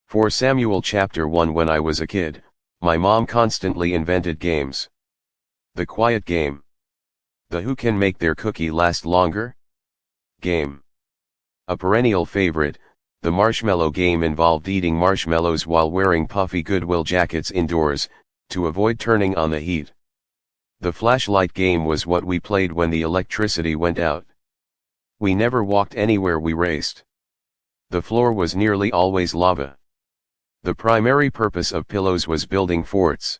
For Samuel chapter 1. When I was a kid, my mom constantly invented games. The quiet game. The who can make their cookie last longer game. A perennial favorite, the marshmallow game involved eating marshmallows while wearing puffy Goodwill jackets indoors, to avoid turning on the heat. The flashlight game was what we played when the electricity went out. We never walked anywhere, we raced. The floor was nearly always lava. The primary purpose of pillows was building forts.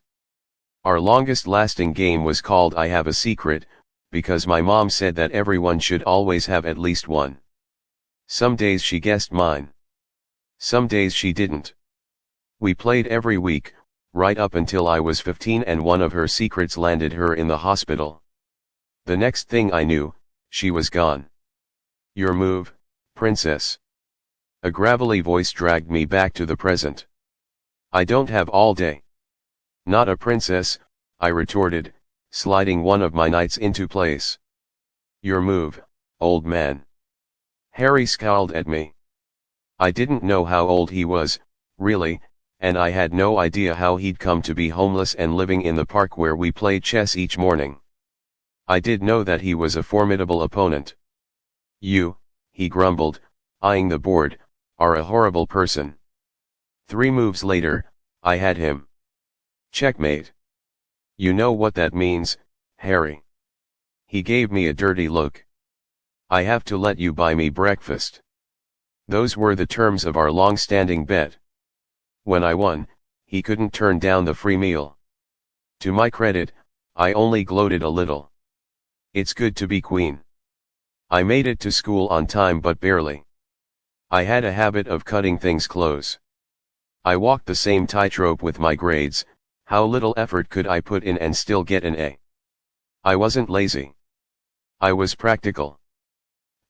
Our longest lasting game was called I Have a Secret, because my mom said that everyone should always have at least one. Some days she guessed mine. Some days she didn't. We played every week, right up until I was 15, and one of her secrets landed her in the hospital. The next thing I knew, she was gone. Your move, princess. A gravelly voice dragged me back to the present. I don't have all day. Not a princess, I retorted, sliding one of my knights into place. Your move, old man. Harry scowled at me. I didn't know how old he was, really, and I had no idea how he'd come to be homeless and living in the park where we played chess each morning. I did know that he was a formidable opponent. You, he grumbled, eyeing the board, are a horrible person. 3 moves later, I had him. Checkmate. You know what that means, Harry. He gave me a dirty look. I have to let you buy me breakfast. Those were the terms of our long-standing bet. When I won, he couldn't turn down the free meal. To my credit, I only gloated a little. It's good to be queen. I made it to school on time, but barely. I had a habit of cutting things close. I walked the same tightrope with my grades. How little effort could I put in and still get an A? I wasn't lazy. I was practical.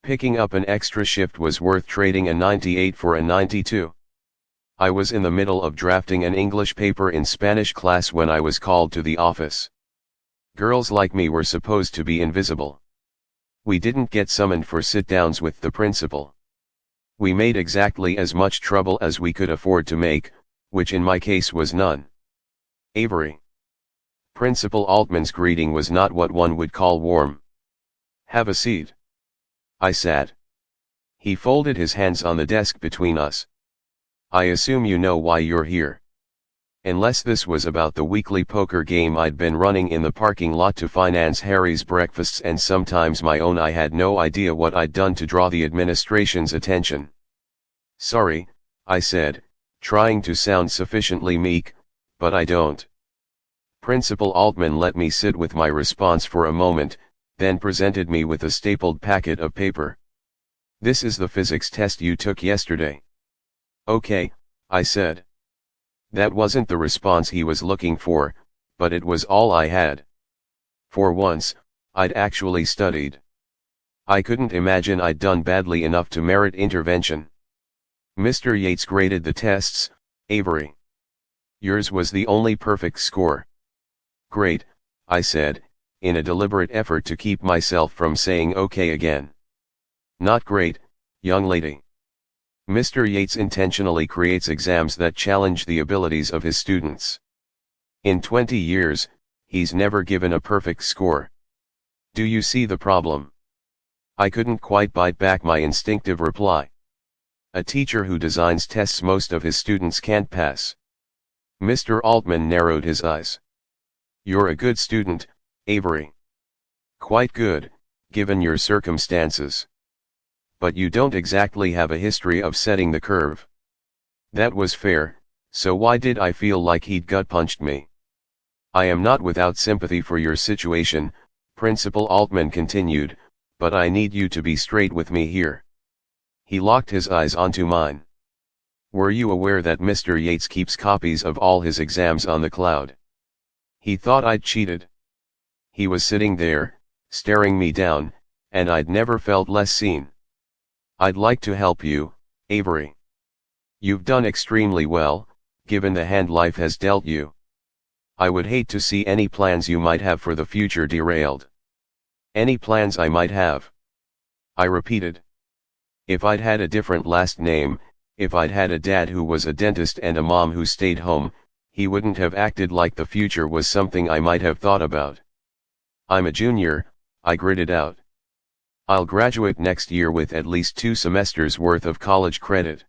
Picking up an extra shift was worth trading a 98 for a 92. I was in the middle of drafting an English paper in Spanish class when I was called to the office. Girls like me were supposed to be invisible. We didn't get summoned for sit-downs with the principal. We made exactly as much trouble as we could afford to make, which in my case was none. Avery. Principal Altman's greeting was not what one would call warm. Have a seat. I sat. He folded his hands on the desk between us. I assume you know why you're here. Unless this was about the weekly poker game I'd been running in the parking lot to finance Harry's breakfasts and sometimes my own, I had no idea what I'd done to draw the administration's attention. Sorry, I said, trying to sound sufficiently meek, but I don't. Principal Altman let me sit with my response for a moment, then presented me with a stapled packet of paper. This is the physics test you took yesterday. Okay, I said. That wasn't the response he was looking for, but it was all I had. For once, I'd actually studied. I couldn't imagine I'd done badly enough to merit intervention. Mr. Yates graded the tests, Avery. Yours was the only perfect score. Great, I said, in a deliberate effort to keep myself from saying okay again. Not great, young lady. Mr. Yates intentionally creates exams that challenge the abilities of his students. In 20 years, he's never given a perfect score. Do you see the problem? I couldn't quite bite back my instinctive reply. A teacher who designs tests most of his students can't pass. Mr. Altman narrowed his eyes. You're a good student, Avery. Quite good, given your circumstances. But you don't exactly have a history of setting the curve. That was fair, so why did I feel like he'd gut-punched me? I am not without sympathy for your situation, Principal Altman continued, but I need you to be straight with me here. He locked his eyes onto mine. Were you aware that Mr. Yates keeps copies of all his exams on the cloud? He thought I'd cheated. He was sitting there, staring me down, and I'd never felt less seen. I'd like to help you, Avery. You've done extremely well, given the hand life has dealt you. I would hate to see any plans you might have for the future derailed. Any plans I might have? I repeated. If I'd had a different last name, If I'd had a dad who was a dentist and a mom who stayed home, he wouldn't have acted like the future was something I might have thought about. I'm a junior, I gritted out. I'll graduate next year with at least 2 semesters worth of college credit.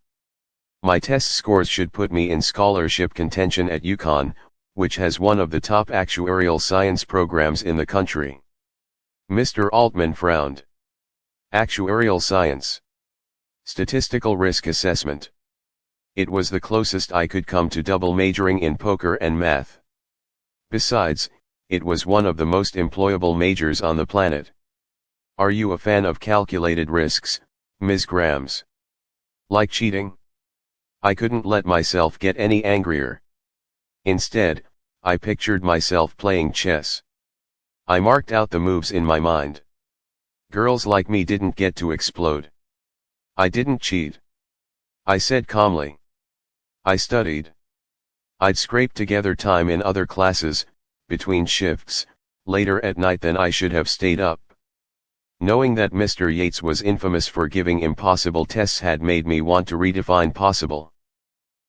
My test scores should put me in scholarship contention at UConn, which has one of the top actuarial science programs in the country. Mr. Altman frowned. Actuarial science. Statistical risk assessment. It was the closest I could come to double majoring in poker and math. Besides, it was one of the most employable majors on the planet. Are you a fan of calculated risks, Ms. Grams? Like cheating? I couldn't let myself get any angrier. Instead, I pictured myself playing chess. I marked out the moves in my mind. Girls like me didn't get to explode. I didn't cheat. I said calmly. I studied. I'd scrape together time in other classes, between shifts, later at night than I should have stayed up. Knowing that Mr. Yates was infamous for giving impossible tests had made me want to redefine possible.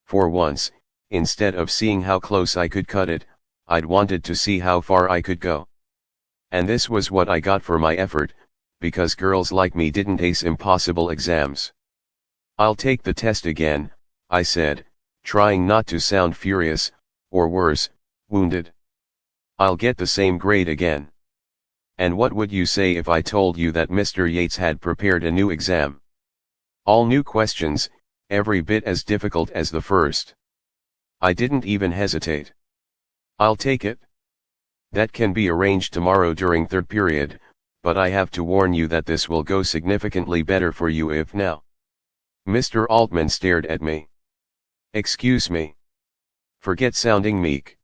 For once, instead of seeing how close I could cut it, I'd wanted to see how far I could go. And this was what I got for my effort, because girls like me didn't ace impossible exams. I'll take the test again, I said, trying not to sound furious, or worse, wounded. I'll get the same grade again. And what would you say if I told you that Mr. Yates had prepared a new exam? All new questions, every bit as difficult as the first. I didn't even hesitate. I'll take it. That can be arranged tomorrow during third period, but I have to warn you that this will go significantly better for you if now. Mr. Altman stared at me. Excuse me. Forget sounding meek.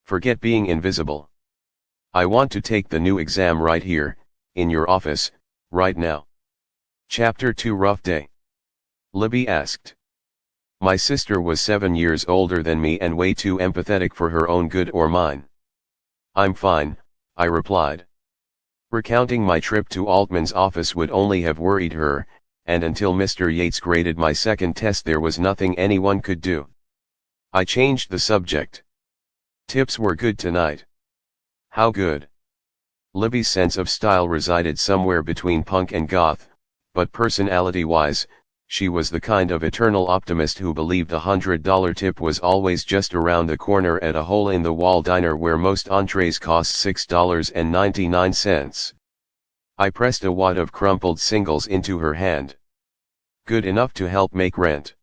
Forget being invisible. I want to take the new exam right here, in your office, right now. Chapter 2 Rough Day. Libby asked. My sister was 7 years older than me and way too empathetic for her own good or mine. I'm fine, I replied. Recounting my trip to Altman's office would only have worried her, and until Mr. Yates graded my second test there was nothing anyone could do. I changed the subject. Tips were good tonight. How good? Libby's sense of style resided somewhere between punk and goth, but personality-wise, she was the kind of eternal optimist who believed a $100 tip was always just around the corner at a hole-in-the-wall diner where most entrees cost $6.99. I pressed a wad of crumpled singles into her hand. Good enough to help make rent.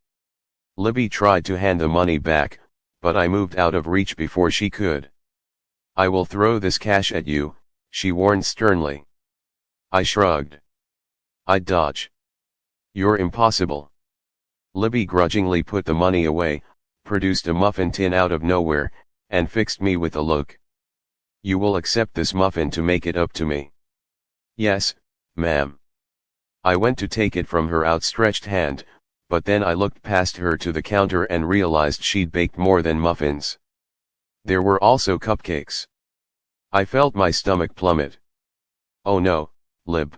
Libby tried to hand the money back, but I moved out of reach before she could. I will throw this cash at you, she warned sternly. I shrugged. I'd dodge. You're impossible. Libby grudgingly put the money away, produced a muffin tin out of nowhere, and fixed me with a look. You will accept this muffin to make it up to me. Yes, ma'am. I went to take it from her outstretched hand, but then I looked past her to the counter and realized she'd baked more than muffins. There were also cupcakes. I felt my stomach plummet. Oh no, Lib.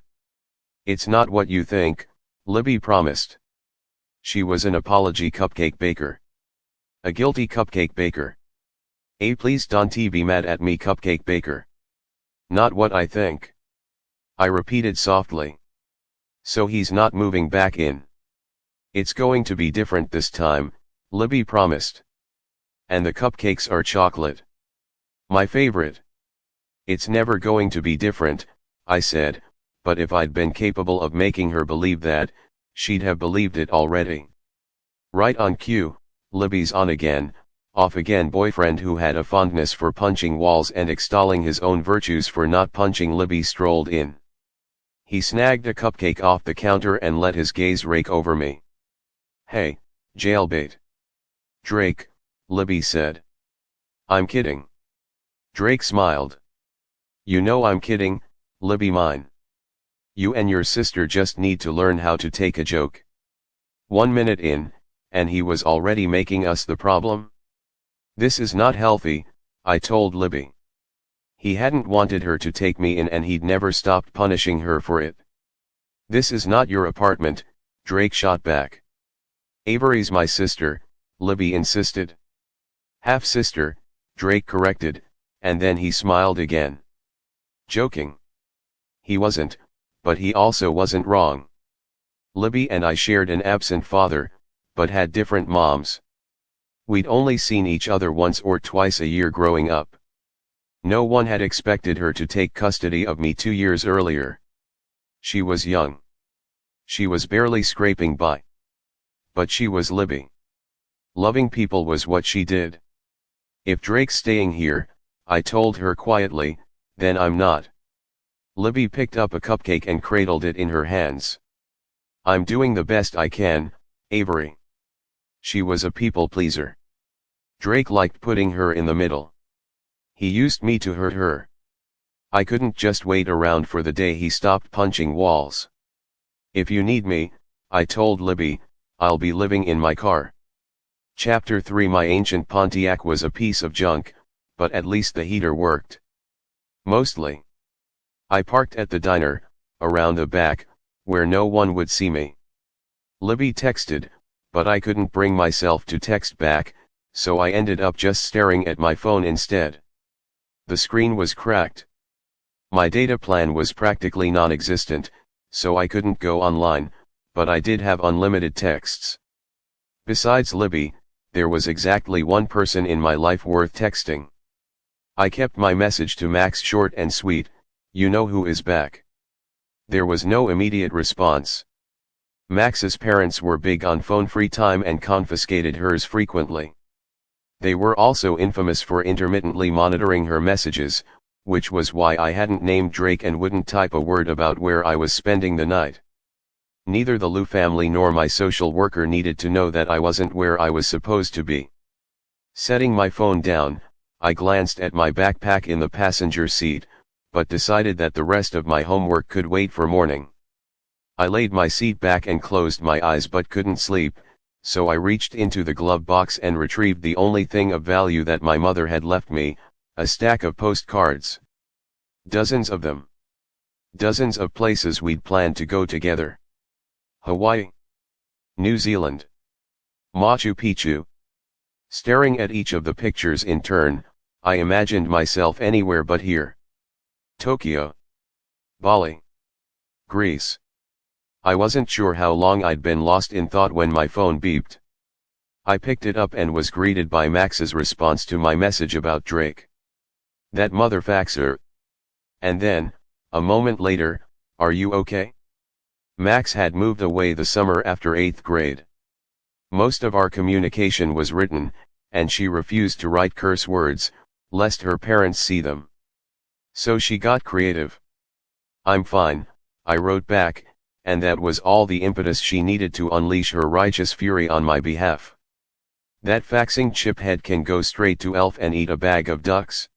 It's not what you think, Libby promised. She was an apology cupcake baker. A guilty cupcake baker. A please don't be mad at me cupcake baker. Not what I think. I repeated softly. So he's not moving back in. It's going to be different this time, Libby promised. And the cupcakes are chocolate. My favorite. It's never going to be different, I said, but if I'd been capable of making her believe that, she'd have believed it already. Right on cue, Libby's on again, off again boyfriend who had a fondness for punching walls and extolling his own virtues for not punching Libby strolled in. He snagged a cupcake off the counter and let his gaze rake over me. Hey, jailbait. Drake, Libby said. I'm kidding. Drake smiled. You know I'm kidding, Libby mine. You and your sister just need to learn how to take a joke. 1 minute in, and he was already making us the problem? This is not healthy, I told Libby. He hadn't wanted her to take me in and he'd never stopped punishing her for it. This is not your apartment, Drake shot back. Avery's my sister, Libby insisted. Half-sister, Drake corrected, and then he smiled again. Joking. He wasn't, but he also wasn't wrong. Libby and I shared an absent father, but had different moms. We'd only seen each other once or twice a year growing up. No one had expected her to take custody of me 2 years earlier. She was young. She was barely scraping by. But she was Libby. Loving people was what she did. If Drake's staying here, I told her quietly, then I'm not. Libby picked up a cupcake and cradled it in her hands. I'm doing the best I can, Avery. She was a people pleaser. Drake liked putting her in the middle. He used me to hurt her. I couldn't just wait around for the day he stopped punching walls. If you need me, I told Libby, I'll be living in my car. Chapter 3 My ancient Pontiac was a piece of junk, but at least the heater worked. Mostly. I parked at the diner, around the back, where no one would see me. Libby texted, but I couldn't bring myself to text back, so I ended up just staring at my phone instead. The screen was cracked. My data plan was practically non-existent, so I couldn't go online, but I did have unlimited texts. Besides Libby, there was exactly one person in my life worth texting. I kept my message to Max short and sweet, you know who is back. There was no immediate response. Max's parents were big on phone-free time and confiscated hers frequently. They were also infamous for intermittently monitoring her messages, which was why I hadn't named Drake and wouldn't type a word about where I was spending the night. Neither the Liu family nor my social worker needed to know that I wasn't where I was supposed to be. Setting my phone down, I glanced at my backpack in the passenger seat, but decided that the rest of my homework could wait for morning. I laid my seat back and closed my eyes but couldn't sleep, so I reached into the glove box and retrieved the only thing of value that my mother had left me, a stack of postcards. Dozens of them. Dozens of places we'd planned to go together. Hawaii, New Zealand, Machu Picchu. Staring at each of the pictures in turn, I imagined myself anywhere but here. Tokyo, Bali, Greece. I wasn't sure how long I'd been lost in thought when my phone beeped. I picked it up and was greeted by Max's response to my message about Drake. That motherfucker. And then, a moment later, are you okay? Max had moved away the summer after 8th grade. Most of our communication was written, and she refused to write curse words, lest her parents see them. So she got creative. I'm fine, I wrote back, and that was all the impetus she needed to unleash her righteous fury on my behalf. That faxing chiphead can go straight to Elf and eat a bag of ducks.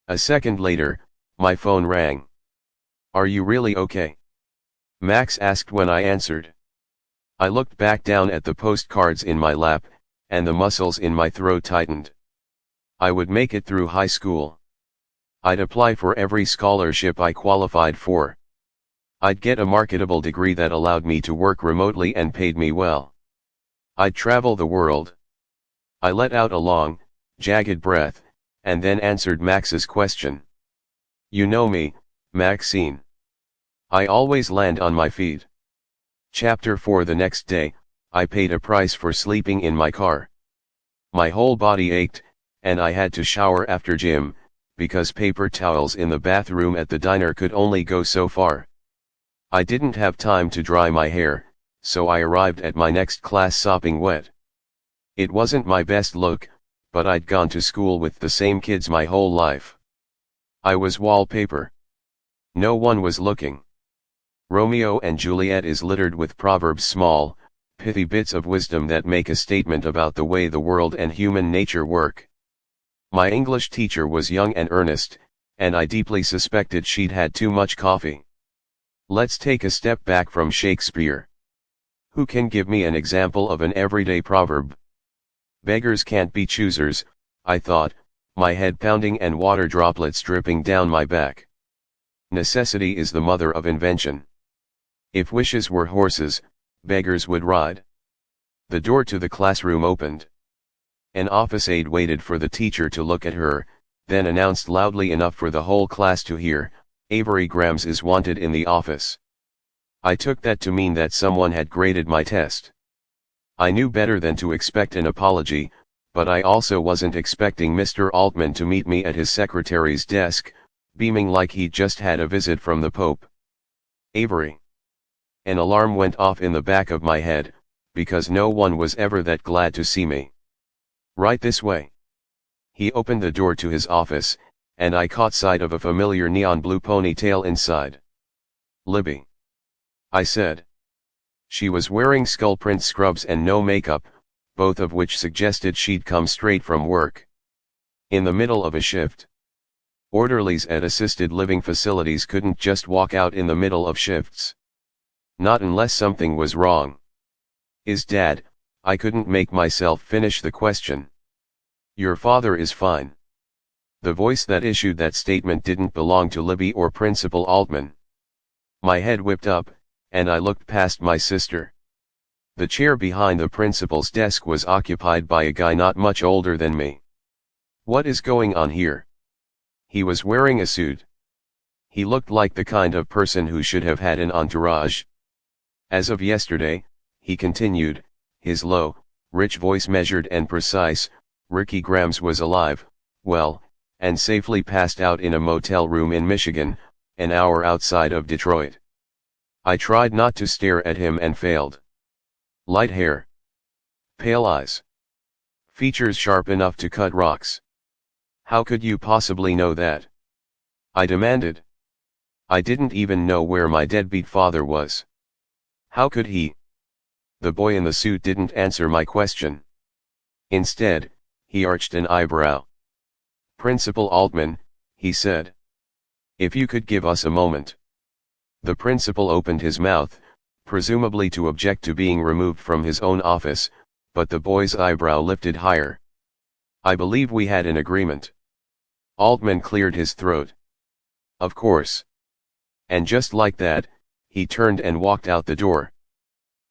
A second later, my phone rang. Are you really okay? Max asked when I answered. I looked back down at the postcards in my lap, and the muscles in my throat tightened. I would make it through high school. I'd apply for every scholarship I qualified for. I'd get a marketable degree that allowed me to work remotely and paid me well. I'd travel the world. I let out a long, jagged breath, and then answered Max's question. You know me, Maxine. I always land on my feet. Chapter 4 The next day, I paid a price for sleeping in my car. My whole body ached, and I had to shower after gym, because paper towels in the bathroom at the diner could only go so far. I didn't have time to dry my hair, so I arrived at my next class sopping wet. It wasn't my best look, but I'd gone to school with the same kids my whole life. I was wallpaper. No one was looking. Romeo and Juliet is littered with proverbs, small, pithy bits of wisdom that make a statement about the way the world and human nature work. My English teacher was young and earnest, and I deeply suspected she'd had too much coffee. Let's take a step back from Shakespeare. Who can give me an example of an everyday proverb? Beggars can't be choosers, I thought, my head pounding and water droplets dripping down my back. Necessity is the mother of invention. If wishes were horses, beggars would ride. The door to the classroom opened. An office aide waited for the teacher to look at her, then announced loudly enough for the whole class to hear, "Avery Grams is wanted in the office." I took that to mean that someone had graded my test. I knew better than to expect an apology, but I also wasn't expecting Mr. Altman to meet me at his secretary's desk, beaming like he'd just had a visit from the Pope. Avery. An alarm went off in the back of my head, because no one was ever that glad to see me. "Right this way." He opened the door to his office, and I caught sight of a familiar neon blue ponytail inside. "Libby," I said. She was wearing skull print scrubs and no makeup, both of which suggested she'd come straight from work. In the middle of a shift. Orderlies at assisted living facilities couldn't just walk out in the middle of shifts. Not unless something was wrong. "Is Dad?" I couldn't make myself finish the question. "Your father is fine." The voice that issued that statement didn't belong to Libby or Principal Altman. My head whipped up, and I looked past my sister. The chair behind the principal's desk was occupied by a guy not much older than me. What is going on here? He was wearing a suit. He looked like the kind of person who should have had an entourage. "As of yesterday," he continued, his low, rich voice measured and precise, "Ricky Grams was alive, well, and safely passed out in a motel room in Michigan, an hour outside of Detroit." I tried not to stare at him and failed. Light hair. Pale eyes. Features sharp enough to cut rocks. "How could you possibly know that?" I demanded. "I didn't even know where my deadbeat father was." "How could he?" The boy in the suit didn't answer my question. Instead, he arched an eyebrow. "Principal Altman," he said. "If you could give us a moment." The principal opened his mouth, presumably to object to being removed from his own office, but the boy's eyebrow lifted higher. "I believe we had an agreement." Altman cleared his throat. "Of course." And just like that, he turned and walked out the door.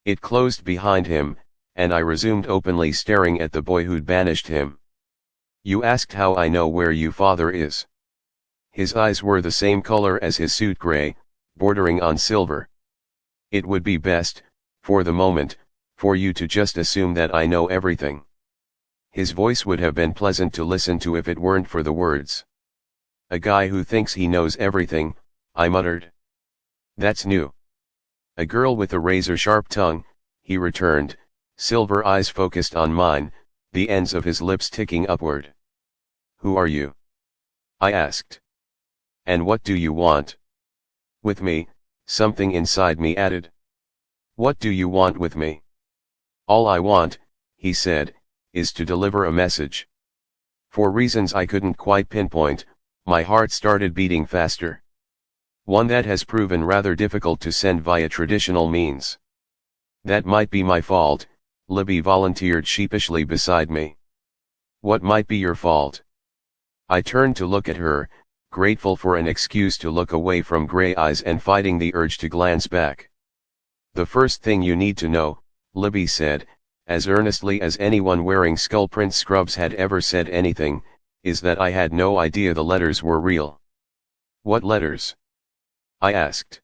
It closed behind him, and I resumed openly staring at the boy who'd banished him. "You asked how I know where your father is." His eyes were the same color as his suit, gray, bordering on silver. "It would be best, for the moment, for you to just assume that I know everything." His voice would have been pleasant to listen to if it weren't for the words. "A guy who thinks he knows everything," I muttered. "That's new." "A girl with a razor-sharp tongue," he returned, silver eyes focused on mine, the ends of his lips ticking upward. "Who are you?" I asked. "And what do you want?" "With me," something inside me added. "What do you want with me?" "All I want," he said, "is to deliver a message." For reasons I couldn't quite pinpoint, my heart started beating faster. One that has proven rather difficult to send via traditional means. "That might be my fault," Libby volunteered sheepishly beside me. "What might be your fault?" I turned to look at her, grateful for an excuse to look away from gray eyes and fighting the urge to glance back. "The first thing you need to know," Libby said, as earnestly as anyone wearing skull print scrubs had ever said anything, "is that I had no idea the letters were real." "What letters?" I asked.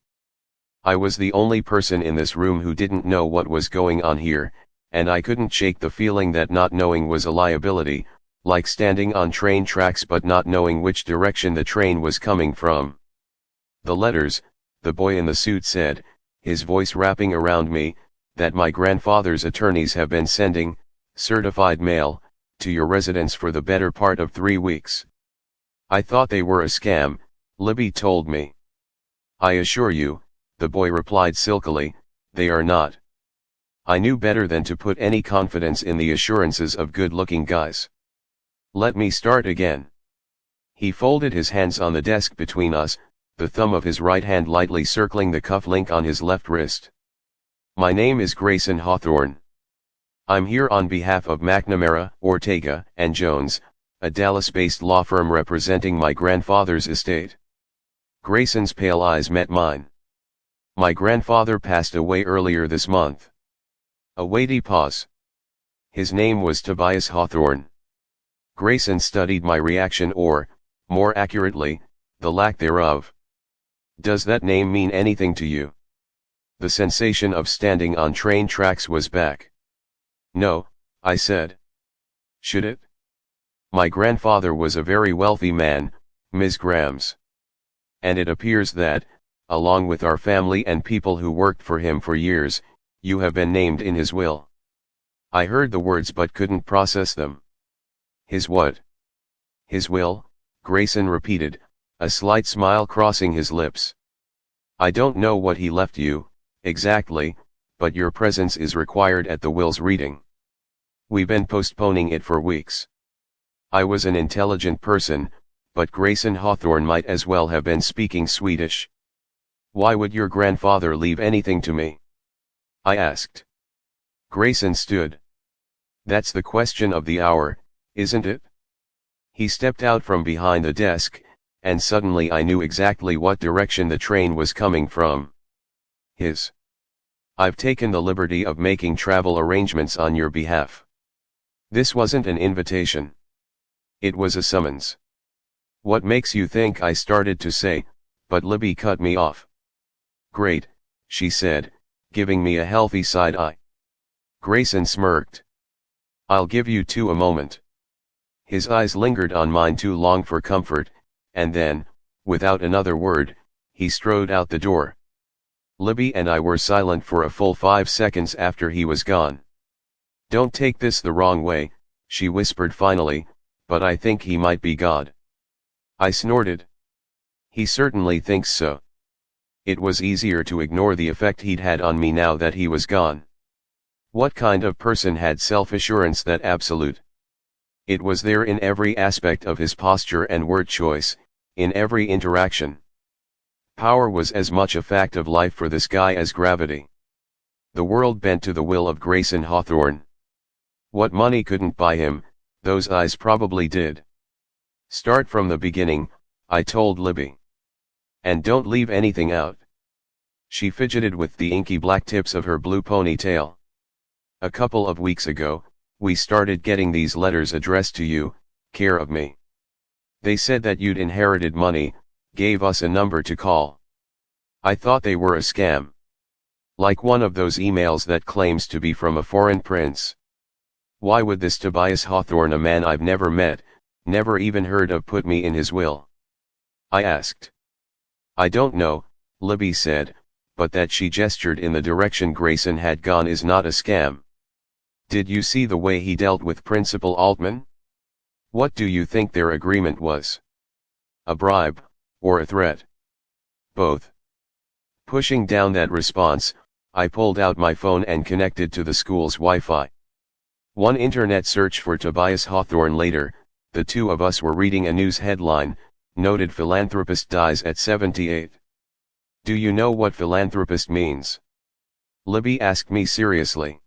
I was the only person in this room who didn't know what was going on here, and I couldn't shake the feeling that not knowing was a liability, like standing on train tracks but not knowing which direction the train was coming from. "The letters," the boy in the suit said, his voice wrapping around me, "that my grandfather's attorneys have been sending, certified mail, to your residence for the better part of 3 weeks. I thought they were a scam," Libby told me. "I assure you," the boy replied silkily, "they are not." I knew better than to put any confidence in the assurances of good-looking guys. "Let me start again." He folded his hands on the desk between us, the thumb of his right hand lightly circling the cuff link on his left wrist. "My name is Grayson Hawthorne. I'm here on behalf of McNamara, Ortega, and Jones, a Dallas-based law firm representing my grandfather's estate." Grayson's pale eyes met mine. "My grandfather passed away earlier this month." A weighty pause. His name was Tobias Hawthorne. Grayson studied my reaction or, more accurately, the lack thereof. Does that name mean anything to you? The sensation of standing on train tracks was back. No, I said. Should it? My grandfather was a very wealthy man, Ms. Grams. And it appears that, along with our family and people who worked for him for years, you have been named in his will. I heard the words but couldn't process them. His what? His will, Grayson repeated, a slight smile crossing his lips. I don't know what he left you, exactly, but your presence is required at the will's reading. We've been postponing it for weeks. I was an intelligent person, but Grayson Hawthorne might as well have been speaking Swedish. Why would your grandfather leave anything to me? I asked. Grayson stood. That's the question of the hour, isn't it? He stepped out from behind the desk, and suddenly I knew exactly what direction the train was coming from. His. I've taken the liberty of making travel arrangements on your behalf. This wasn't an invitation. It was a summons. What makes you think I started to say, but Libby cut me off. Great, she said, giving me a healthy side eye. Grayson smirked. I'll give you two a moment. His eyes lingered on mine too long for comfort, and then, without another word, he strode out the door. Libby and I were silent for a full 5 seconds after he was gone. Don't take this the wrong way, she whispered finally, but I think he might be God. I snorted. He certainly thinks so. It was easier to ignore the effect he'd had on me now that he was gone. What kind of person had self-assurance that absolute? It was there in every aspect of his posture and word choice, in every interaction. Power was as much a fact of life for this guy as gravity. The world bent to the will of Grayson Hawthorne. What money couldn't buy him, those eyes probably did. Start from the beginning, I told Libby. And don't leave anything out. She fidgeted with the inky black tips of her blue ponytail. A couple of weeks ago, we started getting these letters addressed to you, care of me. They said that you'd inherited money, gave us a number to call. I thought they were a scam. Like one of those emails that claims to be from a foreign prince. Why would this Tobias Hawthorne, a man I've never met, never even heard of, put me in his will? I asked. I don't know, Libby said, but that she gestured in the direction Grayson had gone is not a scam. Did you see the way he dealt with Principal Altman? What do you think their agreement was? A bribe, or a threat? Both. Pushing down that response, I pulled out my phone and connected to the school's Wi-Fi. One internet search for Tobias Hawthorne later, the two of us were reading a news headline, noted philanthropist dies at 78. Do you know what philanthropist means? Libby asked me seriously.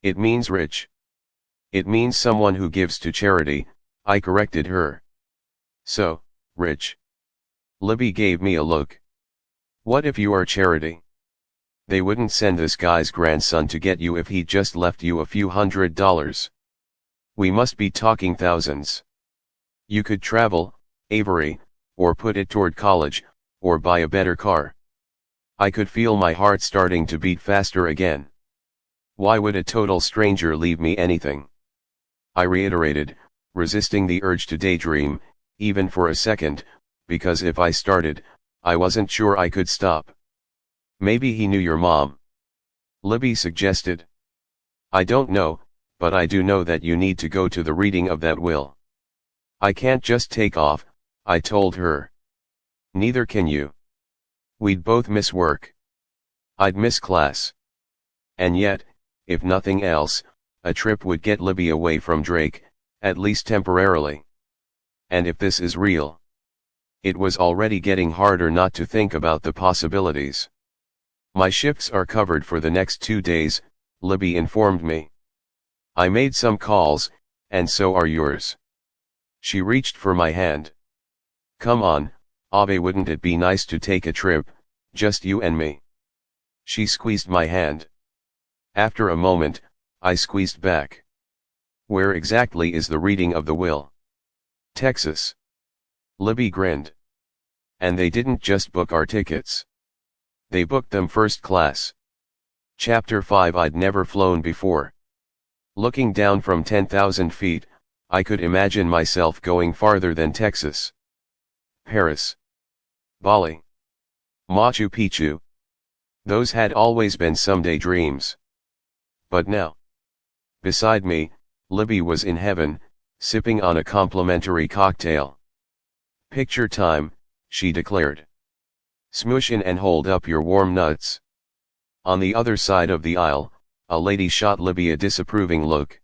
It means rich. It means someone who gives to charity, I corrected her. So, rich. Libby gave me a look. What if you are charity? They wouldn't send this guy's grandson to get you if he just left you a few $100s. We must be talking thousands. You could travel, Avery, or put it toward college, or buy a better car. I could feel my heart starting to beat faster again. Why would a total stranger leave me anything? I reiterated, resisting the urge to daydream, even for a second, because if I started, I wasn't sure I could stop. Maybe he knew your mom. Libby suggested. I don't know, but I do know that you need to go to the reading of that will. I can't just take off, I told her. Neither can you. We'd both miss work. I'd miss class. And yet, if nothing else, a trip would get Libby away from Drake, at least temporarily. And if this is real, it was already getting harder not to think about the possibilities. My shifts are covered for the next 2 days, Libby informed me. I made some calls, and so are yours. She reached for my hand. Come on, Ave, wouldn't it be nice to take a trip, just you and me? She squeezed my hand. After a moment, I squeezed back. Where exactly is the reading of the will? Texas. Libby grinned. And they didn't just book our tickets. They booked them first class. Chapter 5. I'd never flown before. Looking down from 10,000 feet, I could imagine myself going farther than Texas. Paris. Bali. Machu Picchu. Those had always been someday dreams. But now. Beside me, Libby was in heaven, sipping on a complimentary cocktail. Picture time, she declared. Smoosh in and hold up your warm nuts. On the other side of the aisle, a lady shot Libby a disapproving look.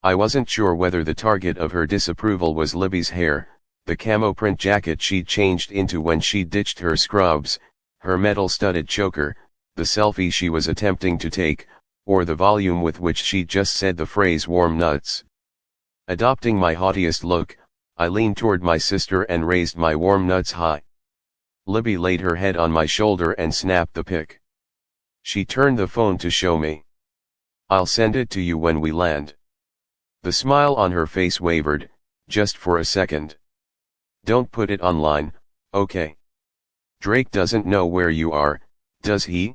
I wasn't sure whether the target of her disapproval was Libby's hair, the camo print jacket she'd changed into when she ditched her scrubs, her metal-studded choker, the selfie she was attempting to take, or the volume with which she just said the phrase warm nuts. Adopting my haughtiest look, I leaned toward my sister and raised my warm nuts high. Libby laid her head on my shoulder and snapped the pic. She turned the phone to show me. I'll send it to you when we land. The smile on her face wavered, just for a second. Don't put it online, okay? Drake doesn't know where you are, does he?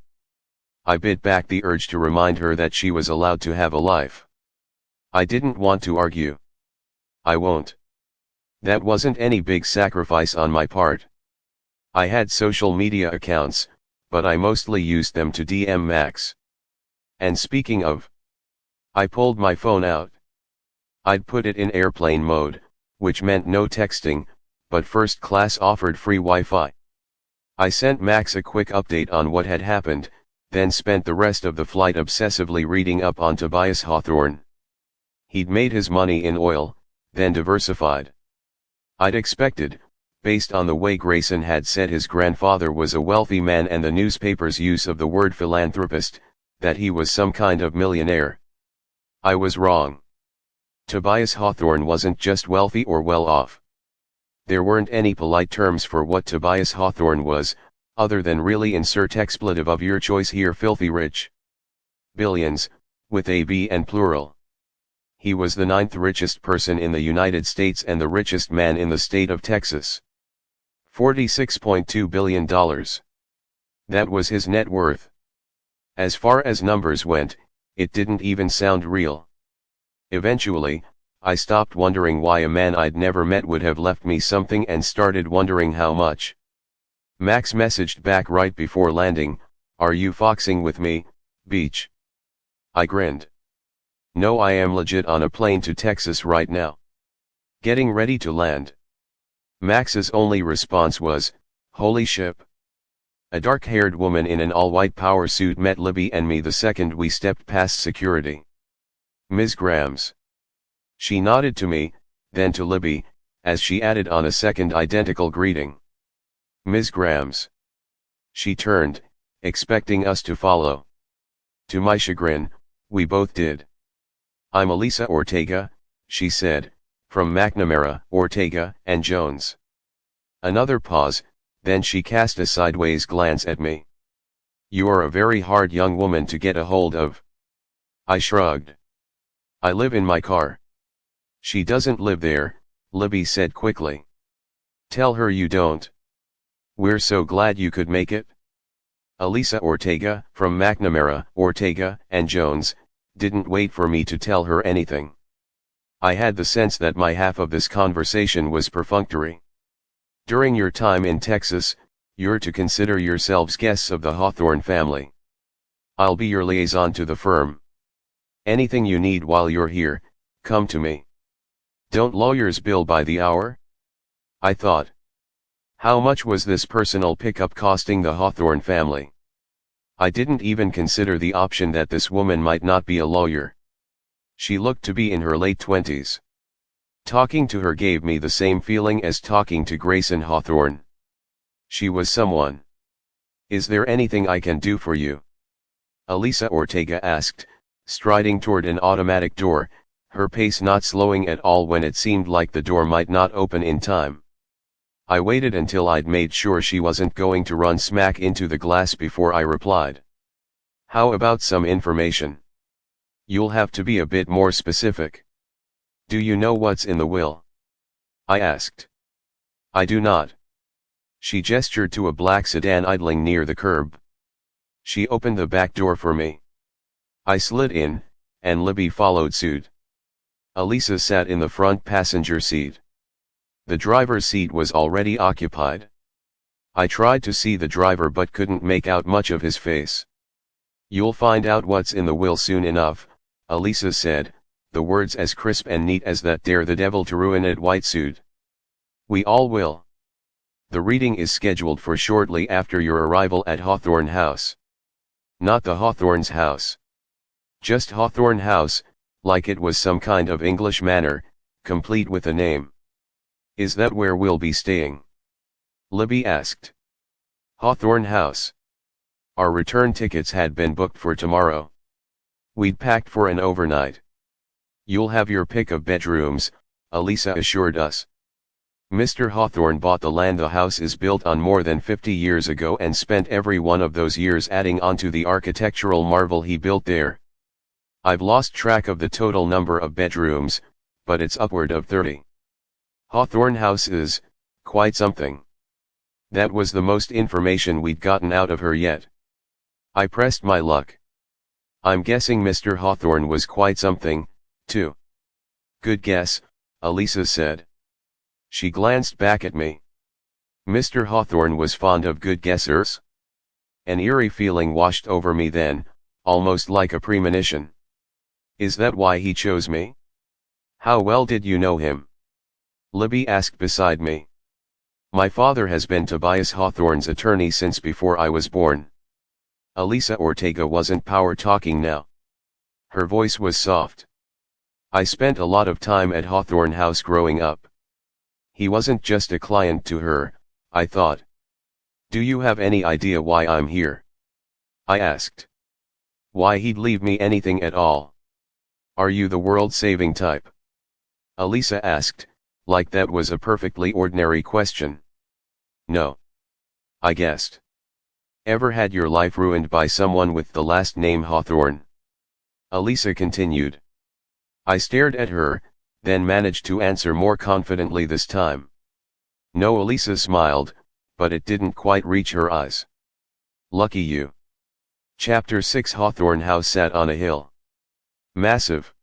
I bit back the urge to remind her that she was allowed to have a life. I didn't want to argue. I won't. That wasn't any big sacrifice on my part. I had social media accounts, but I mostly used them to DM Max. And speaking of, I pulled my phone out. I'd put it in airplane mode, which meant no texting, but first class offered free Wi-Fi. I sent Max a quick update on what had happened, then spent the rest of the flight obsessively reading up on Tobias Hawthorne. He'd made his money in oil, then diversified. I'd expected, based on the way Grayson had said his grandfather was a wealthy man and the newspaper's use of the word philanthropist, that he was some kind of millionaire. I was wrong. Tobias Hawthorne wasn't just wealthy or well off. There weren't any polite terms for what Tobias Hawthorne was, other than really insert expletive of your choice here, filthy rich. Billions, with a B and plural. He was the 9th richest person in the United States and the richest man in the state of Texas. $46.2 billion. That was his net worth. As far as numbers went, it didn't even sound real. Eventually, I stopped wondering why a man I'd never met would have left me something and started wondering how much. Max messaged back right before landing, "Are you foxing with me, Beach?" I grinned. "No, I am legit on a plane to Texas right now. Getting ready to land." Max's only response was, "Holy ship." A dark-haired woman in an all-white power suit met Libby and me the second we stepped past security. "Ms. Grams." She nodded to me, then to Libby, as she added on a second identical greeting. "Ms. Grams." She turned, expecting us to follow. To my chagrin, we both did. "I'm Elisa Ortega," she said, "from McNamara, Ortega, and Jones." Another pause, then she cast a sideways glance at me. "You are a very hard young woman to get a hold of." I shrugged. "I live in my car." "She doesn't live there," Libby said quickly. "Tell her you don't." "We're so glad you could make it." Elisa Ortega, from McNamara, Ortega, and Jones, didn't wait for me to tell her anything. I had the sense that my half of this conversation was perfunctory. "During your time in Texas, you're to consider yourselves guests of the Hawthorne family. I'll be your liaison to the firm. Anything you need while you're here, come to me. Don't lawyers bill by the hour?" I thought. How much was this personal pickup costing the Hawthorne family? I didn't even consider the option that this woman might not be a lawyer. She looked to be in her late 20s. Talking to her gave me the same feeling as talking to Grayson Hawthorne. She was someone. "Is there anything I can do for you?" Elisa Ortega asked, striding toward an automatic door, her pace not slowing at all when it seemed like the door might not open in time. I waited until I'd made sure she wasn't going to run smack into the glass before I replied. "How about some information? You'll have to be a bit more specific." Do you know what's in the will? I asked. I do not. She gestured to a black sedan idling near the curb. She opened the back door for me. I slid in, and Libby followed suit. Elisa sat in the front passenger seat. The driver's seat was already occupied. I tried to see the driver but couldn't make out much of his face. You'll find out what's in the will soon enough, Elisa said, the words as crisp and neat as that dare the devil to ruin it white suit. We all will. The reading is scheduled for shortly after your arrival at Hawthorne House. Not the Hawthorne's house. Just Hawthorne House, like it was some kind of English manor, complete with a name. Is that where we'll be staying? Libby asked. Hawthorne House. Our return tickets had been booked for tomorrow. We'd packed for an overnight. You'll have your pick of bedrooms, Elisa assured us. Mr. Hawthorne bought the land the house is built on more than 50 years ago and spent every one of those years adding on to the architectural marvel he built there. I've lost track of the total number of bedrooms, but it's upward of 30. Hawthorne House is quite something. That was the most information we'd gotten out of her yet. I pressed my luck. I'm guessing Mr. Hawthorne was quite something, too. Good guess, Elisa said. She glanced back at me. Mr. Hawthorne was fond of good guessers? An eerie feeling washed over me then, almost like a premonition. Is that why he chose me? How well did you know him? Libby asked beside me. My father has been Tobias Hawthorne's attorney since before I was born. Elisa Ortega wasn't power talking now. Her voice was soft. I spent a lot of time at Hawthorne House growing up. He wasn't just a client to her, I thought. Do you have any idea why I'm here? I asked. Why he'd leave me anything at all? Are you the world-saving type? Elisa asked, like that was a perfectly ordinary question. No. I guessed. Ever had your life ruined by someone with the last name Hawthorne? Elisa continued. I stared at her, then managed to answer more confidently this time. No, Elisa smiled, but it didn't quite reach her eyes. Lucky you. Chapter 6. Hawthorne House sat on a hill. Massive.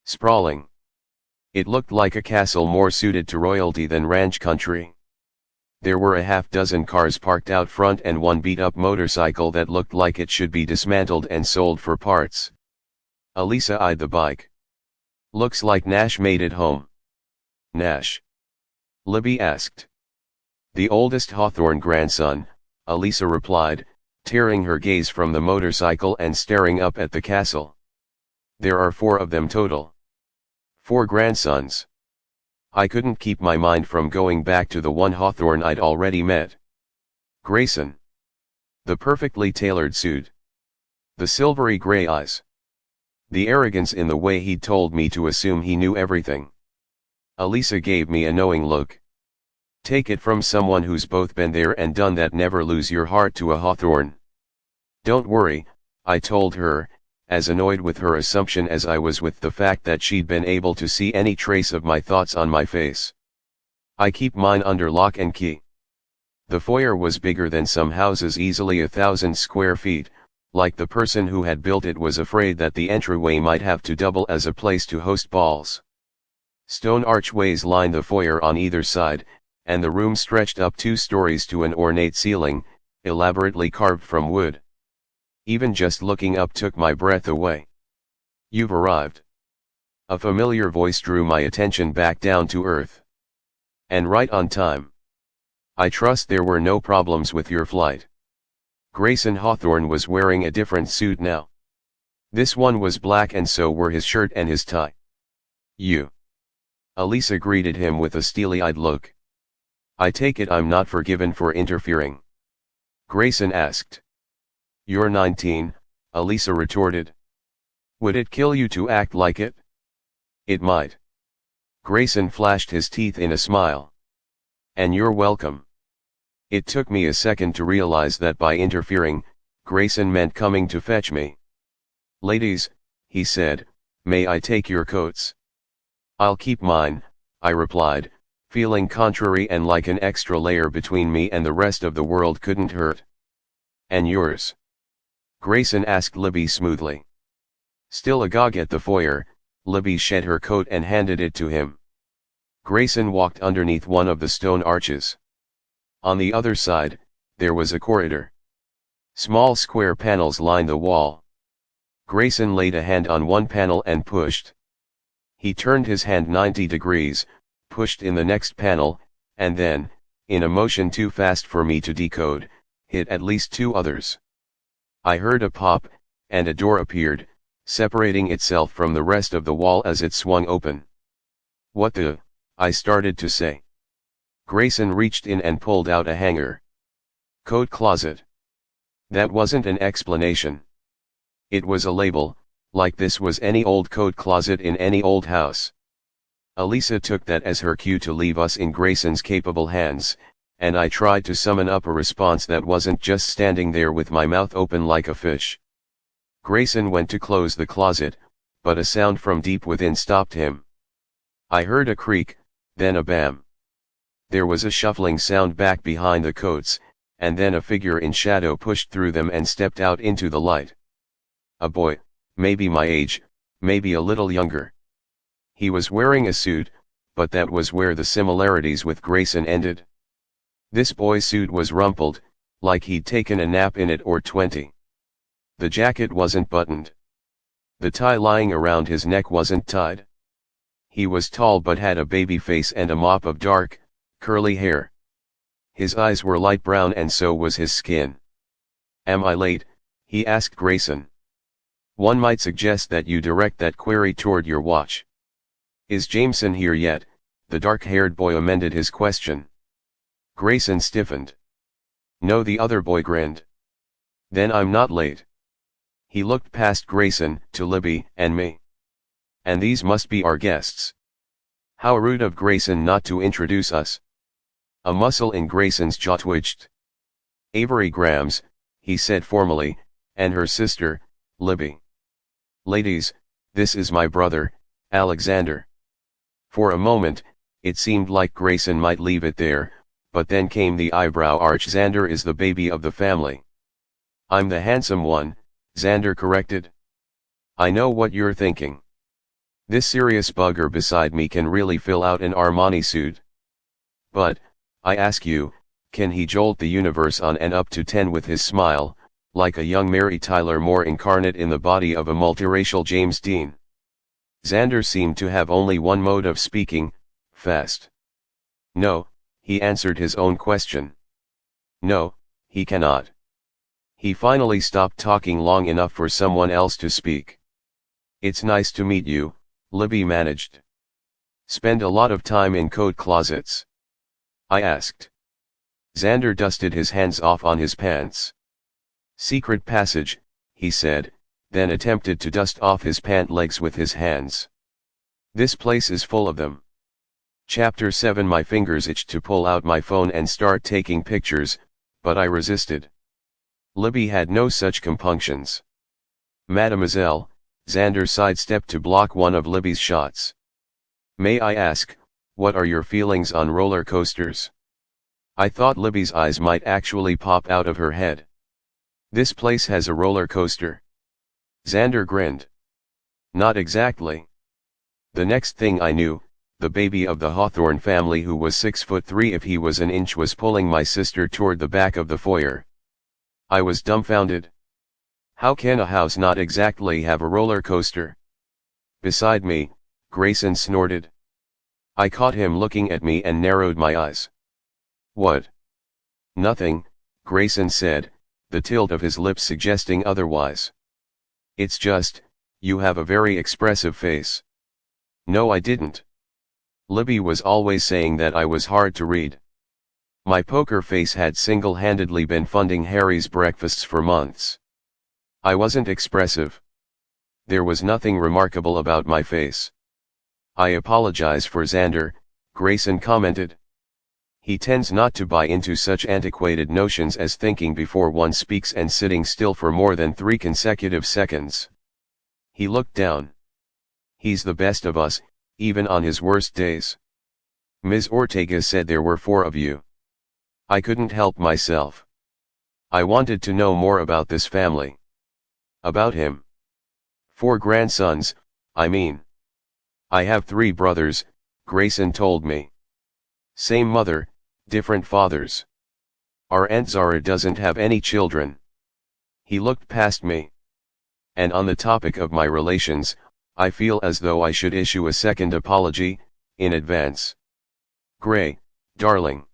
Sprawling. It looked like a castle more suited to royalty than ranch country. There were a half-dozen cars parked out front and one beat-up motorcycle that looked like it should be dismantled and sold for parts. Elisa eyed the bike. Looks like Nash made it home. Nash? Libby asked. The oldest Hawthorne grandson, Elisa replied, tearing her gaze from the motorcycle and staring up at the castle. There are 4 of them total. 4 grandsons. I couldn't keep my mind from going back to the one Hawthorne I'd already met. Grayson. The perfectly tailored suit. The silvery gray eyes. The arrogance in the way he'd told me to assume he knew everything. Elisa gave me a knowing look. Take it from someone who's both been there and done that. Never lose your heart to a Hawthorne. Don't worry, I told her, as annoyed with her assumption as I was with the fact that she'd been able to see any trace of my thoughts on my face. I keep mine under lock and key. The foyer was bigger than some houses, easily 1,000 square feet, like the person who had built it was afraid that the entryway might have to double as a place to host balls. Stone archways lined the foyer on either side, and the room stretched up 2 stories to an ornate ceiling, elaborately carved from wood. Even just looking up took my breath away. You've arrived. A familiar voice drew my attention back down to earth. And right on time. I trust there were no problems with your flight. Grayson Hawthorne was wearing a different suit now. This one was black and so were his shirt and his tie. You. Elisa greeted him with a steely-eyed look. I take it I'm not forgiven for interfering? Grayson asked. You're 19, Elisa retorted. Would it kill you to act like it? It might. Grayson flashed his teeth in a smile. And you're welcome. It took me a second to realize that by interfering, Grayson meant coming to fetch me. Ladies, he said, may I take your coats? I'll keep mine, I replied, feeling contrary and like an extra layer between me and the rest of the world couldn't hurt. And yours? Grayson asked Libby smoothly. Still agog at the foyer, Libby shed her coat and handed it to him. Grayson walked underneath one of the stone arches. On the other side, there was a corridor. Small square panels lined the wall. Grayson laid a hand on one panel and pushed. He turned his hand 90 degrees, pushed in the next panel, and then, in a motion too fast for me to decode, hit at least 2 others. I heard a pop, and a door appeared, separating itself from the rest of the wall as it swung open. What the? I started to say. Grayson reached in and pulled out a hanger. Coat closet. That wasn't an explanation. It was a label, like this was any old coat closet in any old house. Elisa took that as her cue to leave us in Grayson's capable hands, and I tried to summon up a response that wasn't just standing there with my mouth open like a fish. Grayson went to close the closet, but a sound from deep within stopped him. I heard a creak, then a bam. There was a shuffling sound back behind the coats, and then a figure in shadow pushed through them and stepped out into the light. A boy, maybe my age, maybe a little younger. He was wearing a suit, but that was where the similarities with Grayson ended. This boy's suit was rumpled, like he'd taken a nap in it or 20. The jacket wasn't buttoned. The tie lying around his neck wasn't tied. He was tall but had a baby face and a mop of dark, curly hair. His eyes were light brown and so was his skin. Am I late? He asked Grayson. One might suggest that you direct that query toward your watch. Is Jameson here yet? The dark-haired boy amended his question. Grayson stiffened. No, the other boy grinned. Then I'm not late. He looked past Grayson, to Libby, and me. And these must be our guests. How rude of Grayson not to introduce us. A muscle in Grayson's jaw twitched. Avery Grams, he said formally, and her sister, Libby. Ladies, this is my brother, Alexander. For a moment, it seemed like Grayson might leave it there, but then came the eyebrow arch. Xander is the baby of the family. I'm the handsome one, Xander corrected. I know what you're thinking. This serious bugger beside me can really fill out an Armani suit. But, I ask you, can he jolt the universe on and up to 10 with his smile, like a young Mary Tyler Moore incarnate in the body of a multiracial James Dean? Xander seemed to have only one mode of speaking, fast. No, he answered his own question. No, he cannot. He finally stopped talking long enough for someone else to speak. It's nice to meet you, Libby managed. Spend a lot of time in coat closets? I asked. Xander dusted his hands off on his pants. Secret passage, he said, then attempted to dust off his pant legs with his hands. This place is full of them. Chapter 7. My fingers itched to pull out my phone and start taking pictures, but I resisted. Libby had no such compunctions. Mademoiselle, Xander sidestepped to block one of Libby's shots. May I ask, what are your feelings on roller coasters? I thought Libby's eyes might actually pop out of her head. This place has a roller coaster. Xander grinned. Not exactly. The next thing I knew, the baby of the Hawthorne family, who was 6'3" if he was an inch, was pulling my sister toward the back of the foyer. I was dumbfounded. How can a house not exactly have a roller coaster? Beside me, Grayson snorted. I caught him looking at me and narrowed my eyes. What? Nothing, Grayson said, the tilt of his lips suggesting otherwise. It's just, you have a very expressive face. No, I didn't. Libby was always saying that I was hard to read. My poker face had single-handedly been funding Harry's breakfasts for months. I wasn't expressive. There was nothing remarkable about my face. I apologize for Xander, Grayson commented. He tends not to buy into such antiquated notions as thinking before one speaks and sitting still for more than 3 consecutive seconds. He looked down. He's the best of us, even on his worst days. Ms. Ortega said there were 4 of you. I couldn't help myself. I wanted to know more about this family. About him. 4 grandsons, I mean. I have 3 brothers, Grayson told me. Same mother, different fathers. Our Aunt Zara doesn't have any children. He looked past me. And on the topic of my relations, I feel as though I should issue a second apology, in advance. Gray, darling.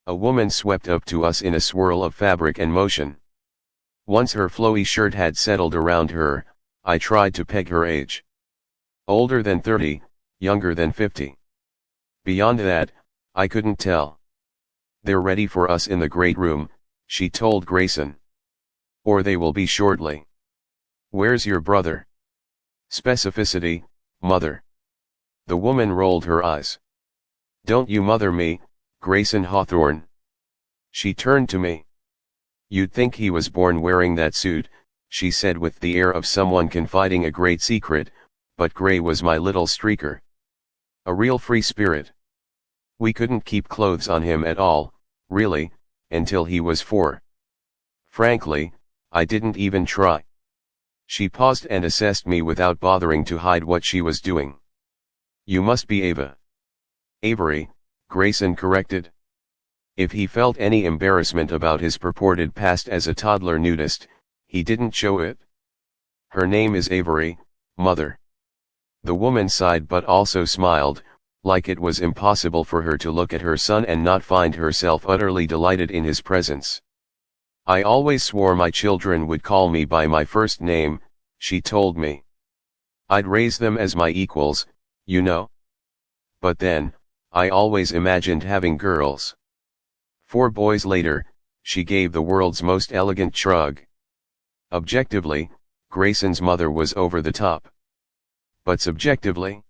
A woman swept up to us in a swirl of fabric and motion. Once her flowy shirt had settled around her, I tried to peg her age. Older than 30, younger than 50. Beyond that, I couldn't tell. They're ready for us in the great room, she told Grayson. Or they will be shortly. Where's your brother? Specificity, mother. The woman rolled her eyes. Don't you mother me, Grayson Hawthorne. She turned to me. You'd think he was born wearing that suit, she said with the air of someone confiding a great secret, but Gray was my little streaker. A real free spirit. We couldn't keep clothes on him at all, really, until he was 4. Frankly, I didn't even try. She paused and assessed me without bothering to hide what she was doing. You must be Ava. Avery, Grayson corrected. If he felt any embarrassment about his purported past as a toddler nudist, he didn't show it. Her name is Avery, mother. The woman sighed but also smiled, like it was impossible for her to look at her son and not find herself utterly delighted in his presence. I always swore my children would call me by my first name, she told me. I'd raise them as my equals, you know. But then, I always imagined having girls. 4 boys later, she gave the world's most elegant shrug. Objectively, Grayson's mother was over the top. But subjectively,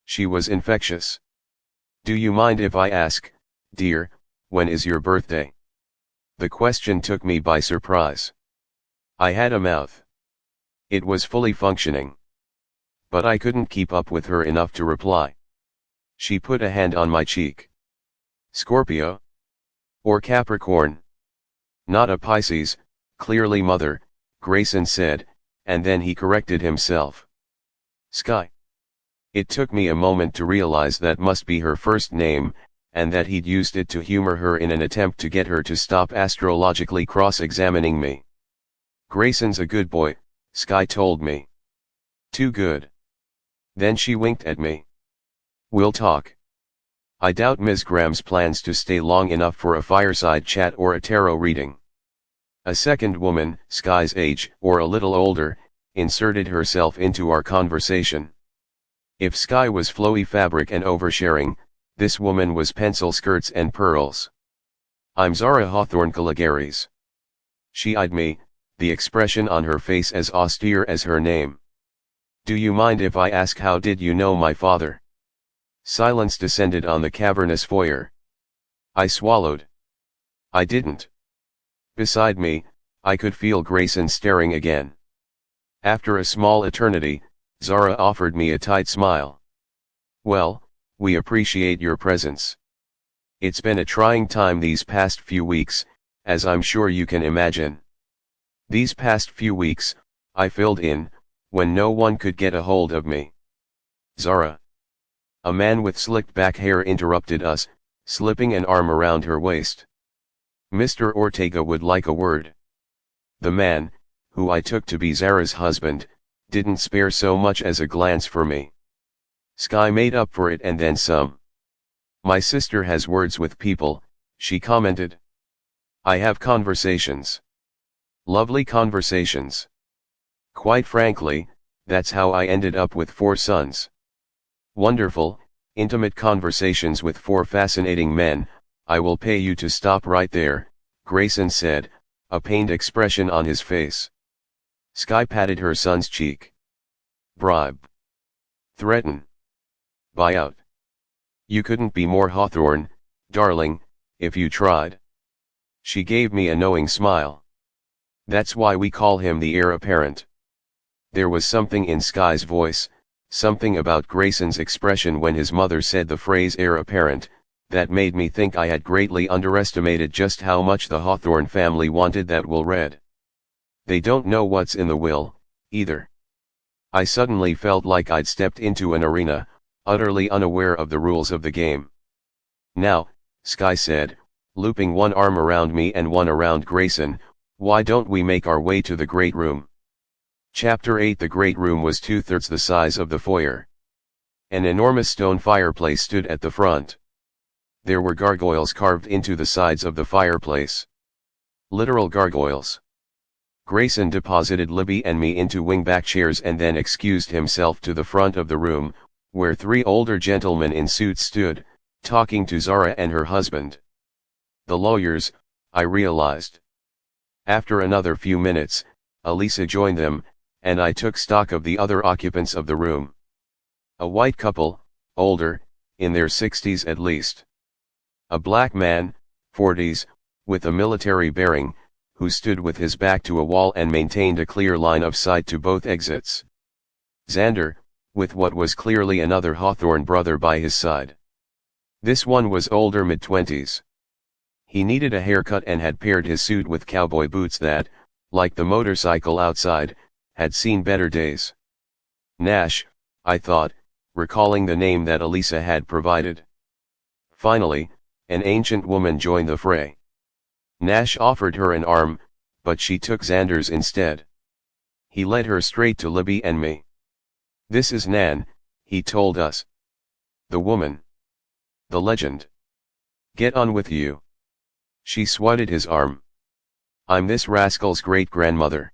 she was infectious. Do you mind if I ask, dear, when is your birthday? The question took me by surprise. I had a mouth. It was fully functioning. But I couldn't keep up with her enough to reply. She put a hand on my cheek. Scorpio? Or Capricorn? Not a Pisces, clearly mother, Grayson said, and then he corrected himself. Sky. It took me a moment to realize that must be her first name, and that he'd used it to humor her in an attempt to get her to stop astrologically cross-examining me. Grayson's a good boy, Sky told me. Too good. Then she winked at me. We'll talk. I doubt Ms. Graham's plans to stay long enough for a fireside chat or a tarot reading. A second woman, Sky's age, or a little older, inserted herself into our conversation. If Sky was flowy fabric and oversharing, this woman was pencil skirts and pearls. I'm Zara Hawthorne Caligaris. She eyed me, the expression on her face as austere as her name. Do you mind if I ask how did you know my father? Silence descended on the cavernous foyer. I swallowed. I didn't. Beside me, I could feel Grayson staring again. After a small eternity, Zara offered me a tight smile. Well, we appreciate your presence. It's been a trying time these past few weeks, as I'm sure you can imagine. These past few weeks, I filled in, when no one could get a hold of me. Zara. A man with slicked back hair interrupted us, slipping an arm around her waist. Mr. Ortega would like a word. The man, who I took to be Zara's husband, didn't spare so much as a glance for me. Sky made up for it and then some. My sister has words with people, she commented. I have conversations. Lovely conversations. Quite frankly, that's how I ended up with 4 sons. Wonderful, intimate conversations with 4 fascinating men. I will pay you to stop right there, Grayson said, a pained expression on his face. Sky patted her son's cheek. Bribe. Threaten. Buy out. You couldn't be more Hawthorne, darling, if you tried. She gave me a knowing smile. That's why we call him the heir apparent. There was something in Sky's voice, Something about Grayson's expression when his mother said the phrase heir apparent, that made me think I had greatly underestimated just how much the Hawthorne family wanted that will read. They don't know what's in the will, either. I suddenly felt like I'd stepped into an arena, utterly unaware of the rules of the game. Now, Sky said, looping one arm around me and one around Grayson, why don't we make our way to the great room? Chapter 8. The great room was 2/3 the size of the foyer. An enormous stone fireplace stood at the front. There were gargoyles carved into the sides of the fireplace. Literal gargoyles. Grayson deposited Libby and me into wing-back chairs and then excused himself to the front of the room, where 3 older gentlemen in suits stood, talking to Zara and her husband. The lawyers, I realized. After another few minutes, Elisa joined them, and I took stock of the other occupants of the room. A white couple, older, in their 60s at least. A black man, 40s, with a military bearing, who stood with his back to a wall and maintained a clear line of sight to both exits. Xander, with what was clearly another Hawthorne brother by his side. This one was older, mid-20s. He needed a haircut and had paired his suit with cowboy boots that, like the motorcycle outside, had seen better days. Nash, I thought, recalling the name that Elisa had provided. Finally, an ancient woman joined the fray. Nash offered her an arm, but she took Xander's instead. He led her straight to Libby and me. This is Nan, he told us. The woman. The legend. Get on with you. She swatted his arm. I'm this rascal's great-grandmother.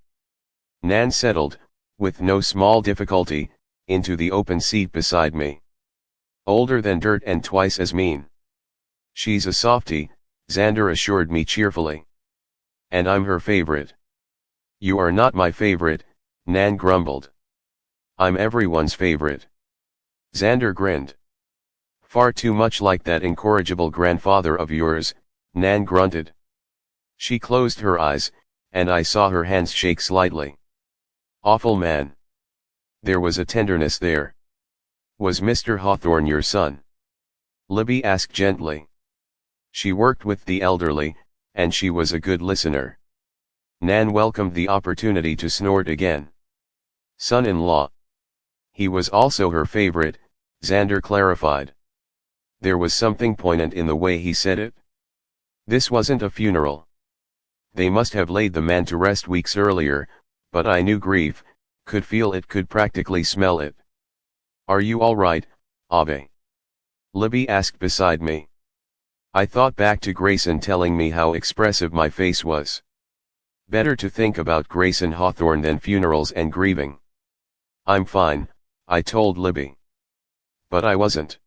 Nan settled, with no small difficulty, into the open seat beside me. Older than dirt and twice as mean. She's a softie, Xander assured me cheerfully. And I'm her favorite. You are not my favorite, Nan grumbled. I'm everyone's favorite. Xander grinned. Far too much like that incorrigible grandfather of yours, Nan grunted. She closed her eyes, and I saw her hands shake slightly. Awful man. There was a tenderness there. Was Mr. Hawthorne your son? Libby asked gently. She worked with the elderly, and she was a good listener. Nan welcomed the opportunity to snort again. Son-in-law. He was also her favorite, Xander clarified. There was something poignant in the way he said it. This wasn't a funeral. They must have laid the man to rest weeks earlier, but I knew grief, could feel it, could practically smell it. Are you all right, Ave? Libby asked beside me. I thought back to Grayson telling me how expressive my face was. Better to think about Grayson Hawthorne than funerals and grieving. I'm fine, I told Libby. But I wasn't.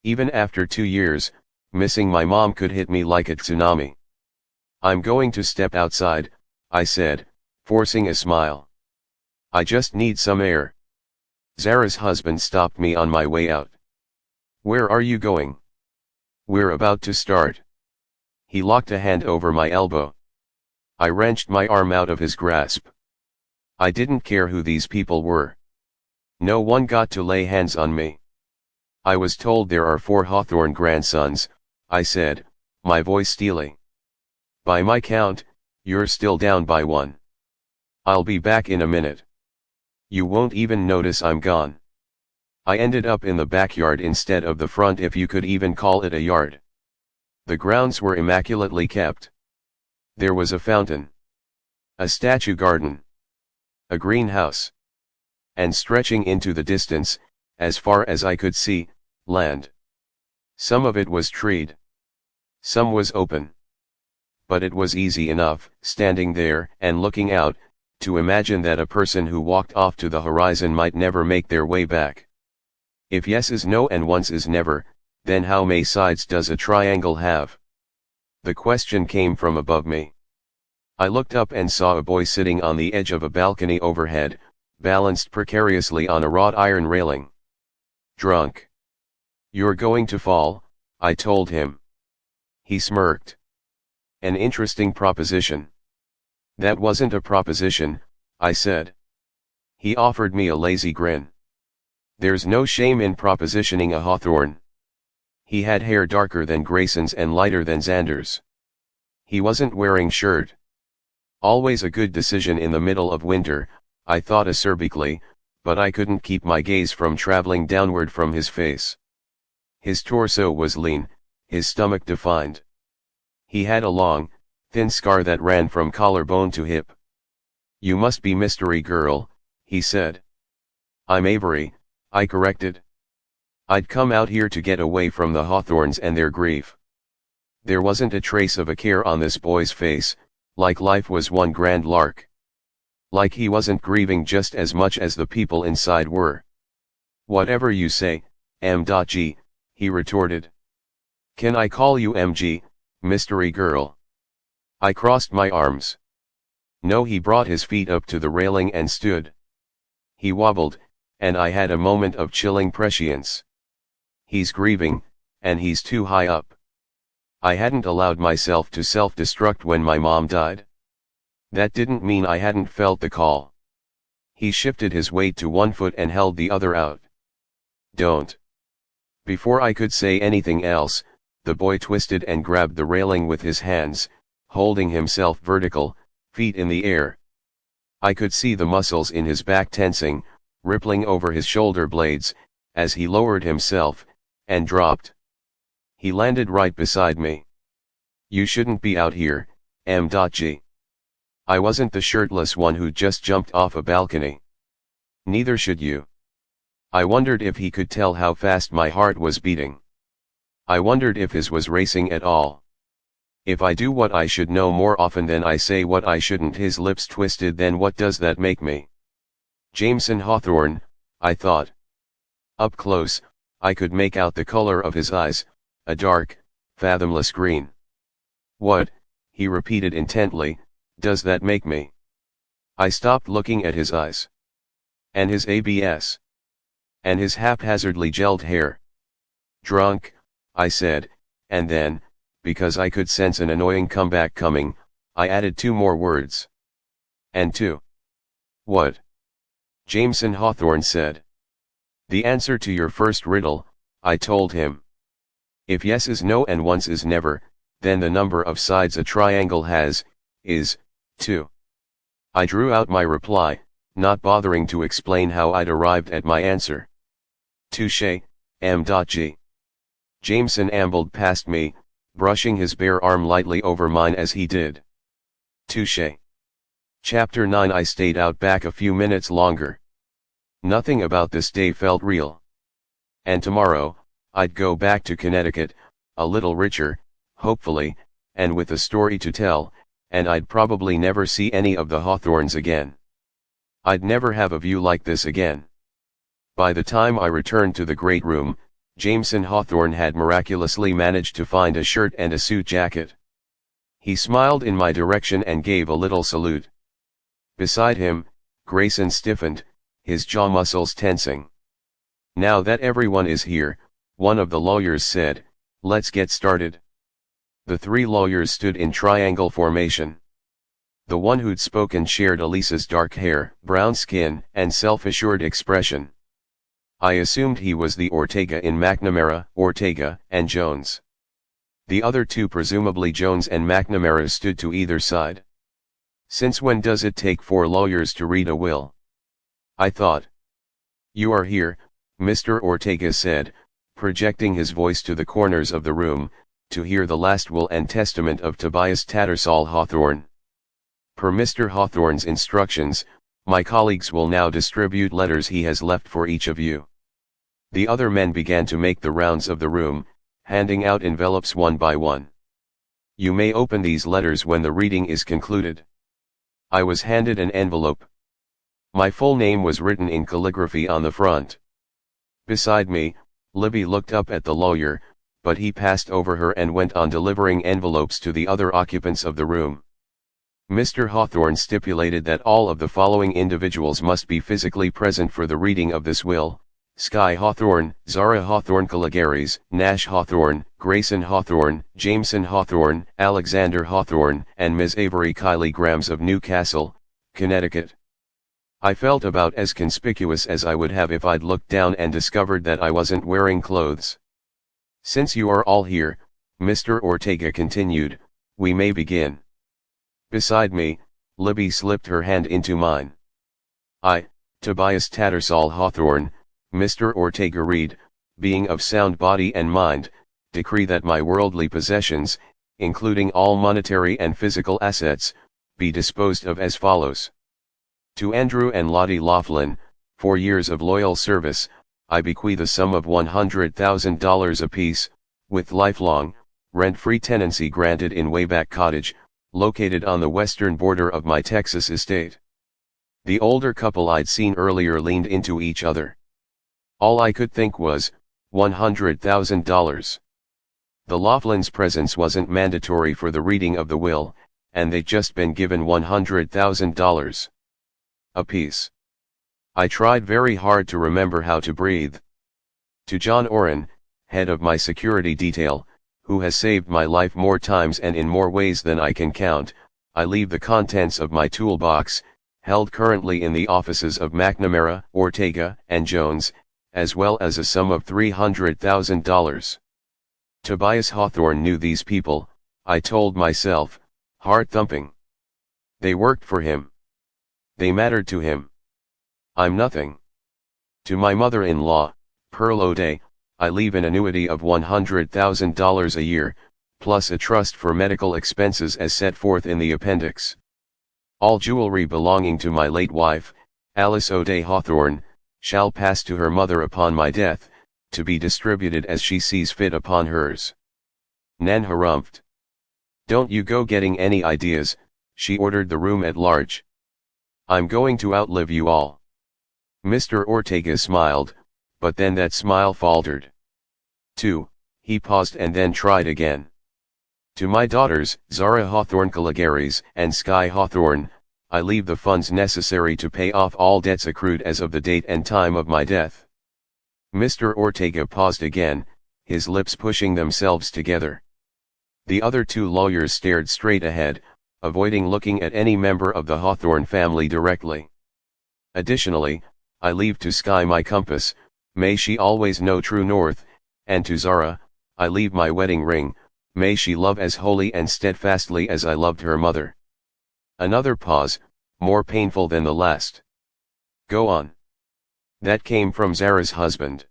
Even after 2 years, missing my mom could hit me like a tsunami. I'm going to step outside, I said, forcing a smile. I just need some air. Zara's husband stopped me on my way out. Where are you going? We're about to start. He locked a hand over my elbow. I wrenched my arm out of his grasp. I didn't care who these people were. No one got to lay hands on me. I was told there are 4 Hawthorne grandsons, I said, my voice steely. By my count, you're still down by 1. I'll be back in a minute. You won't even notice I'm gone. I ended up in the backyard instead of the front, if you could even call it a yard. The grounds were immaculately kept. There was a fountain. A statue garden. A greenhouse. And stretching into the distance, as far as I could see, land. Some of it was treed. Some was open. But it was easy enough, standing there and looking out, to imagine that a person who walked off to the horizon might never make their way back. If yes is no and once is never, then how many sides does a triangle have? The question came from above me. I looked up and saw a boy sitting on the edge of a balcony overhead, balanced precariously on a wrought iron railing. Drunk. You're going to fall, I told him. He smirked. An interesting proposition. That wasn't a proposition, I said. He offered me a lazy grin. There's no shame in propositioning a Hawthorne. He had hair darker than Grayson's and lighter than Xander's. He wasn't wearing shirt. Always a good decision in the middle of winter, I thought acerbically, but I couldn't keep my gaze from traveling downward from his face. His torso was lean, his stomach defined. He had a long, thin scar that ran from collarbone to hip. "You must be Mystery Girl," he said. "I'm Avery," I corrected. I'd come out here to get away from the Hawthorns and their grief. There wasn't a trace of a care on this boy's face, like life was one grand lark. Like he wasn't grieving just as much as the people inside were. "Whatever you say, M.G., he retorted. "Can I call you MG, Mystery Girl?" I crossed my arms. No, he brought his feet up to the railing and stood. He wobbled, and I had a moment of chilling prescience. He's grieving, and he's too high up. I hadn't allowed myself to self-destruct when my mom died. That didn't mean I hadn't felt the call. He shifted his weight to one foot and held the other out. "Don't." Before I could say anything else, the boy twisted and grabbed the railing with his hands, holding himself vertical, feet in the air. I could see the muscles in his back tensing, rippling over his shoulder blades, as he lowered himself, and dropped. He landed right beside me. "You shouldn't be out here, M.G. I wasn't the shirtless one who just jumped off a balcony. Neither should you." I wondered if he could tell how fast my heart was beating. I wondered if his was racing at all. If I do what I should know more often than I say what I shouldn't, his lips twisted, then what does that make me? Jameson Hawthorne, I thought. Up close, I could make out the color of his eyes, a dark, fathomless green. "What," he repeated intently, "does that make me?" I stopped looking at his eyes. And his abs. And his haphazardly gelled hair. "Drunk," I said, and then, because I could sense an annoying comeback coming, I added two more words. "And two." "What?" Jameson Hawthorne said. "The answer to your first riddle," I told him. "If yes is no and once is never, then the number of sides a triangle has, is, 2. I drew out my reply, not bothering to explain how I'd arrived at my answer. "Touché, M.G." Jameson ambled past me, brushing his bare arm lightly over mine as he did. Touché. Chapter 9. I stayed out back a few minutes longer. Nothing about this day felt real. And tomorrow, I'd go back to Connecticut, a little richer, hopefully, and with a story to tell, and I'd probably never see any of the Hawthorns again. I'd never have a view like this again. By the time I returned to the great room, Jameson Hawthorne had miraculously managed to find a shirt and a suit jacket. He smiled in my direction and gave a little salute. Beside him, Grayson stiffened, his jaw muscles tensing. "Now that everyone is here," one of the lawyers said, "let's get started." The three lawyers stood in triangle formation. The one who'd spoken shared Elisa's dark hair, brown skin, and self-assured expression. I assumed he was the Ortega in McNamara, Ortega, and Jones. The other two, presumably Jones and McNamara, stood to either side. Since when does it take 4 lawyers to read a will? I thought. "You are here," Mr. Ortega said, projecting his voice to the corners of the room, "to hear the last will and testament of Tobias Tattersall Hawthorne. Per Mr. Hawthorne's instructions, my colleagues will now distribute letters he has left for each of you." The other men began to make the rounds of the room, handing out envelopes one by one. "You may open these letters when the reading is concluded." I was handed an envelope. My full name was written in calligraphy on the front. Beside me, Libby looked up at the lawyer, but he passed over her and went on delivering envelopes to the other occupants of the room. Mr. Hawthorne stipulated that all of the following individuals must be physically present for the reading of this will: Sky Hawthorne, Zara Hawthorne Caligaris, Nash Hawthorne, Grayson Hawthorne, Jameson Hawthorne, Alexander Hawthorne, and Ms. Avery Kylie Grams of Newcastle, Connecticut. I felt about as conspicuous as I would have if I'd looked down and discovered that I wasn't wearing clothes. Since you are all here, Mr. Ortega continued, we may begin. Beside me, Libby slipped her hand into mine. I, Tobias Tattersall Hawthorne, Mr. Ortega Reed, being of sound body and mind, decree that my worldly possessions, including all monetary and physical assets, be disposed of as follows. To Andrew and Lottie Laughlin, 4 years of loyal service, I bequeath a sum of $100,000 apiece, with lifelong, rent-free tenancy granted in Wayback Cottage, located on the western border of my Texas estate. The older couple I'd seen earlier leaned into each other. All I could think was, $100,000. The Laughlins' presence wasn't mandatory for the reading of the will, and they'd just been given $100,000 apiece. I tried very hard to remember how to breathe. To John Oren, head of my security detail, who has saved my life more times and in more ways than I can count, I leave the contents of my toolbox, held currently in the offices of McNamara, Ortega, and Jones, as well as a sum of $300,000. Tobias Hawthorne knew these people, I told myself, heart thumping. They worked for him. They mattered to him. I'm nothing. To my mother-in-law, Pearl O'Day, I leave an annuity of $100,000 a year, plus a trust for medical expenses as set forth in the appendix. All jewelry belonging to my late wife, Alice O'Day Hawthorne, shall pass to her mother upon my death, to be distributed as she sees fit upon hers. Nan harumphed. Don't you go getting any ideas, she ordered the room at large. I'm going to outlive you all. Mr. Ortega smiled, but then that smile faltered. 2, he paused and then tried again. To my daughters, Zara Hawthorne Caligaris and Sky Hawthorne, I leave the funds necessary to pay off all debts accrued as of the date and time of my death. Mr. Ortega paused again, his lips pushing themselves together. The other 2 lawyers stared straight ahead, avoiding looking at any member of the Hawthorne family directly. Additionally, I leave to Sky my compass, may she always know true north, and to Zara, I leave my wedding ring, may she love as wholly and steadfastly as I loved her mother. Another pause, more painful than the last. Go on. That came from Zara's husband.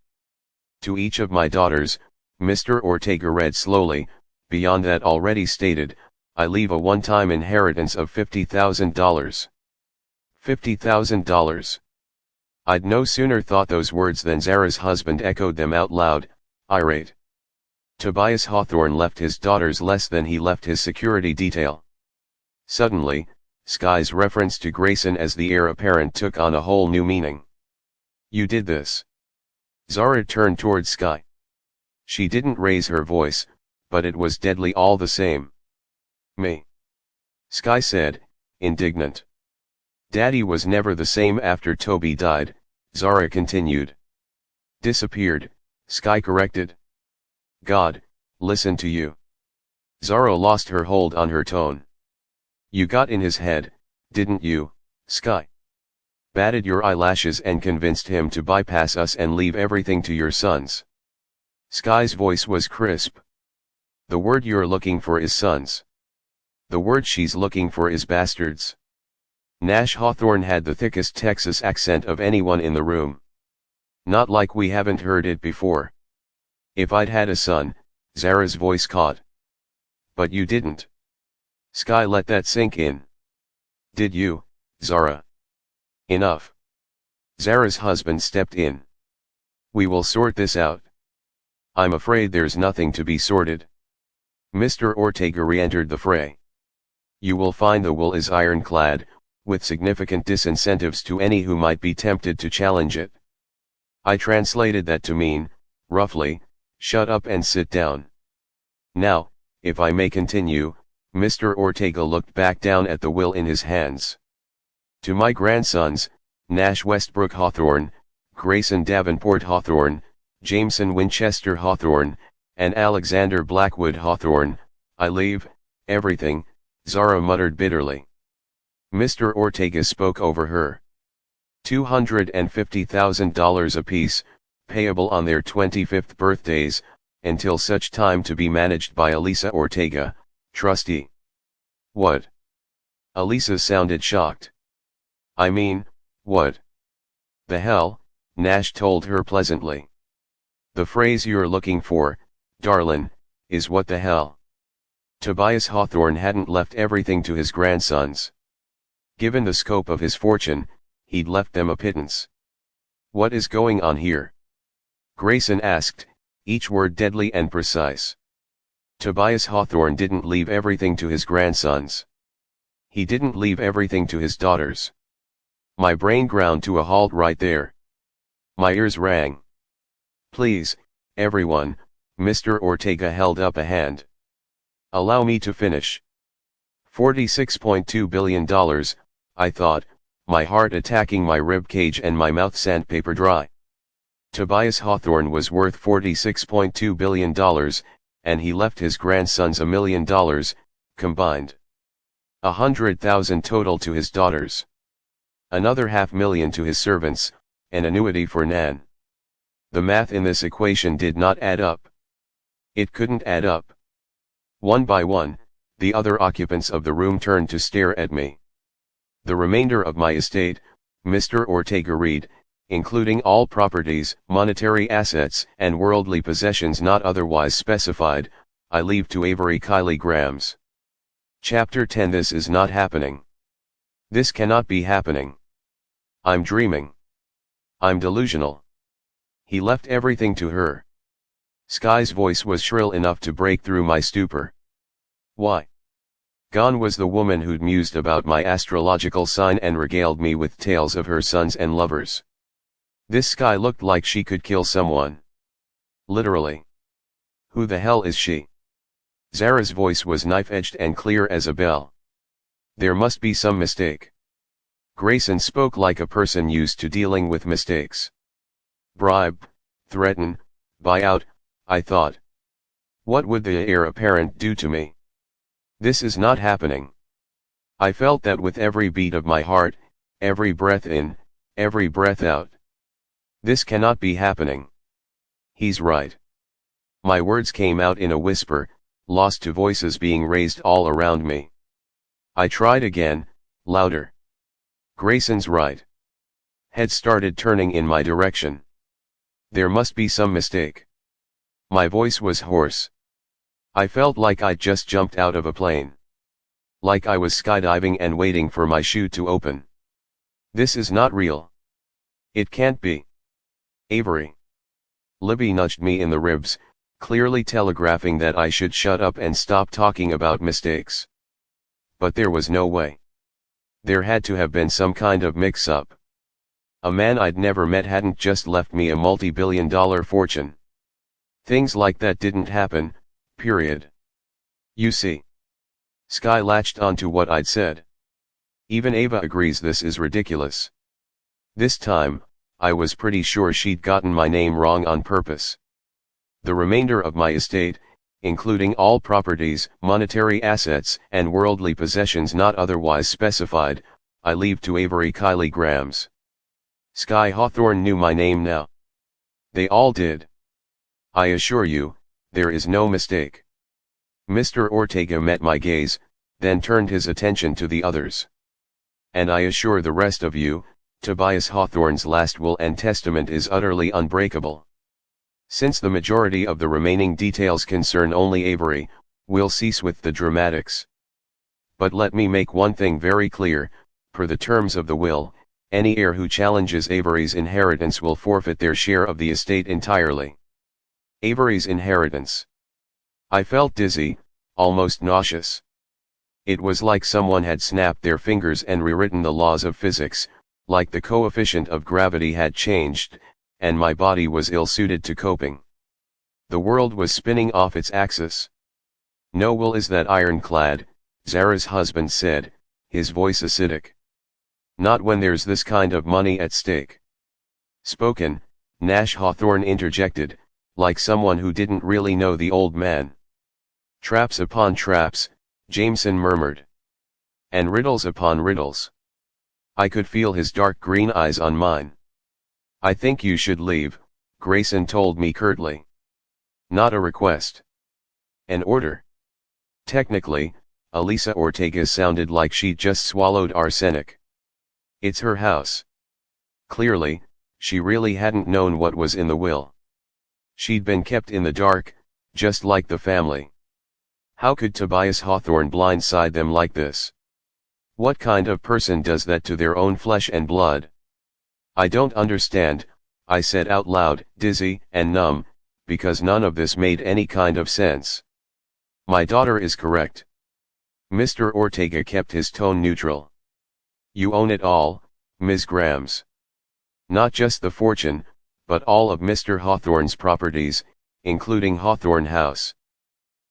To each of my daughters, Mr. Ortega read slowly, beyond that already stated, I leave a one-time inheritance of $50,000. $50,000. I'd no sooner thought those words than Zara's husband echoed them out loud, irate. Tobias Hawthorne left his daughters less than he left his security detail. Suddenly, Sky's reference to Grayson as the heir apparent took on a whole new meaning. You did this. Zara turned towards Sky. She didn't raise her voice, but it was deadly all the same. Me. Sky said, indignant. Daddy was never the same after Toby died, Zara continued. Disappeared, Sky corrected. God, listen to you. Zara lost her hold on her tone. You got in his head, didn't you, Sky? Batted your eyelashes and convinced him to bypass us and leave everything to your sons. Sky's voice was crisp. The word you're looking for is sons. The word she's looking for is bastards. Nash Hawthorne had the thickest Texas accent of anyone in the room. Not like we haven't heard it before. If I'd had a son, Zara's voice caught. But you didn't. Sky let that sink in. Did you, Zara? Enough. Zara's husband stepped in. We will sort this out. I'm afraid there's nothing to be sorted. Mr. Ortega re-entered the fray. You will find the will is ironclad, with significant disincentives to any who might be tempted to challenge it. I translated that to mean, roughly, shut up and sit down. Now, if I may continue, Mr. Ortega looked back down at the will in his hands. To my grandsons, Nash Westbrook Hawthorne, Grayson Davenport Hawthorne, Jameson Winchester Hawthorne, and Alexander Blackwood Hawthorne, I leave everything, Zara muttered bitterly. Mr. Ortega spoke over her. $250,000 apiece, payable on their 25th birthdays, until such time to be managed by Elisa Ortega, trustee. What? Elisa sounded shocked. I mean, what the hell? Nash told her pleasantly. The phrase you're looking for, darlin', is what the hell. Tobias Hawthorne hadn't left everything to his grandsons. Given the scope of his fortune, he'd left them a pittance. What is going on here? Grayson asked, each word deadly and precise. Tobias Hawthorne didn't leave everything to his grandsons. He didn't leave everything to his daughters. My brain ground to a halt right there. My ears rang. Please, everyone, Mr. Ortega held up a hand. Allow me to finish. $46.2 billion, I thought, my heart attacking my rib cage and my mouth sandpaper dry. Tobias Hawthorne was worth $46.2 billion, and he left his grandsons $1 million, combined. 100,000 total to his daughters. Another $500,000 to his servants, an annuity for Nan. The math in this equation did not add up. It couldn't add up. One by one, the other occupants of the room turned to stare at me. The remainder of my estate, Mr. Ortega read, including all properties, monetary assets, and worldly possessions not otherwise specified, I leave to Avery Kiley Grams. Chapter 10. This is not happening. This cannot be happening. I'm dreaming. I'm delusional. He left everything to her. Sky's voice was shrill enough to break through my stupor. Why? Gone was the woman who'd mused about my astrological sign and regaled me with tales of her sons and lovers. This Sky looked like she could kill someone. Literally. Who the hell is she? Zara's voice was knife-edged and clear as a bell. There must be some mistake. Grayson spoke like a person used to dealing with mistakes. Bribe, threaten, buy out, I thought. What would the heir apparent do to me? This is not happening. I felt that with every beat of my heart, every breath in, every breath out. This cannot be happening. He's right. My words came out in a whisper, lost to voices being raised all around me. I tried again, louder. Grayson's right. Head started turning in my direction. There must be some mistake. My voice was hoarse. I felt like I'd just jumped out of a plane. Like I was skydiving and waiting for my chute to open. This is not real. It can't be. Avery. Libby nudged me in the ribs, clearly telegraphing that I should shut up and stop talking about mistakes. But there was no way. There had to have been some kind of mix-up. A man I'd never met hadn't just left me a multi-billion-dollar fortune. Things like that didn't happen, period. You see. Sky latched onto what I'd said. Even Ava agrees this is ridiculous. This time, I was pretty sure she'd gotten my name wrong on purpose. The remainder of my estate, including all properties, monetary assets, and worldly possessions not otherwise specified, I leave to Avery Kiley Grams. Sky Hawthorne knew my name now. They all did. I assure you, there is no mistake. Mr. Ortega met my gaze, then turned his attention to the others. And I assure the rest of you, Tobias Hawthorne's last will and testament is utterly unbreakable. Since the majority of the remaining details concern only Avery, we'll cease with the dramatics. But let me make one thing very clear, per the terms of the will, any heir who challenges Avery's inheritance will forfeit their share of the estate entirely. Avery's inheritance. I felt dizzy, almost nauseous. It was like someone had snapped their fingers and rewritten the laws of physics, like the coefficient of gravity had changed, and my body was ill-suited to coping. The world was spinning off its axis. No will is that ironclad, Zara's husband said, his voice acidic. Not when there's this kind of money at stake. Spoken, Nash Hawthorne interjected, like someone who didn't really know the old man. Traps upon traps, Jameson murmured. And riddles upon riddles. I could feel his dark green eyes on mine. "I think you should leave," Grayson told me curtly. "Not a request. An order." Technically, Elisa Ortega sounded like she'd just swallowed arsenic. It's her house. Clearly, she really hadn't known what was in the will. She'd been kept in the dark, just like the family. How could Tobias Hawthorne blindside them like this? What kind of person does that to their own flesh and blood? "I don't understand," I said out loud, dizzy and numb, because none of this made any kind of sense. "My daughter is correct." Mr. Ortega kept his tone neutral. "You own it all, Ms. Grams. Not just the fortune, but all of Mr. Hawthorne's properties, including Hawthorne House.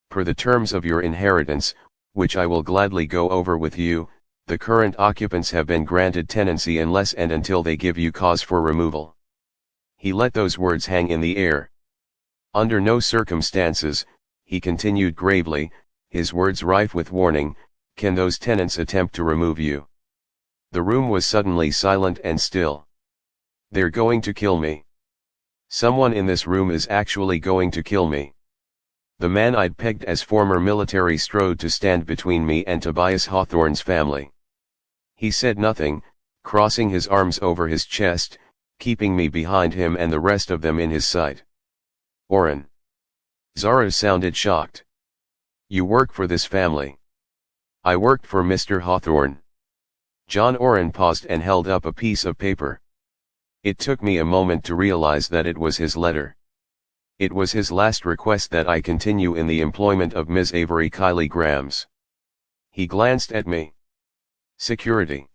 Per the terms of your inheritance, which I will gladly go over with you, the current occupants have been granted tenancy unless and until they give you cause for removal." He let those words hang in the air. "Under no circumstances," he continued gravely, his words rife with warning, "can those tenants attempt to remove you." The room was suddenly silent and still. "They're going to kill me. Someone in this room is actually going to kill me." The man I'd pegged as former military strode to stand between me and Tobias Hawthorne's family. He said nothing, crossing his arms over his chest, keeping me behind him and the rest of them in his sight. "Oren." Zara sounded shocked. "You work for this family?" "I worked for Mr. Hawthorne." John Oren paused and held up a piece of paper. It took me a moment to realize that it was his letter. It was his last request that I continue in the employment of Ms. Avery Kylie Grams. He glanced at me. "Security.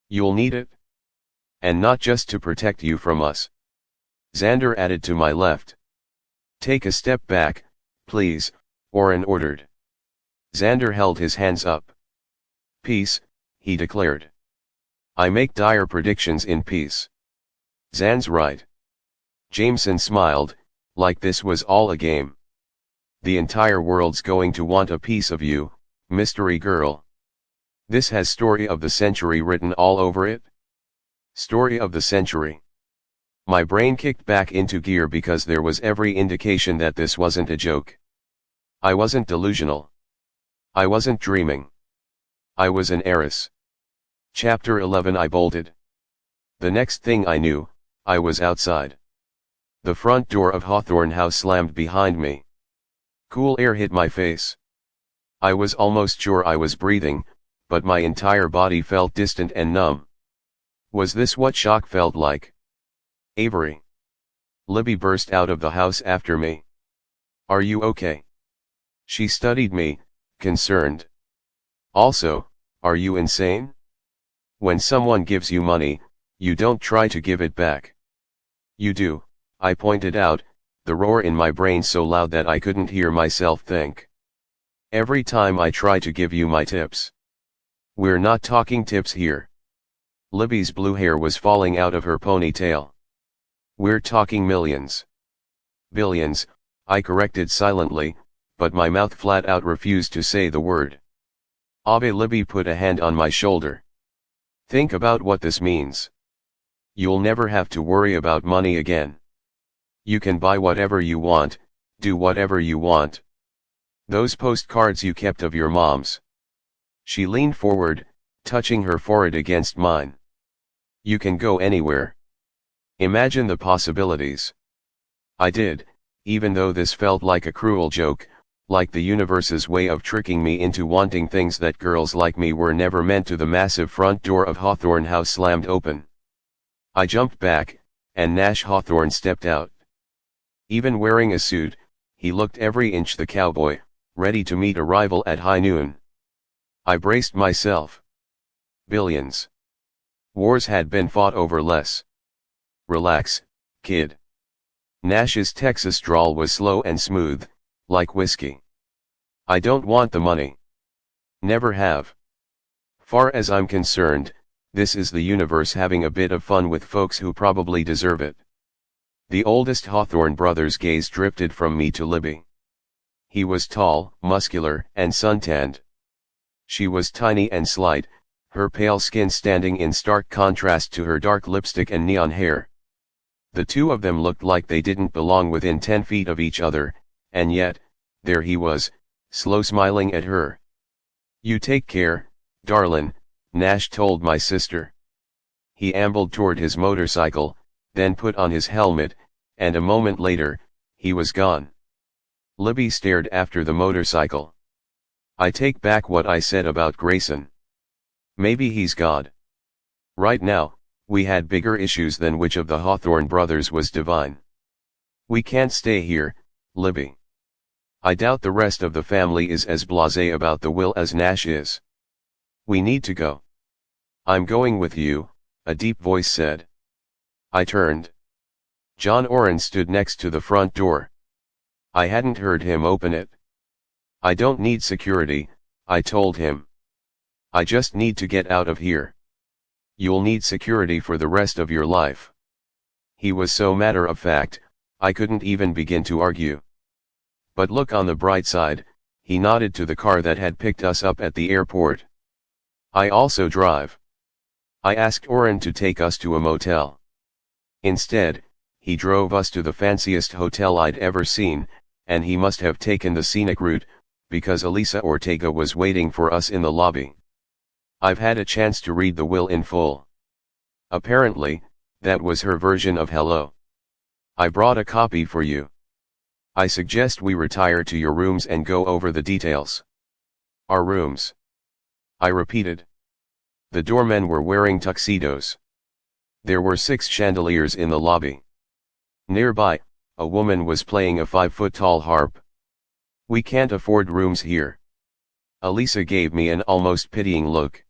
You'll need it. And not just to protect you from us." Xander added to my left. "Take a step back, please," Oren ordered. Xander held his hands up. "Peace," he declared. "I make dire predictions in peace." "Zan's right." Jameson smiled, like this was all a game. "The entire world's going to want a piece of you, mystery girl. This has story of the century written all over it." Story of the century. My brain kicked back into gear because there was every indication that this wasn't a joke. I wasn't delusional. I wasn't dreaming. I was an heiress. Chapter 11. I bolted. The next thing I knew, I was outside. The front door of Hawthorne House slammed behind me. Cool air hit my face. I was almost sure I was breathing, but my entire body felt distant and numb. Was this what shock felt like? "Avery." Libby burst out of the house after me. "Are you okay?" She studied me, concerned. "Also, are you insane? When someone gives you money, you don't try to give it back." "You do," I pointed out, the roar in my brain so loud that I couldn't hear myself think. "Every time I try to give you my tips." "We're not talking tips here." Libby's blue hair was falling out of her ponytail. "We're talking millions." "Billions," I corrected silently, but my mouth flat out refused to say the word. Ave Libby put a hand on my shoulder. "Think about what this means. You'll never have to worry about money again. You can buy whatever you want, do whatever you want. Those postcards you kept of your mom's." She leaned forward, touching her forehead against mine. "You can go anywhere. Imagine the possibilities." I did, even though this felt like a cruel joke, like the universe's way of tricking me into wanting things that girls like me were never meant to. The massive front door of Hawthorne House slammed open. I jumped back, and Nash Hawthorne stepped out. Even wearing a suit, he looked every inch the cowboy, ready to meet a rival at high noon. I braced myself. Billions. Wars had been fought over less. "Relax, kid." Nash's Texas drawl was slow and smooth, like whiskey. "I don't want the money. Never have. Far as I'm concerned, this is the universe having a bit of fun with folks who probably deserve it." The oldest Hawthorne brother's gaze drifted from me to Libby. He was tall, muscular, and suntanned. She was tiny and slight, her pale skin standing in stark contrast to her dark lipstick and neon hair. The two of them looked like they didn't belong within 10 feet of each other, and yet, there he was, slow smiling at her. "You take care, darlin'," Nash told my sister. He ambled toward his motorcycle, then put on his helmet, and a moment later, he was gone. Libby stared after the motorcycle. I take back what I said about Grayson. Maybe he's God. Right now, we had bigger issues than which of the Hawthorne brothers was divine. We can't stay here, Libby. I doubt the rest of the family is as blasé about the will as Nash is. We need to go. I'm going with you, a deep voice said. I turned. John Oren stood next to the front door. I hadn't heard him open it. I don't need security, I told him. I just need to get out of here. You'll need security for the rest of your life. He was so matter of fact, I couldn't even begin to argue. But look on the bright side, he nodded to the car that had picked us up at the airport. I also drive. I asked Oren to take us to a motel. Instead, he drove us to the fanciest hotel I'd ever seen, and he must have taken the scenic route, because Elisa Ortega was waiting for us in the lobby. I've had a chance to read the will in full. Apparently, that was her version of hello. I brought a copy for you. I suggest we retire to your rooms and go over the details. Our rooms. I repeated. The doormen were wearing tuxedos. There were 6 chandeliers in the lobby. Nearby, a woman was playing a 5-foot-tall harp. We can't afford rooms here. Elisa gave me an almost pitying look.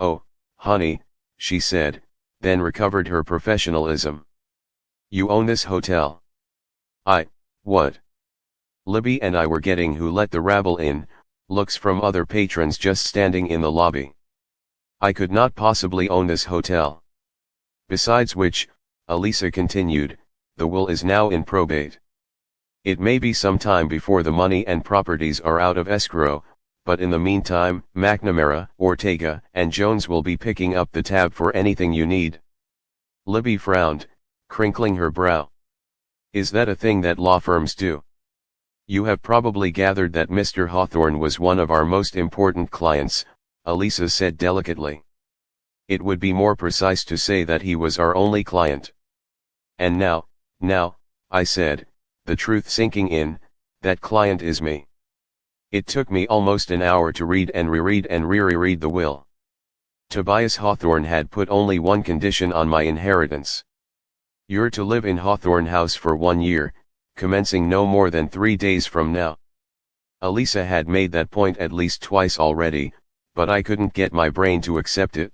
Oh, honey, she said, then recovered her professionalism. You own this hotel. What? Libby and I were getting who let the rabble in, looks from other patrons just standing in the lobby. I could not possibly own this hotel. Besides which, Elisa continued, the will is now in probate. It may be some time before the money and properties are out of escrow, but in the meantime, McNamara, Ortega, and Jones will be picking up the tab for anything you need. Libby frowned, crinkling her brow. Is that a thing that law firms do? You have probably gathered that Mr. Hawthorne was one of our most important clients, Elisa said delicately. It would be more precise to say that he was our only client. And now, I said, the truth sinking in, that client is me. It took me almost an hour to read and reread and re-reread the will. Tobias Hawthorne had put only one condition on my inheritance. You're to live in Hawthorne House for 1 year, commencing no more than 3 days from now. Elisa had made that point at least twice already, but I couldn't get my brain to accept it.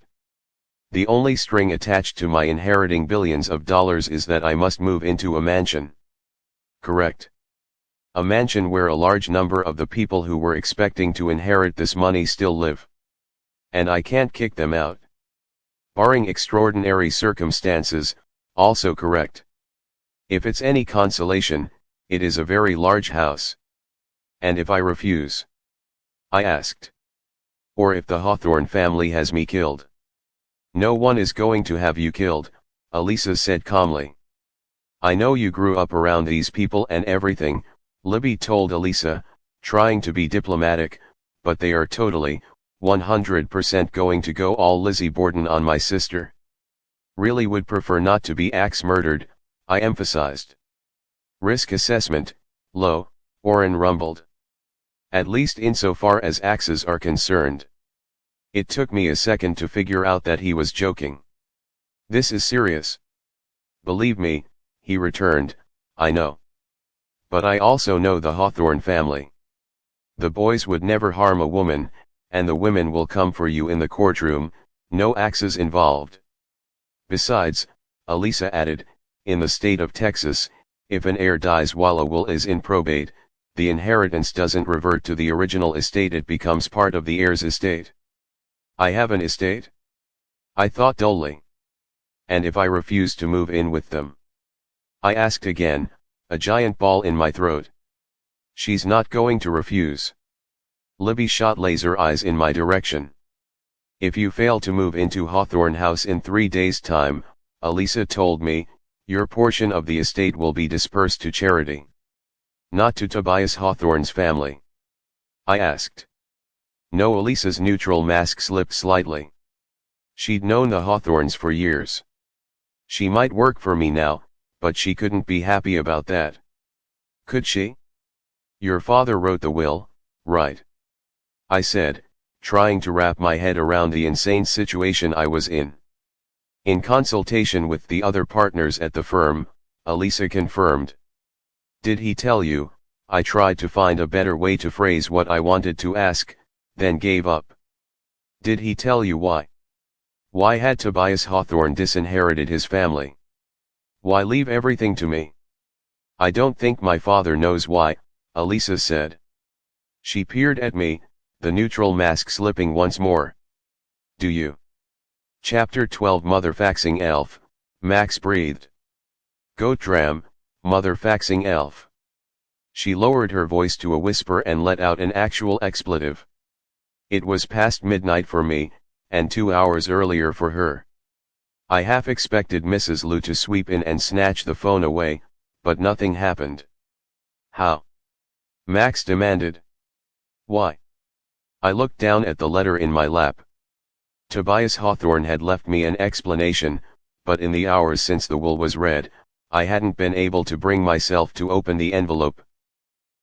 The only string attached to my inheriting billions of dollars is that I must move into a mansion. Correct. A mansion where a large number of the people who were expecting to inherit this money still live. And I can't kick them out. Barring extraordinary circumstances, also correct. If it's any consolation, it is a very large house. And if I refuse? I asked. Or if the Hawthorne family has me killed? No one is going to have you killed, Elisa said calmly. I know you grew up around these people and everything, Libby told Elisa, trying to be diplomatic, but they are totally, 100% going to go all Lizzie Borden on my sister. Really would prefer not to be axe murdered, I emphasized. Risk assessment, low, Oren rumbled. At least insofar as axes are concerned. It took me a second to figure out that he was joking. This is serious. Believe me, he returned, I know. But I also know the Hawthorne family. The boys would never harm a woman, and the women will come for you in the courtroom, no axes involved. Besides, Elisa added, in the state of Texas, if an heir dies while a will is in probate, the inheritance doesn't revert to the original estate, it becomes part of the heir's estate. I have an estate? I thought dully. And if I refuse to move in with them? I asked again, a giant ball in my throat. She's not going to refuse. Libby shot laser eyes in my direction. If you fail to move into Hawthorne House in 3 days' time, Elisa told me, your portion of the estate will be dispersed to charity. Not to Tobias Hawthorne's family. I asked. No, Elisa's neutral mask slipped slightly. She'd known the Hawthornes for years. She might work for me now, but she couldn't be happy about that. Could she? Your father wrote the will, right? I said, trying to wrap my head around the insane situation I was in. In consultation with the other partners at the firm, Elisa confirmed. Did he tell you? I tried to find a better way to phrase what I wanted to ask, then gave up. Did he tell you why? Why had Tobias Hawthorne disinherited his family? Why leave everything to me? I don't think my father knows why, Elisa said. She peered at me, the neutral mask slipping once more. Do you? Chapter 12 Mother faxing elf, Max breathed. Go tram, mother faxing elf. She lowered her voice to a whisper and let out an actual expletive. It was past midnight for me, and 2 hours earlier for her. I half expected Mrs. Liu to sweep in and snatch the phone away, but nothing happened. How? Max demanded. Why? I looked down at the letter in my lap. Tobias Hawthorne had left me an explanation, but in the hours since the will was read, I hadn't been able to bring myself to open the envelope.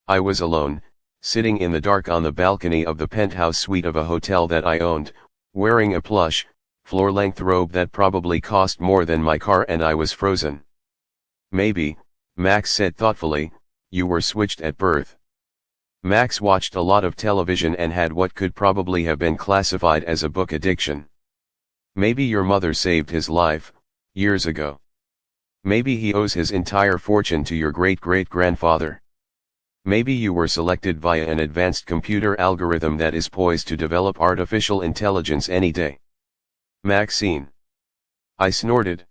I was alone, sitting in the dark on the balcony of the penthouse suite of a hotel that I owned, wearing a plush, floor-length robe that probably cost more than my car, and I was frozen. Maybe, Max said thoughtfully, you were switched at birth. Max watched a lot of television and had what could probably have been classified as a book addiction. Maybe your mother saved his life, years ago. Maybe he owes his entire fortune to your great-great-grandfather. Maybe you were selected via an advanced computer algorithm that is poised to develop artificial intelligence any day. Maxine. I snorted.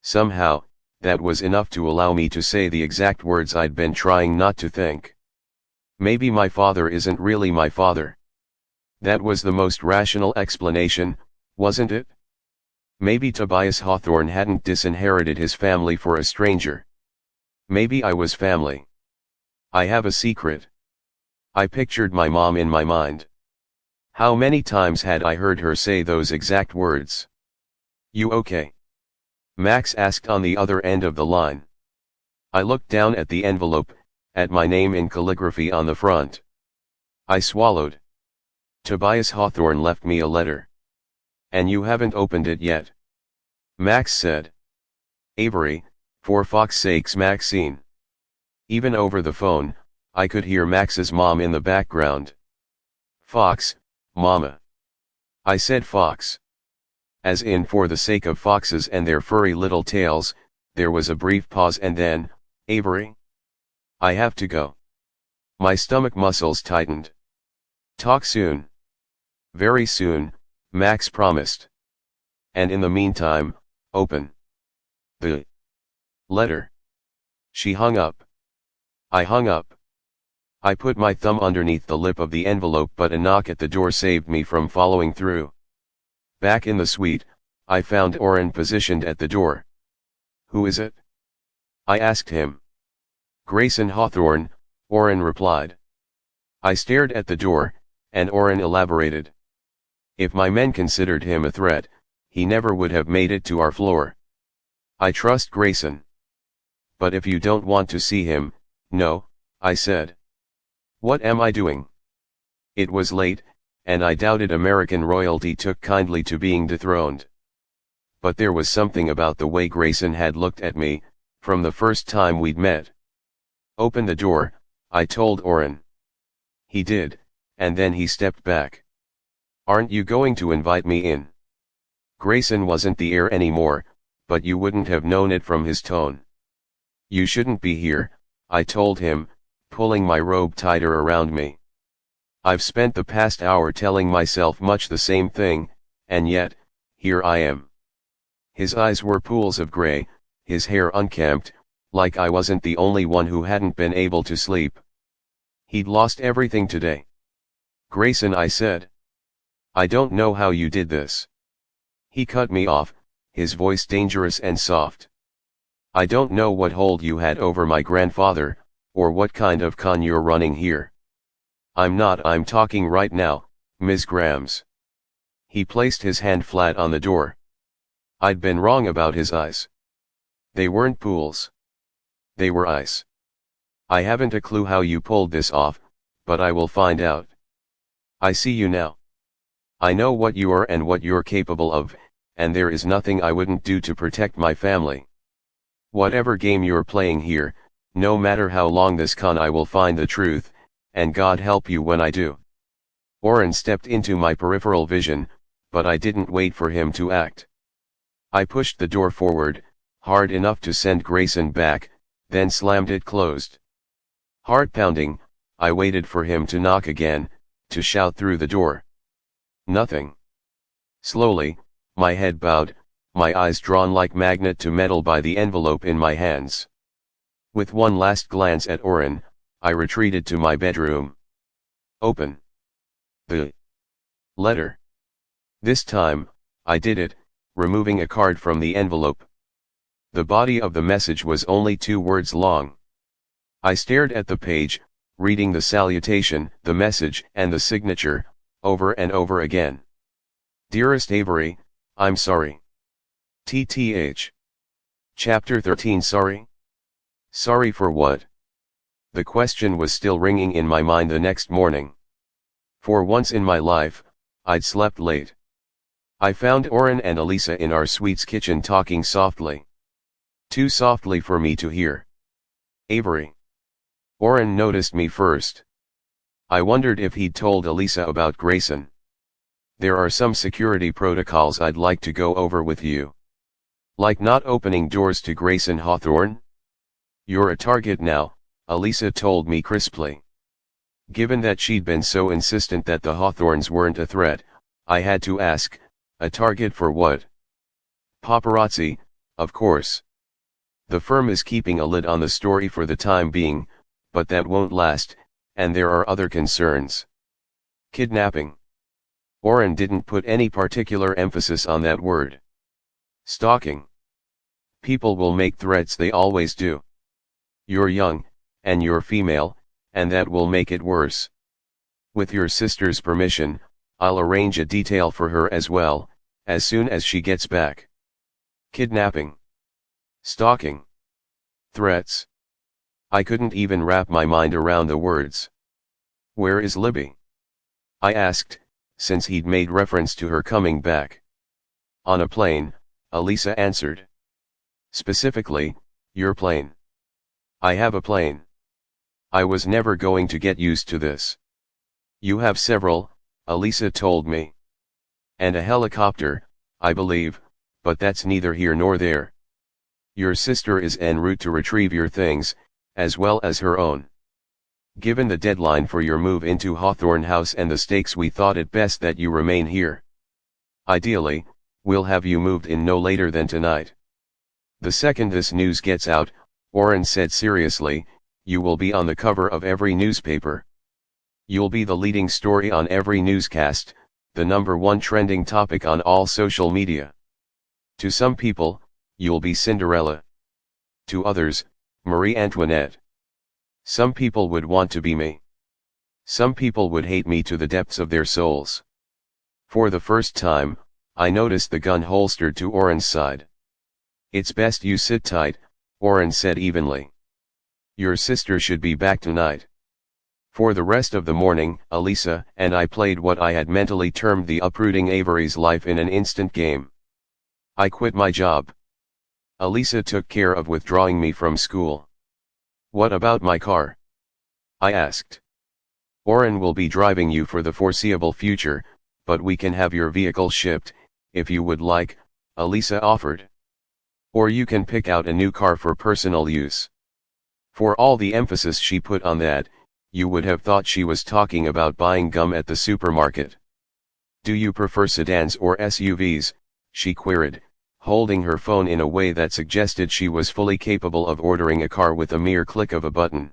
Somehow, that was enough to allow me to say the exact words I'd been trying not to think. Maybe my father isn't really my father. That was the most rational explanation, wasn't it? Maybe Tobias Hawthorne hadn't disinherited his family for a stranger. Maybe I was family. I have a secret. I pictured my mom in my mind. How many times had I heard her say those exact words? You okay? Max asked on the other end of the line. I looked down at the envelope, at my name in calligraphy on the front. I swallowed. Tobias Hawthorne left me a letter. And you haven't opened it yet? Max said. Avery, for fuck's sakes, Maxine. Even over the phone, I could hear Max's mom in the background. Fox, mama. I said fox. As in for the sake of foxes and their furry little tails. There was a brief pause and then, Avery? I have to go. My stomach muscles tightened. Talk soon. Very soon, Max promised. And in the meantime, open the letter. She hung up. I hung up. I put my thumb underneath the lip of the envelope, but a knock at the door saved me from following through. Back in the suite, I found Orrin positioned at the door. Who is it? I asked him. Grayson Hawthorne, Orrin replied. I stared at the door, and Orrin elaborated. If my men considered him a threat, he never would have made it to our floor. I trust Grayson. But if you don't want to see him, no, I said. What am I doing? It was late, and I doubted American royalty took kindly to being dethroned. But there was something about the way Grayson had looked at me, from the first time we'd met. Open the door, I told Orrin. He did, and then he stepped back. Aren't you going to invite me in? Grayson wasn't the heir anymore, but you wouldn't have known it from his tone. You shouldn't be here, I told him, pulling my robe tighter around me. I've spent the past hour telling myself much the same thing, and yet, here I am. His eyes were pools of gray, his hair unkempt, like I wasn't the only one who hadn't been able to sleep. He'd lost everything today. Grayson, I said. I don't know how you did this. He cut me off, his voice dangerous and soft. I don't know what hold you had over my grandfather, or what kind of con you're running here. I'm talking right now, Ms. Grams. He placed his hand flat on the door. I'd been wrong about his eyes. They weren't pools. They were ice. I haven't a clue how you pulled this off, but I will find out. I see you now. I know what you are and what you're capable of, and there is nothing I wouldn't do to protect my family. Whatever game you're playing here, no matter how long this con, I will find the truth, and God help you when I do. Oren stepped into my peripheral vision, but I didn't wait for him to act. I pushed the door forward, hard enough to send Grayson back, then slammed it closed. Heart pounding, I waited for him to knock again, to shout through the door. Nothing. Slowly, my head bowed, my eyes drawn like magnet to metal by the envelope in my hands. With one last glance at Oren, I retreated to my bedroom. Open the letter. This time, I did it, removing a card from the envelope. The body of the message was only 2 words long. I stared at the page, reading the salutation, the message, and the signature, over and over again. Dearest Avery, I'm sorry. TTH. Chapter 13. Sorry? Sorry for what? The question was still ringing in my mind the next morning. For once in my life, I'd slept late. I found Oren and Elisa in our suite's kitchen talking softly. Too softly for me to hear. Avery. Oren noticed me first. I wondered if he'd told Elisa about Grayson. There are some security protocols I'd like to go over with you. Like not opening doors to Grayson Hawthorne? You're a target now, Elisa told me crisply. Given that she'd been so insistent that the Hawthorns weren't a threat, I had to ask, a target for what? Paparazzi, of course. The firm is keeping a lid on the story for the time being, but that won't last, and there are other concerns. Kidnapping. Oren didn't put any particular emphasis on that word. Stalking. People will make threats, they always do. You're young, and you're female, and that will make it worse. With your sister's permission, I'll arrange a detail for her as well, as soon as she gets back. Kidnapping. Stalking. Threats. I couldn't even wrap my mind around the words. Where is Libby? I asked, since he'd made reference to her coming back. On a plane, Elisa answered. Specifically, your plane. I have a plane. I was never going to get used to this. You have several, Elisa told me. And a helicopter, I believe, but that's neither here nor there. Your sister is en route to retrieve your things, as well as her own. Given the deadline for your move into Hawthorne House and the stakes, we thought it best that you remain here. Ideally, we'll have you moved in no later than tonight. The second this news gets out, Oren said seriously, you will be on the cover of every newspaper. You'll be the leading story on every newscast, the #1 trending topic on all social media. To some people, you'll be Cinderella. To others, Marie Antoinette. Some people would want to be me. Some people would hate me to the depths of their souls. For the first time, I noticed the gun holstered to Oren's side. It's best you sit tight, Oren said evenly. Your sister should be back tonight. For the rest of the morning, Elisa and I played what I had mentally termed the uprooting Avery's life in an instant game. I quit my job. Elisa took care of withdrawing me from school. What about my car? I asked. Oren will be driving you for the foreseeable future, but we can have your vehicle shipped, if you would like, Elisa offered. Or you can pick out a new car for personal use. For all the emphasis she put on that, you would have thought she was talking about buying gum at the supermarket. Do you prefer sedans or SUVs? She queried, holding her phone in a way that suggested she was fully capable of ordering a car with a mere click of a button.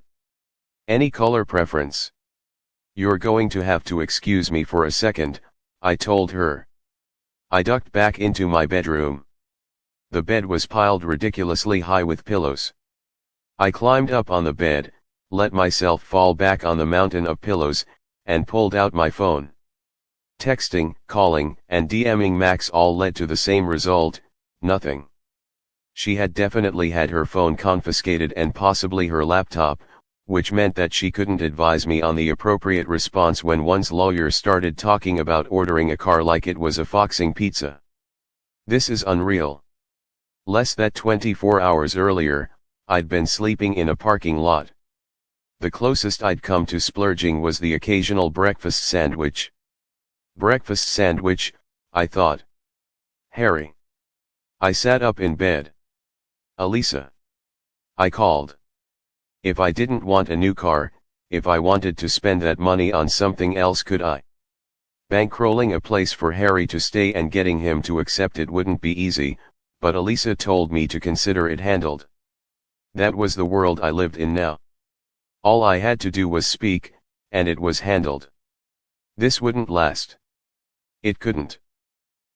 Any color preference? You're going to have to excuse me for a second, I told her. I ducked back into my bedroom. The bed was piled ridiculously high with pillows. I climbed up on the bed, let myself fall back on the mountain of pillows, and pulled out my phone. Texting, calling, and DMing Max all led to the same result: nothing. She had definitely had her phone confiscated and possibly her laptop, which meant that she couldn't advise me on the appropriate response when one's lawyer started talking about ordering a car like it was a Foxing pizza. This is unreal. Less than 24 hours earlier, I'd been sleeping in a parking lot. The closest I'd come to splurging was the occasional breakfast sandwich. Breakfast sandwich, I thought. Harry. I sat up in bed. Elisa. I called. If I didn't want a new car, if I wanted to spend that money on something else, could I? Bankrolling a place for Harry to stay and getting him to accept it wouldn't be easy, but Elisa told me to consider it handled. That was the world I lived in now. All I had to do was speak, and it was handled. This wouldn't last. It couldn't.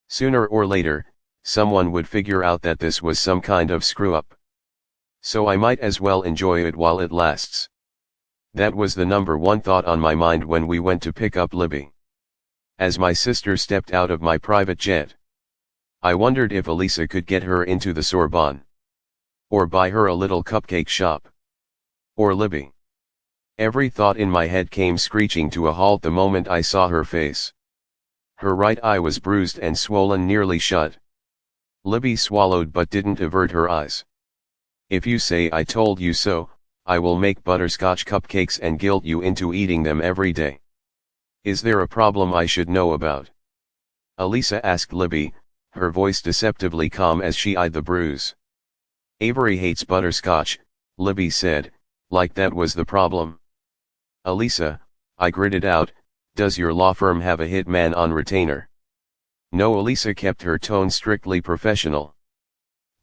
Sooner or later, someone would figure out that this was some kind of screw-up. So I might as well enjoy it while it lasts. That was the number one thought on my mind when we went to pick up Libby. As my sister stepped out of my private jet, I wondered if Elisa could get her into the Sorbonne. Or buy her a little cupcake shop. Or Libby. Every thought in my head came screeching to a halt the moment I saw her face. Her right eye was bruised and swollen nearly shut. Libby swallowed but didn't avert her eyes. If you say I told you so, I will make butterscotch cupcakes and guilt you into eating them every day. Is there a problem I should know about? Elisa asked Libby, her voice deceptively calm as she eyed the bruise. Avery hates butterscotch, Libby said, like that was the problem. Elisa, I gritted out, does your law firm have a hitman on retainer? No, Elisa kept her tone strictly professional.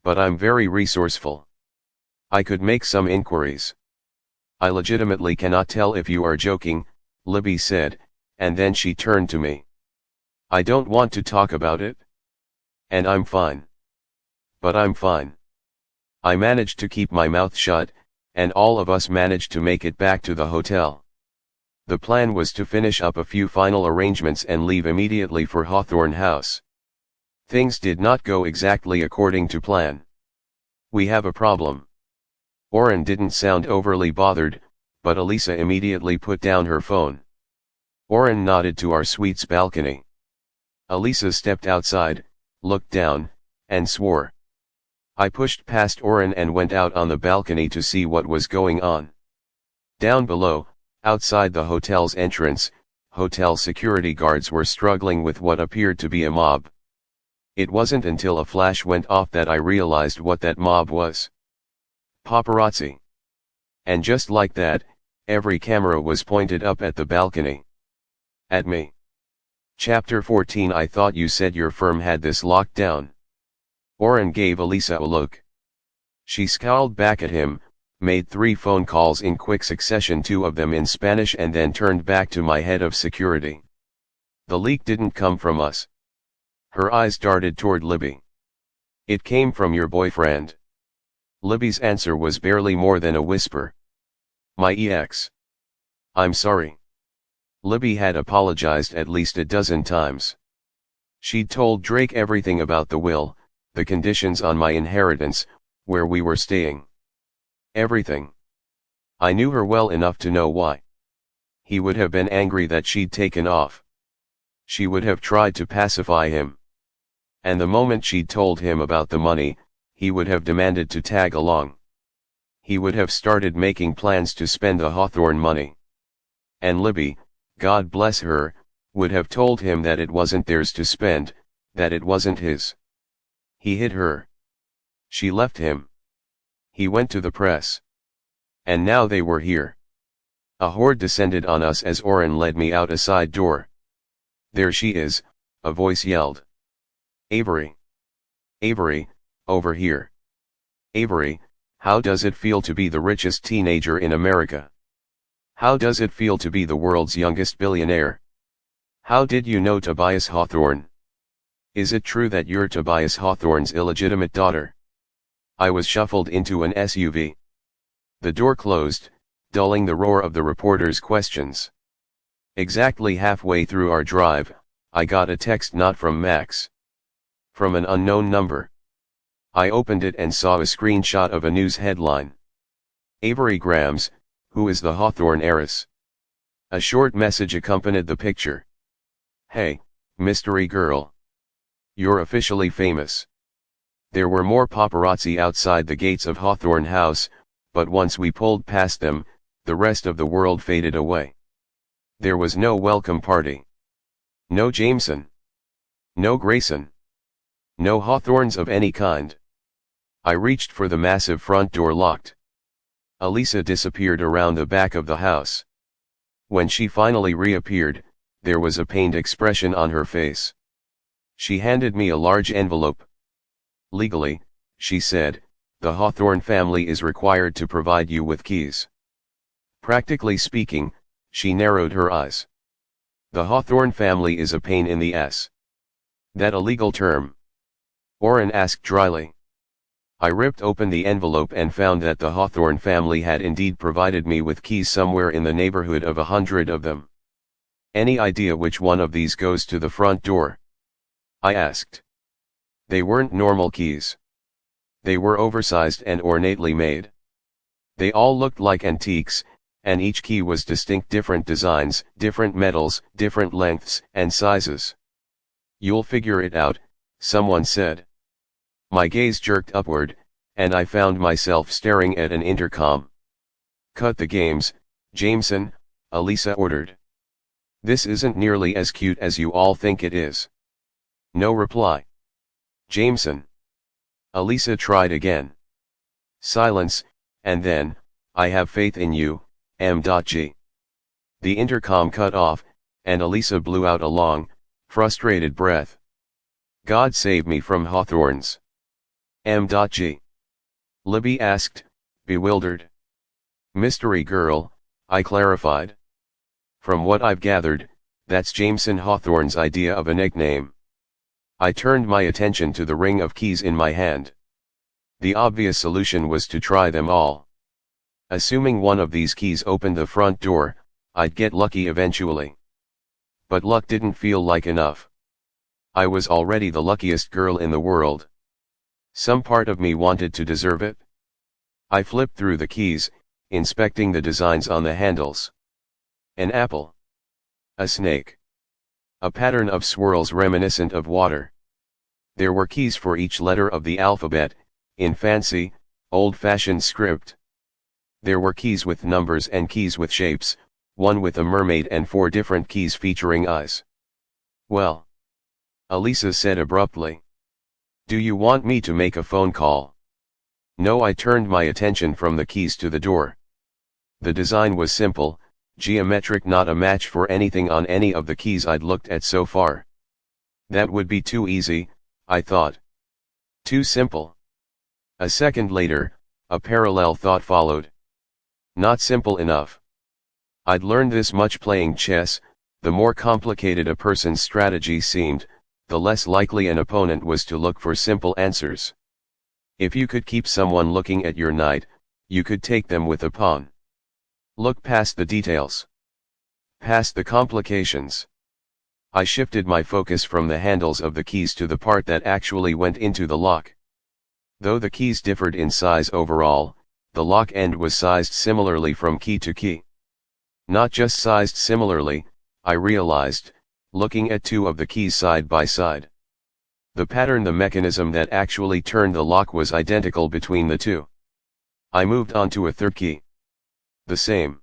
But I'm very resourceful. I could make some inquiries. I legitimately cannot tell if you are joking, Libby said, and then she turned to me. I don't want to talk about it. And I'm fine. But I'm fine. I managed to keep my mouth shut, and all of us managed to make it back to the hotel. The plan was to finish up a few final arrangements and leave immediately for Hawthorne House. Things did not go exactly according to plan. We have a problem. Oren didn't sound overly bothered, but Elisa immediately put down her phone. Oren nodded to our suite's balcony. Elisa stepped outside, looked down, and swore. I pushed past Oren and went out on the balcony to see what was going on. Down below, outside the hotel's entrance, hotel security guards were struggling with what appeared to be a mob. It wasn't until a flash went off that I realized what that mob was. Paparazzi. And just like that, every camera was pointed up at the balcony. At me. Chapter 14. I thought you said your firm had this locked down. Oren gave Elisa a look. She scowled back at him, made 3 phone calls in quick succession, 2 of them in Spanish, and then turned back to my head of security. The leak didn't come from us. Her eyes darted toward Libby. It came from your boyfriend. Libby's answer was barely more than a whisper. My ex. I'm sorry. Libby had apologized at least a dozen times. She'd told Drake everything about the will, the conditions on my inheritance, where we were staying. Everything. I knew her well enough to know why. He would have been angry that she'd taken off. She would have tried to pacify him. And the moment she'd told him about the money, he would have demanded to tag along. He would have started making plans to spend the Hawthorne money. And Libby, God bless her, would have told him that it wasn't theirs to spend, that it wasn't his. He hid her. She left him. He went to the press. And now they were here. A horde descended on us as Oren led me out a side door. There she is, a voice yelled. Avery. Avery, over here. Avery, how does it feel to be the richest teenager in America? How does it feel to be the world's youngest billionaire? How did you know Tobias Hawthorne? Is it true that you're Tobias Hawthorne's illegitimate daughter? I was shuffled into an SUV. The door closed, dulling the roar of the reporter's questions. Exactly halfway through our drive, I got a text not from Max. From an unknown number. I opened it and saw a screenshot of a news headline. Avery Grams, who is the Hawthorne heiress? A short message accompanied the picture. Hey, mystery girl. You're officially famous. There were more paparazzi outside the gates of Hawthorne House, but once we pulled past them, the rest of the world faded away. There was no welcome party. No Jameson. No Grayson. No Hawthorns of any kind. I reached for the massive front door locked. Elisa disappeared around the back of the house. When she finally reappeared, there was a pained expression on her face. She handed me a large envelope. Legally, she said, the Hawthorne family is required to provide you with keys. Practically speaking, she narrowed her eyes. The Hawthorne family is a pain in the ass. That a legal term? Orrin asked dryly. I ripped open the envelope and found that the Hawthorne family had indeed provided me with keys, somewhere in the neighborhood of 100 of them. Any idea which one of these goes to the front door? I asked. They weren't normal keys. They were oversized and ornately made. They all looked like antiques, and each key was distinct, different designs, different metals, different lengths and sizes. You'll figure it out, someone said. My gaze jerked upward, and I found myself staring at an intercom. Cut the games, Jameson, Elisa ordered. This isn't nearly as cute as you all think it is. No reply. Jameson. Elisa tried again. Silence, and then, I have faith in you, M.G. The intercom cut off, and Elisa blew out a long, frustrated breath. God save me from Hawthorns. M.G. Libby asked, bewildered. Mystery girl, I clarified. From what I've gathered, that's Jameson Hawthorne's idea of a nickname. I turned my attention to the ring of keys in my hand. The obvious solution was to try them all. Assuming one of these keys opened the front door, I'd get lucky eventually. But luck didn't feel like enough. I was already the luckiest girl in the world. Some part of me wanted to deserve it. I flipped through the keys, inspecting the designs on the handles. An apple. A snake. A pattern of swirls reminiscent of water. There were keys for each letter of the alphabet, in fancy, old-fashioned script. There were keys with numbers and keys with shapes, one with a mermaid and 4 different keys featuring eyes. Well, Elisa said abruptly. Do you want me to make a phone call? No, I turned my attention from the keys to the door. The design was simple, geometric, not a match for anything on any of the keys I'd looked at so far. That would be too easy, I thought. Too simple. A second later, a parallel thought followed. Not simple enough. I'd learned this much playing chess: the more complicated a person's strategy seemed, the less likely an opponent was to look for simple answers. If you could keep someone looking at your knight, you could take them with a pawn. Look past the details. Past the complications. I shifted my focus from the handles of the keys to the part that actually went into the lock. Though the keys differed in size overall, the lock end was sized similarly from key to key. Not just sized similarly, I realized, looking at 2 of the keys side by side. The pattern, the mechanism that actually turned the lock, was identical between the 2. I moved on to a 3rd key. The same.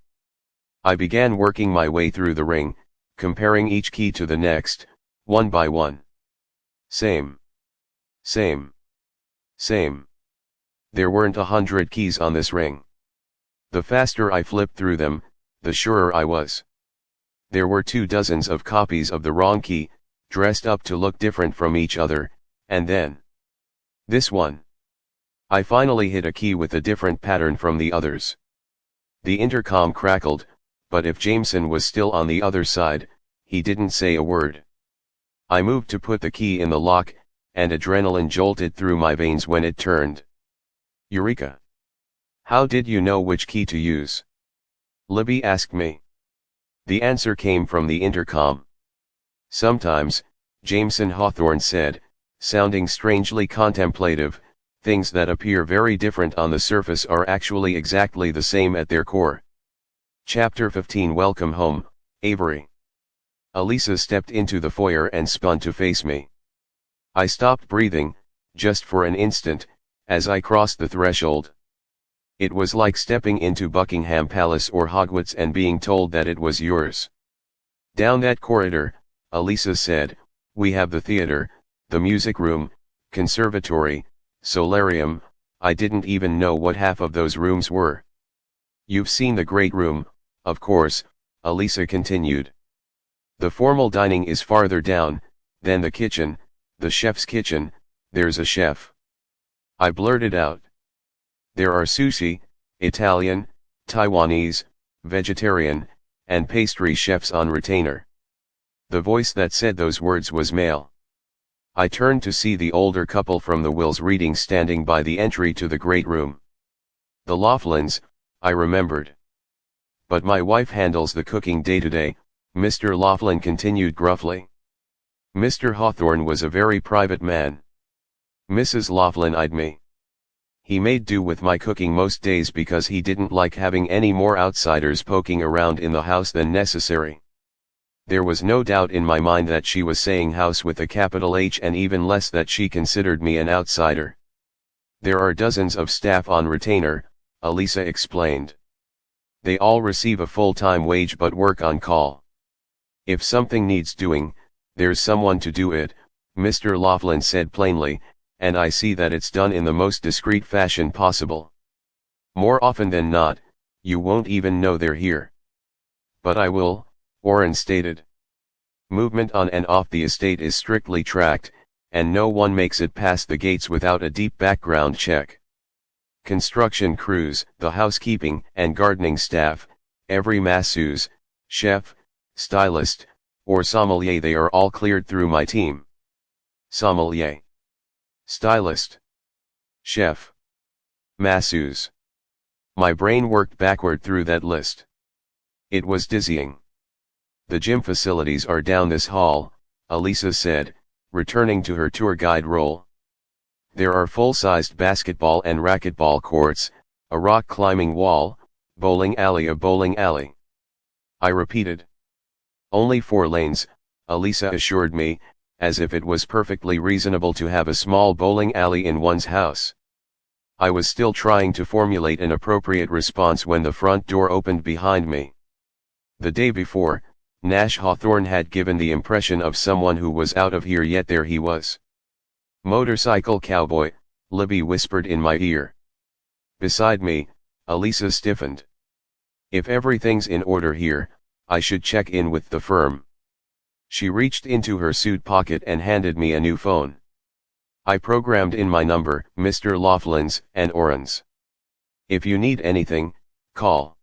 I began working my way through the ring, comparing each key to the next, one by one. Same. Same. Same. There weren't 100 keys on this ring. The faster I flipped through them, the surer I was. There were 2 dozens of copies of the wrong key, dressed up to look different from each other, and then this one. I finally hit a key with a different pattern from the others. The intercom crackled, but if Jameson was still on the other side, he didn't say a word. I moved to put the key in the lock, and adrenaline jolted through my veins when it turned. Eureka! How did you know which key to use? Libby asked me. The answer came from the intercom. Sometimes, Jameson Hawthorne said, sounding strangely contemplative, things that appear very different on the surface are actually exactly the same at their core. Chapter 15. Welcome home, Avery. Elisa stepped into the foyer and spun to face me. I stopped breathing, just for an instant, as I crossed the threshold. It was like stepping into Buckingham Palace or Hogwarts and being told that it was yours. Down that corridor, Elisa said, we have the theater, the music room, conservatory, solarium. I didn't even know what half of those rooms were. You've seen the great room, of course, Elisa continued. The formal dining is farther down, then the kitchen, the chef's kitchen. There's a chef. I blurted out. There are sushi, Italian, Taiwanese, vegetarian, and pastry chefs on retainer. The voice that said those words was male. I turned to see the older couple from the Wills reading standing by the entry to the great room. The Laughlins, I remembered. But my wife handles the cooking day-to-day, Mr. Laughlin continued gruffly. Mr. Hawthorne was a very private man. Mrs. Laughlin eyed me. He made do with my cooking most days because he didn't like having any more outsiders poking around in the house than necessary. There was no doubt in my mind that she was saying house with a capital H, and even less that she considered me an outsider. There are dozens of staff on retainer, Elisa explained. They all receive a full-time wage but work on call. If something needs doing, there's someone to do it, Mr. Laughlin said plainly, and I see that it's done in the most discreet fashion possible. More often than not, you won't even know they're here. But I will, Orrin stated. Movement on and off the estate is strictly tracked, and no one makes it past the gates without a deep background check. Construction crews, the housekeeping and gardening staff, every masseuse, chef, stylist, or sommelier, they are all cleared through my team. Sommelier, stylist, chef, masseuse. My brain worked backward through that list. It was dizzying. The gym facilities are down this hall, Elisa said, returning to her tour guide role. There are full-sized basketball and racquetball courts, a rock climbing wall, bowling alley, a bowling alley. I repeated. Only 4 lanes, Elisa assured me, as if it was perfectly reasonable to have a small bowling alley in one's house. I was still trying to formulate an appropriate response when the front door opened behind me. The day before, Nash Hawthorne had given the impression of someone who was out of here, yet there he was. Motorcycle cowboy, Libby whispered in my ear. Beside me, Elisa stiffened. If everything's in order here, I should check in with the firm. She reached into her suit pocket and handed me a new phone. I programmed in my number, Mr. Laughlin's and Orrin's. If you need anything, call.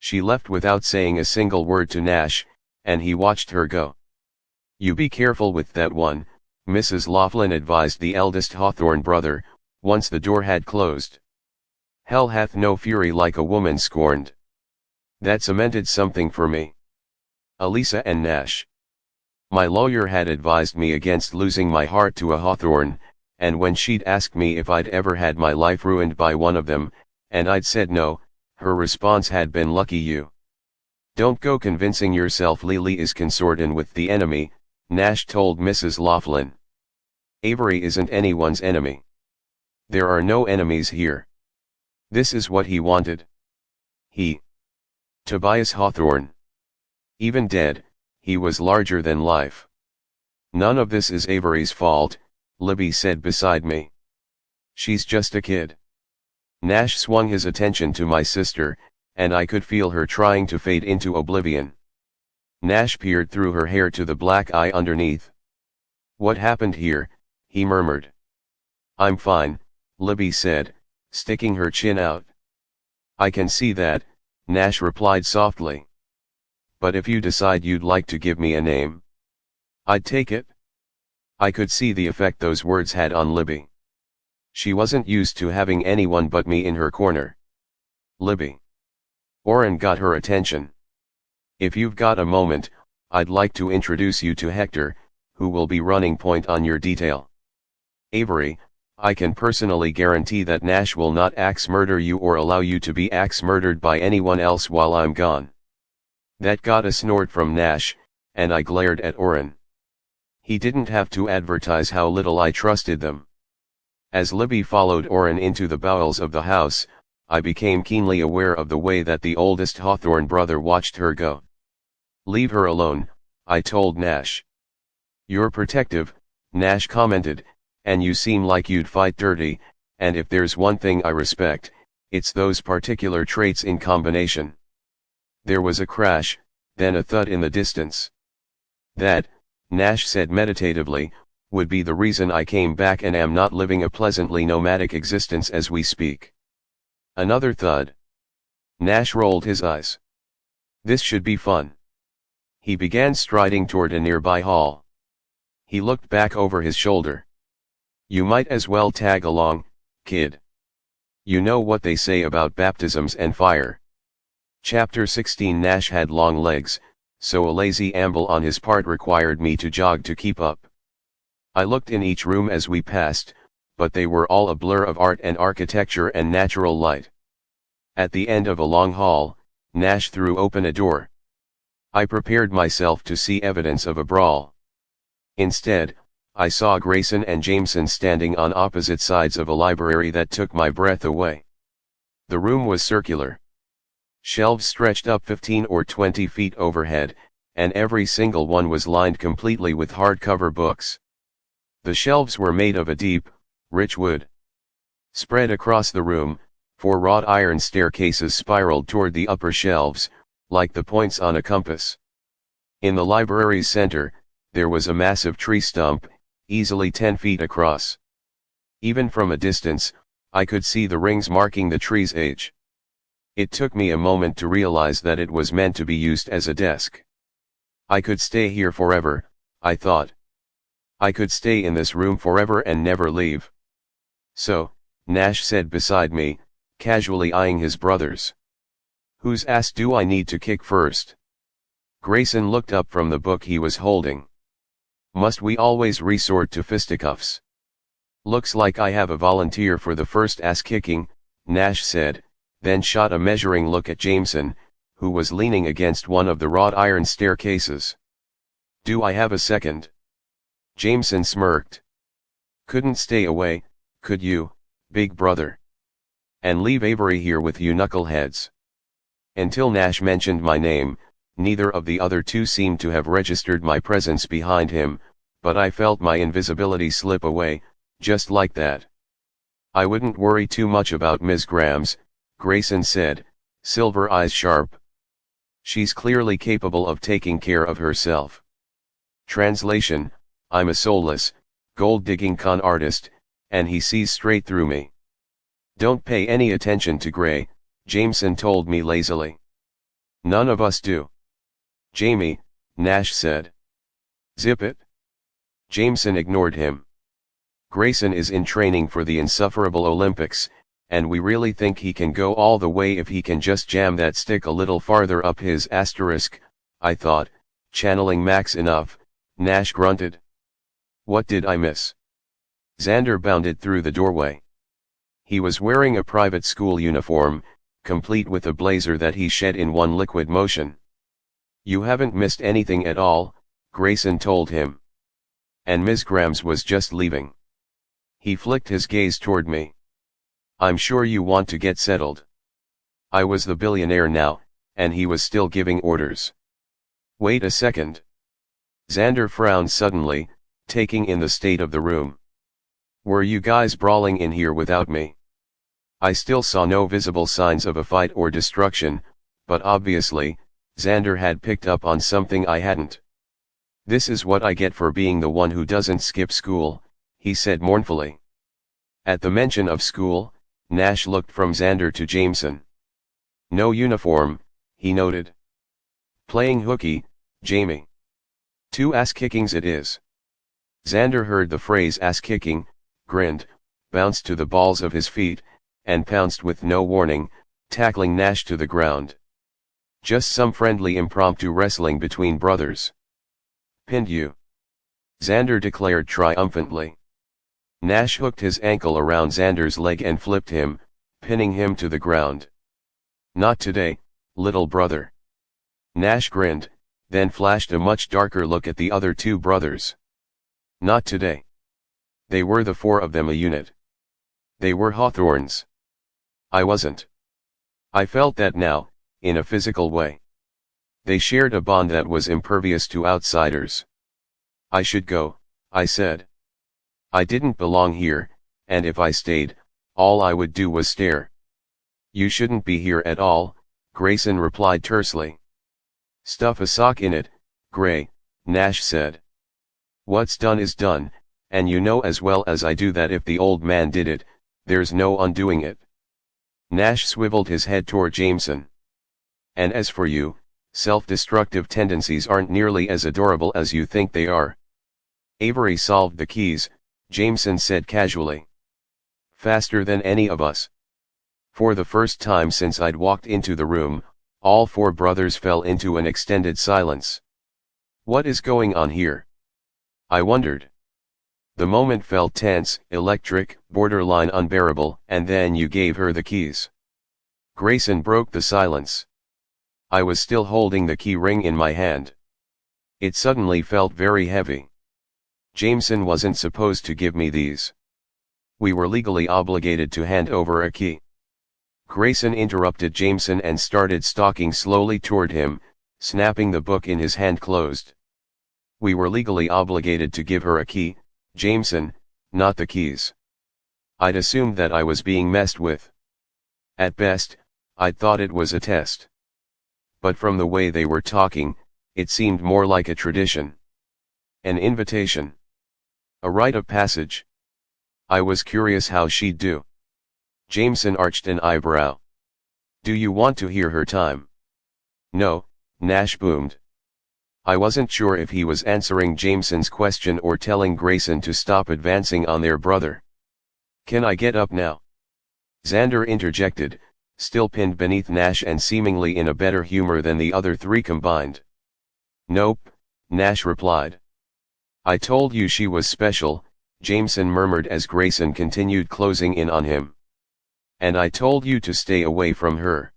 She left without saying a single word to Nash, and he watched her go. You be careful with that one, Mrs. Laughlin advised the eldest Hawthorne brother, once the door had closed. Hell hath no fury like a woman scorned. That cemented something for me. Elisa and Nash. My lawyer had advised me against losing my heart to a Hawthorne, and when she'd asked me if I'd ever had my life ruined by one of them, and I'd said no, her response had been lucky you. Don't go convincing yourself Lily is consorting with the enemy, Nash told Mrs. Laughlin. Avery isn't anyone's enemy. There are no enemies here. This is what he wanted. He. Tobias Hawthorne. Even dead, he was larger than life. None of this is Avery's fault, Libby said beside me. She's just a kid. Nash swung his attention to my sister, and I could feel her trying to fade into oblivion. Nash peered through her hair to the black eye underneath. What happened here? He murmured. I'm fine, Libby said, sticking her chin out. I can see that, Nash replied softly. But if you decide you'd like to give me a name, I'd take it. I could see the effect those words had on Libby. She wasn't used to having anyone but me in her corner. Libby. Oren got her attention. If you've got a moment, I'd like to introduce you to Hector, who will be running point on your detail. Avery, I can personally guarantee that Nash will not axe murder you or allow you to be axe murdered by anyone else while I'm gone. That got a snort from Nash, and I glared at Oren. He didn't have to advertise how little I trusted them. As Libby followed Oren into the bowels of the house, I became keenly aware of the way that the oldest Hawthorne brother watched her go. Leave her alone, I told Nash. You're protective, Nash commented, and you seem like you'd fight dirty, and if there's one thing I respect, it's those particular traits in combination. There was a crash, then a thud in the distance. That, Nash said meditatively, would be the reason I came back and am not living a pleasantly nomadic existence as we speak. Another thud. Nash rolled his eyes. This should be fun. He began striding toward a nearby hall. He looked back over his shoulder. You might as well tag along, kid. You know what they say about baptisms and fire. Chapter 16. Nash had long legs, so a lazy amble on his part required me to jog to keep up. I looked in each room as we passed, but they were all a blur of art and architecture and natural light. At the end of a long hall, Nash threw open a door. I prepared myself to see evidence of a brawl. Instead, I saw Grayson and Jameson standing on opposite sides of a library that took my breath away. The room was circular. Shelves stretched up 15 or 20 feet overhead, and every single one was lined completely with hardcover books. The shelves were made of a deep, rich wood. Spread across the room, 4 wrought iron staircases spiraled toward the upper shelves, like the points on a compass. In the library's center, there was a massive tree stump, easily 10 feet across. Even from a distance, I could see the rings marking the tree's age. It took me a moment to realize that it was meant to be used as a desk. I could stay here forever, I thought. I could stay in this room forever and never leave. So, Nash said beside me, casually eyeing his brothers. Whose ass do I need to kick first? Grayson looked up from the book he was holding. Must we always resort to fisticuffs? Looks like I have a volunteer for the first ass kicking, Nash said, then shot a measuring look at Jameson, who was leaning against one of the wrought iron staircases. Do I have a second? Jameson smirked. Couldn't stay away, could you, big brother? And leave Avery here with you knuckleheads. Until Nash mentioned my name, neither of the other two seemed to have registered my presence behind him, but I felt my invisibility slip away, just like that. I wouldn't worry too much about Ms. Grams, Grayson said, silver eyes sharp. She's clearly capable of taking care of herself. Translation: I'm a soulless, gold-digging con artist, and he sees straight through me. Don't pay any attention to Gray, Jameson told me lazily. None of us do. Jamie, Nash said. Zip it. Jameson ignored him. Grayson is in training for the insufferable Olympics, and we really think he can go all the way if he can just jam that stick a little farther up his asterisk, I thought, channeling Max enough. Nash grunted. What did I miss? Xander bounded through the doorway. He was wearing a private school uniform, complete with a blazer that he shed in one liquid motion. You haven't missed anything at all, Grayson told him. And Ms. Grams was just leaving. He flicked his gaze toward me. I'm sure you want to get settled. I was the billionaire now, and he was still giving orders. Wait a second. Xander frowned suddenly, taking in the state of the room. Were you guys brawling in here without me? I still saw no visible signs of a fight or destruction, but obviously, Xander had picked up on something I hadn't. This is what I get for being the one who doesn't skip school, he said mournfully. At the mention of school, Nash looked from Xander to Jameson. No uniform, he noted. Playing hooky, Jamie. 2 ass-kickings it is. Xander heard the phrase ass-kicking, grinned, bounced to the balls of his feet, and pounced with no warning, tackling Nash to the ground. Just some friendly impromptu wrestling between brothers. Pinned you. Xander declared triumphantly. Nash hooked his ankle around Xander's leg and flipped him, pinning him to the ground. Not today, little brother. Nash grinned, then flashed a much darker look at the other 2 brothers. Not today. They were the 4 of them a unit. They were Hawthorns. I wasn't. I felt that now, in a physical way. They shared a bond that was impervious to outsiders. I should go, I said. I didn't belong here, and if I stayed, all I would do was stare. You shouldn't be here at all, Grayson replied tersely. Stuff a sock in it, Gray, Nash said. What's done is done, and you know as well as I do that if the old man did it, there's no undoing it. Nash swiveled his head toward Jameson. And as for you, self-destructive tendencies aren't nearly as adorable as you think they are. Avery solved the keys, Jameson said casually. Faster than any of us. For the first time since I'd walked into the room, all 4 brothers fell into an extended silence. What is going on here? I wondered. The moment felt tense, electric, borderline unbearable, and then you gave her the keys. Grayson broke the silence. I was still holding the key ring in my hand. It suddenly felt very heavy. Jameson wasn't supposed to give me these. We were legally obligated to hand over a key. Grayson interrupted Jameson and started stalking slowly toward him, snapping the book in his hand closed. We were legally obligated to give her a key, Jameson, not the keys. I'd assumed that I was being messed with. At best, I'd thought it was a test. But from the way they were talking, it seemed more like a tradition. An invitation. A rite of passage. I was curious how she'd do. Jameson arched an eyebrow. Do you want to hear her time? No, Nash boomed. I wasn't sure if he was answering Jameson's question or telling Grayson to stop advancing on their brother. Can I get up now? Xander interjected, still pinned beneath Nash and seemingly in a better humor than the other 3 combined. Nope, Nash replied. I told you she was special, Jameson murmured as Grayson continued closing in on him. And I told you to stay away from her.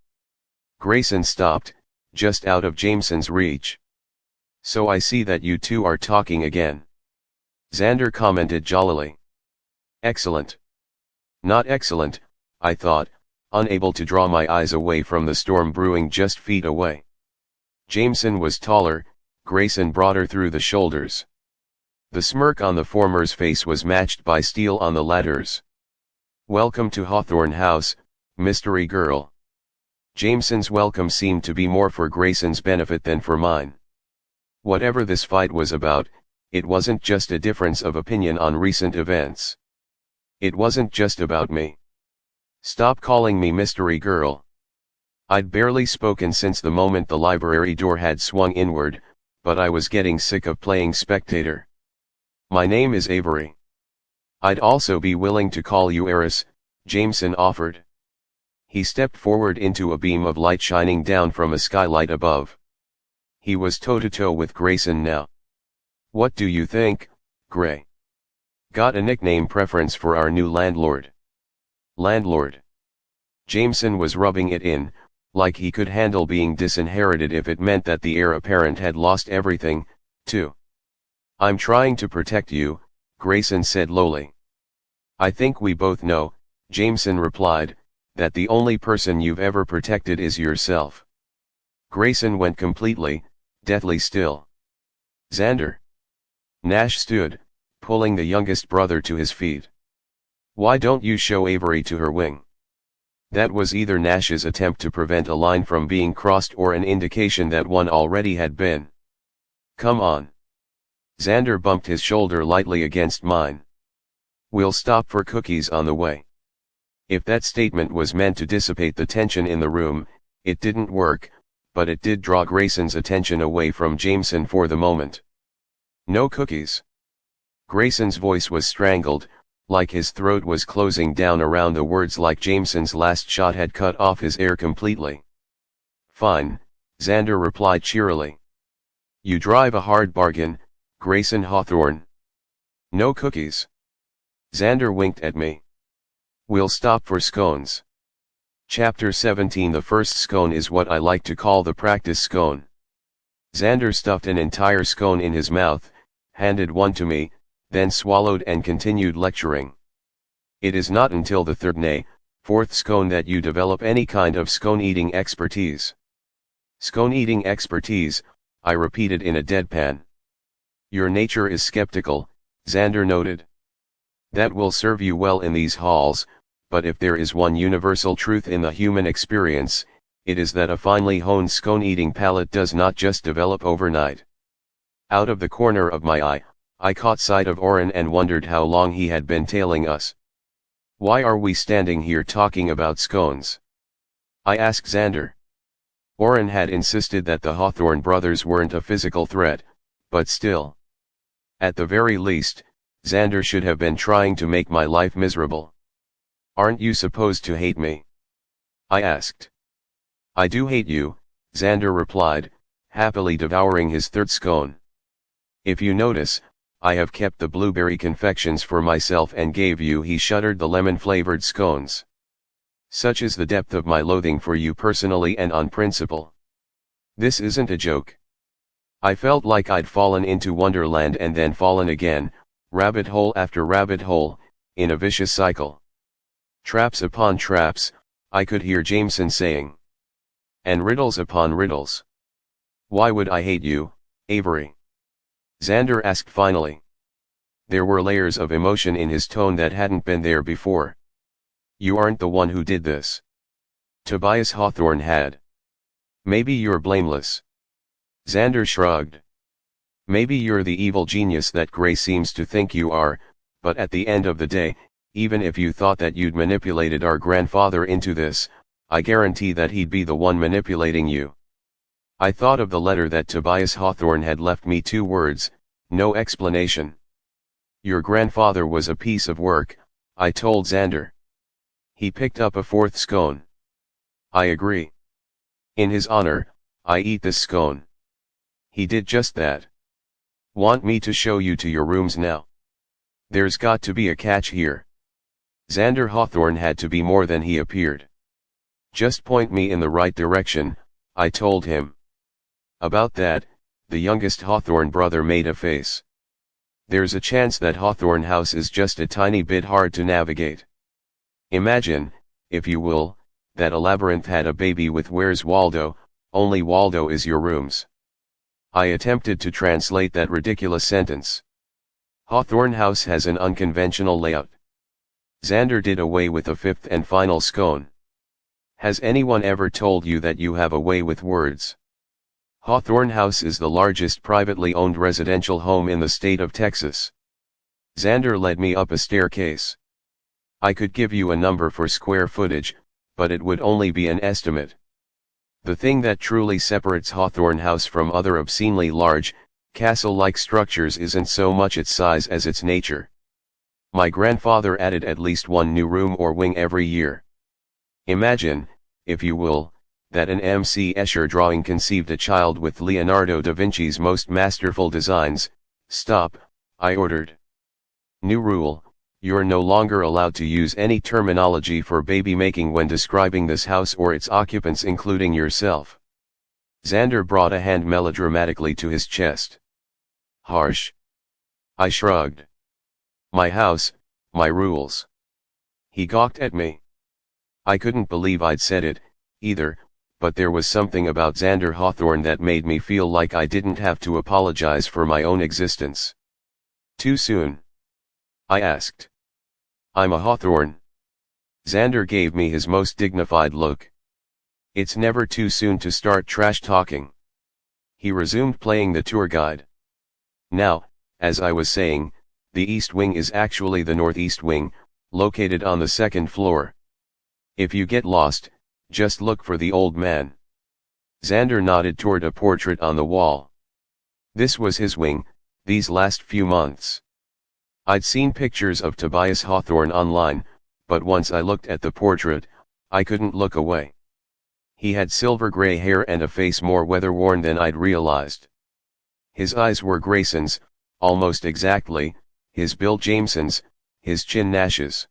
Grayson stopped, just out of Jameson's reach. So I see that you 2 are talking again. Xander commented jollily. Excellent. Not excellent, I thought, unable to draw my eyes away from the storm brewing just feet away. Jameson was taller, Grayson broader through the shoulders. The smirk on the former's face was matched by steel on the latter's. Welcome to Hawthorne House, mystery girl. Jameson's welcome seemed to be more for Grayson's benefit than for mine. Whatever this fight was about, it wasn't just a difference of opinion on recent events. It wasn't just about me. Stop calling me mystery girl. I'd barely spoken since the moment the library door had swung inward, but I was getting sick of playing spectator. My name is Avery. I'd also be willing to call you Eris, Jameson offered. He stepped forward into a beam of light shining down from a skylight above. He was toe-to-toe with Grayson now. What do you think, Gray? Got a nickname preference for our new landlord? Landlord. Jameson was rubbing it in, like he could handle being disinherited if it meant that the heir apparent had lost everything, too. I'm trying to protect you, Grayson said lowly. I think we both know, Jameson replied, that the only person you've ever protected is yourself. Grayson went completely, deathly still. Xander. Nash stood, pulling the youngest brother to his feet. Why don't you show Avery to her wing? That was either Nash's attempt to prevent a line from being crossed or an indication that one already had been. Come on. Xander bumped his shoulder lightly against mine. We'll stop for cookies on the way. If that statement was meant to dissipate the tension in the room, it didn't work, but it did draw Grayson's attention away from Jameson for the moment. "No cookies." Grayson's voice was strangled, like his throat was closing down around the words, like Jameson's last shot had cut off his air completely. "Fine," Xander replied cheerily. "You drive a hard bargain, Grayson Hawthorne. No cookies." Xander winked at me. "We'll stop for scones." Chapter 17. The first scone is what I like to call the practice scone. Xander stuffed an entire scone in his mouth, handed one to me, then swallowed and continued lecturing. "It is not until the third, nay, fourth scone that you develop any kind of scone-eating expertise." "Scone-eating expertise," I repeated in a deadpan. "Your nature is skeptical," Xander noted. "That will serve you well in these halls, but if there is one universal truth in the human experience, it is that a finely honed scone-eating palate does not just develop overnight." Out of the corner of my eye, I caught sight of Oren and wondered how long he had been tailing us. "Why are we standing here talking about scones?" I asked Xander. Oren had insisted that the Hawthorne brothers weren't a physical threat, but still. At the very least, Xander should have been trying to make my life miserable. "Aren't you supposed to hate me?" I asked. "I do hate you," Xander replied, happily devouring his third scone. "If you notice, I have kept the blueberry confections for myself and gave you," he shuddered, "the lemon-flavored scones. Such is the depth of my loathing for you personally and on principle. This isn't a joke." I felt like I'd fallen into Wonderland and then fallen again, rabbit hole after rabbit hole, in a vicious cycle. "Traps upon traps," I could hear Jameson saying. "And riddles upon riddles. Why would I hate you, Avery?" Xander asked finally. There were layers of emotion in his tone that hadn't been there before. "You aren't the one who did this. Tobias Hawthorne had. Maybe you're blameless." Xander shrugged. "Maybe you're the evil genius that Gray seems to think you are, but at the end of the day, even if you thought that you'd manipulated our grandfather into this, I guarantee that he'd be the one manipulating you." I thought of the letter that Tobias Hawthorne had left me, 2 words, no explanation. "Your grandfather was a piece of work," I told Xander. He picked up a 4th scone. "I agree. In his honor, I eat this scone." He did just that. "Want me to show you to your rooms now?" "There's got to be a catch here." Xander Hawthorne had to be more than he appeared. "Just point me in the right direction," I told him. About that, the youngest Hawthorne brother made a face. "There's a chance that Hawthorne House is just a tiny bit hard to navigate. Imagine, if you will, that a labyrinth had a baby with Where's Waldo, only Waldo is your rooms." I attempted to translate that ridiculous sentence. "Hawthorne House has an unconventional layout." Xander did away with a 5th and final scone. "Has anyone ever told you that you have a way with words? Hawthorne House is the largest privately owned residential home in the state of Texas." Xander led me up a staircase. "I could give you a number for square footage, but it would only be an estimate. The thing that truly separates Hawthorne House from other obscenely large, castle-like structures isn't so much its size as its nature. My grandfather added at least one new room or wing every year. Imagine, if you will, that an M.C. Escher drawing conceived a child with Leonardo da Vinci's most masterful designs." "Stop," I ordered. "New rule, you're no longer allowed to use any terminology for baby making when describing this house or its occupants, including yourself." Xander brought a hand melodramatically to his chest. "Harsh." I shrugged. "My house, my rules." He gawked at me. I couldn't believe I'd said it, either, but there was something about Xander Hawthorne that made me feel like I didn't have to apologize for my own existence. "Too soon?" I asked. "I'm a Hawthorne." Xander gave me his most dignified look. "It's never too soon to start trash talking." He resumed playing the tour guide. "Now, as I was saying, the East Wing is actually the Northeast Wing, located on the 2nd floor. If you get lost, just look for the old man. Xander nodded toward a portrait on the wall. This was his wing, these last few months. I'd seen pictures of Tobias Hawthorne online, but once I looked at the portrait, I couldn't look away. He had silver gray hair and a face more weather-worn than I'd realized. His eyes were Grayson's, almost exactly, his build Jameson's, his chin Nash's.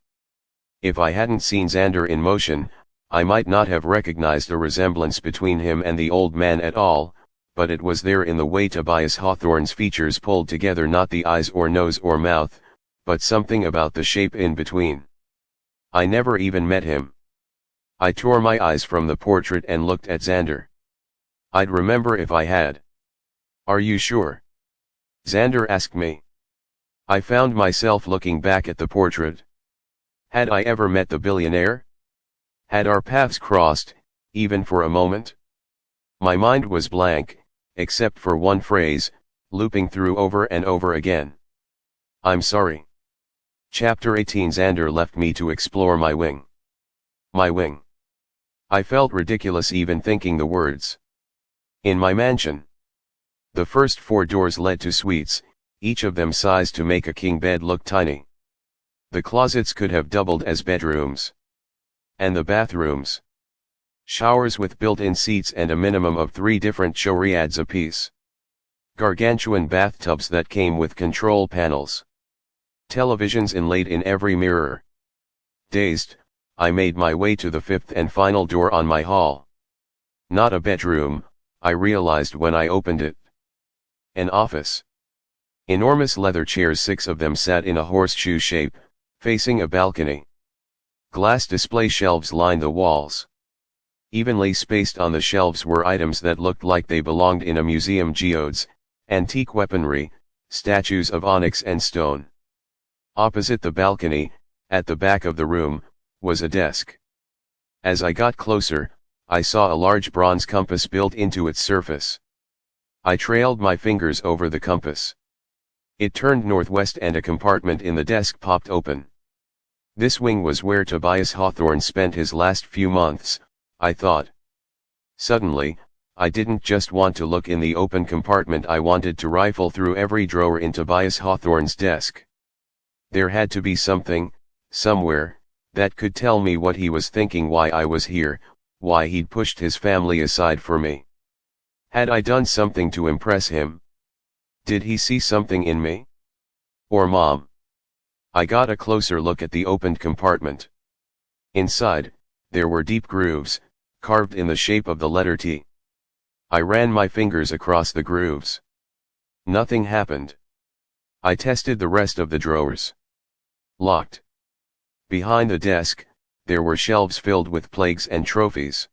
If I hadn't seen Xander in motion, I might not have recognized a resemblance between him and the old man at all, but it was there in the way Tobias Hawthorne's features pulled together, not the eyes or nose or mouth, but something about the shape in between. I never even met him. I tore my eyes from the portrait and looked at Xander. I'd remember if I had. Are you sure? Xander asked me. I found myself looking back at the portrait. Had I ever met the billionaire? Had our paths crossed, even for a moment? My mind was blank, except for one phrase, looping through over and over again. I'm sorry. Chapter 18. Xander left me to explore my wing. My wing. I felt ridiculous even thinking the words. In my mansion. The first 4 doors led to suites, each of them sized to make a king bed look tiny. The closets could have doubled as bedrooms. And the bathrooms. Showers with built-in seats and a minimum of 3 different showriads apiece. Gargantuan bathtubs that came with control panels. Televisions inlaid in every mirror. Dazed, I made my way to the 5th and final door on my hall. Not a bedroom, I realized when I opened it. An office. Enormous leather chairs, 6 of them sat in a horseshoe shape, facing a balcony. Glass display shelves lined the walls. Evenly spaced on the shelves were items that looked like they belonged in a museum: geodes, antique weaponry, statues of onyx and stone. Opposite the balcony, at the back of the room, was a desk. As I got closer, I saw a large bronze compass built into its surface. I trailed my fingers over the compass. It turned northwest and a compartment in the desk popped open. This wing was where Tobias Hawthorne spent his last few months, I thought. Suddenly, I didn't just want to look in the open compartment, I wanted to rifle through every drawer in Tobias Hawthorne's desk. There had to be something, somewhere, that could tell me what he was thinking, why I was here, why he'd pushed his family aside for me. Had I done something to impress him? Did he see something in me? Or Mom? I got a closer look at the opened compartment. Inside, there were deep grooves, carved in the shape of the letter T. I ran my fingers across the grooves. Nothing happened. I tested the rest of the drawers. Locked. Behind the desk, there were shelves filled with plagues and trophies.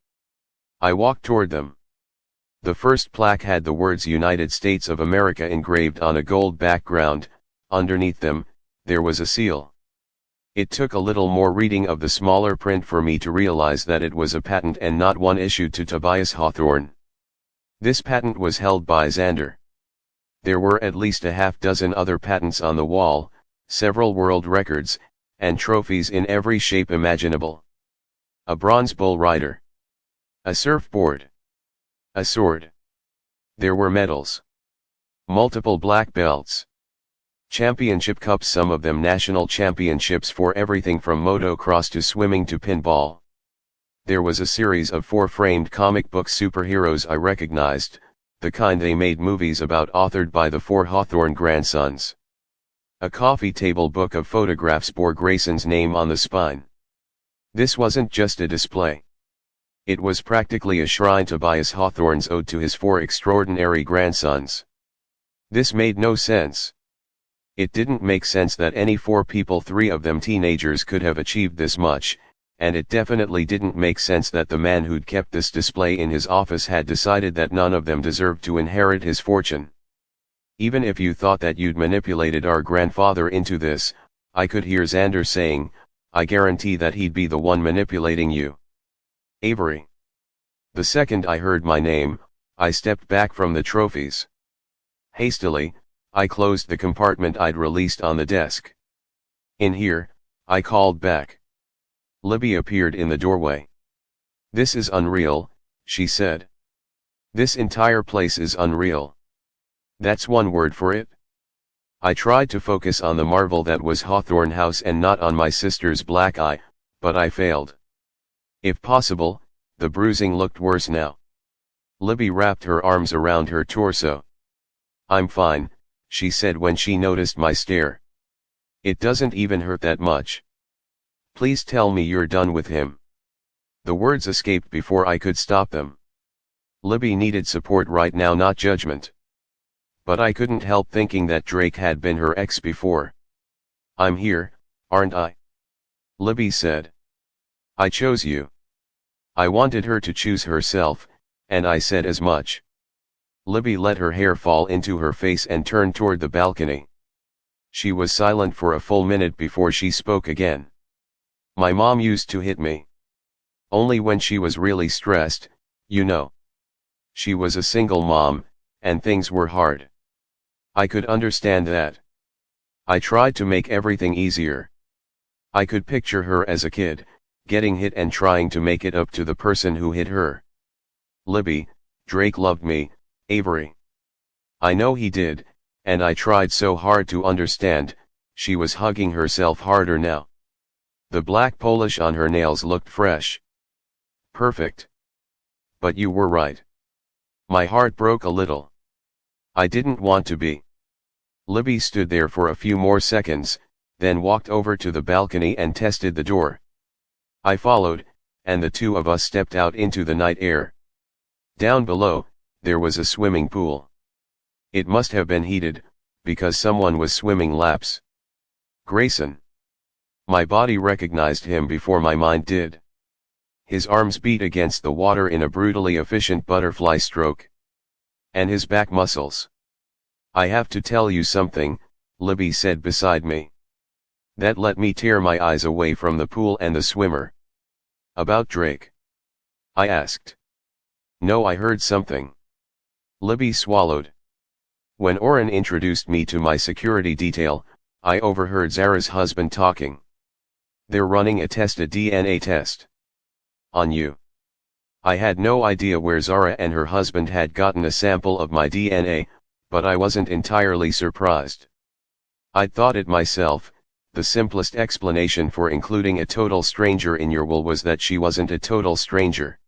I walked toward them. The first plaque had the words United States of America engraved on a gold background. Underneath them, there was a seal. It took a little more reading of the smaller print for me to realize that it was a patent and not one issued to Tobias Hawthorne. This patent was held by Xander. There were at least a half-dozen other patents on the wall, several world records, and trophies in every shape imaginable. A bronze bull rider. A surfboard. A sword. There were medals. Multiple black belts. Championship cups, some of them national championships for everything from motocross to swimming to pinball. There was a series of 4 framed comic book superheroes I recognized, the kind they made movies about, authored by the 4 Hawthorne grandsons. A coffee table book of photographs bore Grayson's name on the spine. This wasn't just a display. It was practically a shrine, Tobias Hawthorne's ode to his 4 extraordinary grandsons. This made no sense. It didn't make sense that any 4 people, 3 of them teenagers, could have achieved this much, and it definitely didn't make sense that the man who'd kept this display in his office had decided that none of them deserved to inherit his fortune. Even if you thought that you'd manipulated our grandfather into this, I could hear Xander saying, I guarantee that he'd be the one manipulating you. Avery. The second I heard my name, I stepped back from the trophies. Hastily, I closed the compartment I'd released on the desk. In here, I called back. Libby appeared in the doorway. This is unreal, she said. This entire place is unreal. That's one word for it. I tried to focus on the marvel that was Hawthorne House and not on my sister's black eye, but I failed. If possible, the bruising looked worse now. Libby wrapped her arms around her torso. "I'm fine," she said when she noticed my stare. "It doesn't even hurt that much. Please tell me you're done with him." The words escaped before I could stop them. Libby needed support right now, not judgment. But I couldn't help thinking that Drake had been her ex before. "I'm here, aren't I?" Libby said. "I chose you." I wanted her to choose herself, and I said as much. Libby let her hair fall into her face and turned toward the balcony. She was silent for a full minute before she spoke again. "My mom used to hit me. Only when she was really stressed, you know. She was a single mom, and things were hard. I could understand that. I tried to make everything easier. I could picture her as a kid, getting hit and trying to make it up to the person who hit her. Libby, Drake loved me, Avery. I know he did, and I tried so hard to understand." She was hugging herself harder now. The black polish on her nails looked fresh. "Perfect. But you were right. My heart broke a little. I didn't want to be." Libby stood there for a few more seconds, then walked over to the balcony and tested the door. I followed, and the two of us stepped out into the night air. Down below, there was a swimming pool. It must have been heated, because someone was swimming laps. Grayson. My body recognized him before my mind did. His arms beat against the water in a brutally efficient butterfly stroke. And his back muscles. "I have to tell you something," Libby said beside me. That let me tear my eyes away from the pool and the swimmer. "About Drake?" I asked. "No, I heard something." Libby swallowed. "When Oren introduced me to my security detail, I overheard Zara's husband talking. They're running a DNA test. On you." I had no idea where Zara and her husband had gotten a sample of my DNA, but I wasn't entirely surprised. I'd thought it myself. The simplest explanation for including a total stranger in your will was that she wasn't a total stranger.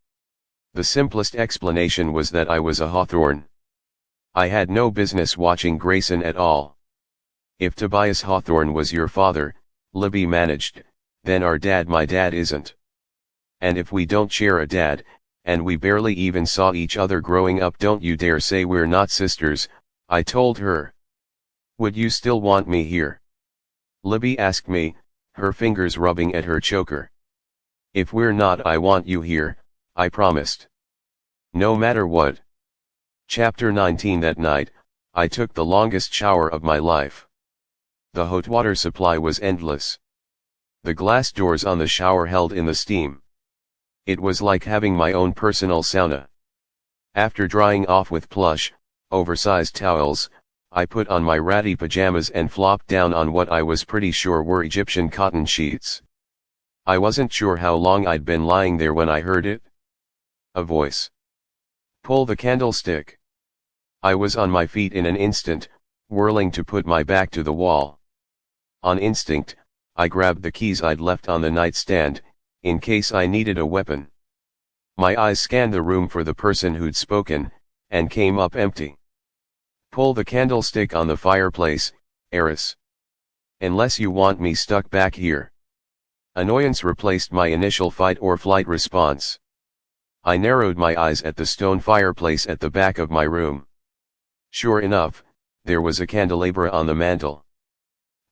The simplest explanation was that I was a Hawthorne. I had no business watching Grayson at all. "If Tobias Hawthorne was your father," Libby managed, "then our dad my dad isn't. And if we don't share a dad, and we barely even saw each other growing up, don't you dare say we're not sisters," I told her. "Would you still want me here?" Libby asked me, her fingers rubbing at her choker. "If we're not, I want you here," I promised. No matter what. Chapter 19. That night, I took the longest shower of my life. The hot water supply was endless. The glass doors on the shower held in the steam. It was like having my own personal sauna. After drying off with plush, oversized towels, I put on my ratty pajamas and flopped down on what I was pretty sure were Egyptian cotton sheets. I wasn't sure how long I'd been lying there when I heard it. A voice. "Pull the candlestick." I was on my feet in an instant, whirling to put my back to the wall. On instinct, I grabbed the keys I'd left on the nightstand, in case I needed a weapon. My eyes scanned the room for the person who'd spoken, and came up empty. "Pull the candlestick on the fireplace, Eris. Unless you want me stuck back here." Annoyance replaced my initial fight or flight response. I narrowed my eyes at the stone fireplace at the back of my room. Sure enough, there was a candelabra on the mantel.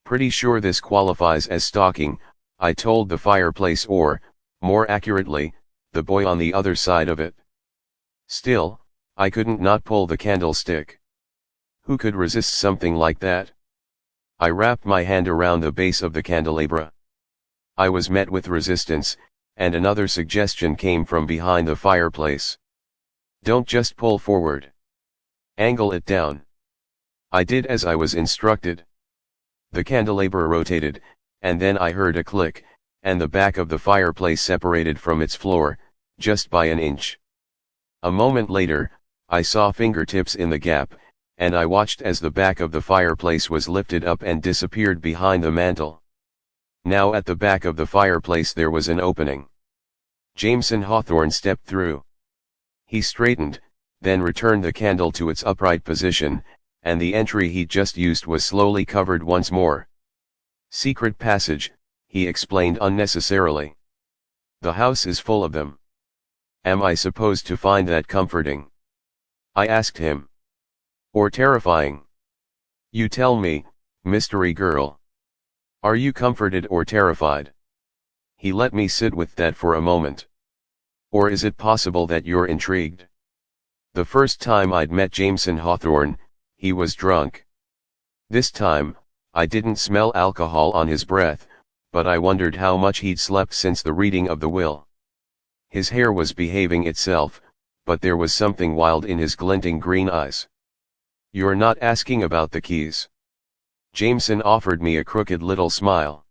"Pretty sure this qualifies as stalking," I told the fireplace, or, more accurately, the boy on the other side of it. Still, I couldn't not pull the candlestick. Who could resist something like that? I wrapped my hand around the base of the candelabra. I was met with resistance, and another suggestion came from behind the fireplace. "Don't just pull forward. Angle it down." I did as I was instructed. The candelabra rotated, and then I heard a click, and the back of the fireplace separated from its floor, just by an inch. A moment later, I saw fingertips in the gap, and I watched as the back of the fireplace was lifted up and disappeared behind the mantel. Now at the back of the fireplace there was an opening. Jameson Hawthorne stepped through. He straightened, then returned the candle to its upright position, and the entry he'd just used was slowly covered once more. Secret passage, he explained unnecessarily. The house is full of them. Am I supposed to find that comforting? I asked him. Or terrifying? You tell me, mystery girl. Are you comforted or terrified? He let me sit with that for a moment. Or is it possible that you're intrigued? The first time I'd met Jameson Hawthorne, he was drunk. This time, I didn't smell alcohol on his breath, but I wondered how much he'd slept since the reading of the will. His hair was behaving itself, but there was something wild in his glinting green eyes. You're not asking about the keys? Jameson offered me a crooked little smile.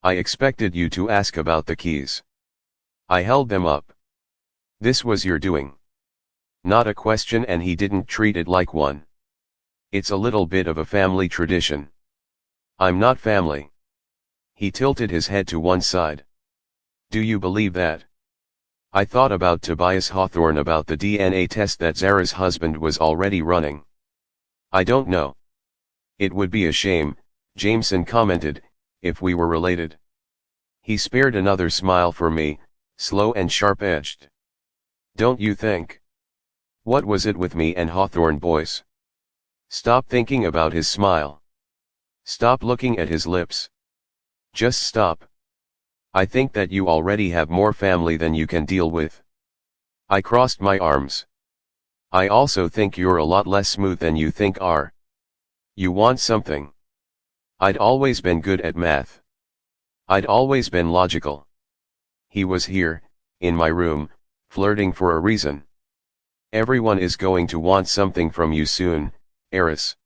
I expected you to ask about the keys. I held them up. This was your doing. Not a question, and he didn't treat it like one. It's a little bit of a family tradition. I'm not family. He tilted his head to one side. Do you believe that? I thought about Tobias Hawthorne, about the DNA test that Zara's husband was already running. I don't know. It would be a shame, Jameson commented, if we were related. He spared another smile for me, slow and sharp-edged. Don't you think? What was it with me and Hawthorne boys? Stop thinking about his smile. Stop looking at his lips. Just stop. I think that you already have more family than you can deal with. I crossed my arms. I also think you're a lot less smooth than you think are. You want something. I'd always been good at math. I'd always been logical. He was here, in my room, flirting for a reason. Everyone is going to want something from you soon, Eris.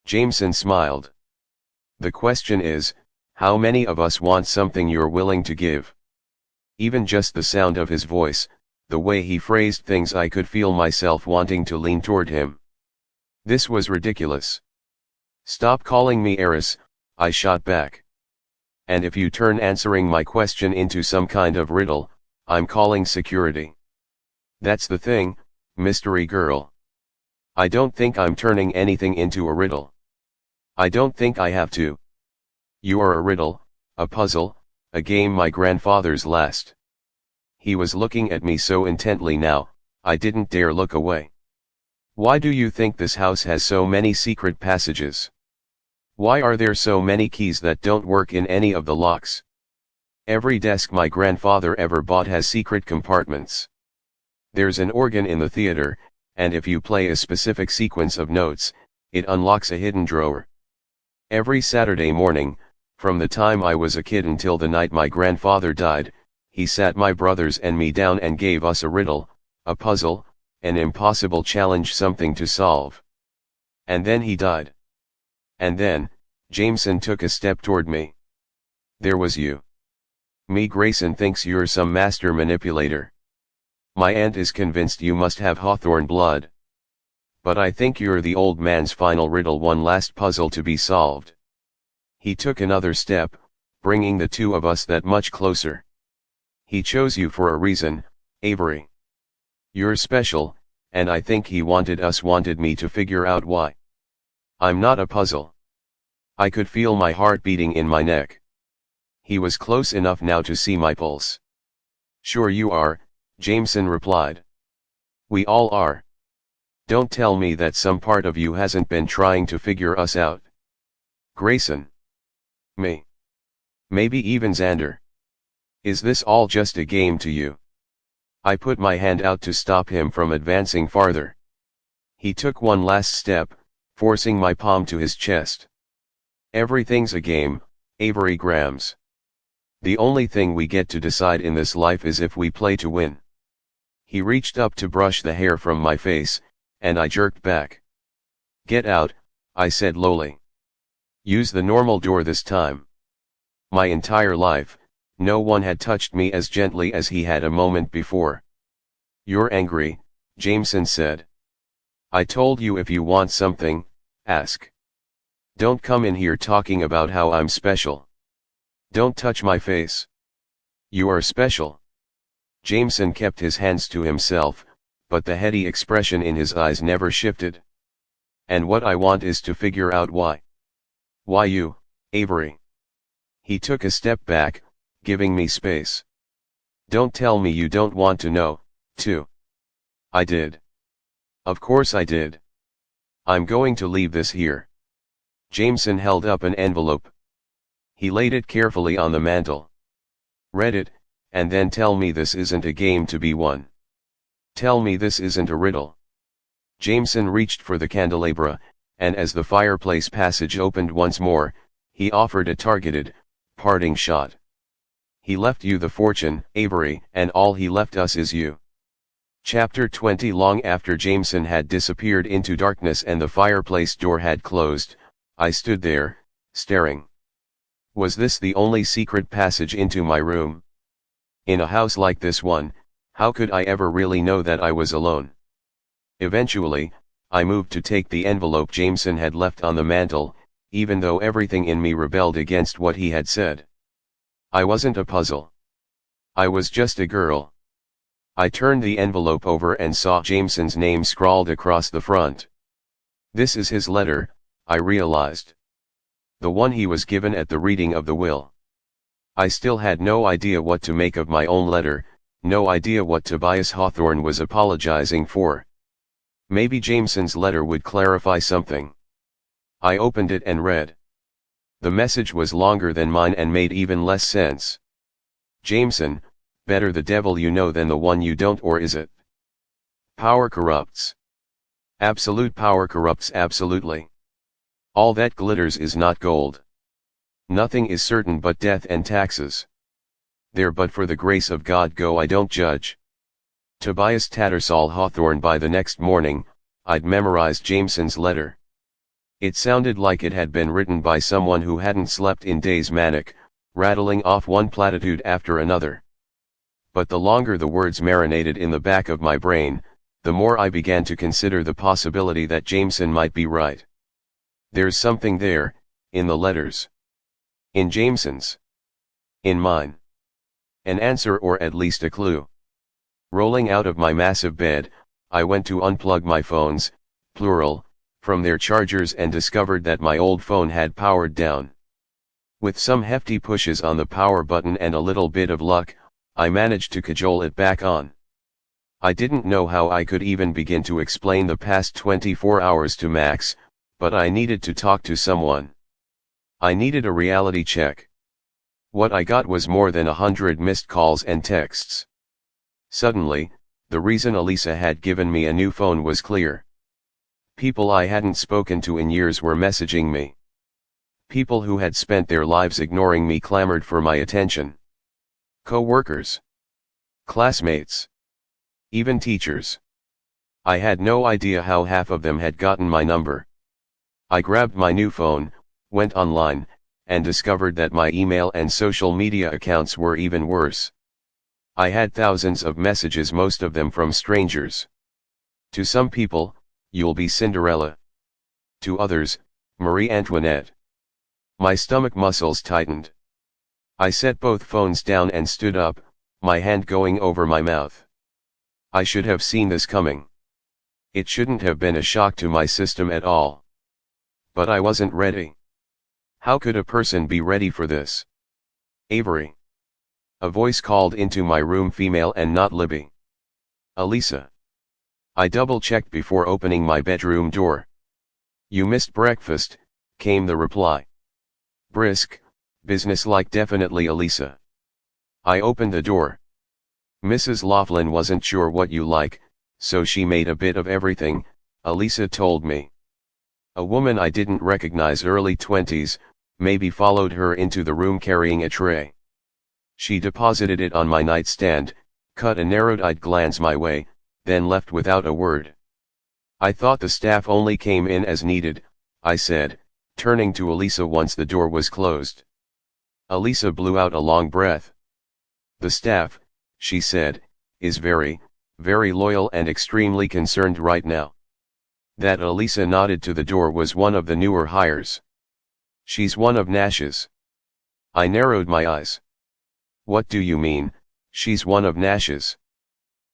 Jameson smiled. The question is, how many of us want something you're willing to give? Even just the sound of his voice, the way he phrased things, I could feel myself wanting to lean toward him. This was ridiculous. Stop calling me Eris, I shot back. And if you turn answering my question into some kind of riddle, I'm calling security. That's the thing, mystery girl. I don't think I'm turning anything into a riddle. I don't think I have to. You are a riddle, a puzzle, a game my grandfather's last. He was looking at me so intently now, I didn't dare look away. Why do you think this house has so many secret passages? Why are there so many keys that don't work in any of the locks? Every desk my grandfather ever bought has secret compartments. There's an organ in the theater, and if you play a specific sequence of notes, it unlocks a hidden drawer. Every Saturday morning, from the time I was a kid until the night my grandfather died, he sat my brothers and me down and gave us a riddle, a puzzle, an impossible challenge, something to solve. And then he died. And then, Jameson took a step toward me. There was you. Me Grayson thinks you're some master manipulator. My aunt is convinced you must have Hawthorne blood. But I think you're the old man's final riddle, one last puzzle to be solved. He took another step, bringing the two of us that much closer. He chose you for a reason, Avery. You're special, and I think he wanted me to figure out why. I'm not a puzzle. I could feel my heart beating in my neck. He was close enough now to see my pulse. Sure you are, Jameson replied. We all are. Don't tell me that some part of you hasn't been trying to figure us out. Grayson. Me. Maybe even Xander. Is this all just a game to you? I put my hand out to stop him from advancing farther. He took one last step, forcing my palm to his chest. Everything's a game, Avery Grams. The only thing we get to decide in this life is if we play to win. He reached up to brush the hair from my face, and I jerked back. Get out, I said lowly. Use the normal door this time. My entire life, no one had touched me as gently as he had a moment before. You're angry, Jameson said. I told you if you want something, ask. Don't come in here talking about how I'm special. Don't touch my face. You are special. Jameson kept his hands to himself, but the heady expression in his eyes never shifted. And what I want is to figure out why. Why you, Avery? He took a step back, giving me space. Don't tell me you don't want to know, too. I did. Of course I did. I'm going to leave this here. Jameson held up an envelope. He laid it carefully on the mantel. Read it, and then tell me this isn't a game to be won. Tell me this isn't a riddle. Jameson reached for the candelabra, and as the fireplace passage opened once more, he offered a targeted, parting shot. He left you the fortune, Avery, and all he left us is you. Chapter 20. Long after Jameson had disappeared into darkness and the fireplace door had closed, I stood there, staring. Was this the only secret passage into my room? In a house like this one, how could I ever really know that I was alone? Eventually, I moved to take the envelope Jameson had left on the mantel, even though everything in me rebelled against what he had said. I wasn't a puzzle. I was just a girl. I turned the envelope over and saw Jameson's name scrawled across the front. This is his letter, I realized. The one he was given at the reading of the will. I still had no idea what to make of my own letter, no idea what Tobias Hawthorne was apologizing for. Maybe Jameson's letter would clarify something. I opened it and read. The message was longer than mine and made even less sense. Jameson, better the devil you know than the one you don't, or is it? Power corrupts. Absolute power corrupts absolutely. All that glitters is not gold. Nothing is certain but death and taxes. There but for the grace of God go I don't judge. Tobias Tattersall Hawthorne. By the next morning, I'd memorized Jameson's letter. It sounded like it had been written by someone who hadn't slept in days, manic, rattling off one platitude after another. But the longer the words marinated in the back of my brain, the more I began to consider the possibility that Jameson might be right. There's something there, in the letters. In Jameson's. In mine. An answer, or at least a clue. Rolling out of my massive bed, I went to unplug my phones, plural, from their chargers and discovered that my old phone had powered down. With some hefty pushes on the power button and a little bit of luck, I managed to cajole it back on. I didn't know how I could even begin to explain the past 24 hours to Max, but I needed to talk to someone. I needed a reality check. What I got was more than 100 missed calls and texts. Suddenly, the reason Elisa had given me a new phone was clear. People I hadn't spoken to in years were messaging me. People who had spent their lives ignoring me clamored for my attention. Co-workers. Classmates. Even teachers. I had no idea how half of them had gotten my number. I grabbed my new phone, went online, and discovered that my email and social media accounts were even worse. I had thousands of messages, most of them from strangers. To some people, "You'll be Cinderella." To others, "Marie Antoinette." My stomach muscles tightened. I set both phones down and stood up, my hand going over my mouth. I should have seen this coming. It shouldn't have been a shock to my system at all. But I wasn't ready. How could a person be ready for this? Avery. A voice called into my room, female and not Libby. Elisa. I double-checked before opening my bedroom door. "You missed breakfast," came the reply. Brisk, businesslike, definitely Elisa. I opened the door. "Mrs. Laughlin wasn't sure what you like, so she made a bit of everything," Elisa told me. A woman I didn't recognize, early 20s, maybe, followed her into the room carrying a tray. She deposited it on my nightstand, cut a narrowed-eyed glance my way, then left without a word. "I thought the staff only came in as needed," I said, turning to Elisa once the door was closed. Elisa blew out a long breath. "The staff," she said, "is very, very loyal and extremely concerned right now. That Elisa nodded to the door was one of the newer hires. She's one of Nash's. I narrowed my eyes. What do you mean, she's one of Nash's?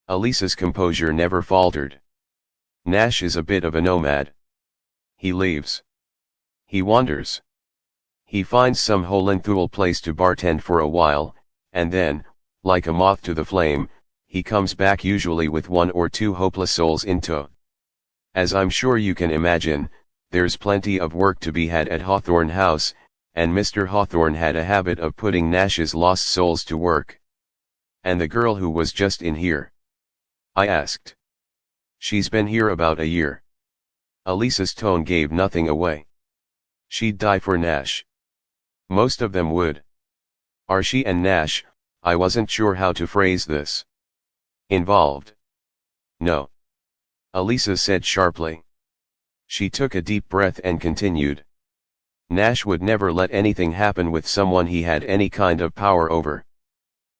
Elisa's composure never faltered. Nash is a bit of a nomad. He leaves. He wanders. He finds some hole-in-thule place to bartend for a while, and then, like a moth to the flame, he comes back usually with one or two hopeless souls in tow. As I'm sure you can imagine, there's plenty of work to be had at Hawthorne House, and Mr. Hawthorne had a habit of putting Nash's lost souls to work. And the girl who was just in here? I asked. She's been here about a year. Elisa's tone gave nothing away. She'd die for Nash. Most of them would. Are she and Nash, I wasn't sure how to phrase this, involved? No. Elisa said sharply. She took a deep breath and continued. Nash would never let anything happen with someone he had any kind of power over.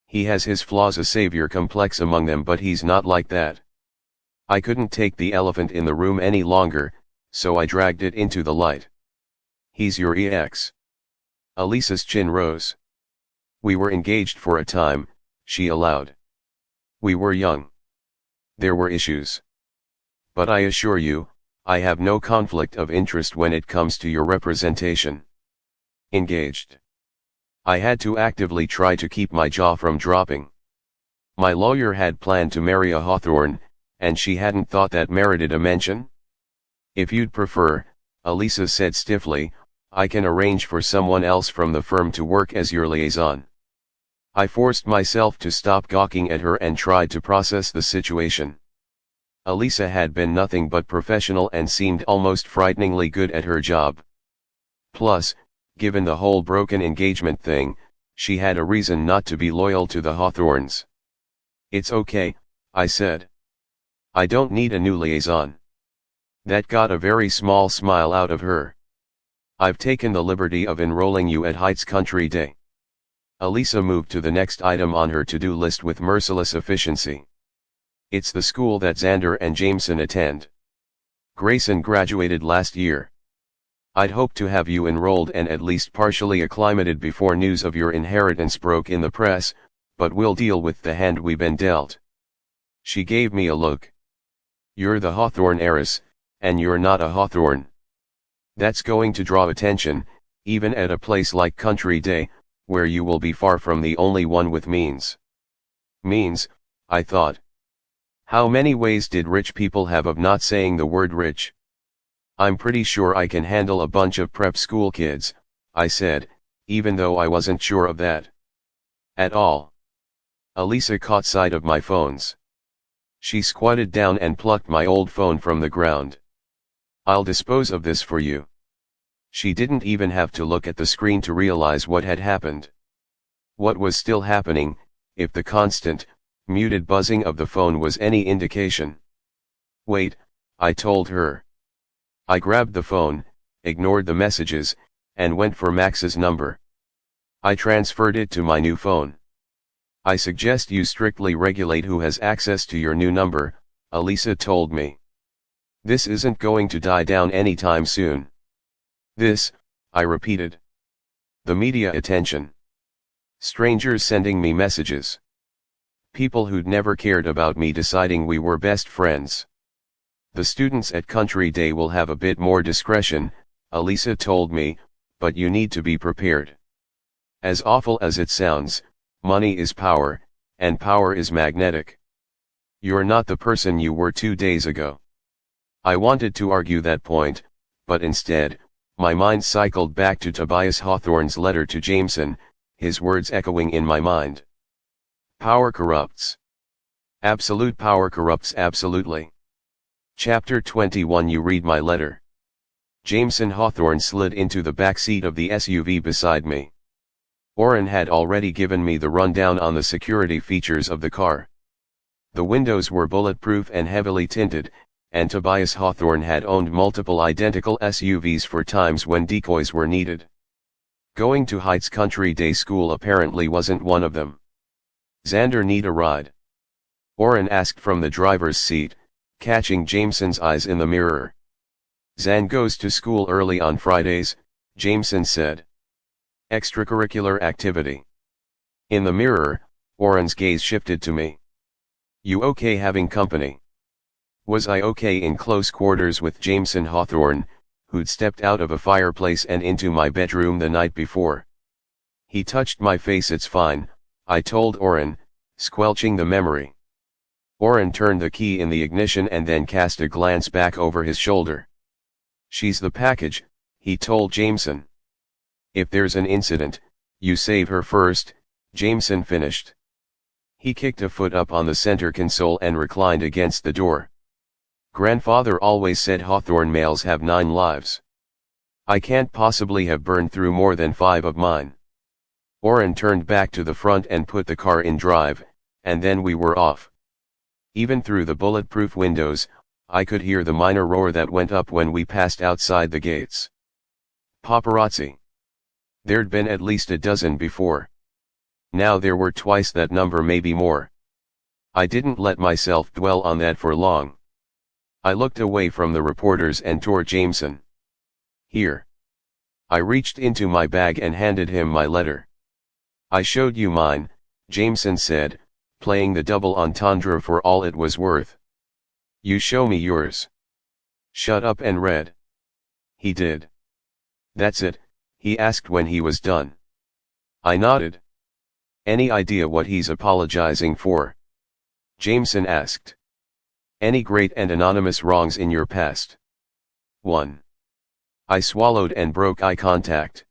He has his flaws, a savior complex among them, but he's not like that. I couldn't take the elephant in the room any longer, so I dragged it into the light. He's your ex. Elisa's chin rose. We were engaged for a time, she allowed. We were young. There were issues. But I assure you, I have no conflict of interest when it comes to your representation. Engaged. I had to actively try to keep my jaw from dropping. My lawyer had planned to marry a Hawthorne, and she hadn't thought that merited a mention? If you'd prefer, Elisa said stiffly, I can arrange for someone else from the firm to work as your liaison. I forced myself to stop gawking at her and tried to process the situation. Elisa had been nothing but professional and seemed almost frighteningly good at her job. Plus, given the whole broken engagement thing, she had a reason not to be loyal to the Hawthorns. It's okay, I said. I don't need a new liaison. That got a very small smile out of her. I've taken the liberty of enrolling you at Heights Country Day. Elisa moved to the next item on her to-do list with merciless efficiency. It's the school that Xander and Jameson attend. Grayson graduated last year. I'd hoped to have you enrolled and at least partially acclimated before news of your inheritance broke in the press, but we'll deal with the hand we've been dealt. She gave me a look. You're the Hawthorne heiress, and you're not a Hawthorne. That's going to draw attention, even at a place like Country Day, where you will be far from the only one with means. Means, I thought. How many ways did rich people have of not saying the word rich? I'm pretty sure I can handle a bunch of prep school kids, I said, even though I wasn't sure of that at all. Elisa caught sight of my phones. She squatted down and plucked my old phone from the ground. I'll dispose of this for you. She didn't even have to look at the screen to realize what had happened. What was still happening, if the constant, muted buzzing of the phone was any indication. Wait, I told her. I grabbed the phone, ignored the messages, and went for Max's number. I transferred it to my new phone. I suggest you strictly regulate who has access to your new number, Elisa told me. This isn't going to die down anytime soon. This, I repeated. The media attention. Strangers sending me messages. People who'd never cared about me deciding we were best friends. The students at Country Day will have a bit more discretion, Elisa told me, but you need to be prepared. As awful as it sounds, money is power, and power is magnetic. You're not the person you were 2 days ago. I wanted to argue that point, but instead, my mind cycled back to Tobias Hawthorne's letter to Jameson, his words echoing in my mind. Power corrupts. Absolute power corrupts absolutely. Chapter 21. You read my letter. Jameson Hawthorne slid into the back seat of the SUV beside me. Orrin had already given me the rundown on the security features of the car. The windows were bulletproof and heavily tinted, and Tobias Hawthorne had owned multiple identical SUVs for times when decoys were needed. Going to Heights Country Day School apparently wasn't one of them. Xander need a ride? Orrin asked from the driver's seat, catching Jameson's eyes in the mirror. Zan goes to school early on Fridays, Jameson said. Extracurricular activity. In the mirror, Oren's gaze shifted to me. You okay having company? Was I okay in close quarters with Jameson Hawthorne, who'd stepped out of a fireplace and into my bedroom the night before? He touched my face. It's fine, I told Oren, squelching the memory. Oren turned the key in the ignition and then cast a glance back over his shoulder. She's the package, he told Jameson. If there's an incident, you save her first, Jameson finished. He kicked a foot up on the center console and reclined against the door. Grandfather always said Hawthorne males have 9 lives. I can't possibly have burned through more than 5 of mine. Oren turned back to the front and put the car in drive, and then we were off. Even through the bulletproof windows, I could hear the minor roar that went up when we passed outside the gates. Paparazzi. There'd been at least a dozen before. Now there were twice that number, maybe more. I didn't let myself dwell on that for long. I looked away from the reporters and toward Jameson. Here. I reached into my bag and handed him my letter. I showed you mine, Jameson said, playing the double entendre for all it was worth. You show me yours. Shut up and read. He did. That's it, he asked when he was done. I nodded. Any idea what he's apologizing for? Jameson asked. Any great and anonymous wrongs in your past? 1. I swallowed and broke eye contact.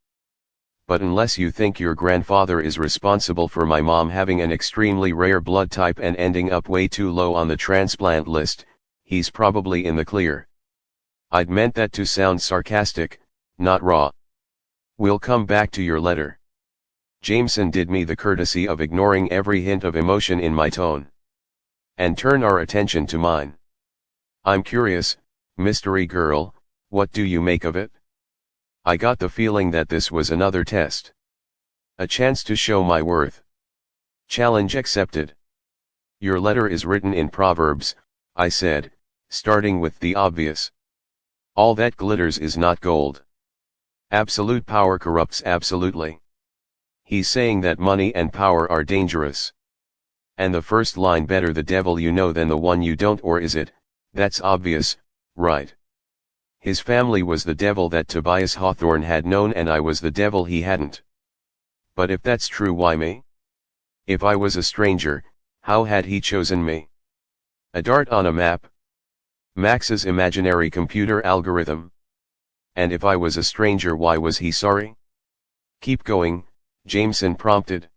But unless you think your grandfather is responsible for my mom having an extremely rare blood type and ending up way too low on the transplant list, he's probably in the clear. I'd meant that to sound sarcastic, not raw. We'll come back to your letter. Jameson did me the courtesy of ignoring every hint of emotion in my tone. And turn our attention to mine. I'm curious, mystery girl, what do you make of it? I got the feeling that this was another test. A chance to show my worth. Challenge accepted. Your letter is written in Proverbs, I said, starting with the obvious. All that glitters is not gold. Absolute power corrupts absolutely. He's saying that money and power are dangerous. And the first line, better the devil you know than the one you don't, or is it? That's obvious, right? His family was the devil that Tobias Hawthorne had known, and I was the devil he hadn't. But if that's true, why me? If I was a stranger, how had he chosen me? A dart on a map? Max's imaginary computer algorithm? And if I was a stranger, why was he sorry? Keep going, Jameson prompted.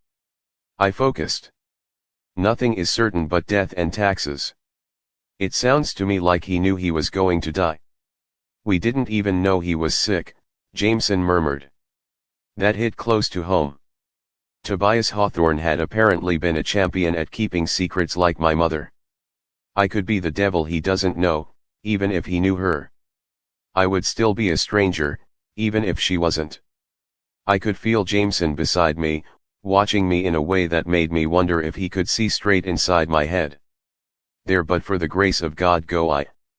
I focused. Nothing is certain but death and taxes. It sounds to me like he knew he was going to die. We didn't even know he was sick, Jameson murmured. That hit close to home. Tobias Hawthorne had apparently been a champion at keeping secrets, like my mother. I could be the devil he doesn't know, even if he knew her. I would still be a stranger, even if she wasn't. I could feel Jameson beside me, watching me in a way that made me wonder if he could see straight inside my head. There, but for the grace of God go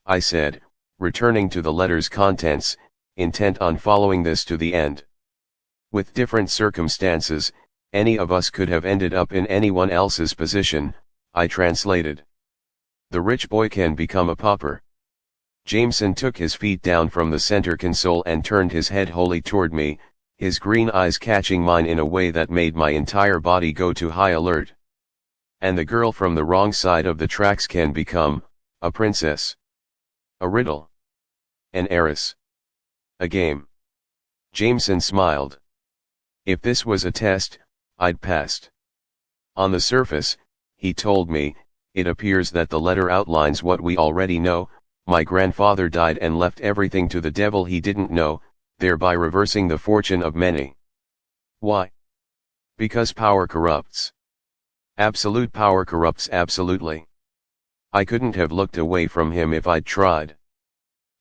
I said, returning to the letter's contents, intent on following this to the end. With different circumstances, any of us could have ended up in anyone else's position, I translated. The rich boy can become a pauper. Jameson took his feet down from the center console and turned his head wholly toward me, his green eyes catching mine in a way that made my entire body go to high alert. And the girl from the wrong side of the tracks can become a princess. A riddle. An heiress. A game. Jameson smiled. If this was a test, I'd passed. On the surface, he told me, it appears that the letter outlines what we already know. My grandfather died and left everything to the devil he didn't know, thereby reversing the fortune of many. Why? Because power corrupts. Absolute power corrupts absolutely. I couldn't have looked away from him if I'd tried.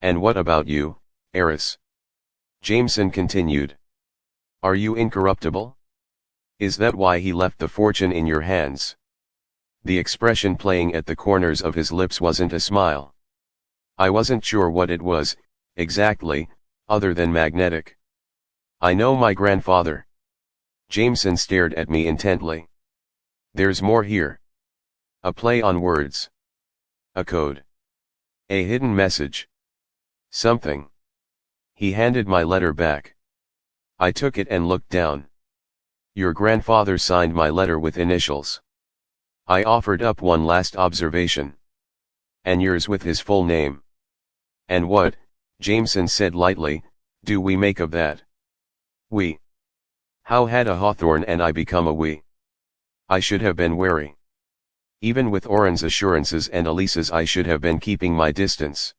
And what about you, heiress? Jameson continued. Are you incorruptible? Is that why he left the fortune in your hands? The expression playing at the corners of his lips wasn't a smile. I wasn't sure what it was, Exactly, other than magnetic. I know my grandfather. Jameson stared at me intently. There's more here. A play on words. A code. A hidden message. Something. He handed my letter back. I took it and looked down. Your grandfather signed my letter with initials. I offered up one last observation. And yours with his full name. And what, Jameson said lightly, do we make of that? We. How had a Hawthorne and I become a we? I should have been wary. Even with Oren's assurances and Elisa's I should have been keeping my distance.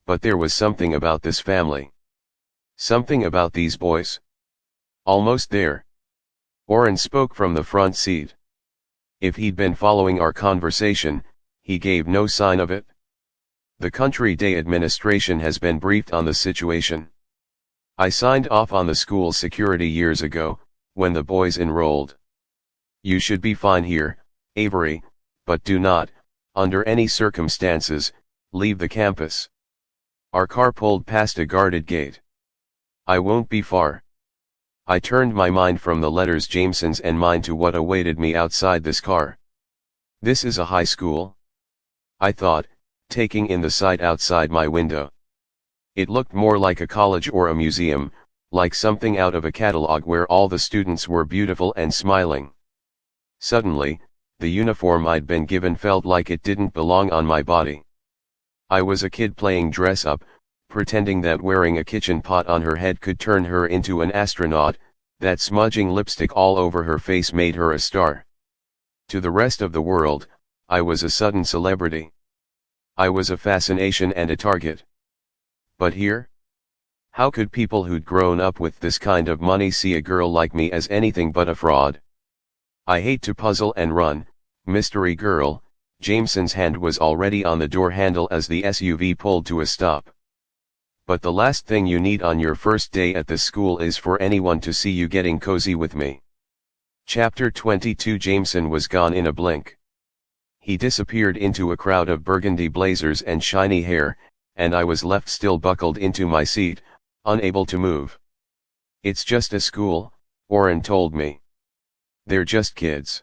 But there was something about this family. Something about these boys. Almost there. Oren spoke from the front seat. If he'd been following our conversation, he gave no sign of it. The Country Day administration has been briefed on the situation. I signed off on the school's security years ago, when the boys enrolled. You should be fine here, Avery, but do not, under any circumstances, leave the campus. Our car pulled past a guarded gate. I won't be far. I turned my mind from the letters Jameson's and mine to what awaited me outside this car. This is a high school? I thought, taking in the sight outside my window. It looked more like a college or a museum, like something out of a catalog where all the students were beautiful and smiling. Suddenly, the uniform I'd been given felt like it didn't belong on my body. I was a kid playing dress up, pretending that wearing a kitchen pot on her head could turn her into an astronaut, that smudging lipstick all over her face made her a star. To the rest of the world, I was a sudden celebrity. I was a fascination and a target. But here? How could people who'd grown up with this kind of money see a girl like me as anything but a fraud? I hate to puzzle and run, mystery girl. Jameson's hand was already on the door handle as the SUV pulled to a stop. But the last thing you need on your first day at this school is for anyone to see you getting cozy with me. Chapter 22. Jameson was gone in a blink. He disappeared into a crowd of burgundy blazers and shiny hair, and I was left still buckled into my seat, unable to move. It's just a school, Oren told me. They're just kids.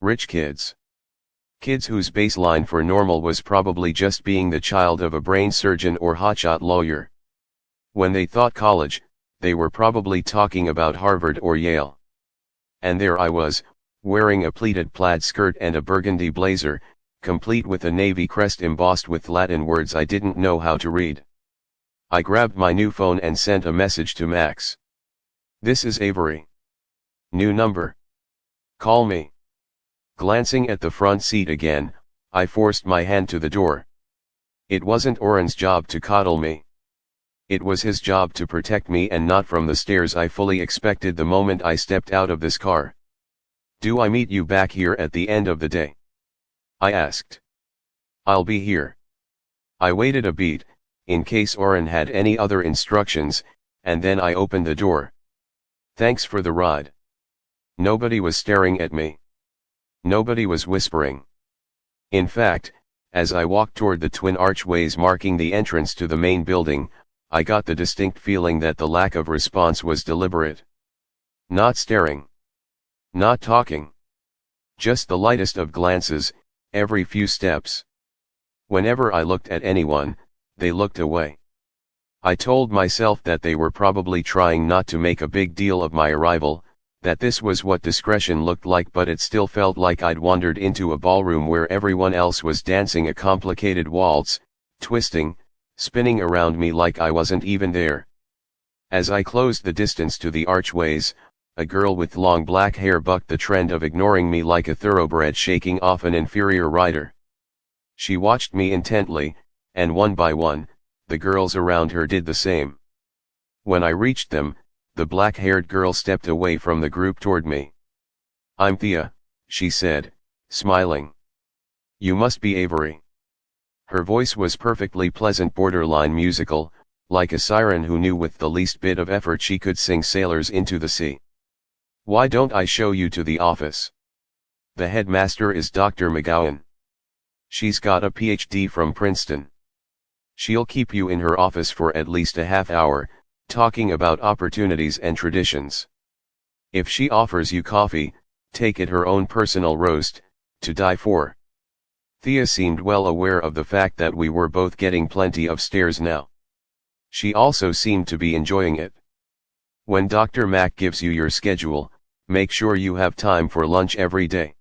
Rich kids. Kids whose baseline for normal was probably just being the child of a brain surgeon or hotshot lawyer. When they thought college, they were probably talking about Harvard or Yale. And there I was, wearing a pleated plaid skirt and a burgundy blazer, complete with a navy crest embossed with Latin words I didn't know how to read. I grabbed my new phone and sent a message to Max. This is Avery. New number. Call me. Glancing at the front seat again, I forced my hand to the door. It wasn't Oren's job to coddle me. It was his job to protect me, and not from the stares I fully expected the moment I stepped out of this car. Do I meet you back here at the end of the day? I asked. I'll be here. I waited a beat, in case Oren had any other instructions, and then I opened the door. Thanks for the ride. Nobody was staring at me. Nobody was whispering. In fact, as I walked toward the twin archways marking the entrance to the main building, I got the distinct feeling that the lack of response was deliberate. Not staring. Not talking. Just the lightest of glances, every few steps. Whenever I looked at anyone, they looked away. I told myself that they were probably trying not to make a big deal of my arrival, that this was what discretion looked like, but it still felt like I'd wandered into a ballroom where everyone else was dancing a complicated waltz, twisting, spinning around me like I wasn't even there. As I closed the distance to the archways, a girl with long black hair bucked the trend of ignoring me like a thoroughbred shaking off an inferior rider. She watched me intently, and one by one, the girls around her did the same. When I reached them, the black-haired girl stepped away from the group toward me. I'm Thea, she said, smiling. You must be Avery. Her voice was perfectly pleasant, borderline musical, like a siren who knew with the least bit of effort she could sing sailors into the sea. Why don't I show you to the office? The headmaster is Dr. McGowan. She's got a PhD from Princeton. She'll keep you in her office for at least a half hour, talking about opportunities and traditions. If she offers you coffee, take it her own personal roast, to die for. Thea seemed well aware of the fact that we were both getting plenty of stares now. She also seemed to be enjoying it. When Dr. Mack gives you your schedule, make sure you have time for lunch every day.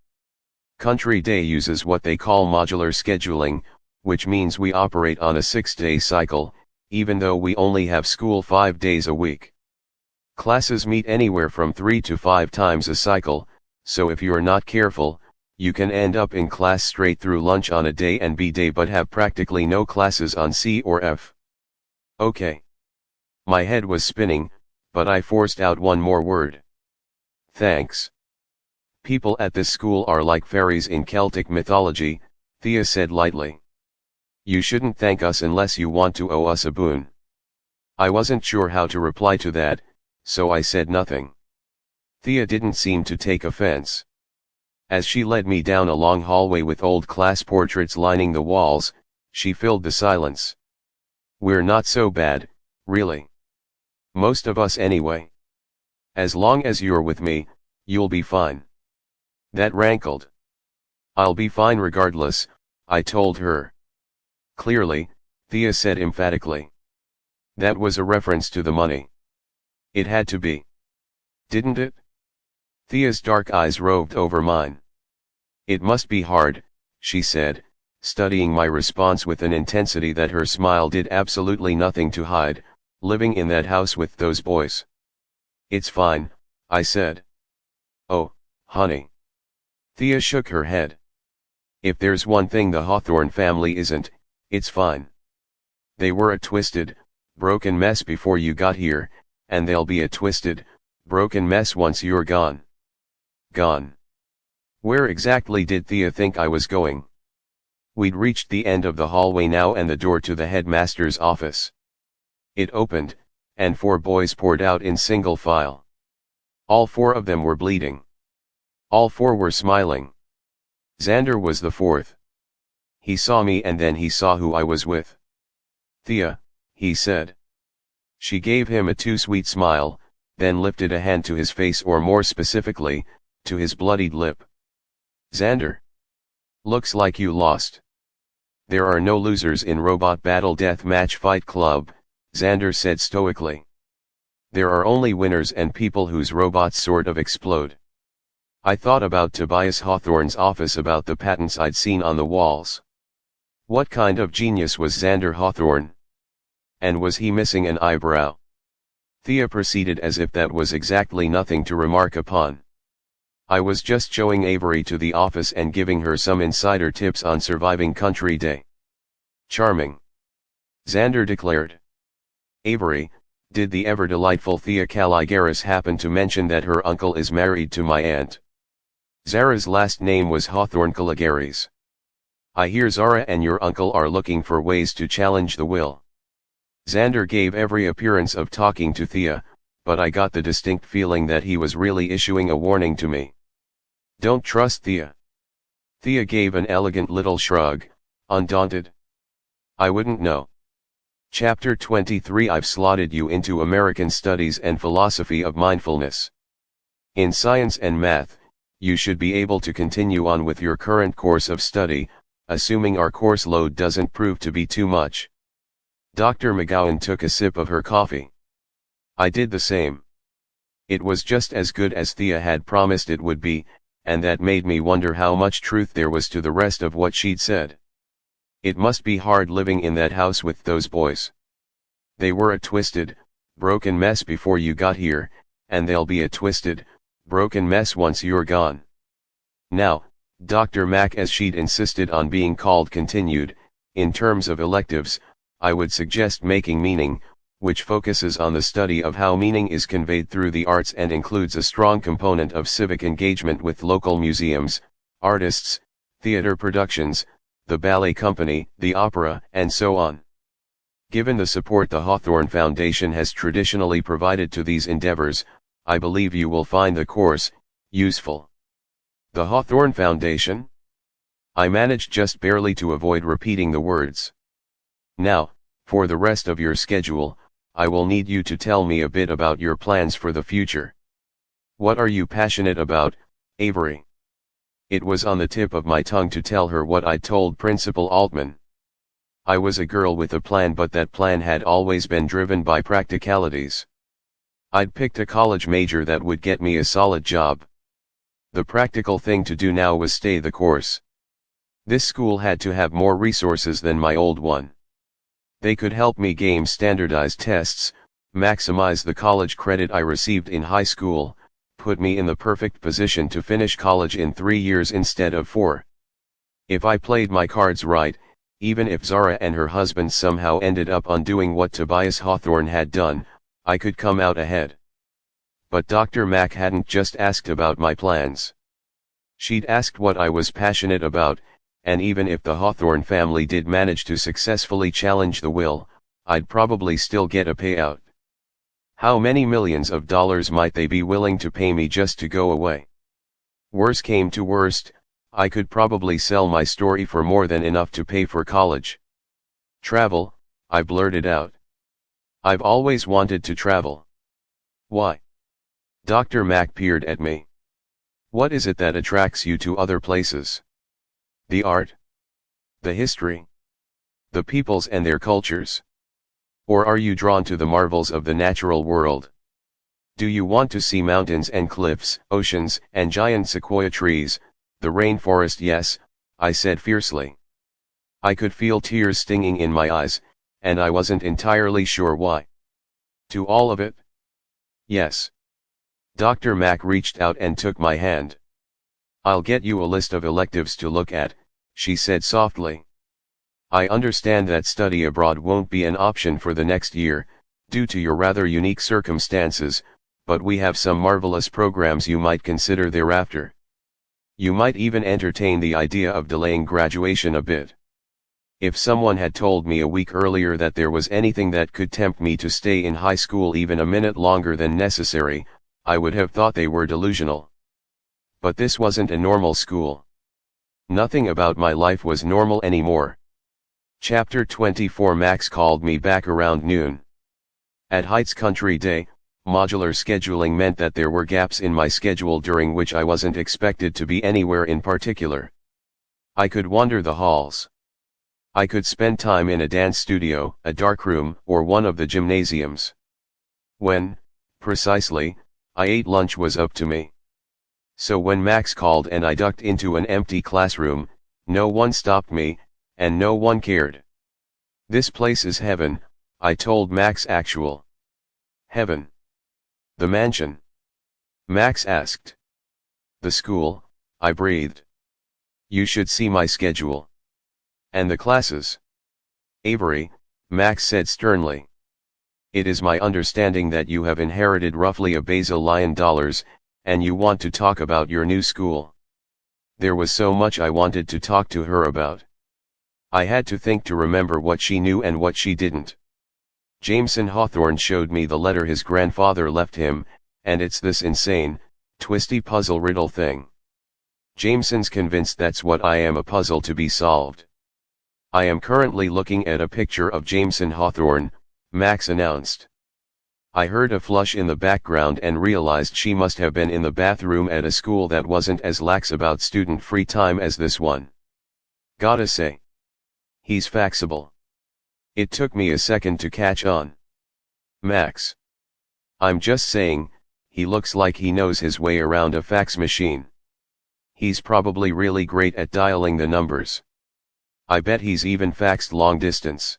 Country Day uses what they call modular scheduling, which means we operate on a 6-day cycle, even though we only have school 5 days a week. Classes meet anywhere from 3 to 5 times a cycle, so if you're not careful, you can end up in class straight through lunch on a day and B day but have practically no classes on C or F. Okay. My head was spinning, but I forced out one more word. Thanks. People at this school are like fairies in Celtic mythology, Thea said lightly. You shouldn't thank us unless you want to owe us a boon. I wasn't sure how to reply to that, so I said nothing. Thea didn't seem to take offense. As she led me down a long hallway with old class portraits lining the walls, she filled the silence. We're not so bad, really. Most of us anyway. As long as you're with me, you'll be fine. That rankled. I'll be fine regardless, I told her. Clearly, Thea said emphatically. That was a reference to the money. It had to be. Didn't it? Thea's dark eyes roved over mine. It must be hard, she said, studying my response with an intensity that her smile did absolutely nothing to hide, living in that house with those boys. It's fine, I said. Oh, honey. Thea shook her head. If there's one thing the Hawthorne family isn't, it's fine. They were a twisted, broken mess before you got here, and they'll be a twisted, broken mess once you're gone. Gone. Where exactly did Thea think I was going? We'd reached the end of the hallway now and the door to the headmaster's office. It opened, and 4 boys poured out in single file. All 4 of them were bleeding. All 4 were smiling. Xander was the 4th. He saw me and then he saw who I was with. Thea, he said. She gave him a too sweet smile, then lifted a hand to his face, or more specifically, to his bloodied lip. Xander. Looks like you lost. There are no losers in Robot Battle Deathmatch Fight Club, Xander said stoically. There are only winners and people whose robots sort of explode. I thought about Tobias Hawthorne's office, about the patents I'd seen on the walls. What kind of genius was Xander Hawthorne? And was he missing an eyebrow? Thea proceeded as if that was exactly nothing to remark upon. I was just showing Avery to the office and giving her some insider tips on surviving Country Day. Charming. Xander declared. Avery, did the ever-delightful Thea Caligaris happen to mention that her uncle is married to my aunt? Zara's last name was Hawthorne Caligaris. I hear Zara and your uncle are looking for ways to challenge the will. Xander gave every appearance of talking to Thea, but I got the distinct feeling that he was really issuing a warning to me. Don't trust Thea. Thea gave an elegant little shrug, undaunted. I wouldn't know. Chapter 23. I've slotted you into American Studies and Philosophy of Mindfulness. In science and math, you should be able to continue on with your current course of study, assuming our course load doesn't prove to be too much. Dr. McGowan took a sip of her coffee. I did the same. It was just as good as Thea had promised it would be, and that made me wonder how much truth there was to the rest of what she'd said. It must be hard living in that house with those boys. They were a twisted, broken mess before you got here, and they'll be a twisted, broken mess once you're gone. Now, Dr. Mack, as she'd insisted on being called, continued, in terms of electives, I would suggest making meaning, which focuses on the study of how meaning is conveyed through the arts and includes a strong component of civic engagement with local museums, artists, theater productions, the ballet company, the opera, and so on. Given the support the Hawthorne Foundation has traditionally provided to these endeavors, I believe you will find the course useful. The Hawthorne Foundation? I managed just barely to avoid repeating the words. Now, For the rest of your schedule, I will need you to tell me a bit about your plans for the future. What are you passionate about, Avery? It was on the tip of my tongue to tell her what I'd told Principal Altman. I was a girl with a plan, but that plan had always been driven by practicalities. I'd picked a college major that would get me a solid job. The practical thing to do now was stay the course. This school had to have more resources than my old one. They could help me game standardized tests, maximize the college credit I received in high school, put me in the perfect position to finish college in 3 years instead of 4. If I played my cards right, even if Zara and her husband somehow ended up undoing what Tobias Hawthorne had done, I could come out ahead. But Dr. Mack hadn't just asked about my plans. She'd asked what I was passionate about, and even if the Hawthorne family did manage to successfully challenge the will, I'd probably still get a payout. How many millions of dollars might they be willing to pay me just to go away? Worse came to worst, I could probably sell my story for more than enough to pay for college. Travel, I blurted out. I've always wanted to travel. Why? Dr. Mack peered at me. What is it that attracts you to other places? The art? The history? The peoples and their cultures? Or are you drawn to the marvels of the natural world? Do you want to see mountains and cliffs, oceans and giant sequoia trees, the rainforest? Yes, I said fiercely. I could feel tears stinging in my eyes, and I wasn't entirely sure why. To all of it? Yes. Dr. Mack reached out and took my hand. I'll get you a list of electives to look at, she said softly. I understand that study abroad won't be an option for the next year, due to your rather unique circumstances, but we have some marvelous programs you might consider thereafter. You might even entertain the idea of delaying graduation a bit. If someone had told me a week earlier that there was anything that could tempt me to stay in high school even a minute longer than necessary, I would have thought they were delusional. But this wasn't a normal school. Nothing about my life was normal anymore. Chapter 24. Max called me back around noon. At Heights Country Day, modular scheduling meant that there were gaps in my schedule during which I wasn't expected to be anywhere in particular. I could wander the halls. I could spend time in a dance studio, a darkroom, or one of the gymnasiums. When, precisely, I ate lunch was up to me. So when Max called and I ducked into an empty classroom, no one stopped me, and no one cared. This place is heaven, I told Max. Actual heaven? The mansion? Max asked. The school, I breathed. You should see my schedule. And the classes. Avery, Max said sternly. It is my understanding that you have inherited roughly $1 bazillion, and you want to talk about your new school. There was so much I wanted to talk to her about. I had to think to remember what she knew and what she didn't. Jameson Hawthorne showed me the letter his grandfather left him, and it's this insane, twisty puzzle riddle thing. Jameson's convinced that's what I am, a puzzle to be solved. I am currently looking at a picture of Jameson Hawthorne, Max announced. I heard a flush in the background and realized she must have been in the bathroom at a school that wasn't as lax about student free time as this one. Gotta say, he's faxable. It took me a second to catch on. Max. I'm just saying, he looks like he knows his way around a fax machine. He's probably really great at dialing the numbers. I bet he's even faxed long distance.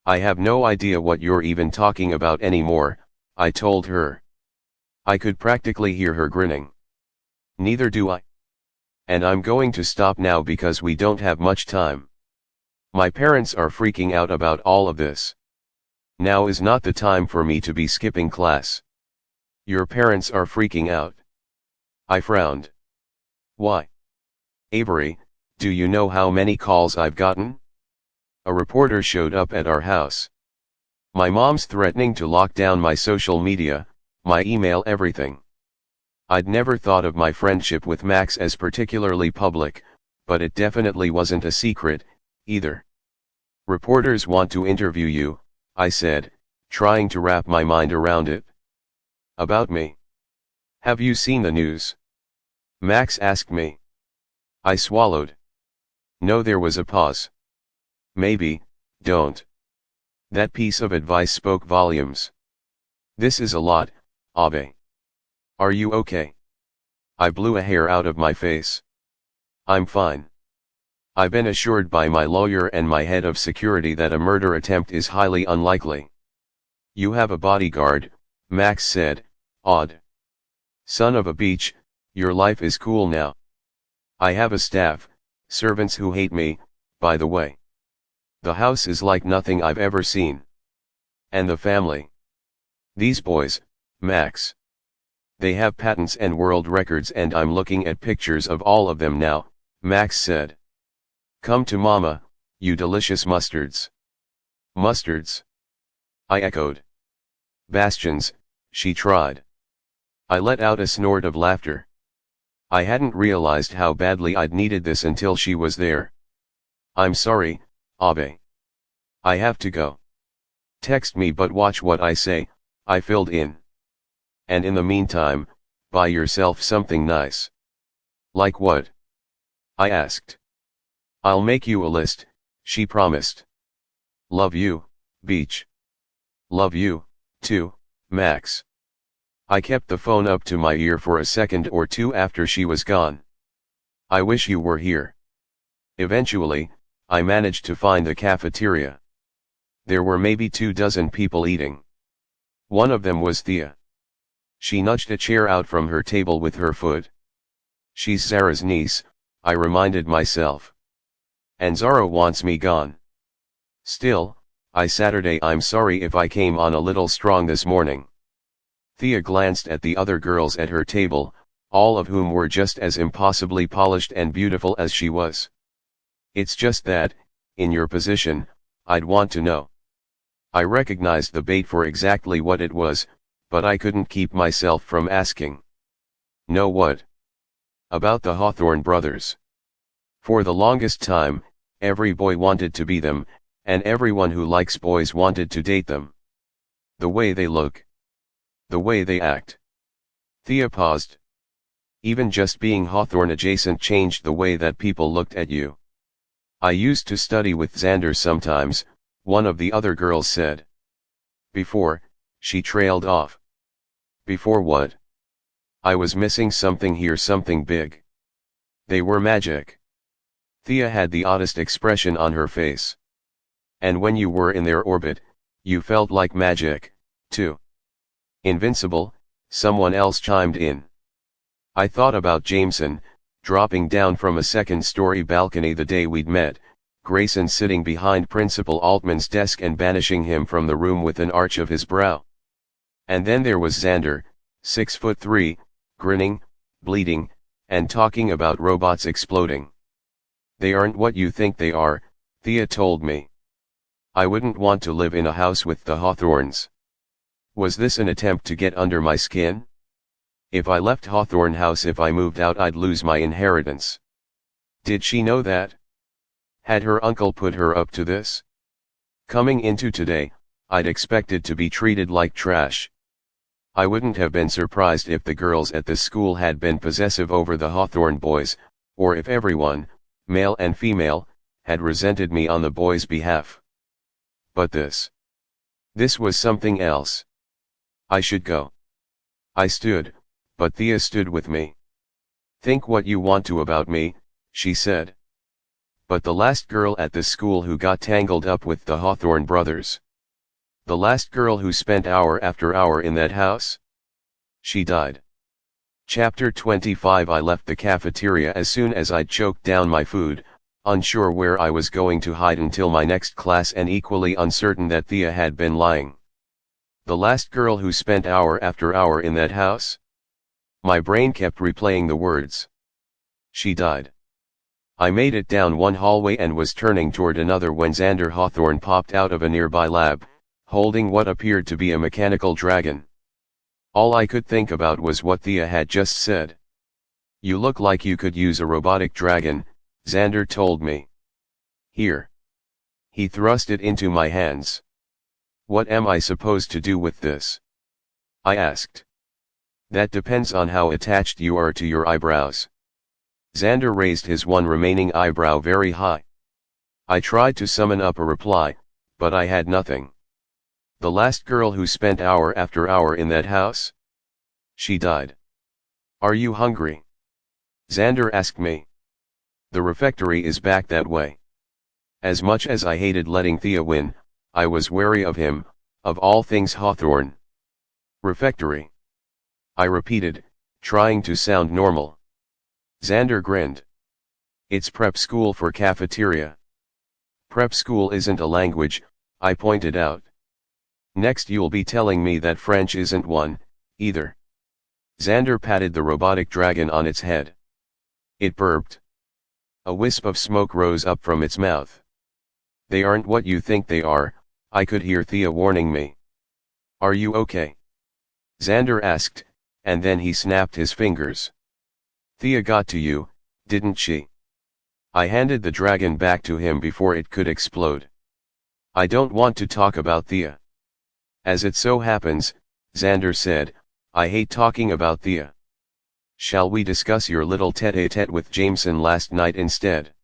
I have no idea what you're even talking about anymore, I told her. I could practically hear her grinning. Neither do I. And I'm going to stop now because we don't have much time. My parents are freaking out about all of this. Now is not the time for me to be skipping class. Your parents are freaking out. I frowned. Why? Avery, do you know how many calls I've gotten? A reporter showed up at our house. My mom's threatening to lock down my social media, my email, everything. I'd never thought of my friendship with Max as particularly public, but it definitely wasn't a secret, either. Reporters want to interview you, I said, trying to wrap my mind around it. About me? Have you seen the news? Max asked me. I swallowed. No, there was a pause. Maybe, don't. That piece of advice spoke volumes. This is a lot, Abe. Are you okay? I blew a hair out of my face. I'm fine. I've been assured by my lawyer and my head of security that a murder attempt is highly unlikely. You have a bodyguard, Max said, awed. Son of a beach, your life is cool now. I have a staff, servants who hate me, by the way. The house is like nothing I've ever seen. And the family. These boys, Max. They have patents and world records, and I'm looking at pictures of all of them now, Max said. Come to mama, you delicious mustards. Mustards? I echoed. Bastions, she tried. I let out a snort of laughter. I hadn't realized how badly I'd needed this until she was there. I'm sorry, Abe. I have to go. Text me, but watch what I say, I filled in. And in the meantime, buy yourself something nice. Like what? I asked. I'll make you a list, she promised. Love you, Beach. Love you, too, Max. I kept the phone up to my ear for a second or two after she was gone. I wish you were here. Eventually, I managed to find the cafeteria. There were maybe 24 people eating. One of them was Thea. She nudged a chair out from her table with her foot. She's Zara's niece, I reminded myself. And Zara wants me gone. Still, I'm sorry if I came on a little strong this morning. Thea glanced at the other girls at her table, all of whom were just as impossibly polished and beautiful as she was. It's just that, in your position, I'd want to know. I recognized the bait for exactly what it was, but I couldn't keep myself from asking. Know what? About the Hawthorne brothers. For the longest time, every boy wanted to be them, and everyone who likes boys wanted to date them. The way they look. The way they act. Thea paused. Even just being Hawthorne adjacent changed the way that people looked at you. I used to study with Xander sometimes, one of the other girls said. Before, she trailed off. Before what? I was missing something here, something big. They were magic. Thea had the oddest expression on her face. And when you were in their orbit, you felt like magic, too. Invincible, someone else chimed in. I thought about Jameson, dropping down from a second-story balcony the day we'd met, Grayson sitting behind Principal Altman's desk and banishing him from the room with an arch of his brow. And then there was Xander, 6'3", grinning, bleeding, and talking about robots exploding. They aren't what you think they are, Thea told me. I wouldn't want to live in a house with the Hawthornes. Was this an attempt to get under my skin? If I left Hawthorne House, if I moved out, I'd lose my inheritance. Did she know that? Had her uncle put her up to this? Coming into today, I'd expected to be treated like trash. I wouldn't have been surprised if the girls at the school had been possessive over the Hawthorne boys, or if everyone, male and female, had resented me on the boys' behalf. But this was something else. I should go. I stood, but Thea stood with me. Think what you want to about me, she said. But the last girl at the school who got tangled up with the Hawthorne brothers. The last girl who spent hour after hour in that house? She died. Chapter 25. I left the cafeteria as soon as I'd choked down my food, unsure where I was going to hide until my next class and equally uncertain that Thea had been lying. The last girl who spent hour after hour in that house? My brain kept replaying the words. She died. I made it down one hallway and was turning toward another when Xander Hawthorne popped out of a nearby lab, holding what appeared to be a mechanical dragon. All I could think about was what Thea had just said. You look like you could use a robotic dragon, Xander told me. Here. He thrust it into my hands. "What am I supposed to do with this?" I asked. "That depends on how attached you are to your eyebrows." Xander raised his one remaining eyebrow very high. I tried to summon up a reply, but I had nothing. "The last girl who spent hour after hour in that house? She died. Are you hungry?" Xander asked me. "The refectory is back that way." As much as I hated letting Thea win, I was wary of him, of all things Hawthorne. "Refectory?" I repeated, trying to sound normal. Xander grinned. "It's prep school for cafeteria." "Prep school isn't a language," I pointed out. "Next you'll be telling me that French isn't one, either." Xander patted the robotic dragon on its head. It burped. A wisp of smoke rose up from its mouth. "They aren't what you think they are," I could hear Thea warning me. "Are you okay?" Xander asked, and then he snapped his fingers. "Thea got to you, didn't she?" I handed the dragon back to him before it could explode. "I don't want to talk about Thea." "As it so happens," Xander said, "I hate talking about Thea. Shall we discuss your little tete-a-tete with Jameson last night instead?"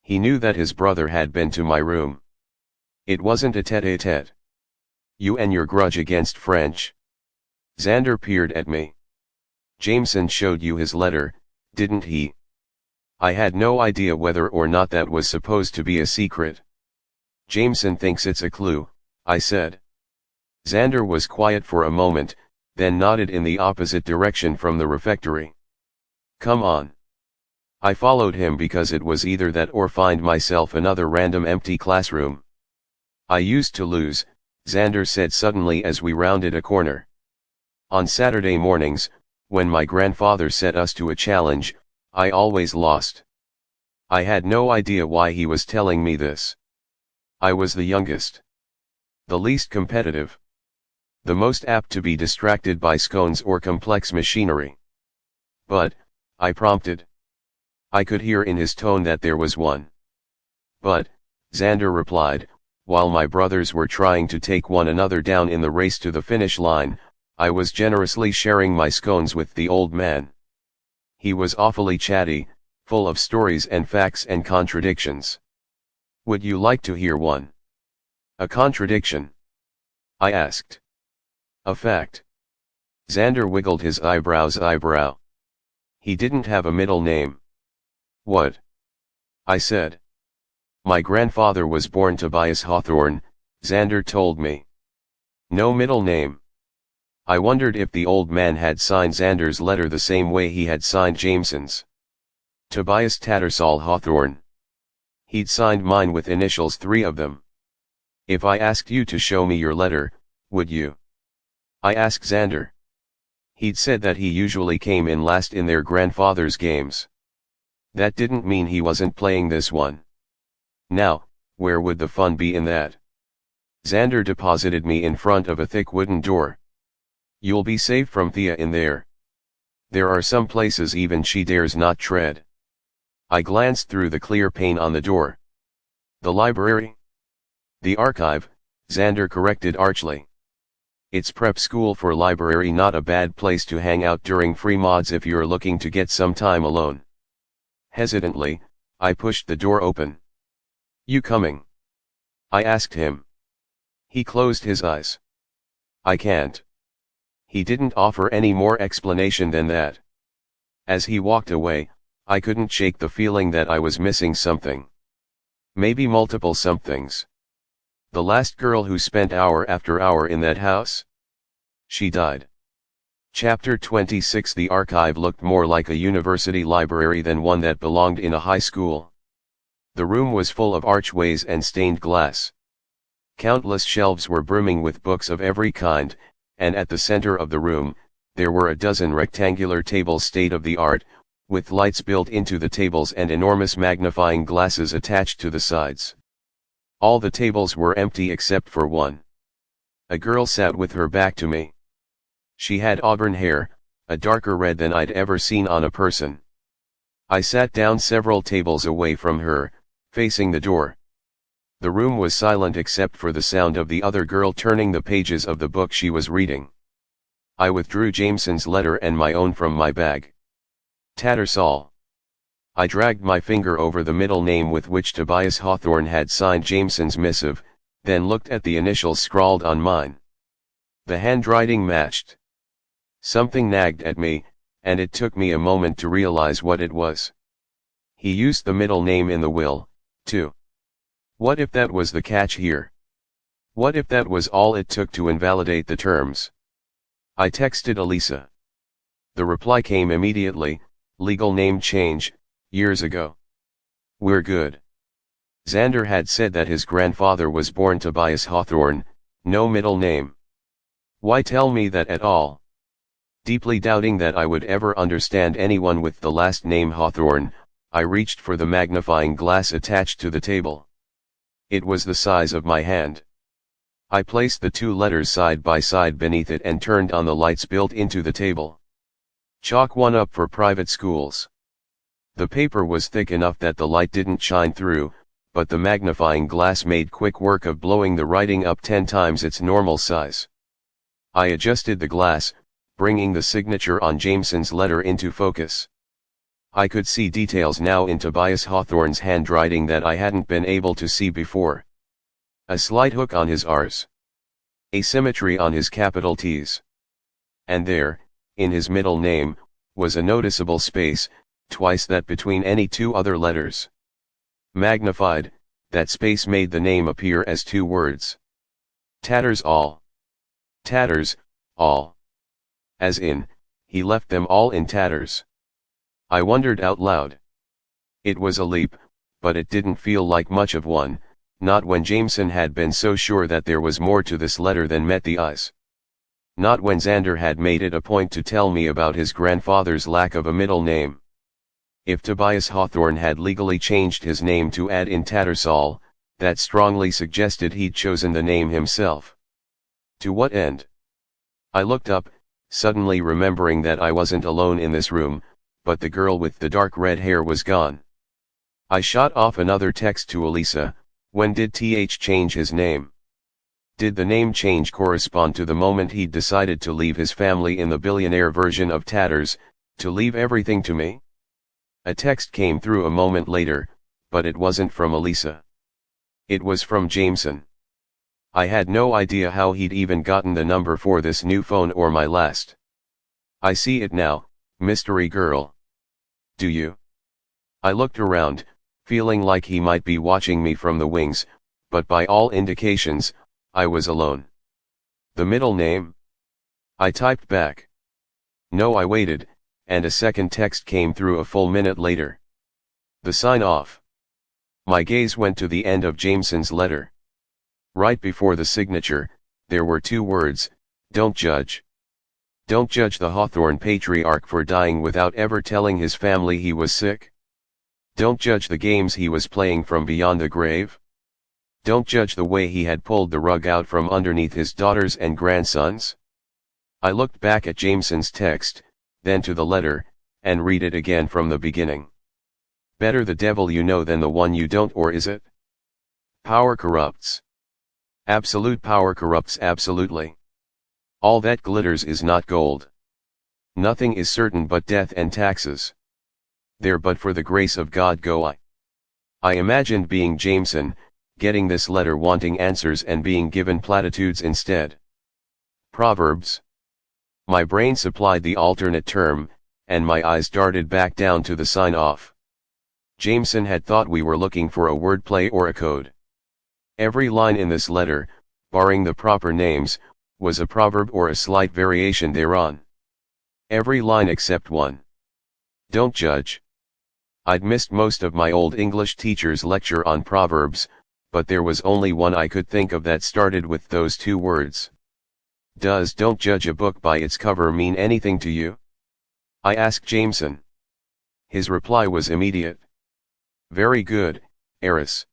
He knew that his brother had been to my room. "It wasn't a tete-a-tete. You and your grudge against French." Xander peered at me. "Jameson showed you his letter, didn't he?" I had no idea whether or not that was supposed to be a secret. "Jameson thinks it's a clue," I said. Xander was quiet for a moment, then nodded in the opposite direction from the refectory. "Come on." I followed him because it was either that or find myself another random empty classroom. "I used to lose," Xander said suddenly as we rounded a corner. "On Saturday mornings, when my grandfather set us to a challenge, I always lost." I had no idea why he was telling me this. I was the youngest. The least competitive. The most apt to be distracted by scones or complex machinery. "But," I prompted. I could hear in his tone that there was one. "But," Xander replied, "while my brothers were trying to take one another down in the race to the finish line, I was generously sharing my scones with the old man. He was awfully chatty, full of stories and facts and contradictions. Would you like to hear one?" "A contradiction?" I asked. "A fact." Xander wiggled his eyebrow. "He didn't have a middle name." "What?" I said. "My grandfather was born Tobias Hawthorne," Xander told me. "No middle name." I wondered if the old man had signed Xander's letter the same way he had signed Jameson's. "Tobias Tattersall Hawthorne." He'd signed mine with initials, 3 of them. "If I asked you to show me your letter, would you?" I asked Xander. He'd said that he usually came in last in their grandfather's games. That didn't mean he wasn't playing this one. Now, where would the fun be in that? Xander deposited me in front of a thick wooden door. "You'll be safe from Thea in there. There are some places even she dares not tread." I glanced through the clear pane on the door. "The library?" "The archive," Xander corrected archly. "It's prep school for library, not a bad place to hang out during free mods if you're looking to get some time alone." Hesitantly, I pushed the door open. "You coming?" I asked him. He closed his eyes. "I can't." He didn't offer any more explanation than that. As he walked away, I couldn't shake the feeling that I was missing something. Maybe multiple somethings. The last girl who spent hour after hour in that house? She died. Chapter 26. The archive looked more like a university library than one that belonged in a high school. The room was full of archways and stained glass. Countless shelves were brimming with books of every kind, and at the center of the room, there were a dozen rectangular tables state-of-the-art, with lights built into the tables and enormous magnifying glasses attached to the sides. All the tables were empty except for one. A girl sat with her back to me. She had auburn hair, a darker red than I'd ever seen on a person. I sat down several tables away from her, facing the door. The room was silent except for the sound of the other girl turning the pages of the book she was reading. I withdrew Jameson's letter and my own from my bag. Tattersall. I dragged my finger over the middle name with which Tobias Hawthorne had signed Jameson's missive, then looked at the initials scrawled on mine. The handwriting matched. Something nagged at me, and it took me a moment to realize what it was. He used the middle name in the will, too. What if that was the catch here? What if that was all it took to invalidate the terms? I texted Elisa. The reply came immediately, legal name change, years ago. We're good. Xander had said that his grandfather was born Tobias Hawthorne, no middle name. Why tell me that at all? Deeply doubting that I would ever understand anyone with the last name Hawthorne, I reached for the magnifying glass attached to the table. It was the size of my hand. I placed the two letters side by side beneath it and turned on the lights built into the table. Chalk one up for private schools. The paper was thick enough that the light didn't shine through, but the magnifying glass made quick work of blowing the writing up 10 times its normal size. I adjusted the glass, bringing the signature on Jameson's letter into focus. I could see details now in Tobias Hawthorne's handwriting that I hadn't been able to see before. A slight hook on his R's. Asymmetry on his capital T's. And there, in his middle name, was a noticeable space, twice that between any two other letters. Magnified, that space made the name appear as two words. Tattersall. Tatters, all. As in, he left them all in tatters. I wondered out loud. It was a leap, but it didn't feel like much of one, not when Jameson had been so sure that there was more to this letter than met the eyes. Not when Xander had made it a point to tell me about his grandfather's lack of a middle name. If Tobias Hawthorne had legally changed his name to add in Tattersall, that strongly suggested he'd chosen the name himself. To what end? I looked up, suddenly remembering that I wasn't alone in this room, but the girl with the dark red hair was gone. I shot off another text to Elisa. When did TH change his name? Did the name change correspond to the moment he'd decided to leave his family in the billionaire version of Tatters, to leave everything to me? A text came through a moment later, but it wasn't from Elisa. It was from Jameson. I had no idea how he'd even gotten the number for this new phone or my last. I see it now, mystery girl. Do you? I looked around, feeling like he might be watching me from the wings, but by all indications, I was alone. The middle name? I typed back. No, I waited, and a second text came through a full minute later. The sign off. My gaze went to the end of Jameson's letter. Right before the signature, there were two words, don't judge. Don't judge the Hawthorne patriarch for dying without ever telling his family he was sick. Don't judge the games he was playing from beyond the grave. Don't judge the way he had pulled the rug out from underneath his daughters and grandsons. I looked back at Jameson's text, then to the letter, and read it again from the beginning. Better the devil you know than the one you don't, or is it? Power corrupts. Absolute power corrupts absolutely. All that glitters is not gold. Nothing is certain but death and taxes. There but for the grace of God go I. I imagined being Jameson, getting this letter wanting answers and being given platitudes instead. Proverbs. My brain supplied the alternate term, and my eyes darted back down to the sign-off. Jameson had thought we were looking for a wordplay or a code. Every line in this letter, barring the proper names, was a proverb or a slight variation thereon. Every line except one. Don't judge. I'd missed most of my old English teacher's lecture on proverbs, but there was only one I could think of that started with those two words. Does "don't judge a book by its cover" mean anything to you? I asked Jameson. His reply was immediate. Very good, Eris.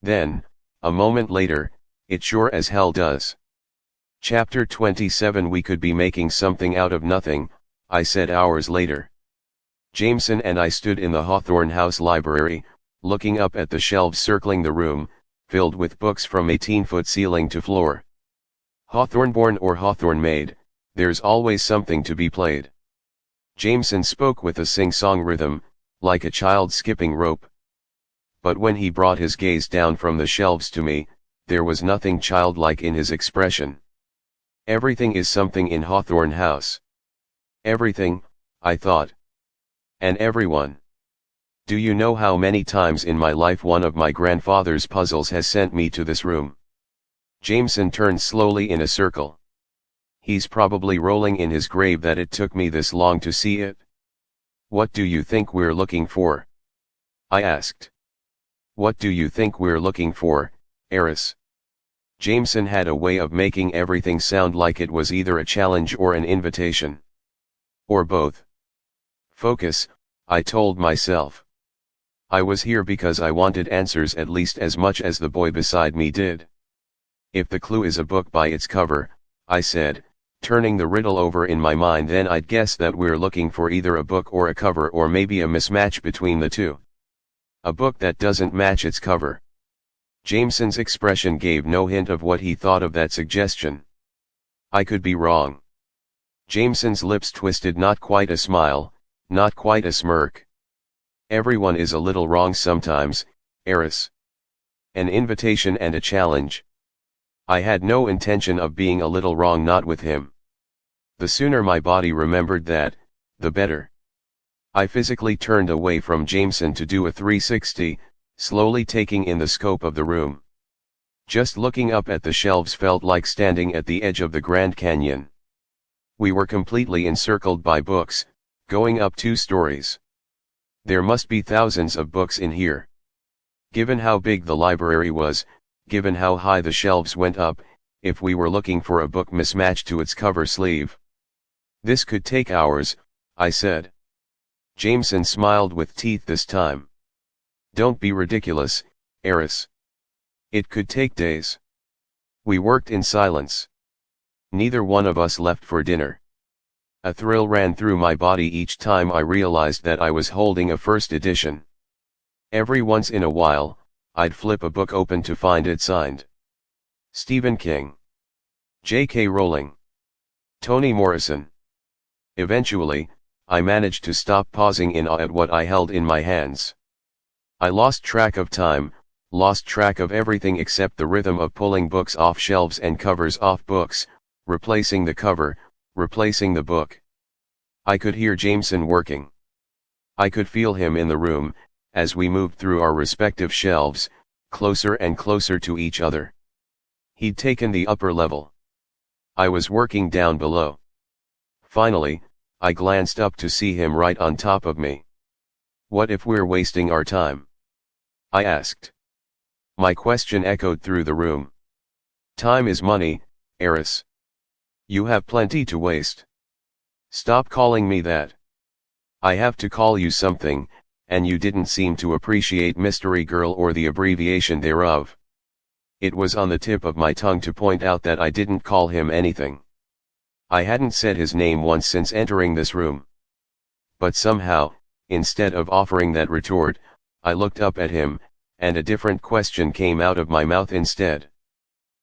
Then, a moment later, it sure as hell does. Chapter 27. We could be making something out of nothing, I said hours later. Jameson and I stood in the Hawthorne House library, looking up at the shelves circling the room, filled with books from 18-foot ceiling to floor. Hawthorne-born or Hawthorne-made, there's always something to be played. Jameson spoke with a sing-song rhythm, like a child skipping rope. But when he brought his gaze down from the shelves to me, there was nothing childlike in his expression. Everything is something in Hawthorne House. Everything, I thought. And everyone. Do you know how many times in my life one of my grandfather's puzzles has sent me to this room? Jameson turned slowly in a circle. He's probably rolling in his grave that it took me this long to see it. What do you think we're looking for? I asked. What do you think we're looking for, Eris? Jameson had a way of making everything sound like it was either a challenge or an invitation. Or both. Focus, I told myself. I was here because I wanted answers at least as much as the boy beside me did. If the clue is a book by its cover, I said, turning the riddle over in my mind, then I'd guess that we're looking for either a book or a cover, or maybe a mismatch between the two. A book that doesn't match its cover. Jameson's expression gave no hint of what he thought of that suggestion. I could be wrong. Jameson's lips twisted, not quite a smile, not quite a smirk. Everyone is a little wrong sometimes, Eris. An invitation and a challenge. I had no intention of being a little wrong, not with him. The sooner my body remembered that, the better. I physically turned away from Jameson to do a 360, slowly taking in the scope of the room. Just looking up at the shelves felt like standing at the edge of the Grand Canyon. We were completely encircled by books, going up 2 stories. There must be thousands of books in here. Given how big the library was, given how high the shelves went up, if we were looking for a book mismatched to its cover sleeve. This could take hours, I said. Jameson smiled with teeth this time. Don't be ridiculous, Eris. It could take days. We worked in silence. Neither one of us left for dinner. A thrill ran through my body each time I realized that I was holding a first edition. Every once in a while, I'd flip a book open to find it signed. Stephen King. J.K. Rowling. Toni Morrison. Eventually, I managed to stop, pausing in awe at what I held in my hands. I lost track of time, lost track of everything except the rhythm of pulling books off shelves and covers off books, replacing the cover, replacing the book. I could hear Jameson working. I could feel him in the room, as we moved through our respective shelves, closer and closer to each other. He'd taken the upper level. I was working down below. Finally, I glanced up to see him right on top of me. What if we're wasting our time? I asked. My question echoed through the room. Time is money, Eris. You have plenty to waste. Stop calling me that. I have to call you something, and you didn't seem to appreciate Mystery Girl or the abbreviation thereof. It was on the tip of my tongue to point out that I didn't call him anything. I hadn't said his name once since entering this room. But somehow, instead of offering that retort, I looked up at him, and a different question came out of my mouth instead.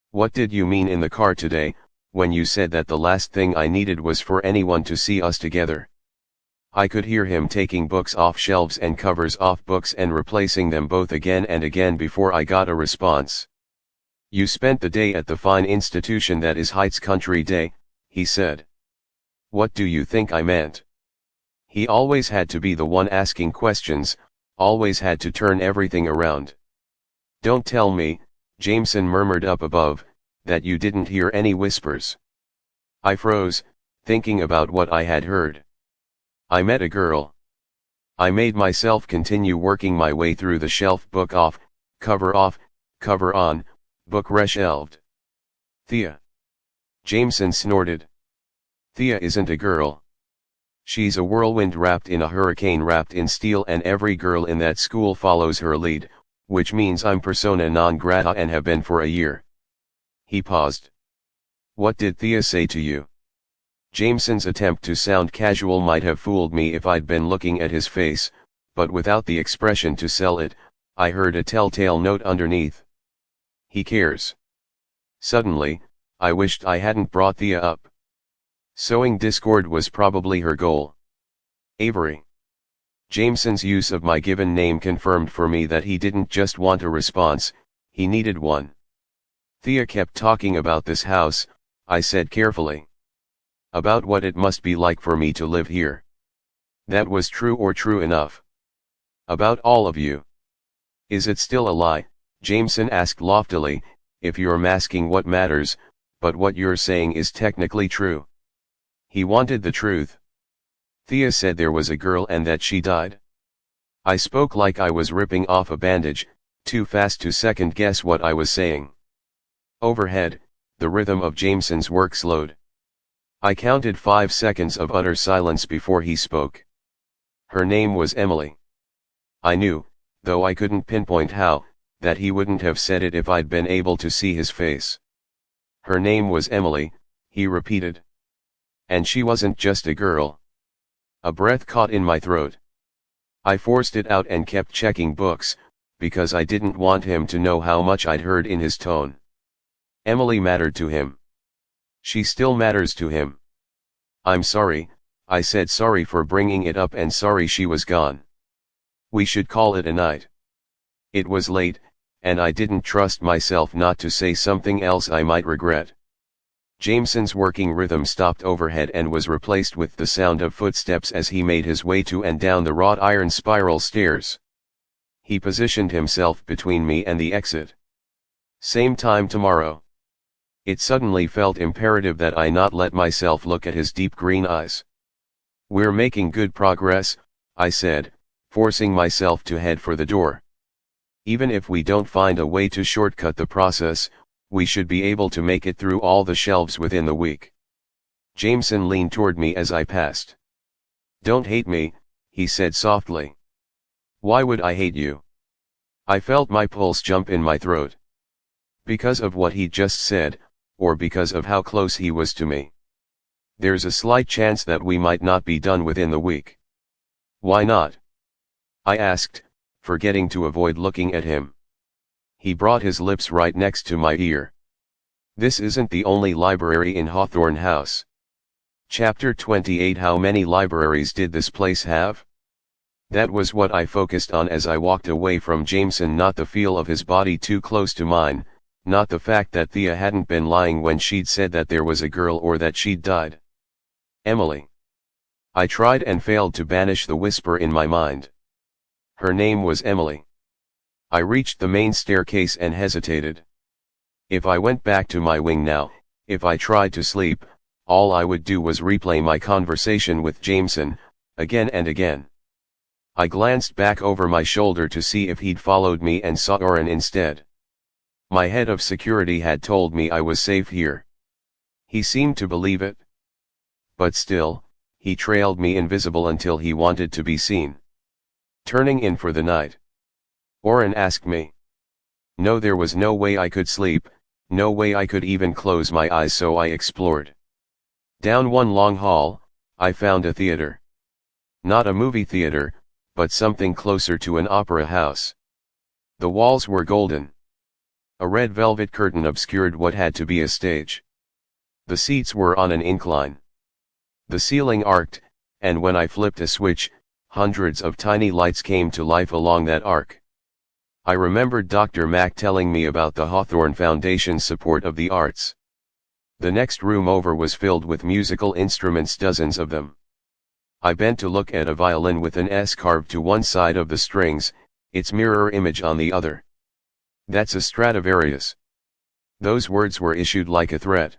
What did you mean in the car today, when you said that the last thing I needed was for anyone to see us together? I could hear him taking books off shelves and covers off books and replacing them both again and again before I got a response. You spent the day at the fine institution that is Heights Country Day, he said. What do you think I meant? He always had to be the one asking questions, always had to turn everything around. Don't tell me, Jameson murmured up above, that you didn't hear any whispers. I froze, thinking about what I had heard. I met a girl. I made myself continue working my way through the shelf, book off, cover on, book reshelved. Thea. Jameson snorted. Thea isn't a girl. She's a whirlwind wrapped in a hurricane wrapped in steel, and every girl in that school follows her lead, which means I'm persona non grata and have been for a year. He paused. What did Thea say to you? Jameson's attempt to sound casual might have fooled me if I'd been looking at his face, but without the expression to sell it, I heard a telltale note underneath. He cares. Suddenly, I wished I hadn't brought Thea up. Sowing discord was probably her goal. Avery. Jameson's use of my given name confirmed for me that he didn't just want a response, he needed one. Thea kept talking about this house, I said carefully. About what it must be like for me to live here. That was true or true enough. About all of you. Is it still a lie, Jameson asked loftily, if you're masking what matters, but what you're saying is technically true. He wanted the truth. Thea said there was a girl and that she died. I spoke like I was ripping off a bandage, too fast to second guess what I was saying. Overhead, the rhythm of Jameson's work slowed. I counted 5 seconds of utter silence before he spoke. Her name was Emily. I knew, though I couldn't pinpoint how, that he wouldn't have said it if I'd been able to see his face. Her name was Emily, he repeated. And she wasn't just a girl. A breath caught in my throat. I forced it out and kept checking books, because I didn't want him to know how much I'd heard in his tone. Emily mattered to him. She still matters to him. I'm sorry, I said, sorry for bringing it up and sorry she was gone. We should call it a night. It was late, and I didn't trust myself not to say something else I might regret. Jameson's working rhythm stopped overhead and was replaced with the sound of footsteps as he made his way to and down the wrought iron spiral stairs. He positioned himself between me and the exit. Same time tomorrow. It suddenly felt imperative that I not let myself look at his deep green eyes. We're making good progress, I said, forcing myself to head for the door. Even if we don't find a way to shortcut the process, we should be able to make it through all the shelves within the week. Jameson leaned toward me as I passed. Don't hate me, he said softly. Why would I hate you? I felt my pulse jump in my throat. Because of what he just said, or because of how close he was to me. There's a slight chance that we might not be done within the week. Why not? I asked, forgetting to avoid looking at him. He brought his lips right next to my ear. This isn't the only library in Hawthorne House. Chapter 28. How many libraries did this place have? That was what I focused on as I walked away from Jameson, not the feel of his body too close to mine, not the fact that Thea hadn't been lying when she'd said that there was a girl or that she'd died. Emily. I tried and failed to banish the whisper in my mind. Her name was Emily. I reached the main staircase and hesitated. If I went back to my wing now, if I tried to sleep, all I would do was replay my conversation with Jameson, again and again. I glanced back over my shoulder to see if he'd followed me and saw Oren instead. My head of security had told me I was safe here. He seemed to believe it. But still, he trailed me invisible until he wanted to be seen. Turning in for the night? Oren asked me. No, there was no way I could sleep, no way I could even close my eyes, so I explored. Down one long hall, I found a theater. Not a movie theater, but something closer to an opera house. The walls were golden. A red velvet curtain obscured what had to be a stage. The seats were on an incline. The ceiling arced, and when I flipped a switch, hundreds of tiny lights came to life along that arc. I remembered Dr. Mack telling me about the Hawthorne Foundation's support of the arts. The next room over was filled with musical instruments, dozens of them. I bent to look at a violin with an S carved to one side of the strings, its mirror image on the other. That's a Stradivarius. Those words were issued like a threat.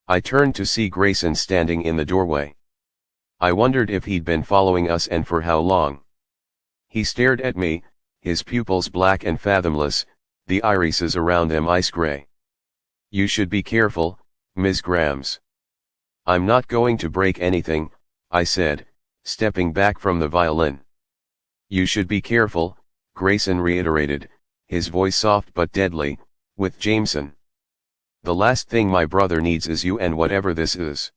I turned to see Grayson standing in the doorway. I wondered if he'd been following us and for how long. He stared at me, his pupils black and fathomless, the irises around them ice gray. You should be careful, Ms. Grams. I'm not going to break anything, I said, stepping back from the violin. You should be careful, Grayson reiterated, his voice soft but deadly, with Jameson. The last thing my brother needs is you and whatever this is.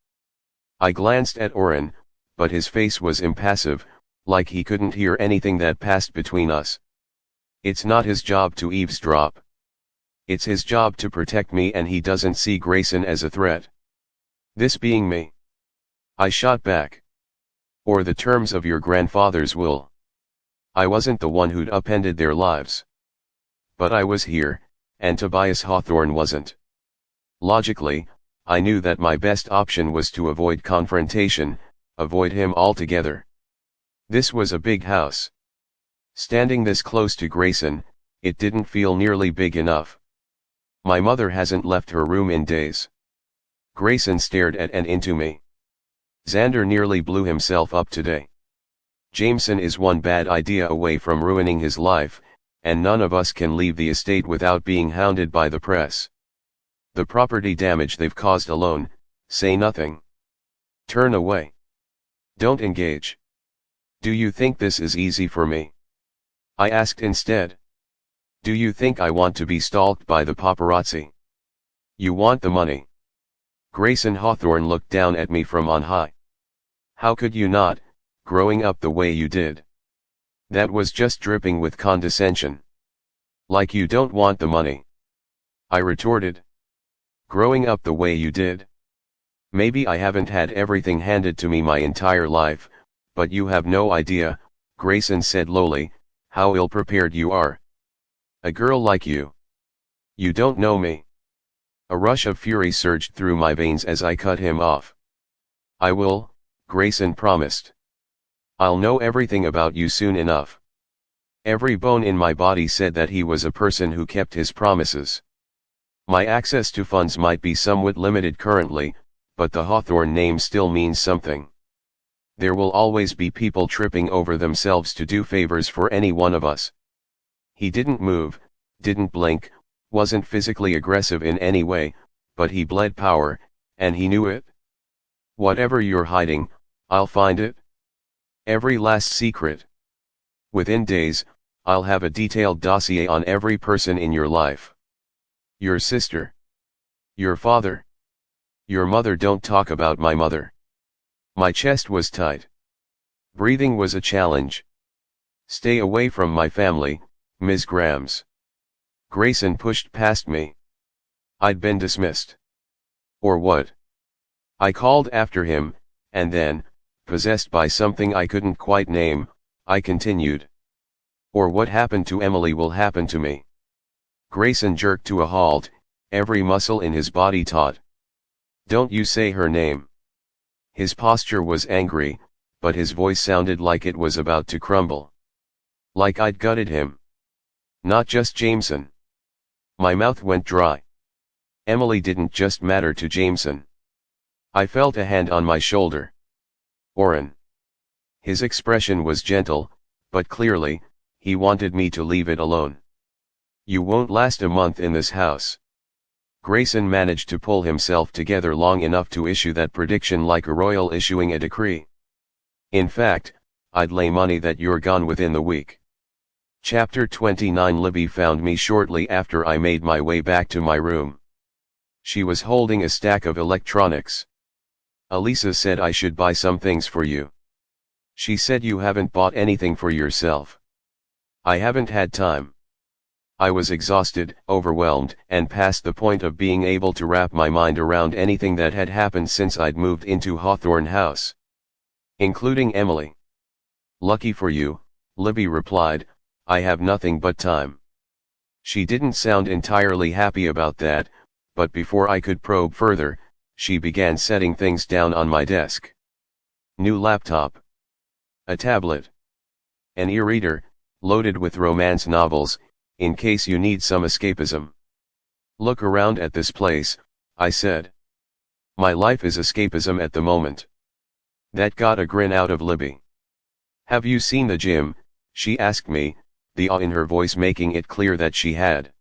I glanced at Oren, but his face was impassive, like he couldn't hear anything that passed between us. It's not his job to eavesdrop. It's his job to protect me and he doesn't see Grayson as a threat. This being me. I shot back. Or the terms of your grandfather's will. I wasn't the one who'd upended their lives. But I was here, and Tobias Hawthorne wasn't. Logically, I knew that my best option was to avoid confrontation, avoid him altogether. This was a big house. Standing this close to Grayson, it didn't feel nearly big enough. My mother hasn't left her room in days. Grayson stared at and into me. Xander nearly blew himself up today. Jameson is one bad idea away from ruining his life, and none of us can leave the estate without being hounded by the press. The property damage they've caused alone, say nothing. Turn away. Don't engage. Do you think this is easy for me? I asked instead. Do you think I want to be stalked by the paparazzi? You want the money. Grayson Hawthorne looked down at me from on high. How could you not, growing up the way you did? That was just dripping with condescension. Like you don't want the money. I retorted. Growing up the way you did? Maybe I haven't had everything handed to me my entire life, but you have no idea, Grayson said lowly, how ill-prepared you are. A girl like you. You don't know me. A rush of fury surged through my veins as I cut him off. I will, Grayson promised. I'll know everything about you soon enough. Every bone in my body said that he was a person who kept his promises. My access to funds might be somewhat limited currently, but the Hawthorne name still means something. There will always be people tripping over themselves to do favors for any one of us. He didn't move, didn't blink, wasn't physically aggressive in any way, but he bled power, and he knew it. Whatever you're hiding, I'll find it. Every last secret. Within days, I'll have a detailed dossier on every person in your life. Your sister. Your father. Your mother. Don't talk about my mother. My chest was tight. Breathing was a challenge. Stay away from my family, Ms. Grams. Grayson pushed past me. I'd been dismissed. Or what? I called after him, and then, possessed by something I couldn't quite name, I continued. Or what happened to Emily will happen to me. Grayson jerked to a halt, every muscle in his body taut. Don't you say her name. His posture was angry, but his voice sounded like it was about to crumble. Like I'd gutted him. Not just Jameson. My mouth went dry. Emily didn't just matter to Jameson. I felt a hand on my shoulder. Oren. His expression was gentle, but clearly, he wanted me to leave it alone. You won't last a month in this house. Grayson managed to pull himself together long enough to issue that prediction like a royal issuing a decree. In fact, I'd lay money that you're gone within the week. Chapter 29. Libby found me shortly after I made my way back to my room. She was holding a stack of electronics. Elisa said I should buy some things for you. She said you haven't bought anything for yourself. I haven't had time. I was exhausted, overwhelmed, and past the point of being able to wrap my mind around anything that had happened since I'd moved into Hawthorne House. Including Emily. Lucky for you, Libby replied, I have nothing but time. She didn't sound entirely happy about that, but before I could probe further, she began setting things down on my desk. New laptop. A tablet. An e-reader, loaded with romance novels, in case you need some escapism. Look around at this place, I said. My life is escapism at the moment. That got a grin out of Libby. Have you seen the gym? She asked me, the awe in her voice making it clear that she had.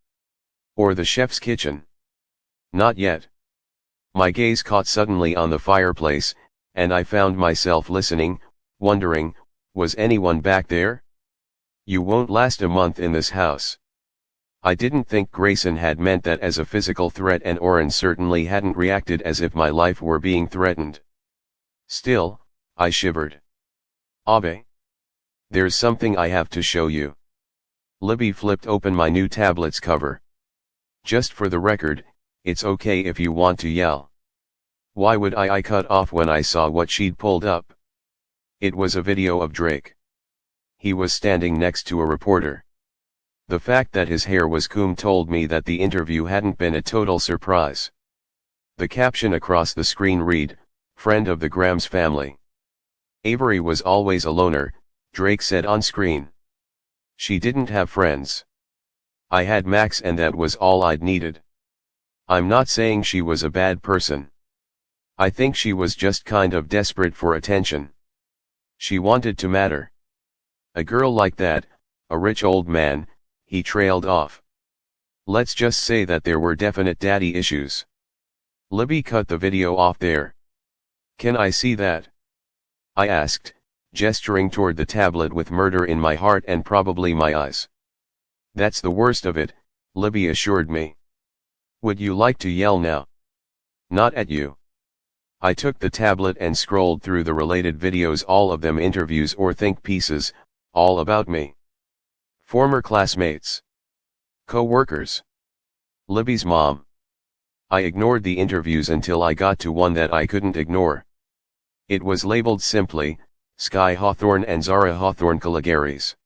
Or the chef's kitchen? Not yet. My gaze caught suddenly on the fireplace, and I found myself listening, wondering, was anyone back there? You won't last a month in this house. I didn't think Grayson had meant that as a physical threat, and Oren certainly hadn't reacted as if my life were being threatened. Still, I shivered. Abe. There's something I have to show you. Libby flipped open my new tablet's cover. Just for the record, it's okay if you want to yell. Why would I cut off when I saw what she'd pulled up? It was a video of Drake. He was standing next to a reporter. The fact that his hair was combed told me that the interview hadn't been a total surprise. The caption across the screen read, "Friend of the Grams family." Avery was always a loner, Drake said on screen. She didn't have friends. I had Max and that was all I'd needed. I'm not saying she was a bad person. I think she was just kind of desperate for attention. She wanted to matter. A girl like that, a rich old man, he trailed off. Let's just say that there were definite daddy issues. Libby cut the video off there. Can I see that? I asked, gesturing toward the tablet with murder in my heart and probably my eyes. That's the worst of it, Libby assured me. Would you like to yell now? Not at you. I took the tablet and scrolled through the related videos, all of them interviews or think pieces, all about me. Former classmates. Co-workers. Libby's mom. I ignored the interviews until I got to one that I couldn't ignore. It was labeled simply, Sky Hawthorne and Zara Hawthorne Caligaris.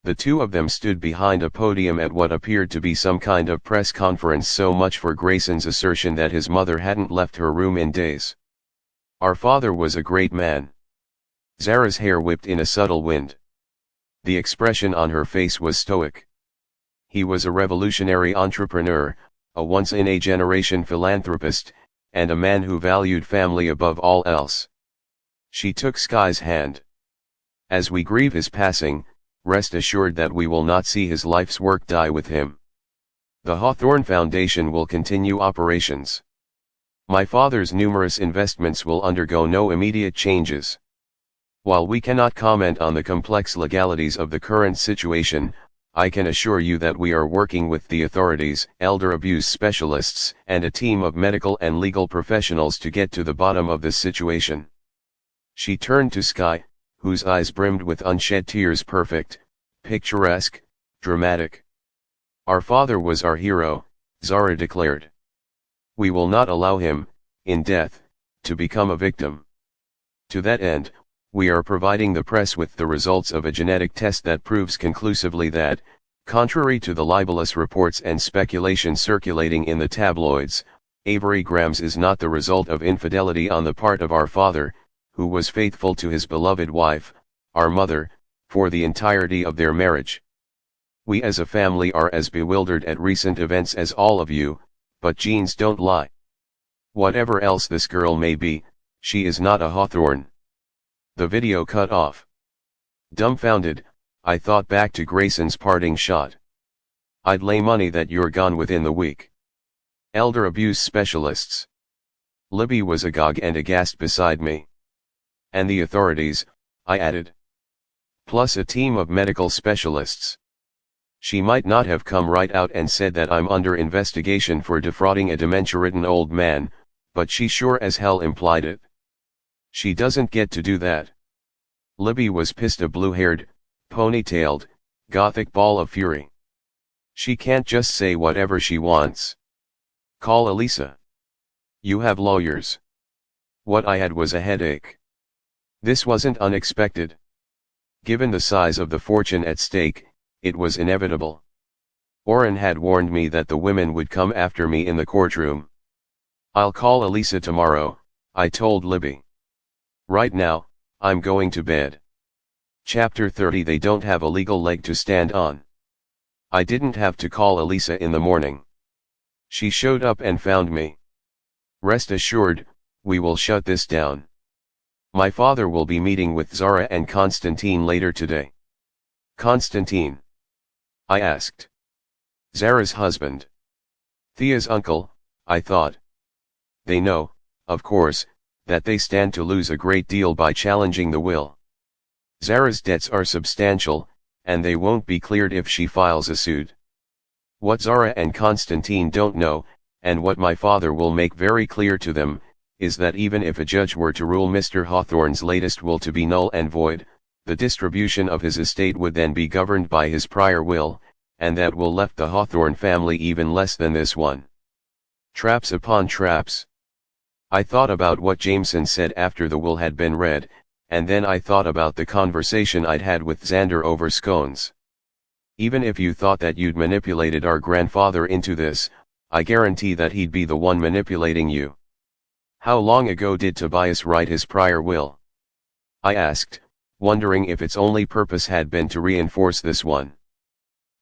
The two of them stood behind a podium at what appeared to be some kind of press conference, so much for Grayson's assertion that his mother hadn't left her room in days. Our father was a great man. Zara's hair whipped in a subtle wind. The expression on her face was stoic. He was a revolutionary entrepreneur, a once-in-a-generation philanthropist, and a man who valued family above all else. She took Sky's hand. As we grieve his passing, rest assured that we will not see his life's work die with him. The Hawthorne Foundation will continue operations. My father's numerous investments will undergo no immediate changes. While we cannot comment on the complex legalities of the current situation, I can assure you that we are working with the authorities, elder abuse specialists, and a team of medical and legal professionals to get to the bottom of this situation. She turned to Sky, whose eyes brimmed with unshed tears. Perfect, picturesque, dramatic. Our father was our hero, Zara declared. We will not allow him, in death, to become a victim. To that end, we are providing the press with the results of a genetic test that proves conclusively that, contrary to the libelous reports and speculation circulating in the tabloids, Avery Grams is not the result of infidelity on the part of our father, who was faithful to his beloved wife, our mother, for the entirety of their marriage. We as a family are as bewildered at recent events as all of you, but genes don't lie. Whatever else this girl may be, she is not a Hawthorne. The video cut off. Dumbfounded, I thought back to Grayson's parting shot. I'd lay money that you're gone within the week. Elder abuse specialists. Libby was agog and aghast beside me. And the authorities, I added. Plus a team of medical specialists. She might not have come right out and said that I'm under investigation for defrauding a dementia-ridden old man, but she sure as hell implied it. She doesn't get to do that. Libby was pissed, a blue-haired, ponytailed, gothic ball of fury. She can't just say whatever she wants. Call Elisa. You have lawyers. What I had was a headache. This wasn't unexpected. Given the size of the fortune at stake, it was inevitable. Oren had warned me that the women would come after me in the courtroom. I'll call Elisa tomorrow, I told Libby. Right now, I'm going to bed. Chapter 30. They don't have a legal leg to stand on. I didn't have to call Elisa in the morning. She showed up and found me. Rest assured, we will shut this down. My father will be meeting with Zara and Constantine later today. Constantine? I asked. Zara's husband. Thea's uncle, I thought. They know, of course, that they stand to lose a great deal by challenging the will. Zara's debts are substantial, and they won't be cleared if she files a suit. What Zara and Constantine don't know, and what my father will make very clear to them, is that even if a judge were to rule Mr. Hawthorne's latest will to be null and void, the distribution of his estate would then be governed by his prior will, and that will left the Hawthorne family even less than this one. Traps upon traps. I thought about what Jameson said after the will had been read, and then I thought about the conversation I'd had with Xander over scones. Even if you thought that you'd manipulated our grandfather into this, I guarantee that he'd be the one manipulating you. How long ago did Tobias write his prior will? I asked, wondering if its only purpose had been to reinforce this one.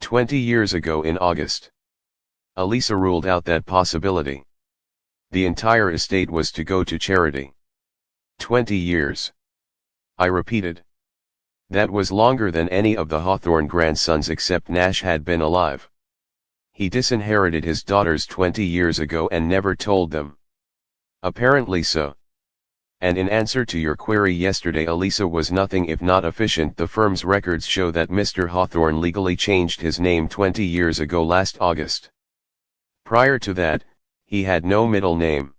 20 years ago in August. Elisa ruled out that possibility. The entire estate was to go to charity. 20 years. I repeated. That was longer than any of the Hawthorne grandsons except Nash had been alive. He disinherited his daughters 20 years ago and never told them. Apparently so. And in answer to your query yesterday, Elisa was nothing if not efficient. The firm's records show that Mr. Hawthorne legally changed his name 20 years ago last August. Prior to that, he had no middle name.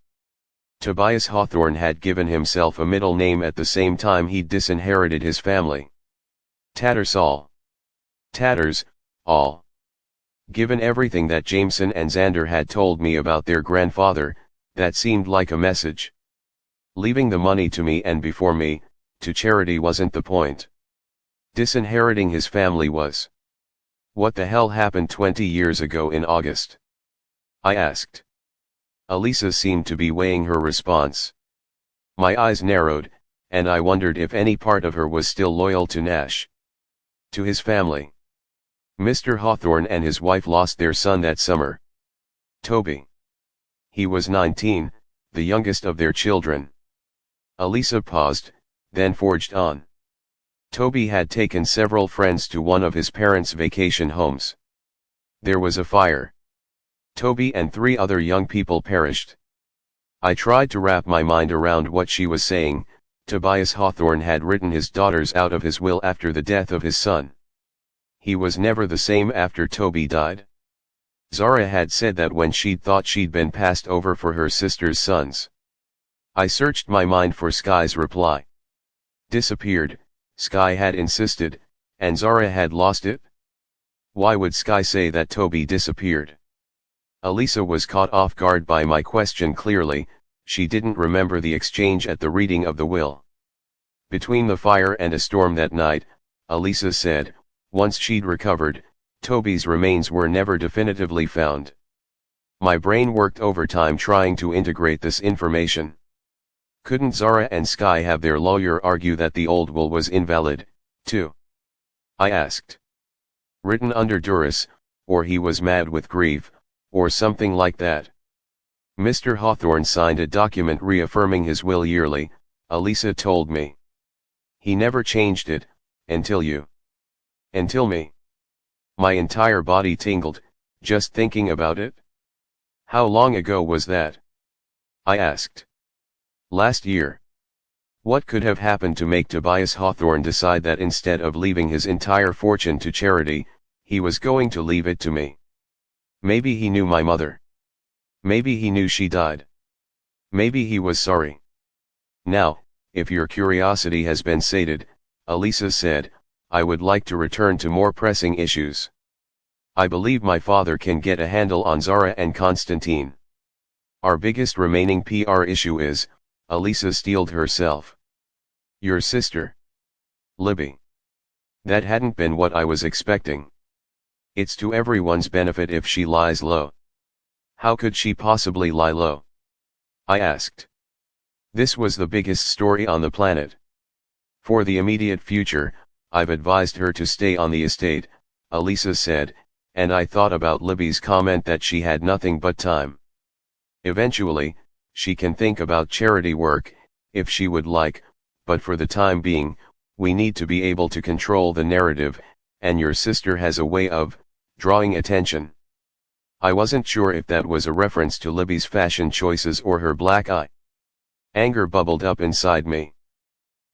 Tobias Hawthorne had given himself a middle name at the same time he'd disinherited his family. Tattersall. Tatters, all. Given everything that Jameson and Xander had told me about their grandfather, that seemed like a message. Leaving the money to me and before me, to charity wasn't the point. Disinheriting his family was. What the hell happened 20 years ago in August? I asked. Elisa seemed to be weighing her response. My eyes narrowed, and I wondered if any part of her was still loyal to Nash. To his family. Mr. Hawthorne and his wife lost their son that summer. Toby. He was 19, the youngest of their children. Elisa paused, then forged on. Toby had taken several friends to one of his parents' vacation homes. There was a fire. Toby and 3 other young people perished. I tried to wrap my mind around what she was saying. Tobias Hawthorne had written his daughters out of his will after the death of his son. He was never the same after Toby died. Zara had said that when she'd thought she'd been passed over for her sister's sons. I searched my mind for Sky's reply. Disappeared, Sky had insisted, and Zara had lost it? Why would Sky say that Toby disappeared? Elisa was caught off guard by my question. Clearly, she didn't remember the exchange at the reading of the will. Between the fire and a storm that night, Elisa said, once she'd recovered, Toby's remains were never definitively found. My brain worked overtime trying to integrate this information. Couldn't Zara and Sky have their lawyer argue that the old will was invalid, too? I asked. Written under duress, or he was mad with grief, or something like that. Mr. Hawthorne signed a document reaffirming his will yearly, Elisa told me. He never changed it, until you. Until me. My entire body tingled, just thinking about it. How long ago was that? I asked. Last year. What could have happened to make Tobias Hawthorne decide that instead of leaving his entire fortune to charity, he was going to leave it to me? Maybe he knew my mother. Maybe he knew she died. Maybe he was sorry. Now, if your curiosity has been sated, Elisa said, I would like to return to more pressing issues. I believe my father can get a handle on Zara and Constantine. Our biggest remaining PR issue is, Elisa steeled herself. Your sister. Libby. That hadn't been what I was expecting. It's to everyone's benefit if she lies low. How could she possibly lie low? I asked. This was the biggest story on the planet. For the immediate future, I've advised her to stay on the estate, Elisa said, and I thought about Libby's comment that she had nothing but time. Eventually, she can think about charity work, if she would like, but for the time being, we need to be able to control the narrative, and your sister has a way of drawing attention. I wasn't sure if that was a reference to Libby's fashion choices or her black eye. Anger bubbled up inside me.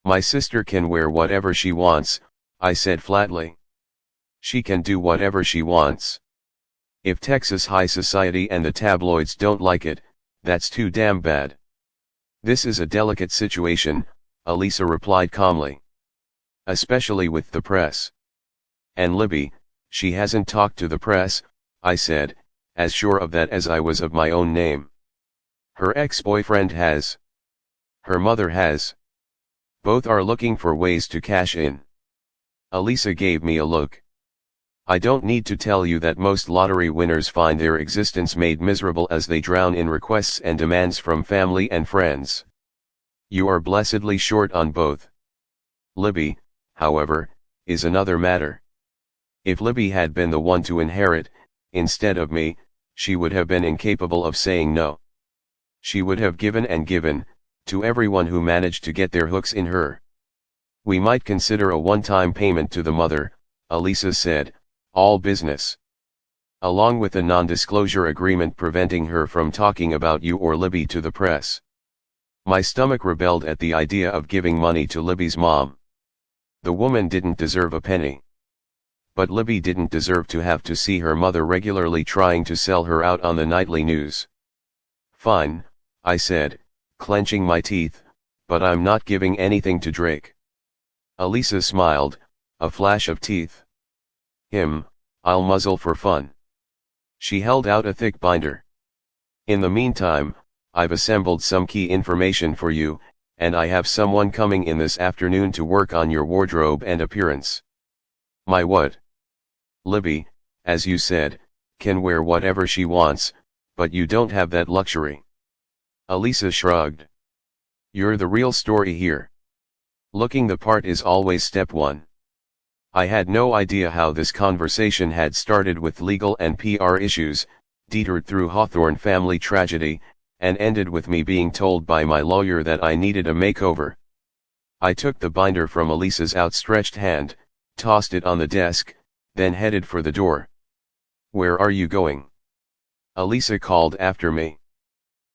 My sister can wear whatever she wants, I said flatly. She can do whatever she wants. If Texas high society and the tabloids don't like it, that's too damn bad. This is a delicate situation, Elisa replied calmly. Especially with the press. And Libby, She hasn't talked to the press, I said, as sure of that as I was of my own name. Her ex-boyfriend has. Her mother has. Both are looking for ways to cash in. Elisa gave me a look. I don't need to tell you that most lottery winners find their existence made miserable as they drown in requests and demands from family and friends. You are blessedly short on both. Libby, however, is another matter. If Libby had been the one to inherit, instead of me, she would have been incapable of saying no. She would have given and given, to everyone who managed to get their hooks in her. We might consider a one-time payment to the mother, Elisa said, all business. Along with a non-disclosure agreement preventing her from talking about you or Libby to the press. My stomach rebelled at the idea of giving money to Libby's mom. The woman didn't deserve a penny. But Libby didn't deserve to have to see her mother regularly trying to sell her out on the nightly news. Fine, I said, clenching my teeth, but I'm not giving anything to Drake. Elisa smiled, a flash of teeth. I'll muzzle for fun. She held out a thick binder. In the meantime, I've assembled some key information for you, and I have someone coming in this afternoon to work on your wardrobe and appearance. My what? Libby, as you said, can wear whatever she wants, but you don't have that luxury. Elisa shrugged. You're the real story here. Looking the part is always step one. I had no idea how this conversation had started with legal and PR issues, detoured through Hawthorne family tragedy, and ended with me being told by my lawyer that I needed a makeover. I took the binder from Elisa's outstretched hand, tossed it on the desk, then headed for the door. Where are you going? Elisa called after me.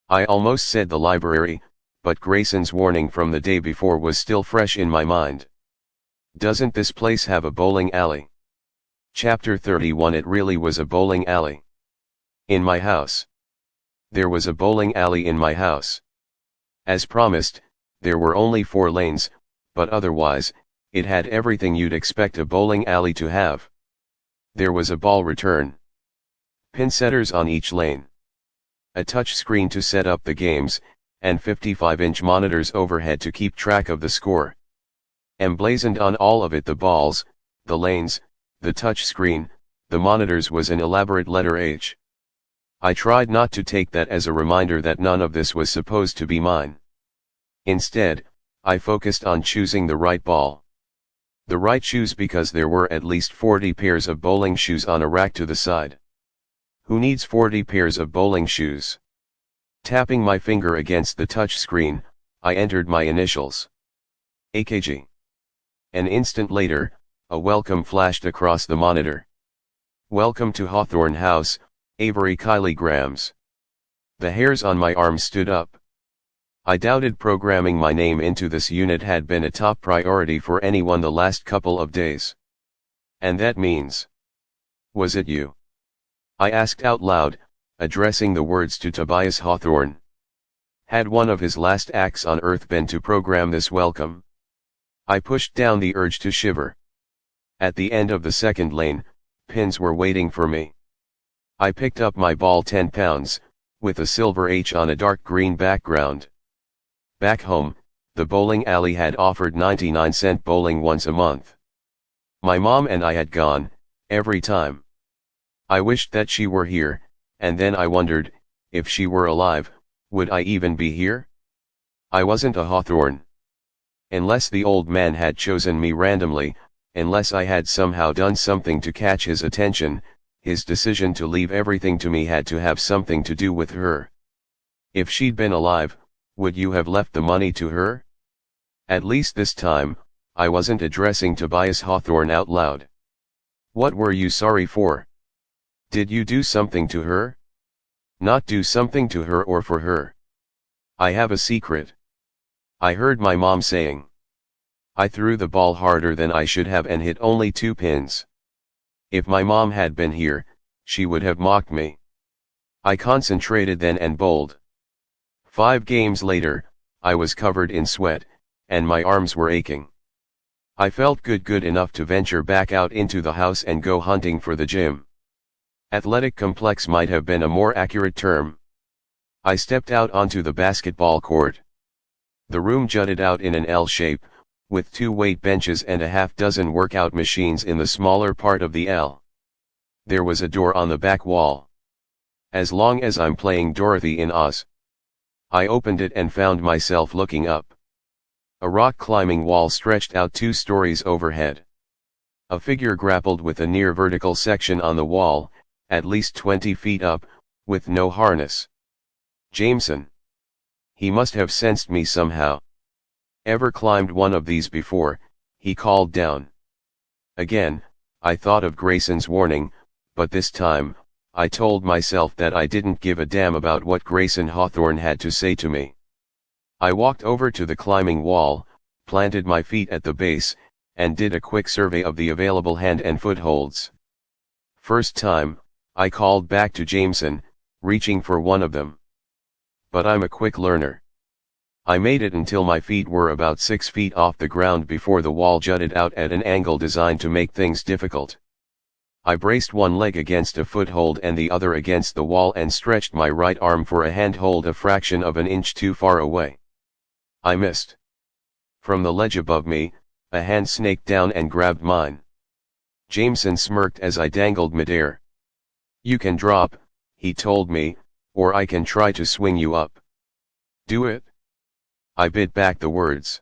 I almost said the library, but Grayson's warning from the day before was still fresh in my mind. Doesn't this place have a bowling alley? Chapter 31. It really was a bowling alley. In my house. There was a bowling alley in my house. As promised, there were only 4 lanes, but otherwise, it had everything you'd expect a bowling alley to have. There was a ball return. Pin setters on each lane. A touch screen to set up the games, and 55-inch monitors overhead to keep track of the score. Emblazoned on all of it the balls, the lanes, the touch screen, the monitors was an elaborate letter H. I tried not to take that as a reminder that none of this was supposed to be mine. Instead, I focused on choosing the right ball. The right shoes because there were at least 40 pairs of bowling shoes on a rack to the side. Who needs 40 pairs of bowling shoes? Tapping my finger against the touch screen, I entered my initials. AKG. An instant later, a welcome flashed across the monitor. Welcome to Hawthorne House, Avery Kylie Grams. The hairs on my arm stood up. I doubted programming my name into this unit had been a top priority for anyone the last couple of days. And that means. Was it you? I asked out loud, addressing the words to Tobias Hawthorne. Had one of his last acts on earth been to program this welcome? I pushed down the urge to shiver. At the end of the second lane, pins were waiting for me. I picked up my ball 10 pounds, with a silver H on a dark green background. Back home, the bowling alley had offered 99-cent bowling once a month. My mom and I had gone, every time. I wished that she were here, and then I wondered, if she were alive, would I even be here? I wasn't a Hawthorne. Unless the old man had chosen me randomly, unless I had somehow done something to catch his attention, his decision to leave everything to me had to have something to do with her. If she'd been alive, would you have left the money to her? At least this time, I wasn't addressing Tobias Hawthorne out loud. What were you sorry for? Did you do something to her? Not do something to her or for her. I have a secret. I heard my mom saying. I threw the ball harder than I should have and hit only 2 pins. If my mom had been here, she would have mocked me. I concentrated then and bowled. 5 games later, I was covered in sweat, and my arms were aching. I felt good enough to venture back out into the house and go hunting for the gym. Athletic complex might have been a more accurate term. I stepped out onto the basketball court. The room jutted out in an L shape, with 2 weight benches and a half dozen workout machines in the smaller part of the L. There was a door on the back wall. As long as I'm playing Dorothy in Oz. I opened it and found myself looking up. A rock climbing wall stretched out 2 stories overhead. A figure grappled with a near vertical section on the wall, at least 20 feet up, with no harness. Jameson. He must have sensed me somehow. Ever climbed one of these before? He called down. Again, I thought of Grayson's warning, but this time, I told myself that I didn't give a damn about what Grayson Hawthorne had to say to me. I walked over to the climbing wall, planted my feet at the base, and did a quick survey of the available hand and footholds. First time, I called back to Jameson, reaching for one of them. But I'm a quick learner. I made it until my feet were about 6 feet off the ground before the wall jutted out at an angle designed to make things difficult. I braced one leg against a foothold and the other against the wall and stretched my right arm for a handhold a fraction of an inch too far away. I missed. From the ledge above me, a hand snaked down and grabbed mine. Jameson smirked as I dangled midair. "You can drop," he told me, "or I can try to swing you up." "Do it." I bit back the words.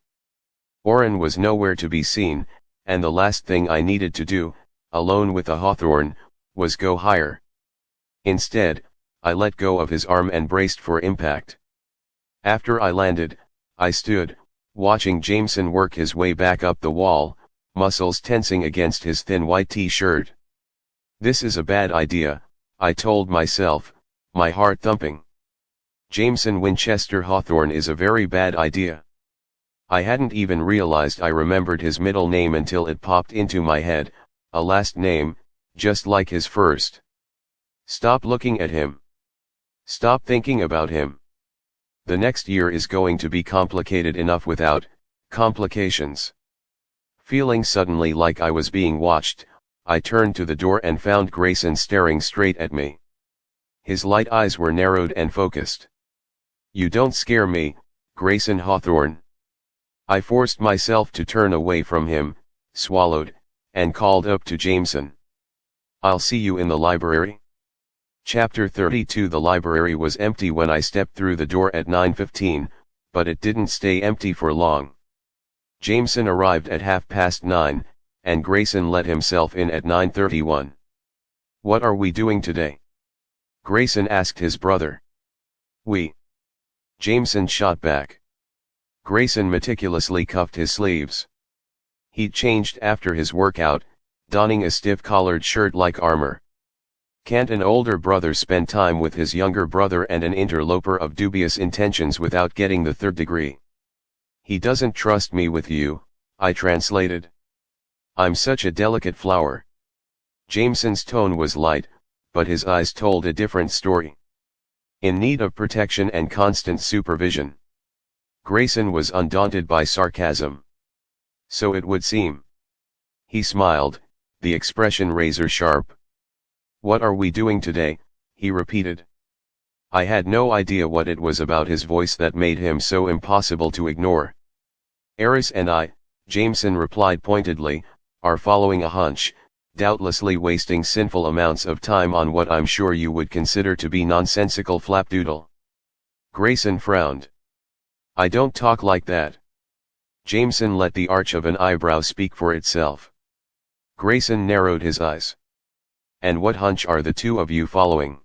Orrin was nowhere to be seen, and the last thing I needed to do, alone with a Hawthorne, was go higher. Instead, I let go of his arm and braced for impact. After I landed, I stood, watching Jameson work his way back up the wall, muscles tensing against his thin white t-shirt. This is a bad idea, I told myself, my heart thumping. Jameson Winchester Hawthorne is a very bad idea. I hadn't even realized I remembered his middle name until it popped into my head, a last name, just like his first. Stop looking at him. Stop thinking about him. The next year is going to be complicated enough without complications. Feeling suddenly like I was being watched, I turned to the door and found Grayson staring straight at me. His light eyes were narrowed and focused. "You don't scare me, Grayson Hawthorne." I forced myself to turn away from him, swallowed, and called up to Jameson. "I'll see you in the library." Chapter 32. The library was empty when I stepped through the door at 9:15, but it didn't stay empty for long. Jameson arrived at 9:30, and Grayson let himself in at 9:31. "What are we doing today?" Grayson asked his brother. "We." Jameson shot back. Grayson meticulously cuffed his sleeves. He'd changed after his workout, donning a stiff-collared shirt like armor. Can't an older brother spend time with his younger brother and an interloper of dubious intentions without getting the third degree? "He doesn't trust me with you," I translated. "I'm such a delicate flower." Jameson's tone was light, but his eyes told a different story. "In need of protection and constant supervision." Grayson was undaunted by sarcasm. "So it would seem." He smiled, the expression razor sharp. "What are we doing today?" he repeated. I had no idea what it was about his voice that made him so impossible to ignore. "Eris and I," Jameson replied pointedly, "are following a hunch, doubtlessly wasting sinful amounts of time on what I'm sure you would consider to be nonsensical flapdoodle." Grayson frowned. "I don't talk like that." Jameson let the arch of an eyebrow speak for itself. Grayson narrowed his eyes. "And what hunch are the two of you following?"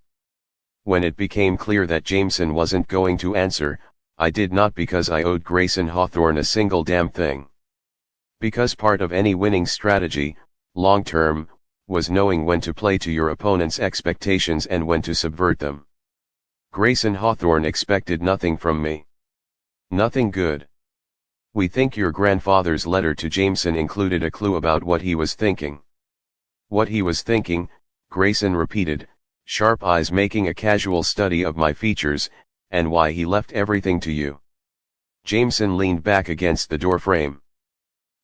When it became clear that Jameson wasn't going to answer, I did not because I owed Grayson Hawthorne a single damn thing. Because part of any winning strategy, long term, was knowing when to play to your opponent's expectations and when to subvert them. Grayson Hawthorne expected nothing from me. Nothing good. "We think your grandfather's letter to Jameson included a clue about what he was thinking." "What he was thinking," Grayson repeated, sharp eyes making a casual study of my features, "and why he left everything to you." Jameson leaned back against the doorframe.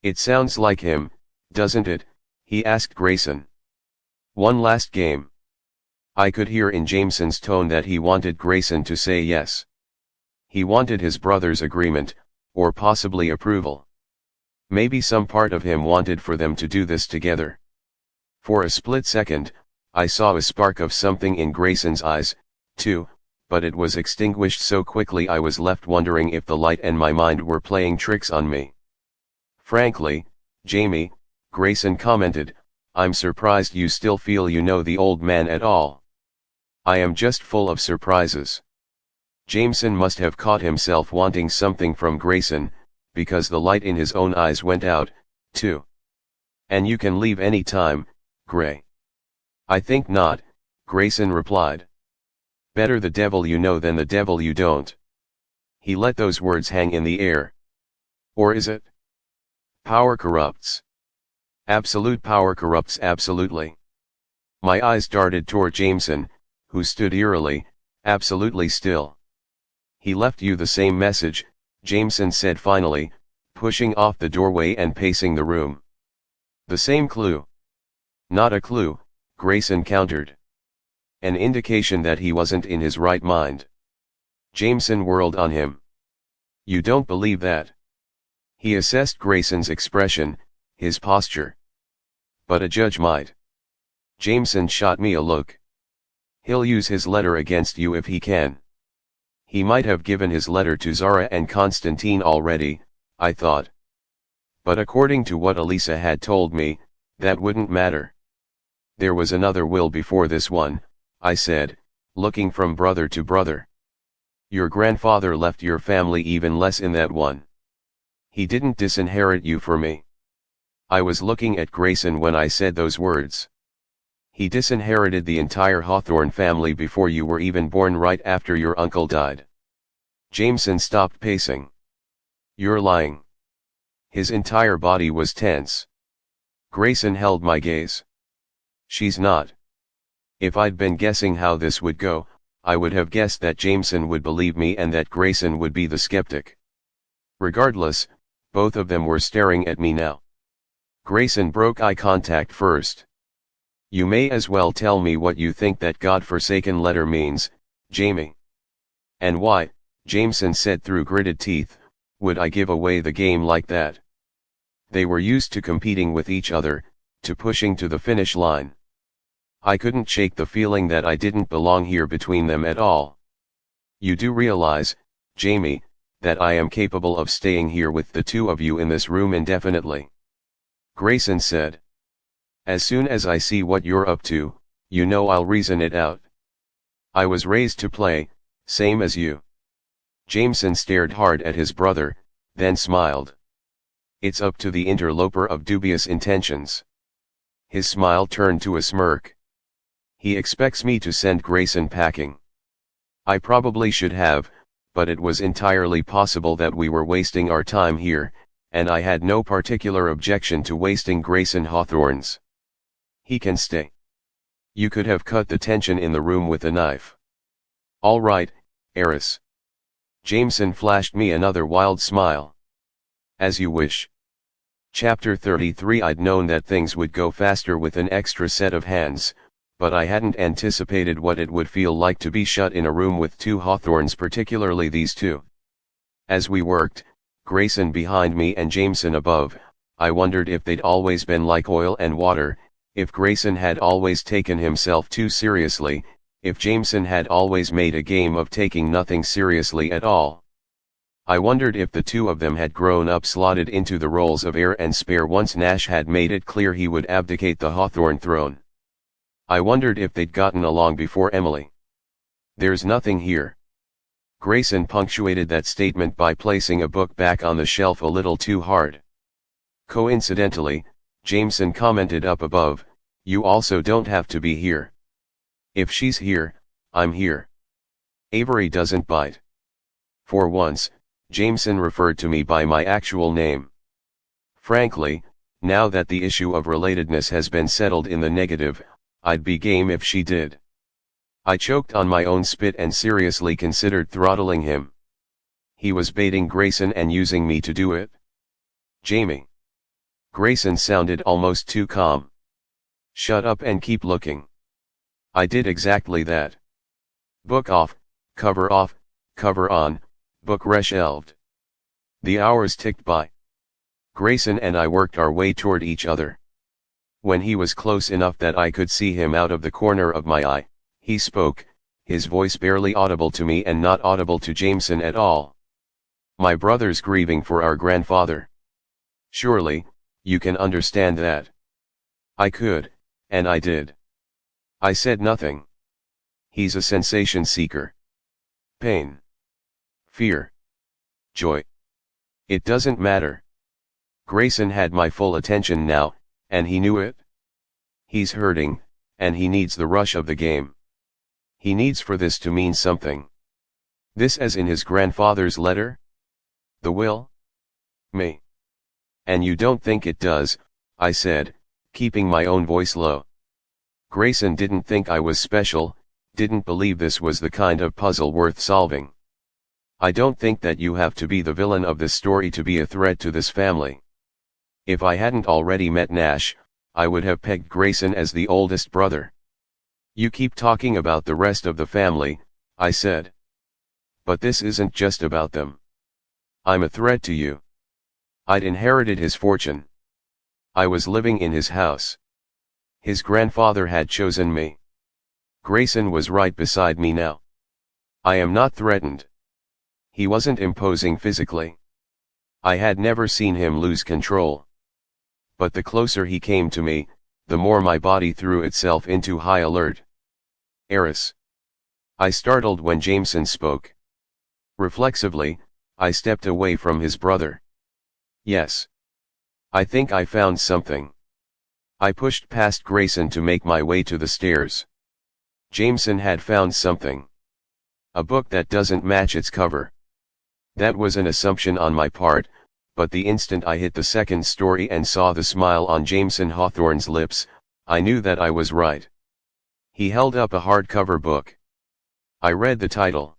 It sounds like him, doesn't it? He asked Grayson. One last game. I could hear in Jameson's tone that he wanted Grayson to say yes. He wanted his brother's agreement, or possibly approval. Maybe some part of him wanted for them to do this together. For a split second, I saw a spark of something in Grayson's eyes, too, but it was extinguished so quickly I was left wondering if the light and my mind were playing tricks on me. Frankly, Jamie, Grayson commented, I'm surprised you still feel you know the old man at all. I am just full of surprises. Jameson must have caught himself wanting something from Grayson, because the light in his own eyes went out, too. And you can leave any time, Gray. I think not, Grayson replied. Better the devil you know than the devil you don't. He let those words hang in the air. Or is it? Power corrupts. Absolute power corrupts absolutely. My eyes darted toward Jameson, who stood eerily, absolutely still. He left you the same message, Jameson said finally, pushing off the doorway and pacing the room. The same clue. Not a clue, Grayson countered. An indication that he wasn't in his right mind. Jameson whirled on him. You don't believe that? He assessed Grayson's expression, his posture. But a judge might. Jameson shot me a look. He'll use his letter against you if he can. He might have given his letter to Zara and Constantine already, I thought. But according to what Elisa had told me, that wouldn't matter. There was another will before this one, I said, looking from brother to brother. Your grandfather left your family even less in that one. He didn't disinherit you for me. I was looking at Grayson when I said those words. He disinherited the entire Hawthorne family before you were even born, right after your uncle died. Jameson stopped pacing. You're lying. His entire body was tense. Grayson held my gaze. She's not. If I'd been guessing how this would go, I would have guessed that Jameson would believe me and that Grayson would be the skeptic. Regardless, both of them were staring at me now. Grayson broke eye contact first. You may as well tell me what you think that God-forsaken letter means, Jamie. And why, Jameson said through gritted teeth, would I give away the game like that? They were used to competing with each other, to pushing to the finish line. I couldn't shake the feeling that I didn't belong here between them at all. You do realize, Jamie, that I am capable of staying here with the two of you in this room indefinitely. Grayson said. As soon as I see what you're up to, you know I'll reason it out. I was raised to play, same as you. Jameson stared hard at his brother, then smiled. It's up to the interloper of dubious intentions. His smile turned to a smirk. He expects me to send Grayson packing. I probably should have, but it was entirely possible that we were wasting our time here, and I had no particular objection to wasting Grayson Hawthorne's. He can stay. You could have cut the tension in the room with a knife. All right, Eris. Jameson flashed me another wild smile. As you wish. Chapter 33. I'd known that things would go faster with an extra set of hands, but I hadn't anticipated what it would feel like to be shut in a room with two Hawthornes, particularly these two. As we worked, Grayson behind me and Jameson above, I wondered if they'd always been like oil and water, if Grayson had always taken himself too seriously, if Jameson had always made a game of taking nothing seriously at all. I wondered if the two of them had grown up slotted into the roles of heir and spare once Nash had made it clear he would abdicate the Hawthorne throne. I wondered if they'd gotten along before Emily. There's nothing here. Grayson punctuated that statement by placing a book back on the shelf a little too hard. Coincidentally, Jameson commented up above, you also don't have to be here. If she's here, I'm here. Avery doesn't bite. For once, Jameson referred to me by my actual name. Frankly, now that the issue of relatedness has been settled in the negative, I'd be game if she did. I choked on my own spit and seriously considered throttling him. He was baiting Grayson and using me to do it. Jamie. Grayson sounded almost too calm. "Shut up and keep looking." I did exactly that. Book off, cover on, book reshelved. The hours ticked by. Grayson and I worked our way toward each other. When he was close enough that I could see him out of the corner of my eye, he spoke, his voice barely audible to me and not audible to Jameson at all. "My brother's grieving for our grandfather. Surely, you can understand that." I could, and I did. I said nothing. He's a sensation seeker. Pain. Fear. Joy. It doesn't matter. Grayson had my full attention now, and he knew it. He's hurting, and he needs the rush of the game. He needs for this to mean something. This as in his grandfather's letter? The will? Me. "And you don't think it does," I said, keeping my own voice low. Grayson didn't think I was special, didn't believe this was the kind of puzzle worth solving. "I don't think that you have to be the villain of this story to be a threat to this family." If I hadn't already met Nash, I would have pegged Grayson as the oldest brother. "You keep talking about the rest of the family," I said. "But this isn't just about them. I'm a threat to you. I'd inherited his fortune. I was living in his house. His grandfather had chosen me. Grayson was right beside me now. I am not threatened." He wasn't imposing physically. I had never seen him lose control. But the closer he came to me, the more my body threw itself into high alert. "Eris." I startled when Jameson spoke. Reflexively, I stepped away from his brother. "Yes. I think I found something." I pushed past Grayson to make my way to the stairs. Jameson had found something. A book that doesn't match its cover. That was an assumption on my part, but the instant I hit the second story and saw the smile on Jameson Hawthorne's lips, I knew that I was right. He held up a hardcover book. I read the title.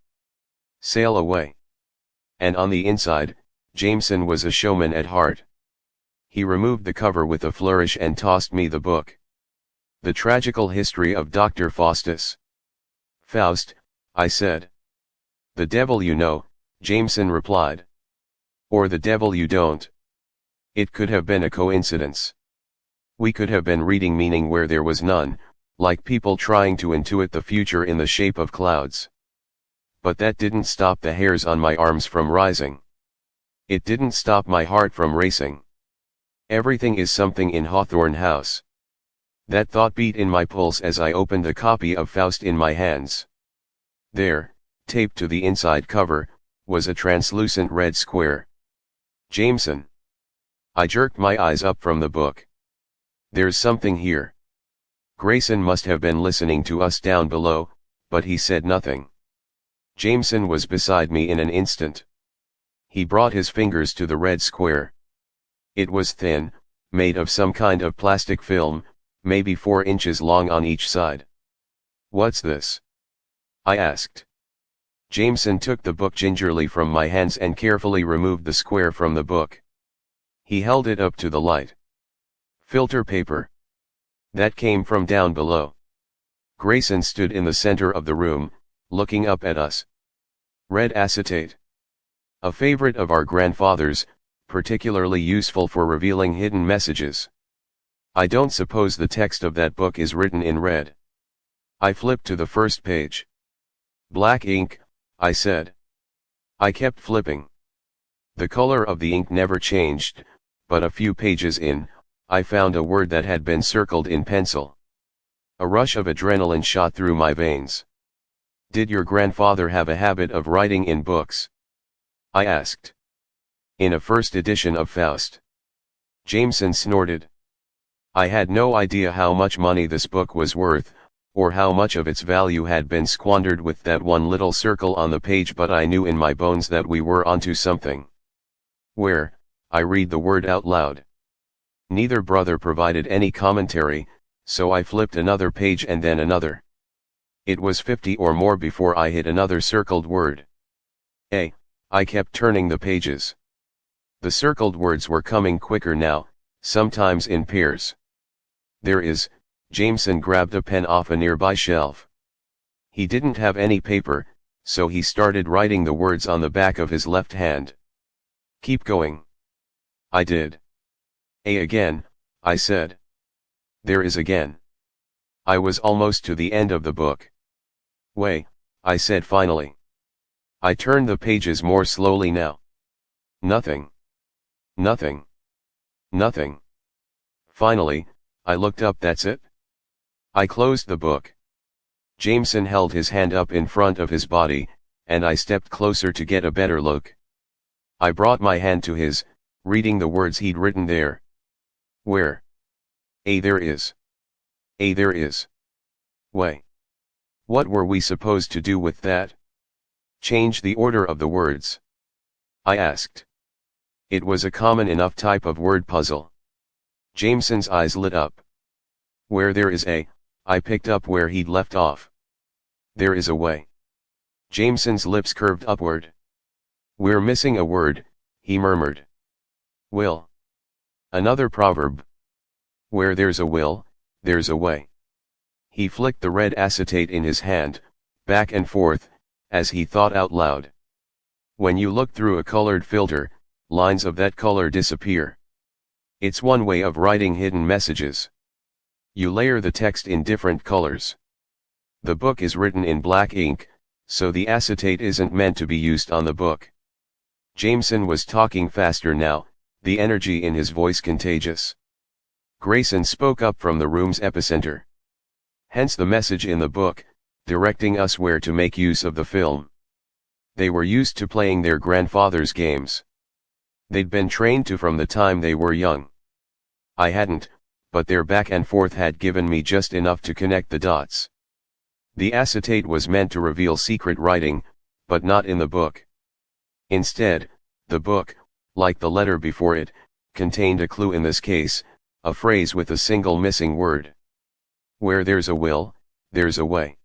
Sail Away. And on the inside, Jameson was a showman at heart. He removed the cover with a flourish and tossed me the book. The Tragical History of Dr. Faustus. "Faust," I said. "The devil you know," Jameson replied. "Or the devil you don't." It could have been a coincidence. We could have been reading meaning where there was none, like people trying to intuit the future in the shape of clouds. But that didn't stop the hairs on my arms from rising. It didn't stop my heart from racing. Everything is something in Hawthorne House. That thought beat in my pulse as I opened a copy of Faust in my hands. There, taped to the inside cover, was a translucent red square. "Jameson." I jerked my eyes up from the book. "There's something here." Grayson must have been listening to us down below, but he said nothing. Jameson was beside me in an instant. He brought his fingers to the red square. It was thin, made of some kind of plastic film, maybe 4 inches long on each side. "What's this?" I asked. Jameson took the book gingerly from my hands and carefully removed the square from the book. He held it up to the light. "Filter paper." That came from down below. Grayson stood in the center of the room, looking up at us. "Red acetate. A favorite of our grandfather's, particularly useful for revealing hidden messages. I don't suppose the text of that book is written in red." I flipped to the first page. "Black ink," I said. I kept flipping. The color of the ink never changed, but a few pages in, I found a word that had been circled in pencil. A rush of adrenaline shot through my veins. "Did your grandfather have a habit of writing in books?" I asked. "In a first edition of Faust." Jameson snorted. I had no idea how much money this book was worth, or how much of its value had been squandered with that one little circle on the page, but I knew in my bones that we were onto something. "Where?" I read the word out loud. Neither brother provided any commentary, so I flipped another page and then another. It was 50 or more before I hit another circled word. I kept turning the pages. The circled words were coming quicker now, sometimes in pairs. There is. Jameson grabbed a pen off a nearby shelf. He didn't have any paper, so he started writing the words on the back of his left hand. Keep going. I did. A again, I said. There is again. I was almost to the end of the book. Way, I said finally. I turned the pages more slowly now. Nothing. Nothing. Nothing. Finally, I looked up. That's it? I closed the book. Jameson held his hand up in front of his body, and I stepped closer to get a better look. I brought my hand to his, reading the words he'd written there. Where? A there is. A there is. Way. What were we supposed to do with that? Change the order of the words? I asked. It was a common enough type of word puzzle. Jameson's eyes lit up. Where there is a, I picked up where he'd left off. There is a way. Jameson's lips curved upward. We're missing a word, he murmured. Will. Another proverb. Where there's a will, there's a way. He flicked the red acetate in his hand, back and forth, as he thought out loud. When you look through a colored filter, lines of that color disappear. It's one way of writing hidden messages. You layer the text in different colors. The book is written in black ink, so the acetate isn't meant to be used on the book. Jameson was talking faster now, the energy in his voice contagious. Grayson spoke up from the room's epicenter. Hence the message in the book, directing us where to make use of the film. They were used to playing their grandfather's games. They'd been trained to from the time they were young. I hadn't, but their back and forth had given me just enough to connect the dots. The acetate was meant to reveal secret writing, but not in the book. Instead, the book, like the letter before it, contained a clue, in this case, a phrase with a single missing word. Where there's a will, there's a way.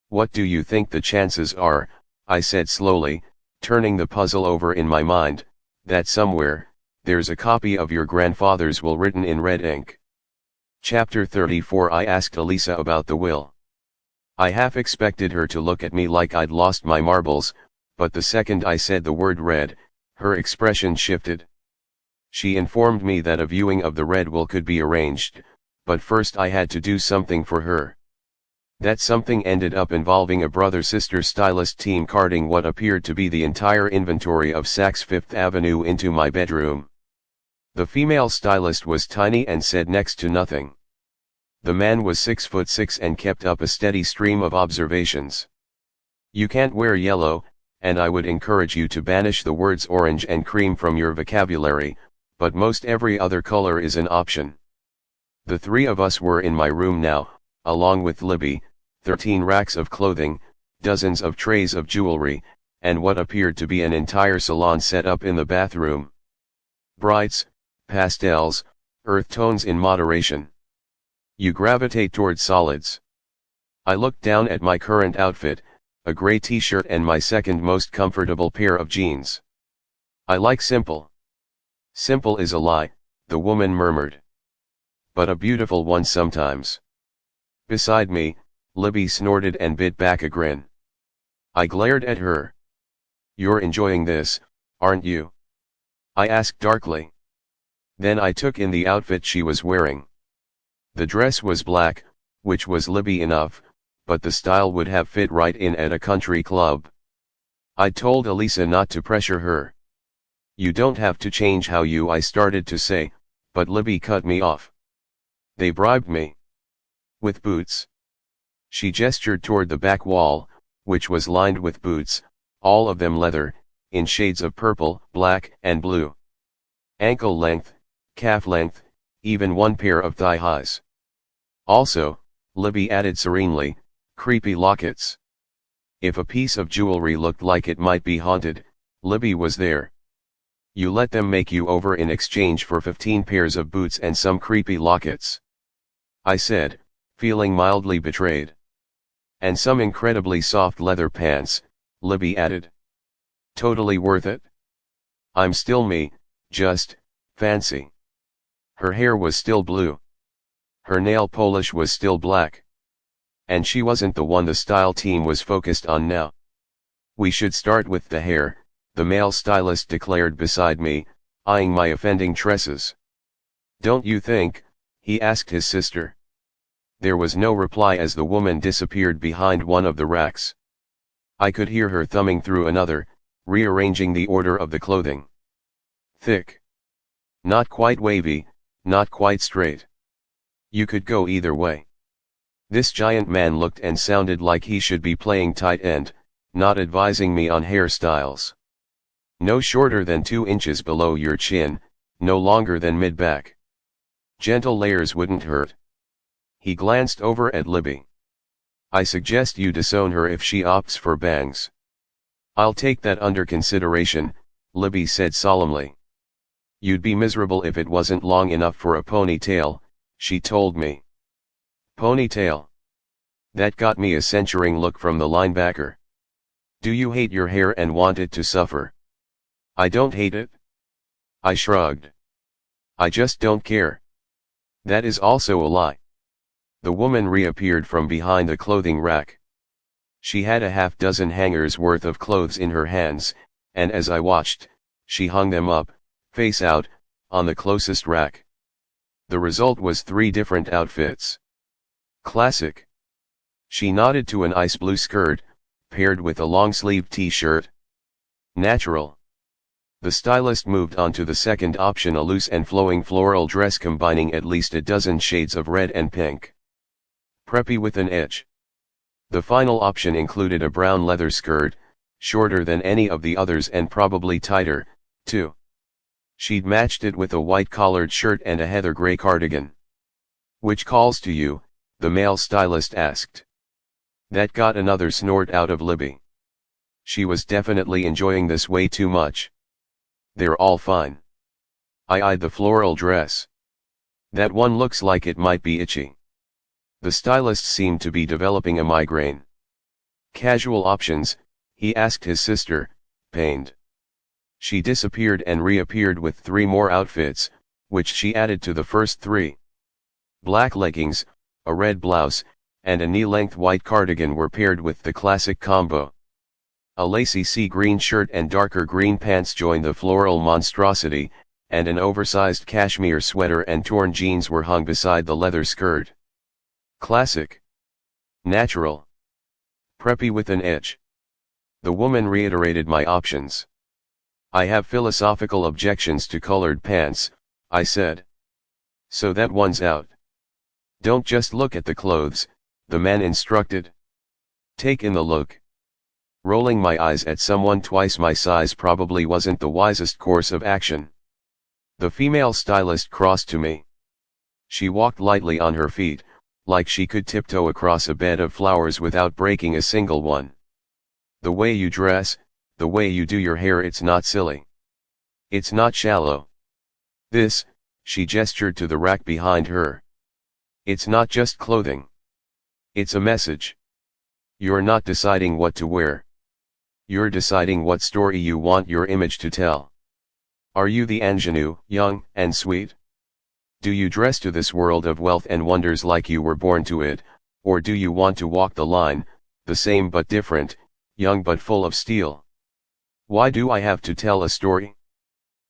What do you think the chances are, I said slowly, turning the puzzle over in my mind, that somewhere, there's a copy of your grandfather's will written in red ink? Chapter 34. I asked Elisa about the will. I half expected her to look at me like I'd lost my marbles, but the second I said the word red, her expression shifted. She informed me that a viewing of the red will could be arranged, but first I had to do something for her. That something ended up involving a brother-sister stylist team carting what appeared to be the entire inventory of Saks Fifth Avenue into my bedroom. The female stylist was tiny and said next to nothing. The man was 6'6" and kept up a steady stream of observations. You can't wear yellow, and I would encourage you to banish the words orange and cream from your vocabulary, but most every other color is an option. The three of us were in my room now, along with Libby, 13 racks of clothing, dozens of trays of jewelry, and what appeared to be an entire salon set up in the bathroom. Brights, pastels, earth tones in moderation. You gravitate toward solids. I looked down at my current outfit, a gray t-shirt and my second most comfortable pair of jeans. I like simple. Simple is a lie, the woman murmured. But a beautiful one sometimes. Beside me, Libby snorted and bit back a grin. I glared at her. You're enjoying this, aren't you? I asked darkly. Then I took in the outfit she was wearing. The dress was black, which was Libby enough, but the style would have fit right in at a country club. I told Elisa not to pressure her. You don't have to change how I started to say, but Libby cut me off. They bribed me. With boots. She gestured toward the back wall, which was lined with boots, all of them leather, in shades of purple, black, and blue. Ankle length, calf length, even one pair of thigh highs. Also, Libby added serenely, creepy lockets. If a piece of jewelry looked like it might be haunted, Libby was there. You let them make you over in exchange for 15 pairs of boots and some creepy lockets. I said, feeling mildly betrayed. And some incredibly soft leather pants, Libby added. Totally worth it. I'm still me, just fancy. Her hair was still blue. Her nail polish was still black. And she wasn't the one the style team was focused on now. "We should start with the hair," the male stylist declared beside me, eyeing my offending tresses. "Don't you think?" he asked his sister. There was no reply as the woman disappeared behind one of the racks. I could hear her thumbing through another, rearranging the order of the clothing. Thick. Not quite wavy, not quite straight. You could go either way. This giant man looked and sounded like he should be playing tight end, not advising me on hairstyles. No shorter than 2 inches below your chin, no longer than mid-back. Gentle layers wouldn't hurt. He glanced over at Libby. "I suggest you disown her if she opts for bangs." "I'll take that under consideration," Libby said solemnly. "You'd be miserable if it wasn't long enough for a ponytail," she told me. Ponytail. That got me a censuring look from the linebacker. "Do you hate your hair and want it to suffer?" "I don't hate it." I shrugged. "I just don't care." That is also a lie. The woman reappeared from behind the clothing rack. She had a half-dozen hangers worth of clothes in her hands, and as I watched, she hung them up, face out, on the closest rack. The result was 3 different outfits. Classic. She nodded to an ice blue skirt, paired with a long-sleeved t-shirt. Natural. The stylist moved on to the second option, a loose and flowing floral dress combining at least a dozen shades of red and pink. Preppy with an edge. The final option included a brown leather skirt, shorter than any of the others and probably tighter, too. She'd matched it with a white collared shirt and a heather gray cardigan. "Which calls to you?" the male stylist asked. That got another snort out of Libby. She was definitely enjoying this way too much. "They're all fine." I eyed the floral dress. "That one looks like it might be itchy." The stylist seemed to be developing a migraine. "Casual options?" he asked his sister, pained. She disappeared and reappeared with 3 more outfits, which she added to the first 3. Black leggings, a red blouse, and a knee-length white cardigan were paired with the classic combo. A lacy sea green shirt and darker green pants joined the floral monstrosity, and an oversized cashmere sweater and torn jeans were hung beside the leather skirt. Classic. Natural. Preppy with an edge. The woman reiterated my options. "I have philosophical objections to colored pants," I said. "So that one's out." "Don't just look at the clothes," the man instructed. "Take in the look." Rolling my eyes at someone twice my size probably wasn't the wisest course of action. The female stylist crossed to me. She walked lightly on her feet, like she could tiptoe across a bed of flowers without breaking a single one. "The way you dress, the way you do your hair, it's not silly. It's not shallow. This," she gestured to the rack behind her. "It's not just clothing. It's a message. You're not deciding what to wear. You're deciding what story you want your image to tell. Are you the ingenue, young and sweet? Do you dress to this world of wealth and wonders like you were born to it, or do you want to walk the line, the same but different, young but full of steel?" "Why do I have to tell a story?"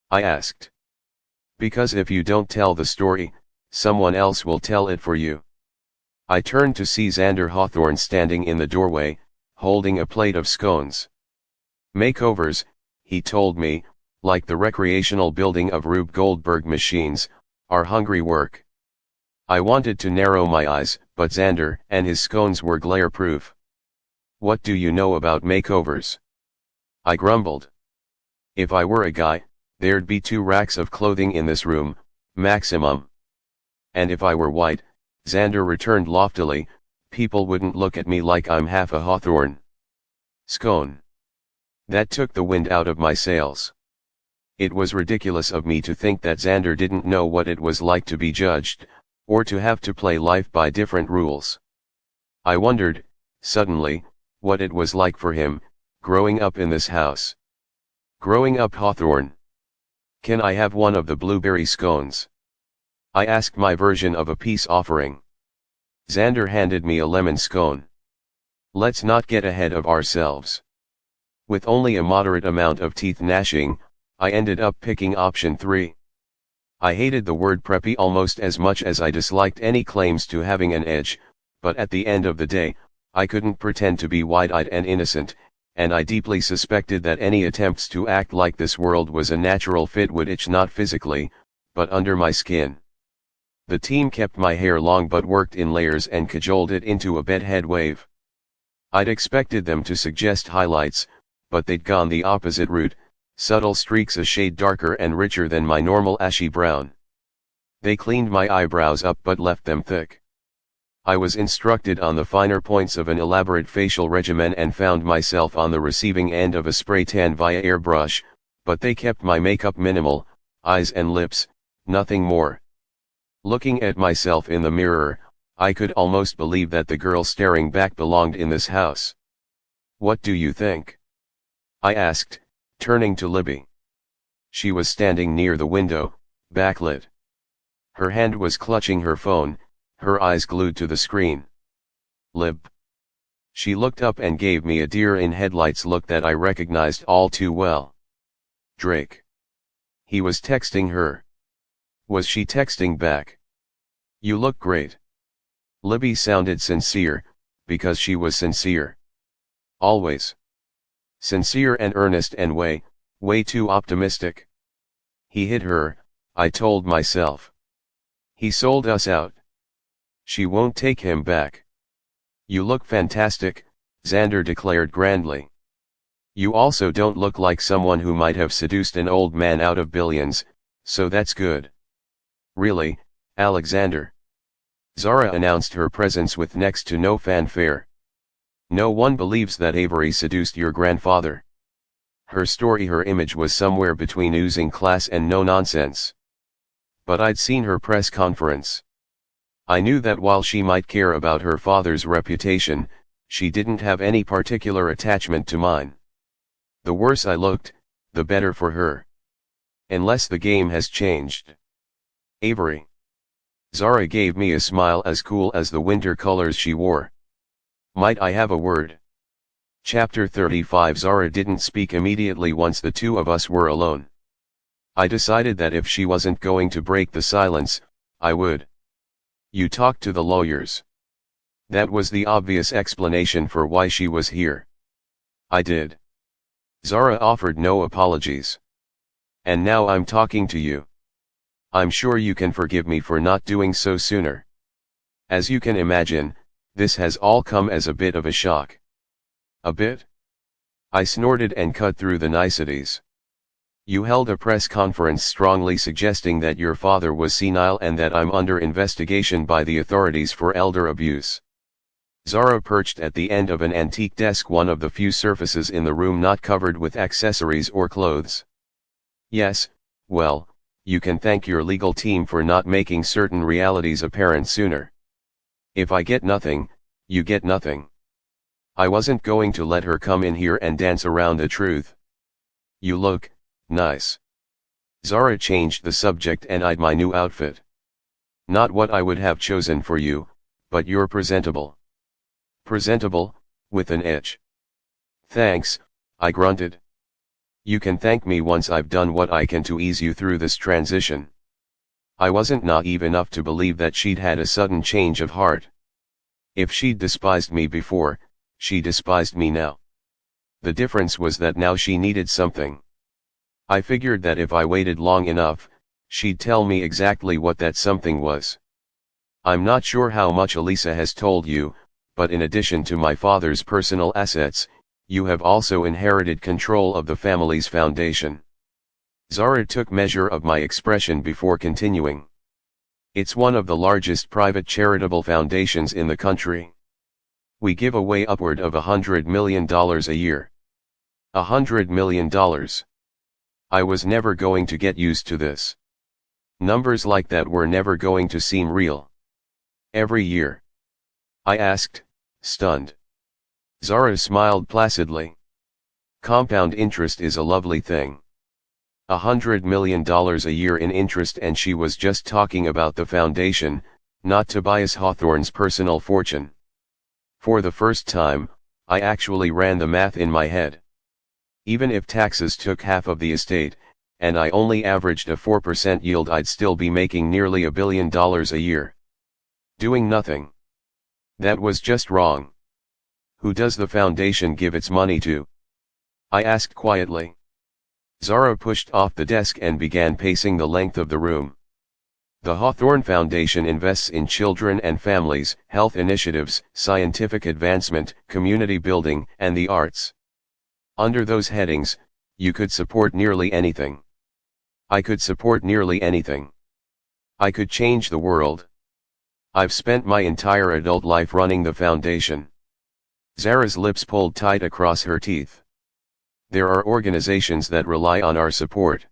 I asked. "Because if you don't tell the story, someone else will tell it for you." I turned to see Xander Hawthorne standing in the doorway, holding a plate of scones. "Makeovers," he told me, "like the recreational building of Rube Goldberg machines, are hungry work." I wanted to narrow my eyes, but Xander and his scones were glare-proof. "What do you know about makeovers?" I grumbled. "If I were a guy, there'd be 2 racks of clothing in this room, maximum. And if I were white," Xander returned loftily, "people wouldn't look at me like I'm half a Hawthorne." Scone. That took the wind out of my sails. It was ridiculous of me to think that Xander didn't know what it was like to be judged, or to have to play life by different rules. I wondered, suddenly, what it was like for him, growing up in this house. Growing up Hawthorne. "Can I have one of the blueberry scones?" I asked my version of a peace offering. Xander handed me a lemon scone. Let's not get ahead of ourselves. With only a moderate amount of teeth gnashing, I ended up picking option 3. I hated the word preppy almost as much as I disliked any claims to having an edge, but at the end of the day, I couldn't pretend to be wide-eyed and innocent, and I deeply suspected that any attempts to act like this world was a natural fit would itch not physically, but under my skin. The team kept my hair long but worked in layers and cajoled it into a bedhead wave. I'd expected them to suggest highlights, but they'd gone the opposite route, subtle streaks a shade darker and richer than my normal ashy brown. They cleaned my eyebrows up but left them thick. I was instructed on the finer points of an elaborate facial regimen and found myself on the receiving end of a spray tan via airbrush, but they kept my makeup minimal, eyes and lips, nothing more. Looking at myself in the mirror, I could almost believe that the girl staring back belonged in this house. "What do you think?" I asked, turning to Libby. She was standing near the window, backlit. Her hand was clutching her phone, her eyes glued to the screen. "Lib." She looked up and gave me a deer-in-headlights look that I recognized all too well. Drake. He was texting her. Was she texting back? "You look great." Libby sounded sincere, because she was sincere. Always. Sincere and earnest and way too optimistic. He hit her, I told myself. He sold us out. She won't take him back. "You look fantastic," Xander declared grandly. "You also don't look like someone who might have seduced an old man out of billions, so that's good." "Really, Alexander?" Zara announced her presence with next to no fanfare. "No one believes that Avery seduced your grandfather." Her image was somewhere between oozing class and no nonsense. But I'd seen her press conference. I knew that while she might care about her father's reputation, she didn't have any particular attachment to mine. The worse I looked, the better for her. Unless the game has changed. "Avery." Zara gave me a smile as cool as the winter colors she wore. "Might I have a word?" Chapter 35. Zara didn't speak immediately once the two of us were alone. I decided that if she wasn't going to break the silence, I would. "You talked to the lawyers." That was the obvious explanation for why she was here. "I did." Zara offered no apologies. "And now I'm talking to you. I'm sure you can forgive me for not doing so sooner. As you can imagine, this has all come as a bit of a shock." "A bit?" I snorted and cut through the niceties. "You held a press conference strongly suggesting that your father was senile and that I'm under investigation by the authorities for elder abuse." Zara perched at the end of an antique desk, one of the few surfaces in the room not covered with accessories or clothes. "Yes, well, you can thank your legal team for not making certain realities apparent sooner. If I get nothing, you get nothing." I wasn't going to let her come in here and dance around the truth. "You look nice." Zara changed the subject and eyed my new outfit. "Not what I would have chosen for you, but you're presentable." "Presentable, with an itch." "Thanks," I grunted. "You can thank me once I've done what I can to ease you through this transition." I wasn't naive enough to believe that she'd had a sudden change of heart. If she'd despised me before, she despised me now. The difference was that now she needed something. I figured that if I waited long enough, she'd tell me exactly what that something was. "I'm not sure how much Elisa has told you, but in addition to my father's personal assets, you have also inherited control of the family's foundation." Zara took measure of my expression before continuing. "It's one of the largest private charitable foundations in the country. We give away upward of $100 million a year." $100 million. I was never going to get used to this. Numbers like that were never going to seem real. "Every year?" I asked, stunned. Zara smiled placidly. "Compound interest is a lovely thing. $100 million a year in interest, and she was just talking about the foundation, not Tobias Hawthorne's personal fortune. For the first time, I actually ran the math in my head. Even if taxes took half of the estate, and I only averaged a 4% yield, I'd still be making nearly $1 billion a year. Doing nothing. That was just wrong. Who does the foundation give its money to? I asked quietly. Zara pushed off the desk and began pacing the length of the room. The Hawthorne Foundation invests in children and families, health initiatives, scientific advancement, community building, and the arts. Under those headings, you could support nearly anything. I could support nearly anything. I could change the world. I've spent my entire adult life running the foundation. Zara's lips pulled tight across her teeth. There are organizations that rely on our support.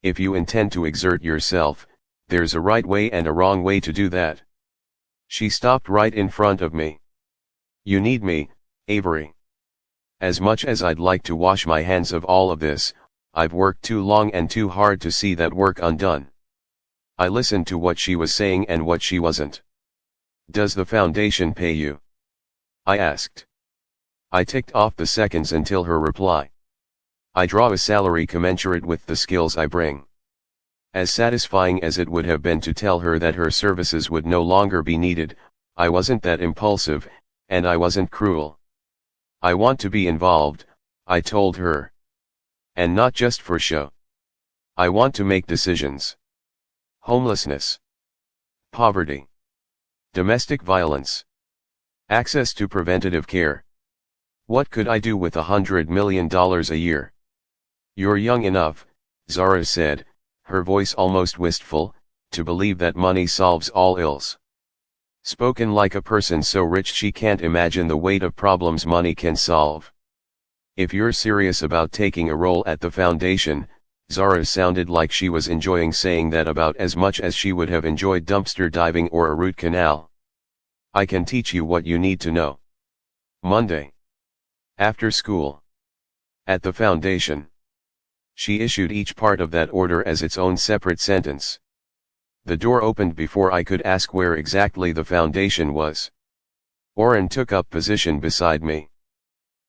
If you intend to exert yourself, there's a right way and a wrong way to do that. She stopped right in front of me. You need me, Avery. As much as I'd like to wash my hands of all of this, I've worked too long and too hard to see that work undone. I listened to what she was saying and what she wasn't. Does the foundation pay you? I asked. I ticked off the seconds until her reply. I draw a salary commensurate with the skills I bring. As satisfying as it would have been to tell her that her services would no longer be needed, I wasn't that impulsive, and I wasn't cruel. I want to be involved, I told her. And not just for show. I want to make decisions. Homelessness. Poverty. Domestic violence. Access to preventative care. What could I do with $100 million a year? You're young enough, Zara said, her voice almost wistful, to believe that money solves all ills. Spoken like a person so rich she can't imagine the weight of problems money can solve. If you're serious about taking a role at the foundation, Zara sounded like she was enjoying saying that about as much as she would have enjoyed dumpster diving or a root canal. I can teach you what you need to know. Monday. After school. At the foundation. She issued each part of that order as its own separate sentence. The door opened before I could ask where exactly the foundation was. Oren took up position beside me.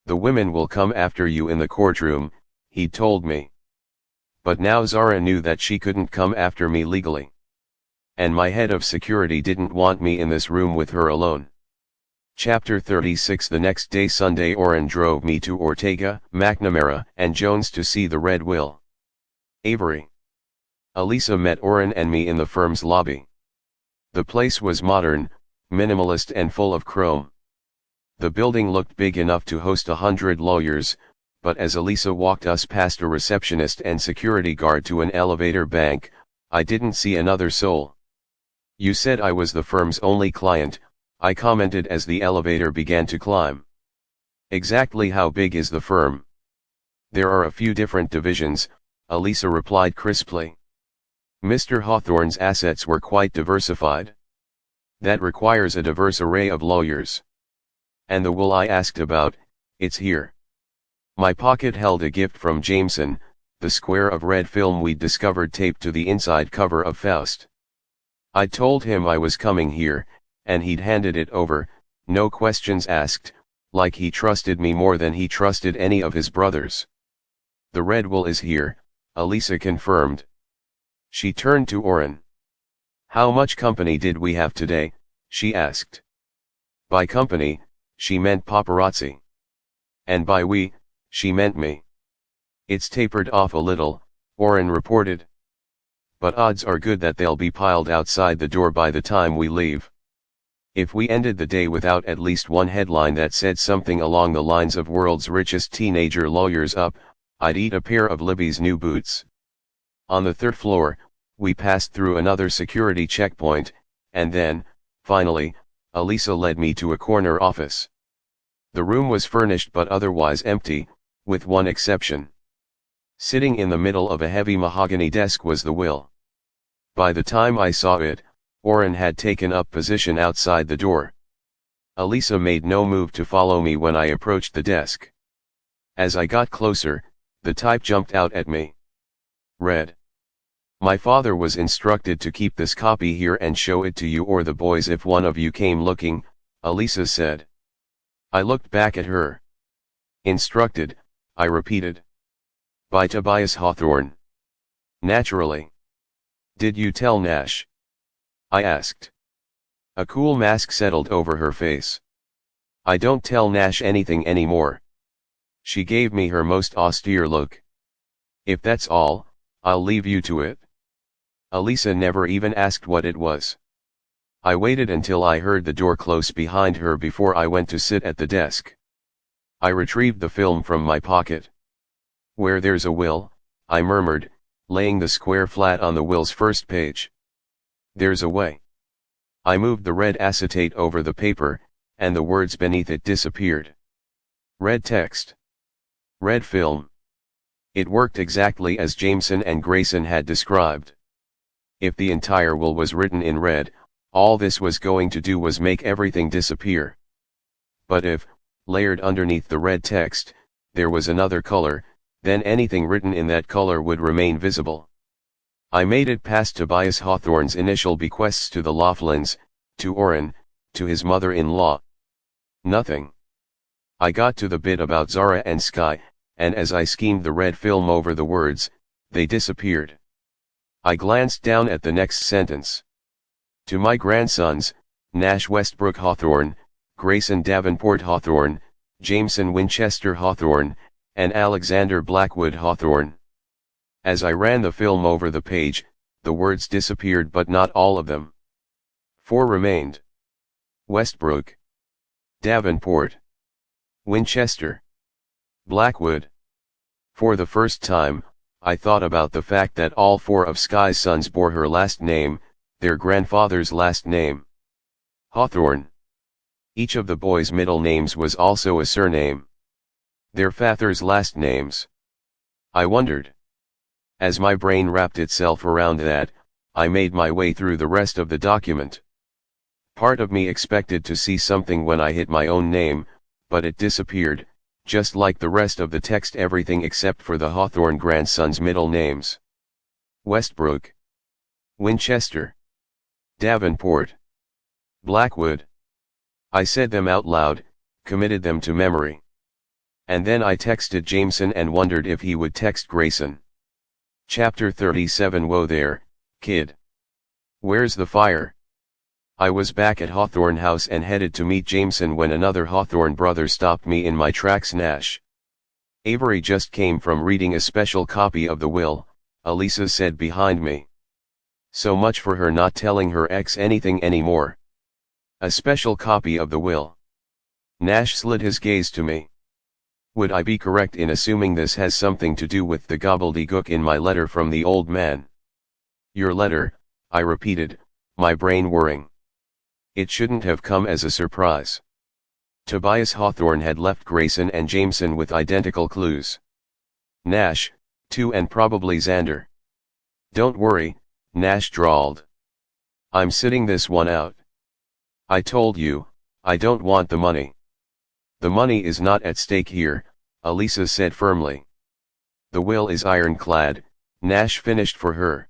The women will come after you in the courtroom, he told me. But now Zara knew that she couldn't come after me legally. And my head of security didn't want me in this room with her alone. Chapter 36. The next day, Sunday, Oren drove me to Ortega, McNamara, and Jones to see the Red Will. Avery. Elisa met Oren and me in the firm's lobby. The place was modern, minimalist and full of chrome. The building looked big enough to host 100 lawyers, but as Elisa walked us past a receptionist and security guard to an elevator bank, I didn't see another soul. You said I was the firm's only client, I commented as the elevator began to climb. Exactly how big is the firm? There are a few different divisions, Elisa replied crisply. Mr. Hawthorne's assets were quite diversified. That requires a diverse array of lawyers. And the will I asked about, it's here. My pocket held a gift from Jameson, the square of red film we'd discovered taped to the inside cover of Faust. I'd told him I was coming here, and he'd handed it over, no questions asked, like he trusted me more than he trusted any of his brothers. The red will is here, Elisa confirmed. She turned to Oren. How much company did we have today? She asked. By company, she meant paparazzi. And by we, she meant me. It's tapered off a little, Oren reported. But odds are good that they'll be piled outside the door by the time we leave. If we ended the day without at least one headline that said something along the lines of "World's Richest Teenager Lawyers Up," I'd eat a pair of Libby's new boots. On the third floor, we passed through another security checkpoint, and then, finally, Elisa led me to a corner office. The room was furnished but otherwise empty, with one exception. Sitting in the middle of a heavy mahogany desk was the will. By the time I saw it, Oren had taken up position outside the door. Elisa made no move to follow me when I approached the desk. As I got closer, the type jumped out at me. Read. My father was instructed to keep this copy here and show it to you or the boys if one of you came looking, Elisa said. I looked back at her. Instructed, I repeated. By Tobias Hawthorne. Naturally. Did you tell Nash? I asked. A cool mask settled over her face. I don't tell Nash anything anymore. She gave me her most austere look. If that's all, I'll leave you to it. Elisa never even asked what it was. I waited until I heard the door close behind her before I went to sit at the desk. I retrieved the film from my pocket. Where there's a will, I murmured, laying the square flat on the will's first page. There's a way. I moved the red acetate over the paper, and the words beneath it disappeared. Red text. Red film. It worked exactly as Jameson and Grayson had described. If the entire will was written in red, all this was going to do was make everything disappear. But if, layered underneath the red text, there was another color, then anything written in that color would remain visible. I made it past Tobias Hawthorne's initial bequests to the Laughlands, to Orrin, to his mother-in-law. Nothing. I got to the bit about Zara and Sky, and as I schemed the red film over the words, they disappeared. I glanced down at the next sentence. To my grandsons, Nash Westbrook Hawthorne, Grayson Davenport Hawthorne, Jameson Winchester Hawthorne, and Alexander Blackwood Hawthorne. As I ran the film over the page, the words disappeared but not all of them. 4 remained. Westbrook, Davenport, Winchester, Blackwood. For the first time, I thought about the fact that all 4 of Sky's sons bore her last name, their grandfather's last name. Hawthorne. Each of the boys' middle names was also a surname. Their father's last names. I wondered. As my brain wrapped itself around that, I made my way through the rest of the document. Part of me expected to see something when I hit my own name, but it disappeared, just like the rest of the text, everything except for the Hawthorne grandsons' middle names. Westbrook, Winchester, Davenport, Blackwood. I said them out loud, committed them to memory. And then I texted Jameson and wondered if he would text Grayson. Chapter 37. Whoa there, kid. Where's the fire? I was back at Hawthorne House and headed to meet Jameson when another Hawthorne brother stopped me in my tracks. Nash. Avery just came from reading a special copy of the will, Elisa said behind me. So much for her not telling her ex anything anymore. A special copy of the will. Nash slid his gaze to me. Would I be correct in assuming this has something to do with the gobbledygook in my letter from the old man? Your letter, I repeated, my brain whirring. It shouldn't have come as a surprise. Tobias Hawthorne had left Grayson and Jameson with identical clues. Nash, too, and probably Xander. Don't worry, Nash drawled. I'm sitting this one out. I told you, I don't want the money. The money is not at stake here, Elisa said firmly. The will is ironclad, Nash finished for her.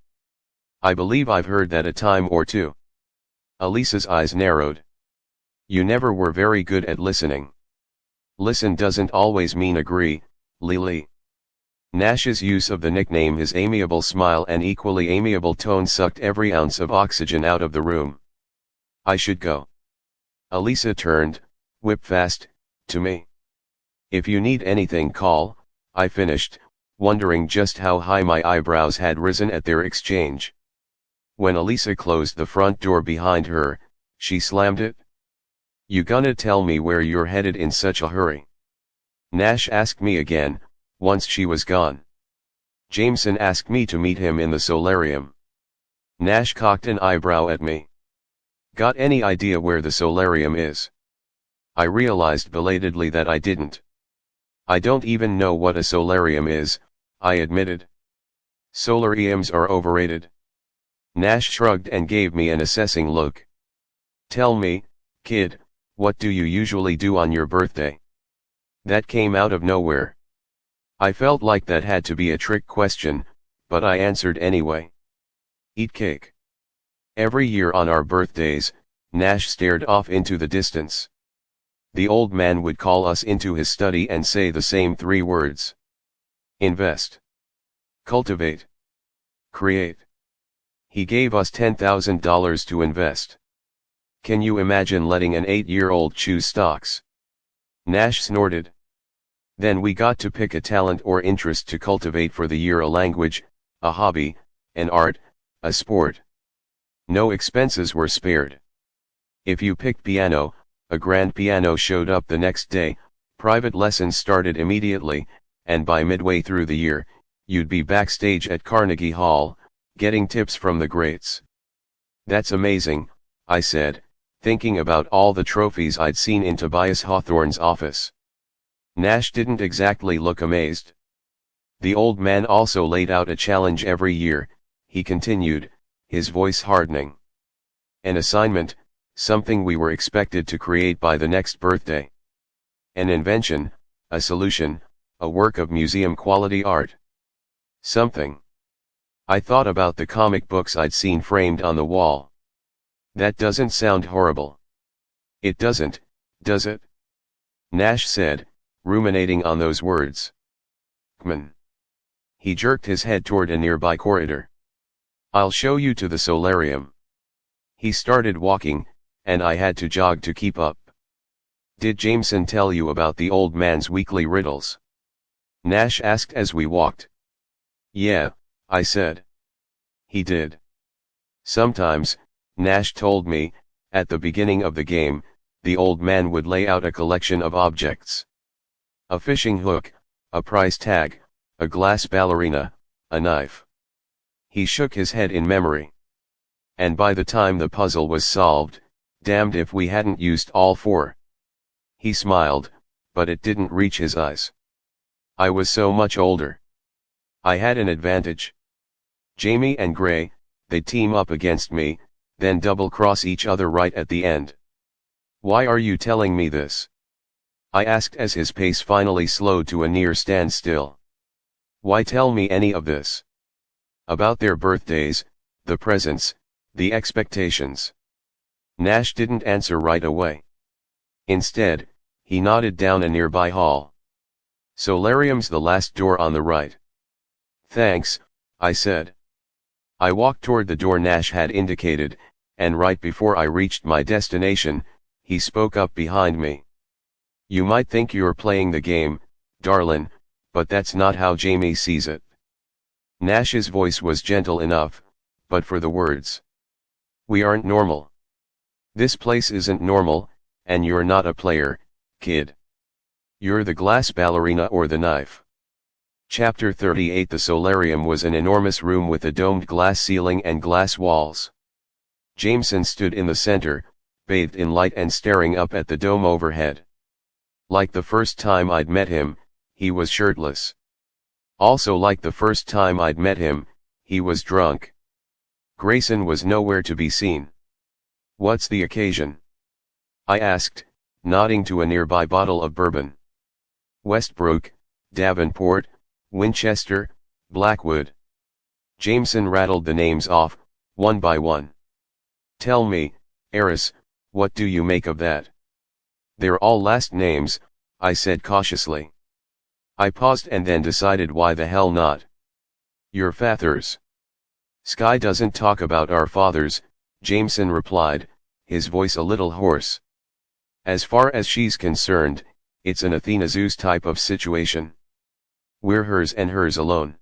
I believe I've heard that a time or two. Elisa's eyes narrowed. You never were very good at listening. Listen doesn't always mean agree, Lily. Nash's use of the nickname, his amiable smile and equally amiable tone sucked every ounce of oxygen out of the room. I should go. Elisa turned, whip-fast, to me. If you need anything, call, I finished, wondering just how high my eyebrows had risen at their exchange. When Elisa closed the front door behind her, she slammed it. You gonna tell me where you're headed in such a hurry? Nash asked me again, once she was gone. Jameson asked me to meet him in the solarium. Nash cocked an eyebrow at me. Got any idea where the solarium is? I realized belatedly that I didn't. I don't even know what a solarium is, I admitted. Solariums are overrated. Nash shrugged and gave me an assessing look. Tell me, kid, what do you usually do on your birthday? That came out of nowhere. I felt like that had to be a trick question, but I answered anyway. Eat cake. Every year on our birthdays, Nash stared off into the distance. The old man would call us into his study and say the same three words. Invest. Cultivate. Create. He gave us $10,000 to invest. Can you imagine letting an 8-year-old choose stocks? Nash snorted. Then we got to pick a talent or interest to cultivate for the year: a language, a hobby, an art, a sport. No expenses were spared. If you picked piano, a grand piano showed up the next day, private lessons started immediately, and by midway through the year, you'd be backstage at Carnegie Hall, getting tips from the greats. That's amazing, I said, thinking about all the trophies I'd seen in Tobias Hawthorne's office. Nash didn't exactly look amazed. The old man also laid out a challenge every year, he continued, his voice hardening. An assignment, something we were expected to create by the next birthday. An invention, a solution, a work of museum-quality art. Something. I thought about the comic books I'd seen framed on the wall. That doesn't sound horrible. It doesn't, does it? Nash said, ruminating on those words. Kman. He jerked his head toward a nearby corridor. I'll show you to the solarium. He started walking, and I had to jog to keep up. Did Jameson tell you about the old man's weekly riddles? Nash asked as we walked. Yeah, I said. He did. Sometimes, Nash told me, at the beginning of the game, the old man would lay out a collection of objects. A fishing hook, a price tag, a glass ballerina, a knife. He shook his head in memory. And by the time the puzzle was solved, damned if we hadn't used all four. He smiled, but it didn't reach his eyes. I was so much older. I had an advantage. Jamie and Gray, they'd team up against me, then double-cross each other right at the end. Why are you telling me this? I asked as his pace finally slowed to a near standstill. Why tell me any of this? About their birthdays, the presents, the expectations. Nash didn't answer right away. Instead, he nodded down a nearby hall. Solarium's the last door on the right. Thanks, I said. I walked toward the door Nash had indicated, and right before I reached my destination, he spoke up behind me. You might think you're playing the game, darlin', but that's not how Jamie sees it. Nash's voice was gentle enough, but for the words. We aren't normal. This place isn't normal, and you're not a player, kid. You're the glass ballerina or the knife. Chapter 38. The solarium was an enormous room with a domed glass ceiling and glass walls. Jameson stood in the center, bathed in light and staring up at the dome overhead. Like the first time I'd met him, he was shirtless. Also like the first time I'd met him, he was drunk. Grayson was nowhere to be seen. What's the occasion? I asked, nodding to a nearby bottle of bourbon. Westbrook, Davenport, Winchester, Blackwood. Jameson rattled the names off, one by one. Tell me, Eris, what do you make of that? They're all last names, I said cautiously. I paused and then decided why the hell not. Your fathers. Sky doesn't talk about our fathers, Jameson replied, his voice a little hoarse. As far as she's concerned, it's an Athena Zeus type of situation. We're hers and hers alone.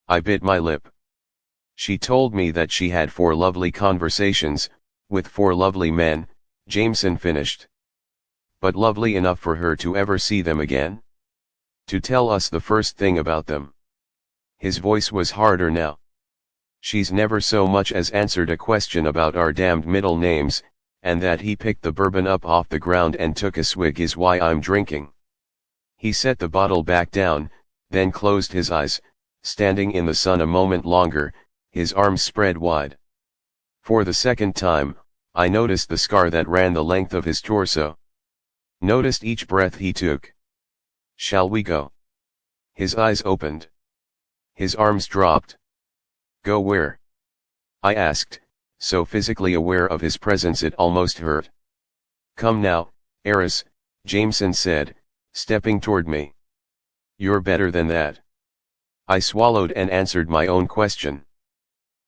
I bit my lip. She told me that she had 4 lovely conversations, with 4 lovely men, Jameson finished. But lovely enough for her to ever see them again? To tell us the first thing about them. His voice was harder now. She's never so much as answered a question about our damned middle names, and that he picked the bourbon up off the ground and took a swig is why I'm drinking. He set the bottle back down, then closed his eyes, standing in the sun a moment longer, his arms spread wide. For the second time, I noticed the scar that ran the length of his torso. Noticed each breath he took. Shall we go? His eyes opened. His arms dropped. Go where? I asked, so physically aware of his presence it almost hurt. Come now, Eris, Jameson said, stepping toward me. You're better than that. I swallowed and answered my own question.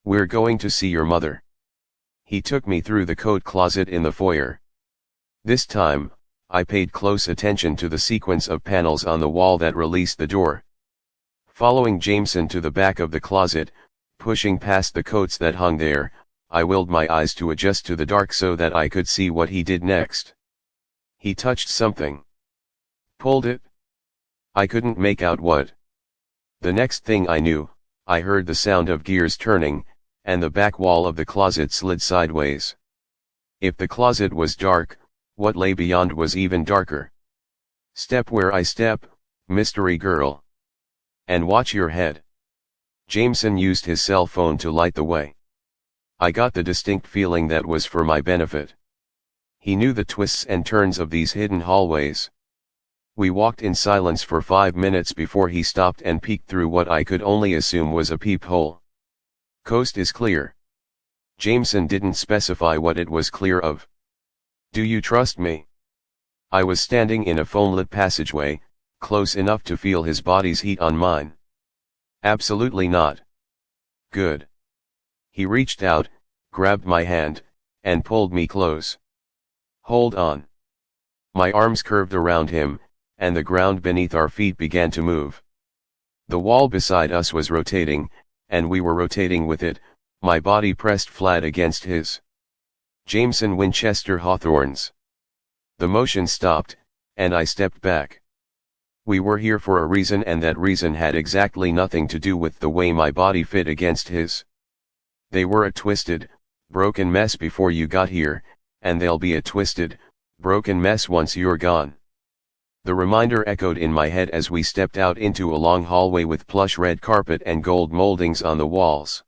We're going to see your mother. He took me through the coat closet in the foyer. This time, I paid close attention to the sequence of panels on the wall that released the door. Following Jameson to the back of the closet, pushing past the coats that hung there, I willed my eyes to adjust to the dark so that I could see what he did next. He touched something. Pulled it. I couldn't make out what. The next thing I knew, I heard the sound of gears turning, and the back wall of the closet slid sideways. If the closet was dark, what lay beyond was even darker. Step where I step, mystery girl. And watch your head. Jameson used his cell phone to light the way. I got the distinct feeling that was for my benefit. He knew the twists and turns of these hidden hallways. We walked in silence for 5 minutes before he stopped and peeked through what I could only assume was a peephole. Coast is clear. Jameson didn't specify what it was clear of. Do you trust me? I was standing in a phone-lit passageway, close enough to feel his body's heat on mine. Absolutely not. Good. He reached out, grabbed my hand, and pulled me close. Hold on. My arms curved around him, and the ground beneath our feet began to move. The wall beside us was rotating, and we were rotating with it, my body pressed flat against his. Jameson Winchester Hawthorne's. The motion stopped, and I stepped back. We were here for a reason, and that reason had exactly nothing to do with the way my body fit against his. They were a twisted, broken mess before you got here, and they'll be a twisted, broken mess once you're gone. The reminder echoed in my head as we stepped out into a long hallway with plush red carpet and gold moldings on the walls.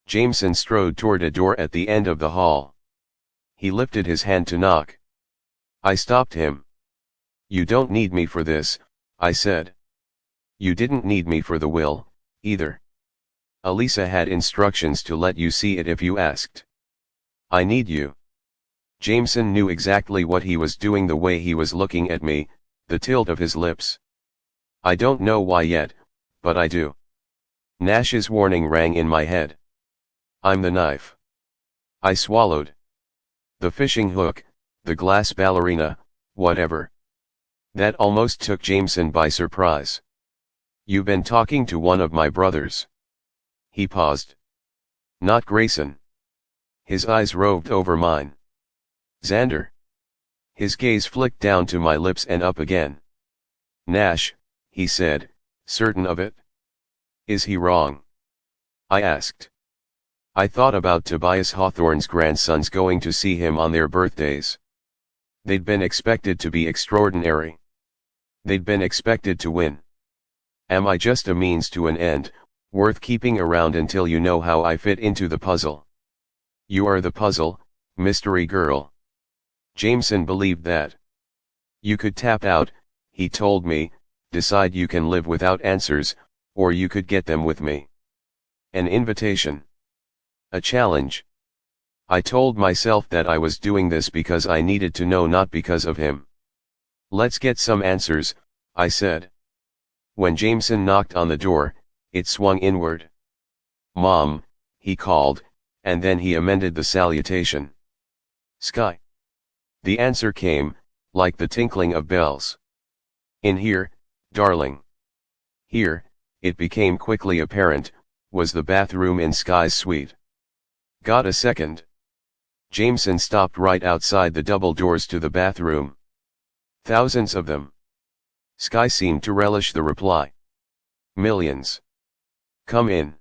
Jameson strode toward a door at the end of the hall. He lifted his hand to knock. I stopped him. You don't need me for this, I said. You didn't need me for the will, either. Elisa had instructions to let you see it if you asked. I need you. Jameson knew exactly what he was doing, the way he was looking at me, the tilt of his lips. I don't know why yet, but I do. Nash's warning rang in my head. I'm the knife. I swallowed. The fishing hook, the glass ballerina, whatever. That almost took Jameson by surprise. You've been talking to one of my brothers. He paused. Not Grayson. His eyes roved over mine. Xander. His gaze flicked down to my lips and up again. Nash, he said, certain of it? Is he wrong? I asked. I thought about Tobias Hawthorne's grandsons going to see him on their birthdays. They'd been expected to be extraordinary. They'd been expected to win. Am I just a means to an end, worth keeping around until you know how I fit into the puzzle? You are the puzzle, mystery girl. Jameson believed that. You could tap out, he told me, decide you can live without answers, or you could get them with me. An invitation. A challenge. I told myself that I was doing this because I needed to know, not because of him. Let's get some answers, I said. When Jameson knocked on the door, it swung inward. Mom, he called, and then he amended the salutation. Sky. The answer came, like the tinkling of bells. In here, darling. Here, it became quickly apparent, was the bathroom in Sky's suite. Got a second? Jameson stopped right outside the double doors to the bathroom. Thousands of them. Sky seemed to relish the reply. Millions. Come in.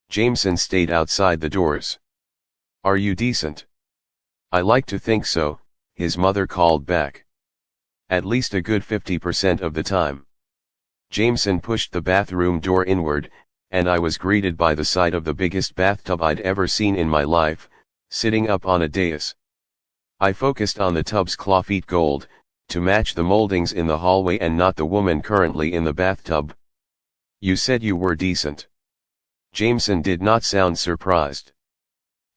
Jameson stayed outside the doors. Are you decent? I like to think so, his mother called back. At least a good 50% of the time. Jameson pushed the bathroom door inward, and I was greeted by the sight of the biggest bathtub I'd ever seen in my life, sitting up on a dais. I focused on the tub's clawfeet gold, to match the moldings in the hallway and not the woman currently in the bathtub. You said you were decent. Jameson did not sound surprised.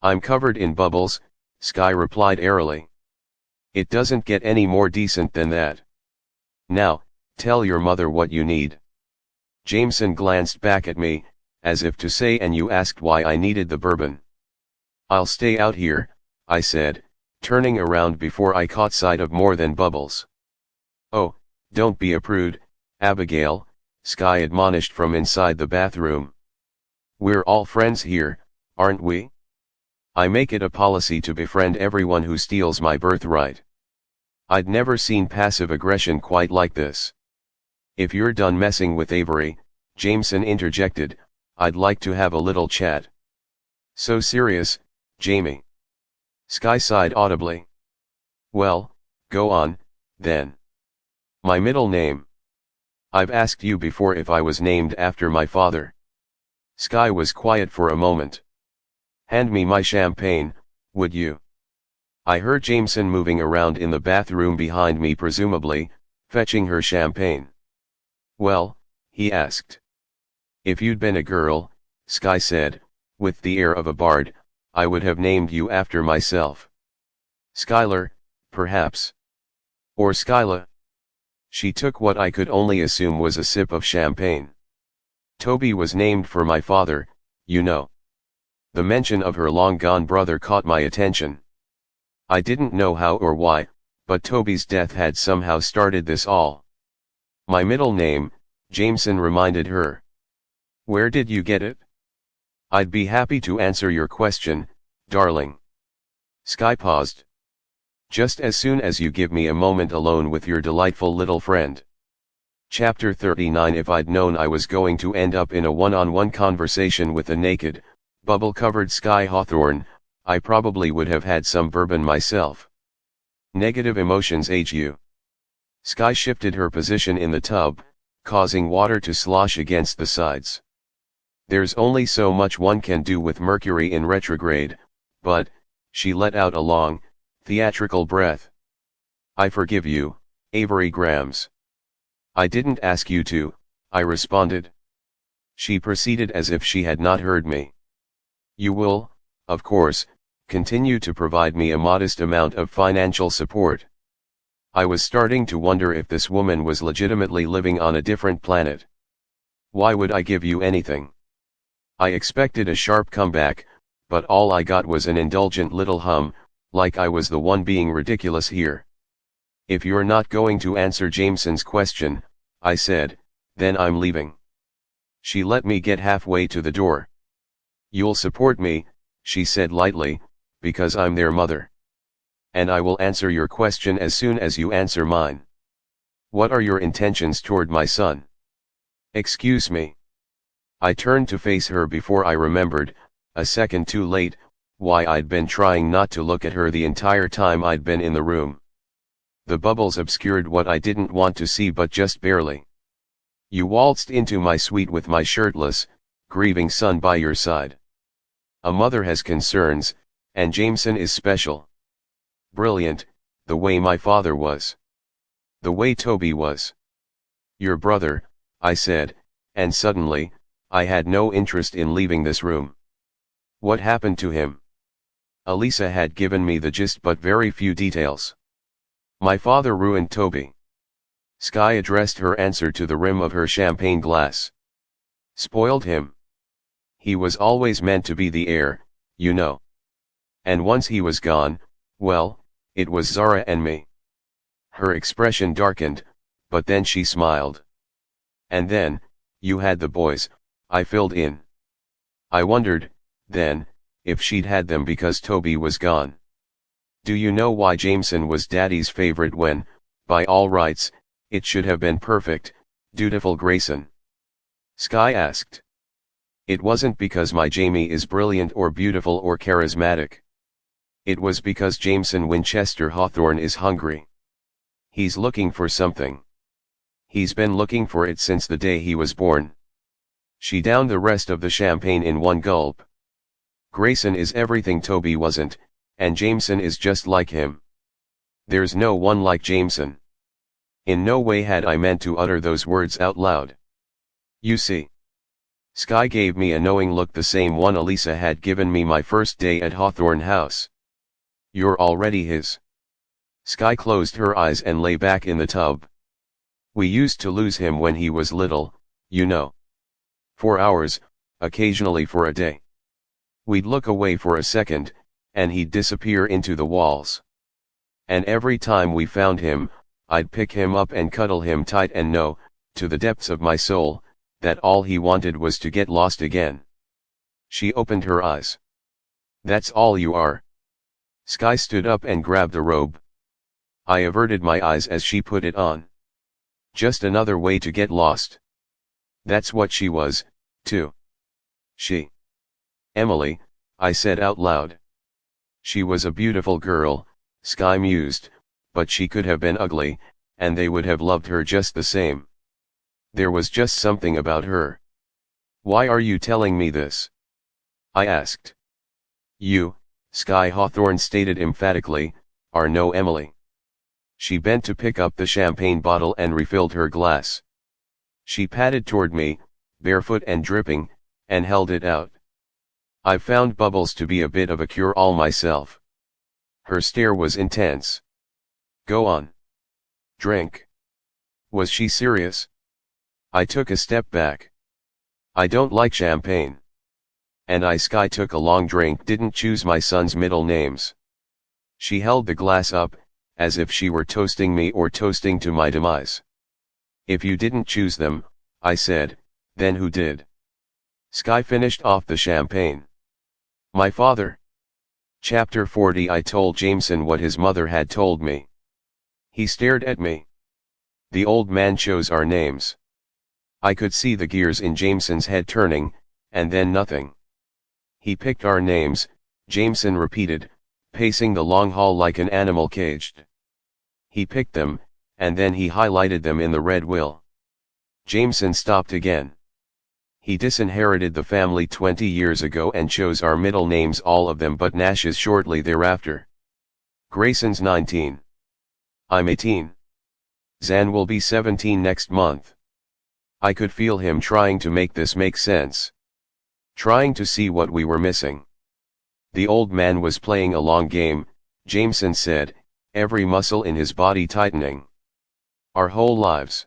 I'm covered in bubbles, Sky replied airily. It doesn't get any more decent than that. Now, tell your mother what you need. Jameson glanced back at me, as if to say, and you asked why I needed the bourbon. I'll stay out here, I said, turning around before I caught sight of more than bubbles. Oh, don't be a prude, Abigail, Sky admonished from inside the bathroom. We're all friends here, aren't we? I make it a policy to befriend everyone who steals my birthright. I'd never seen passive aggression quite like this. If you're done messing with Avery, Jameson interjected, I'd like to have a little chat. So serious, Jamie. Sky sighed audibly. Well, go on, then. My middle name. I've asked you before if I was named after my father. Sky was quiet for a moment. Hand me my champagne, would you? I heard Jameson moving around in the bathroom behind me, presumably, fetching her champagne. Well, he asked. If you'd been a girl, Sky said, with the air of a bard, I would have named you after myself. Skylar, perhaps. Or Skyla. She took what I could only assume was a sip of champagne. Toby was named for my father, you know. The mention of her long-gone brother caught my attention. I didn't know how or why, but Toby's death had somehow started this all. My middle name, Jameson reminded her. Where did you get it? I'd be happy to answer your question, darling. Sky paused. Just as soon as you give me a moment alone with your delightful little friend. Chapter 39. If I'd known I was going to end up in a one-on-one conversation with a naked, bubble-covered Sky Hawthorne, I probably would have had some bourbon myself. Negative emotions age you. Sky shifted her position in the tub, causing water to slosh against the sides. There's only so much one can do with Mercury in retrograde, but, she let out a long, theatrical breath. I forgive you, Avery Grams. I didn't ask you to, I responded. She proceeded as if she had not heard me. You will, of course, continue to provide me a modest amount of financial support. I was starting to wonder if this woman was legitimately living on a different planet. Why would I give you anything? I expected a sharp comeback, but all I got was an indulgent little hum, like I was the one being ridiculous here. If you're not going to answer Jameson's question, I said, then I'm leaving. She let me get halfway to the door. You'll support me, she said lightly, because I'm their mother. And I will answer your question as soon as you answer mine. What are your intentions toward my son? Excuse me. I turned to face her before I remembered, a second too late, why I'd been trying not to look at her the entire time I'd been in the room. The bubbles obscured what I didn't want to see, but just barely. You waltzed into my suite with my shirtless, grieving son by your side. A mother has concerns, and Jameson is special. Brilliant, the way my father was. The way Toby was. Your brother, I said, and suddenly, I had no interest in leaving this room. What happened to him? Elisa had given me the gist, but very few details. My father ruined Toby. Sky addressed her answer to the rim of her champagne glass. Spoiled him. He was always meant to be the heir, you know. And once he was gone, well, it was Zara and me. Her expression darkened, but then she smiled. And then, you had the boys, I filled in. I wondered, then, if she'd had them because Toby was gone. Do you know why Jameson was Daddy's favorite when, by all rights, it should have been perfect, dutiful Grayson? Sky asked. It wasn't because my Jamie is brilliant or beautiful or charismatic. It was because Jameson Winchester Hawthorne is hungry. He's looking for something. He's been looking for it since the day he was born. She downed the rest of the champagne in one gulp. Grayson is everything Toby wasn't, and Jameson is just like him. There's no one like Jameson. In no way had I meant to utter those words out loud. You see. Sky gave me a knowing look, the same one Elisa had given me my first day at Hawthorne House. You're already his. Sky closed her eyes and lay back in the tub. We used to lose him when he was little, you know. For hours, occasionally for a day. We'd look away for a second, and he'd disappear into the walls. And every time we found him, I'd pick him up and cuddle him tight and know, to the depths of my soul, that all he wanted was to get lost again. She opened her eyes. That's all you are. Sky stood up and grabbed the robe. I averted my eyes as she put it on. Just another way to get lost. That's what she was, too. She. Emily, I said out loud. She was a beautiful girl, Sky mused, but she could have been ugly, and they would have loved her just the same. There was just something about her. Why are you telling me this? I asked. You, Sky Hawthorne stated emphatically, are no Emily. She bent to pick up the champagne bottle and refilled her glass. She padded toward me, barefoot and dripping, and held it out. I've found bubbles to be a bit of a cure-all myself. Her stare was intense. Go on. Drink. Was she serious? I took a step back. I don't like champagne. And Sky took a long drink, didn't choose my son's middle names. She held the glass up, as if she were toasting me or toasting to my demise. If you didn't choose them, I said, then who did? Sky finished off the champagne. My father. Chapter 40. I told Jameson what his mother had told me. He stared at me. The old man chose our names. I could see the gears in Jameson's head turning, and then nothing. He picked our names, Jameson repeated, pacing the long hall like an animal caged. He picked them, and then he highlighted them in the red will. Jameson stopped again. He disinherited the family 20 years ago and chose our middle names, all of them but Nash's, shortly thereafter. Grayson's 19. I'm 18. Zan will be 17 next month. I could feel him trying to make this make sense. Trying to see what we were missing. The old man was playing a long game, Jameson said, every muscle in his body tightening. Our whole lives.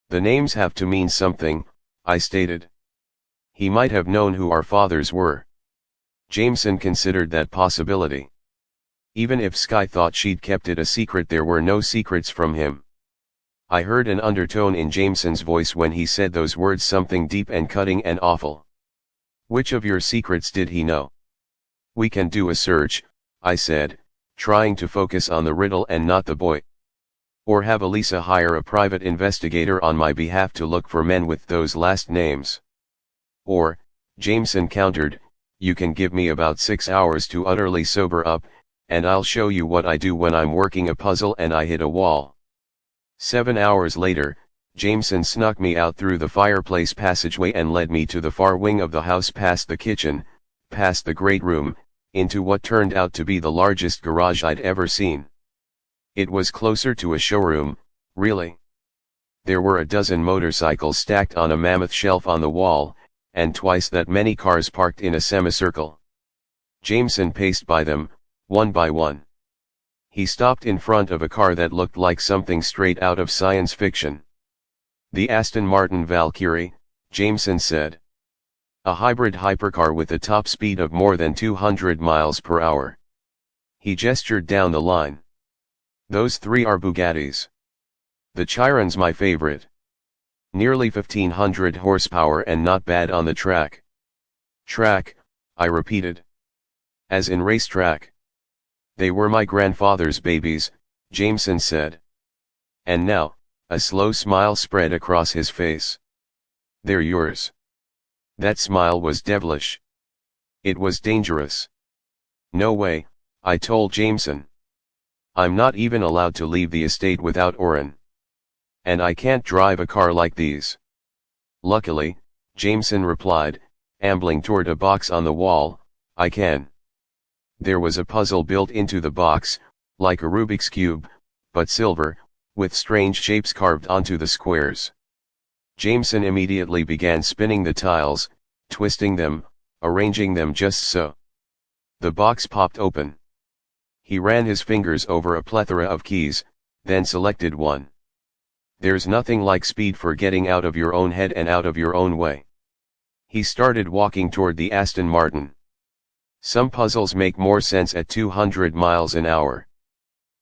The names have to mean something, I stated. He might have known who our fathers were. Jameson considered that possibility. Even if Sky thought she'd kept it a secret, there were no secrets from him. I heard an undertone in Jameson's voice when he said those words, something deep and cutting and awful. Which of your secrets did he know? We can do a search, I said, trying to focus on the riddle and not the boy. Or have Elisa hire a private investigator on my behalf to look for men with those last names. Or, Jameson countered, you can give me about 6 hours to utterly sober up, and I'll show you what I do when I'm working a puzzle and I hit a wall. 7 hours later, Jameson snuck me out through the fireplace passageway and led me to the far wing of the house, past the kitchen, past the great room, into what turned out to be the largest garage I'd ever seen. It was closer to a showroom, really. There were a dozen motorcycles stacked on a mammoth shelf on the wall, and twice that many cars parked in a semicircle. Jameson paced by them, one by one. He stopped in front of a car that looked like something straight out of science fiction. The Aston Martin Valkyrie, Jameson said. A hybrid hypercar with a top speed of more than 200 miles per hour. He gestured down the line. Those 3 are Bugattis. The Chiron's my favorite. Nearly 1500 horsepower and not bad on the track. Track, I repeated. As in racetrack. They were my grandfather's babies, Jameson said. And now, a slow smile spread across his face. They're yours. That smile was devilish. It was dangerous. No way, I told Jameson. I'm not even allowed to leave the estate without Oren. And I can't drive a car like these. Luckily, Jameson replied, ambling toward a box on the wall, I can. There was a puzzle built into the box, like a Rubik's Cube, but silver, with strange shapes carved onto the squares. Jameson immediately began spinning the tiles, twisting them, arranging them just so. The box popped open. He ran his fingers over a plethora of keys, then selected one. There's nothing like speed for getting out of your own head and out of your own way. He started walking toward the Aston Martin. Some puzzles make more sense at 200 miles an hour.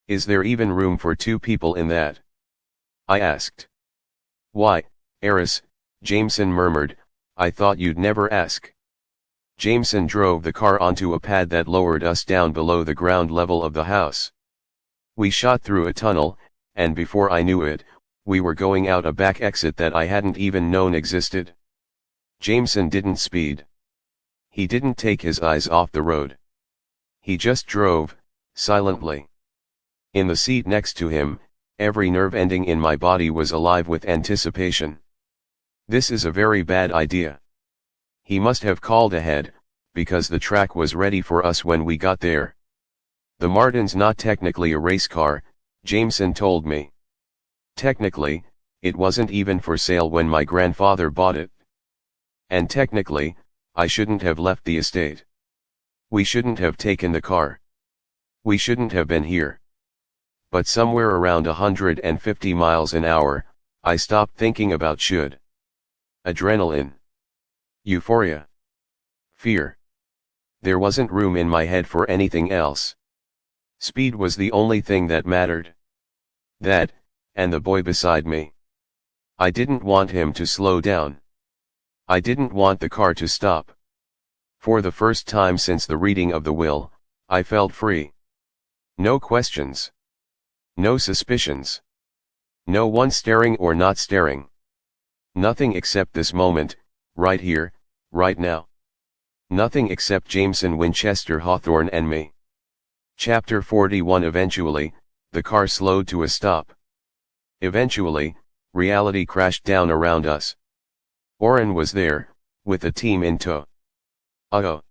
Is there even room for two people in that? I asked. Why, Eris, Jameson murmured, I thought you'd never ask. Jameson drove the car onto a pad that lowered us down below the ground level of the house. We shot through a tunnel, and before I knew it, we were going out a back exit that I hadn't even known existed. Jameson didn't speed. He didn't take his eyes off the road. He just drove, silently. In the seat next to him, every nerve ending in my body was alive with anticipation. This is a very bad idea. He must have called ahead, because the track was ready for us when we got there. The Martin's not technically a race car, Jameson told me. Technically, it wasn't even for sale when my grandfather bought it. And technically, I shouldn't have left the estate. We shouldn't have taken the car. We shouldn't have been here. But somewhere around 150 miles an hour, I stopped thinking about should. Adrenaline. Euphoria. Fear. There wasn't room in my head for anything else. Speed was the only thing that mattered. That, and the boy beside me. I didn't want him to slow down. I didn't want the car to stop. For the first time since the reading of the will, I felt free. No questions. No suspicions. No one staring or not staring. Nothing except this moment, right here, right now. Nothing except Jameson Winchester Hawthorne and me. Chapter 41. Eventually, the car slowed to a stop. Eventually, reality crashed down around us. Oren was there, with a team in tow. Uh-oh.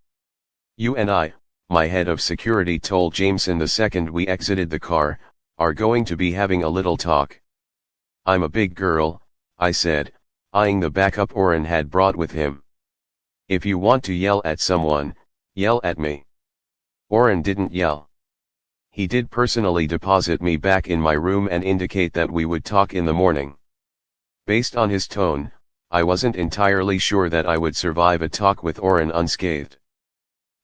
You and I, my head of security told Jameson the second we exited the car, are going to be having a little talk. I'm a big girl, I said, eyeing the backup Oren had brought with him. If you want to yell at someone, yell at me. Oren didn't yell. He did personally deposit me back in my room and indicate that we would talk in the morning. Based on his tone, I wasn't entirely sure that I would survive a talk with Oren unscathed.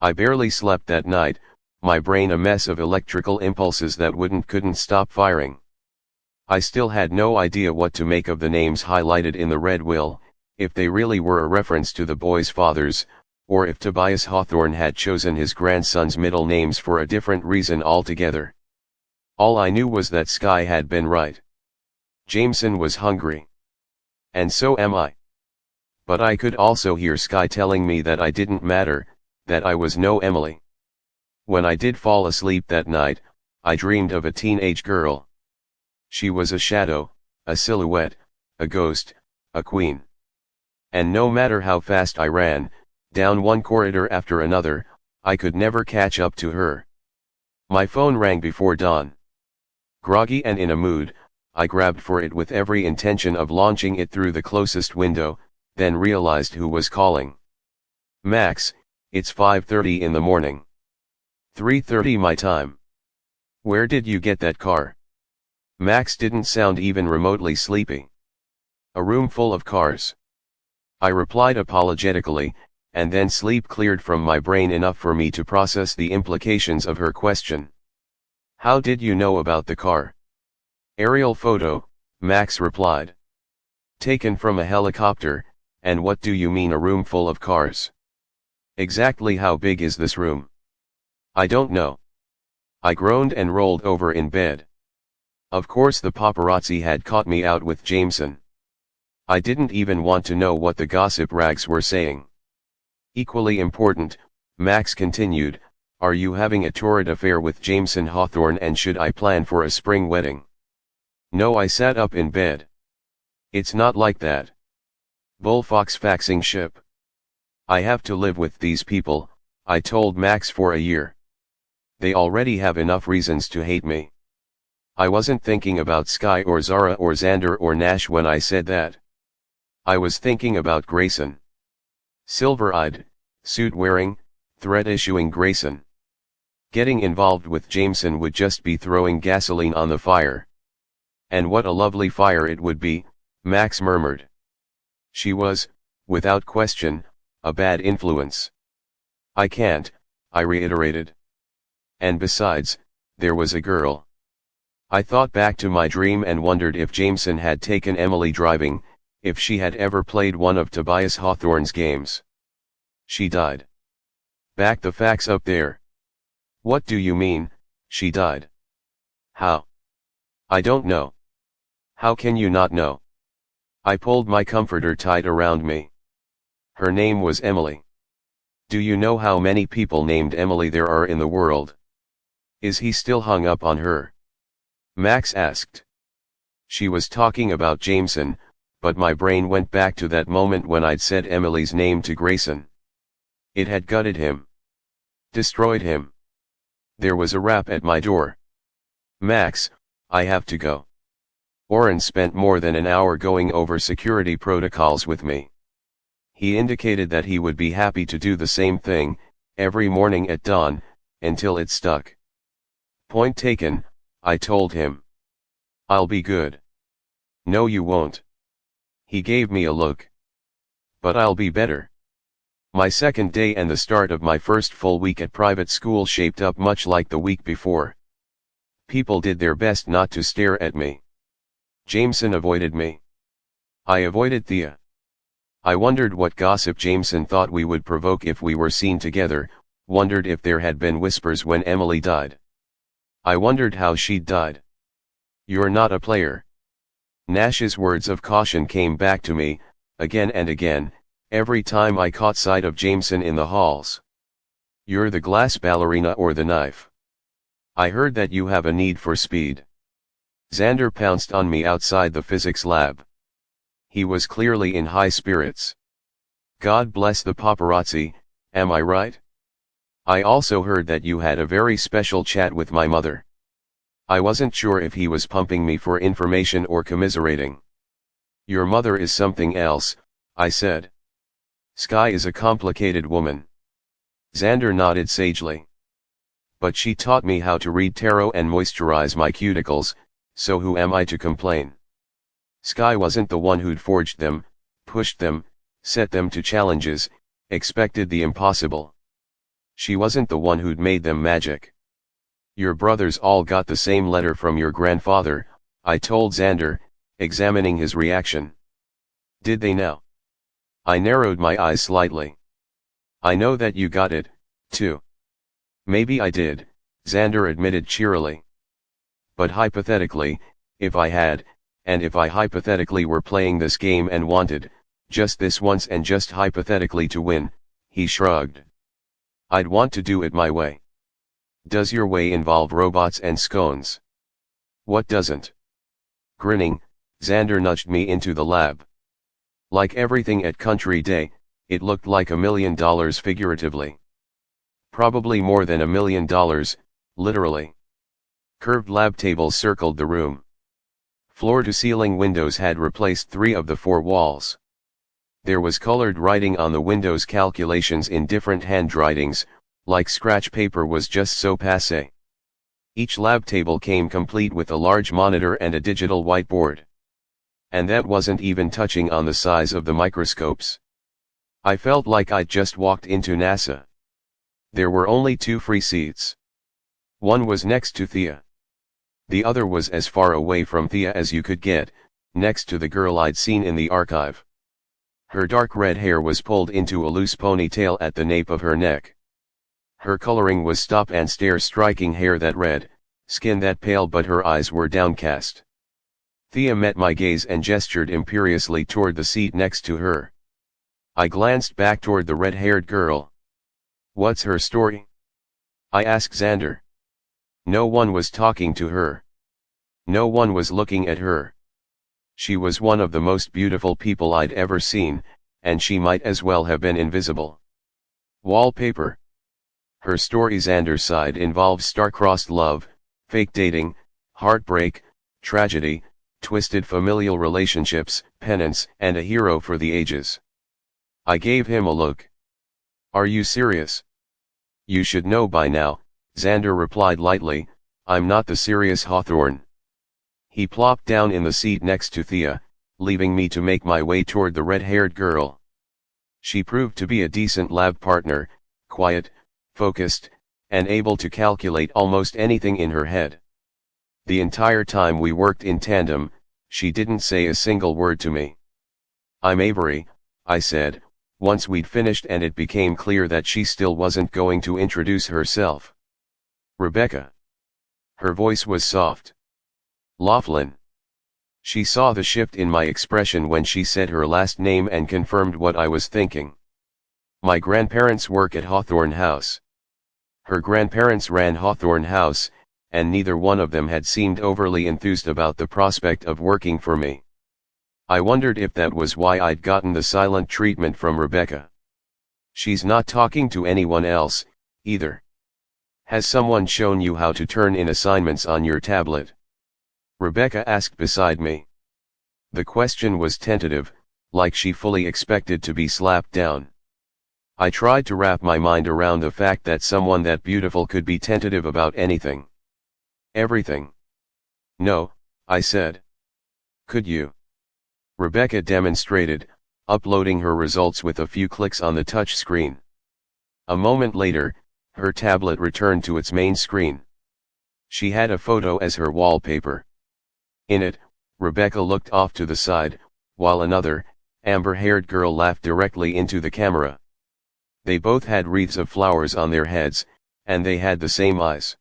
I barely slept that night, my brain a mess of electrical impulses that couldn't stop firing. I still had no idea what to make of the names highlighted in the red will, if they really were a reference to the boys' fathers, or if Tobias Hawthorne had chosen his grandson's middle names for a different reason altogether. All I knew was that Sky had been right. Jameson was hungry. And so am I. But I could also hear Sky telling me that I didn't matter, that I was no Emily. When I did fall asleep that night, I dreamed of a teenage girl. She was a shadow, a silhouette, a ghost, a queen. And no matter how fast I ran, down one corridor after another, I could never catch up to her. My phone rang before dawn. Groggy and in a mood, I grabbed for it with every intention of launching it through the closest window, then realized who was calling. Max, it's 5:30 in the morning. 3:30 my time. Where did you get that car? Max didn't sound even remotely sleepy. A room full of cars. I replied apologetically, and then sleep cleared from my brain enough for me to process the implications of her question. How did you know about the car? Aerial photo, Max replied. Taken from a helicopter, and what do you mean a room full of cars? Exactly how big is this room? I don't know. I groaned and rolled over in bed. Of course the paparazzi had caught me out with Jameson. I didn't even want to know what the gossip rags were saying. Equally important, Max continued, are you having a torrid affair with Jameson Hawthorne and should I plan for a spring wedding? No, I sat up in bed. It's not like that. Bullfox faxing ship. I have to live with these people, I told Max, for a year. They already have enough reasons to hate me. I wasn't thinking about Sky or Zara or Xander or Nash when I said that. I was thinking about Grayson. Silver-eyed, suit-wearing, threat-issuing Grayson. Getting involved with Jameson would just be throwing gasoline on the fire. And what a lovely fire it would be, Max murmured. She was, without question, a bad influence. I can't, I reiterated. And besides, there was a girl. I thought back to my dream and wondered if Jameson had taken Emily driving, if she had ever played one of Tobias Hawthorne's games. She died. Back the facts up there. What do you mean, she died? How? I don't know. How can you not know? I pulled my comforter tight around me. Her name was Emily. Do you know how many people named Emily there are in the world? Is he still hung up on her? Max asked. She was talking about Jameson, but my brain went back to that moment when I'd said Emily's name to Grayson. It had gutted him. Destroyed him. There was a rap at my door. Max, I have to go. Oren spent more than an hour going over security protocols with me. He indicated that he would be happy to do the same thing, every morning at dawn, until it stuck. Point taken, I told him. I'll be good. No, you won't. He gave me a look. But I'll be better. My second day and the start of my first full week at private school shaped up much like the week before. People did their best not to stare at me. Jameson avoided me. I avoided Thea. I wondered what gossip Jameson thought we would provoke if we were seen together, wondered if there had been whispers when Emily died. I wondered how she'd died. You're not a player. Nash's words of caution came back to me, again and again, every time I caught sight of Jameson in the halls. You're the glass ballerina or the knife. I heard that you have a need for speed. Xander pounced on me outside the physics lab. He was clearly in high spirits. God bless the paparazzi, am I right? I also heard that you had a very special chat with my mother. I wasn't sure if he was pumping me for information or commiserating. Your mother is something else, I said. Sky is a complicated woman. Xander nodded sagely. But she taught me how to read tarot and moisturize my cuticles, so who am I to complain? Sky wasn't the one who'd forged them, pushed them, set them to challenges, expected the impossible. She wasn't the one who'd made them magic. Your brothers all got the same letter from your grandfather, I told Xander, examining his reaction. Did they now? I narrowed my eyes slightly. I know that you got it, too. Maybe I did, Xander admitted cheerily. But hypothetically, if I had, and if I hypothetically were playing this game and wanted, just this once and just hypothetically to win, he shrugged. I'd want to do it my way. Does your way involve robots and scones? What doesn't? Grinning, Xander nudged me into the lab. Like everything at Country Day, it looked like $1 million figuratively. Probably more than $1 million, literally. Curved lab tables circled the room. Floor-to-ceiling windows had replaced 3 of the 4 walls. There was colored writing on the windows, calculations in different handwritings, like scratch paper was just so passé. Each lab table came complete with a large monitor and a digital whiteboard. And that wasn't even touching on the size of the microscopes. I felt like I'd just walked into NASA. There were only 2 free seats. One was next to Thea. The other was as far away from Thea as you could get, next to the girl I'd seen in the archive. Her dark red hair was pulled into a loose ponytail at the nape of her neck. Her coloring was stop and stare, striking hair that red, skin that pale, but her eyes were downcast. Thea met my gaze and gestured imperiously toward the seat next to her. I glanced back toward the red-haired girl. What's her story? I asked Xander. No one was talking to her. No one was looking at her. She was one of the most beautiful people I'd ever seen, and she might as well have been invisible. Wallpaper. Her story, Xander sighed, involves star-crossed love, fake dating, heartbreak, tragedy, twisted familial relationships, penance, and a hero for the ages. I gave him a look. Are you serious? You should know by now, Xander replied lightly, I'm not the serious Hawthorne. He plopped down in the seat next to Thea, leaving me to make my way toward the red-haired girl. She proved to be a decent lab partner, quiet, focused, and able to calculate almost anything in her head. The entire time we worked in tandem, she didn't say a single word to me. I'm Avery, I said, once we'd finished and it became clear that she still wasn't going to introduce herself. Rebecca. Her voice was soft. Laughlin. She saw the shift in my expression when she said her last name and confirmed what I was thinking. My grandparents work at Hawthorne House. Her grandparents ran Hawthorne House, and neither one of them had seemed overly enthused about the prospect of working for me. I wondered if that was why I'd gotten the silent treatment from Rebecca. She's not talking to anyone else, either. Has someone shown you how to turn in assignments on your tablet? Rebecca asked beside me. The question was tentative, like she fully expected to be slapped down. I tried to wrap my mind around the fact that someone that beautiful could be tentative about anything. Everything. No, I said. Could you? Rebecca demonstrated, uploading her results with a few clicks on the touch screen. A moment later, her tablet returned to its main screen. She had a photo as her wallpaper. In it, Rebecca looked off to the side, while another, amber-haired girl laughed directly into the camera. They both had wreaths of flowers on their heads, and they had the same eyes.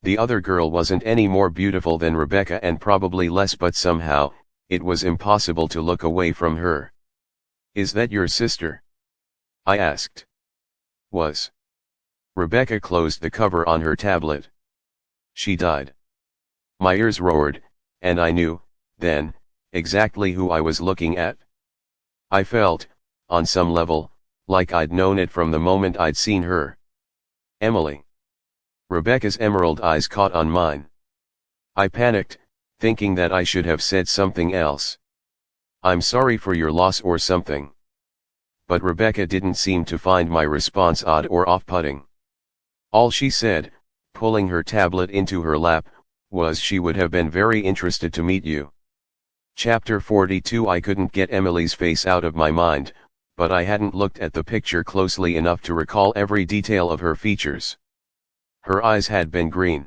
The other girl wasn't any more beautiful than Rebecca and probably less, but somehow, it was impossible to look away from her. Is that your sister? I asked. Was. Rebecca closed the cover on her tablet. She died. My ears roared, and I knew, then, exactly who I was looking at. I felt, on some level, like I'd known it from the moment I'd seen her. Emily. Rebecca's emerald eyes caught on mine. I panicked, thinking that I should have said something else. I'm sorry for your loss or something. But Rebecca didn't seem to find my response odd or off-putting. All she said, pulling her tablet into her lap, was she would have been very interested to meet you. Chapter 42. I couldn't get Emily's face out of my mind, but I hadn't looked at the picture closely enough to recall every detail of her features. Her eyes had been green.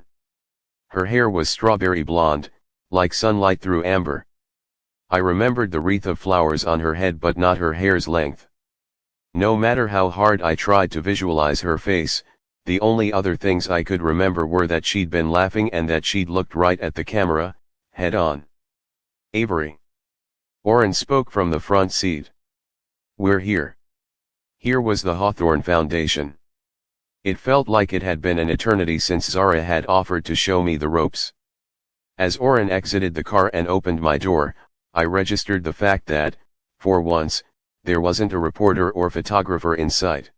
Her hair was strawberry blonde, like sunlight through amber. I remembered the wreath of flowers on her head but not her hair's length. No matter how hard I tried to visualize her face, the only other things I could remember were that she'd been laughing and that she'd looked right at the camera, head on. Avery. Orrin spoke from the front seat. We're here. Here was the Hawthorne Foundation. It felt like it had been an eternity since Zara had offered to show me the ropes. As Orrin exited the car and opened my door, I registered the fact that, for once, there wasn't a reporter or photographer in sight.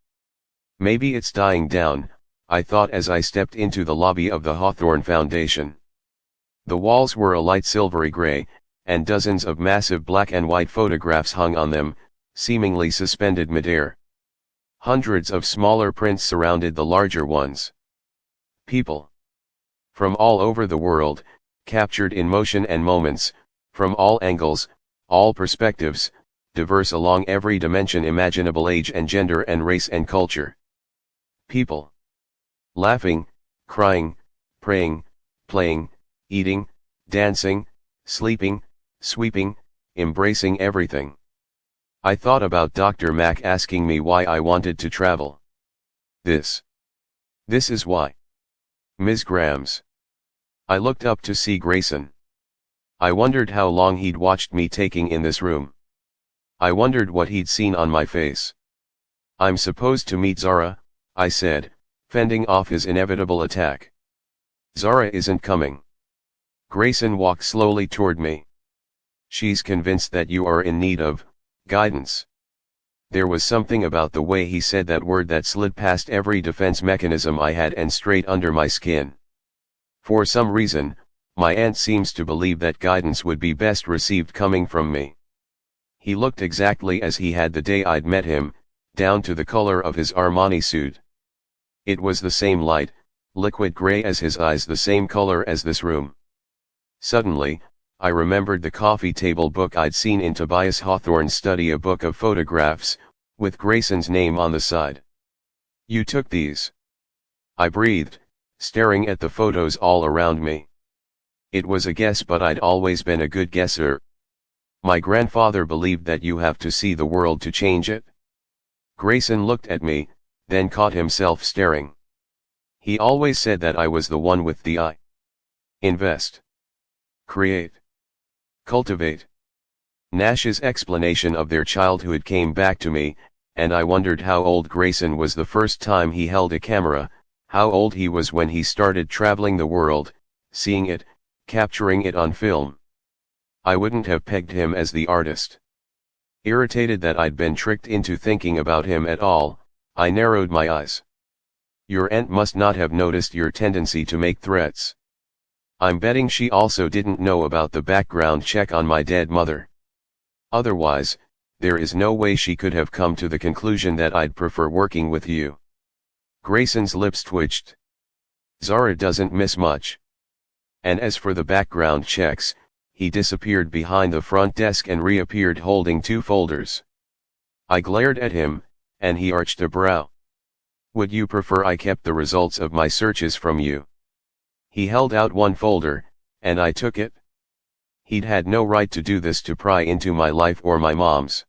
Maybe it's dying down, I thought as I stepped into the lobby of the Hawthorne Foundation. The walls were a light silvery gray, and dozens of massive black and white photographs hung on them, seemingly suspended midair. Hundreds of smaller prints surrounded the larger ones. People. From all over the world, captured in motion and moments, from all angles, all perspectives, diverse along every dimension imaginable, age and gender and race and culture. People. Laughing, crying, praying, playing, eating, dancing, sleeping, sweeping, embracing everything. I thought about Dr. Mack asking me why I wanted to travel. This is why. Ms. Grams. I looked up to see Grayson. I wondered how long he'd watched me taking in this room. I wondered what he'd seen on my face. I'm supposed to meet Zara, I said, fending off his inevitable attack. Zara isn't coming. Grayson walked slowly toward me. She's convinced that you are in need of guidance. There was something about the way he said that word that slid past every defense mechanism I had and straight under my skin. For some reason, My aunt seems to believe that guidance would be best received coming from me. He looked exactly as he had the day I'd met him, down to the color of his Armani suit. It was the same light, liquid gray as his eyes, the same color as this room. Suddenly, I remembered the coffee table book I'd seen in Tobias Hawthorne's study, a book of photographs, with Grayson's name on the side. "You took these?" I breathed, staring at the photos all around me. It was a guess, but I'd always been a good guesser. "My grandfather believed that you have to see the world to change it." Grayson looked at me, then caught himself staring. "He always said that I was the one with the eye. Invest. Create. Cultivate." Nash's explanation of their childhood came back to me, and I wondered how old Grayson was the first time he held a camera, how old he was when he started traveling the world, seeing it, capturing it on film. I wouldn't have pegged him as the artist. Irritated that I'd been tricked into thinking about him at all, I narrowed my eyes. "Your aunt must not have noticed your tendency to make threats. I'm betting she also didn't know about the background check on my dead mother. Otherwise, there is no way she could have come to the conclusion that I'd prefer working with you." Grayson's lips twitched. "Zara doesn't miss much. And as for the background checks," he disappeared behind the front desk and reappeared holding 2 folders. I glared at him, and he arched a brow. "Would you prefer I kept the results of my searches from you?" He held out 1 folder, and I took it. He'd had no right to do this, to pry into my life or my mom's.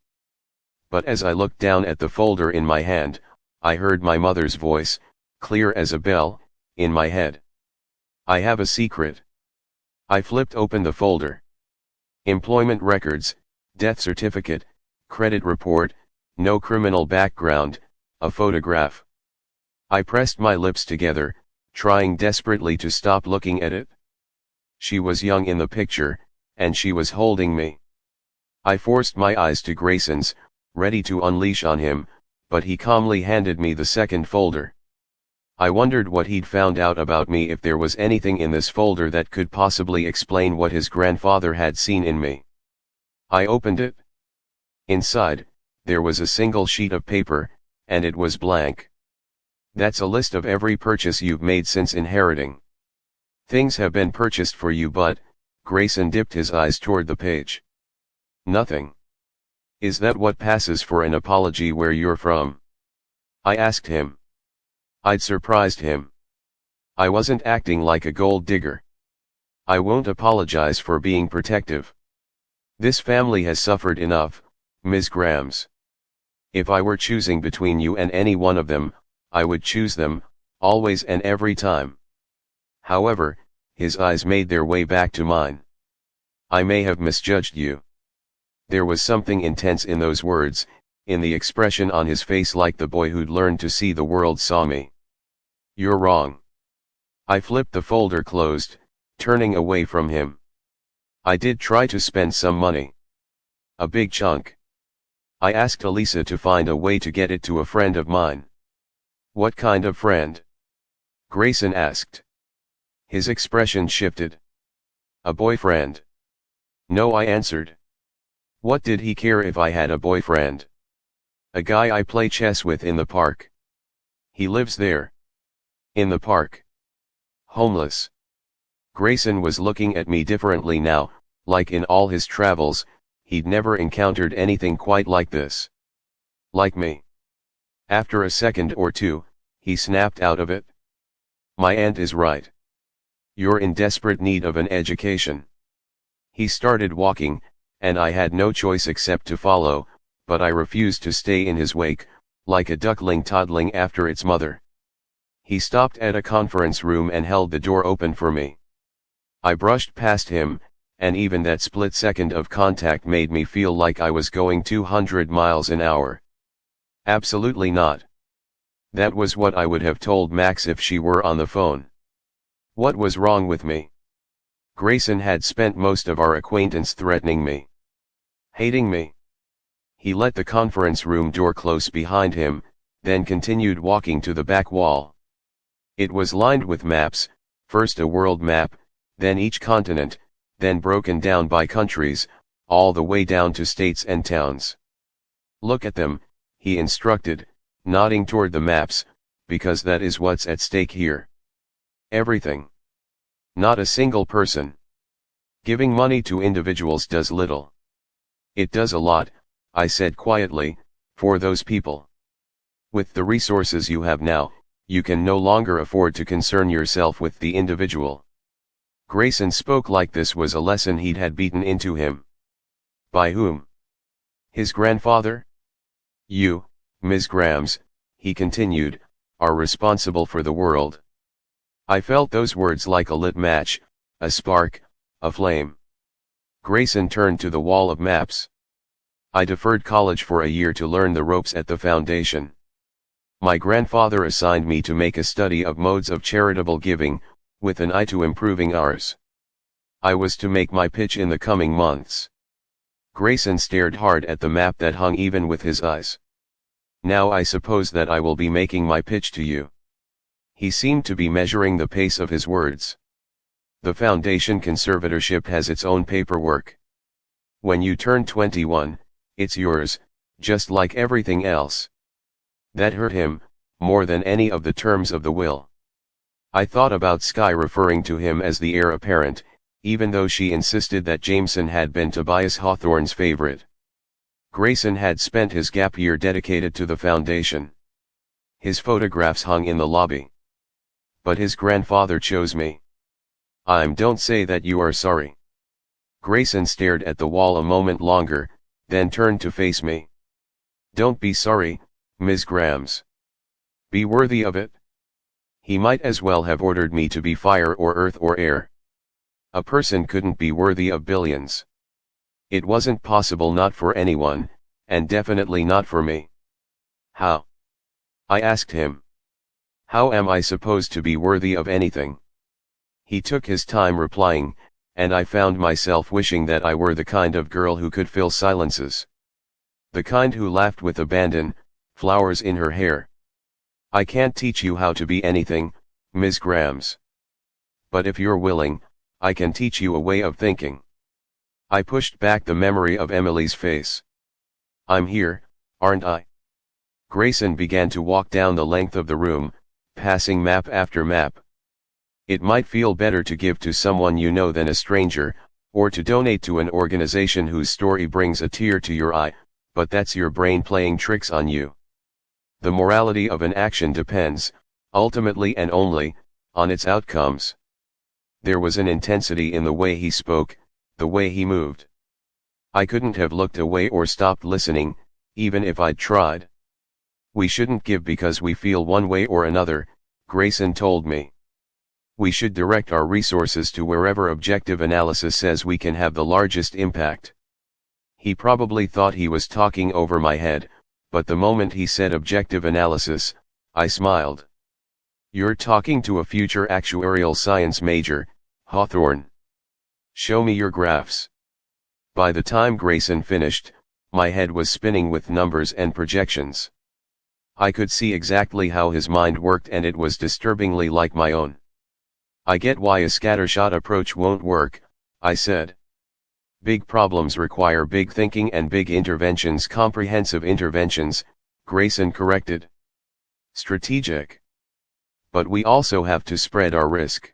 But as I looked down at the folder in my hand, I heard my mother's voice, clear as a bell, in my head. "I have a secret." I flipped open the folder. Employment records, death certificate, credit report, no criminal background, a photograph. I pressed my lips together, trying desperately to stop looking at it. She was young in the picture, and she was holding me. I forced my eyes to Grayson's, ready to unleash on him, but he calmly handed me the second folder. I wondered what he'd found out about me, if there was anything in this folder that could possibly explain what his grandfather had seen in me. I opened it. Inside, there was a single sheet of paper, and it was blank. "That's a list of every purchase you've made since inheriting. Things have been purchased for you, but," Grayson dipped his eyes toward the page. "Nothing. Is that what passes for an apology where you're from?" I asked him. I'd surprised him. I wasn't acting like a gold digger. "I won't apologize for being protective. This family has suffered enough, Ms. Grams. If I were choosing between you and any one of them, I would choose them, always and every time." However, his eyes made their way back to mine. "I may have misjudged you." There was something intense in those words, in the expression on his face, like the boy who'd learned to see the world saw me. "You're wrong." I flipped the folder closed, turning away from him. "I did try to spend some money. A big chunk. I asked Elisa to find a way to get it to a friend of mine." "What kind of friend?" Grayson asked. His expression shifted. "A boyfriend." "No," I answered. What did he care if I had a boyfriend? "A guy I play chess with in the park." "He lives there." "In the park." "Homeless." Grayson was looking at me differently now, like in all his travels, he'd never encountered anything quite like this. "Like me." After a second or two, he snapped out of it. "My aunt is right. You're in desperate need of an education." He started walking, and I had no choice except to follow, but I refused to stay in his wake, like a duckling toddling after its mother. He stopped at a conference room and held the door open for me. I brushed past him, and even that split second of contact made me feel like I was going 200 miles an hour. Absolutely not. That was what I would have told Max if she were on the phone. What was wrong with me? Grayson had spent most of our acquaintance threatening me. Hating me. He let the conference room door close behind him, then continued walking to the back wall. It was lined with maps, first a world map, then each continent, then broken down by countries, all the way down to states and towns. Look at them, he instructed, nodding toward the maps, because that is what's at stake here. Everything. Not a single person. Giving money to individuals does little. It does a lot, I said quietly, for those people. With the resources you have now, you can no longer afford to concern yourself with the individual. Grayson spoke like this was a lesson he'd had beaten into him. By whom? His grandfather? You, Ms. Grams, he continued, are responsible for the world. I felt those words like a lit match, a spark, a flame. Grayson turned to the wall of maps. I deferred college for a year to learn the ropes at the foundation. My grandfather assigned me to make a study of modes of charitable giving, with an eye to improving ours. I was to make my pitch in the coming months. Grayson stared hard at the map that hung even with his eyes. Now I suppose that I will be making my pitch to you. He seemed to be measuring the pace of his words. The foundation conservatorship has its own paperwork. When you turn 21, it's yours, just like everything else. That hurt him, more than any of the terms of the will. I thought about Skye referring to him as the heir apparent, even though she insisted that Jameson had been Tobias Hawthorne's favorite. Grayson had spent his gap year dedicated to the foundation. His photographs hung in the lobby. But his grandfather chose me. Don't say that you are sorry. Grayson stared at the wall a moment longer, then turned to face me. Don't be sorry, Ms. Grams. Be worthy of it. He might as well have ordered me to be fire or earth or air. A person couldn't be worthy of billions. It wasn't possible, not for anyone, and definitely not for me. How? I asked him. How am I supposed to be worthy of anything? He took his time replying, and I found myself wishing that I were the kind of girl who could fill silences. The kind who laughed with abandon, flowers in her hair. I can't teach you how to be anything, Ms. Grams. But if you're willing, I can teach you a way of thinking. I pushed back the memory of Emily's face. I'm here, aren't I? Grayson began to walk down the length of the room, passing map after map. It might feel better to give to someone you know than a stranger, or to donate to an organization whose story brings a tear to your eye, but that's your brain playing tricks on you. The morality of an action depends, ultimately and only, on its outcomes. There was an intensity in the way he spoke, the way he moved. I couldn't have looked away or stopped listening, even if I'd tried. We shouldn't give because we feel one way or another, Grayson told me. We should direct our resources to wherever objective analysis says we can have the largest impact. He probably thought he was talking over my head, but the moment he said objective analysis, I smiled. You're talking to a future actuarial science major, Hawthorne. Show me your graphs. By the time Grayson finished, my head was spinning with numbers and projections. I could see exactly how his mind worked, and it was disturbingly like my own. I get why a scattershot approach won't work, I said. Big problems require big thinking and big interventions, comprehensive interventions, Grayson corrected. Strategic. But we also have to spread our risk.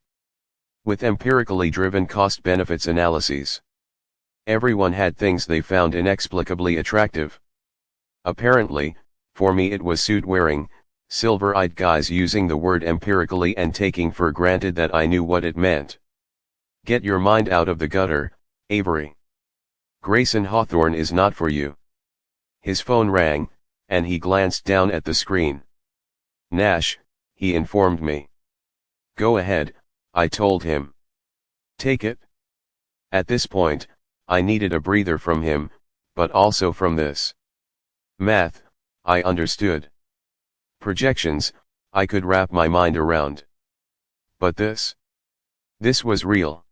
With empirically driven cost-benefits analyses. Everyone had things they found inexplicably attractive. Apparently, for me it was suit-wearing, silver-eyed guys using the word empirically and taking for granted that I knew what it meant. Get your mind out of the gutter, Avery. Grayson Hawthorne is not for you. His phone rang, and he glanced down at the screen. Nash, he informed me. Go ahead, I told him. Take it. At this point, I needed a breather from him, but also from this. Math, I understood. Projections, I could wrap my mind around. But this was real.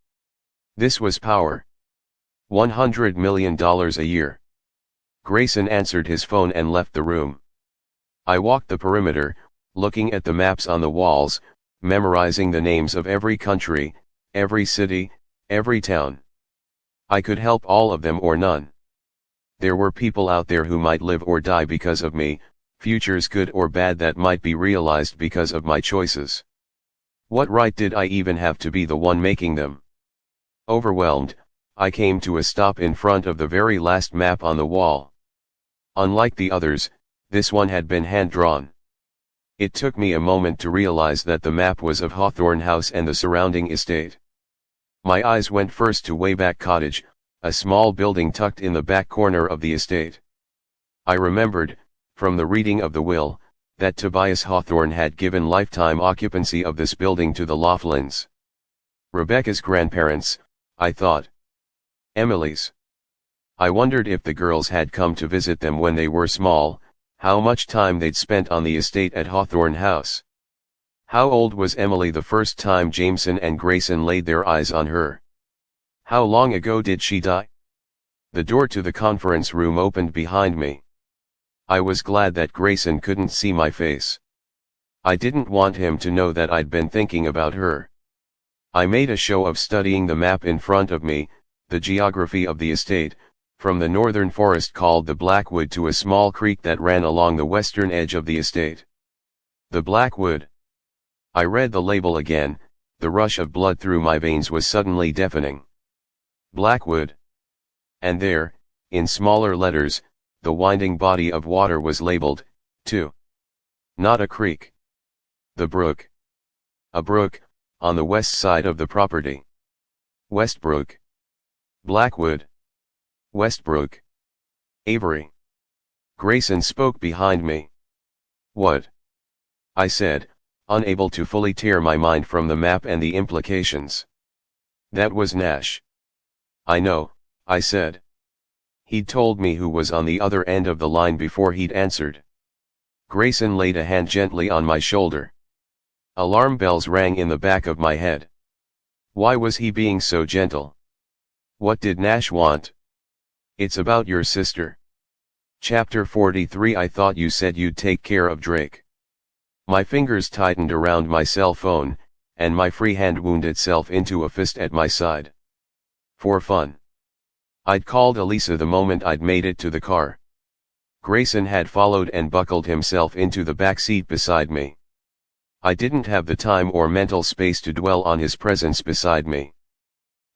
This was power. $100 million a year. Grayson answered his phone and left the room. I walked the perimeter, looking at the maps on the walls, memorizing the names of every country, every city, every town. I could help all of them or none. There were people out there who might live or die because of me, futures good or bad that might be realized because of my choices. What right did I even have to be the one making them? Overwhelmed, I came to a stop in front of the very last map on the wall. Unlike the others, this one had been hand-drawn. It took me a moment to realize that the map was of Hawthorne House and the surrounding estate. My eyes went first to Wayback Cottage, a small building tucked in the back corner of the estate. I remembered, from the reading of the will, that Tobias Hawthorne had given lifetime occupancy of this building to the Laughlyns. Rebecca's grandparents, I thought. Emily's. I wondered if the girls had come to visit them when they were small, how much time they'd spent on the estate at Hawthorne House. How old was Emily the first time Jameson and Grayson laid their eyes on her? How long ago did she die? The door to the conference room opened behind me. I was glad that Grayson couldn't see my face. I didn't want him to know that I'd been thinking about her. I made a show of studying the map in front of me, the geography of the estate, from the northern forest called the Blackwood to a small creek that ran along the western edge of the estate. The Blackwood. I read the label again, the rush of blood through my veins was suddenly deafening. Blackwood. And there, in smaller letters, the winding body of water was labeled, too. Not a creek. The brook. A brook, on the west side of the property. Westbrook. Blackwood. Westbrook. Avery. Grayson spoke behind me. What? I said, unable to fully tear my mind from the map and the implications. That was Nash. I know, I said. He'd told me who was on the other end of the line before he'd answered. Grayson laid a hand gently on my shoulder. Alarm bells rang in the back of my head. Why was he being so gentle? What did Nash want? It's about your sister. Chapter 43. I thought you said you'd take care of Drake. My fingers tightened around my cell phone, and my free hand wound itself into a fist at my side. For fun. I'd called Elisa the moment I'd made it to the car. Grayson had followed and buckled himself into the back seat beside me. I didn't have the time or mental space to dwell on his presence beside me.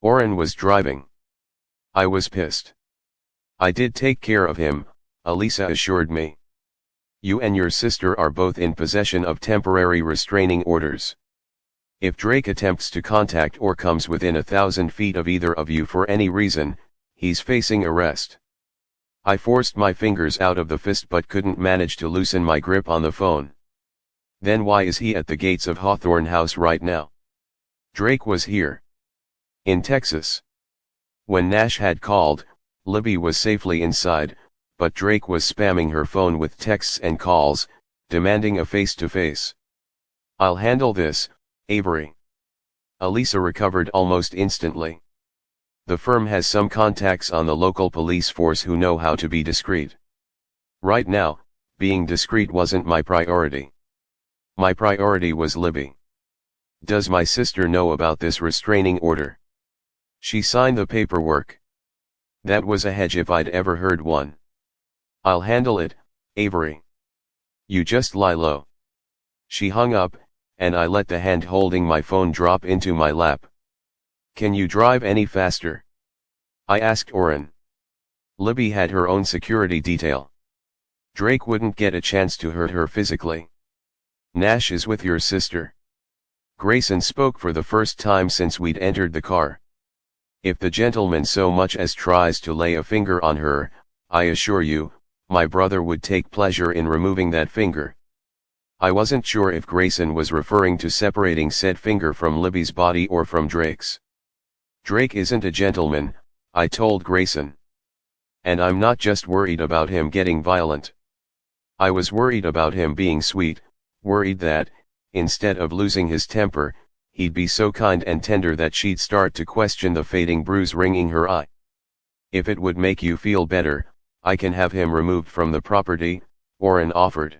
Oren was driving. I was pissed. I did take care of him, Elisa assured me. You and your sister are both in possession of temporary restraining orders. If Drake attempts to contact or comes within 1,000 feet of either of you for any reason, he's facing arrest. I forced my fingers out of the fist but couldn't manage to loosen my grip on the phone. Then why is he at the gates of Hawthorne House right now? Drake was here. In Texas. When Nash had called, Libby was safely inside, but Drake was spamming her phone with texts and calls, demanding a face-to-face. I'll handle this, Avery. Elisa recovered almost instantly. The firm has some contacts on the local police force who know how to be discreet. Right now, being discreet wasn't my priority. My priority was Libby. Does my sister know about this restraining order? She signed the paperwork. That was a hedge if I'd ever heard one. I'll handle it, Avery. You just lie low. She hung up, and I let the hand holding my phone drop into my lap. Can you drive any faster? I asked Oren. Libby had her own security detail. Drake wouldn't get a chance to hurt her physically. Nash is with your sister. Grayson spoke for the first time since we'd entered the car. If the gentleman so much as tries to lay a finger on her, I assure you, my brother would take pleasure in removing that finger. I wasn't sure if Grayson was referring to separating said finger from Libby's body or from Drake's. Drake isn't a gentleman, I told Grayson. And I'm not just worried about him getting violent. I was worried about him being sweet, worried that, instead of losing his temper, he'd be so kind and tender that she'd start to question the fading bruise wringing her eye. If it would make you feel better, I can have him removed from the property, Oren offered.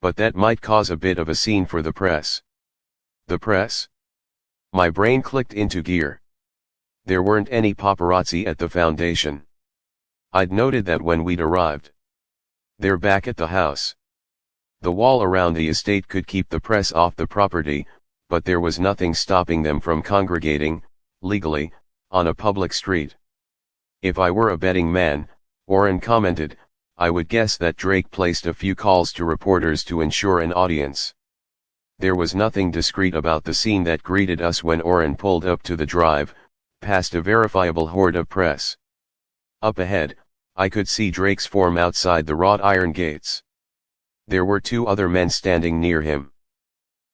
But that might cause a bit of a scene for the press. The press? My brain clicked into gear. There weren't any paparazzi at the foundation. I'd noted that when we'd arrived. They're back at the house. The wall around the estate could keep the press off the property, but there was nothing stopping them from congregating, legally, on a public street. If I were a betting man, Orrin commented, I would guess that Drake placed a few calls to reporters to ensure an audience. There was nothing discreet about the scene that greeted us when Orrin pulled up to the drive, past a verifiable horde of press. Up ahead, I could see Drake's form outside the wrought iron gates. There were two other men standing near him.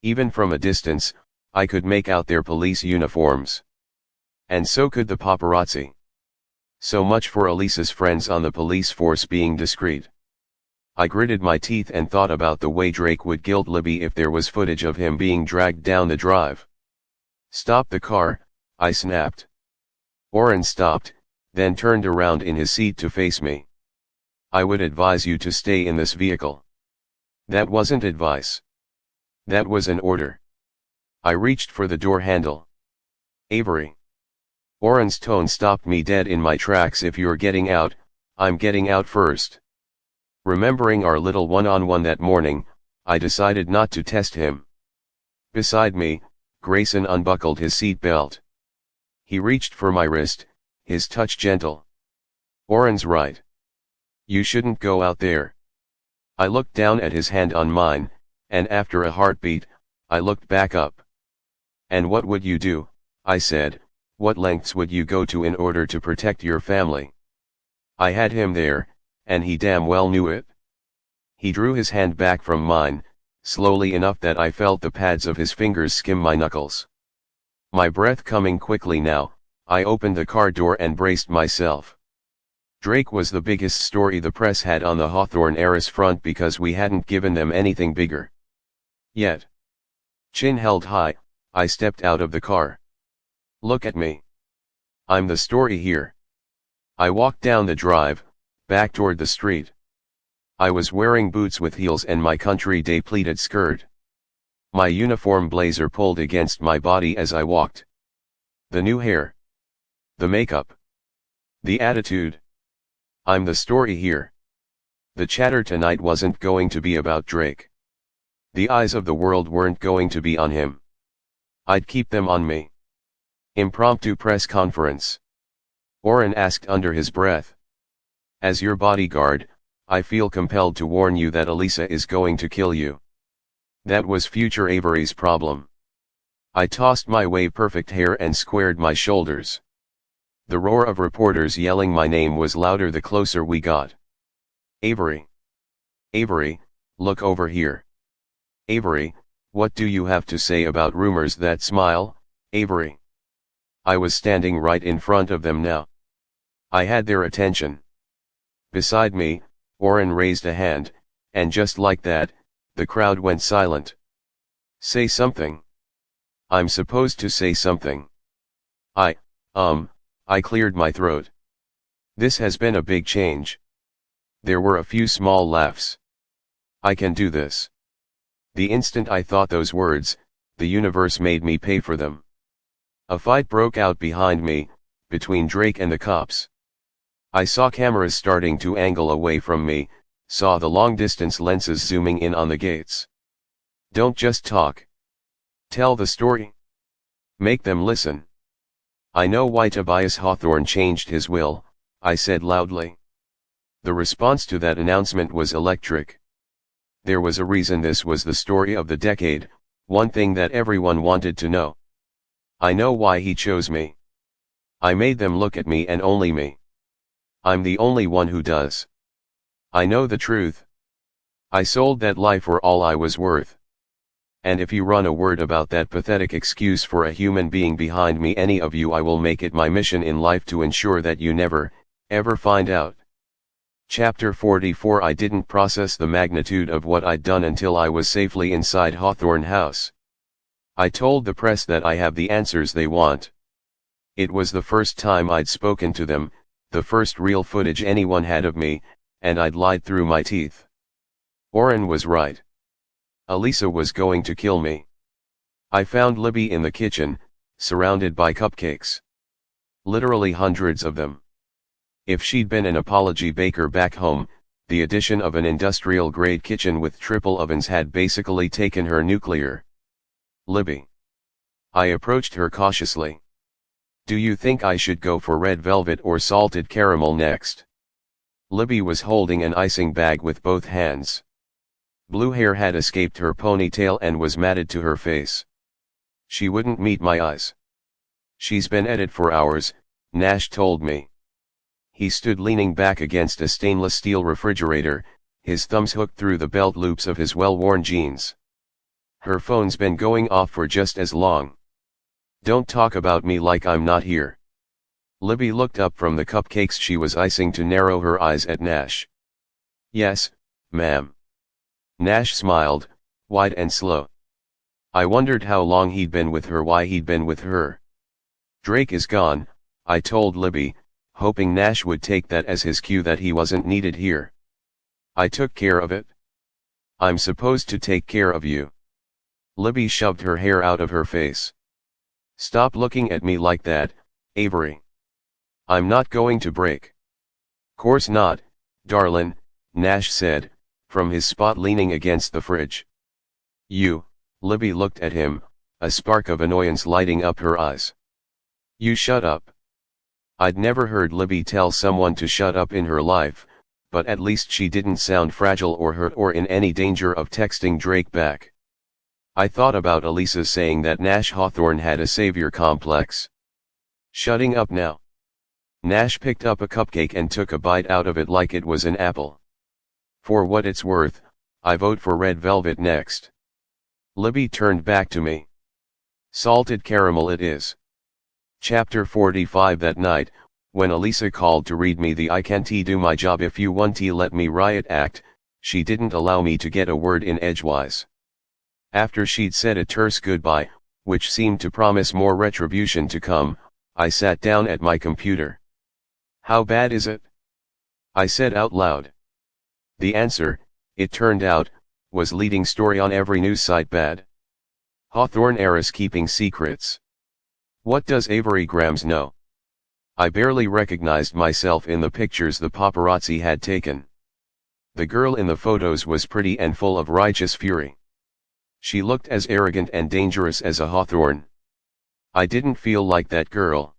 Even from a distance, I could make out their police uniforms. And so could the paparazzi. So much for Elisa's friends on the police force being discreet. I gritted my teeth and thought about the way Drake would guilt Libby if there was footage of him being dragged down the drive. Stop the car, I snapped. Orrin stopped, then turned around in his seat to face me. I would advise you to stay in this vehicle. That wasn't advice. That was an order. I reached for the door handle. Avery. Orrin's tone stopped me dead in my tracks. If you're getting out, I'm getting out first. Remembering our little one-on-one that morning, I decided not to test him. Beside me, Grayson unbuckled his seat belt. He reached for my wrist, his touch gentle. Orrin's right. You shouldn't go out there. I looked down at his hand on mine, and after a heartbeat, I looked back up. And what would you do? I said. What lengths would you go to in order to protect your family? I had him there, and he damn well knew it. He drew his hand back from mine, slowly enough that I felt the pads of his fingers skim my knuckles. My breath coming quickly now, I opened the car door and braced myself. Drake was the biggest story the press had on the Hawthorne heiress front because we hadn't given them anything bigger. Yet. Chin held high, I stepped out of the car. Look at me. I'm the story here. I walked down the drive, back toward the street. I was wearing boots with heels and my country day pleated skirt. My uniform blazer pulled against my body as I walked. The new hair. The makeup. The attitude. I'm the story here. The chatter tonight wasn't going to be about Drake. The eyes of the world weren't going to be on him. I'd keep them on me. Impromptu press conference. Orrin asked under his breath. As your bodyguard, I feel compelled to warn you that Elisa is going to kill you. That was future Avery's problem. I tossed my wave-perfect hair and squared my shoulders. The roar of reporters yelling my name was louder the closer we got. Avery. Avery, look over here. Avery, what do you have to say about rumors that smile, Avery? I was standing right in front of them now. I had their attention. Beside me, Orrin raised a hand, and just like that, the crowd went silent. Say something. I'm supposed to say something. I cleared my throat. This has been a big change. There were a few small laughs. I can do this. The instant I thought those words, the universe made me pay for them. A fight broke out behind me, between Drake and the cops. I saw cameras starting to angle away from me, saw the long-distance lenses zooming in on the gates. Don't just talk. Tell the story. Make them listen. I know why Tobias Hawthorne changed his will, I said loudly. The response to that announcement was electric. There was a reason this was the story of the decade, one thing that everyone wanted to know. I know why he chose me. I made them look at me and only me. I'm the only one who does. I know the truth. I sold that lie for all I was worth. And if you run a word about that pathetic excuse for a human being behind me, any of you, I will make it my mission in life to ensure that you never, ever find out. Chapter 44. I didn't process the magnitude of what I'd done until I was safely inside Hawthorne House. I told the press that I have the answers they want. It was the first time I'd spoken to them, the first real footage anyone had of me, and I'd lied through my teeth. Orrin was right. Elisa was going to kill me. I found Libby in the kitchen, surrounded by cupcakes. Literally hundreds of them. If she'd been an apology baker back home, the addition of an industrial-grade kitchen with triple ovens had basically taken her nuclear. Libby. I approached her cautiously. Do you think I should go for red velvet or salted caramel next? Libby was holding an icing bag with both hands. Blue hair had escaped her ponytail and was matted to her face. She wouldn't meet my eyes. She's been at it for hours, Nash told me. He stood leaning back against a stainless steel refrigerator, his thumbs hooked through the belt loops of his well-worn jeans. Her phone's been going off for just as long. Don't talk about me like I'm not here. Libby looked up from the cupcakes she was icing to narrow her eyes at Nash. Yes, ma'am. Nash smiled, wide and slow. I wondered how long he'd been with her, why he'd been with her. Drake is gone, I told Libby, hoping Nash would take that as his cue that he wasn't needed here. I took care of it. I'm supposed to take care of you. Libby shoved her hair out of her face. Stop looking at me like that, Avery. I'm not going to break. Course not, darlin', Nash said, from his spot leaning against the fridge. You, Libby looked at him, a spark of annoyance lighting up her eyes. You shut up. I'd never heard Libby tell someone to shut up in her life, but at least she didn't sound fragile or hurt or in any danger of texting Drake back. I thought about Elisa saying that Nash Hawthorne had a savior complex. Shutting up now. Nash picked up a cupcake and took a bite out of it like it was an apple. For what it's worth, I vote for red velvet next. Libby turned back to me. Salted caramel it is. Chapter 45. That night, when Elisa called to read me the I can't do my job if you want to let me riot act, she didn't allow me to get a word in edgewise. After she'd said a terse goodbye, which seemed to promise more retribution to come, I sat down at my computer. How bad is it? I said out loud. The answer, it turned out, was leading story on every news site: bad. Hawthorne heiress keeping secrets. What does Avery Grams know? I barely recognized myself in the pictures the paparazzi had taken. The girl in the photos was pretty and full of righteous fury. She looked as arrogant and dangerous as a Hawthorne. I didn't feel like that girl.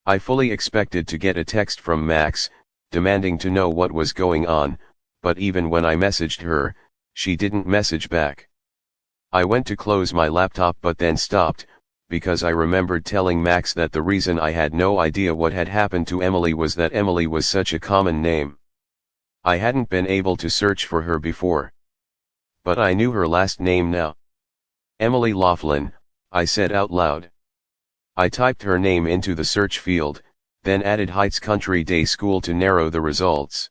I fully expected to get a text from Max, demanding to know what was going on, but even when I messaged her, she didn't message back. I went to close my laptop but then stopped, because I remembered telling Max that the reason I had no idea what had happened to Emily was that Emily was such a common name. I hadn't been able to search for her before. But I knew her last name now. Emily Laughlin, I said out loud. I typed her name into the search field, then added Heights Country Day School to narrow the results.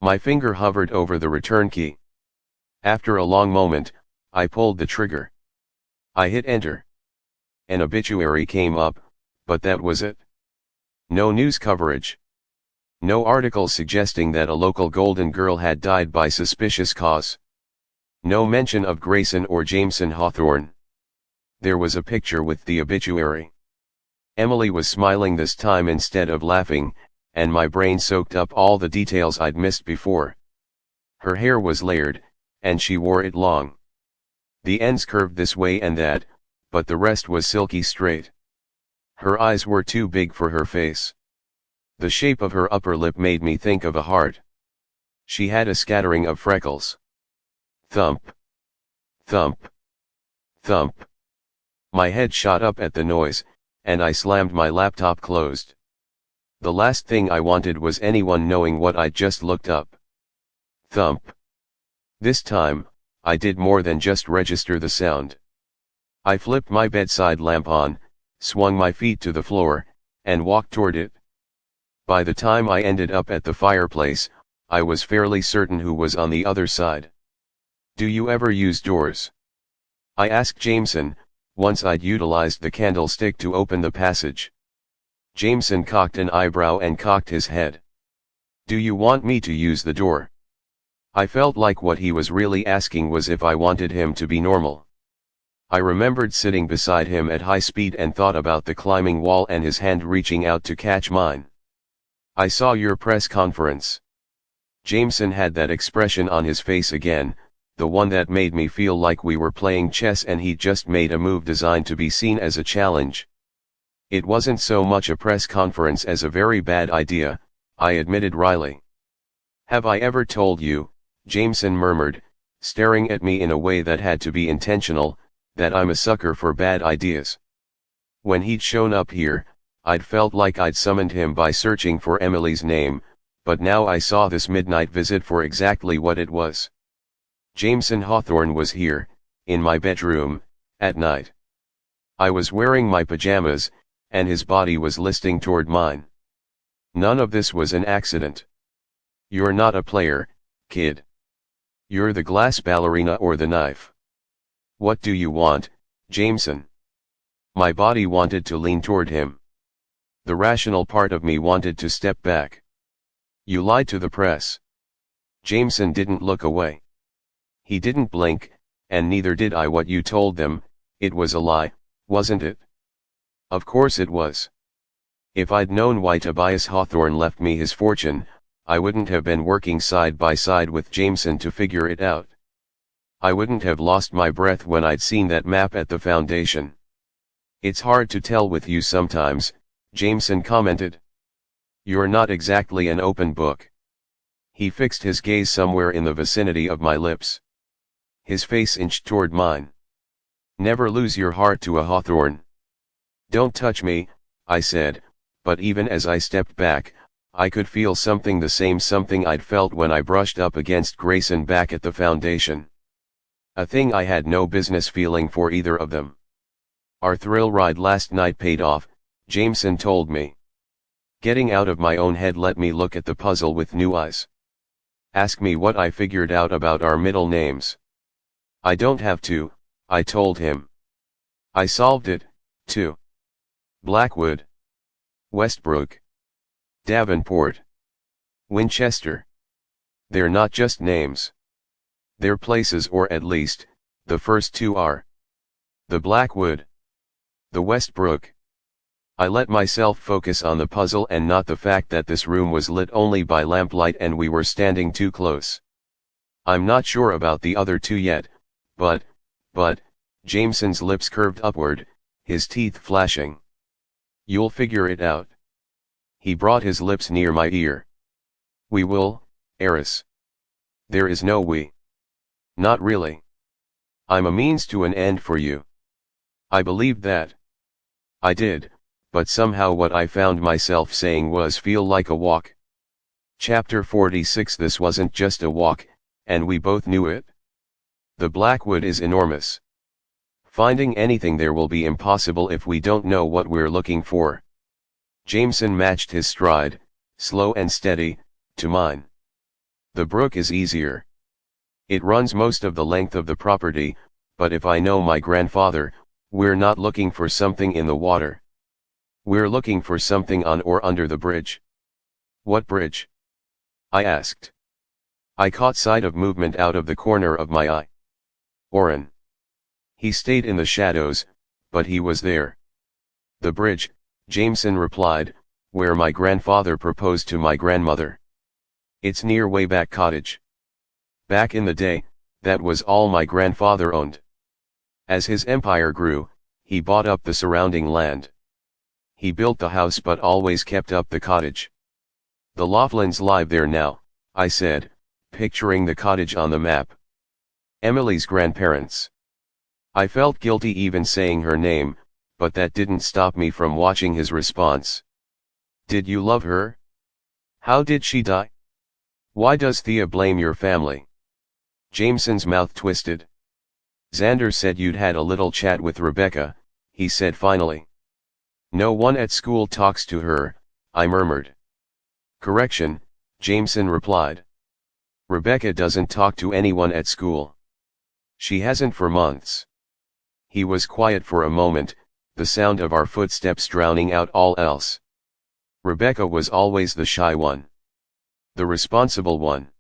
My finger hovered over the return key. After a long moment, I pulled the trigger. I hit enter. An obituary came up, but that was it. No news coverage. No article suggesting that a local Golden Girl had died by suspicious cause. No mention of Grayson or Jameson Hawthorne. There was a picture with the obituary. Emily was smiling this time instead of laughing, and my brain soaked up all the details I'd missed before. Her hair was layered, and she wore it long. The ends curved this way and that, but the rest was silky straight. Her eyes were too big for her face. The shape of her upper lip made me think of a heart. She had a scattering of freckles. Thump. Thump. Thump. My head shot up at the noise, and I slammed my laptop closed. The last thing I wanted was anyone knowing what I'd just looked up. Thump. This time, I did more than just register the sound. I flipped my bedside lamp on, swung my feet to the floor, and walked toward it. By the time I ended up at the fireplace, I was fairly certain who was on the other side. Do you ever use doors? I asked Jameson, once I'd utilized the candlestick to open the passage. Jameson cocked an eyebrow and cocked his head. Do you want me to use the door? I felt like what he was really asking was if I wanted him to be normal. I remembered sitting beside him at high speed and thought about the climbing wall and his hand reaching out to catch mine. I saw your press conference. Jameson had that expression on his face again, the one that made me feel like we were playing chess and he'd just made a move designed to be seen as a challenge. It wasn't so much a press conference as a very bad idea, I admitted wryly. Have I ever told you, Jameson murmured, staring at me in a way that had to be intentional, that I'm a sucker for bad ideas. When he'd shown up here, I'd felt like I'd summoned him by searching for Emily's name, but now I saw this midnight visit for exactly what it was. Jameson Hawthorne was here, in my bedroom, at night. I was wearing my pajamas, and his body was listing toward mine. None of this was an accident. You're not a player, kid. You're the glass ballerina or the knife. What do you want, Jameson? My body wanted to lean toward him. The rational part of me wanted to step back. You lied to the press. Jameson didn't look away. He didn't blink, and neither did I. What you told them, it was a lie, wasn't it? Of course it was. If I'd known why Tobias Hawthorne left me his fortune, I wouldn't have been working side by side with Jameson to figure it out. I wouldn't have lost my breath when I'd seen that map at the foundation. It's hard to tell with you sometimes, Jameson commented. You're not exactly an open book. He fixed his gaze somewhere in the vicinity of my lips. His face inched toward mine. Never lose your heart to a Hawthorne. Don't touch me, I said, but even as I stepped back, I could feel something, the same something I'd felt when I brushed up against Grayson back at the foundation. A thing I had no business feeling for either of them. Our thrill ride last night paid off, Jameson told me. Getting out of my own head let me look at the puzzle with new eyes. Ask me what I figured out about our middle names. I don't have to, I told him. I solved it, too. Blackwood. Westbrook. Davenport. Winchester. They're not just names. They're places, or at least, the first two are. The Blackwood. The Westbrook. I let myself focus on the puzzle and not the fact that this room was lit only by lamplight and we were standing too close. I'm not sure about the other two yet, but, Jameson's lips curved upward, his teeth flashing. You'll figure it out. He brought his lips near my ear. We will, Eris. There is no we. Not really. I'm a means to an end for you. I believed that. I did, but somehow what I found myself saying was feel like a walk. Chapter 46. This wasn't just a walk, and we both knew it. The Blackwood is enormous. Finding anything there will be impossible if we don't know what we're looking for. Jameson matched his stride, slow and steady, to mine. The brook is easier. It runs most of the length of the property, but if I know my grandfather, we're not looking for something in the water. We're looking for something on or under the bridge. What bridge? I asked. I caught sight of movement out of the corner of my eye. Orrin. He stayed in the shadows, but he was there. The bridge, Jameson replied, where my grandfather proposed to my grandmother. It's near Wayback Cottage. Back in the day, that was all my grandfather owned. As his empire grew, he bought up the surrounding land. He built the house but always kept up the cottage. The Laughlands live there now, I said, picturing the cottage on the map. Emily's grandparents. I felt guilty even saying her name, but that didn't stop me from watching his response. Did you love her? How did she die? Why does Thea blame your family? Jameson's mouth twisted. Xander said you'd had a little chat with Rebecca, he said finally. No one at school talks to her, I murmured. Correction, Jameson replied. Rebecca doesn't talk to anyone at school. She hasn't for months. He was quiet for a moment, the sound of our footsteps drowning out all else. Rebecca was always the shy one. The responsible one.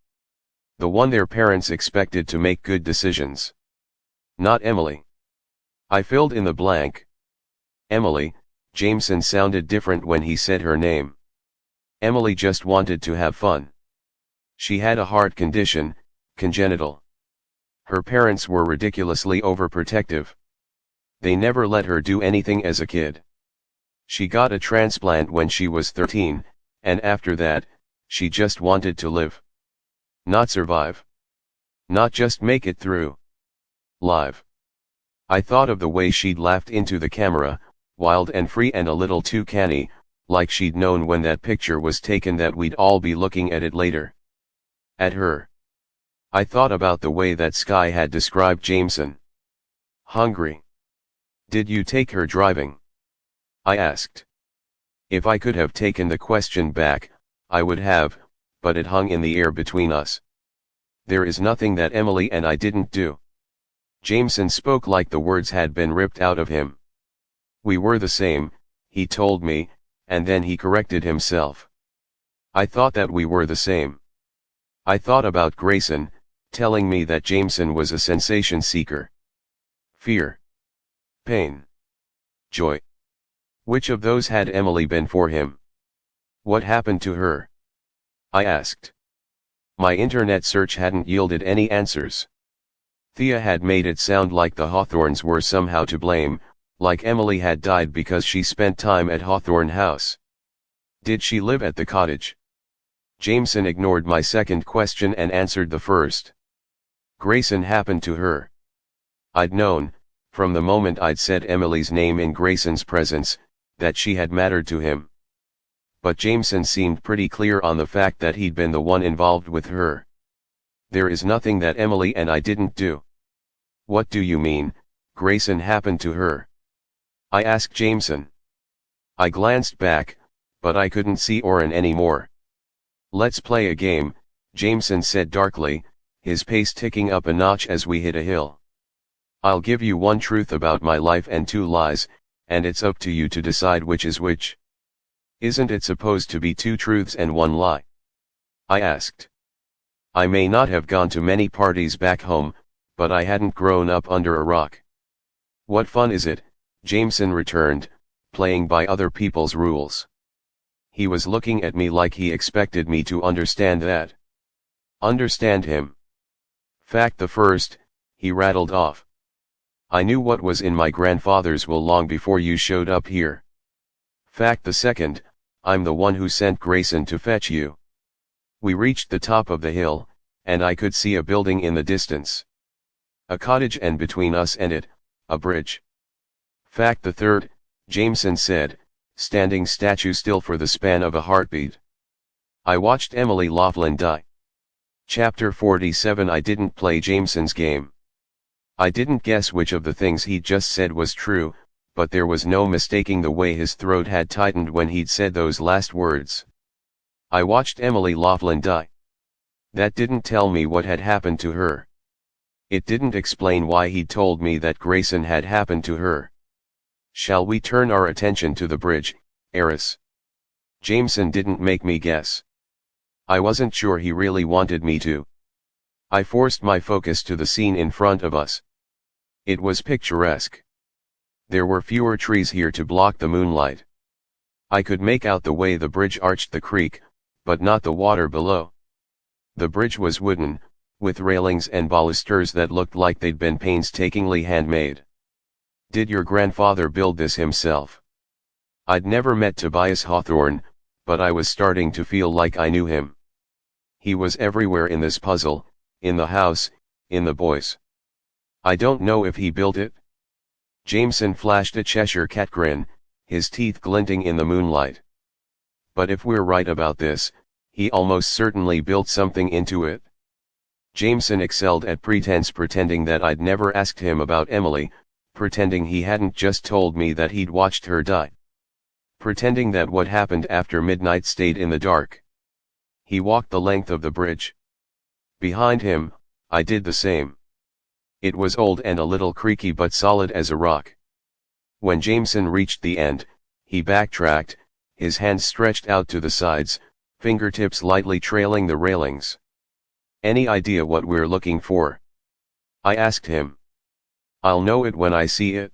The one their parents expected to make good decisions. Not Emily. I filled in the blank. Emily. Jameson sounded different when he said her name. Emily just wanted to have fun. She had a heart condition, congenital. Her parents were ridiculously overprotective. They never let her do anything as a kid. She got a transplant when she was 13, and after that, she just wanted to live. Not survive. Not just make it through. Live. I thought of the way she'd laughed into the camera, wild and free and a little too canny, like she'd known when that picture was taken that we'd all be looking at it later. At her. I thought about the way that Sky had described Jameson. Hungry. Did you take her driving? I asked. If I could have taken the question back, I would have, but it hung in the air between us. There is nothing that Emily and I didn't do. Jameson spoke like the words had been ripped out of him. We were the same, he told me, and then he corrected himself. I thought that we were the same. I thought about Grayson, telling me that Jameson was a sensation seeker. Fear. Pain. Joy. Which of those had Emily been for him? What happened to her? I asked. My internet search hadn't yielded any answers. Thea had made it sound like the Hawthorns were somehow to blame, like Emily had died because she spent time at Hawthorne House. Did she live at the cottage? Jameson ignored my second question and answered the first. Grayson happened to her. I'd known, from the moment I'd said Emily's name in Grayson's presence, that she had mattered to him. But Jameson seemed pretty clear on the fact that he'd been the one involved with her. There is nothing that Emily and I didn't do. What do you mean, Grayson happened to her? I asked Jameson. I glanced back, but I couldn't see Oren anymore. Let's play a game, Jameson said darkly, his pace ticking up a notch as we hit a hill. I'll give you one truth about my life and two lies, and it's up to you to decide which is which. Isn't it supposed to be two truths and one lie? I asked. I may not have gone to many parties back home, but I hadn't grown up under a rock. What fun is it, Jameson returned, playing by other people's rules. He was looking at me like he expected me to understand that. Understand him. Fact the first, he rattled off. I knew what was in my grandfather's will long before you showed up here. Fact the second, I'm the one who sent Grayson to fetch you. We reached the top of the hill, and I could see a building in the distance. A cottage, and between us and it, a bridge. Fact the third, Jameson said, standing statue still for the span of a heartbeat. I watched Emily Laughlin die. Chapter 47. I didn't play Jameson's game. I didn't guess which of the things he'd just said was true, but there was no mistaking the way his throat had tightened when he'd said those last words. I watched Emily Laughlin die. That didn't tell me what had happened to her. It didn't explain why he'd told me that Grayson had happened to her. Shall we turn our attention to the bridge, Eris? Jameson didn't make me guess. I wasn't sure he really wanted me to. I forced my focus to the scene in front of us. It was picturesque. There were fewer trees here to block the moonlight. I could make out the way the bridge arched the creek, but not the water below. The bridge was wooden, with railings and balusters that looked like they'd been painstakingly handmade. Did your grandfather build this himself? I'd never met Tobias Hawthorne, but I was starting to feel like I knew him. He was everywhere in this puzzle, in the house, in the boys. I don't know if he built it. Jameson flashed a Cheshire cat grin, his teeth glinting in the moonlight. But if we're right about this, he almost certainly built something into it. Jameson excelled at pretending that I'd never asked him about Emily, pretending he hadn't just told me that he'd watched her die. Pretending that what happened after midnight stayed in the dark. He walked the length of the bridge. Behind him, I did the same. It was old and a little creaky but solid as a rock. When Jameson reached the end, he backtracked, his hands stretched out to the sides, fingertips lightly trailing the railings. Any idea what we're looking for? I asked him. I'll know it when I see it.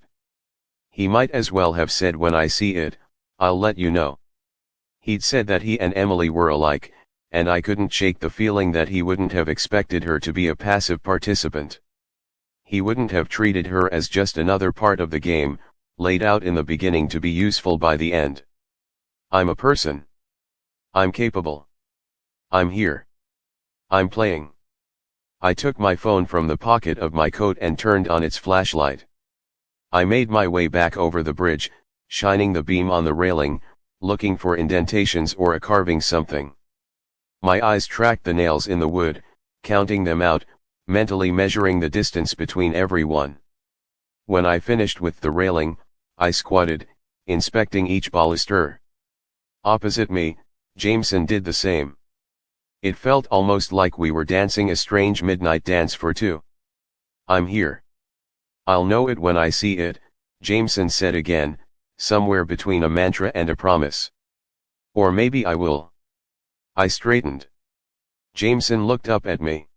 He might as well have said when I see it, I'll let you know. He'd said that he and Emily were alike, and I couldn't shake the feeling that he wouldn't have expected her to be a passive participant. He wouldn't have treated her as just another part of the game, laid out in the beginning to be useful by the end. I'm a person. I'm capable. I'm here. I'm playing. I took my phone from the pocket of my coat and turned on its flashlight. I made my way back over the bridge, shining the beam on the railing, looking for indentations or a carving something. My eyes tracked the nails in the wood, counting them out, mentally measuring the distance between every one. When I finished with the railing, I squatted, inspecting each baluster. Opposite me, Jameson did the same. It felt almost like we were dancing a strange midnight dance for two. I'm here. I'll know it when I see it, Jameson said again, somewhere between a mantra and a promise. Or maybe I will. I straightened. Jameson looked up at me.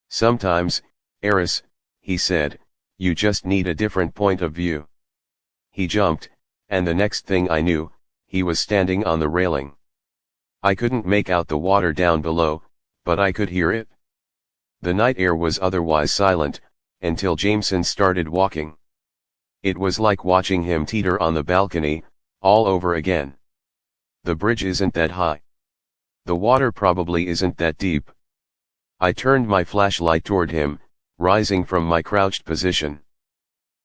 Sometimes, Eris, he said, you just need a different point of view. He jumped, and the next thing I knew, he was standing on the railing. I couldn't make out the water down below, but I could hear it. The night air was otherwise silent, until Jameson started walking. It was like watching him teeter on the balcony, all over again. The bridge isn't that high. The water probably isn't that deep. I turned my flashlight toward him, rising from my crouched position.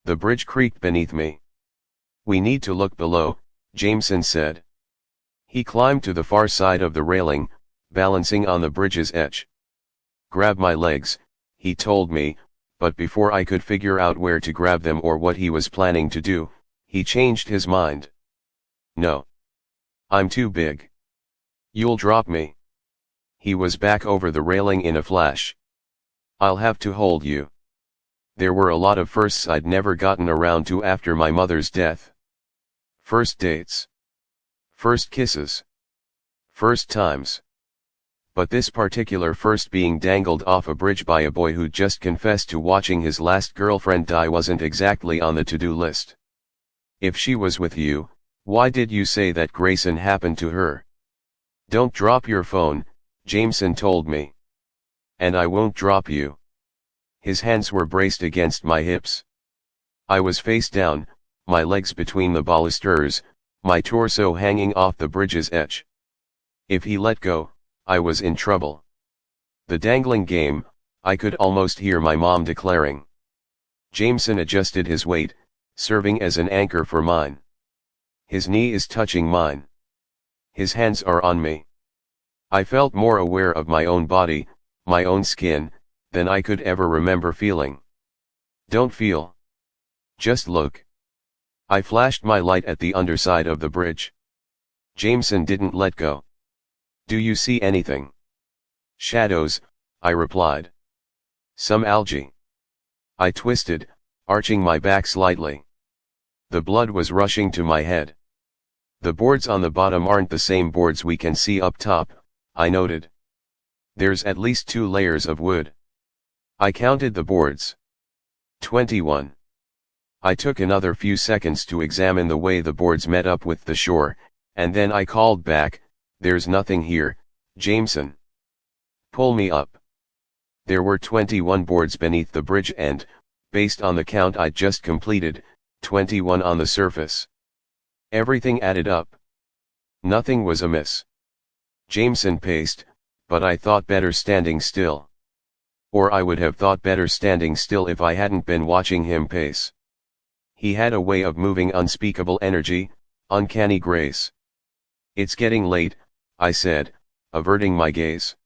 The bridge creaked beneath me. We need to look below, Jameson said. He climbed to the far side of the railing, balancing on the bridge's edge. Grab my legs, he told me, but before I could figure out where to grab them or what he was planning to do, he changed his mind. No. I'm too big. You'll drop me. He was back over the railing in a flash. I'll have to hold you. There were a lot of firsts I'd never gotten around to after my mother's death. First dates. First kisses. First times. But this particular first, being dangled off a bridge by a boy who'd just confessed to watching his last girlfriend die, wasn't exactly on the to-do list. If she was with you, why did you say that Grayson happened to her? Don't drop your phone, Jameson told me. And I won't drop you. His hands were braced against my hips. I was face down, my legs between the balusters, my torso hanging off the bridge's edge. If he let go, I was in trouble. The dangling game, I could almost hear my mom declaring. Jameson adjusted his weight, serving as an anchor for mine. His knee is touching mine. His hands are on me. I felt more aware of my own body, my own skin, than I could ever remember feeling. Don't feel. Just look. I flashed my light at the underside of the bridge. Jameson didn't let go. Do you see anything? Shadows, I replied. Some algae. I twisted, arching my back slightly. The blood was rushing to my head. The boards on the bottom aren't the same boards we can see up top, I noted. There's at least 2 layers of wood. I counted the boards. 21. I took another few seconds to examine the way the boards met up with the shore, and then I called back, there's nothing here, Jameson. Pull me up. There were 21 boards beneath the bridge and, based on the count I'd just completed, 21 on the surface. Everything added up. Nothing was amiss. Jameson paced, but I thought better standing still. Or I would have thought better standing still if I hadn't been watching him pace. He had a way of moving unspeakable energy, uncanny grace. It's getting late, I said, averting my gaze.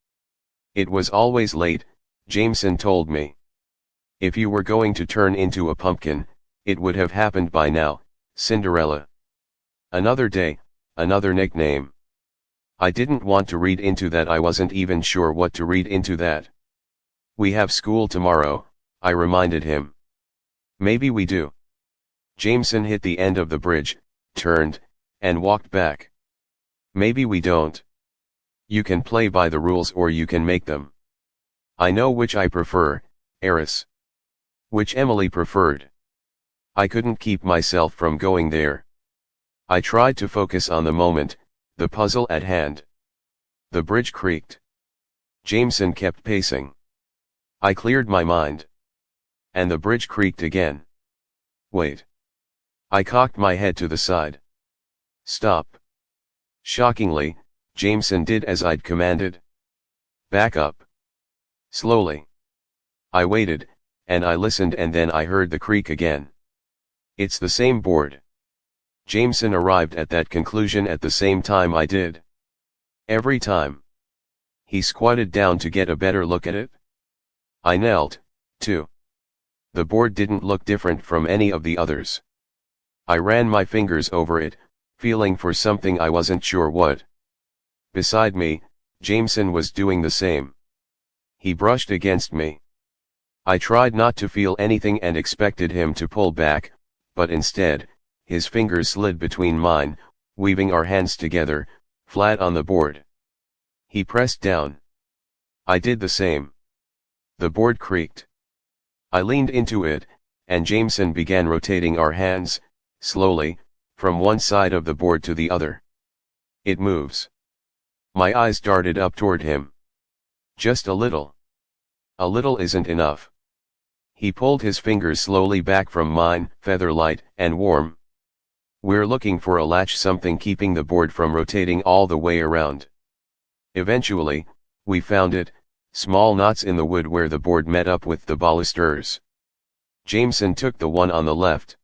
It was always late, Jameson told me. If you were going to turn into a pumpkin, it would have happened by now, Cinderella. Another day, another nickname. I didn't want to read into that. I wasn't even sure what to read into that. We have school tomorrow, I reminded him. Maybe we do. Jameson hit the end of the bridge, turned, and walked back. Maybe we don't. You can play by the rules or you can make them. I know which I prefer, Eris. Which Emily preferred. I couldn't keep myself from going there. I tried to focus on the moment, the puzzle at hand. The bridge creaked. Jameson kept pacing. I cleared my mind. And the bridge creaked again. Wait. I cocked my head to the side. Stop. Shockingly, Jameson did as I'd commanded. Back up. Slowly. I waited, and I listened, and then I heard the creak again. It's the same board. Jameson arrived at that conclusion at the same time I did. Every time. He squatted down to get a better look at it. I knelt, too. The board didn't look different from any of the others. I ran my fingers over it, feeling for something I wasn't sure what. Beside me, Jameson was doing the same. He brushed against me. I tried not to feel anything and expected him to pull back, but instead, his fingers slid between mine, weaving our hands together, flat on the board. He pressed down. I did the same. The board creaked. I leaned into it, and Jameson began rotating our hands, slowly, from one side of the board to the other. It moves. My eyes darted up toward him. Just a little. A little isn't enough. He pulled his fingers slowly back from mine, feather-light and warm. We're looking for a latch, something keeping the board from rotating all the way around. Eventually, we found it, small knots in the wood where the board met up with the balusters. Jameson took the one on the left.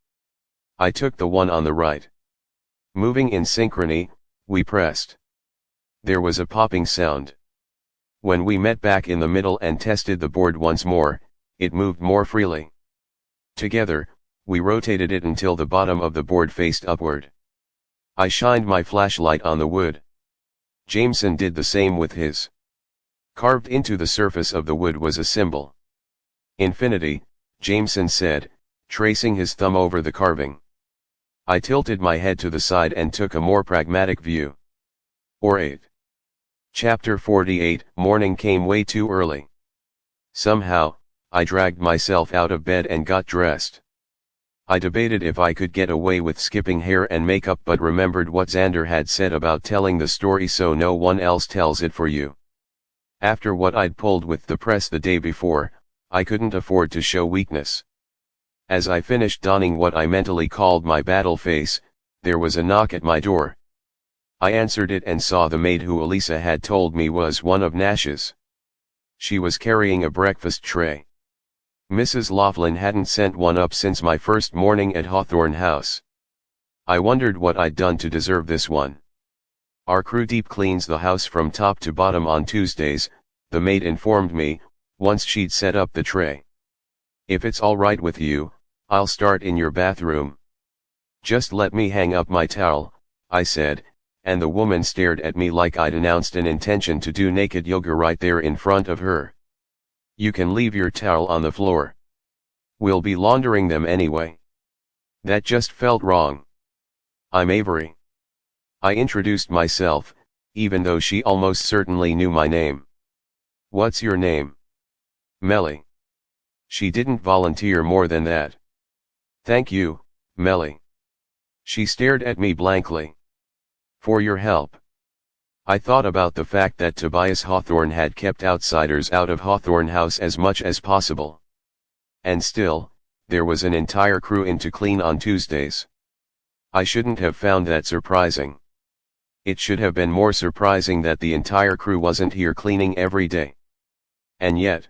I took the one on the right. Moving in synchrony, we pressed. There was a popping sound. When we met back in the middle and tested the board once more, it moved more freely. Together, we rotated it until the bottom of the board faced upward. I shined my flashlight on the wood. Jameson did the same with his. Carved into the surface of the wood was a symbol. Infinity, Jameson said, tracing his thumb over the carving. I tilted my head to the side and took a more pragmatic view. Or 8. Chapter 48. Morning came way too early. Somehow, I dragged myself out of bed and got dressed. I debated if I could get away with skipping hair and makeup, but remembered what Xander had said about telling the story so no one else tells it for you. After what I'd pulled with the press the day before, I couldn't afford to show weakness. As I finished donning what I mentally called my battle face, there was a knock at my door. I answered it and saw the maid who Elisa had told me was one of Nash's. She was carrying a breakfast tray. Mrs. Laughlin hadn't sent one up since my first morning at Hawthorne House. I wondered what I'd done to deserve this one. Our crew deep cleans the house from top to bottom on Tuesdays, the maid informed me, once she'd set up the tray. If it's all right with you, I'll start in your bathroom. Just let me hang up my towel, I said, and the woman stared at me like I'd announced an intention to do naked yoga right there in front of her. You can leave your towel on the floor. We'll be laundering them anyway. That just felt wrong. I'm Avery. I introduced myself, even though she almost certainly knew my name. What's your name? Melly. She didn't volunteer more than that. Thank you, Melly. She stared at me blankly. For your help. I thought about the fact that Tobias Hawthorne had kept outsiders out of Hawthorne House as much as possible. And still, there was an entire crew in to clean on Tuesdays. I shouldn't have found that surprising. It should have been more surprising that the entire crew wasn't here cleaning every day. And yet,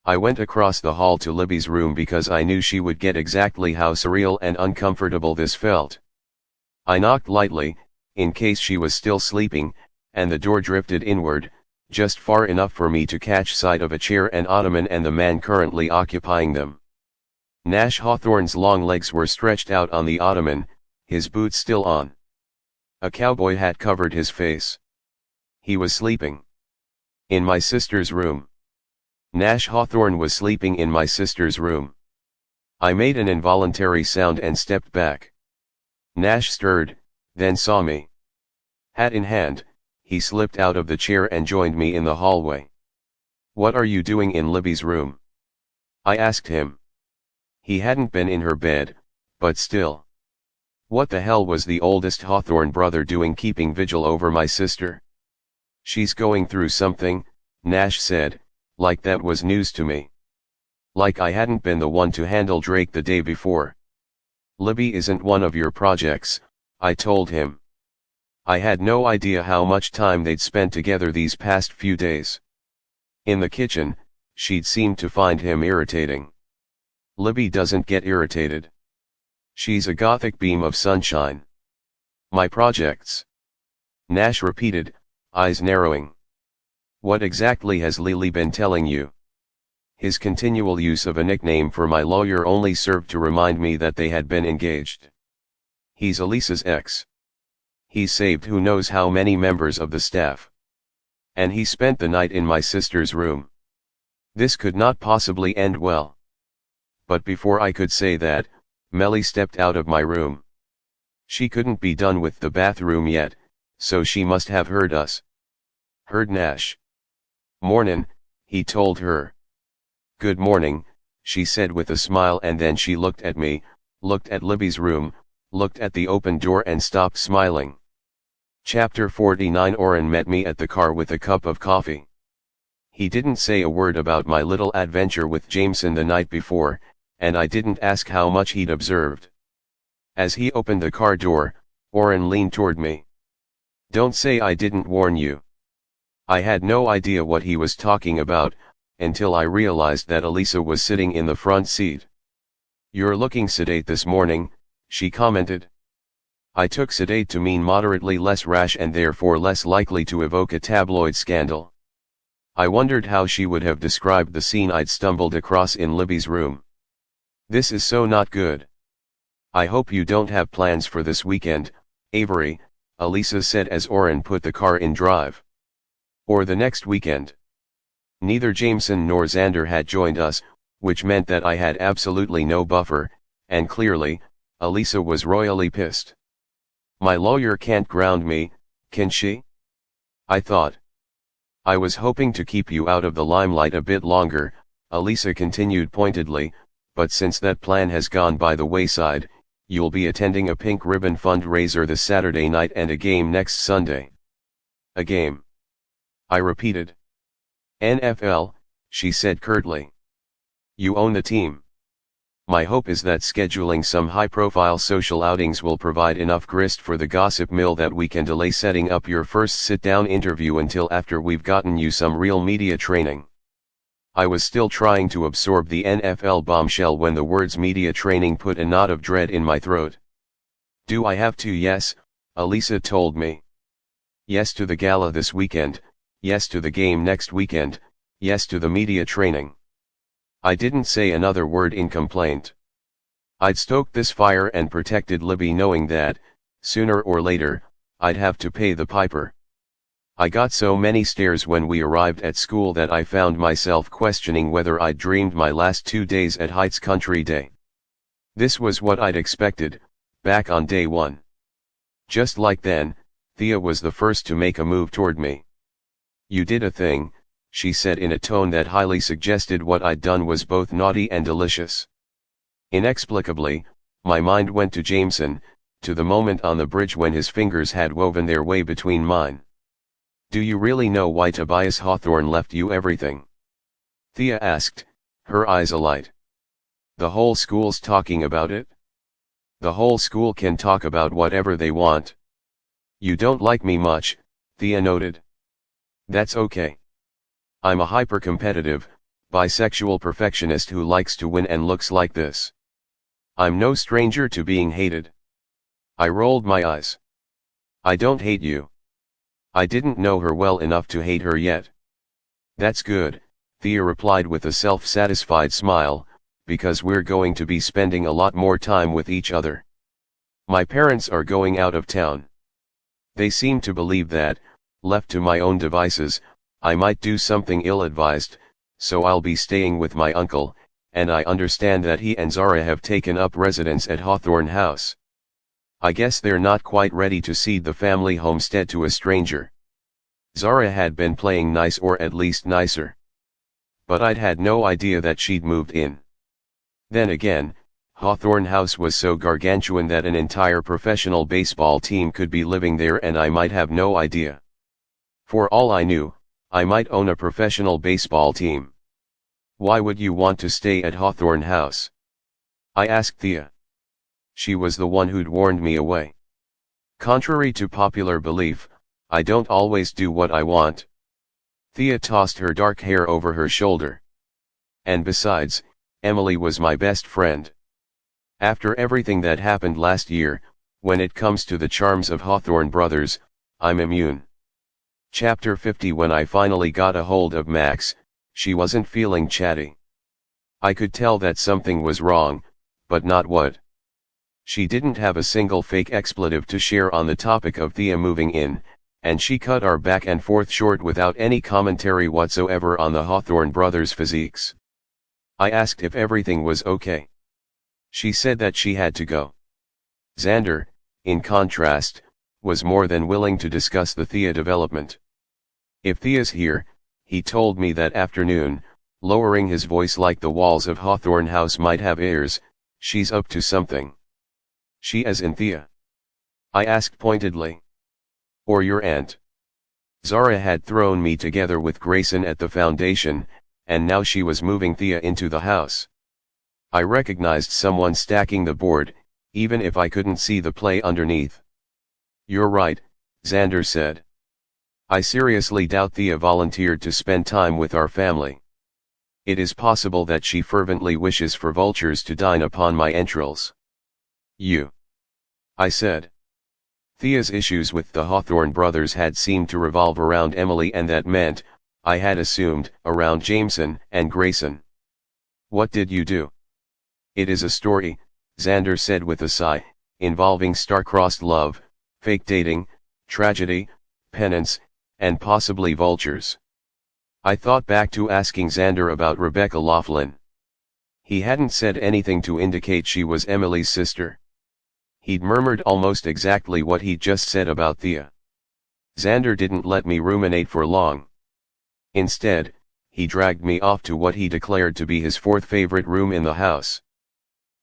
I went across the hall to Libby's room because I knew she would get exactly how surreal and uncomfortable this felt. I knocked lightly, in case she was still sleeping, and the door drifted inward, just far enough for me to catch sight of a chair and ottoman and the man currently occupying them. Nash Hawthorne's long legs were stretched out on the ottoman, his boots still on. A cowboy hat covered his face. He was sleeping. In my sister's room. Nash Hawthorne was sleeping in my sister's room. I made an involuntary sound and stepped back. Nash stirred, then saw me. Hat in hand, he slipped out of the chair and joined me in the hallway. What are you doing in Libby's room? I asked him. He hadn't been in her bed, But still. What the hell was the oldest Hawthorne brother doing keeping vigil over my sister? She's going through something, Nash said, like that was news to me. Like I hadn't been the one to handle Drake the day before. Libby isn't one of your projects, I told him. I had no idea how much time they'd spent together these past few days. In the kitchen, she'd seemed to find him irritating. Libby doesn't get irritated. She's a gothic beam of sunshine. My projects. Nash repeated, eyes narrowing. What exactly has Lily been telling you? His continual use of a nickname for my lawyer only served to remind me that they had been engaged. He's Elisa's ex. He's saved who knows how many members of the staff. And he spent the night in my sister's room. This could not possibly end well. But before I could say that, Melly stepped out of my room. She couldn't be done with the bathroom yet, so she must have heard us. Heard Nash. Mornin', he told her. Good morning, she said with a smile, and then she looked at me, looked at Libby's room, looked at the open door and stopped smiling. Chapter 49. Oren met me at the car with a cup of coffee. He didn't say a word about my little adventure with Jameson the night before, and I didn't ask how much he'd observed. As he opened the car door, Oren leaned toward me. Don't say I didn't warn you. I had no idea what he was talking about, until I realized that Elisa was sitting in the front seat. You're looking sedate this morning, she commented. I took sedate to mean moderately less rash and therefore less likely to evoke a tabloid scandal. I wondered how she would have described the scene I'd stumbled across in Libby's room. This is so not good. I hope you don't have plans for this weekend, Avery, Elisa said as Oren put the car in drive. Or the next weekend. Neither Jameson nor Xander had joined us, which meant that I had absolutely no buffer, and clearly, Elisa was royally pissed. My lawyer can't ground me, can she? I thought. I was hoping to keep you out of the limelight a bit longer, Elisa continued pointedly, but since that plan has gone by the wayside, you'll be attending a Pink Ribbon fundraiser this Saturday night and a game next Sunday. A game. I repeated. NFL, she said curtly. You own the team. My hope is that scheduling some high-profile social outings will provide enough grist for the gossip mill that we can delay setting up your first sit-down interview until after we've gotten you some real media training. I was still trying to absorb the NFL bombshell when the words media training put a knot of dread in my throat. Do I have to? Yes, Elisa told me. Yes to the gala this weekend, yes to the game next weekend, yes to the media training. I didn't say another word in complaint. I'd stoked this fire and protected Libby knowing that, sooner or later, I'd have to pay the piper. I got so many stares when we arrived at school that I found myself questioning whether I'd dreamed my last 2 days at Heights Country Day. This was what I'd expected, back on day one. Just like then, Thea was the first to make a move toward me. You did a thing, she said in a tone that highly suggested what I'd done was both naughty and delicious. Inexplicably, my mind went to Jameson, to the moment on the bridge when his fingers had woven their way between mine. Do you really know why Tobias Hawthorne left you everything? Thea asked, her eyes alight. The whole school's talking about it? The whole school can talk about whatever they want. You don't like me much, Thea noted. That's okay. I'm a hyper-competitive, bisexual perfectionist who likes to win and looks like this. I'm no stranger to being hated. I rolled my eyes. I don't hate you. I didn't know her well enough to hate her yet. That's good, Thea replied with a self-satisfied smile, because we're going to be spending a lot more time with each other. My parents are going out of town. They seem to believe that, left to my own devices, I might do something ill-advised, so I'll be staying with my uncle, and I understand that he and Zara have taken up residence at Hawthorne House. I guess they're not quite ready to cede the family homestead to a stranger. Zara had been playing nice, or at least nicer. But I'd had no idea that she'd moved in. Then again, Hawthorne House was so gargantuan that an entire professional baseball team could be living there and I might have no idea. For all I knew, I might own a professional baseball team. Why would you want to stay at Hawthorne House? I asked Thea. She was the one who'd warned me away. Contrary to popular belief, I don't always do what I want. Thea tossed her dark hair over her shoulder. And besides, Emily was my best friend. After everything that happened last year, when it comes to the charms of Hawthorne Brothers, I'm immune. Chapter 50. When I finally got a hold of Max, she wasn't feeling chatty. I could tell that something was wrong, but not what. She didn't have a single fake expletive to share on the topic of Thea moving in, and she cut our back and forth short without any commentary whatsoever on the Hawthorne brothers' physiques. I asked if everything was okay. She said that she had to go. Xander, in contrast, was more than willing to discuss the Thea development. If Thea's here, he told me that afternoon, lowering his voice like the walls of Hawthorne House might have ears, she's up to something. She as in Thea? I asked pointedly. Or your aunt? Zara had thrown me together with Grayson at the foundation, and now she was moving Thea into the house. I recognized someone stacking the board, even if I couldn't see the play underneath. You're right, Xander said. I seriously doubt Thea volunteered to spend time with our family. It is possible that she fervently wishes for vultures to dine upon my entrails. I said. Thea's issues with the Hawthorne brothers had seemed to revolve around Emily, and that meant, I had assumed, around Jameson and Grayson. What did you do? It is a story, Xander said with a sigh, involving star-crossed love, fake dating, tragedy, penance, and possibly vultures. I thought back to asking Xander about Rebecca Laughlin. He hadn't said anything to indicate she was Emily's sister. He'd murmured almost exactly what he'd just said about Thea. Xander didn't let me ruminate for long. Instead, he dragged me off to what he declared to be his fourth favorite room in the house.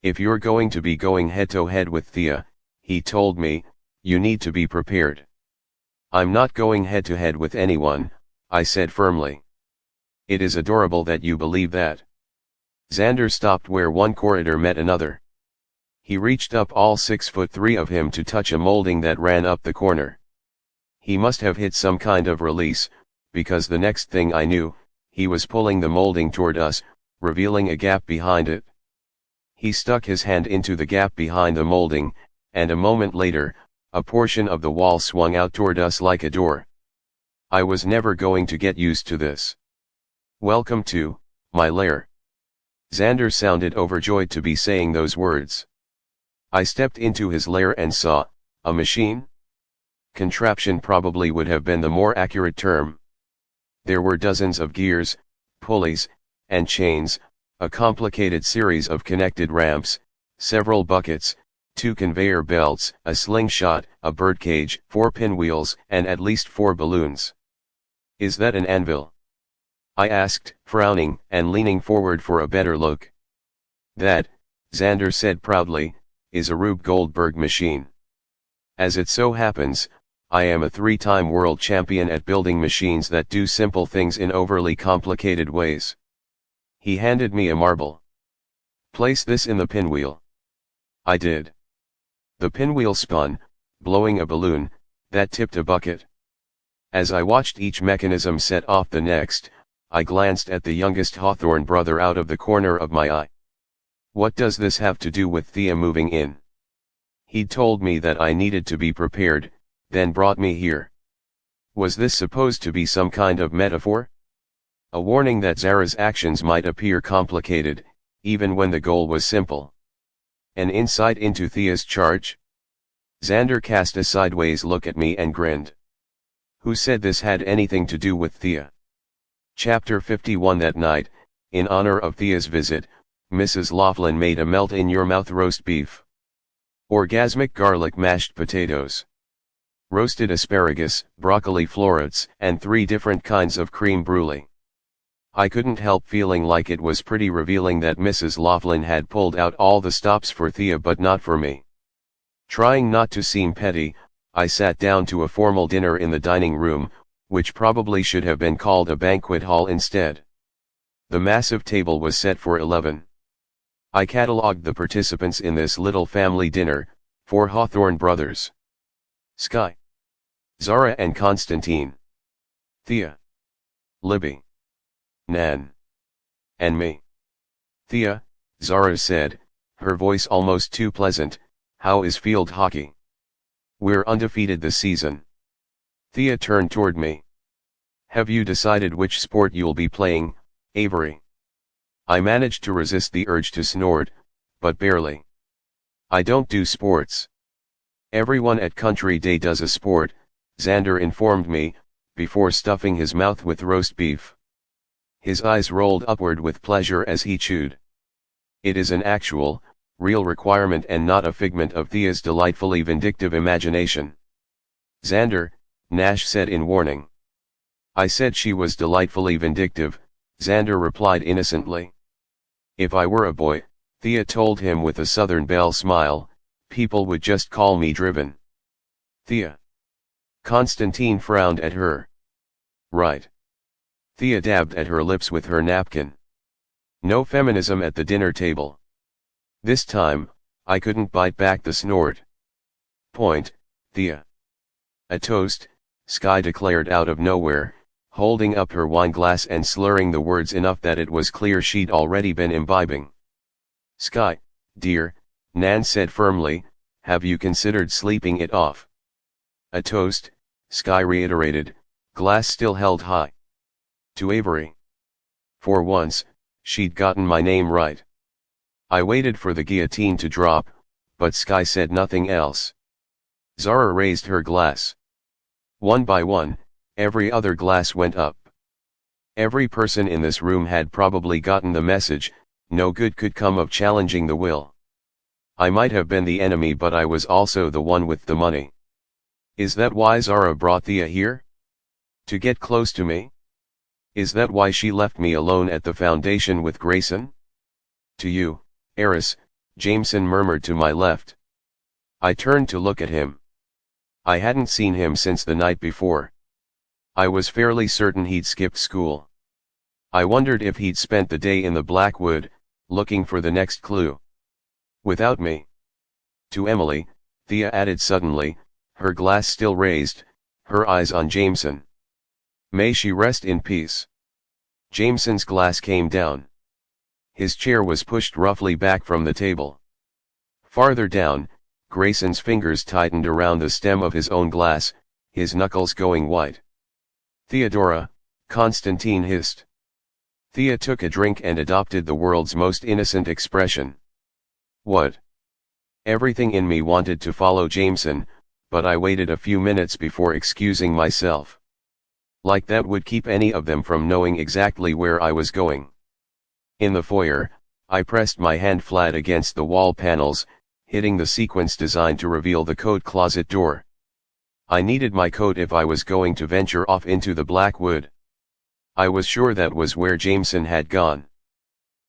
If you're going to be going head-to-head with Thea, he told me, you need to be prepared. I'm not going head-to-head with anyone, I said firmly. It is adorable that you believe that. Xander stopped where one corridor met another. He reached up, all 6'3" of him, to touch a molding that ran up the corner. He must have hit some kind of release, because the next thing I knew, he was pulling the molding toward us, revealing a gap behind it. He stuck his hand into the gap behind the molding, and a moment later, a portion of the wall swung out toward us like a door. I was never going to get used to this. Welcome to my lair. Xander sounded overjoyed to be saying those words. I stepped into his lair and saw a machine? Contraption probably would have been the more accurate term. There were dozens of gears, pulleys, and chains, a complicated series of connected ramps, several buckets, 2 conveyor belts, a slingshot, a birdcage, 4 pinwheels, and at least 4 balloons. Is that an anvil? I asked, frowning and leaning forward for a better look. That, Xander said proudly, is a Rube Goldberg machine. As it so happens, I am a 3-time world champion at building machines that do simple things in overly complicated ways. He handed me a marble. Place this in the pinwheel. I did. The pinwheel spun, blowing a balloon, that tipped a bucket. As I watched each mechanism set off the next, I glanced at the youngest Hawthorne brother out of the corner of my eye. What does this have to do with Thea moving in? He'd told me that I needed to be prepared, then brought me here. Was this supposed to be some kind of metaphor? A warning that Zara's actions might appear complicated, even when the goal was simple. An insight into Thea's charge? Xander cast a sideways look at me and grinned. Who said this had anything to do with Thea? Chapter 51. That night, in honor of Thea's visit, Mrs. Laughlin made a melt-in-your-mouth roast beef. Orgasmic garlic mashed potatoes. Roasted asparagus, broccoli florets, and 3 different kinds of creme brulee. I couldn't help feeling like it was pretty revealing that Mrs. Laughlin had pulled out all the stops for Thea but not for me. Trying not to seem petty, I sat down to a formal dinner in the dining room, which probably should have been called a banquet hall instead. The massive table was set for 11. I catalogued the participants in this little family dinner: 4 Hawthorne brothers, Sky, Zara and Constantine, Thea, Libby, Nan, and me. Thea, Zara said, her voice almost too pleasant, how is field hockey? We're undefeated this season. Thea turned toward me. Have you decided which sport you'll be playing, Avery? I managed to resist the urge to snort, but barely. I don't do sports. Everyone at Country Day does a sport, Xander informed me, before stuffing his mouth with roast beef. His eyes rolled upward with pleasure as he chewed. It is an actual, real requirement and not a figment of Thea's delightfully vindictive imagination. Xander, Nash said in warning. I said she was delightfully vindictive, Xander replied innocently. If I were a boy, Thea told him with a Southern Belle smile, people would just call me driven. Thea. Constantine frowned at her. Right. Thea dabbed at her lips with her napkin. No feminism at the dinner table. This time, I couldn't bite back the snort. Point, Thea. A toast, Sky declared out of nowhere, holding up her wine glass and slurring the words enough that it was clear she'd already been imbibing. Sky, dear, Nan said firmly, have you considered sleeping it off? A toast, Sky reiterated, glass still held high. To Avery. For once, she'd gotten my name right. I waited for the guillotine to drop, but Sky said nothing else. Zara raised her glass. One by one, every other glass went up. Every person in this room had probably gotten the message, no good could come of challenging the will. I might have been the enemy, but I was also the one with the money. Is that why Zara brought Thea here? To get close to me? Is that why she left me alone at the foundation with Grayson? To you, Eris, Jameson murmured to my left. I turned to look at him. I hadn't seen him since the night before. I was fairly certain he'd skipped school. I wondered if he'd spent the day in the Blackwood, looking for the next clue. Without me. To Emily, Thea added suddenly, her glass still raised, her eyes on Jameson. May she rest in peace. Jameson's glass came down. His chair was pushed roughly back from the table. Farther down, Grayson's fingers tightened around the stem of his own glass, his knuckles going white. Theodora, Constantine hissed. Thea took a drink and adopted the world's most innocent expression. What? Everything in me wanted to follow Jameson, but I waited a few minutes before excusing myself. Like that would keep any of them from knowing exactly where I was going. In the foyer, I pressed my hand flat against the wall panels, hitting the sequence designed to reveal the coat closet door. I needed my coat if I was going to venture off into the Blackwood. I was sure that was where Jameson had gone.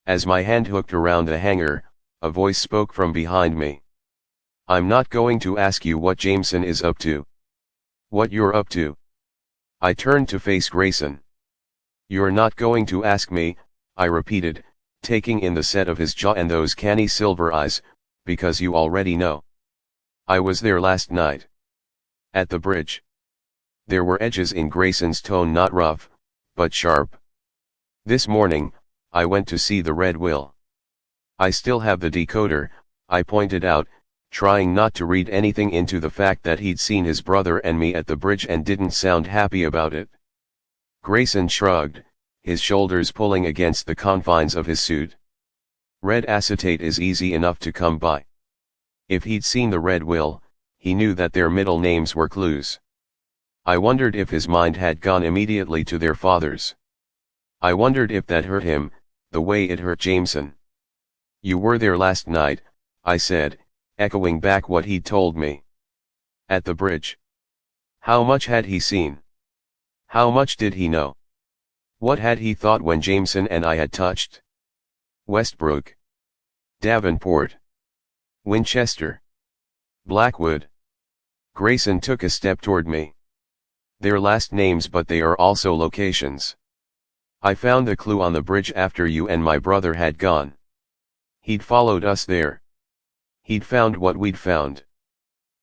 As my hand hooked around the hanger, a voice spoke from behind me. I'm not going to ask you what Jameson is up to. What you're up to. I turned to face Grayson. You're not going to ask me, I repeated, taking in the set of his jaw and those canny silver eyes, because you already know. I was there last night. At the bridge. There were edges in Grayson's tone, not rough, but sharp. This morning, I went to see the Red Will. I still have the decoder, I pointed out, trying not to read anything into the fact that he'd seen his brother and me at the bridge and didn't sound happy about it. Grayson shrugged, his shoulders pulling against the confines of his suit. Red acetate is easy enough to come by. If he'd seen the Red Will, he knew that their middle names were clues. I wondered if his mind had gone immediately to their fathers. I wondered if that hurt him, the way it hurt Jameson. You were there last night, I said, echoing back what he'd told me. At the bridge. How much had he seen? How much did he know? What had he thought when Jameson and I had touched? Westbrook, Davenport, Winchester, Blackwood. Grayson took a step toward me. They're last names, but they are also locations. I found the clue on the bridge after you and my brother had gone. He'd followed us there. He'd found what we'd found.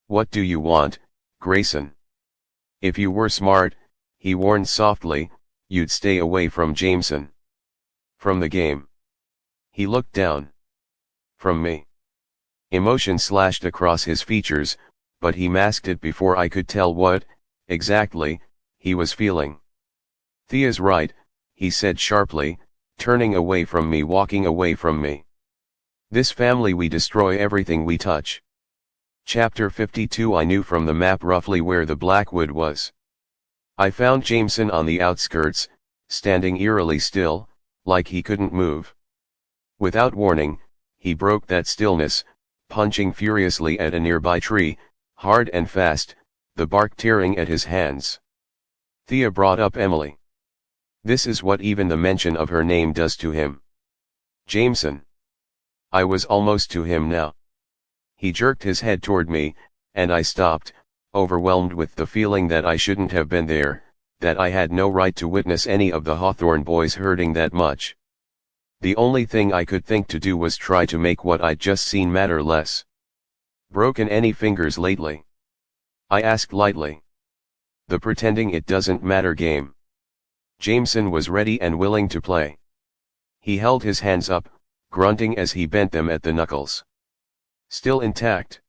What do you want, Grayson? If you were smart, he warned softly, you'd stay away from Jameson. From the game. He looked down. From me. Emotion slashed across his features, but he masked it before I could tell what, exactly, he was feeling. Thea's right, he said sharply, turning away from me, walking away from me. This family, we destroy everything we touch. Chapter 52. I knew from the map roughly where the Blackwood was. I found Jameson on the outskirts, standing eerily still, like he couldn't move. Without warning, he broke that stillness, punching furiously at a nearby tree, hard and fast, the bark tearing at his hands. Thea brought up Emily. This is what even the mention of her name does to him. Jameson. I was almost to him now. He jerked his head toward me, and I stopped, overwhelmed with the feeling that I shouldn't have been there, that I had no right to witness any of the Hawthorne boys hurting that much. The only thing I could think to do was try to make what I'd just seen matter less. Broken any fingers lately? I asked lightly. The pretending it doesn't matter game. Jameson was ready and willing to play. He held his hands up, grunting as he bent them at the knuckles. Still intact.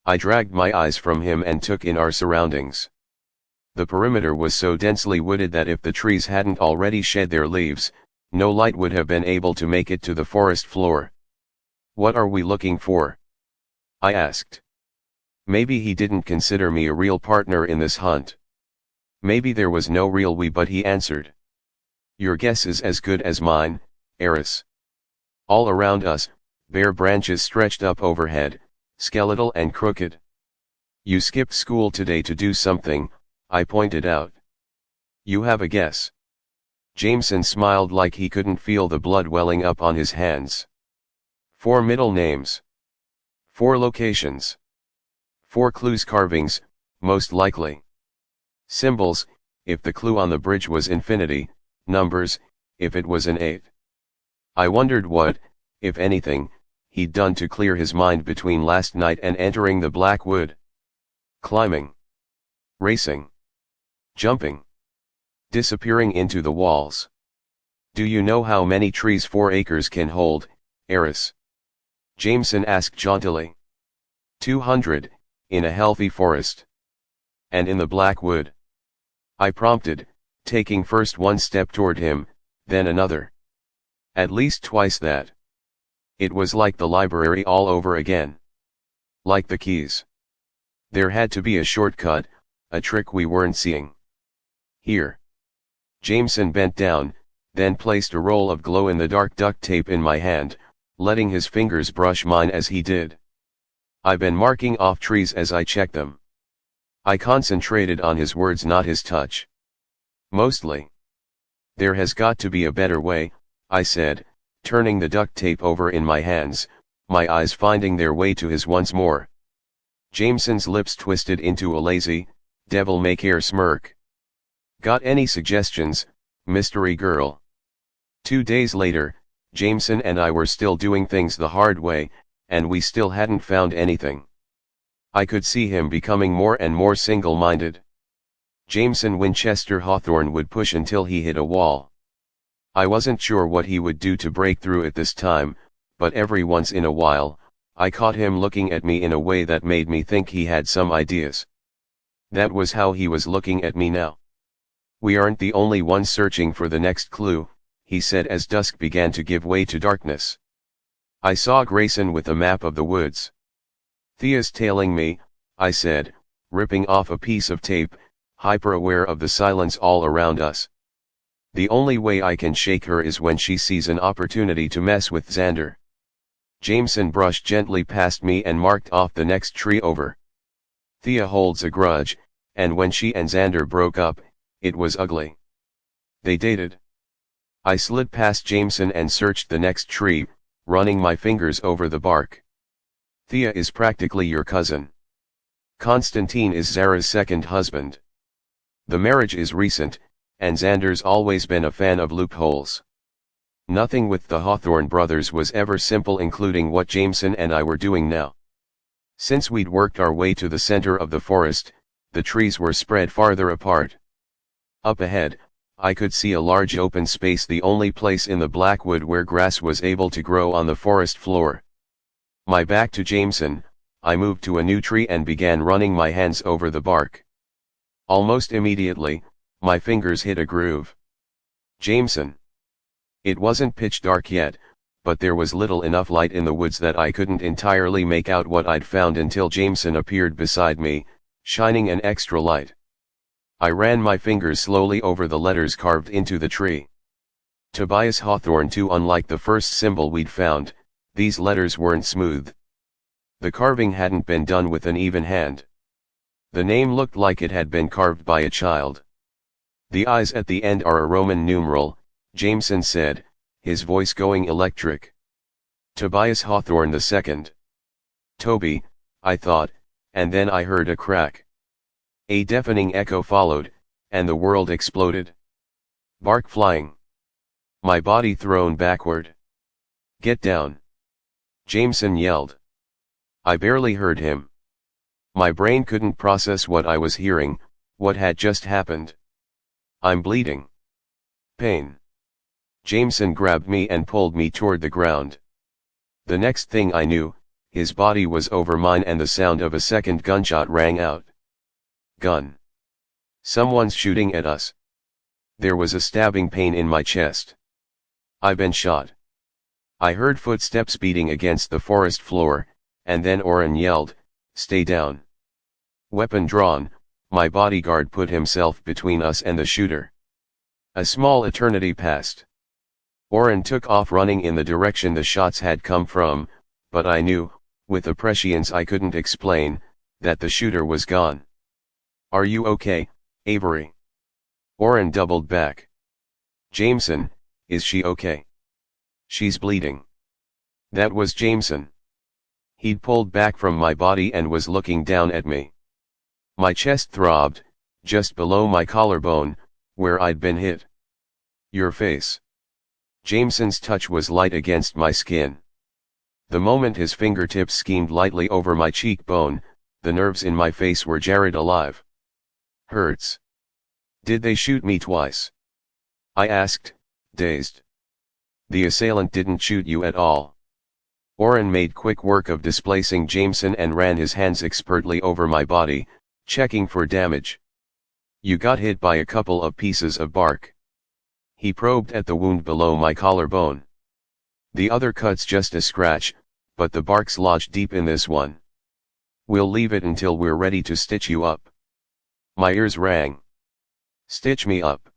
I dragged my eyes from him and took in our surroundings. The perimeter was so densely wooded that if the trees hadn't already shed their leaves, no light would have been able to make it to the forest floor. What are we looking for? I asked. Maybe he didn't consider me a real partner in this hunt. Maybe there was no real we, but he answered. Your guess is as good as mine, Eris. All around us, bare branches stretched up overhead, skeletal and crooked. You skipped school today to do something, I pointed out. You have a guess? Jameson smiled like he couldn't feel the blood welling up on his hands. 4 middle names. 4 locations. 4 clues, carvings, most likely. Symbols, if the clue on the bridge was infinity, numbers, if it was an 8. I wondered what, if anything, he'd done to clear his mind between last night and entering the Blackwood. Climbing. Racing. Jumping. Disappearing into the walls. Do you know how many trees 4 acres can hold, Eris? Jameson asked jauntily. 200, in a healthy forest. And in the Blackwood? I prompted, taking first one step toward him, then another. At least twice that. It was like the library all over again. Like the keys. There had to be a shortcut, a trick we weren't seeing. Here. Jameson bent down, then placed a roll of glow-in-the-dark duct tape in my hand, letting his fingers brush mine as he did. I've been marking off trees as I checked them. I concentrated on his words, not his touch. Mostly. There has got to be a better way, I said, turning the duct tape over in my hands, my eyes finding their way to his once more. Jameson's lips twisted into a lazy, devil-may-care smirk. Got any suggestions, mystery girl? 2 days later, Jameson and I were still doing things the hard way, and we still hadn't found anything. I could see him becoming more and more single-minded. Jameson Winchester Hawthorne would push until he hit a wall. I wasn't sure what he would do to break through it this time, but every once in a while, I caught him looking at me in a way that made me think he had some ideas. That was how he was looking at me now. We aren't the only ones searching for the next clue, he said as dusk began to give way to darkness. I saw Grayson with a map of the woods. Thea's tailing me, I said, ripping off a piece of tape, hyper-aware of the silence all around us. The only way I can shake her is when she sees an opportunity to mess with Xander. Jameson brushed gently past me and marked off the next tree over. Thea holds a grudge, and when she and Xander broke up, it was ugly. They dated. I slid past Jameson and searched the next tree, running my fingers over the bark. Thea is practically your cousin. Konstantin is Zara's second husband. The marriage is recent, and Xander's always been a fan of loopholes. Nothing with the Hawthorne brothers was ever simple, including what Jameson and I were doing now. Since we'd worked our way to the center of the forest, the trees were spread farther apart. Up ahead, I could see a large open space, the only place in the Blackwood where grass was able to grow on the forest floor. My back to Jameson, I moved to a new tree and began running my hands over the bark. Almost immediately, my fingers hit a groove. Jameson. It wasn't pitch dark yet, but there was little enough light in the woods that I couldn't entirely make out what I'd found until Jameson appeared beside me, shining an extra light. I ran my fingers slowly over the letters carved into the tree. Tobias Hawthorne too. Unlike the first symbol we'd found, these letters weren't smooth. The carving hadn't been done with an even hand. The name looked like it had been carved by a child. The I's at the end are a Roman numeral, Jameson said, his voice going electric. Tobias Hawthorne II. Toby, I thought, and then I heard a crack. A deafening echo followed, and the world exploded. Bark flying. My body thrown backward. Get down. Jameson yelled. I barely heard him. My brain couldn't process what I was hearing, what had just happened. I'm bleeding. Pain. Jameson grabbed me and pulled me toward the ground. The next thing I knew, his body was over mine and the sound of a second gunshot rang out. Gun. Someone's shooting at us. There was a stabbing pain in my chest. I've been shot. I heard footsteps beating against the forest floor, and then Oren yelled, "Stay down." Weapon drawn, my bodyguard put himself between us and the shooter. A small eternity passed. Oren took off running in the direction the shots had come from, but I knew, with a prescience I couldn't explain, that the shooter was gone. Are you okay, Avery? Oren doubled back. Jameson, is she okay? She's bleeding. That was Jameson. He'd pulled back from my body and was looking down at me. My chest throbbed, just below my collarbone, where I'd been hit. Your face. Jameson's touch was light against my skin. The moment his fingertips skimmed lightly over my cheekbone, the nerves in my face were jarred alive. Hurts. Did they shoot me twice? I asked, dazed. The assailant didn't shoot you at all. Oren made quick work of displacing Jameson and ran his hands expertly over my body, checking for damage. You got hit by a couple of pieces of bark. He probed at the wound below my collarbone. The other cut's just a scratch, but the bark's lodged deep in this one. We'll leave it until we're ready to stitch you up. My ears rang. Stitch me up.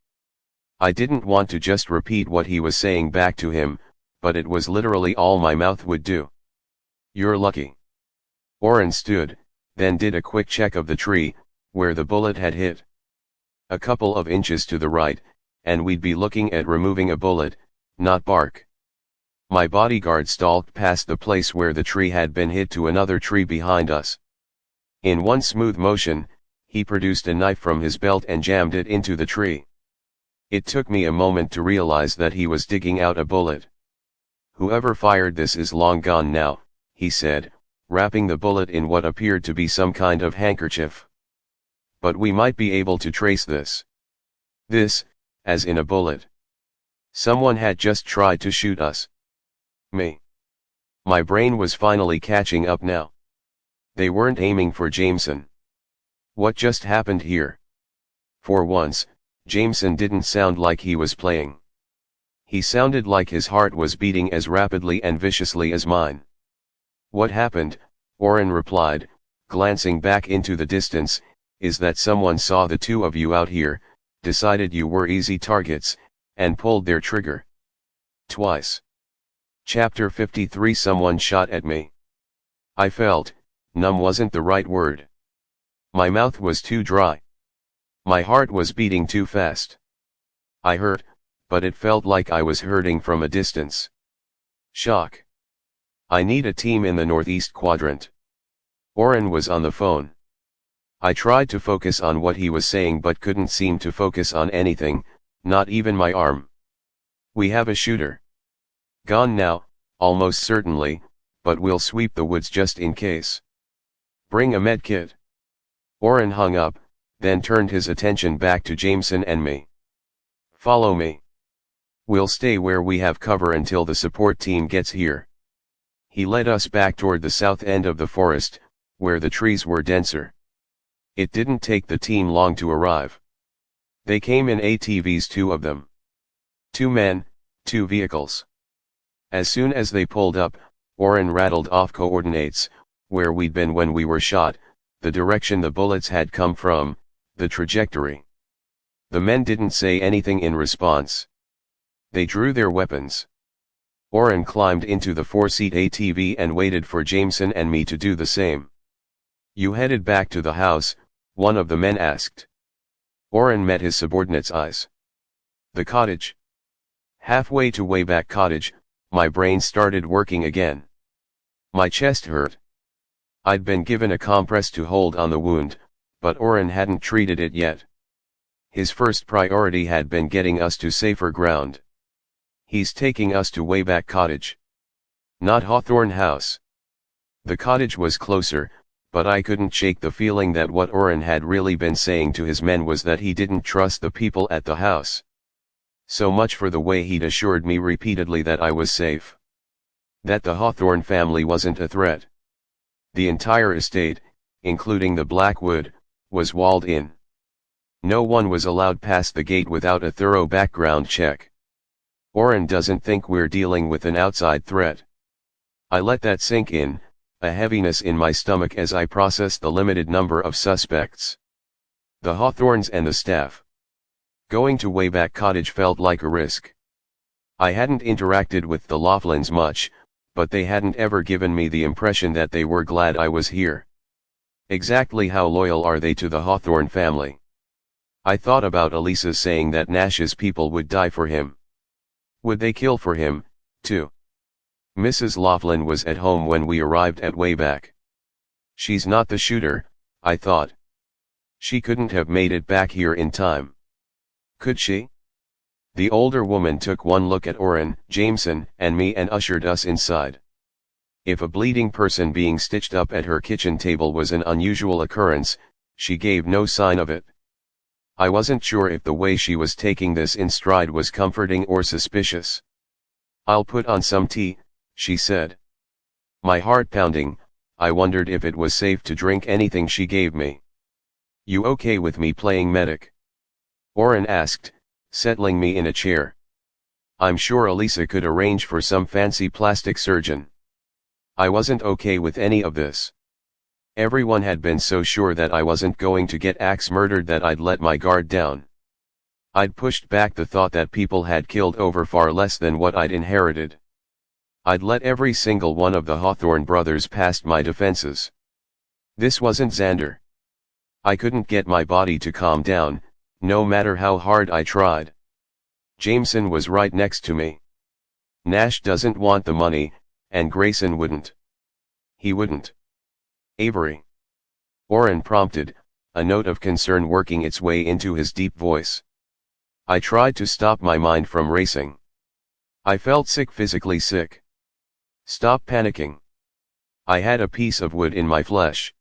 I didn't want to just repeat what he was saying back to him, but it was literally all my mouth would do. You're lucky. Oren stood, then did a quick check of the tree, where the bullet had hit. A couple of inches to the right, and we'd be looking at removing a bullet, not bark. My bodyguard stalked past the place where the tree had been hit to another tree behind us. In one smooth motion, he produced a knife from his belt and jammed it into the tree. It took me a moment to realize that he was digging out a bullet. Whoever fired this is long gone now, he said, wrapping the bullet in what appeared to be some kind of handkerchief. But we might be able to trace this. This, as in a bullet. Someone had just tried to shoot us. Me. My brain was finally catching up now. They weren't aiming for Jameson. What just happened here? For once, Jameson didn't sound like he was playing. He sounded like his heart was beating as rapidly and viciously as mine. What happened, Oren replied, glancing back into the distance, is that someone saw the two of you out here, decided you were easy targets, and pulled their trigger. Twice. Chapter 53. Someone shot at me. I felt, numb wasn't the right word. My mouth was too dry. My heart was beating too fast. I hurt, but it felt like I was hurting from a distance. Shock. I need a team in the northeast quadrant. Oren was on the phone. I tried to focus on what he was saying but couldn't seem to focus on anything, not even my arm. We have a shooter. Gone now, almost certainly, but we'll sweep the woods just in case. Bring a med kit. Oren hung up, then turned his attention back to Jameson and me. Follow me. We'll stay where we have cover until the support team gets here. He led us back toward the south end of the forest, where the trees were denser. It didn't take the team long to arrive. They came in ATVs, 2 of them. 2 men, 2 vehicles. As soon as they pulled up, Oren rattled off coordinates, where we'd been when we were shot, the direction the bullets had come from, the trajectory. The men didn't say anything in response. They drew their weapons. Oren climbed into the 4-seat ATV and waited for Jameson and me to do the same. You headed back to the house? One of the men asked. Oren met his subordinate's eyes. The cottage. Halfway to Wayback Cottage, my brain started working again. My chest hurt. I'd been given a compress to hold on the wound, but Oren hadn't treated it yet. His first priority had been getting us to safer ground. He's taking us to Wayback Cottage. Not Hawthorne House. The cottage was closer, but I couldn't shake the feeling that what Oren had really been saying to his men was that he didn't trust the people at the house. So much for the way he'd assured me repeatedly that I was safe. That the Hawthorne family wasn't a threat. The entire estate, including the Blackwood, was walled in. No one was allowed past the gate without a thorough background check. Oren doesn't think we're dealing with an outside threat. I let that sink in, a heaviness in my stomach as I processed the limited number of suspects. The Hawthornes and the staff. Going to Wayback Cottage felt like a risk. I hadn't interacted with the Laughlins much, but they hadn't ever given me the impression that they were glad I was here. Exactly how loyal are they to the Hawthorne family? I thought about Elisa saying that Nash's people would die for him. Would they kill for him, too? Mrs. Laughlin was at home when we arrived at Wayback. She's not the shooter, I thought. She couldn't have made it back here in time. Could she? The older woman took one look at Oren, Jameson, and me and ushered us inside. If a bleeding person being stitched up at her kitchen table was an unusual occurrence, she gave no sign of it. I wasn't sure if the way she was taking this in stride was comforting or suspicious. I'll put on some tea, she said. My heart pounding, I wondered if it was safe to drink anything she gave me. You okay with me playing medic? Oren asked, settling me in a chair. I'm sure Elisa could arrange for some fancy plastic surgeon. I wasn't okay with any of this. Everyone had been so sure that I wasn't going to get axe murdered that I'd let my guard down. I'd pushed back the thought that people had killed over far less than what I'd inherited. I'd let every single one of the Hawthorne brothers past my defenses. This wasn't Xander. I couldn't get my body to calm down, no matter how hard I tried. Jameson was right next to me. Nash doesn't want the money, and Grayson wouldn't. He wouldn't. Avery. Oren prompted, a note of concern working its way into his deep voice. I tried to stop my mind from racing. I felt sick, physically sick. Stop panicking. I had a piece of wood in my flesh.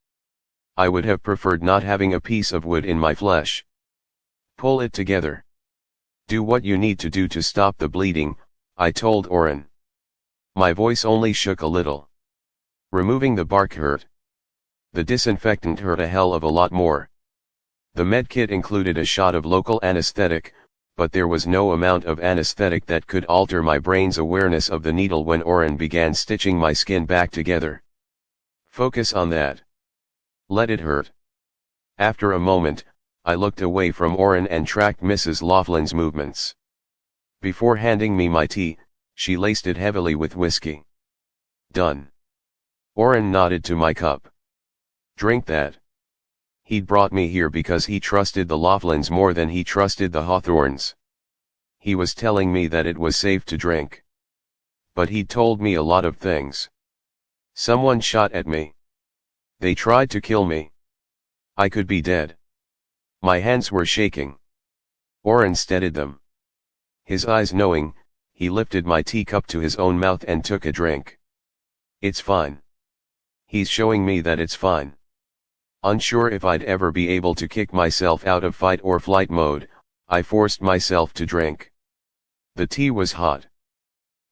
I would have preferred not having a piece of wood in my flesh. Pull it together. Do what you need to do to stop the bleeding, I told Oren. My voice only shook a little. Removing the bark hurt. The disinfectant hurt a hell of a lot more. The medkit included a shot of local anesthetic, but there was no amount of anesthetic that could alter my brain's awareness of the needle when Oren began stitching my skin back together. Focus on that. Let it hurt. After a moment, I looked away from Oren and tracked Mrs. Laughlin's movements. Before handing me my tea, she laced it heavily with whiskey. Done. Oren nodded to my cup. Drink that. He'd brought me here because he trusted the Laughlins more than he trusted the Hawthornes. he was telling me that it was safe to drink. But he told me a lot of things. Someone shot at me. They tried to kill me. I could be dead. My hands were shaking. Oren steadied them. His eyes knowing, he lifted my teacup to his own mouth and took a drink. It's fine. He's showing me that it's fine. Unsure if I'd ever be able to kick myself out of fight or flight mode, I forced myself to drink. The tea was hot.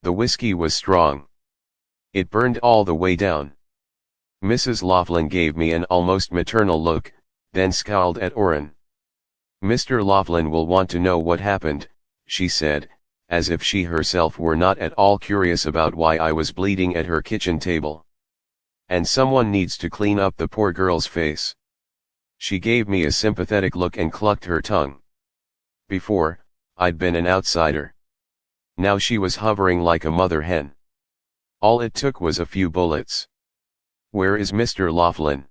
The whiskey was strong. It burned all the way down. Mrs. Laughlin gave me an almost maternal look, then scowled at Oren. Mr. Laughlin will want to know what happened, she said, as if she herself were not at all curious about why I was bleeding at her kitchen table. And someone needs to clean up the poor girl's face. She gave me a sympathetic look and clucked her tongue. Before, I'd been an outsider. Now she was hovering like a mother hen. All it took was a few bullets. Where is Mr. Laughlin?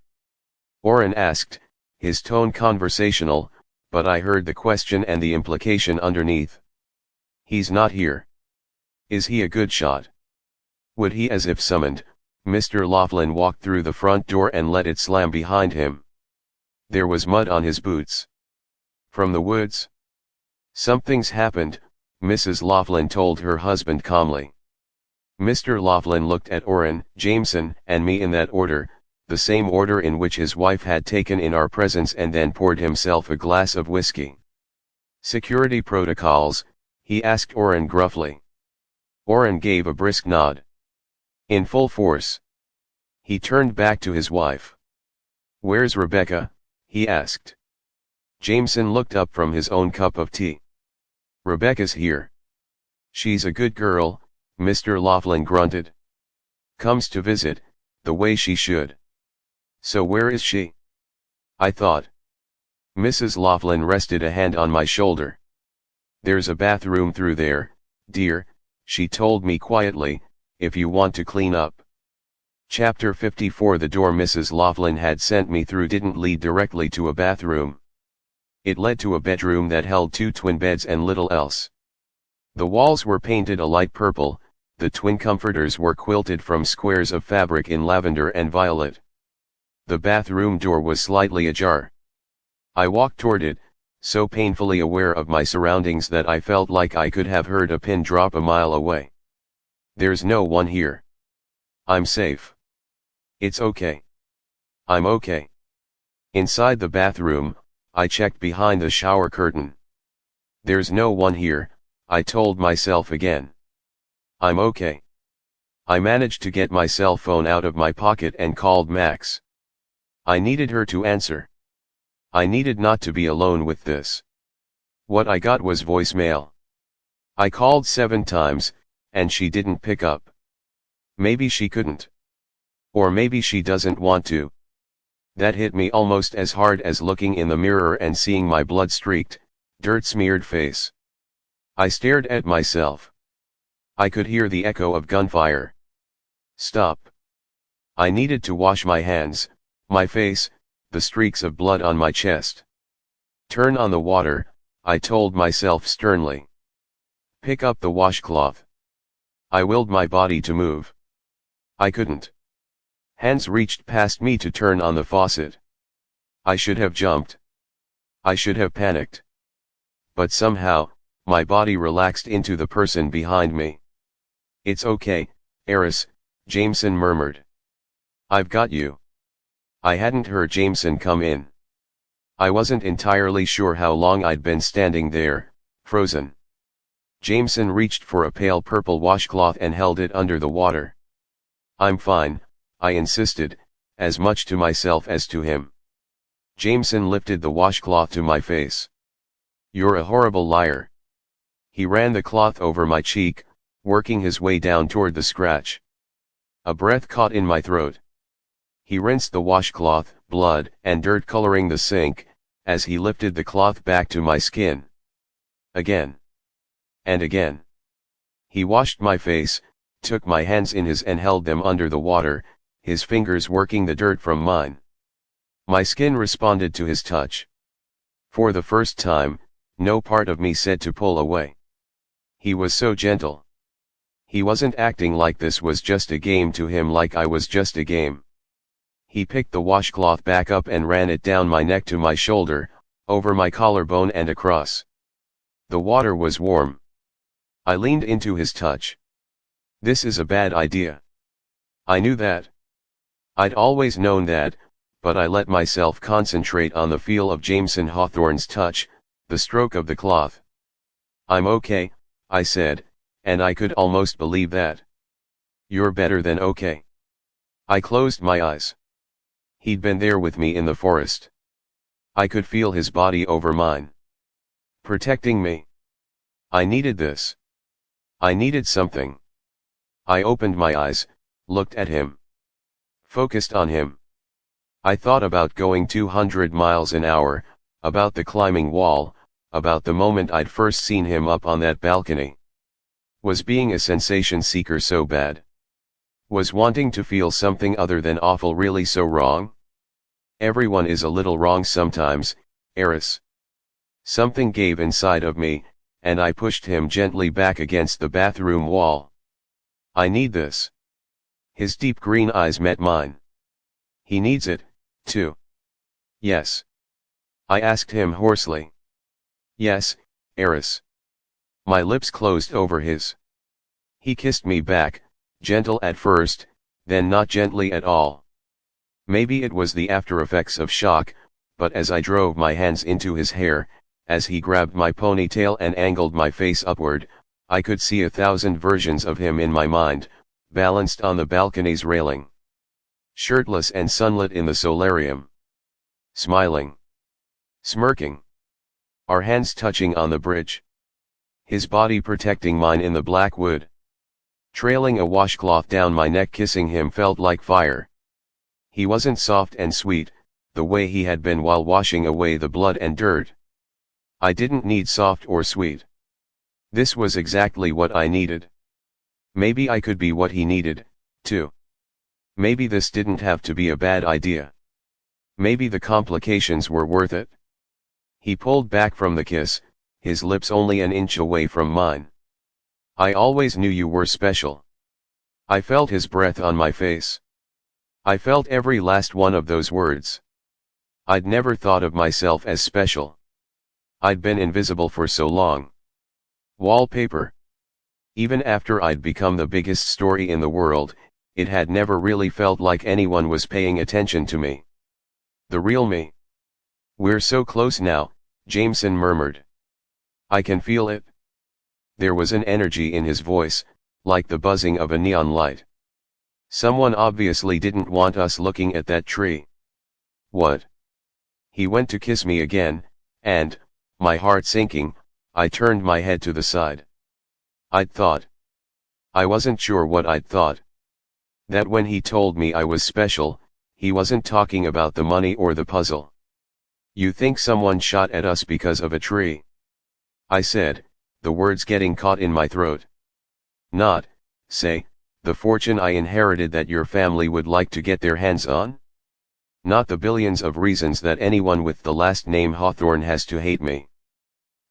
Oren asked, his tone conversational, but I heard the question and the implication underneath. He's not here. Is he a good shot? Would he? As if summoned, Mr. Laughlin walked through the front door and let it slam behind him. There was mud on his boots. From the woods? Something's happened, Mrs. Laughlin told her husband calmly. Mr. Laughlin looked at Oren, Jameson, and me in that order, the same order in which his wife had taken in our presence, and then poured himself a glass of whiskey. Security protocols, he asked Oren gruffly. Oren gave a brisk nod. In full force. He turned back to his wife. Where's Rebecca? He asked. Jameson looked up from his own cup of tea. Rebecca's here. She's a good girl, Mr. Laughlin grunted. Comes to visit, the way she should. So where is she? I thought. Mrs. Laughlin rested a hand on my shoulder. There's a bathroom through there, dear, she told me quietly, if you want to clean up. Chapter 54. The door Mrs. Laughlin had sent me through didn't lead directly to a bathroom. It led to a bedroom that held 2 twin beds and little else. The walls were painted a light purple, the twin comforters were quilted from squares of fabric in lavender and violet. The bathroom door was slightly ajar. I walked toward it, so painfully aware of my surroundings that I felt like I could have heard a pin drop a mile away. There's no one here. I'm safe. It's okay. I'm okay. Inside the bathroom, I checked behind the shower curtain. There's no one here, I told myself again. I'm okay. I managed to get my cell phone out of my pocket and called Max. I needed her to answer. I needed not to be alone with this. What I got was voicemail. I called 7 times, and she didn't pick up. Maybe she couldn't. Or maybe she doesn't want to. That hit me almost as hard as looking in the mirror and seeing my blood-streaked, dirt-smeared face. I stared at myself. I could hear the echo of gunfire. Stop. I needed to wash my hands, my face, the streaks of blood on my chest. Turn on the water, I told myself sternly. Pick up the washcloth. I willed my body to move. I couldn't. Hands reached past me to turn on the faucet. I should have jumped. I should have panicked. But somehow, my body relaxed into the person behind me. It's okay, Eris, Jameson murmured. I've got you. I hadn't heard Jameson come in. I wasn't entirely sure how long I'd been standing there, frozen. Jameson reached for a pale purple washcloth and held it under the water. I'm fine, I insisted, as much to myself as to him. Jameson lifted the washcloth to my face. You're a horrible liar. He ran the cloth over my cheek, working his way down toward the scratch. A breath caught in my throat. He rinsed the washcloth, blood and dirt coloring the sink, as he lifted the cloth back to my skin. Again. And again. He washed my face, took my hands in his and held them under the water, his fingers working the dirt from mine. My skin responded to his touch. For the first time, no part of me said to pull away. He was so gentle. He wasn't acting like this was just a game to him, like I was just a game. He picked the washcloth back up and ran it down my neck to my shoulder, over my collarbone and across. The water was warm. I leaned into his touch. This is a bad idea. I knew that. I'd always known that, but I let myself concentrate on the feel of Jameson Hawthorne's touch, the stroke of the cloth. I'm okay, I said, and I could almost believe that. You're better than okay. I closed my eyes. He'd been there with me in the forest. I could feel his body over mine. Protecting me. I needed this. I needed something. I opened my eyes, looked at him. Focused on him. I thought about going 200 miles an hour, about the climbing wall, about the moment I'd first seen him up on that balcony. Was being a sensation seeker so bad? Was wanting to feel something other than awful really so wrong? Everyone is a little wrong sometimes, Eris. Something gave inside of me, and I pushed him gently back against the bathroom wall. I need this. His deep green eyes met mine. He needs it, too. Yes. I asked him hoarsely. Yes, Eris. My lips closed over his. He kissed me back, gentle at first, then not gently at all. Maybe it was the after-effects of shock, but as I drove my hands into his hair, as he grabbed my ponytail and angled my face upward, I could see 1,000 versions of him in my mind, balanced on the balcony's railing. Shirtless and sunlit in the solarium. Smiling. Smirking. Our hands touching on the bridge. His body protecting mine in the black wood. Trailing a washcloth down my neck, kissing him felt like fire. He wasn't soft and sweet, the way he had been while washing away the blood and dirt. I didn't need soft or sweet. This was exactly what I needed. Maybe I could be what he needed, too. Maybe this didn't have to be a bad idea. Maybe the complications were worth it. He pulled back from the kiss, his lips only an inch away from mine. I always knew you were special. I felt his breath on my face. I felt every last one of those words. I'd never thought of myself as special. I'd been invisible for so long. Wallpaper. Even after I'd become the biggest story in the world, it had never really felt like anyone was paying attention to me. The real me. We're so close now, Jameson murmured. I can feel it. There was an energy in his voice, like the buzzing of a neon light. Someone obviously didn't want us looking at that tree. What? He went to kiss me again, and, my heart sinking, I turned my head to the side. I'd thought. I wasn't sure what I'd thought. That when he told me I was special, he wasn't talking about the money or the puzzle. You think someone shot at us because of a tree? I said, the words getting caught in my throat. Not, say, the fortune I inherited that your family would like to get their hands on? Not the billions of reasons that anyone with the last name Hawthorne has to hate me.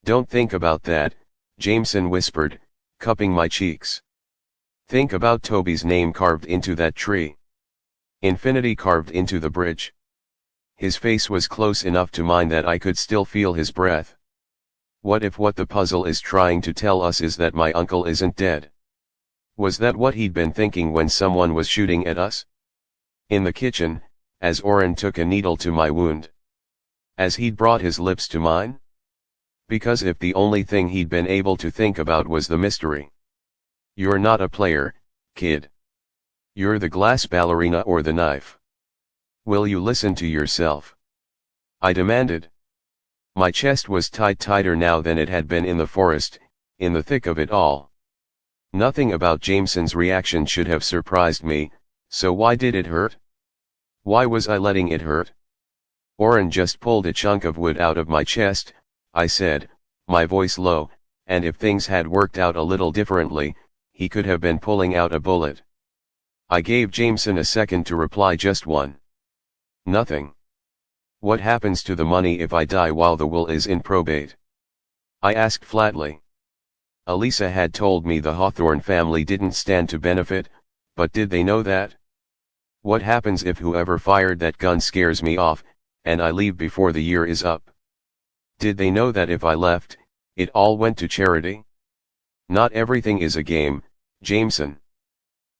Don't think about that, Jameson whispered, cupping my cheeks. Think about Toby's name carved into that tree. Infinity carved into the bridge. His face was close enough to mine that I could still feel his breath. What if what the puzzle is trying to tell us is that my uncle isn't dead? Was that what he'd been thinking when someone was shooting at us? In the kitchen, as Oren took a needle to my wound. As he'd brought his lips to mine? Because if the only thing he'd been able to think about was the mystery. You're not a player, kid. You're the glass ballerina or the knife. Will you listen to yourself? I demanded. My chest was tighter now than it had been in the forest, in the thick of it all. Nothing about Jameson's reaction should have surprised me, so why did it hurt? Why was I letting it hurt? Oren just pulled a chunk of wood out of my chest, I said, my voice low, and if things had worked out a little differently, he could have been pulling out a bullet. I gave Jameson a second to reply, just one. Nothing. What happens to the money if I die while the will is in probate? I asked flatly. Elisa had told me the Hawthorne family didn't stand to benefit, but did they know that? What happens if whoever fired that gun scares me off, and I leave before the year is up? Did they know that if I left, it all went to charity? Not everything is a game, Jameson.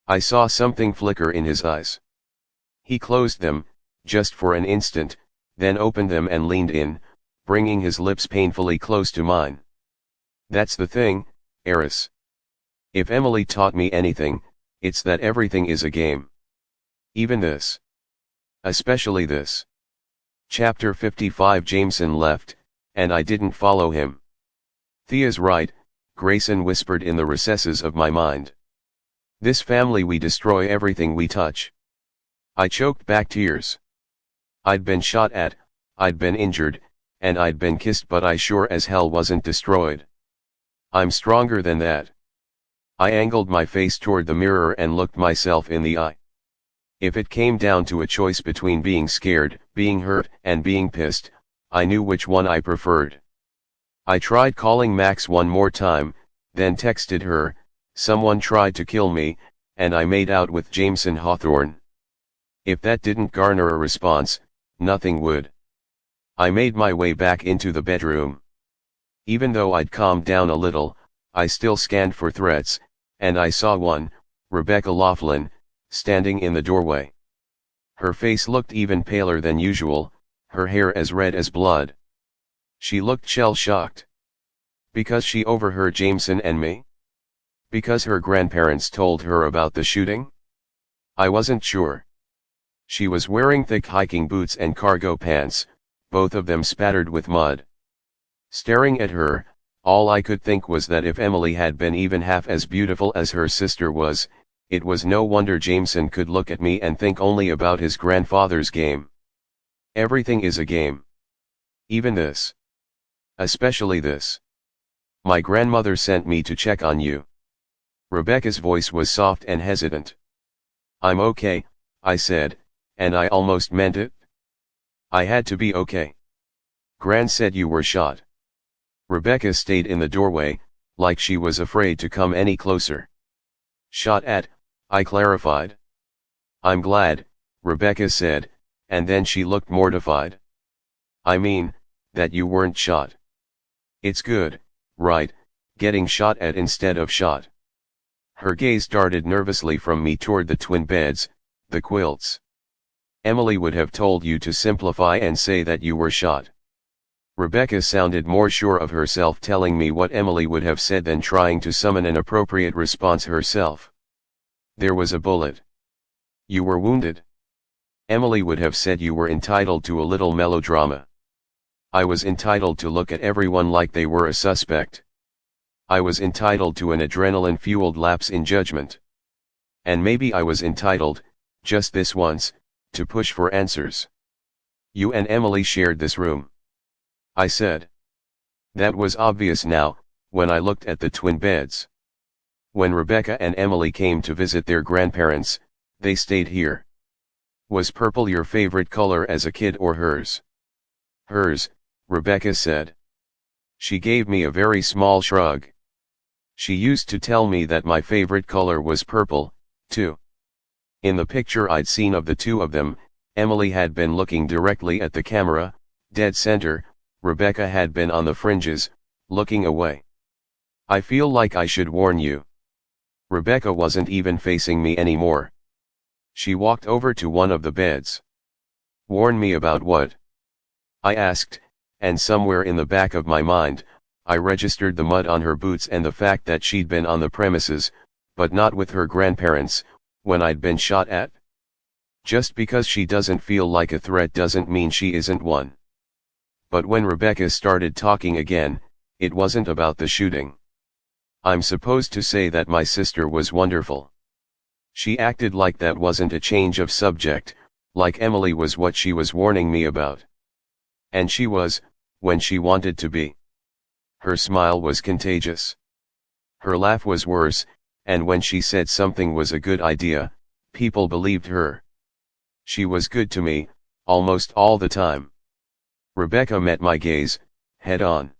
I saw something flicker in his eyes. He closed them, just for an instant, then opened them and leaned in, bringing his lips painfully close to mine. That's the thing, Eris. If Emily taught me anything, it's that everything is a game. Even this. Especially this. Chapter 55. Jameson left, and I didn't follow him. Thea's right, Grayson whispered in the recesses of my mind. This family, we destroy everything we touch. I choked back tears. I'd been shot at, I'd been injured, and I'd been kissed, but I sure as hell wasn't destroyed. I'm stronger than that. I angled my face toward the mirror and looked myself in the eye. If it came down to a choice between being scared, being hurt, and being pissed, I knew which one I preferred. I tried calling Max one more time, then texted her, "Someone tried to kill me, and I made out with Jameson Hawthorne." If that didn't garner a response, nothing would. I made my way back into the bedroom. Even though I'd calmed down a little, I still scanned for threats, and I saw one, Rebecca Laughlin, standing in the doorway. Her face looked even paler than usual, her hair as red as blood. She looked shell-shocked. Because she overheard Jameson and me? Because her grandparents told her about the shooting? I wasn't sure. She was wearing thick hiking boots and cargo pants, both of them spattered with mud. Staring at her, all I could think was that if Emily had been even half as beautiful as her sister was, it was no wonder Jameson could look at me and think only about his grandfather's game. Everything is a game. Even this. Especially this. My grandmother sent me to check on you. Rebecca's voice was soft and hesitant. I'm okay, I said, and I almost meant it. I had to be okay. Gran said you were shot. Rebecca stayed in the doorway, like she was afraid to come any closer. Shot at, I clarified. I'm glad, Rebecca said, and then she looked mortified. I mean, that you weren't shot. It's good, right, getting shot at instead of shot. Her gaze darted nervously from me toward the twin beds, the quilts. Emily would have told you to simplify and say that you were shot. Rebecca sounded more sure of herself telling me what Emily would have said than trying to summon an appropriate response herself. There was a bullet. You were wounded. Emily would have said you were entitled to a little melodrama. I was entitled to look at everyone like they were a suspect. I was entitled to an adrenaline-fueled lapse in judgment. And maybe I was entitled, just this once, to push for answers. You and Emily shared this room, I said. That was obvious now, when I looked at the twin beds. When Rebecca and Emily came to visit their grandparents, they stayed here. Was purple your favorite color as a kid or hers? Hers, Rebecca said. She gave me a very small shrug. She used to tell me that my favorite color was purple, too. In the picture I'd seen of the two of them, Emily had been looking directly at the camera, dead center. Rebecca had been on the fringes, looking away. I feel like I should warn you. Rebecca wasn't even facing me anymore. She walked over to one of the beds. Warn me about what? I asked, and somewhere in the back of my mind, I registered the mud on her boots and the fact that she'd been on the premises, but not with her grandparents, when I'd been shot at. Just because she doesn't feel like a threat doesn't mean she isn't one. But when Rebecca started talking again, it wasn't about the shooting. I'm supposed to say that my sister was wonderful. She acted like that wasn't a change of subject, like Emily was what she was warning me about. And she was, when she wanted to be. Her smile was contagious. Her laugh was worse, and when she said something was a good idea, people believed her. She was good to me, almost all the time. Rebecca met my gaze, head on.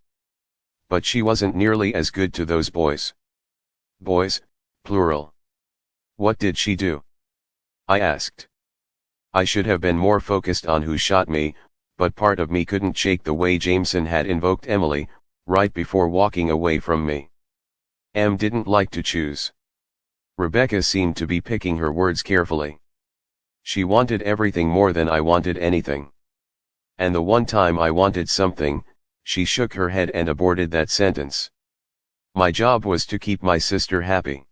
But she wasn't nearly as good to those boys. Boys, plural. What did she do? I asked. I should have been more focused on who shot me, but part of me couldn't shake the way Jameson had invoked Emily, right before walking away from me. Em didn't like to choose. Rebecca seemed to be picking her words carefully. She wanted everything more than I wanted anything. And the one time I wanted something, she shook her head and aborted that sentence. My job was to keep my sister happy.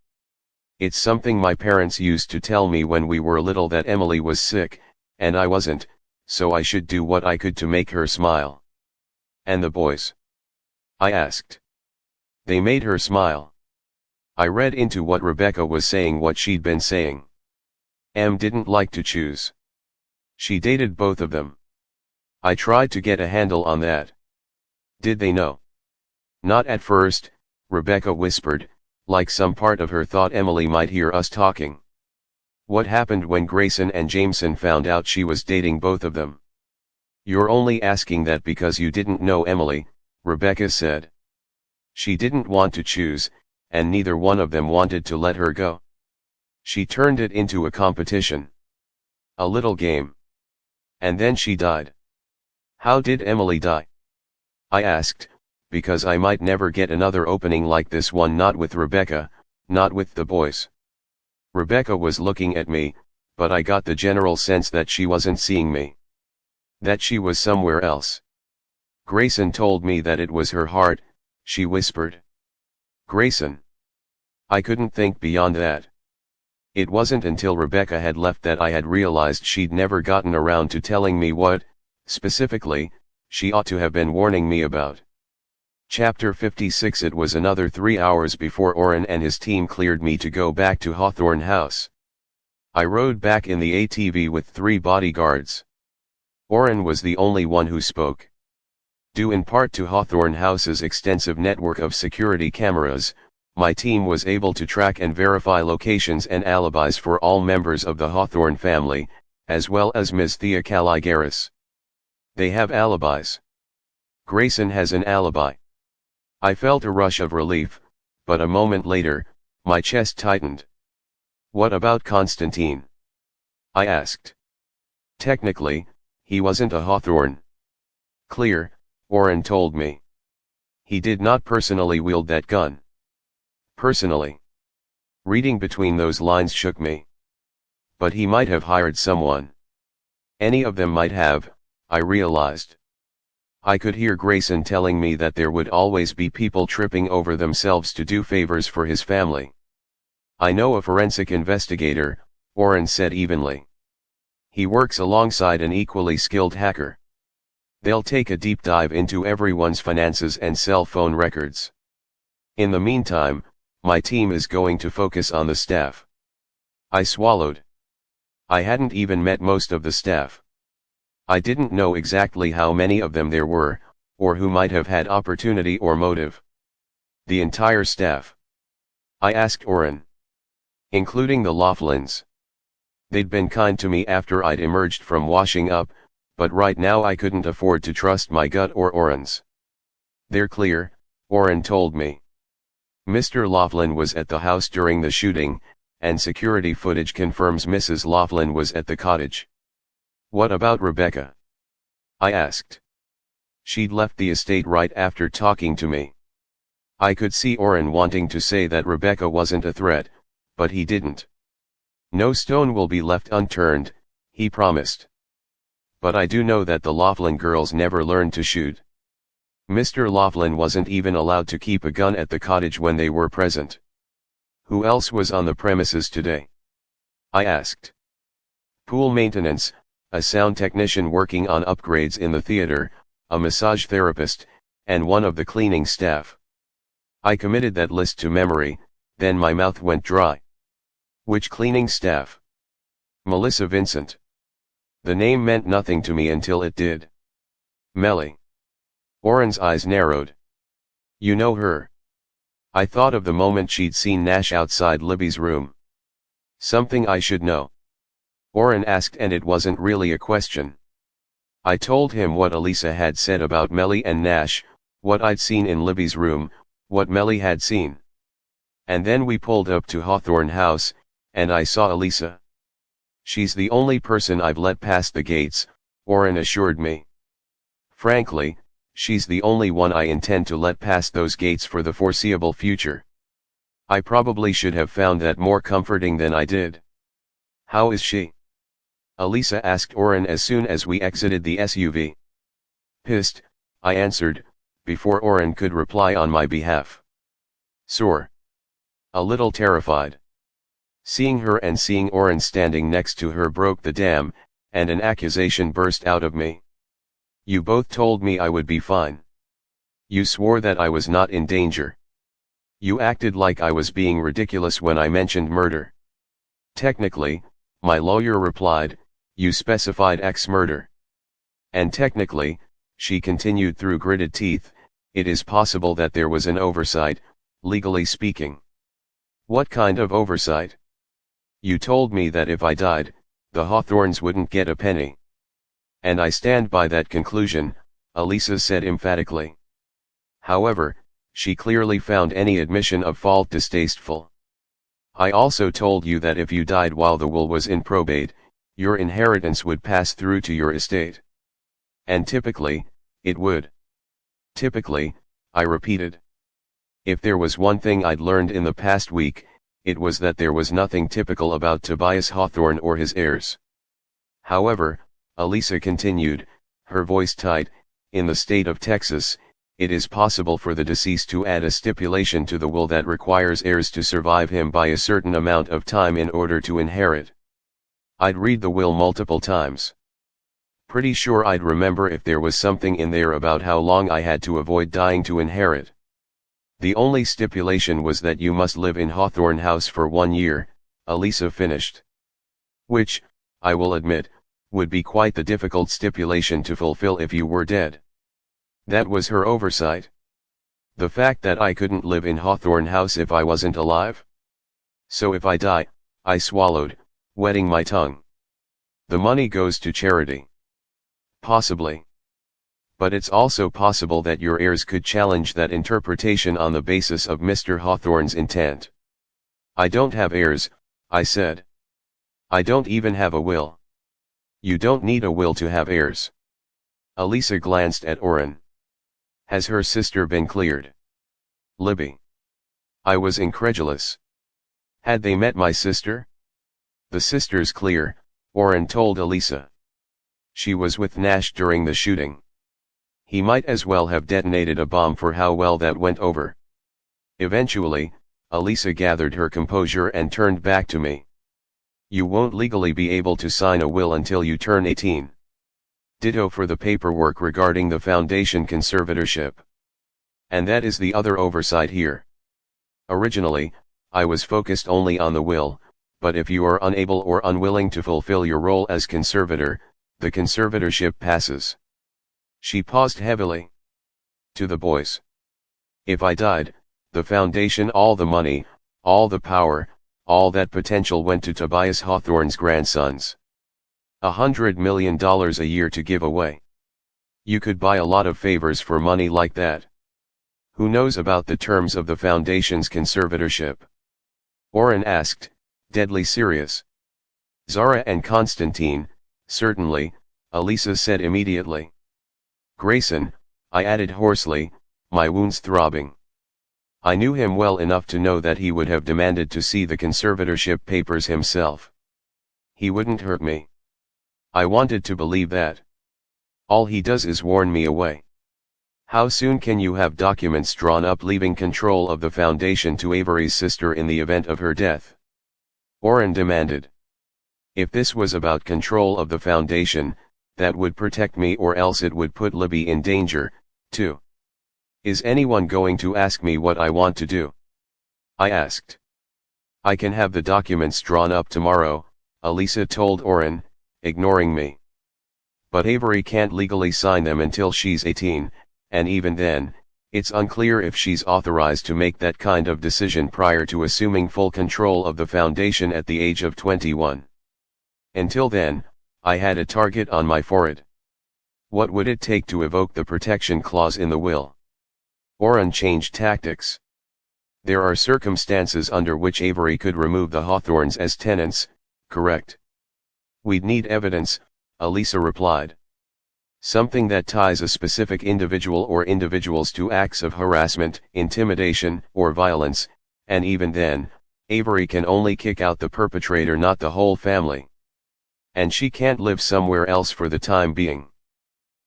It's something my parents used to tell me when we were little, that Emily was sick, and I wasn't, so I should do what I could to make her smile. And the boys? I asked. They made her smile. I read into what Rebecca was saying what she'd been saying. Em didn't like to choose. She dated both of them. I tried to get a handle on that. Did they know? Not at first, Rebecca whispered, like some part of her thought Emily might hear us talking. What happened when Grayson and Jameson found out she was dating both of them? You're only asking that because you didn't know Emily, Rebecca said. She didn't want to choose, and neither one of them wanted to let her go. She turned it into a competition. A little game. And then she died. How did Emily die? I asked, because I might never get another opening like this one, not with Rebecca, not with the boys. Rebecca was looking at me, but I got the general sense that she wasn't seeing me. That she was somewhere else. Grayson told me that it was her heart, she whispered. Grayson. I couldn't think beyond that. It wasn't until Rebecca had left that I had realized she'd never gotten around to telling me what, specifically, she ought to have been warning me about. Chapter 56. It was another 3 hours before Orrin and his team cleared me to go back to Hawthorne House. I rode back in the ATV with 3 bodyguards. Orrin was the only one who spoke. Due in part to Hawthorne House's extensive network of security cameras, my team was able to track and verify locations and alibis for all members of the Hawthorne family, as well as Ms. Thea Caligaris. They have alibis. Grayson has an alibi. I felt a rush of relief, but a moment later, my chest tightened. What about Constantine? I asked. Technically, he wasn't a Hawthorne. Clear, Orrin told me. He did not personally wield that gun. Personally. Reading between those lines shook me. But he might have hired someone. Any of them might have, I realized. I could hear Grayson telling me that there would always be people tripping over themselves to do favors for his family. I know a forensic investigator, Orrin said evenly. He works alongside an equally skilled hacker. They'll take a deep dive into everyone's finances and cell phone records. In the meantime, my team is going to focus on the staff. I swallowed. I hadn't even met most of the staff. I didn't know exactly how many of them there were, or who might have had opportunity or motive. The entire staff. I asked Orrin. Including the Laughlins. They'd been kind to me after I'd emerged from washing up, but right now I couldn't afford to trust my gut or Orrin's. They're clear, Orrin told me. Mr. Laughlin was at the house during the shooting, and security footage confirms Mrs. Laughlin was at the cottage. What about Rebecca? I asked. She'd left the estate right after talking to me. I could see Orrin wanting to say that Rebecca wasn't a threat, but he didn't. No stone will be left unturned, he promised. But I do know that the Laughlin girls never learned to shoot. Mr. Laughlin wasn't even allowed to keep a gun at the cottage when they were present. Who else was on the premises today? I asked. Pool maintenance, a sound technician working on upgrades in the theater, a massage therapist, and one of the cleaning staff. I committed that list to memory, then my mouth went dry. Which cleaning staff? Melissa Vincent. The name meant nothing to me until it did. Melly. Orrin's eyes narrowed. You know her? I thought of the moment she'd seen Nash outside Libby's room. Something I should know. Orrin asked, and it wasn't really a question. I told him what Elisa had said about Melly and Nash, what I'd seen in Libby's room, what Melly had seen. And then we pulled up to Hawthorne House, and I saw Elisa. She's the only person I've let past the gates, Orrin assured me. Frankly, she's the only one I intend to let past those gates for the foreseeable future. I probably should have found that more comforting than I did. How is she? Elisa asked Orrin as soon as we exited the SUV. Pissed, I answered, before Orrin could reply on my behalf. Sore. A little terrified. Seeing her and seeing Orrin standing next to her broke the dam, and an accusation burst out of me. You both told me I would be fine. You swore that I was not in danger. You acted like I was being ridiculous when I mentioned murder. Technically, my lawyer replied, you specified X murder. And technically, she continued through gritted teeth, it is possible that there was an oversight, legally speaking. What kind of oversight? You told me that if I died, the Hawthorns wouldn't get a penny. And I stand by that conclusion, Elisa said emphatically. However, she clearly found any admission of fault distasteful. I also told you that if you died while the will was in probate, your inheritance would pass through to your estate. And typically, it would. Typically, I repeated. If there was one thing I'd learned in the past week, it was that there was nothing typical about Tobias Hawthorne or his heirs. However, Elisa continued, her voice tight, in the state of Texas, it is possible for the deceased to add a stipulation to the will that requires heirs to survive him by a certain amount of time in order to inherit. I'd read the will multiple times. Pretty sure I'd remember if there was something in there about how long I had to avoid dying to inherit. The only stipulation was that you must live in Hawthorne House for 1 year, Elisa finished. Which, I will admit, would be quite the difficult stipulation to fulfill if you were dead. That was her oversight. The fact that I couldn't live in Hawthorne House if I wasn't alive? So if I die, I swallowed, wetting my tongue. The money goes to charity. Possibly. But it's also possible that your heirs could challenge that interpretation on the basis of Mr. Hawthorne's intent. I don't have heirs, I said. I don't even have a will. You don't need a will to have heirs. Elisa glanced at Orrin. Has her sister been cleared? Libby. I was incredulous. Had they met my sister? The sister's clear, Orrin told Elisa. She was with Nash during the shooting. He might as well have detonated a bomb for how well that went over. Eventually, Elisa gathered her composure and turned back to me. You won't legally be able to sign a will until you turn 18. Ditto for the paperwork regarding the foundation conservatorship. And that is the other oversight here. Originally, I was focused only on the will, but if you are unable or unwilling to fulfill your role as conservator, the conservatorship passes. She paused heavily. To the boys. If I died, the foundation, all the money, all the power, all that potential went to Tobias Hawthorne's grandsons. $100 million a year to give away. You could buy a lot of favors for money like that. Who knows about the terms of the foundation's conservatorship? Orrin asked, deadly serious. Zara and Constantine, certainly, Elisa said immediately. Grayson, I added hoarsely, my wounds throbbing. I knew him well enough to know that he would have demanded to see the conservatorship papers himself. He wouldn't hurt me. I wanted to believe that. All he does is warn me away. How soon can you have documents drawn up leaving control of the foundation to Avery's sister in the event of her death? Orrin demanded. If this was about control of the foundation, that would protect me, or else it would put Libby in danger, too. Is anyone going to ask me what I want to do? I asked. I can have the documents drawn up tomorrow, Elisa told Orrin, ignoring me. But Avery can't legally sign them until she's 18, and even then, it's unclear if she's authorized to make that kind of decision prior to assuming full control of the foundation at the age of 21. Until then, I had a target on my forehead. What would it take to evoke the protection clause in the will? Orrin changed tactics. There are circumstances under which Avery could remove the Hawthorns as tenants, correct? We'd need evidence, Elisa replied. Something that ties a specific individual or individuals to acts of harassment, intimidation, or violence, and even then, Avery can only kick out the perpetrator, not the whole family. And she can't live somewhere else for the time being.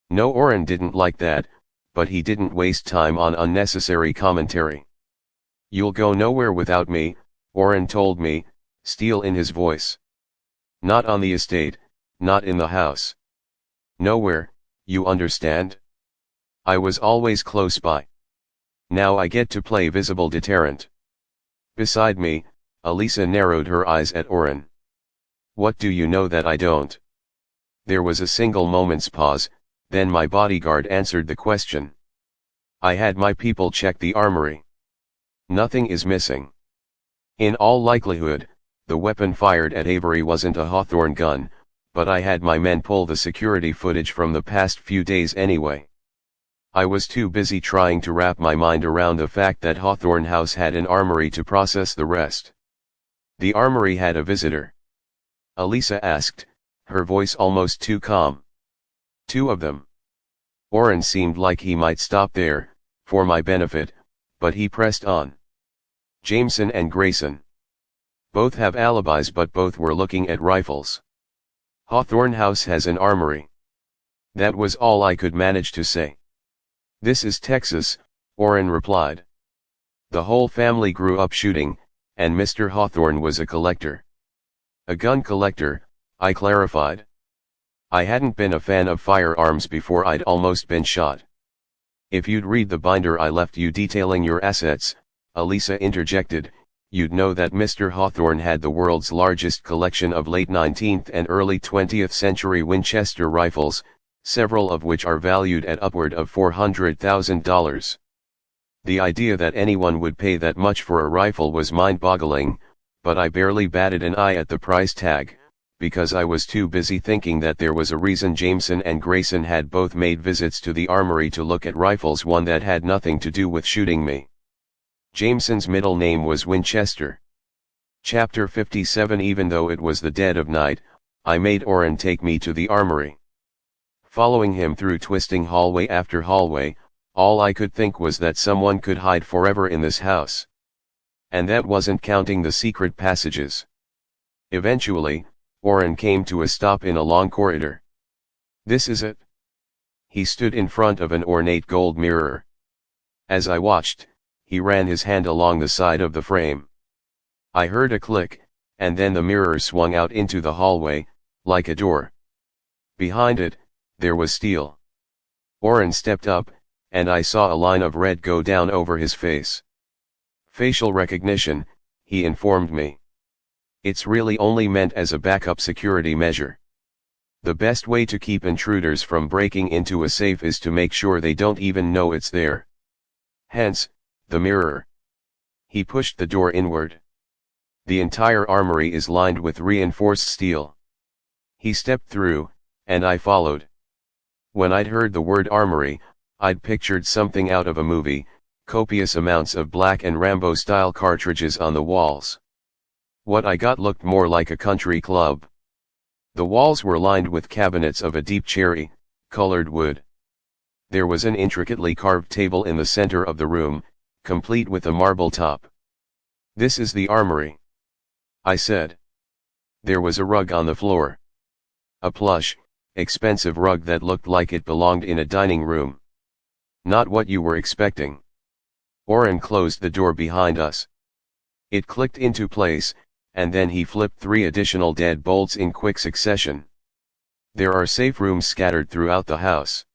No, Orrin didn't like that, but he didn't waste time on unnecessary commentary. You'll go nowhere without me, Orrin told me, steel in his voice. Not on the estate, not in the house. Nowhere, you understand? I was always close by. Now I get to play visible deterrent. Beside me, Elisa narrowed her eyes at Orrin. What do you know that I don't? There was a single moment's pause, then my bodyguard answered the question. I had my people check the armory. Nothing is missing. In all likelihood, the weapon fired at Avery wasn't a Hawthorne gun, but I had my men pull the security footage from the past few days anyway. I was too busy trying to wrap my mind around the fact that Hawthorne House had an armory to process the rest. The armory had a visitor? Elisa asked, her voice almost too calm. 2 of them. Orrin seemed like he might stop there, for my benefit, but he pressed on. Jameson and Grayson. Both have alibis, but both were looking at rifles. Hawthorne House has an armory. That was all I could manage to say. This is Texas, Orrin replied. The whole family grew up shooting, and Mr. Hawthorne was a collector. A gun collector, I clarified. I hadn't been a fan of firearms before I'd almost been shot. If you'd read the binder I left you detailing your assets, Elisa interjected, you'd know that Mr. Hawthorne had the world's largest collection of late 19th and early 20th century Winchester rifles, several of which are valued at upward of $400,000. The idea that anyone would pay that much for a rifle was mind-boggling, but I barely batted an eye at the price tag, because I was too busy thinking that there was a reason Jameson and Grayson had both made visits to the armory to look at rifles, one that had nothing to do with shooting me. Jameson's middle name was Winchester. Chapter 57. Even though it was the dead of night, I made Orrin take me to the armory. Following him through twisting hallway after hallway, all I could think was that someone could hide forever in this house. And that wasn't counting the secret passages. Eventually, Orrin came to a stop in a long corridor. This is it. He stood in front of an ornate gold mirror. As I watched, he ran his hand along the side of the frame. I heard a click, and then the mirror swung out into the hallway, like a door. Behind it, there was steel. Orrin stepped up, and I saw a line of red go down over his face. Facial recognition, he informed me. It's really only meant as a backup security measure. The best way to keep intruders from breaking into a safe is to make sure they don't even know it's there. Hence, the mirror. He pushed the door inward. The entire armory is lined with reinforced steel. He stepped through, and I followed. When I'd heard the word armory, I'd pictured something out of a movie, copious amounts of black and Rambo-style cartridges on the walls. What I got looked more like a country club. The walls were lined with cabinets of a deep cherry-colored wood. There was an intricately carved table in the center of the room, complete with a marble top. This is the armory, I said. There was a rug on the floor. A plush, expensive rug that looked like it belonged in a dining room. Not what you were expecting. Orrin closed the door behind us. It clicked into place, and then he flipped 3 additional deadbolts in quick succession. There are safe rooms scattered throughout the house.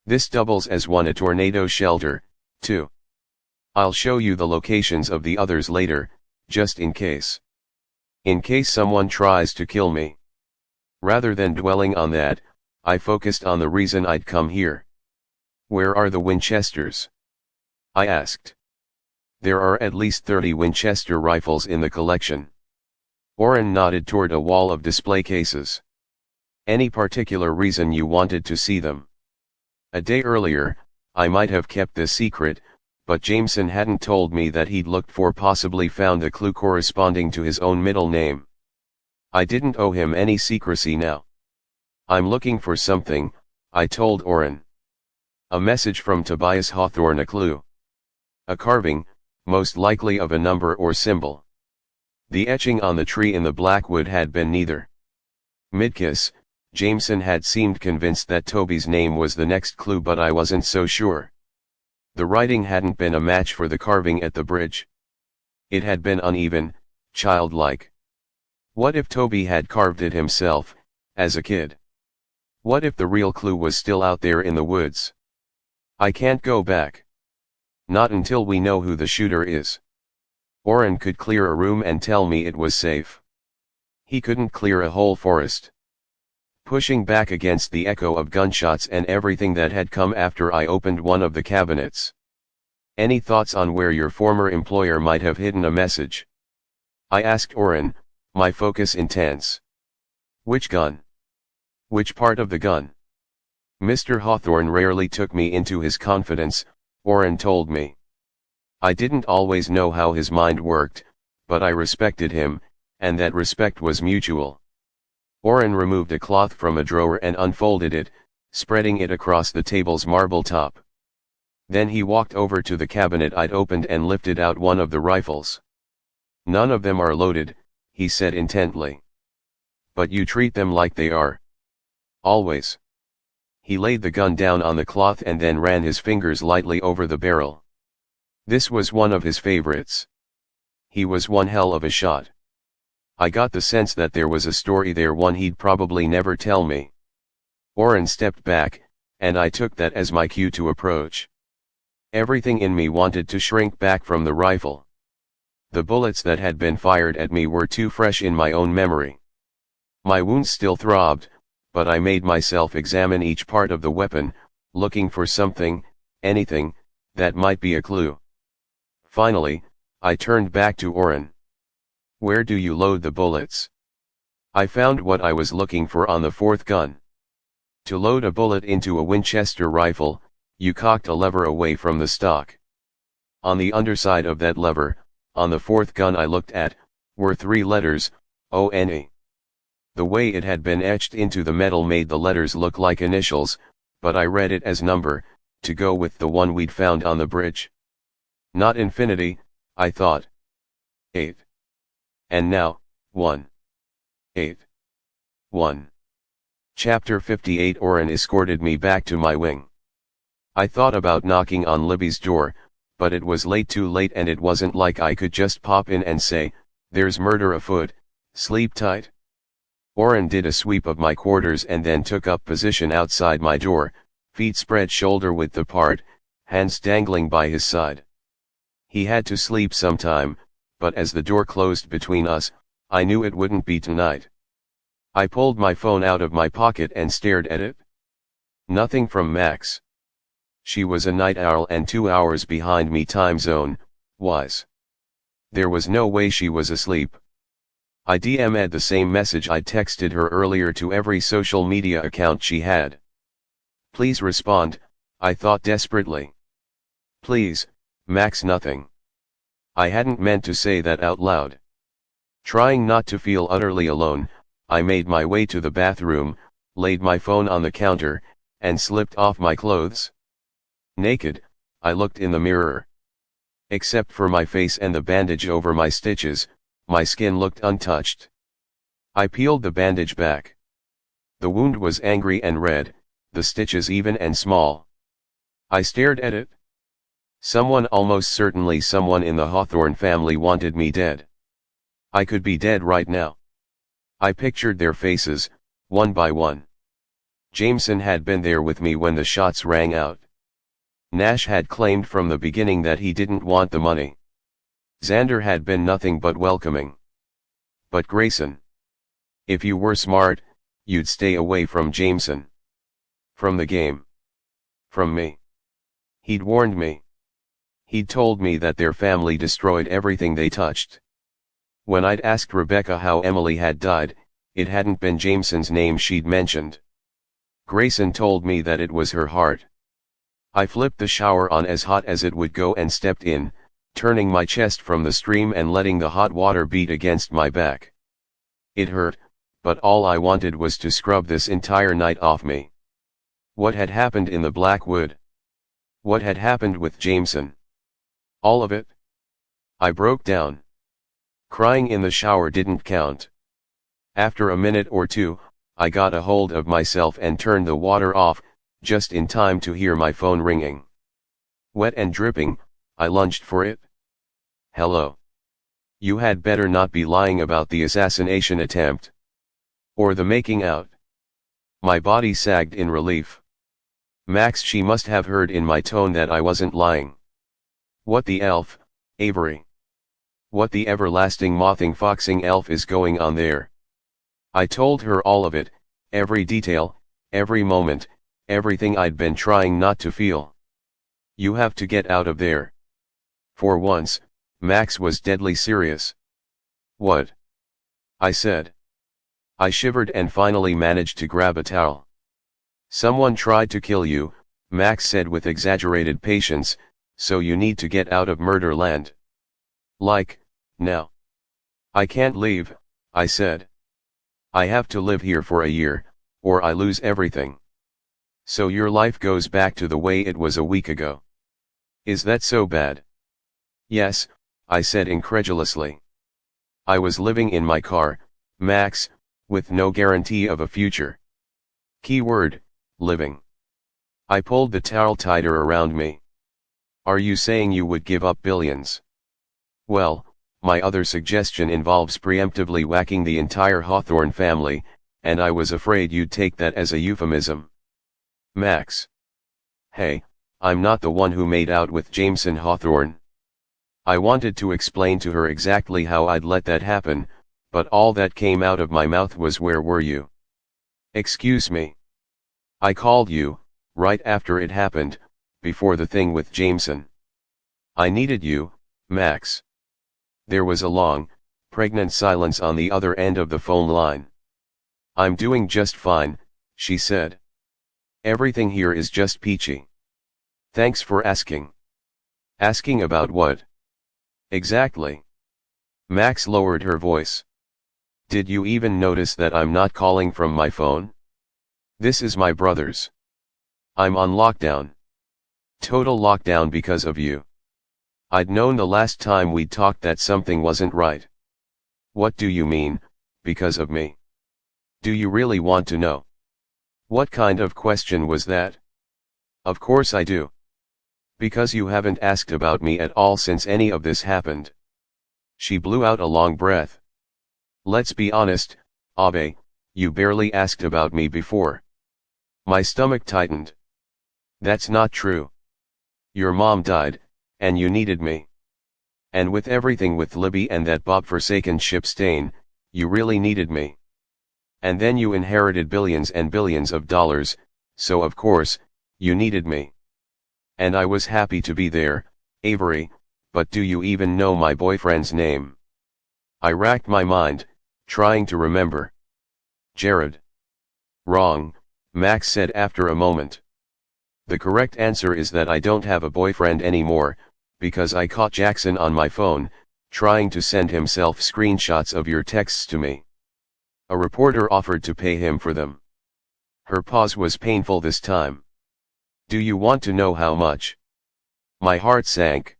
This doubles as a tornado shelter, too. I'll show you the locations of the others later, just in case. In case someone tries to kill me. Rather than dwelling on that, I focused on the reason I'd come here. Where are the Winchesters? I asked. There are at least 30 Winchester rifles in the collection. Orrin nodded toward a wall of display cases. Any particular reason you wanted to see them? A day earlier, I might have kept this secret, but Jameson hadn't told me that he'd looked for, possibly found a clue corresponding to his own middle name. I didn't owe him any secrecy now. I'm looking for something, I told Oren. A message from Tobias Hawthorne, a clue. A carving, most likely of a number or symbol. The etching on the tree in the blackwood had been neither. Midkiss, Jameson had seemed convinced that Toby's name was the next clue, but I wasn't so sure. The writing hadn't been a match for the carving at the bridge. It had been uneven, childlike. What if Toby had carved it himself, as a kid? What if the real clue was still out there in the woods? I can't go back. Not until we know who the shooter is. Oren could clear a room and tell me it was safe. He couldn't clear a whole forest. Pushing back against the echo of gunshots and everything that had come after, I opened one of the cabinets. Any thoughts on where your former employer might have hidden a message? I asked Oren, my focus intense. Which gun? Which part of the gun? Mr. Hawthorne rarely took me into his confidence, Oren told me. I didn't always know how his mind worked, but I respected him, and that respect was mutual. Oren removed a cloth from a drawer and unfolded it, spreading it across the table's marble top. Then he walked over to the cabinet I'd opened and lifted out one of the rifles. None of them are loaded, he said intently. But you treat them like they are. Always. He laid the gun down on the cloth and then ran his fingers lightly over the barrel. This was one of his favorites. He was one hell of a shot. I got the sense that there was a story there, one he'd probably never tell me. Oren stepped back, and I took that as my cue to approach. Everything in me wanted to shrink back from the rifle. The bullets that had been fired at me were too fresh in my own memory. My wounds still throbbed, but I made myself examine each part of the weapon, looking for something, anything, that might be a clue. Finally, I turned back to Oren. Where do you load the bullets? I found what I was looking for on the fourth gun. To load a bullet into a Winchester rifle, you cocked a lever away from the stock. On the underside of that lever, on the fourth gun I looked at, were 3 letters, O-N-E. The way it had been etched into the metal made the letters look like initials, but I read it as number, to go with the one we'd found on the bridge. Not infinity, I thought. 8. And now, 1. 8. 1. Chapter 58. Oren escorted me back to my wing. I thought about knocking on Libby's door, but it was too late, and it wasn't like I could just pop in and say, there's murder afoot, sleep tight. Oren did a sweep of my quarters and then took up position outside my door, feet spread shoulder width apart, hands dangling by his side. He had to sleep sometime, but as the door closed between us, I knew it wouldn't be tonight. I pulled my phone out of my pocket and stared at it. Nothing from Max. She was a night owl and 2 hours behind me time zone, wise. There was no way she was asleep. I DM'd the same message I texted her earlier to every social media account she had. Please respond, I thought desperately. Please, Max. Nothing. I hadn't meant to say that out loud. Trying not to feel utterly alone, I made my way to the bathroom, laid my phone on the counter, and slipped off my clothes. Naked, I looked in the mirror. Except for my face and the bandage over my stitches, my skin looked untouched. I peeled the bandage back. The wound was angry and red, the stitches even and small. I stared at it. Someone, almost certainly someone in the Hawthorne family, wanted me dead. I could be dead right now. I pictured their faces, one by one. Jameson had been there with me when the shots rang out. Nash had claimed from the beginning that he didn't want the money. Xander had been nothing but welcoming. But Grayson. If you were smart, you'd stay away from Jameson. From the game. From me. He'd warned me. He'd told me that their family destroyed everything they touched. When I'd asked Rebecca how Emily had died, it hadn't been Jameson's name she'd mentioned. Grayson told me that it was her heart. I flipped the shower on as hot as it would go and stepped in, turning my chest from the stream and letting the hot water beat against my back. It hurt, but all I wanted was to scrub this entire night off me. What had happened in the Black Wood? What had happened with Jameson? All of it? I broke down. Crying in the shower didn't count. After a minute or two, I got a hold of myself and turned the water off, just in time to hear my phone ringing. Wet and dripping, I lunged for it. Hello. You had better not be lying about the assassination attempt. Or the making out. My body sagged in relief. Max, she must have heard in my tone that I wasn't lying. What the elf, Avery? What the everlasting mothing foxing elf is going on there? I told her all of it, every detail, every moment, everything I'd been trying not to feel. You have to get out of there. For once, Max was deadly serious. What? I said. I shivered and finally managed to grab a towel. Someone tried to kill you, Max said with exaggerated patience, so you need to get out of Murderland. Like, now. I can't leave, I said. I have to live here for a year, or I lose everything. So your life goes back to the way it was a week ago. Is that so bad? Yes, I said incredulously. I was living in my car, Max, with no guarantee of a future. Keyword, living. I pulled the towel tighter around me. Are you saying you would give up billions? Well, my other suggestion involves preemptively whacking the entire Hawthorne family, and I was afraid you'd take that as a euphemism. Max. Hey, I'm not the one who made out with Jameson Hawthorne. I wanted to explain to her exactly how I'd let that happen, but all that came out of my mouth was, where were you? Excuse me. I called you, right after it happened, before the thing with Jameson. I needed you, Max. There was a long, pregnant silence on the other end of the phone line. I'm doing just fine, she said. Everything here is just peachy. Thanks for asking. Asking about what? Exactly. Max lowered her voice. Did you even notice that I'm not calling from my phone? This is my brother's. I'm on lockdown. Total lockdown because of you. I'd known the last time we'd talked that something wasn't right. What do you mean, because of me? Do you really want to know? What kind of question was that? Of course I do. Because you haven't asked about me at all since any of this happened. She blew out a long breath. Let's be honest, Abe, you barely asked about me before. My stomach tightened. That's not true. Your mom died, and you needed me. And with everything with Libby and that Bob-forsaken ship stain, you really needed me. And then you inherited billions and billions of dollars, so of course, you needed me. And I was happy to be there, Avery, but do you even know my boyfriend's name? I racked my mind, trying to remember. Jared. Wrong, Max said after a moment. The correct answer is that I don't have a boyfriend anymore, because I caught Jackson on my phone, trying to send himself screenshots of your texts to me. A reporter offered to pay him for them. Her pause was painful this time. Do you want to know how much? My heart sank.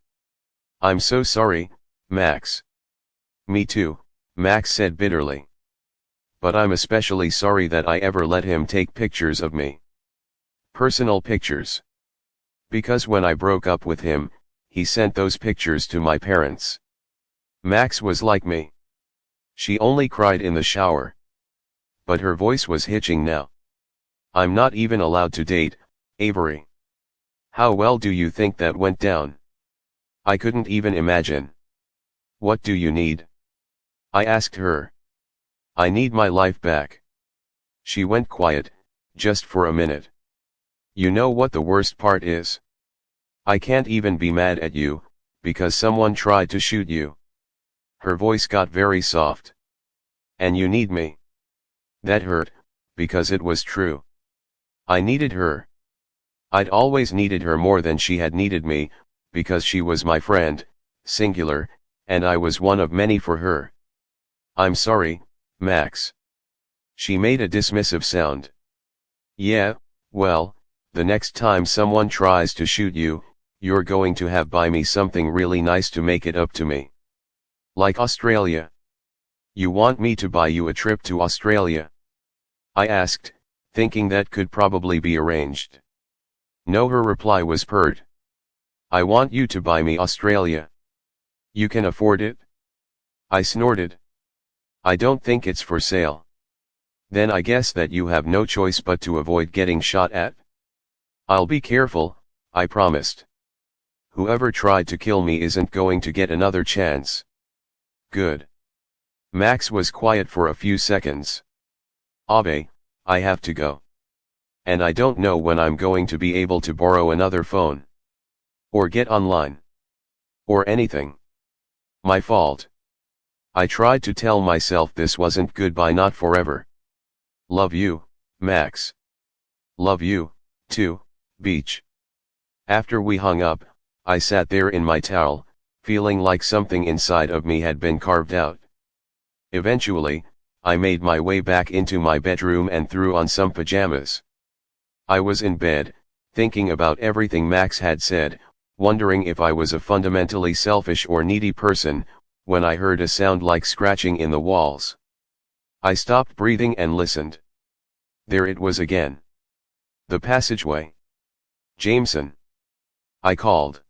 I'm so sorry, Max. Me too, Max said bitterly. But I'm especially sorry that I ever let him take pictures of me. Personal pictures. Because when I broke up with him, he sent those pictures to my parents. Max was like me. She only cried in the shower. But her voice was hitching now. I'm not even allowed to date, Avery. How well do you think that went down? I couldn't even imagine. What do you need? I asked her. I need my life back. She went quiet, just for a minute. You know what the worst part is? I can't even be mad at you, because someone tried to shoot you. Her voice got very soft. And you need me. That hurt, because it was true. I needed her. I'd always needed her more than she had needed me, because she was my friend, singular, and I was one of many for her. I'm sorry, Max. She made a dismissive sound. Yeah, well, the next time someone tries to shoot you, you're going to have buy me something really nice to make it up to me. Like Australia. You want me to buy you a trip to Australia? I asked, thinking that could probably be arranged. No, her reply was pert. I want you to buy me Australia. You can afford it? I snorted. I don't think it's for sale. Then I guess that you have no choice but to avoid getting shot at? I'll be careful, I promised. Whoever tried to kill me isn't going to get another chance. Good. Max was quiet for a few seconds. Ave, I have to go. And I don't know when I'm going to be able to borrow another phone. Or get online. Or anything. My fault. I tried to tell myself this wasn't goodbye, not forever. Love you, Max. Love you, too, Beach. After we hung up, I sat there in my towel, feeling like something inside of me had been carved out. Eventually, I made my way back into my bedroom and threw on some pajamas. I was in bed, thinking about everything Max had said, wondering if I was a fundamentally selfish or needy person, when I heard a sound like scratching in the walls. I stopped breathing and listened. There it was again. The passageway. Jameson. I called.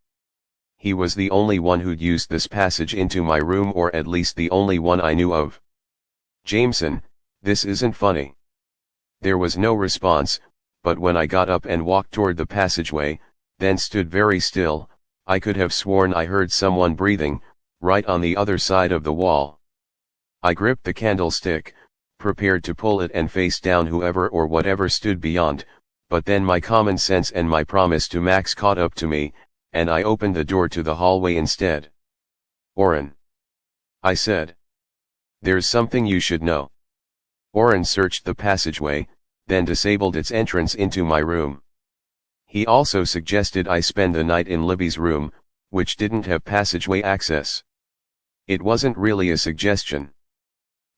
He was the only one who'd used this passage into my room, or at least the only one I knew of. Jameson, this isn't funny. There was no response, but when I got up and walked toward the passageway, then stood very still, I could have sworn I heard someone breathing, right on the other side of the wall. I gripped the candlestick, prepared to pull it and face down whoever or whatever stood beyond, but then my common sense and my promise to Max caught up to me, and I opened the door to the hallway instead. Oren. I said. There's something you should know. Oren searched the passageway, then disabled its entrance into my room. He also suggested I spend the night in Libby's room, which didn't have passageway access. It wasn't really a suggestion.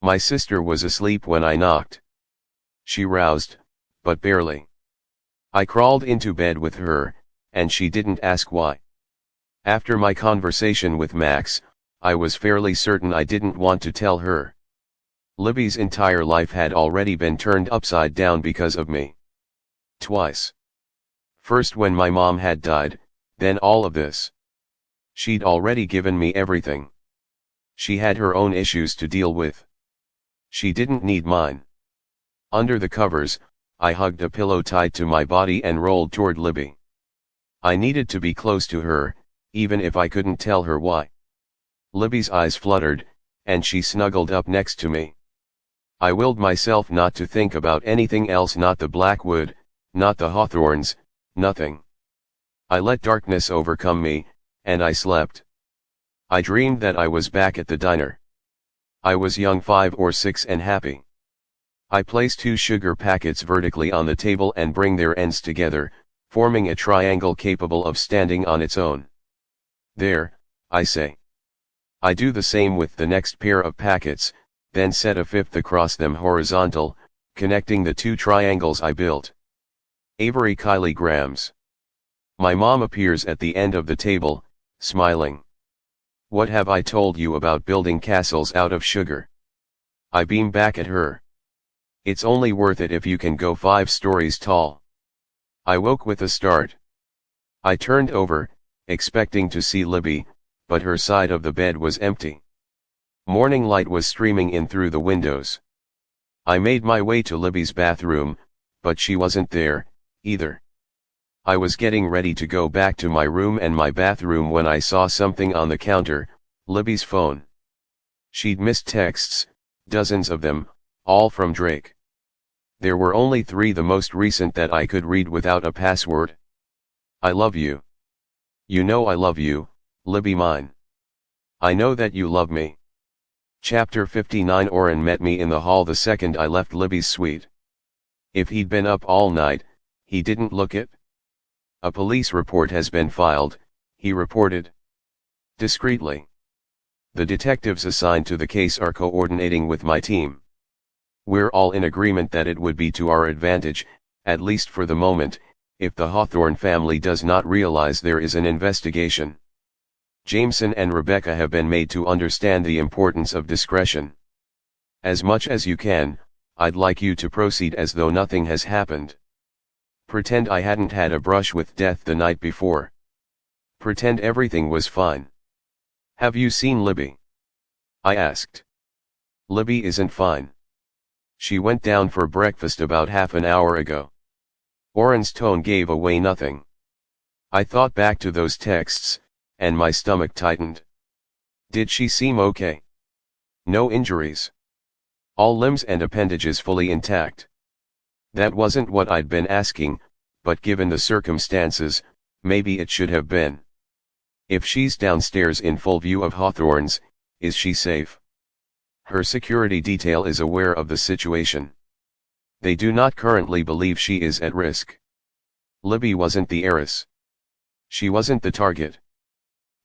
My sister was asleep when I knocked. She roused, but barely. I crawled into bed with her, and she didn't ask why. After my conversation with Max, I was fairly certain I didn't want to tell her. Libby's entire life had already been turned upside down because of me. Twice. First when my mom had died, then all of this. She'd already given me everything. She had her own issues to deal with. She didn't need mine. Under the covers, I hugged a pillow tight to my body and rolled toward Libby. I needed to be close to her, even if I couldn't tell her why. Libby's eyes fluttered, and she snuggled up next to me. I willed myself not to think about anything else, not the Blackwood, not the Hawthorns, nothing. I let darkness overcome me, and I slept. I dreamed that I was back at the diner. I was young, 5 or 6, and happy. I place 2 sugar packets vertically on the table and bring their ends together, forming a triangle capable of standing on its own. There, I say. I do the same with the next pair of packets, then set a 5th across them horizontal, connecting the 2 triangles I built. Avery Kylie Grams. My mom appears at the end of the table, smiling. What have I told you about building castles out of sugar? I beam back at her. It's only worth it if you can go 5 stories tall. I woke with a start. I turned over, expecting to see Libby, but her side of the bed was empty. Morning light was streaming in through the windows. I made my way to Libby's bathroom, but she wasn't there, either. I was getting ready to go back to my room and my bathroom when I saw something on the counter, Libby's phone. She'd missed texts, dozens of them, all from Drake. There were only 3, the most recent that I could read without a password. I love you. You know I love you, Libby mine. I know that you love me. Chapter 59. Oren met me in the hall the second I left Libby's suite. If he'd been up all night, he didn't look it. A police report has been filed, he reported. Discreetly. The detectives assigned to the case are coordinating with my team. We're all in agreement that it would be to our advantage, at least for the moment, if the Hawthorne family does not realize there is an investigation. Jameson and Rebecca have been made to understand the importance of discretion. As much as you can, I'd like you to proceed as though nothing has happened. Pretend I hadn't had a brush with death the night before. Pretend everything was fine. Have you seen Libby? I asked. Libby isn't fine. She went down for breakfast about half an hour ago. Orrin's tone gave away nothing. I thought back to those texts, and my stomach tightened. Did she seem okay? No injuries. All limbs and appendages fully intact. That wasn't what I'd been asking, but given the circumstances, maybe it should have been. If she's downstairs in full view of Hawthorne's, is she safe? Her security detail is aware of the situation. They do not currently believe she is at risk. Libby wasn't the heiress. She wasn't the target.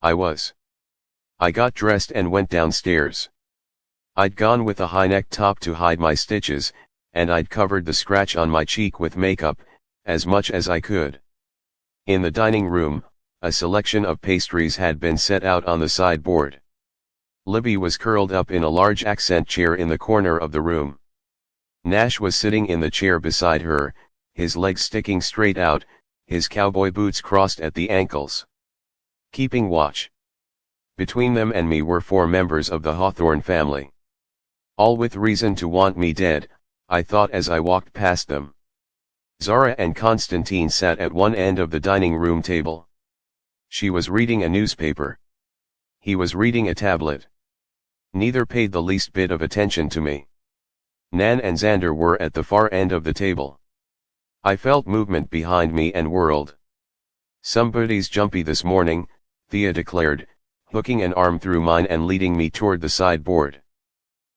I was. I got dressed and went downstairs. I'd gone with a high-neck top to hide my stitches, and I'd covered the scratch on my cheek with makeup, as much as I could. In the dining room, a selection of pastries had been set out on the sideboard. Libby was curled up in a large accent chair in the corner of the room. Nash was sitting in the chair beside her, his legs sticking straight out, his cowboy boots crossed at the ankles. Keeping watch. Between them and me were 4 members of the Hawthorne family. All with reason to want me dead, I thought as I walked past them. Zara and Constantine sat at one end of the dining room table. She was reading a newspaper. He was reading a tablet. Neither paid the least bit of attention to me. Nan and Xander were at the far end of the table. I felt movement behind me and whirled. "Somebody's jumpy this morning," Thea declared, hooking an arm through mine and leading me toward the sideboard.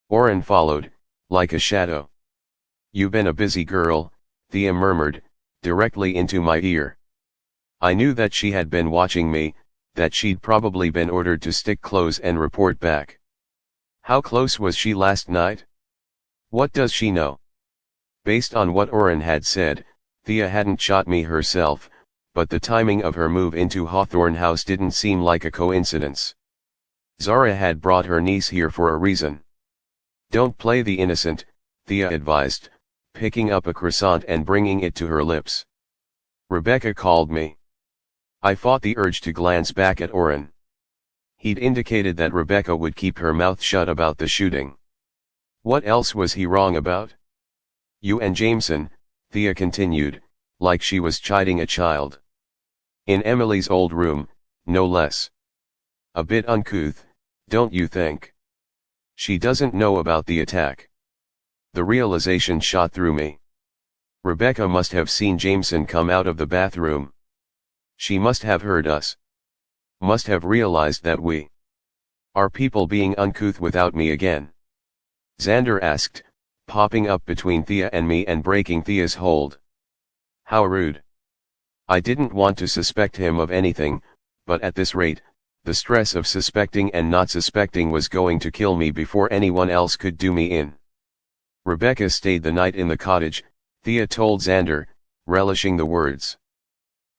Orrin followed, like a shadow. "You been a busy girl," Thea murmured, directly into my ear. I knew that she had been watching me, that she'd probably been ordered to stick close and report back. How close was she last night? What does she know? Based on what Orrin had said, Thea hadn't shot me herself, but the timing of her move into Hawthorne House didn't seem like a coincidence. Zara had brought her niece here for a reason. "Don't play the innocent," Thea advised, picking up a croissant and bringing it to her lips. "Rebecca called me." I fought the urge to glance back at Orrin. He'd indicated that Rebecca would keep her mouth shut about the shooting. What else was he wrong about? "You and Jameson," Thea continued, like she was chiding a child. "In Emily's old room, no less. A bit uncouth, don't you think? She doesn't know about the attack." The realization shot through me. Rebecca must have seen Jameson come out of the bathroom. She must have heard us. Must have realized that we are people being uncouth without me again. Xander asked, popping up between Thea and me and breaking Thea's hold. How rude. I didn't want to suspect him of anything, but at this rate, the stress of suspecting and not suspecting was going to kill me before anyone else could do me in. "Rebecca stayed the night in the cottage," Thea told Xander, relishing the words.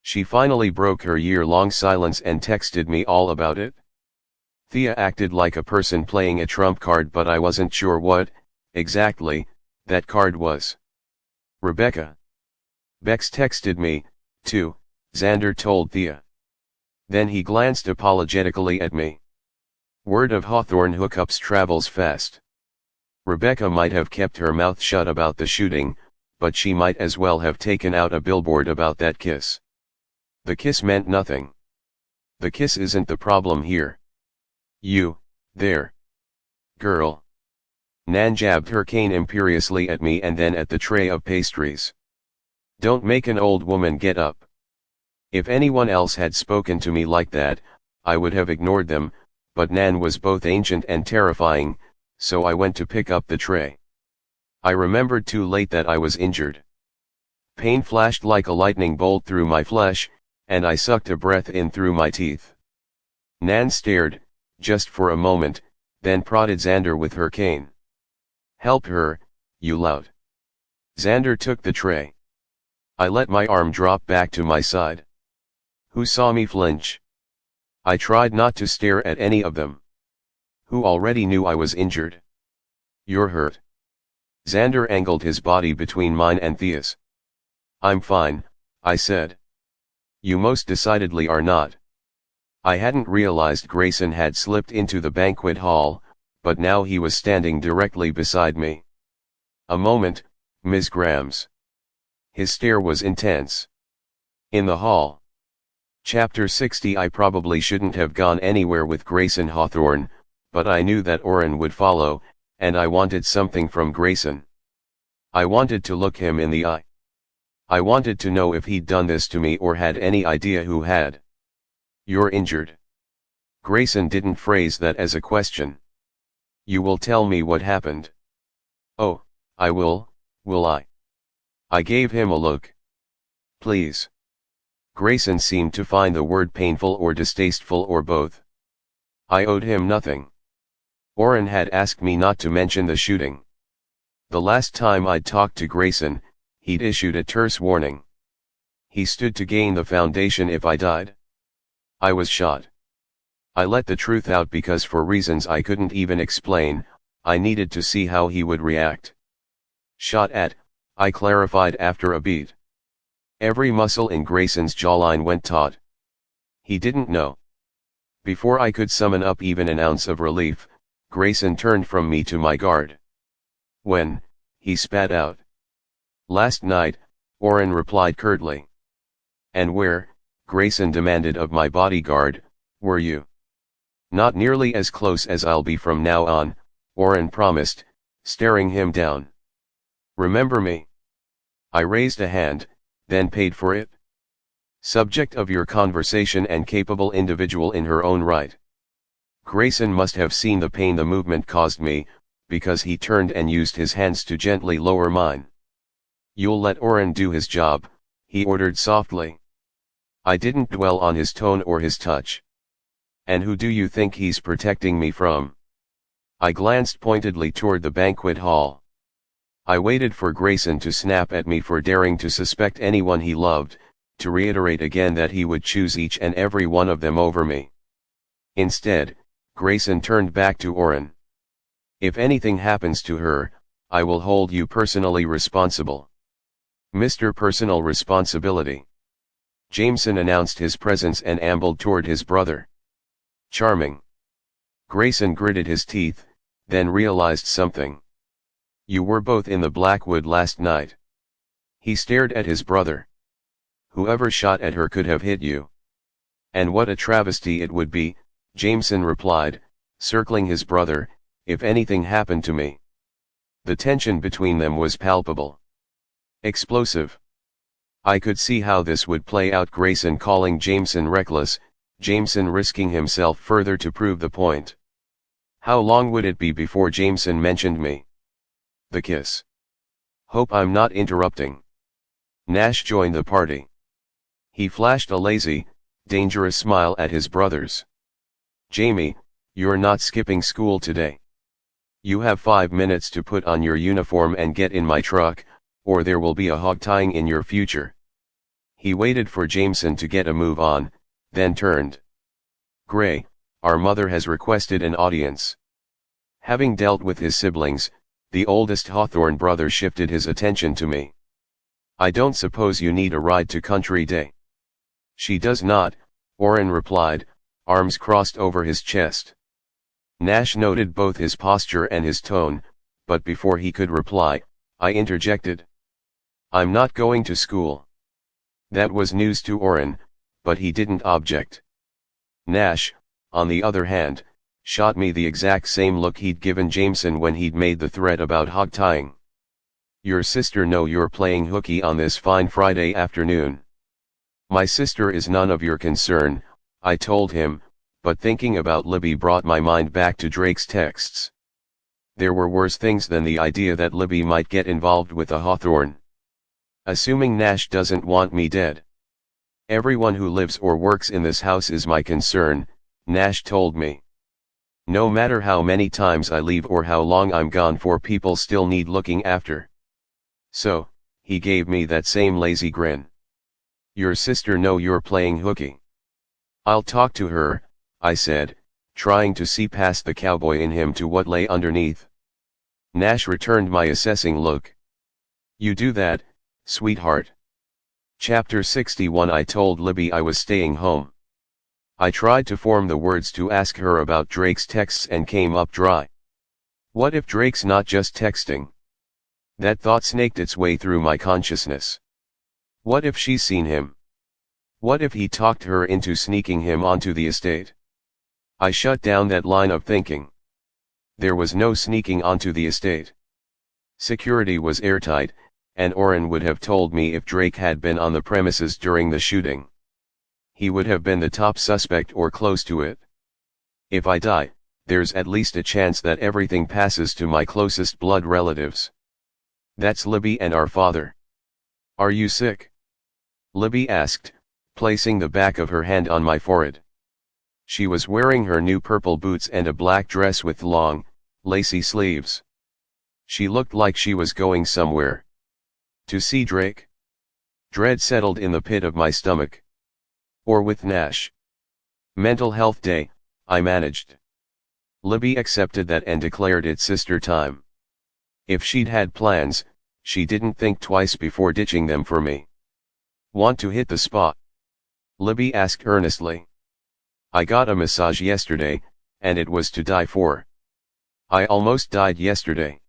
"She finally broke her year-long silence and texted me all about it." Thea acted like a person playing a trump card, but I wasn't sure what, exactly, that card was. "Rebecca. Bex texted me, too," Xander told Thea. Then he glanced apologetically at me. "Word of Hawthorne hookups travels fast. Rebecca might have kept her mouth shut about the shooting, but she might as well have taken out a billboard about that kiss. The kiss meant nothing. The kiss isn't the problem here. You, there. Girl." Nan jabbed her cane imperiously at me and then at the tray of pastries. "Don't make an old woman get up." If anyone else had spoken to me like that, I would have ignored them, but Nan was both ancient and terrifying, so I went to pick up the tray. I remembered too late that I was injured. Pain flashed like a lightning bolt through my flesh, and I sucked a breath in through my teeth. Nan stared, just for a moment, then prodded Xander with her cane. "Help her, you lout." Xander took the tray. I let my arm drop back to my side. Who saw me flinch? I tried not to stare at any of them. Who already knew I was injured? "You're hurt." Xander angled his body between mine and Thea's. "I'm fine," I said. "You most decidedly are not." I hadn't realized Grayson had slipped into the banquet hall, but now he was standing directly beside me. "A moment, Ms. Grams." His stare was intense. In the hall. Chapter 60. I probably shouldn't have gone anywhere with Grayson Hawthorne, but I knew that Oren would follow, and I wanted something from Grayson. I wanted to look him in the eye. I wanted to know if he'd done this to me or had any idea who had. "You're injured." Grayson didn't phrase that as a question. "You will tell me what happened." "Oh, I will I?" I gave him a look. "Please." Grayson seemed to find the word painful or distasteful or both. I owed him nothing. Oren had asked me not to mention the shooting. The last time I'd talked to Grayson, he'd issued a terse warning. He stood to gain the foundation if I died. I was shot. I let the truth out because for reasons I couldn't even explain, I needed to see how he would react. "Shot at," I clarified after a beat. Every muscle in Grayson's jawline went taut. He didn't know. Before I could summon up even an ounce of relief, Grayson turned from me to my guard. "When?" he spat out. "Last night," Oren replied curtly. "And where," Grayson demanded of my bodyguard, "were you?" "Not nearly as close as I'll be from now on," Oren promised, staring him down. "Remember me?" I raised a hand, then paid for it. "Subject of your conversation and capable individual in her own right." Grayson must have seen the pain the movement caused me, because he turned and used his hands to gently lower mine. "You'll let Oren do his job," he ordered softly. I didn't dwell on his tone or his touch. "And who do you think he's protecting me from?" I glanced pointedly toward the banquet hall. I waited for Grayson to snap at me for daring to suspect anyone he loved, to reiterate again that he would choose each and every one of them over me. Instead, Grayson turned back to Oren. "If anything happens to her, I will hold you personally responsible." "Mr. Personal Responsibility." Jameson announced his presence and ambled toward his brother. "Charming." Grayson gritted his teeth, then realized something. "You were both in the Blackwood last night." He stared at his brother. "Whoever shot at her could have hit you." "And what a travesty it would be," Jameson replied, circling his brother, "if anything happened to me." The tension between them was palpable. Explosive. I could see how this would play out. Grayson calling Jameson reckless, Jameson risking himself further to prove the point. How long would it be before Jameson mentioned me? The kiss. "Hope I'm not interrupting." Nash joined the party. He flashed a lazy, dangerous smile at his brothers. "Jamie, you're not skipping school today. You have 5 minutes to put on your uniform and get in my truck, or there will be a hog-tying in your future." He waited for Jameson to get a move on, then turned. "Gray, our mother has requested an audience." Having dealt with his siblings, the oldest Hawthorne brother shifted his attention to me. "I don't suppose you need a ride to Country Day?" "She does not," Oren replied, arms crossed over his chest. Nash noted both his posture and his tone, but before he could reply, I interjected. "I'm not going to school." That was news to Oren, but he didn't object. Nash, on the other hand, shot me the exact same look he'd given Jameson when he'd made the threat about hog-tying. "Your sister know you're playing hooky on this fine Friday afternoon?" "My sister is none of your concern," I told him, but thinking about Libby brought my mind back to Drake's texts. There were worse things than the idea that Libby might get involved with a Hawthorne. "Assuming Nash doesn't want me dead." Everyone who lives or works in this house is my concern, Nash told me. No matter how many times I leave or how long I'm gone for, people still need looking after. So, he gave me that same lazy grin. Your sister know you're playing hooky? I'll talk to her, I said, trying to see past the cowboy in him to what lay underneath. Nash returned my assessing look. You do that, sweetheart. Chapter 61. I told Libby I was staying home. I tried to form the words to ask her about Drake's texts and came up dry. What if Drake's not just texting? That thought snaked its way through my consciousness. What if she's seen him? What if he talked her into sneaking him onto the estate? I shut down that line of thinking. There was no sneaking onto the estate. Security was airtight, and Oren would have told me if Drake had been on the premises during the shooting. He would have been the top suspect or close to it. If I die, there's at least a chance that everything passes to my closest blood relatives. That's Libby and our father. Are you sick? Libby asked, placing the back of her hand on my forehead. She was wearing her new purple boots and a black dress with long, lacy sleeves. She looked like she was going somewhere. To see Drake? Dread settled in the pit of my stomach. Or with Nash. Mental health day, I managed. Libby accepted that and declared it sister time. If she'd had plans, she didn't think twice before ditching them for me. Want to hit the spot? Libby asked earnestly. I got a massage yesterday, and it was to die for. I almost died yesterday.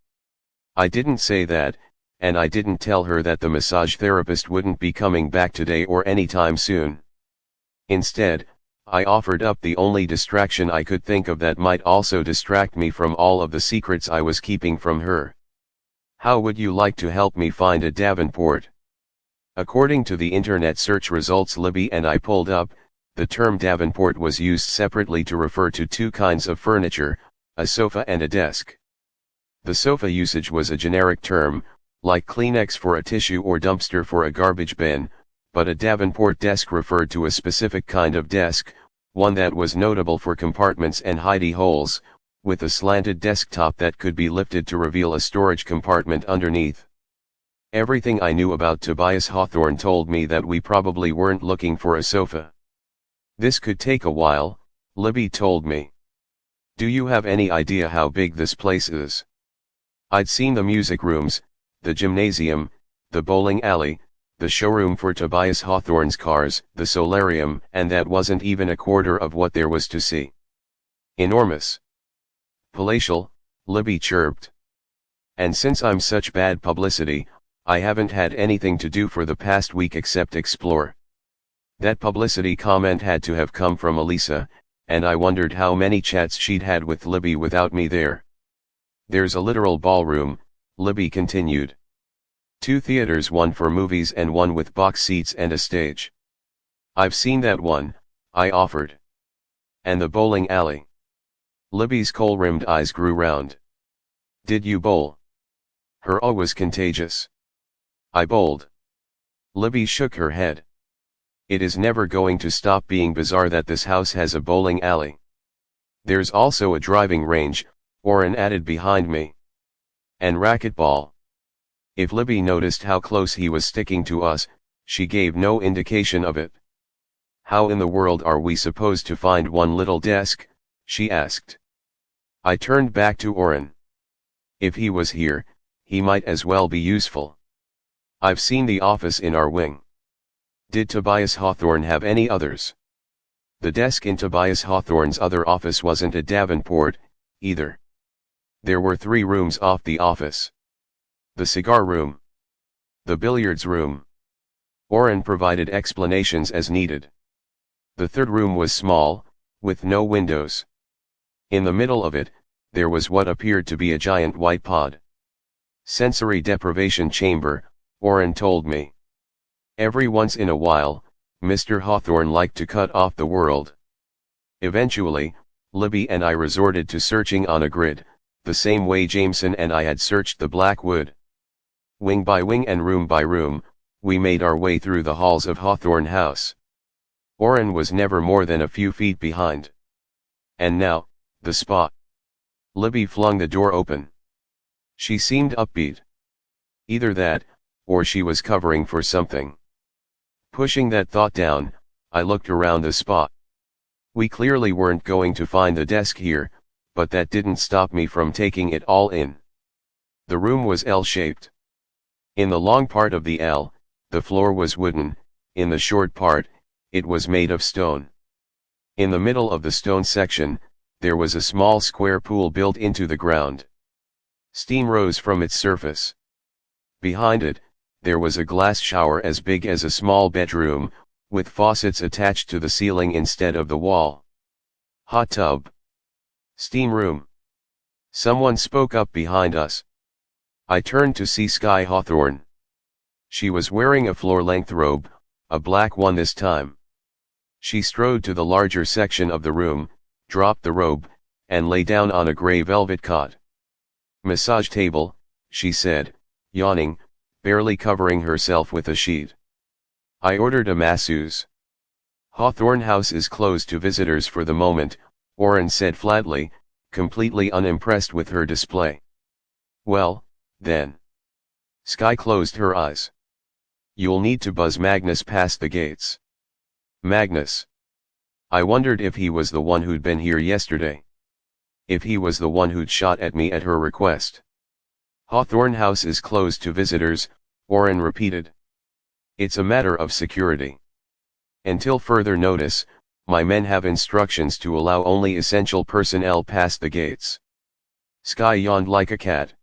I didn't say that, and I didn't tell her that the massage therapist wouldn't be coming back today or anytime soon. Instead, I offered up the only distraction I could think of that might also distract me from all of the secrets I was keeping from her. How would you like to help me find a Davenport? According to the internet search results Libby and I pulled up, the term Davenport was used separately to refer to two kinds of furniture, a sofa and a desk. The sofa usage was a generic term, like Kleenex for a tissue or dumpster for a garbage bin, but a Davenport desk referred to a specific kind of desk, one that was notable for compartments and hidey holes, with a slanted desktop that could be lifted to reveal a storage compartment underneath. Everything I knew about Tobias Hawthorne told me that we probably weren't looking for a sofa. This could take a while, Libby told me. Do you have any idea how big this place is? I'd seen the music rooms, the gymnasium, the bowling alley, the showroom for Tobias Hawthorne's cars, the solarium, and that wasn't even a quarter of what there was to see. Enormous. Palatial, Libby chirped. And since I'm such bad publicity, I haven't had anything to do for the past week except explore. That publicity comment had to have come from Elisa, and I wondered how many chats she'd had with Libby without me there. There's a literal ballroom, Libby continued. 2 theaters, one for movies and one with box seats and a stage. I've seen that one, I offered. And the bowling alley. Libby's kohl-rimmed eyes grew round. Did you bowl? Her awe was contagious. I bowled. Libby shook her head. It is never going to stop being bizarre that this house has a bowling alley. There's also a driving range, Oren added behind me. And racquetball. If Libby noticed how close he was sticking to us, she gave no indication of it. How in the world are we supposed to find one little desk? She asked. I turned back to Oren. If he was here, he might as well be useful. I've seen the office in our wing. Did Tobias Hawthorne have any others? The desk in Tobias Hawthorne's other office wasn't a Davenport, either. There were 3 rooms off the office. The cigar room. The billiards room. Oren provided explanations as needed. The 3rd room was small, with no windows. In the middle of it, there was what appeared to be a giant white pod. Sensory deprivation chamber, Oren told me. Every once in a while, Mr. Hawthorne liked to cut off the world. Eventually, Libby and I resorted to searching on a grid, the same way Jameson and I had searched the Blackwood. Wing by wing and room by room, we made our way through the halls of Hawthorne House. Oren was never more than a few feet behind. And now, the spot. Libby flung the door open. She seemed upbeat. Either that, or she was covering for something. Pushing that thought down, I looked around the spot. We clearly weren't going to find the desk here, but that didn't stop me from taking it all in. The room was L-shaped. In the long part of the L, the floor was wooden, in the short part, it was made of stone. In the middle of the stone section, there was a small square pool built into the ground. Steam rose from its surface. Behind it, there was a glass shower as big as a small bedroom, with faucets attached to the ceiling instead of the wall. Hot tub. Steam room. Someone spoke up behind us. I turned to see Sky Hawthorne. She was wearing a floor-length robe, a black one this time. She strode to the larger section of the room, dropped the robe, and lay down on a gray velvet cot. Massage table, she said, yawning, barely covering herself with a sheet. I ordered a masseuse. Hawthorne House is closed to visitors for the moment, Oren said flatly, completely unimpressed with her display. Well, then. Sky closed her eyes. You'll need to buzz Magnus past the gates. Magnus. I wondered if he was the one who'd been here yesterday. If he was the one who'd shot at me at her request. Hawthorne House is closed to visitors, Oren repeated. It's a matter of security. Until further notice, my men have instructions to allow only essential personnel past the gates. Sky yawned like a cat.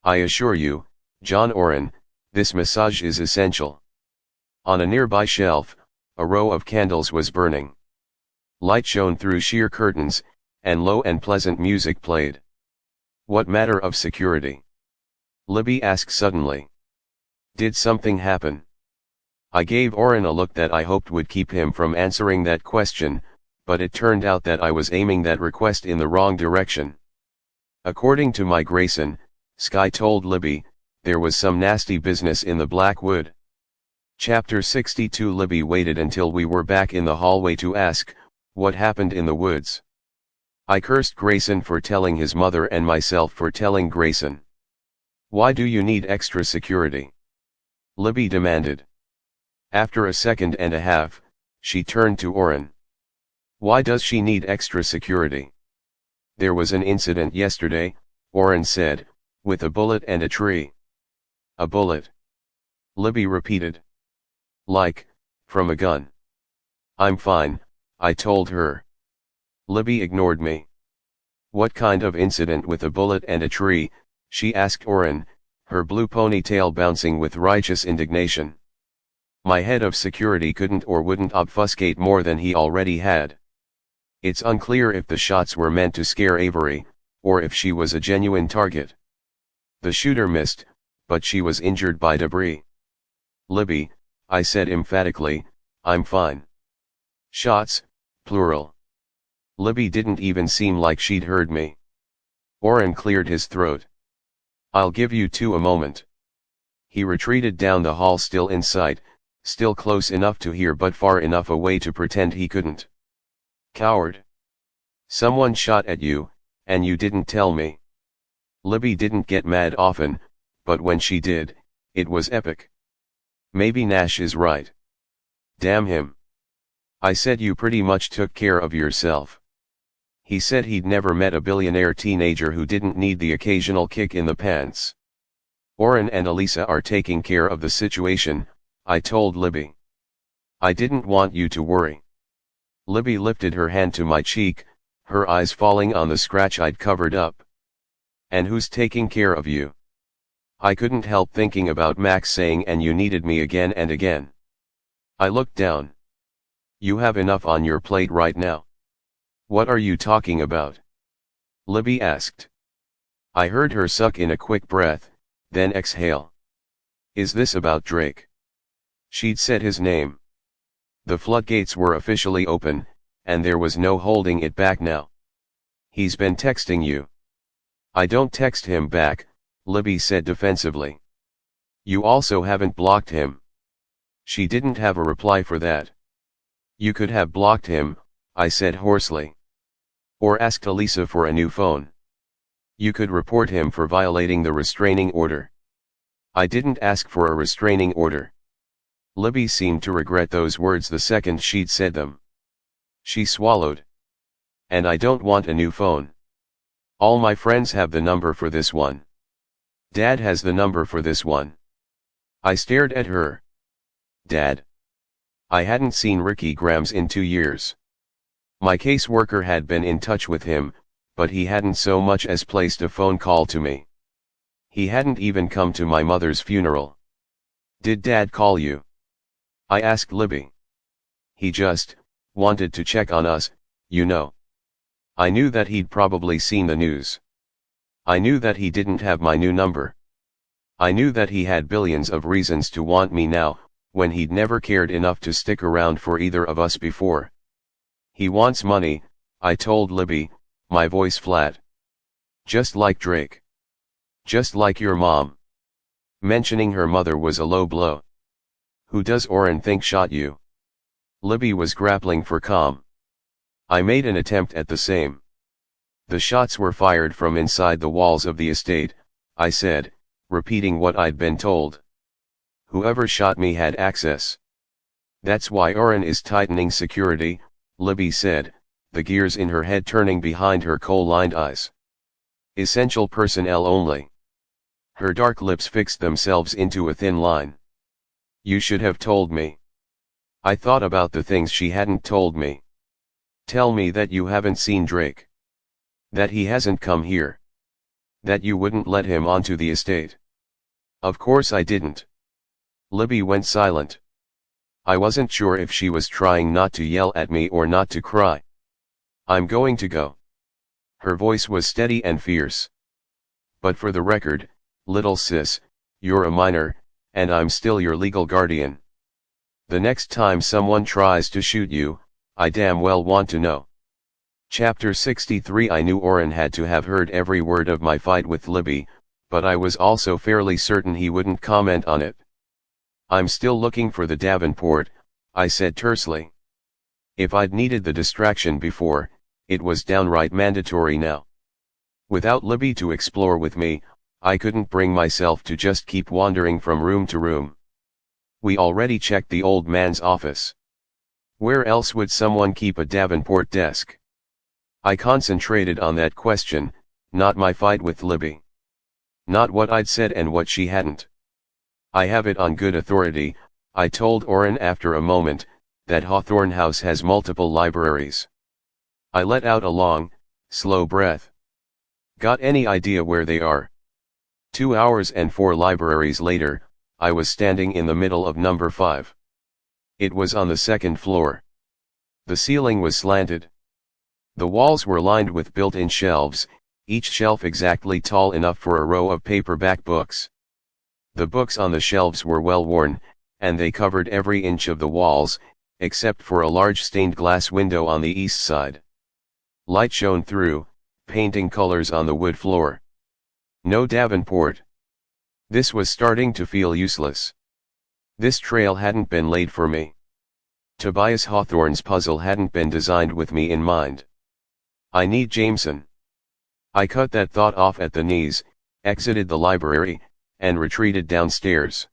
I assure you, John Oren, this massage is essential. On a nearby shelf, a row of candles was burning. Light shone through sheer curtains, and low and pleasant music played. What matter of security? Libby asked suddenly. Did something happen? I gave Oren a look that I hoped would keep him from answering that question, but it turned out that I was aiming that request in the wrong direction. According to my Grayson, Sky told Libby, there was some nasty business in the Blackwood. Chapter 62. Libby waited until we were back in the hallway to ask, what happened in the woods? I cursed Grayson for telling his mother and myself for telling Grayson. Why do you need extra security? Libby demanded. After a second and a half, she turned to Oren. Why does she need extra security? There was an incident yesterday, Oren said, with a bullet and a tree. A bullet. Libby repeated. Like, from a gun. I'm fine, I told her. Libby ignored me. What kind of incident with a bullet and a tree? She asked Oren, her blue ponytail bouncing with righteous indignation. My head of security couldn't or wouldn't obfuscate more than he already had. It's unclear if the shots were meant to scare Avery, or if she was a genuine target. The shooter missed, but she was injured by debris. Libby, I said emphatically, I'm fine. Shots, plural. Libby didn't even seem like she'd heard me. Oren cleared his throat. I'll give you two a moment. He retreated down the hall, still in sight, still close enough to hear but far enough away to pretend he couldn't. Coward. Someone shot at you, and you didn't tell me. Libby didn't get mad often, but when she did, it was epic. Maybe Nash is right. Damn him. I said you pretty much took care of yourself. He said he'd never met a billionaire teenager who didn't need the occasional kick in the pants. Oren and Elisa are taking care of the situation, I told Libby. I didn't want you to worry. Libby lifted her hand to my cheek, her eyes falling on the scratch I'd covered up. And who's taking care of you? I couldn't help thinking about Max saying and you needed me again and again. I looked down. You have enough on your plate right now. What are you talking about? Libby asked. I heard her suck in a quick breath, then exhale. Is this about Drake? She'd said his name. The floodgates were officially open, and there was no holding it back now. He's been texting you. I don't text him back, Libby said defensively. You also haven't blocked him. She didn't have a reply for that. You could have blocked him, I said hoarsely. Or asked Elisa for a new phone. You could report him for violating the restraining order. I didn't ask for a restraining order. Libby seemed to regret those words the second she'd said them. She swallowed. And I don't want a new phone. All my friends have the number for this one. Dad has the number for this one. I stared at her. Dad? I hadn't seen Ricky Grams in 2 years. My caseworker had been in touch with him, but he hadn't so much as placed a phone call to me. He hadn't even come to my mother's funeral. Did Dad call you? I asked Libby. He just wanted to check on us, you know. I knew that he'd probably seen the news. I knew that he didn't have my new number. I knew that he had billions of reasons to want me now, when he'd never cared enough to stick around for either of us before. He wants money, I told Libby, my voice flat. Just like Drake. Just like your mom. Mentioning her mother was a low blow. Who does Oren think shot you? Libby was grappling for calm. I made an attempt at the same. The shots were fired from inside the walls of the estate, I said, repeating what I'd been told. Whoever shot me had access. That's why Oren is tightening security, Libby said, the gears in her head turning behind her coal-lined eyes. Essential personnel only. Her dark lips fixed themselves into a thin line. You should have told me. I thought about the things she hadn't told me. Tell me that you haven't seen Drake. That he hasn't come here. That you wouldn't let him onto the estate. Of course I didn't. Libby went silent. I wasn't sure if she was trying not to yell at me or not to cry. I'm going to go. Her voice was steady and fierce. But for the record, little sis, you're a minor, and I'm still your legal guardian. The next time someone tries to shoot you, I damn well want to know. Chapter 63. I knew Oren had to have heard every word of my fight with Libby, but I was also fairly certain he wouldn't comment on it. I'm still looking for the Davenport, I said tersely. If I'd needed the distraction before, it was downright mandatory now. Without Libby to explore with me, I couldn't bring myself to just keep wandering from room to room. We already checked the old man's office. Where else would someone keep a Davenport desk? I concentrated on that question, not my fight with Libby. Not what I'd said and what she hadn't. I have it on good authority, I told Oren after a moment, that Hawthorne House has multiple libraries. I let out a long, slow breath. Got any idea where they are? 2 hours and 4 libraries later, I was standing in the middle of number 5. It was on the 2nd floor. The ceiling was slanted. The walls were lined with built-in shelves, each shelf exactly tall enough for a row of paperback books. The books on the shelves were well worn, and they covered every inch of the walls, except for a large stained glass window on the east side. Light shone through, painting colors on the wood floor. No Davenport. This was starting to feel useless. This trail hadn't been laid for me. Tobias Hawthorne's puzzle hadn't been designed with me in mind. I need Jameson. I cut that thought off at the knees, exited the library, and retreated downstairs.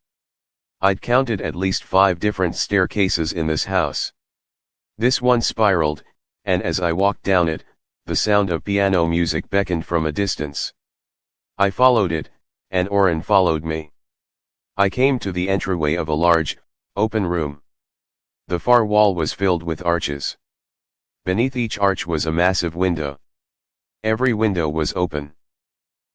I'd counted at least 5 different staircases in this house. This one spiraled, and as I walked down it, the sound of piano music beckoned from a distance. I followed it, and Oren followed me. I came to the entryway of a large, open room. The far wall was filled with arches. Beneath each arch was a massive window. Every window was open.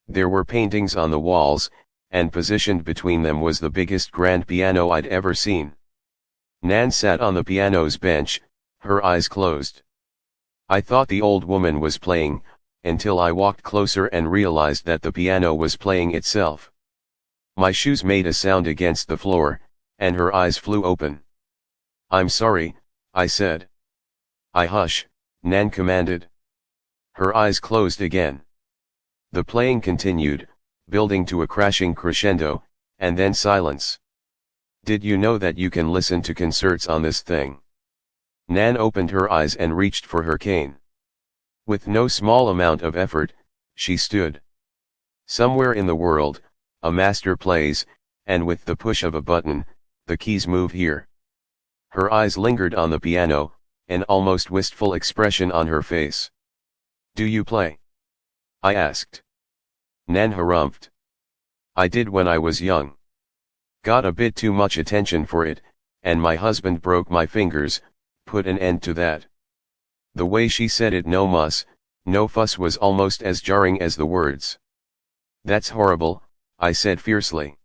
There were paintings on the walls, and positioned between them was the biggest grand piano I'd ever seen. Nan sat on the piano's bench, her eyes closed. I thought the old woman was playing, until I walked closer and realized that the piano was playing itself. My shoes made a sound against the floor, and her eyes flew open. "I'm sorry," I said. Hush," Nan commanded. Her eyes closed again. The playing continued, building to a crashing crescendo, and then silence. "Did you know that you can listen to concerts on this thing?" Nan opened her eyes and reached for her cane. With no small amount of effort, she stood. Somewhere in the world, a master plays, and with the push of a button, the keys move here. Her eyes lingered on the piano, an almost wistful expression on her face. "Do you play?" I asked. Nan harumphed. "I did when I was young. Got a bit too much attention for it, and my husband broke my fingers, put an end to that." The way she said it, no muss, no fuss, was almost as jarring as the words. "That's horrible," I said fiercely.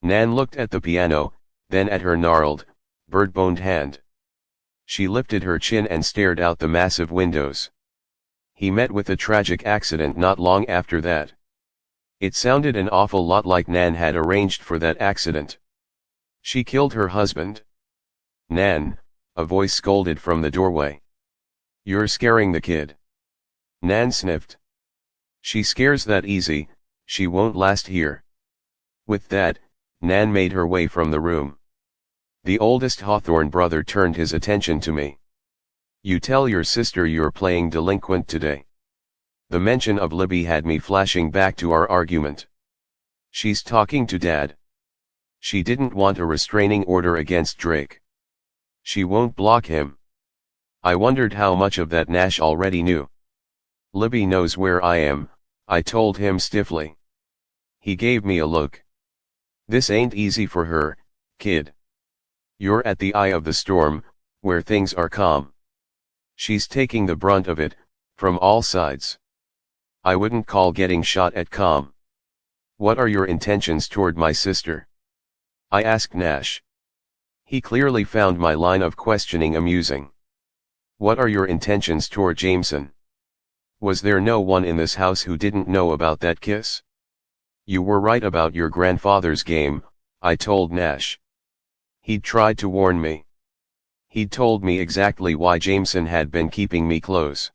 Nan looked at the piano, then at her gnarled, bird-boned hand. She lifted her chin and stared out the massive windows. "He met with a tragic accident not long after that." It sounded an awful lot like Nan had arranged for that accident. "She killed her husband." "Nan," a voice scolded from the doorway. "You're scaring the kid." Nan sniffed. "She scares that easy, she won't last here." With that, Nan made her way from the room. The oldest Hawthorne brother turned his attention to me. "You tell your sister you're playing delinquent today." The mention of Libby had me flashing back to our argument. "She's talking to Dad. She didn't want a restraining order against Drake. She won't block him." I wondered how much of that Nash already knew. "Libby knows where I am," I told him stiffly. He gave me a look. "This ain't easy for her, kid. You're at the eye of the storm, where things are calm. She's taking the brunt of it, from all sides. I wouldn't call getting shot at calm." "What are your intentions toward my sister?" I asked Nash. He clearly found my line of questioning amusing. "What are your intentions toward Jameson? Was there no one in this house who didn't know about that kiss?" "You were right about your grandfather's game," I told Nash. "He'd tried to warn me. He'd told me exactly why Jameson had been keeping me close.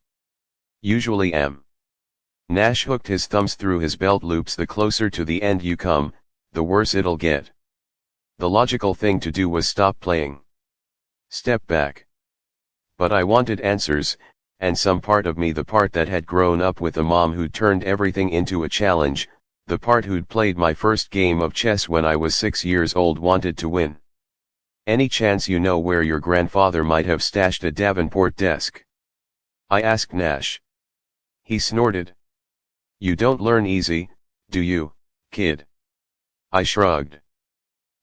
Usually am." Nash hooked his thumbs through his belt loops. "The closer to the end you come, the worse it'll get. The logical thing to do was stop playing. Step back." But I wanted answers, and some part of me, the part that had grown up with a mom who'd turned everything into a challenge, the part who'd played my first game of chess when I was 6 years old, wanted to win. "Any chance you know where your grandfather might have stashed a Davenport desk?" I asked Nash. He snorted. "You don't learn easy, do you, kid?" I shrugged.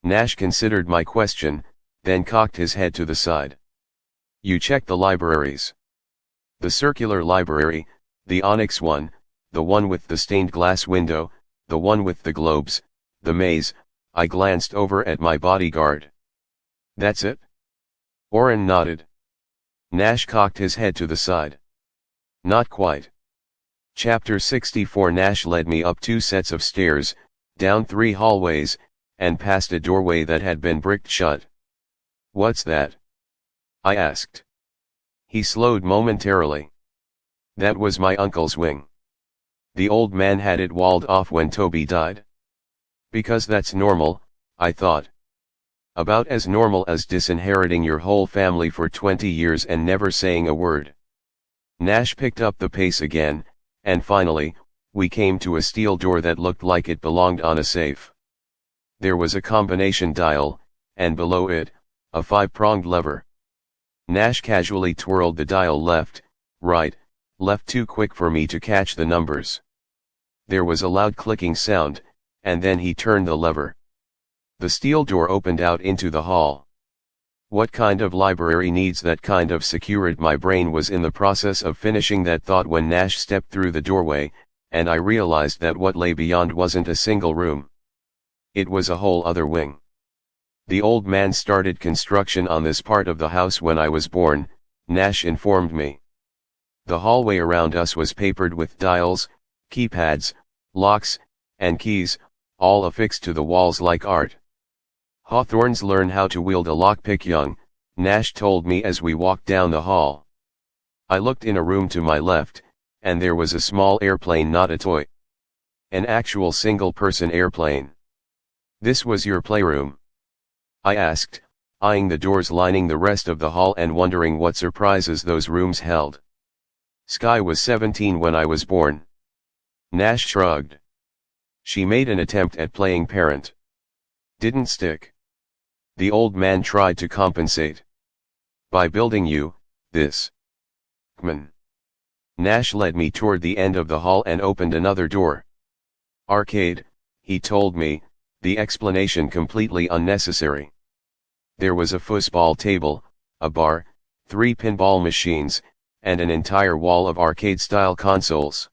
Nash considered my question, then cocked his head to the side. "You check the libraries. The circular library, the onyx one, the one with the stained glass window, the one with the globes, the maze." I glanced over at my bodyguard. "That's it?" Orrin nodded. Nash cocked his head to the side. "Not quite." Chapter 64. Nash led me up 2 sets of stairs, down 3 hallways, and past a doorway that had been bricked shut. "What's that?" I asked. He slowed momentarily. "That was my uncle's wing. The old man had it walled off when Toby died." "Because that's normal," I thought. "About as normal as disinheriting your whole family for 20 years and never saying a word." Nash picked up the pace again, and finally, we came to a steel door that looked like it belonged on a safe. There was a combination dial, and below it, a 5-pronged lever. Nash casually twirled the dial left, right, left, too quick for me to catch the numbers. There was a loud clicking sound, and then he turned the lever. The steel door opened out into the hall. What kind of library needs that kind of security? My brain was in the process of finishing that thought when Nash stepped through the doorway, and I realized that what lay beyond wasn't a single room. It was a whole other wing. "The old man started construction on this part of the house when I was born," Nash informed me. The hallway around us was papered with dials, keypads, locks, and keys, all affixed to the walls like art. "Hawthorns learn how to wield a lockpick young," Nash told me as we walked down the hall. I looked in a room to my left, and there was a small airplane, not a toy. An actual single-person airplane. "This was your playroom?" I asked, eyeing the doors lining the rest of the hall and wondering what surprises those rooms held. Sky was 17 when I was born. Nash shrugged. She made an attempt at playing parent. Didn't stick. The old man tried to compensate. By building you, this. Kman. Nash led me toward the end of the hall and opened another door. Arcade, he told me, the explanation completely unnecessary. There was a foosball table, a bar, 3 pinball machines, and an entire wall of arcade-style consoles.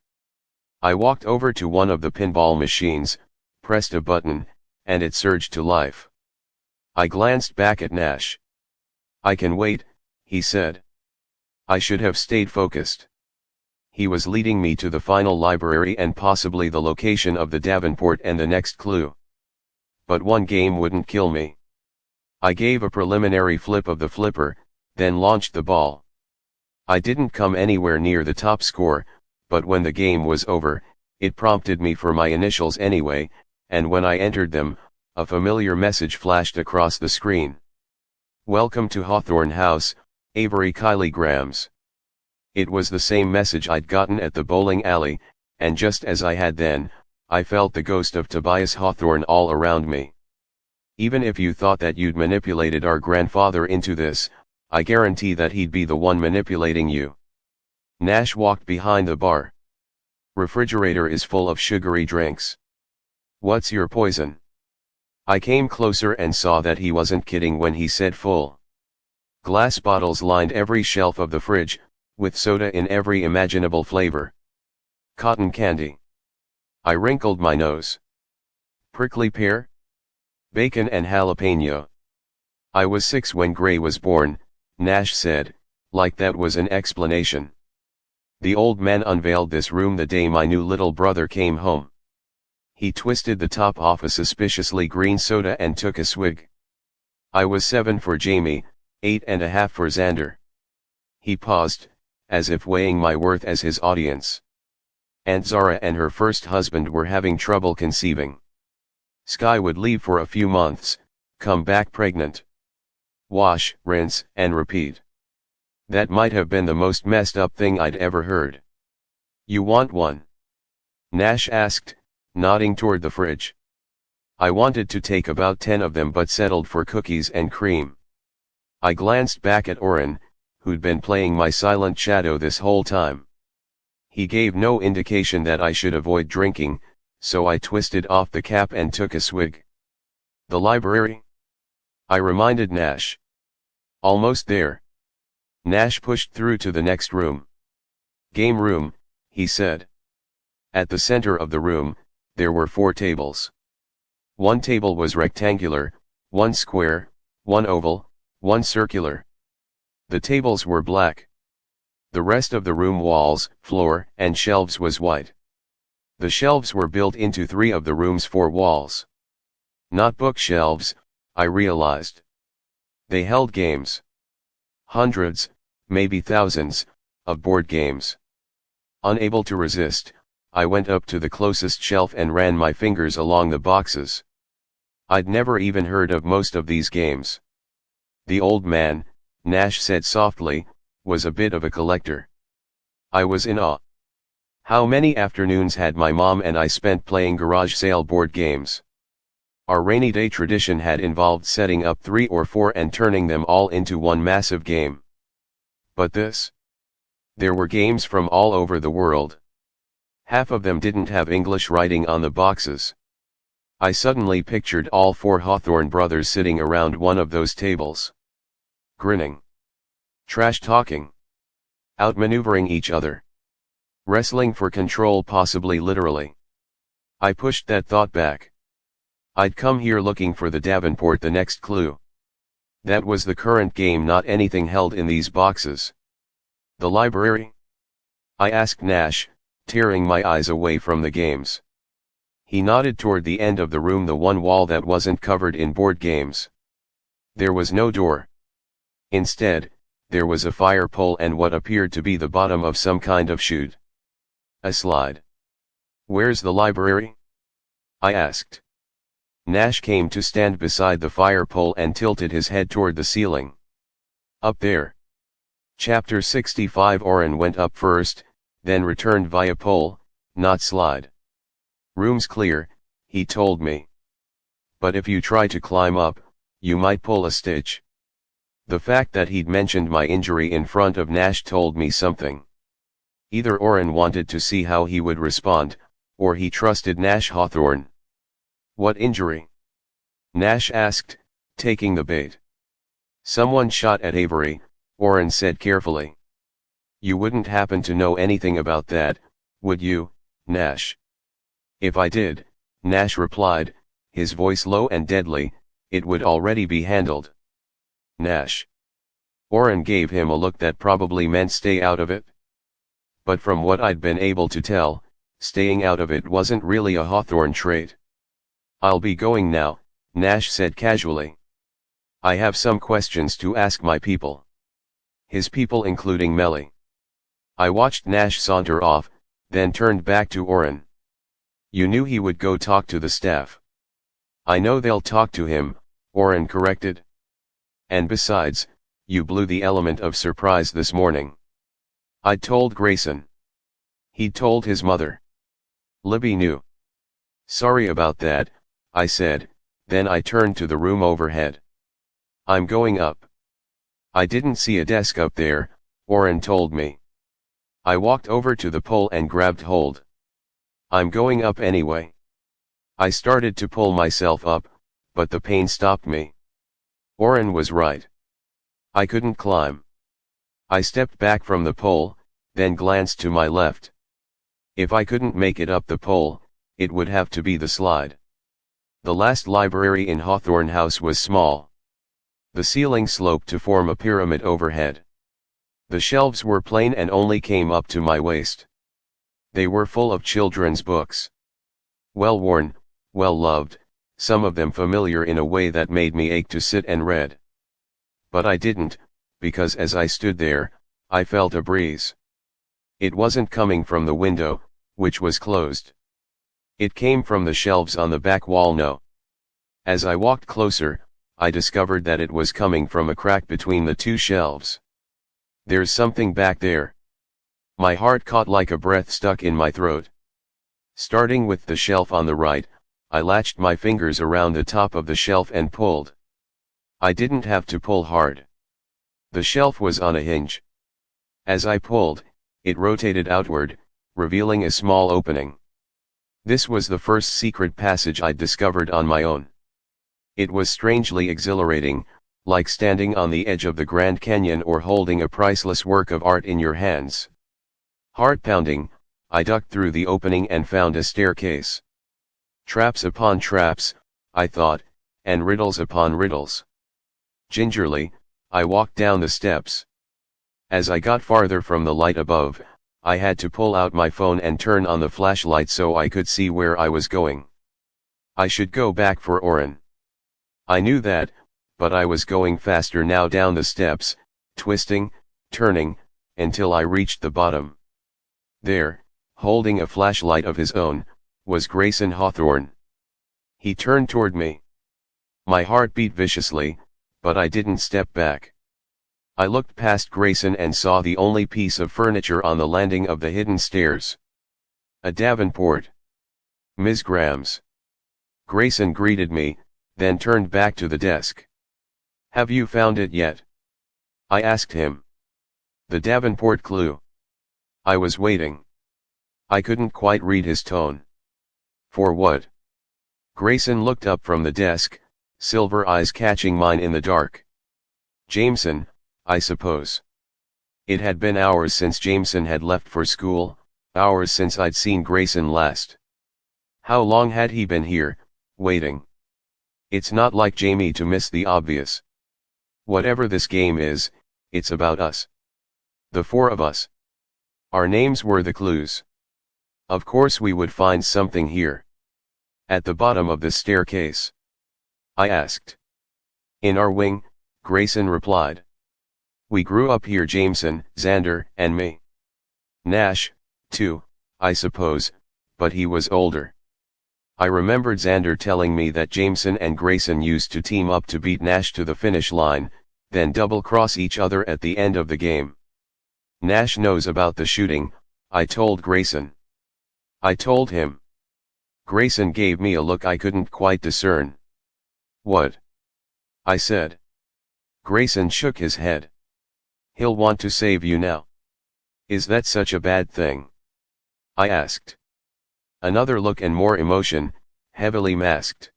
I walked over to one of the pinball machines, pressed a button, and it surged to life. I glanced back at Nash. "I can wait," he said. I should have stayed focused. He was leading me to the final library and possibly the location of the Davenport and the next clue. But one game wouldn't kill me. I gave a preliminary flip of the flipper, then launched the ball. I didn't come anywhere near the top score, but when the game was over, it prompted me for my initials anyway, and when I entered them, a familiar message flashed across the screen. "Welcome to Hawthorne House, Avery Kylie Grams." It was the same message I'd gotten at the bowling alley, and just as I had then, I felt the ghost of Tobias Hawthorne all around me. Even if you thought that you'd manipulated our grandfather into this, I guarantee that he'd be the one manipulating you. Nash walked behind the bar. "Refrigerator is full of sugary drinks. What's your poison?" I came closer and saw that he wasn't kidding when he said full. Glass bottles lined every shelf of the fridge, with soda in every imaginable flavor. Cotton candy. I wrinkled my nose. Prickly pear? Bacon and jalapeno. "I was 6 when Gray was born," Nash said, like that was an explanation. "The old man unveiled this room the day my new little brother came home." He twisted the top off a suspiciously green soda and took a swig. "I was 7 for Jamie, 8.5 for Xander." He paused, as if weighing my worth as his audience. "Aunt Zara and her first husband were having trouble conceiving. Sky would leave for a few months, come back pregnant. Wash, rinse, and repeat. That might have been the most messed up thing I'd ever heard." "You want one?" Nash asked, nodding toward the fridge. I wanted to take about 10 of them but settled for cookies and cream. I glanced back at Oren, who'd been playing my silent shadow this whole time. He gave no indication that I should avoid drinking, so I twisted off the cap and took a swig. "The library?" I reminded Nash. "Almost there." Nash pushed through to the next room. "Game room," he said. At the center of the room, there were 4 tables. One table was rectangular, one square, one oval, one circular. The tables were black. The rest of the room walls, floor, and shelves was white. The shelves were built into 3 of the room's 4 walls. Not bookshelves, I realized. They held games. Hundreds, maybe thousands, of board games. Unable to resist, I went up to the closest shelf and ran my fingers along the boxes. I'd never even heard of most of these games. The old man, Nash said softly, was a bit of a collector. I was in awe. How many afternoons had my mom and I spent playing garage sale board games? Our rainy day tradition had involved setting up 3 or 4 and turning them all into one massive game. But this? There were games from all over the world. Half of them didn't have English writing on the boxes. I suddenly pictured all 4 Hawthorne brothers sitting around one of those tables. Grinning. Trash-talking. Outmaneuvering each other. Wrestling for control, possibly literally. I pushed that thought back. I'd come here looking for the Davenport, the next clue. That was the current game, not anything held in these boxes. "The library?" I asked Nash, tearing my eyes away from the games. He nodded toward the end of the room, the one wall that wasn't covered in board games. There was no door. Instead, there was a fire pole and what appeared to be the bottom of some kind of chute. A slide. "Where's the library?" I asked. Nash came to stand beside the fire pole and tilted his head toward the ceiling. Up there. Chapter 65. Oren went up first, then returned via pole, not slide. Room's clear, he told me. But if you try to climb up, you might pull a stitch. The fact that he'd mentioned my injury in front of Nash told me something. Either Oren wanted to see how he would respond, or he trusted Nash Hawthorne. What injury? Nash asked, taking the bait. Someone shot at Avery, Oren said carefully. You wouldn't happen to know anything about that, would you, Nash? If I did, Nash replied, his voice low and deadly, it would already be handled. Nash. Oren gave him a look that probably meant stay out of it. But from what I'd been able to tell, staying out of it wasn't really a Hawthorne trait. I'll be going now, Nash said casually. I have some questions to ask my people. His people including Melly. I watched Nash saunter off, then turned back to Oren. You knew he would go talk to the staff. I know they'll talk to him, Oren corrected. And besides, you blew the element of surprise this morning. I'd told Grayson. He'd told his mother. Libby knew. Sorry about that, I said, then I turned to the room overhead. I'm going up. I didn't see a desk up there, Oren told me. I walked over to the pole and grabbed hold. I'm going up anyway. I started to pull myself up, but the pain stopped me. Oren was right. I couldn't climb. I stepped back from the pole, then glanced to my left. If I couldn't make it up the pole, it would have to be the slide. The last library in Hawthorne House was small. The ceiling sloped to form a pyramid overhead. The shelves were plain and only came up to my waist. They were full of children's books. Well worn, well loved, some of them familiar in a way that made me ache to sit and read. But I didn't, because as I stood there, I felt a breeze. It wasn't coming from the window, which was closed. It came from the shelves on the back wall. No. As I walked closer, I discovered that it was coming from a crack between the two shelves. There's something back there. My heart caught like a breath stuck in my throat. Starting with the shelf on the right, I latched my fingers around the top of the shelf and pulled. I didn't have to pull hard. The shelf was on a hinge. As I pulled, it rotated outward, revealing a small opening. This was the first secret passage I'd discovered on my own. It was strangely exhilarating, like standing on the edge of the Grand Canyon or holding a priceless work of art in your hands. Heart-pounding, I ducked through the opening and found a staircase. Traps upon traps, I thought, and riddles upon riddles. Gingerly, I walked down the steps. As I got farther from the light above, I had to pull out my phone and turn on the flashlight so I could see where I was going. I should go back for Oren. I knew that, but I was going faster now down the steps, twisting, turning, until I reached the bottom. There, holding a flashlight of his own, was Grayson Hawthorne. He turned toward me. My heart beat viciously, but I didn't step back. I looked past Grayson and saw the only piece of furniture on the landing of the hidden stairs. A davenport. Ms. Graham's. Grayson greeted me, then turned back to the desk. Have you found it yet? I asked him. The davenport clue. I was waiting. I couldn't quite read his tone. For what? Grayson looked up from the desk, silver eyes catching mine in the dark. Jameson, I suppose. It had been hours since Jameson had left for school, hours since I'd seen Grayson last. How long had he been here, waiting? It's not like Jamie to miss the obvious. Whatever this game is, it's about us. The four of us. Our names were the clues. Of course we would find something here. At the bottom of the staircase. I asked. In our wing, Grayson replied. We grew up here, Jameson, Xander, and me. Nash, too, I suppose, but he was older. I remembered Xander telling me that Jameson and Grayson used to team up to beat Nash to the finish line, then double-cross each other at the end of the game. Nash knows about the shooting, I told Grayson. I told him. Grayson gave me a look I couldn't quite discern. What? I said. Grayson shook his head. He'll want to save you now. Is that such a bad thing? I asked. Another look and more emotion, heavily masked.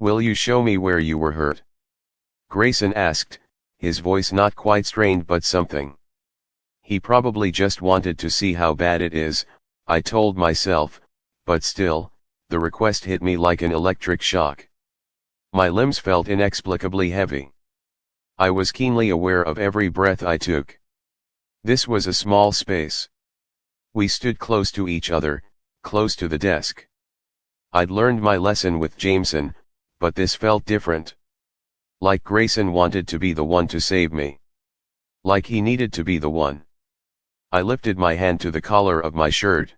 Will you show me where you were hurt? Grayson asked, his voice not quite strained but something. He probably just wanted to see how bad it is, I told myself, but still, the request hit me like an electric shock. My limbs felt inexplicably heavy. I was keenly aware of every breath I took. This was a small space. We stood close to each other, close to the desk. I'd learned my lesson with Jameson, but this felt different. Like Grayson wanted to be the one to save me. Like he needed to be the one. I lifted my hand to the collar of my shirt.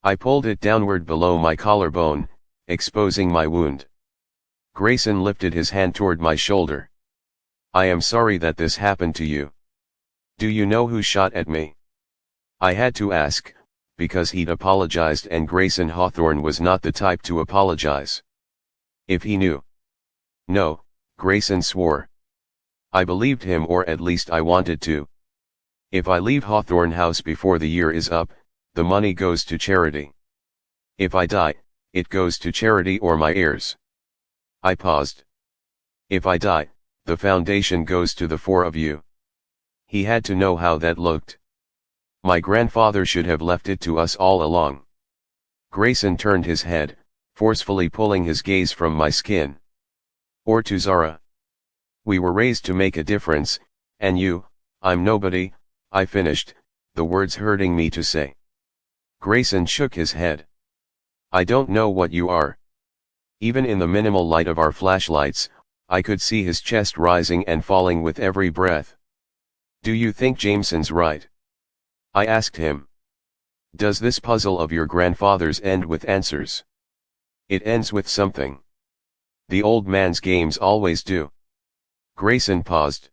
I pulled it downward below my collarbone, exposing my wound. Grayson lifted his hand toward my shoulder. I am sorry that this happened to you. Do you know who shot at me? I had to ask, because he'd apologized and Grayson Hawthorne was not the type to apologize. If he knew. No, Grayson swore. I believed him, or at least I wanted to. If I leave Hawthorne House before the year is up, the money goes to charity. If I die, it goes to charity or my heirs. I paused. If I die, the foundation goes to the four of you. He had to know how that looked. My grandfather should have left it to us all along. Grayson turned his head, forcefully pulling his gaze from my skin. Or to Zara. We were raised to make a difference, and you, I'm nobody, I finished, the words hurting me to say. Grayson shook his head. I don't know what you are. Even in the minimal light of our flashlights, I could see his chest rising and falling with every breath. Do you think Jameson's right? I asked him. Does this puzzle of your grandfather's end with answers? It ends with something. The old man's games always do. Grayson paused.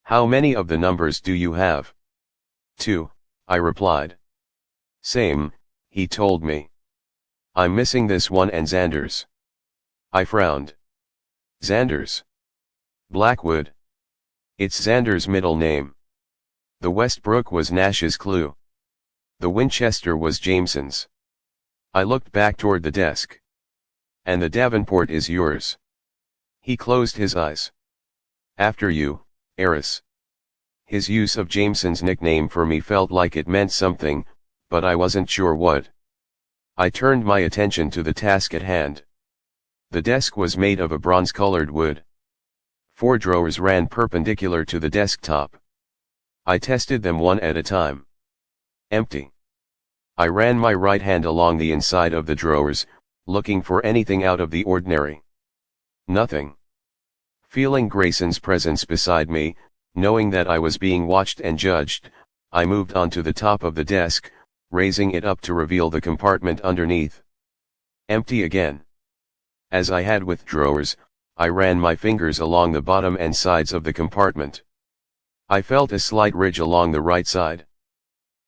How many of the numbers do you have? 2, I replied. Same, he told me. I'm missing this one and Xander's. I frowned. Xander's. Blackwood. It's Xander's middle name. The Westbrook was Nash's clue. The Winchester was Jameson's. I looked back toward the desk. And the Davenport is yours. He closed his eyes. After you, Eris. His use of Jameson's nickname for me felt like it meant something, but I wasn't sure what. I turned my attention to the task at hand. The desk was made of a bronze-colored wood. 4 drawers ran perpendicular to the desktop. I tested them one at a time. Empty. I ran my right hand along the inside of the drawers, looking for anything out of the ordinary. Nothing. Feeling Grayson's presence beside me, knowing that I was being watched and judged, I moved onto the top of the desk, raising it up to reveal the compartment underneath. Empty again. As I had with drawers, I ran my fingers along the bottom and sides of the compartment. I felt a slight ridge along the right side.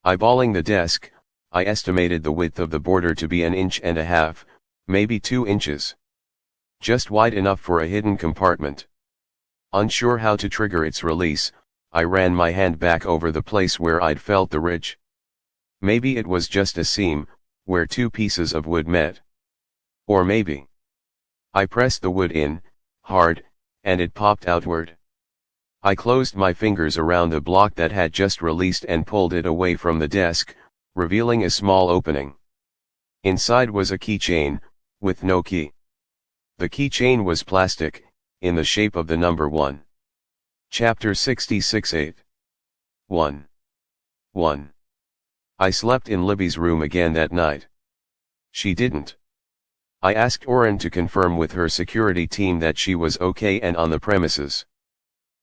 Eyeballing the desk, I estimated the width of the border to be 1.5 inches, maybe 2 inches. Just wide enough for a hidden compartment. Unsure how to trigger its release, I ran my hand back over the place where I'd felt the ridge. Maybe it was just a seam, where 2 pieces of wood met. Or maybe. I pressed the wood in, hard, and it popped outward. I closed my fingers around the block that had just released and pulled it away from the desk, revealing a small opening. Inside was a keychain, with no key. The keychain was plastic, in the shape of the number 1. Chapter 66 1. 1. I slept in Libby's room again that night. She didn't. I asked Oren to confirm with her security team that she was okay and on the premises.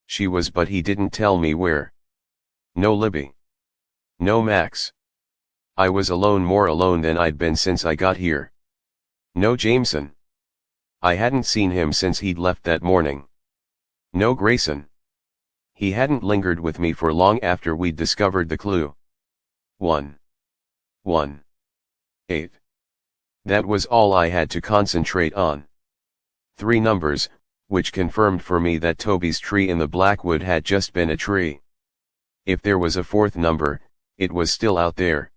She was, but he didn't tell me where. No Libby. No Max. I was alone, more alone than I'd been since I got here. No Jameson. I hadn't seen him since he'd left that morning. No Grayson. He hadn't lingered with me for long after we'd discovered the clue. 1. 1. 8. That was all I had to concentrate on. 3 numbers, which confirmed for me that Toby's tree in the Blackwood had just been a tree. If there was a 4th number, it was still out there.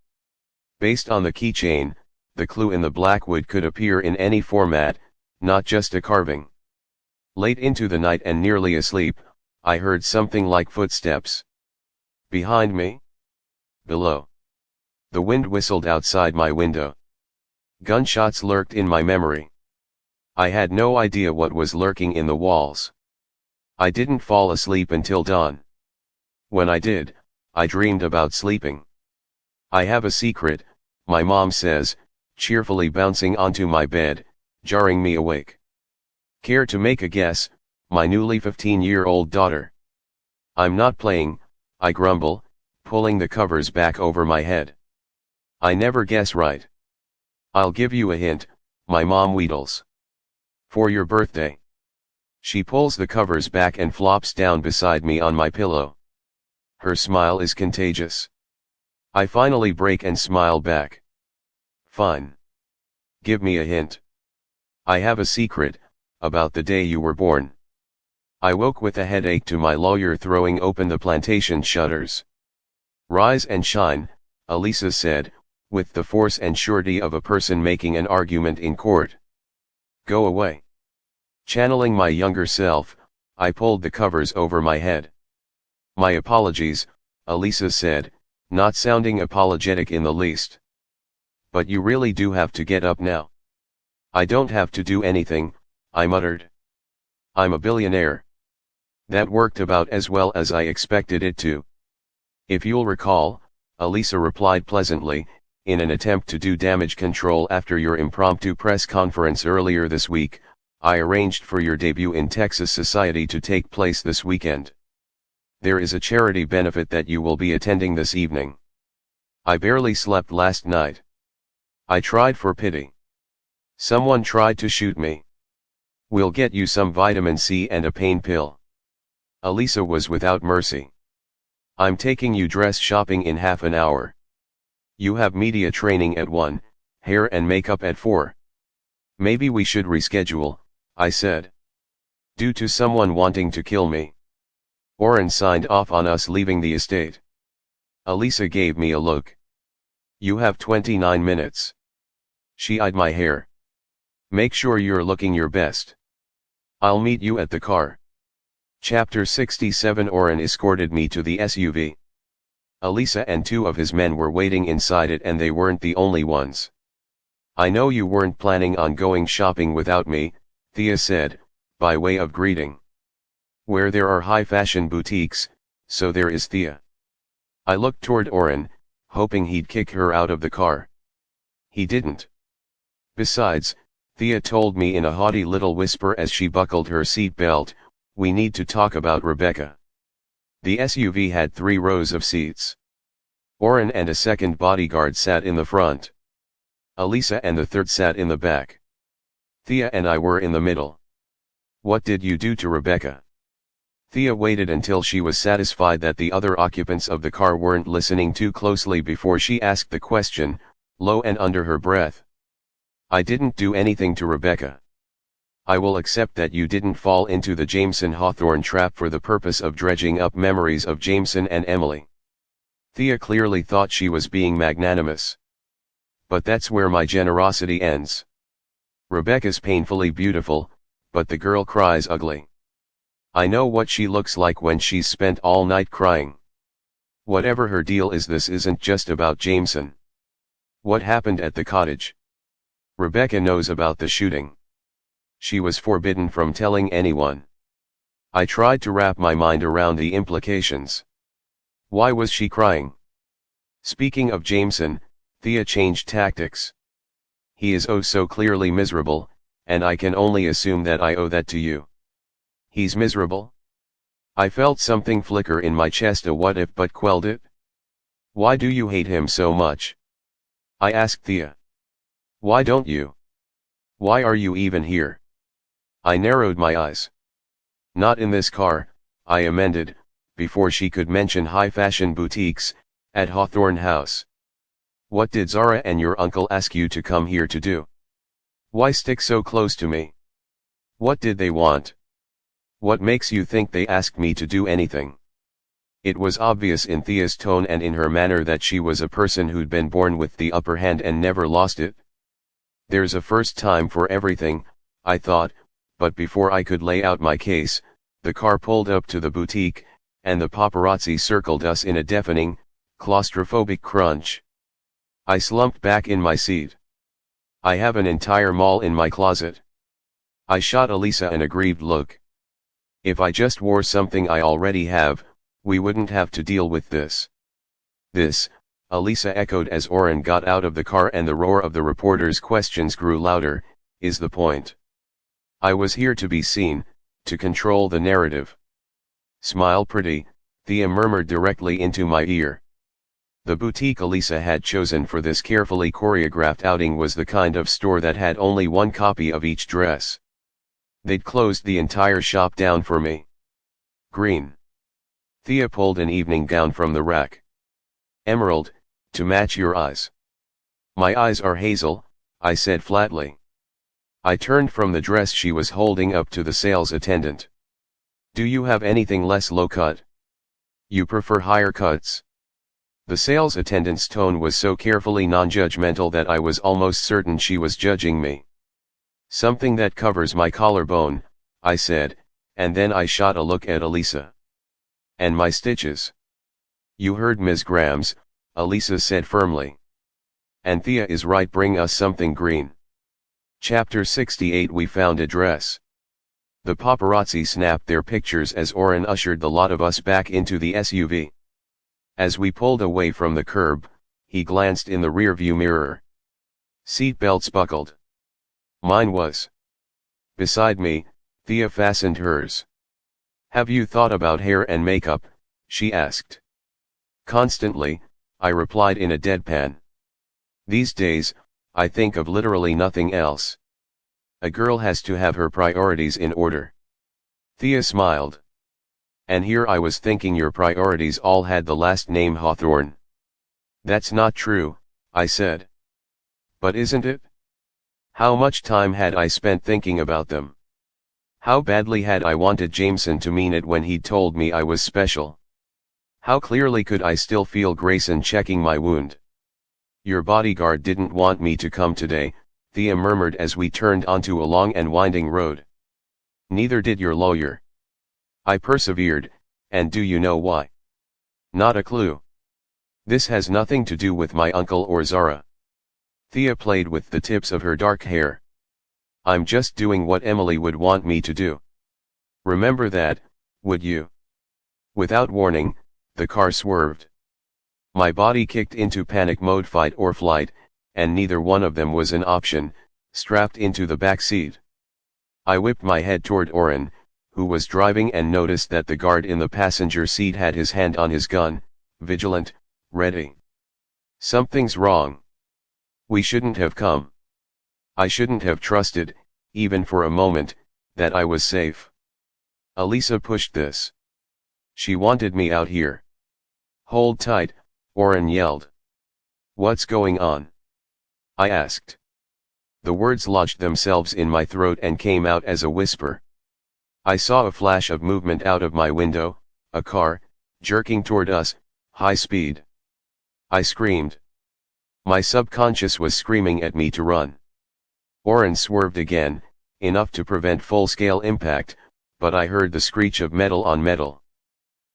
Based on the keychain, the clue in the Blackwood could appear in any format, not just a carving. Late into the night and nearly asleep, I heard something like footsteps. Behind me? Below. The wind whistled outside my window. Gunshots lurked in my memory. I had no idea what was lurking in the walls. I didn't fall asleep until dawn. When I did, I dreamed about sleeping. I have a secret, my mom says, cheerfully bouncing onto my bed, jarring me awake. Care to make a guess, my newly 15-year-old daughter? I'm not playing, I grumble, pulling the covers back over my head. I never guess right. I'll give you a hint, my mom wheedles. For your birthday. She pulls the covers back and flops down beside me on my pillow. Her smile is contagious. I finally break and smile back. Fine. Give me a hint. I have a secret, about the day you were born. I woke with a headache to my lawyer throwing open the plantation shutters. Rise and shine, Elisa said, with the force and surety of a person making an argument in court. Go away. Channeling my younger self, I pulled the covers over my head. My apologies, Elisa said, not sounding apologetic in the least. But you really do have to get up now. I don't have to do anything, I muttered. I'm a billionaire. That worked about as well as I expected it to. If you'll recall, Elisa replied pleasantly, in an attempt to do damage control after your impromptu press conference earlier this week, I arranged for your debut in Texas Society to take place this weekend. There is a charity benefit that you will be attending this evening. I barely slept last night. I tried for pity. Someone tried to shoot me. We'll get you some vitamin C and a pain pill. Elisa was without mercy. I'm taking you dress shopping in half an hour. You have media training at 1, hair and makeup at 4. Maybe we should reschedule, I said. Due to someone wanting to kill me. Oren signed off on us leaving the estate. Elisa gave me a look. You have 29 minutes. She eyed my hair. Make sure you're looking your best. I'll meet you at the car. Chapter 67. Oren escorted me to the SUV. Elisa and 2 of his men were waiting inside it, and they weren't the only ones. I know you weren't planning on going shopping without me, Thea said, by way of greeting. Where there are high-fashion boutiques, so there is Thea. I looked toward Oren, hoping he'd kick her out of the car. He didn't. Besides, Thea told me in a haughty little whisper as she buckled her seat belt, we need to talk about Rebecca. The SUV had 3 rows of seats. Oren and a second bodyguard sat in the front. Elisa and the third sat in the back. Thea and I were in the middle. What did you do to Rebecca? Thea waited until she was satisfied that the other occupants of the car weren't listening too closely before she asked the question, low and under her breath. I didn't do anything to Rebecca. I will accept that you didn't fall into the Jameson Hawthorne trap for the purpose of dredging up memories of Jameson and Emily. Thea clearly thought she was being magnanimous. But that's where my generosity ends. Rebecca's painfully beautiful, but the girl cries ugly. I know what she looks like when she's spent all night crying. Whatever her deal is, this isn't just about Jameson. What happened at the cottage? Rebecca knows about the shooting. She was forbidden from telling anyone. I tried to wrap my mind around the implications. Why was she crying? Speaking of Jameson, Thea changed tactics. He is oh so clearly miserable, and I can only assume that I owe that to you. He's miserable? I felt something flicker in my chest, a what if, but quelled it. Why do you hate him so much? I asked Thea. Why don't you? Why are you even here? I narrowed my eyes. Not in this car, I amended, before she could mention high-fashion boutiques, at Hawthorne House. What did Zara and your uncle ask you to come here to do? Why stick so close to me? What did they want? What makes you think they asked me to do anything? It was obvious in Thea's tone and in her manner that she was a person who'd been born with the upper hand and never lost it. There's a first time for everything, I thought, but before I could lay out my case, the car pulled up to the boutique, and the paparazzi circled us in a deafening, claustrophobic crunch. I slumped back in my seat. I have an entire mall in my closet. I shot Elisa an aggrieved look. If I just wore something I already have, we wouldn't have to deal with this. This, Elisa echoed as Oren got out of the car and the roar of the reporter's questions grew louder, is the point. I was here to be seen, to control the narrative. Smile pretty, Thea murmured directly into my ear. The boutique Elisa had chosen for this carefully choreographed outing was the kind of store that had only one copy of each dress. They'd closed the entire shop down for me. Green. Thea pulled an evening gown from the rack. Emerald, to match your eyes. My eyes are hazel, I said flatly. I turned from the dress she was holding up to the sales attendant. Do you have anything less low cut? You prefer higher cuts? The sales attendant's tone was so carefully non-judgmental that I was almost certain she was judging me. Something that covers my collarbone, I said, and then I shot a look at Elisa. And my stitches. You heard Ms. Grams, Elisa said firmly. And Thea is right, bring us something green. Chapter 68. We found a dress. The paparazzi snapped their pictures as Oren ushered the lot of us back into the SUV. As we pulled away from the curb, he glanced in the rearview mirror. Seat belts buckled. Mine was. Beside me, Thea fastened hers. Have you thought about hair and makeup? She asked. Constantly, I replied in a deadpan. These days, I think of literally nothing else. A girl has to have her priorities in order. Thea smiled. And here I was thinking your priorities all had the last name Hawthorne. That's not true, I said. But isn't it? How much time had I spent thinking about them? How badly had I wanted Jameson to mean it when he'd told me I was special? How clearly could I still feel Grayson checking my wound? Your bodyguard didn't want me to come today, Thea murmured as we turned onto a long and winding road. Neither did your lawyer. I persevered, and do you know why? Not a clue. This has nothing to do with my uncle or Zara. Thea played with the tips of her dark hair. I'm just doing what Emily would want me to do. Remember that, would you? Without warning, the car swerved. My body kicked into panic mode, fight or flight, and neither one of them was an option, strapped into the back seat. I whipped my head toward Oren, who was driving, and noticed that the guard in the passenger seat had his hand on his gun, vigilant, ready. Something's wrong. We shouldn't have come. I shouldn't have trusted, even for a moment, that I was safe. Elisa pushed this. She wanted me out here. Hold tight, Oren yelled. What's going on? I asked. The words lodged themselves in my throat and came out as a whisper. I saw a flash of movement out of my window, a car, jerking toward us, high speed. I screamed. My subconscious was screaming at me to run. Oren swerved again, enough to prevent full-scale impact, but I heard the screech of metal on metal.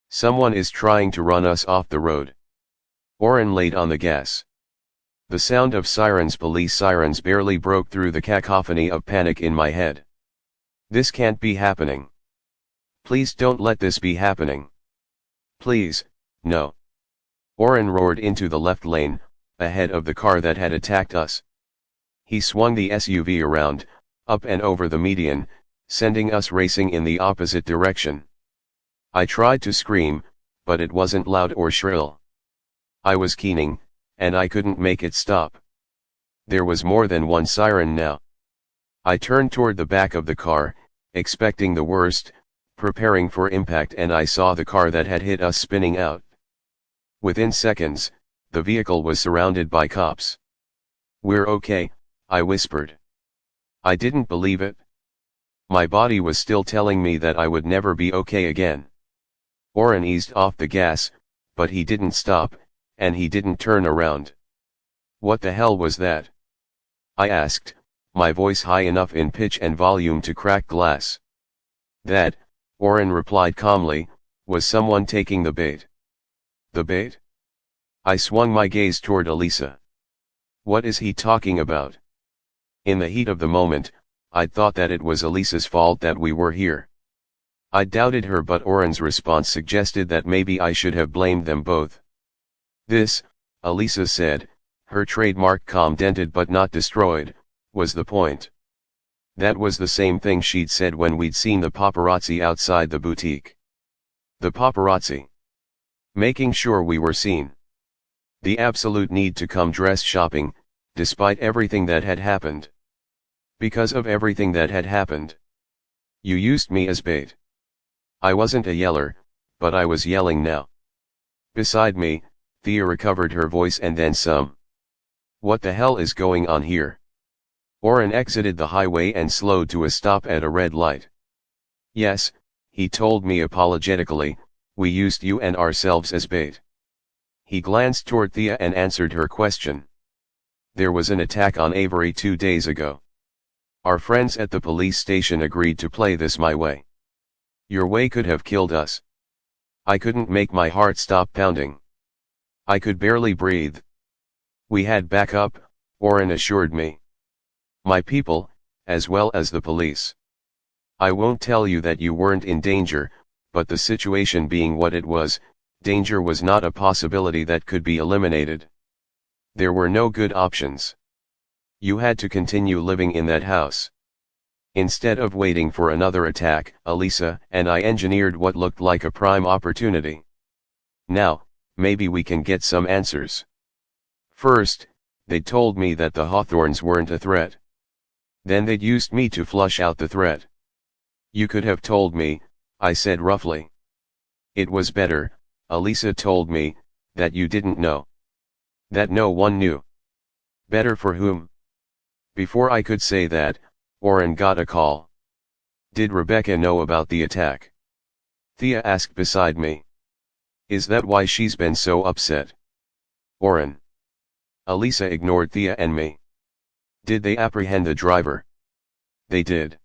Someone is trying to run us off the road. Oren laid on the gas. The sound of sirens, police sirens, barely broke through the cacophony of panic in my head. This can't be happening. Please don't let this be happening. Please, no. Oren roared into the left lane, ahead of the car that had attacked us. He swung the SUV around, up and over the median, sending us racing in the opposite direction. I tried to scream, but it wasn't loud or shrill. I was keening, and I couldn't make it stop. There was more than one siren now. I turned toward the back of the car, expecting the worst, preparing for impact, and I saw the car that had hit us spinning out. Within seconds, the vehicle was surrounded by cops. "We're okay," I whispered. I didn't believe it. My body was still telling me that I would never be okay again. Oren eased off the gas, but he didn't stop, and he didn't turn around. "What the hell was that?" I asked, my voice high enough in pitch and volume to crack glass. "That," Oren replied calmly, "was someone taking the bait." "The bait?" I swung my gaze toward Elisa. "What is he talking about?" In the heat of the moment, I'd thought that it was Elisa's fault that we were here. I doubted her, but Oren's response suggested that maybe I should have blamed them both. "This," Elisa said, her trademark calm dented but not destroyed, "was the point." That was the same thing she'd said when we'd seen the paparazzi outside the boutique. The paparazzi. Making sure we were seen. The absolute need to come dress shopping, despite everything that had happened. Because of everything that had happened. You used me as bait. I wasn't a yeller, but I was yelling now. Beside me, Thea recovered her voice and then some. "What the hell is going on here?" Oren exited the highway and slowed to a stop at a red light. "Yes," he told me apologetically, "we used you and ourselves as bait." He glanced toward Thea and answered her question. "There was an attack on Avery 2 days ago. Our friends at the police station agreed to play this my way. Your way could have killed us." I couldn't make my heart stop pounding. I could barely breathe. "We had backup," Oren assured me. "My people, as well as the police. I won't tell you that you weren't in danger, but the situation being what it was, danger was not a possibility that could be eliminated. There were no good options. You had to continue living in that house. Instead of waiting for another attack, Elisa and I engineered what looked like a prime opportunity. Now, maybe we can get some answers. First, they told me that the Hawthorns weren't a threat. Then they'd used me to flush out the threat." "You could have told me," I said roughly. "It was better," Elisa told me, "that you didn't know. That no one knew." "Better for whom?" Before I could say that, Oren got a call. "Did Rebecca know about the attack?" Thea asked beside me. "Is that why she's been so upset?" Oren. Elisa ignored Thea and me. "Did they apprehend the driver?" "They did."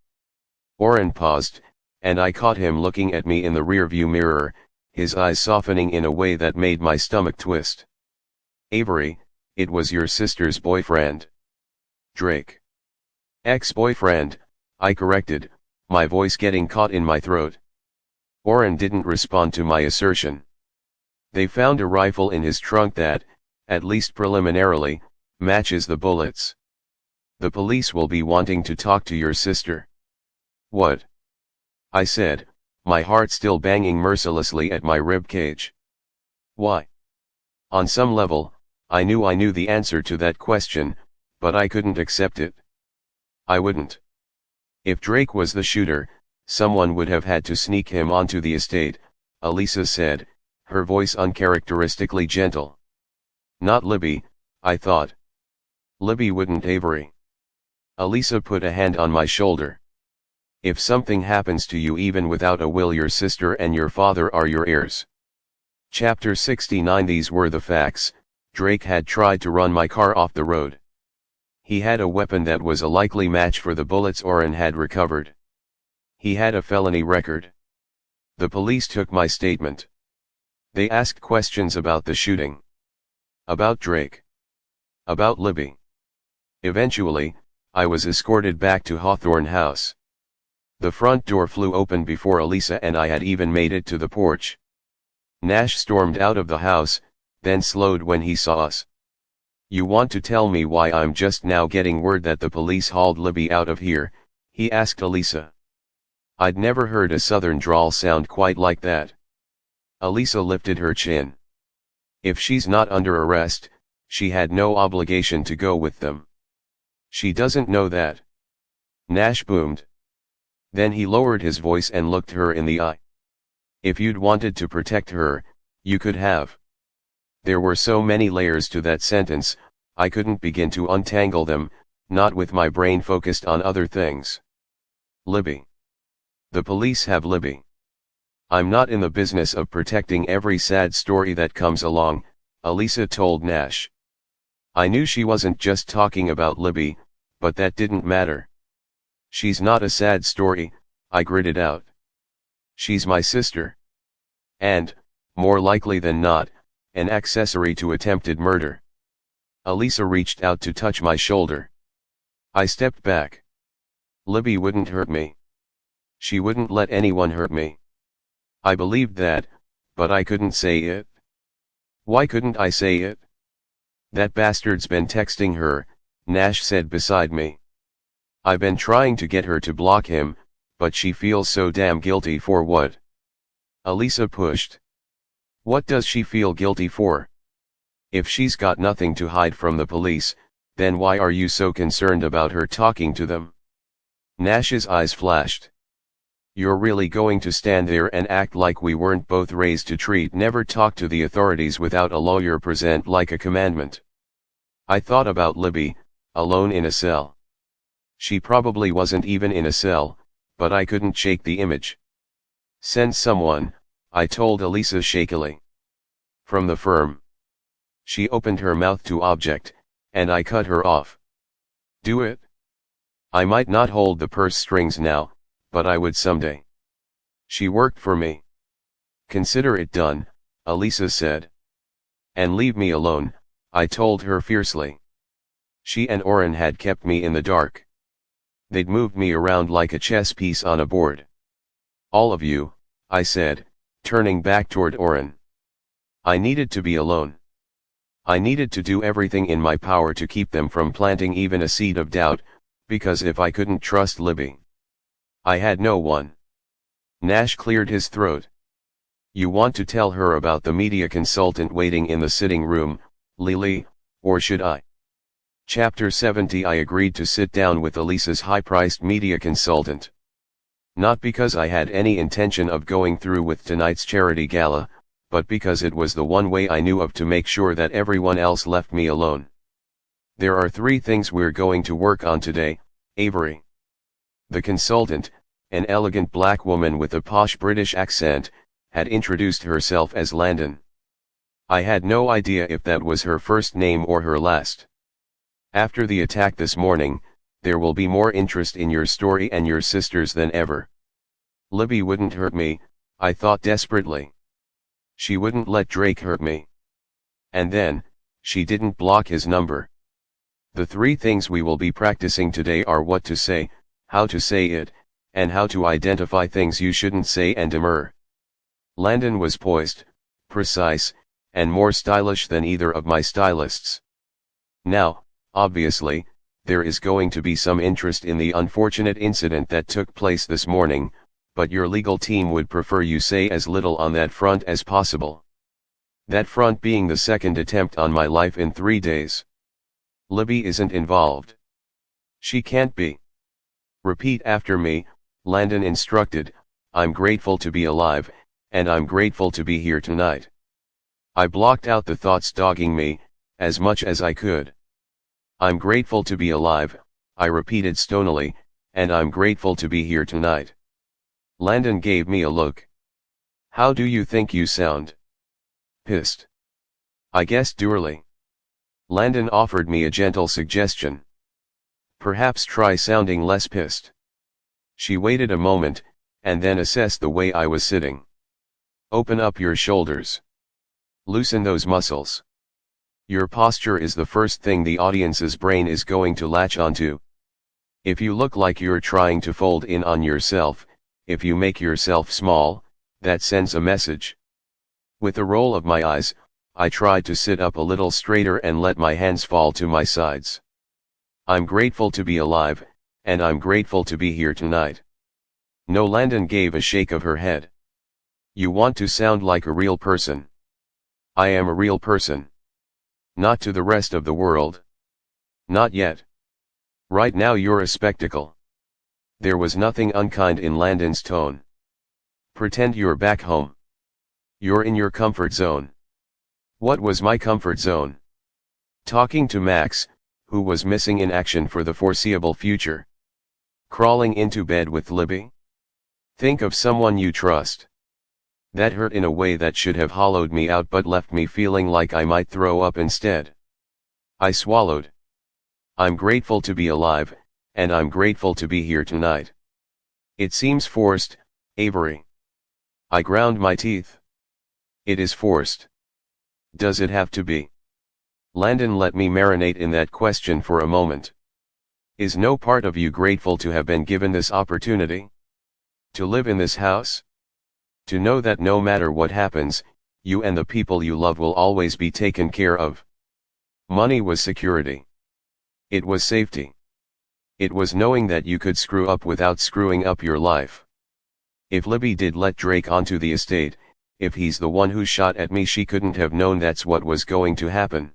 Oren paused, and I caught him looking at me in the rearview mirror, his eyes softening in a way that made my stomach twist. "Avery, it was your sister's boyfriend." "Drake." "Ex-boyfriend," I corrected, my voice getting caught in my throat. Oren didn't respond to my assertion. "They found a rifle in his trunk that, at least preliminarily, matches the bullets. The police will be wanting to talk to your sister." "What?" I said, my heart still banging mercilessly at my rib cage. "Why?" On some level, I knew the answer to that question, but I couldn't accept it. I wouldn't. If Drake was the shooter, someone would have had to sneak him onto the estate, Elisa said, her voice uncharacteristically gentle. "Not Libby," I thought. "Libby wouldn't, Avery." Elisa put a hand on my shoulder. "If something happens to you even without a will, your sister and your father are your heirs." Chapter 69. These were the facts. Drake had tried to run my car off the road. He had a weapon that was a likely match for the bullets Oren had recovered. He had a felony record. The police took my statement. They asked questions about the shooting. About Drake. About Libby. Eventually, I was escorted back to Hawthorne House. The front door flew open before Elisa and I had even made it to the porch. Nash stormed out of the house, then slowed when he saw us. "You want to tell me why I'm just now getting word that the police hauled Libby out of here?" he asked Elisa. I'd never heard a southern drawl sound quite like that. Elisa lifted her chin. "If she's not under arrest, she had no obligation to go with them. She doesn't know that." Nash boomed. Then he lowered his voice and looked her in the eye. If you'd wanted to protect her, you could have. There were so many layers to that sentence, I couldn't begin to untangle them, not with my brain focused on other things. Libby. The police have Libby. I'm not in the business of protecting every sad story that comes along, Elisa told Nash. I knew she wasn't just talking about Libby, but that didn't matter. She's not a sad story, I gritted out. She's my sister. And, more likely than not, an accessory to attempted murder. Elisa reached out to touch my shoulder. I stepped back. Libby wouldn't hurt me. She wouldn't let anyone hurt me. I believed that, but I couldn't say it. Why couldn't I say it? That bastard's been texting her, Nash said beside me. I've been trying to get her to block him, but she feels so damn guilty for what? Elisa pushed. What does she feel guilty for? If she's got nothing to hide from the police, then why are you so concerned about her talking to them? Nash's eyes flashed. You're really going to stand there and act like we weren't both raised to treat never talk to the authorities without a lawyer present like a commandment? I thought about Libby, alone in a cell. She probably wasn't even in a cell, but I couldn't shake the image. Send someone, I told Elisa shakily. From the firm. She opened her mouth to object, and I cut her off. Do it? I might not hold the purse strings now, but I would someday. She worked for me. Consider it done, Elisa said. And leave me alone, I told her fiercely. She and Oren had kept me in the dark. They'd moved me around like a chess piece on a board. All of you, I said, turning back toward Oren. I needed to be alone. I needed to do everything in my power to keep them from planting even a seed of doubt, because if I couldn't trust Libby, I had no one. Nash cleared his throat. You want to tell her about the media consultant waiting in the sitting room, Lily, or should I? Chapter 70. I agreed to sit down with Elisa's high-priced media consultant. Not because I had any intention of going through with tonight's charity gala, but because it was the one way I knew of to make sure that everyone else left me alone. There are 3 things we're going to work on today, Avery. The consultant, an elegant black woman with a posh British accent, had introduced herself as Landon. I had no idea if that was her first name or her last. After the attack this morning, there will be more interest in your story and your sisters than ever. Libby wouldn't hurt me, I thought desperately. She wouldn't let Drake hurt me. And then, she didn't block his number. The 3 things we will be practicing today are what to say, how to say it, and how to identify things you shouldn't say and demur. Landon was poised, precise, and more stylish than either of my stylists. Now, obviously, there is going to be some interest in the unfortunate incident that took place this morning, but your legal team would prefer you say as little on that front as possible. That front being the second attempt on my life in 3 days. Libby isn't involved. She can't be. Repeat after me, Landon instructed. I'm grateful to be alive, and I'm grateful to be here tonight. I blocked out the thoughts dogging me, as much as I could. I'm grateful to be alive, I repeated stonily, and I'm grateful to be here tonight. Landon gave me a look. How do you think you sound? Pissed. I guessed dourly. Landon offered me a gentle suggestion. Perhaps try sounding less pissed. She waited a moment, and then assessed the way I was sitting. Open up your shoulders. Loosen those muscles. Your posture is the first thing the audience's brain is going to latch onto. If you look like you're trying to fold in on yourself, if you make yourself small, that sends a message. With a roll of my eyes, I tried to sit up a little straighter and let my hands fall to my sides. I'm grateful to be alive, and I'm grateful to be here tonight. No, Landon gave a shake of her head. You want to sound like a real person. I am a real person. Not to the rest of the world. Not yet. Right now you're a spectacle. There was nothing unkind in Landon's tone. Pretend you're back home. You're in your comfort zone. What was my comfort zone? Talking to Max, who was missing in action for the foreseeable future. Crawling into bed with Libby? Think of someone you trust. That hurt in a way that should have hollowed me out but left me feeling like I might throw up instead. I swallowed. I'm grateful to be alive, and I'm grateful to be here tonight. It seems forced, Avery. I ground my teeth. It is forced. Does it have to be? Landon let me marinate in that question for a moment. Is no part of you grateful to have been given this opportunity? To live in this house? To know that no matter what happens, you and the people you love will always be taken care of. Money was security. It was safety. It was knowing that you could screw up without screwing up your life. If Libby did let Drake onto the estate, if he's the one who shot at me, she couldn't have known that's what was going to happen.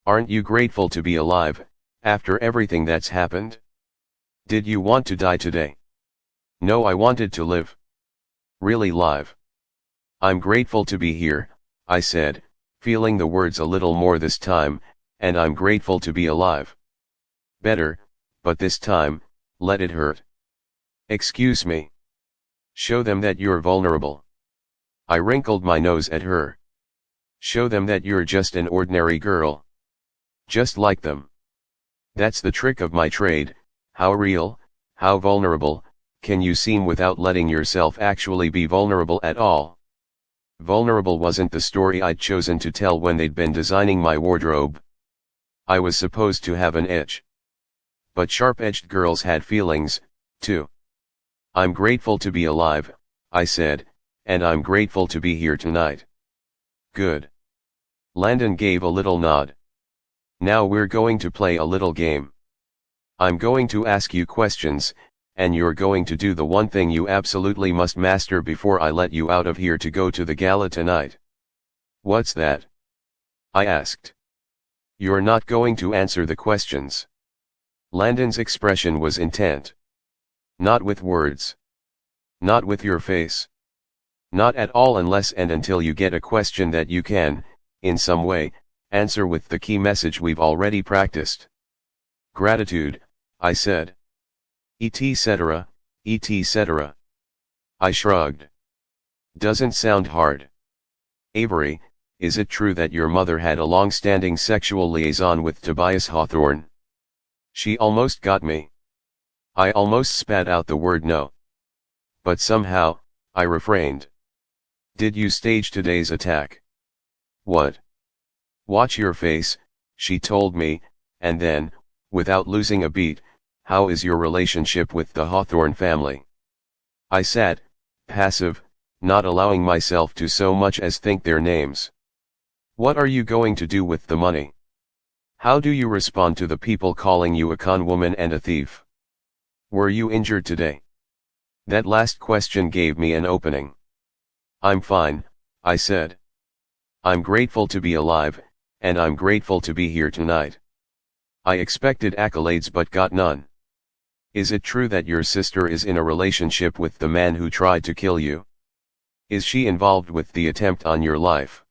Aren't you grateful to be alive, after everything that's happened? Did you want to die today? No, I wanted to live. Really live. I'm grateful to be here, I said, feeling the words a little more this time, and I'm grateful to be alive. Better, but this time, let it hurt. Excuse me. Show them that you're vulnerable. I wrinkled my nose at her. Show them that you're just an ordinary girl. Just like them. That's the trick of my trade. How real, how vulnerable, can you seem without letting yourself actually be vulnerable at all? Vulnerable wasn't the story I'd chosen to tell when they'd been designing my wardrobe. I was supposed to have an edge. But sharp-edged girls had feelings, too. I'm grateful to be alive, I said, and I'm grateful to be here tonight. Good. Landon gave a little nod. Now we're going to play a little game. I'm going to ask you questions, and you're going to do the one thing you absolutely must master before I let you out of here to go to the gala tonight. What's that? I asked. You're not going to answer the questions. Landon's expression was intent. Not with words. Not with your face. Not at all unless and until you get a question that you can, in some way, answer with the key message we've already practiced. Gratitude, I said. Etc., etc. I shrugged. Doesn't sound hard. Avery, is it true that your mother had a long-standing sexual liaison with Tobias Hawthorne? She almost got me. I almost spat out the word no. But somehow, I refrained. Did you stage today's attack? What? Watch your face, she told me, and then, without losing a beat, how is your relationship with the Hawthorne family? I sat, passive, not allowing myself to so much as think their names. What are you going to do with the money? How do you respond to the people calling you a con woman and a thief? Were you injured today? That last question gave me an opening. I'm fine, I said. I'm grateful to be alive, and I'm grateful to be here tonight. I expected accolades but got none. Is it true that your sister is in a relationship with the man who tried to kill you? Is she involved with the attempt on your life?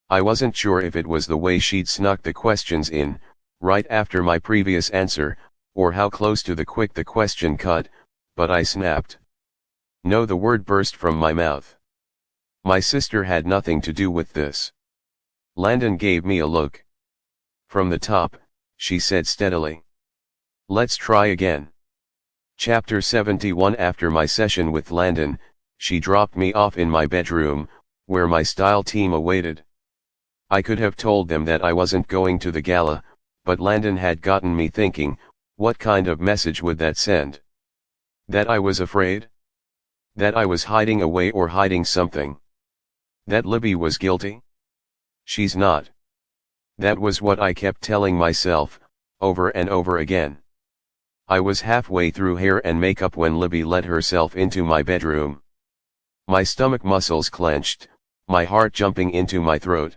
I wasn't sure if it was the way she'd snuck the questions in, right after my previous answer, or how close to the quick the question cut, but I snapped. No, the word burst from my mouth. My sister had nothing to do with this. Landon gave me a look. From the top, she said steadily. Let's try again. Chapter 71. After my session with Landon, she dropped me off in my bedroom, where my style team awaited. I could have told them that I wasn't going to the gala, but Landon had gotten me thinking, what kind of message would that send? That I was afraid? That I was hiding away or hiding something? That Libby was guilty? She's not. That was what I kept telling myself, over and over again. I was halfway through hair and makeup when Libby let herself into my bedroom. My stomach muscles clenched, my heart jumping into my throat.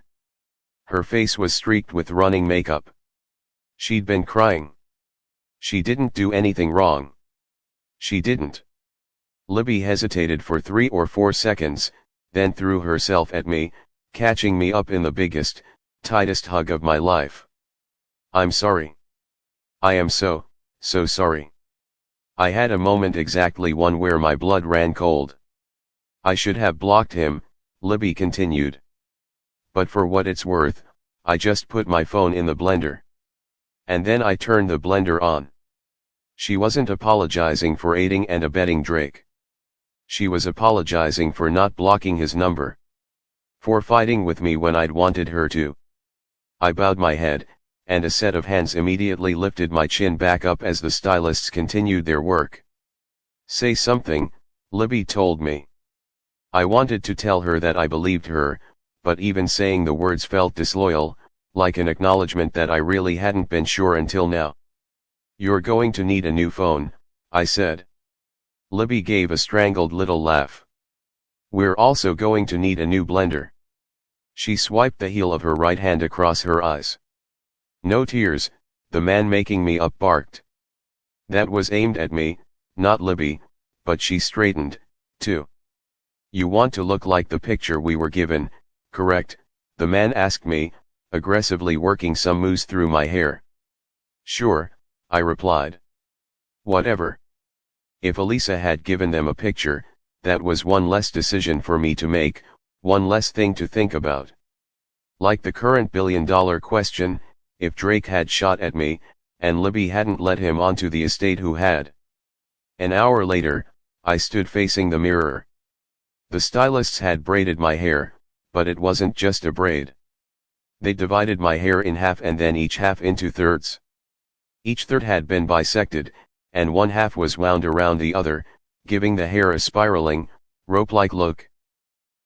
Her face was streaked with running makeup. She'd been crying. She didn't do anything wrong. She didn't. Libby hesitated for 3 or 4 seconds, then threw herself at me, catching me up in the biggest, tightest hug of my life. I'm sorry. I am so sorry. I had a moment, exactly one, where my blood ran cold. I should have blocked him, Libby continued. But for what it's worth, I just put my phone in the blender. And then I turned the blender on. She wasn't apologizing for aiding and abetting Drake. She was apologizing for not blocking his number. For fighting with me when I'd wanted her to. I bowed my head, and a set of hands immediately lifted my chin back up as the stylists continued their work. Say something, Libby told me. I wanted to tell her that I believed her, but even saying the words felt disloyal, like an acknowledgement that I really hadn't been sure until now. You're going to need a new phone, I said. Libby gave a strangled little laugh. We're also going to need a new blender. She swiped the heel of her right hand across her eyes. No tears, the man making me up barked. That was aimed at me, not Libby, but she straightened, too. You want to look like the picture we were given, correct? The man asked me, aggressively working some mousse through my hair. Sure, I replied. Whatever. If Elisa had given them a picture, that was one less decision for me to make, one less thing to think about. Like the current billion-dollar question, if Drake had shot at me, and Libby hadn't led him onto the estate, who had? An hour later, I stood facing the mirror. The stylists had braided my hair, but it wasn't just a braid. They divided my hair in half and then each half into thirds. Each third had been bisected, and one half was wound around the other, giving the hair a spiraling, rope-like look.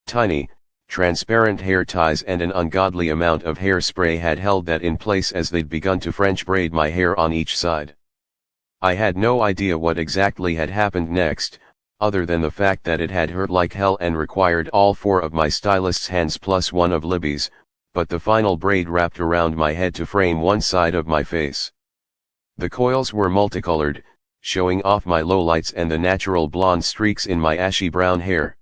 Tiny, transparent hair ties and an ungodly amount of hairspray had held that in place as they'd begun to French braid my hair on each side. I had no idea what exactly had happened next, other than the fact that it had hurt like hell and required all 4 of my stylist's hands plus one of Libby's, but the final braid wrapped around my head to frame one side of my face. The coils were multicolored, showing off my lowlights and the natural blonde streaks in my ashy brown hair.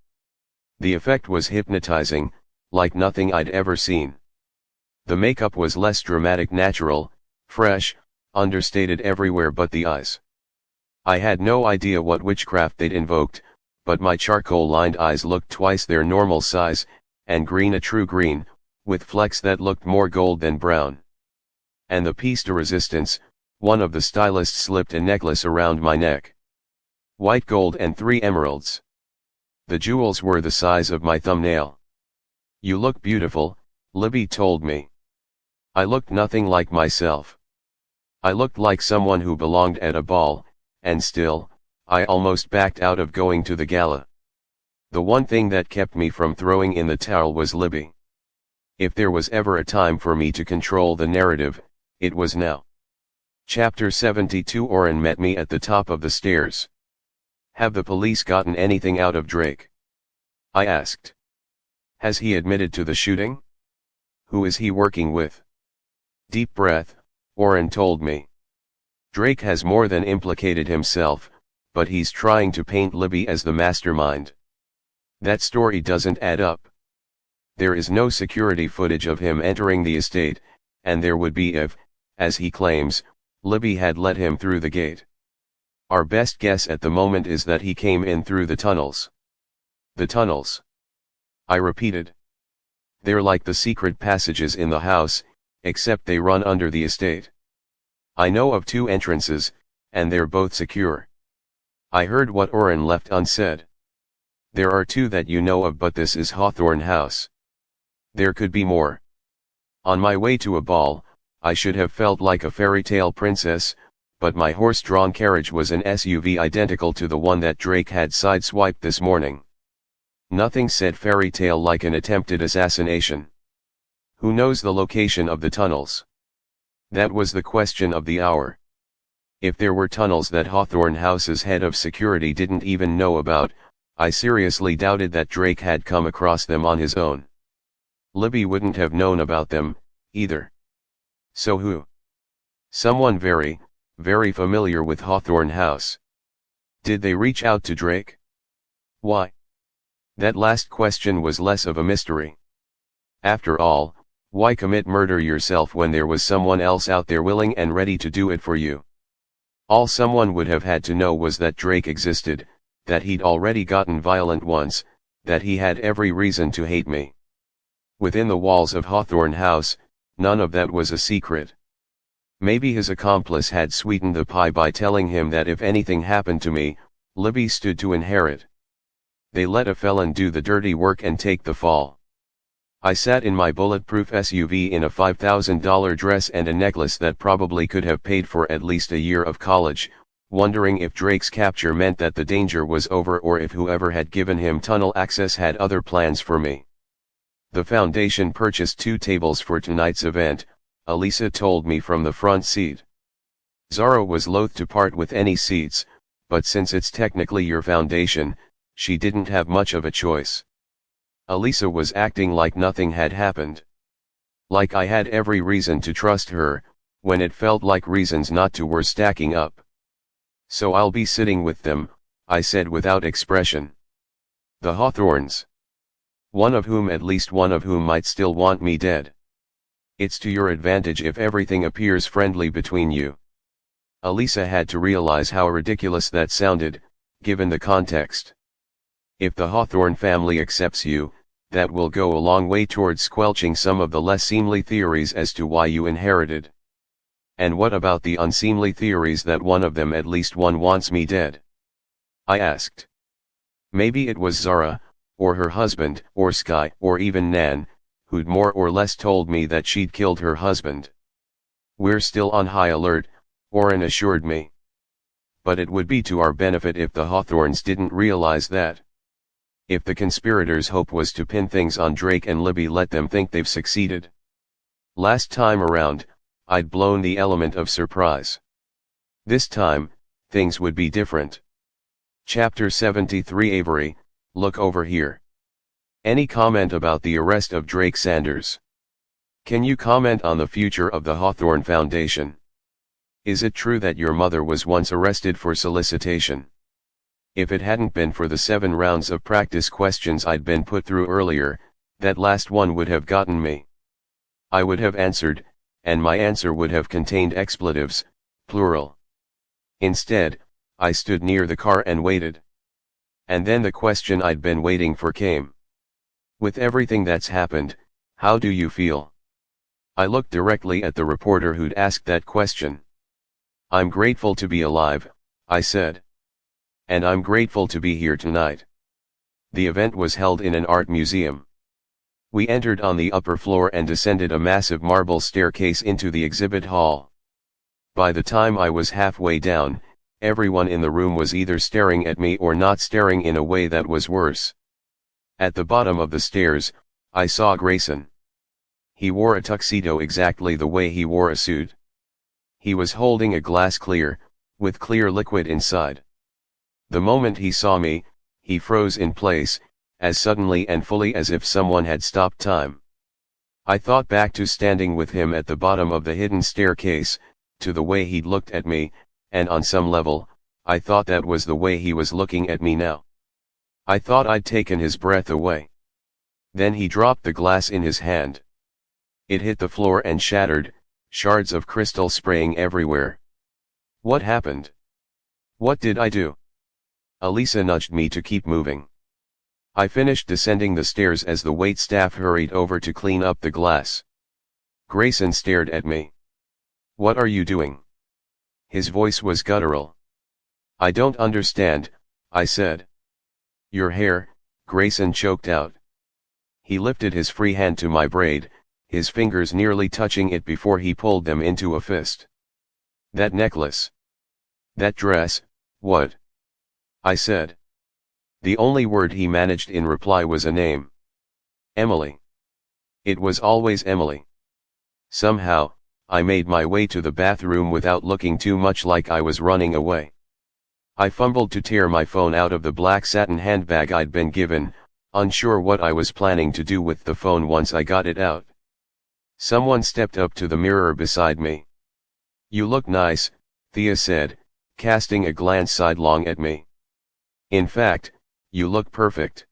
The effect was hypnotizing, like nothing I'd ever seen. The makeup was less dramatic, natural, fresh, understated everywhere but the eyes. I had no idea what witchcraft they'd invoked, but my charcoal-lined eyes looked twice their normal size, and green, a true green, with flecks that looked more gold than brown. And the piece de resistance, one of the stylists slipped a necklace around my neck. White gold and 3 emeralds. The jewels were the size of my thumbnail. You look beautiful, Libby told me. I looked nothing like myself. I looked like someone who belonged at a ball, and still, I almost backed out of going to the gala. The one thing that kept me from throwing in the towel was Libby. If there was ever a time for me to control the narrative, it was now. Chapter 72. Oren met me at the top of the stairs. Have the police gotten anything out of Drake? I asked. Has he admitted to the shooting? Who is he working with? Deep breath, Oren told me. Drake has more than implicated himself, but he's trying to paint Libby as the mastermind. That story doesn't add up. There is no security footage of him entering the estate, and there would be if, as he claims, Libby had let him through the gate. Our best guess at the moment is that he came in through the tunnels. The tunnels? I repeated. They're like the secret passages in the house, except they run under the estate. I know of 2 entrances, and they're both secure. I heard what Oren left unsaid. There are 2 that you know of, but this is Hawthorne House. There could be more. On my way to a ball, I should have felt like a fairy tale princess, but my horse-drawn carriage was an SUV identical to the one that Drake had sideswiped this morning. Nothing said fairy tale like an attempted assassination. Who knows the location of the tunnels? That was the question of the hour. If there were tunnels that Hawthorne House's head of security didn't even know about, I seriously doubted that Drake had come across them on his own. Libby wouldn't have known about them, either. So who? Someone very, very familiar with Hawthorne House. Did they reach out to Drake? Why? That last question was less of a mystery. After all, why commit murder yourself when there was someone else out there willing and ready to do it for you? All someone would have had to know was that Drake existed, that he'd already gotten violent once, that he had every reason to hate me. Within the walls of Hawthorne House, none of that was a secret. Maybe his accomplice had sweetened the pie by telling him that if anything happened to me, Libby stood to inherit. They let a felon do the dirty work and take the fall. I sat in my bulletproof SUV in a $5,000 dress and a necklace that probably could have paid for at least a year of college, wondering if Drake's capture meant that the danger was over or if whoever had given him tunnel access had other plans for me. The foundation purchased 2 tables for tonight's event, Elisa told me from the front seat. Zara was loath to part with any seats, but since it's technically your foundation, she didn't have much of a choice. Elisa was acting like nothing had happened. Like I had every reason to trust her, when it felt like reasons not to were stacking up. So I'll be sitting with them, I said without expression. The Hawthorns. At least one of whom might still want me dead. It's to your advantage if everything appears friendly between you. Elisa had to realize how ridiculous that sounded, given the context. If the Hawthorne family accepts you, that will go a long way towards squelching some of the less seemly theories as to why you inherited. And what about the unseemly theories that one of them, at least one, wants me dead? I asked. Maybe it was Zara, or her husband, or Sky, or even Nan, who'd more or less told me that she'd killed her husband. We're still on high alert, Oren assured me. But it would be to our benefit if the Hawthorns didn't realize that. If the conspirators' hope was to pin things on Drake and Libby, let them think they've succeeded. Last time around, I'd blown the element of surprise. This time, things would be different. Chapter 73 Avery, look over here. Any comment about the arrest of Drake Sanders? Can you comment on the future of the Hawthorne Foundation? Is it true that your mother was once arrested for solicitation? If it hadn't been for the 7 rounds of practice questions I'd been put through earlier, that last one would have gotten me. I would have answered, and my answer would have contained expletives, plural. Instead, I stood near the car and waited. And then the question I'd been waiting for came. With everything that's happened, how do you feel? I looked directly at the reporter who'd asked that question. I'm grateful to be alive, I said. And I'm grateful to be here tonight. The event was held in an art museum. We entered on the upper floor and descended a massive marble staircase into the exhibit hall. By the time I was halfway down, everyone in the room was either staring at me or not staring in a way that was worse. At the bottom of the stairs, I saw Grayson. He wore a tuxedo exactly the way he wore a suit. He was holding a glass clear, with clear liquid inside. The moment he saw me, he froze in place, as suddenly and fully as if someone had stopped time. I thought back to standing with him at the bottom of the hidden staircase, to the way he'd looked at me, and on some level, I thought that was the way he was looking at me now. I thought I'd taken his breath away. Then he dropped the glass in his hand. It hit the floor and shattered, shards of crystal spraying everywhere. What happened? What did I do? Elisa nudged me to keep moving. I finished descending the stairs as the waitstaff hurried over to clean up the glass. Grayson stared at me. What are you doing? His voice was guttural. I don't understand, I said. Your hair, Grayson choked out. He lifted his free hand to my braid, his fingers nearly touching it before he pulled them into a fist. That necklace. That dress, what? I said. The only word he managed in reply was a name. Emily. It was always Emily. Somehow, I made my way to the bathroom without looking too much like I was running away. I fumbled to tear my phone out of the black satin handbag I'd been given, unsure what I was planning to do with the phone once I got it out. Someone stepped up to the mirror beside me. You look nice, Thea said, casting a glance sidelong at me. In fact, you look perfect.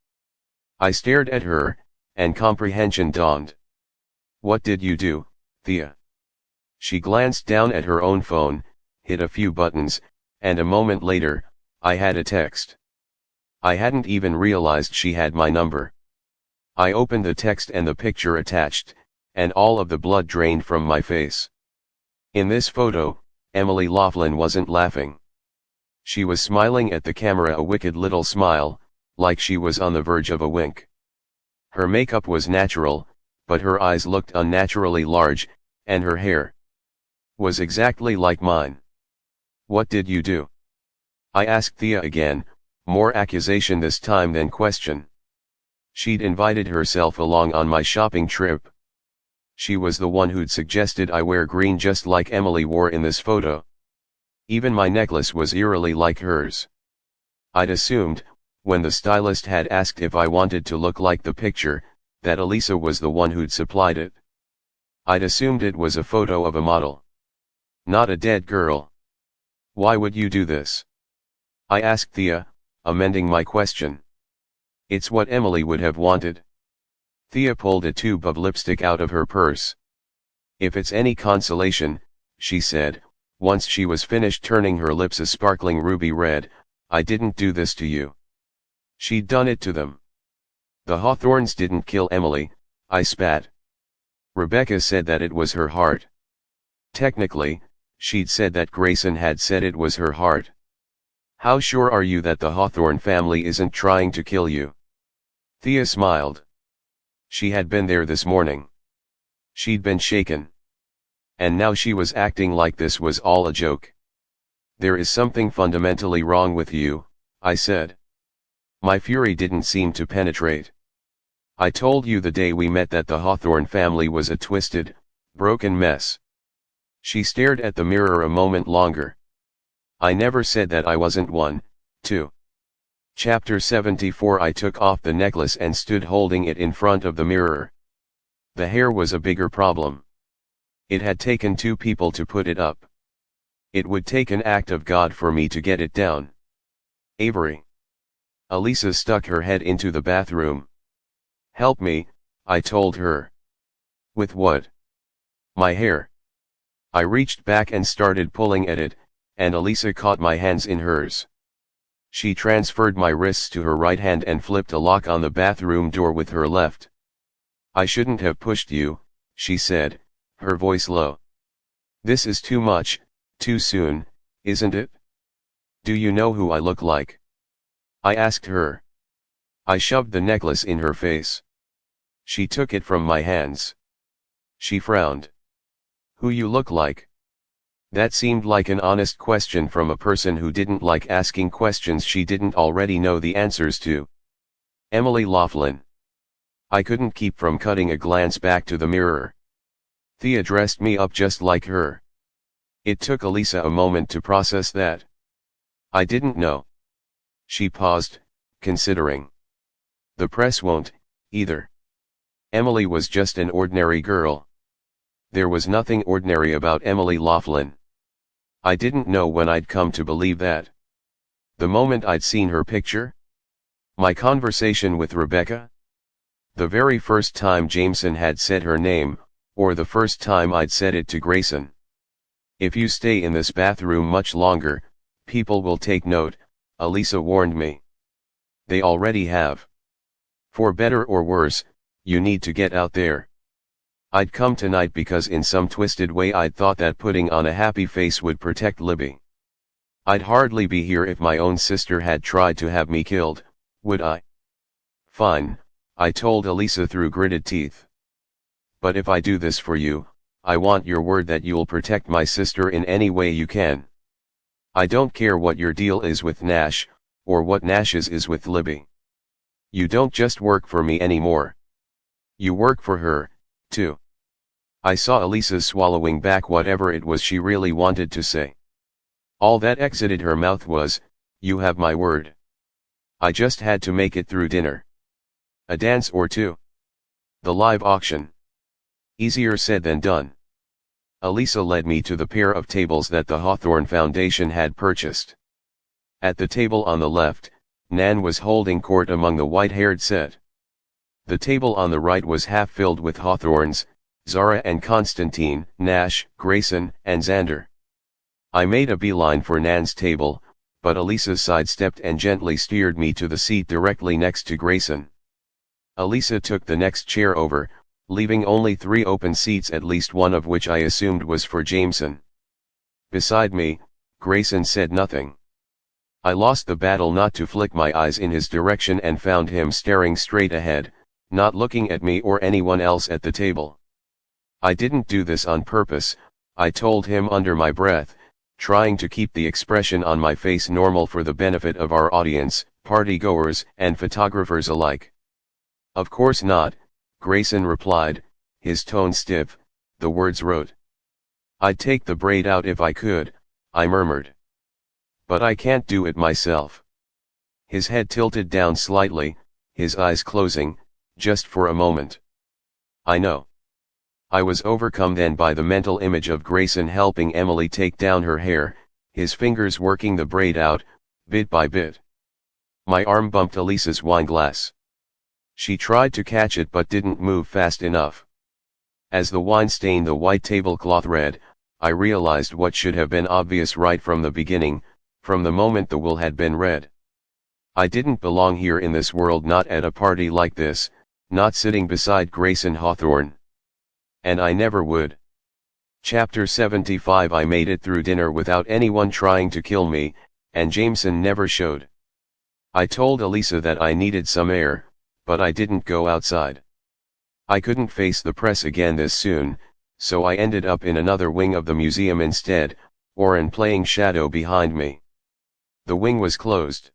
I stared at her, and comprehension dawned. What did you do, Thea? She glanced down at her own phone, hit a few buttons, and a moment later, I had a text. I hadn't even realized she had my number. I opened the text and the picture attached, and all of the blood drained from my face. In this photo, Emily Laughlin wasn't laughing. She was smiling at the camera, a wicked little smile, like she was on the verge of a wink. Her makeup was natural, but her eyes looked unnaturally large, and her hair was exactly like mine. What did you do? I asked Thea again, more accusation this time than question. She'd invited herself along on my shopping trip. She was the one who'd suggested I wear green just like Emily wore in this photo. Even my necklace was eerily like hers. I'd assumed, when the stylist had asked if I wanted to look like the picture, that Elisa was the one who'd supplied it. I'd assumed it was a photo of a model, not a dead girl. Why would you do this? I asked Thea, amending my question. It's what Emily would have wanted. Thea pulled a tube of lipstick out of her purse. If it's any consolation, she said, once she was finished turning her lips a sparkling ruby red, I didn't do this to you. She'd done it to them. The Hawthorns didn't kill Emily, I spat. Rebecca said that it was her heart. Technically, she'd said that Grayson had said it was her heart. How sure are you that the Hawthorne family isn't trying to kill you? Thea smiled. She had been there this morning. She'd been shaken. And now she was acting like this was all a joke. There is something fundamentally wrong with you, I said. My fury didn't seem to penetrate. I told you the day we met that the Hawthorne family was a twisted, broken mess. She stared at the mirror a moment longer. I never said that I wasn't one, too. Chapter 74. I took off the necklace and stood holding it in front of the mirror. The hair was a bigger problem. It had taken two people to put it up. It would take an act of God for me to get it down. Avery. Elisa stuck her head into the bathroom. Help me, I told her. With what? My hair. I reached back and started pulling at it, and Elisa caught my hands in hers. She transferred my wrists to her right hand and flipped a lock on the bathroom door with her left. I shouldn't have pushed you, she said, her voice low. This is too much, too soon, isn't it? Do you know who I look like? I asked her. I shoved the necklace in her face. She took it from my hands. She frowned. Who you look like? That seemed like an honest question from a person who didn't like asking questions she didn't already know the answers to. Emily Laughlin. I couldn't keep from cutting a glance back to the mirror. Thea dressed me up just like her. It took Elisa a moment to process that. I didn't know. She paused, considering. The press won't, either. Emily was just an ordinary girl. There was nothing ordinary about Emily Laughlin. I didn't know when I'd come to believe that. The moment I'd seen her picture? My conversation with Rebecca? The very first time Jameson had said her name, or the first time I'd said it to Grayson. If you stay in this bathroom much longer, people will take note, Elisa warned me. They already have. For better or worse, you need to get out there. I'd come tonight because in some twisted way I'd thought that putting on a happy face would protect Libby. I'd hardly be here if my own sister had tried to have me killed, would I? Fine, I told Elisa through gritted teeth. But if I do this for you, I want your word that you'll protect my sister in any way you can. I don't care what your deal is with Nash, or what Nash's is with Libby. You don't just work for me anymore. You work for her, too. I saw Elisa swallowing back whatever it was she really wanted to say. All that exited her mouth was, you have my word. I just had to make it through dinner. A dance or two. The live auction. Easier said than done. Elisa led me to the pair of tables that the Hawthorne Foundation had purchased. At the table on the left, Nan was holding court among the white-haired set. The table on the right was half filled with Hawthorns, Zara and Constantine, Nash, Grayson, and Xander. I made a beeline for Nan's table, but Elisa sidestepped and gently steered me to the seat directly next to Grayson. Elisa took the next chair over, leaving only 3 open seats, at least one of which I assumed was for Jameson. Beside me, Grayson said nothing. I lost the battle not to flick my eyes in his direction and found him staring straight ahead, not looking at me or anyone else at the table. I didn't do this on purpose, I told him under my breath, trying to keep the expression on my face normal for the benefit of our audience, partygoers and photographers alike. Of course not, Grayson replied, his tone stiff, the words rote. I'd take the braid out if I could, I murmured. But I can't do it myself. His head tilted down slightly, his eyes closing, just for a moment. I know. I was overcome then by the mental image of Grayson helping Emily take down her hair, his fingers working the braid out, bit by bit. My arm bumped Elisa's wine glass. She tried to catch it but didn't move fast enough. As the wine stained the white tablecloth red, I realized what should have been obvious right from the beginning, from the moment the wool had been red. I didn't belong here in this world, not at a party like this, not sitting beside Grayson Hawthorne. And I never would. Chapter 75. I made it through dinner without anyone trying to kill me, and Jameson never showed. I told Elisa that I needed some air, but I didn't go outside. I couldn't face the press again this soon, so I ended up in another wing of the museum instead, Oren playing shadow behind me. The wing was closed.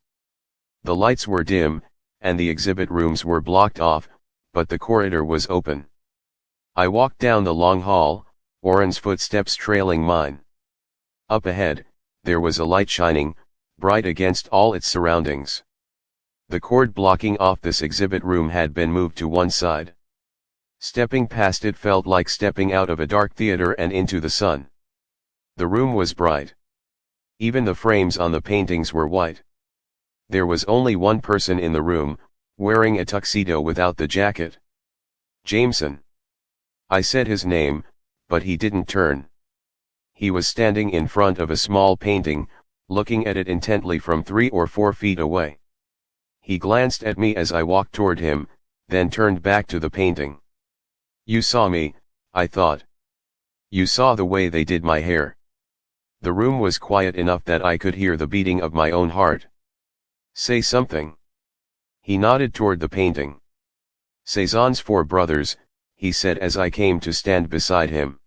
The lights were dim, and the exhibit rooms were blocked off, but the corridor was open. I walked down the long hall, Oren's footsteps trailing mine. Up ahead, there was a light shining, bright against all its surroundings. The cord blocking off this exhibit room had been moved to one side. Stepping past it felt like stepping out of a dark theater and into the sun. The room was bright. Even the frames on the paintings were white. There was only one person in the room, wearing a tuxedo without the jacket. Jameson. I said his name, but he didn't turn. He was standing in front of a small painting, looking at it intently from 3 or 4 feet away. He glanced at me as I walked toward him, then turned back to the painting. You saw me, I thought. You saw the way they did my hair. The room was quiet enough that I could hear the beating of my own heart. Say something. He nodded toward the painting. Cézanne's Four Brothers, he said as I came to stand beside him.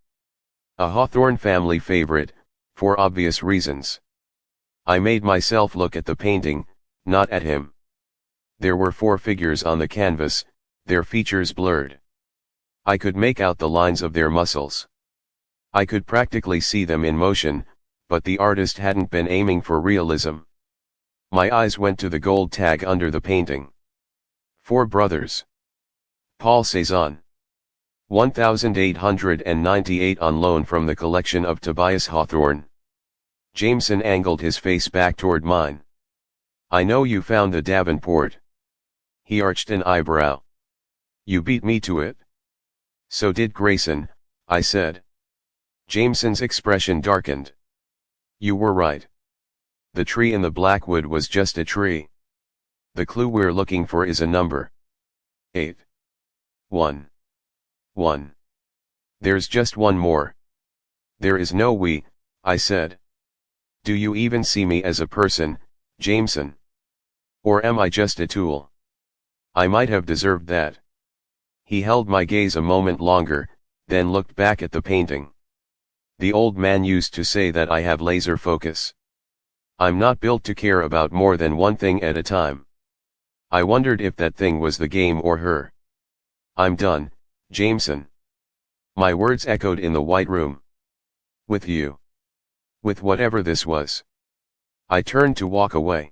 A Hawthorne family favorite, for obvious reasons. I made myself look at the painting, not at him. There were 4 figures on the canvas, their features blurred. I could make out the lines of their muscles. I could practically see them in motion, but the artist hadn't been aiming for realism. My eyes went to the gold tag under the painting. 4 Brothers. Paul Cézanne. 1898 on loan from the collection of Tobias Hawthorne. Jameson angled his face back toward mine. I know you found the Davenport. He arched an eyebrow. You beat me to it. So did Grayson, I said. Jameson's expression darkened. You were right. The tree in the blackwood was just a tree. The clue we're looking for is a number. 8. 1. 1. There's just one more. There is no we, I said. Do you even see me as a person, Jameson? Or am I just a tool? I might have deserved that. He held my gaze a moment longer, then looked back at the painting. The old man used to say that I have laser focus. I'm not built to care about more than one thing at a time. I wondered if that thing was the game or her. I'm done, Jameson. My words echoed in the white room. With you. With whatever this was. I turned to walk away.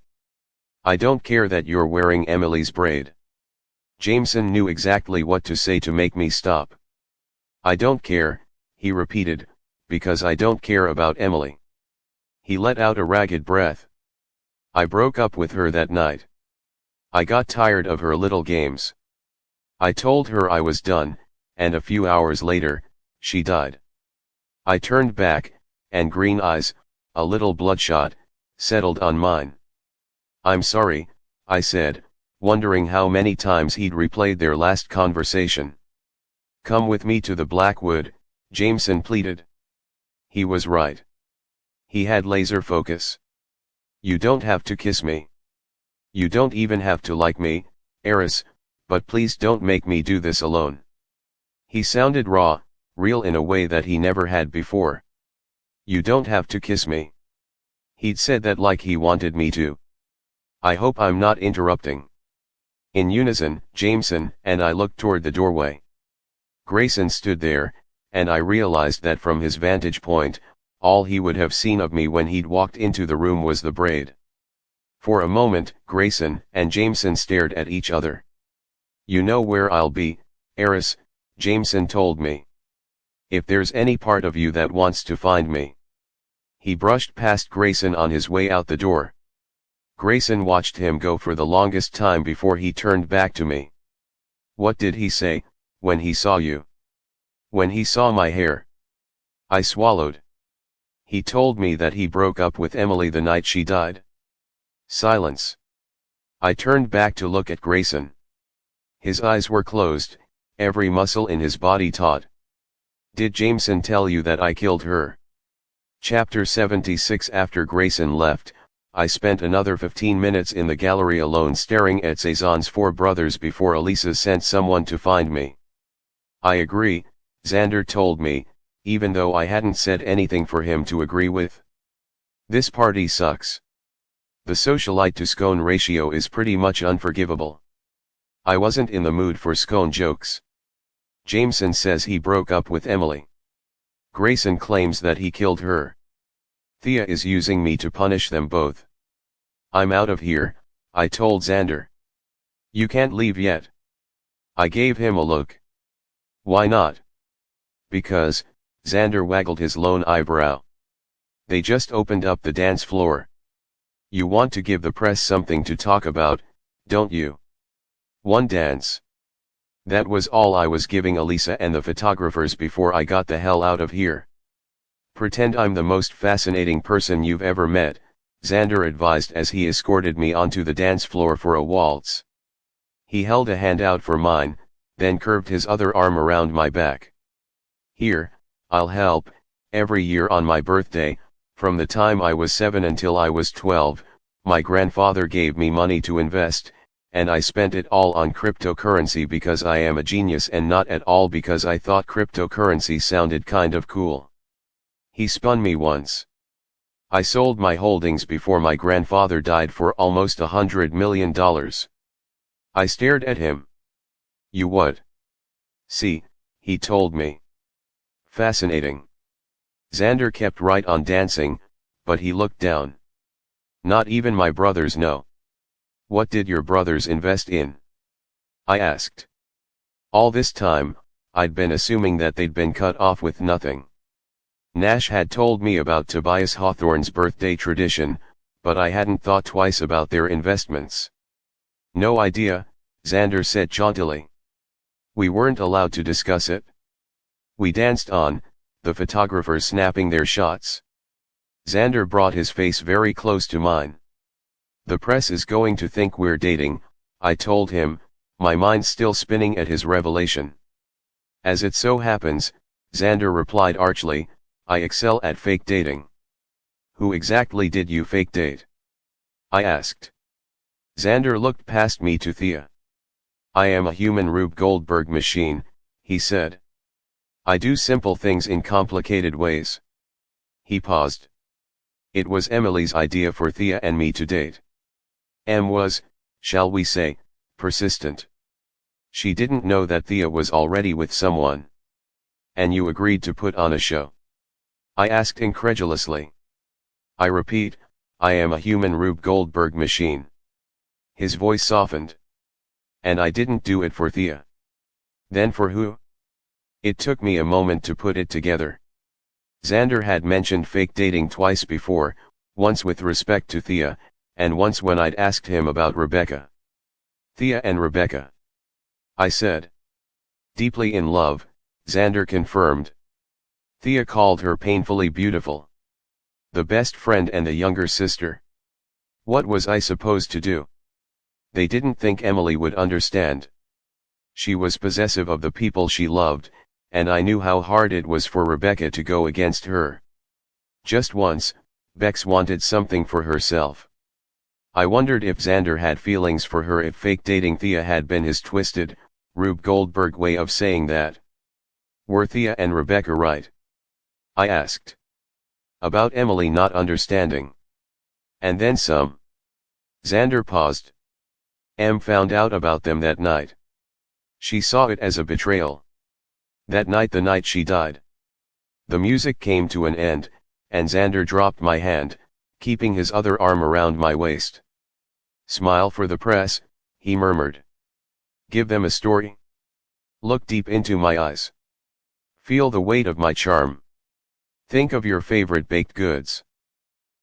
I don't care that you're wearing Emily's braid. Jameson knew exactly what to say to make me stop. I don't care, he repeated, because I don't care about Emily. He let out a ragged breath. I broke up with her that night. I got tired of her little games. I told her I was done, and a few hours later, she died. I turned back, and green eyes, a little bloodshot, settled on mine. "I'm sorry," I said, wondering how many times he'd replayed their last conversation. "Come with me to the Blackwood," Jameson pleaded. He was right. He had laser focus. "You don't have to kiss me. You don't even have to like me, Eris, but please don't make me do this alone." He sounded raw, real in a way that he never had before. "You don't have to kiss me." He'd said that like he wanted me to. I hope I'm not interrupting. In unison, Jameson and I looked toward the doorway. Grayson stood there, and I realized that from his vantage point, all he would have seen of me when he'd walked into the room was the braid. For a moment, Grayson and Jameson stared at each other. "You know where I'll be, Eris," Jameson told me. "If there's any part of you that wants to find me." He brushed past Grayson on his way out the door. Grayson watched him go for the longest time before he turned back to me. "What did he say, when he saw you?" "When he saw my hair?" I swallowed. "He told me that he broke up with Emily the night she died." Silence. I turned back to look at Grayson. His eyes were closed, every muscle in his body taut. "Did Jameson tell you that I killed her?" Chapter 76. After Grayson left, I spent another 15 minutes in the gallery alone staring at Cezanne's four brothers before Elisa sent someone to find me. "I agree," Xander told me, even though I hadn't said anything for him to agree with. "This party sucks. The socialite to scone ratio is pretty much unforgivable." I wasn't in the mood for scone jokes. "Jameson says he broke up with Emily. Grayson claims that he killed her. Thea is using me to punish them both. I'm out of here," I told Xander. "You can't leave yet." I gave him a look. "Why not?" "Because," Xander waggled his lone eyebrow. "They just opened up the dance floor. You want to give the press something to talk about, don't you? One dance." That was all I was giving Elisa and the photographers before I got the hell out of here. "Pretend I'm the most fascinating person you've ever met," Xander advised as he escorted me onto the dance floor for a waltz. He held a hand out for mine, then curved his other arm around my back. "Here, I'll help. Every year on my birthday, from the time I was 7 until I was 12, my grandfather gave me money to invest, and I spent it all on cryptocurrency because I am a genius and not at all because I thought cryptocurrency sounded kind of cool. He spun me once. I sold my holdings before my grandfather died for almost $100 million. I stared at him. "You what?" "See," he told me. "Fascinating." Xander kept right on dancing, but he looked down. "Not even my brothers know." "What did your brothers invest in?" I asked. All this time, I'd been assuming that they'd been cut off with nothing. Nash had told me about Tobias Hawthorne's birthday tradition, but I hadn't thought twice about their investments. "No idea," Xander said jauntily. "We weren't allowed to discuss it." We danced on, the photographers snapping their shots. Xander brought his face very close to mine. "The press is going to think we're dating," I told him, my mind still spinning at his revelation. "As it so happens," Xander replied archly, "I excel at fake dating." "Who exactly did you fake date?" I asked. Xander looked past me to Thea. "I am a human Rube Goldberg machine," he said. "I do simple things in complicated ways." He paused. It was Emily's idea for Thea and me to date. Em was, shall we say, persistent. She didn't know that Thea was already with someone. "And you agreed to put on a show?" I asked incredulously. "I repeat, I am a human Rube Goldberg machine." His voice softened. "And I didn't do it for Thea." "Then for who?" It took me a moment to put it together. Xander had mentioned fake dating twice before, once with respect to Thea, and once when I'd asked him about Rebecca. Thea and Rebecca. I said. Deeply in love, Xander confirmed. Thea called her painfully beautiful. The best friend and the younger sister. What was I supposed to do? They didn't think Emily would understand. She was possessive of the people she loved, and I knew how hard it was for Rebecca to go against her. Just once, Bex wanted something for herself. I wondered if Xander had feelings for her, if fake dating Thea had been his twisted, Rube Goldberg way of saying that. Were Thea and Rebecca right? I asked. About Emily not understanding. And then some. Xander paused. Em found out about them that night. She saw it as a betrayal. That night, the night she died. The music came to an end, and Xander dropped my hand, keeping his other arm around my waist. Smile for the press, he murmured. Give them a story. Look deep into my eyes. Feel the weight of my charm. Think of your favorite baked goods.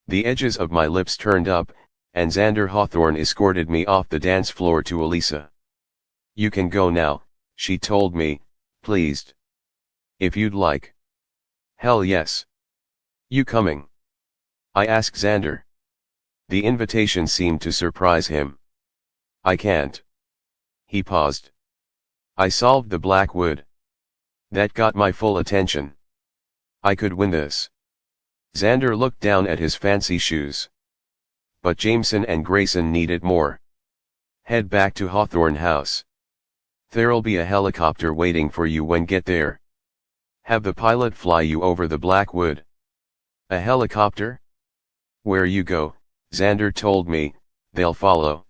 The edges of my lips turned up, and Xander Hawthorne escorted me off the dance floor to Elisa. You can go now, she told me, pleased. If you'd like. Hell yes. You coming? I asked Xander. The invitation seemed to surprise him. I can't. He paused. I solved the black wood. That got my full attention. I could win this. Xander looked down at his fancy shoes. But Jameson and Grayson needed more. Head back to Hawthorne House. There'll be a helicopter waiting for you when get there. Have the pilot fly you over the black wood. A helicopter? Where you go, Xander told me, they'll follow.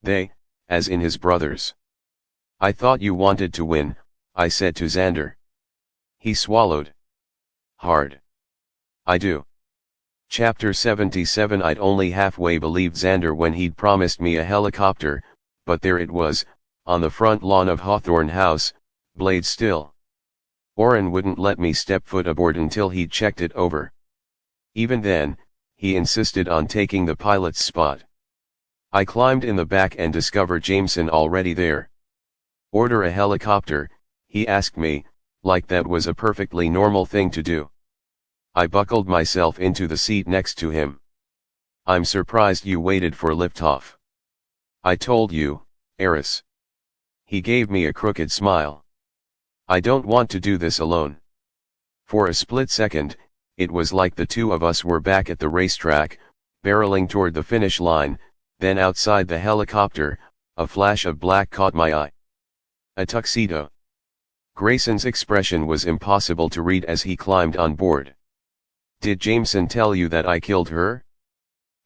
They, as in his brothers. I thought you wanted to win, I said to Xander. He swallowed. Hard. I do. Chapter 77. I'd only halfway believed Xander when he'd promised me a helicopter, but there it was, on the front lawn of Hawthorne House, blade still. Orrin wouldn't let me step foot aboard until he'd checked it over. Even then, he insisted on taking the pilot's spot. I climbed in the back and discovered Jameson already there. Order a helicopter, he asked me, like that was a perfectly normal thing to do. I buckled myself into the seat next to him. I'm surprised you waited for liftoff. I told you, Eris. He gave me a crooked smile. I don't want to do this alone. For a split second, it was like the two of us were back at the racetrack, barreling toward the finish line. Then outside the helicopter, a flash of black caught my eye. A tuxedo. Grayson's expression was impossible to read as he climbed on board. Did Jameson tell you that I killed her?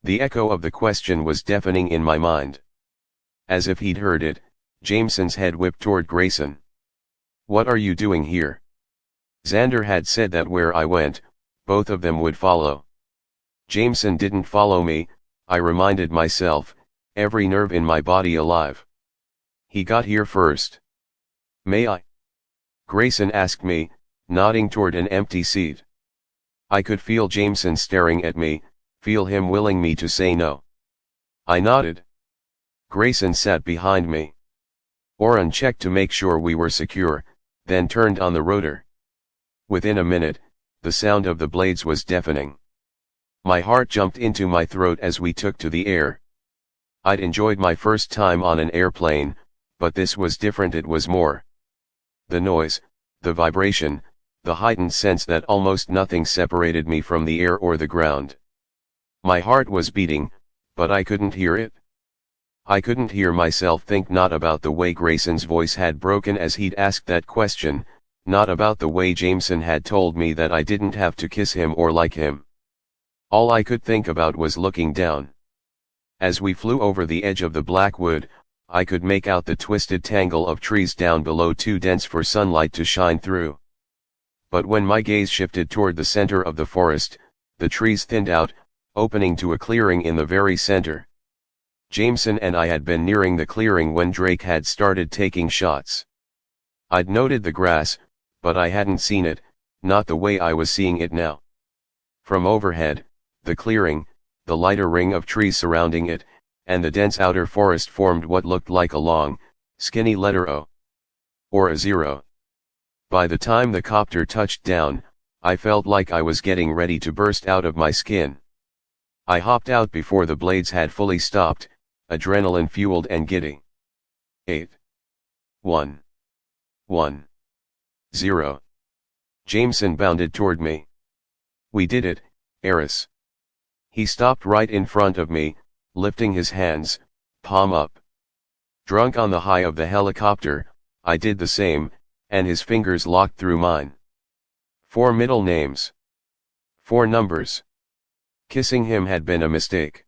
The echo of the question was deafening in my mind. As if he'd heard it, Jameson's head whipped toward Grayson. What are you doing here? Xander had said that where I went, both of them would follow. Jameson didn't follow me, I reminded myself, every nerve in my body alive. He got here first. May I? Grayson asked me, nodding toward an empty seat. I could feel Jameson staring at me, feel him willing me to say no. I nodded. Grayson sat behind me. Orrin checked to make sure we were secure, then turned on the rotor. Within a minute, the sound of the blades was deafening. My heart jumped into my throat as we took to the air. I'd enjoyed my first time on an airplane, but this was different. It was more. The noise, the vibration, the heightened sense that almost nothing separated me from the air or the ground. My heart was beating, but I couldn't hear it. I couldn't hear myself think, not about the way Grayson's voice had broken as he'd asked that question, not about the way Jameson had told me that I didn't have to kiss him or like him. All I could think about was looking down. As we flew over the edge of the blackwood, I could make out the twisted tangle of trees down below, too dense for sunlight to shine through. But when my gaze shifted toward the center of the forest, the trees thinned out, opening to a clearing in the very center. Jameson and I had been nearing the clearing when Drake had started taking shots. I'd noted the grass, but I hadn't seen it, not the way I was seeing it now. From overhead, the clearing, the lighter ring of trees surrounding it, and the dense outer forest formed what looked like a long, skinny letter O. Or a zero. By the time the copter touched down, I felt like I was getting ready to burst out of my skin. I hopped out before the blades had fully stopped, adrenaline fueled and giddy. 8. 1. 1. 0. Jameson bounded toward me. We did it, Eris. He stopped right in front of me, lifting his hands, palm up. Drunk on the high of the helicopter, I did the same, and his fingers locked through mine. 4 middle names. 4 numbers. Kissing him had been a mistake.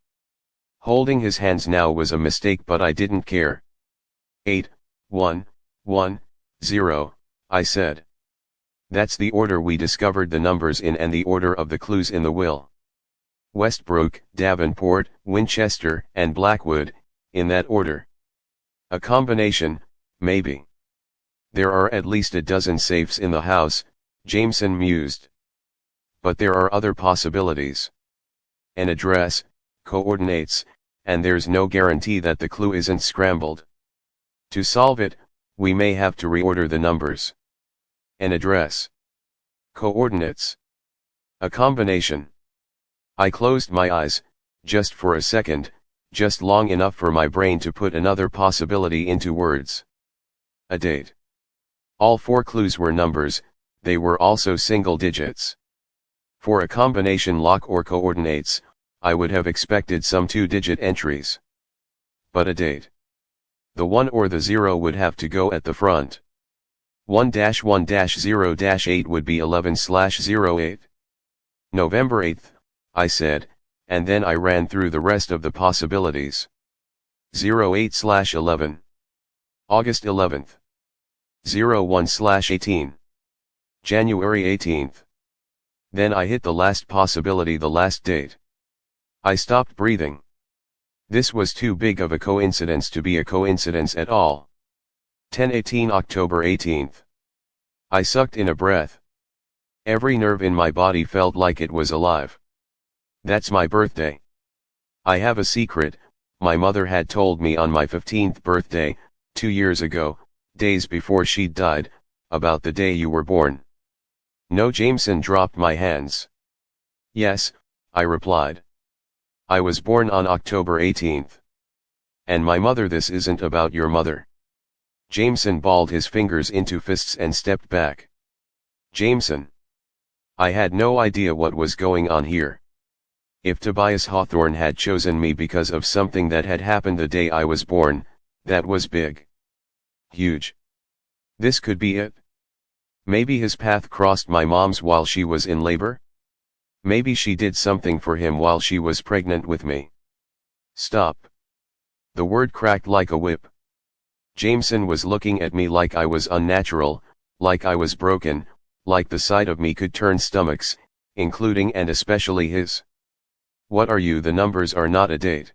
Holding his hands now was a mistake, but I didn't care. 8, 1, 1, 0, I said. That's the order we discovered the numbers in and the order of the clues in the will. Westbrook, Davenport, Winchester, and Blackwood, in that order. A combination, maybe. There are at least a dozen safes in the house, Jameson mused. But there are other possibilities. An address, coordinates, and there's no guarantee that the clue isn't scrambled. To solve it, we may have to reorder the numbers. An address. Coordinates. A combination. I closed my eyes, just for a second, just long enough for my brain to put another possibility into words. A date. All 4 clues were numbers, they were also single digits. For a combination lock or coordinates, I would have expected some 2-digit entries. But a date. The 1 or the 0 would have to go at the front. 1-1-0-8 would be 11/08. November 8th, I said, and then I ran through the rest of the possibilities. 08/11. August 11th. 01/18. January 18th. Then I hit the last possibility, the last date. I stopped breathing. This was too big of a coincidence to be a coincidence at all. 10/18 October 18th. I sucked in a breath. Every nerve in my body felt like it was alive. That's my birthday. I have a secret, my mother had told me on my 15th birthday, 2 years ago, days before she died, about the day you were born. No, Jameson dropped my hands. Yes, I replied. I was born on October 18th. And my mother. This isn't about your mother. Jameson balled his fingers into fists and stepped back. Jameson. I had no idea what was going on here. If Tobias Hawthorne had chosen me because of something that had happened the day I was born, that was big. Huge. This could be it. Maybe his path crossed my mom's while she was in labor? Maybe she did something for him while she was pregnant with me. Stop. The word cracked like a whip. Jameson was looking at me like I was unnatural, like I was broken, like the sight of me could turn stomachs, including and especially his. What are you? The numbers are not a date.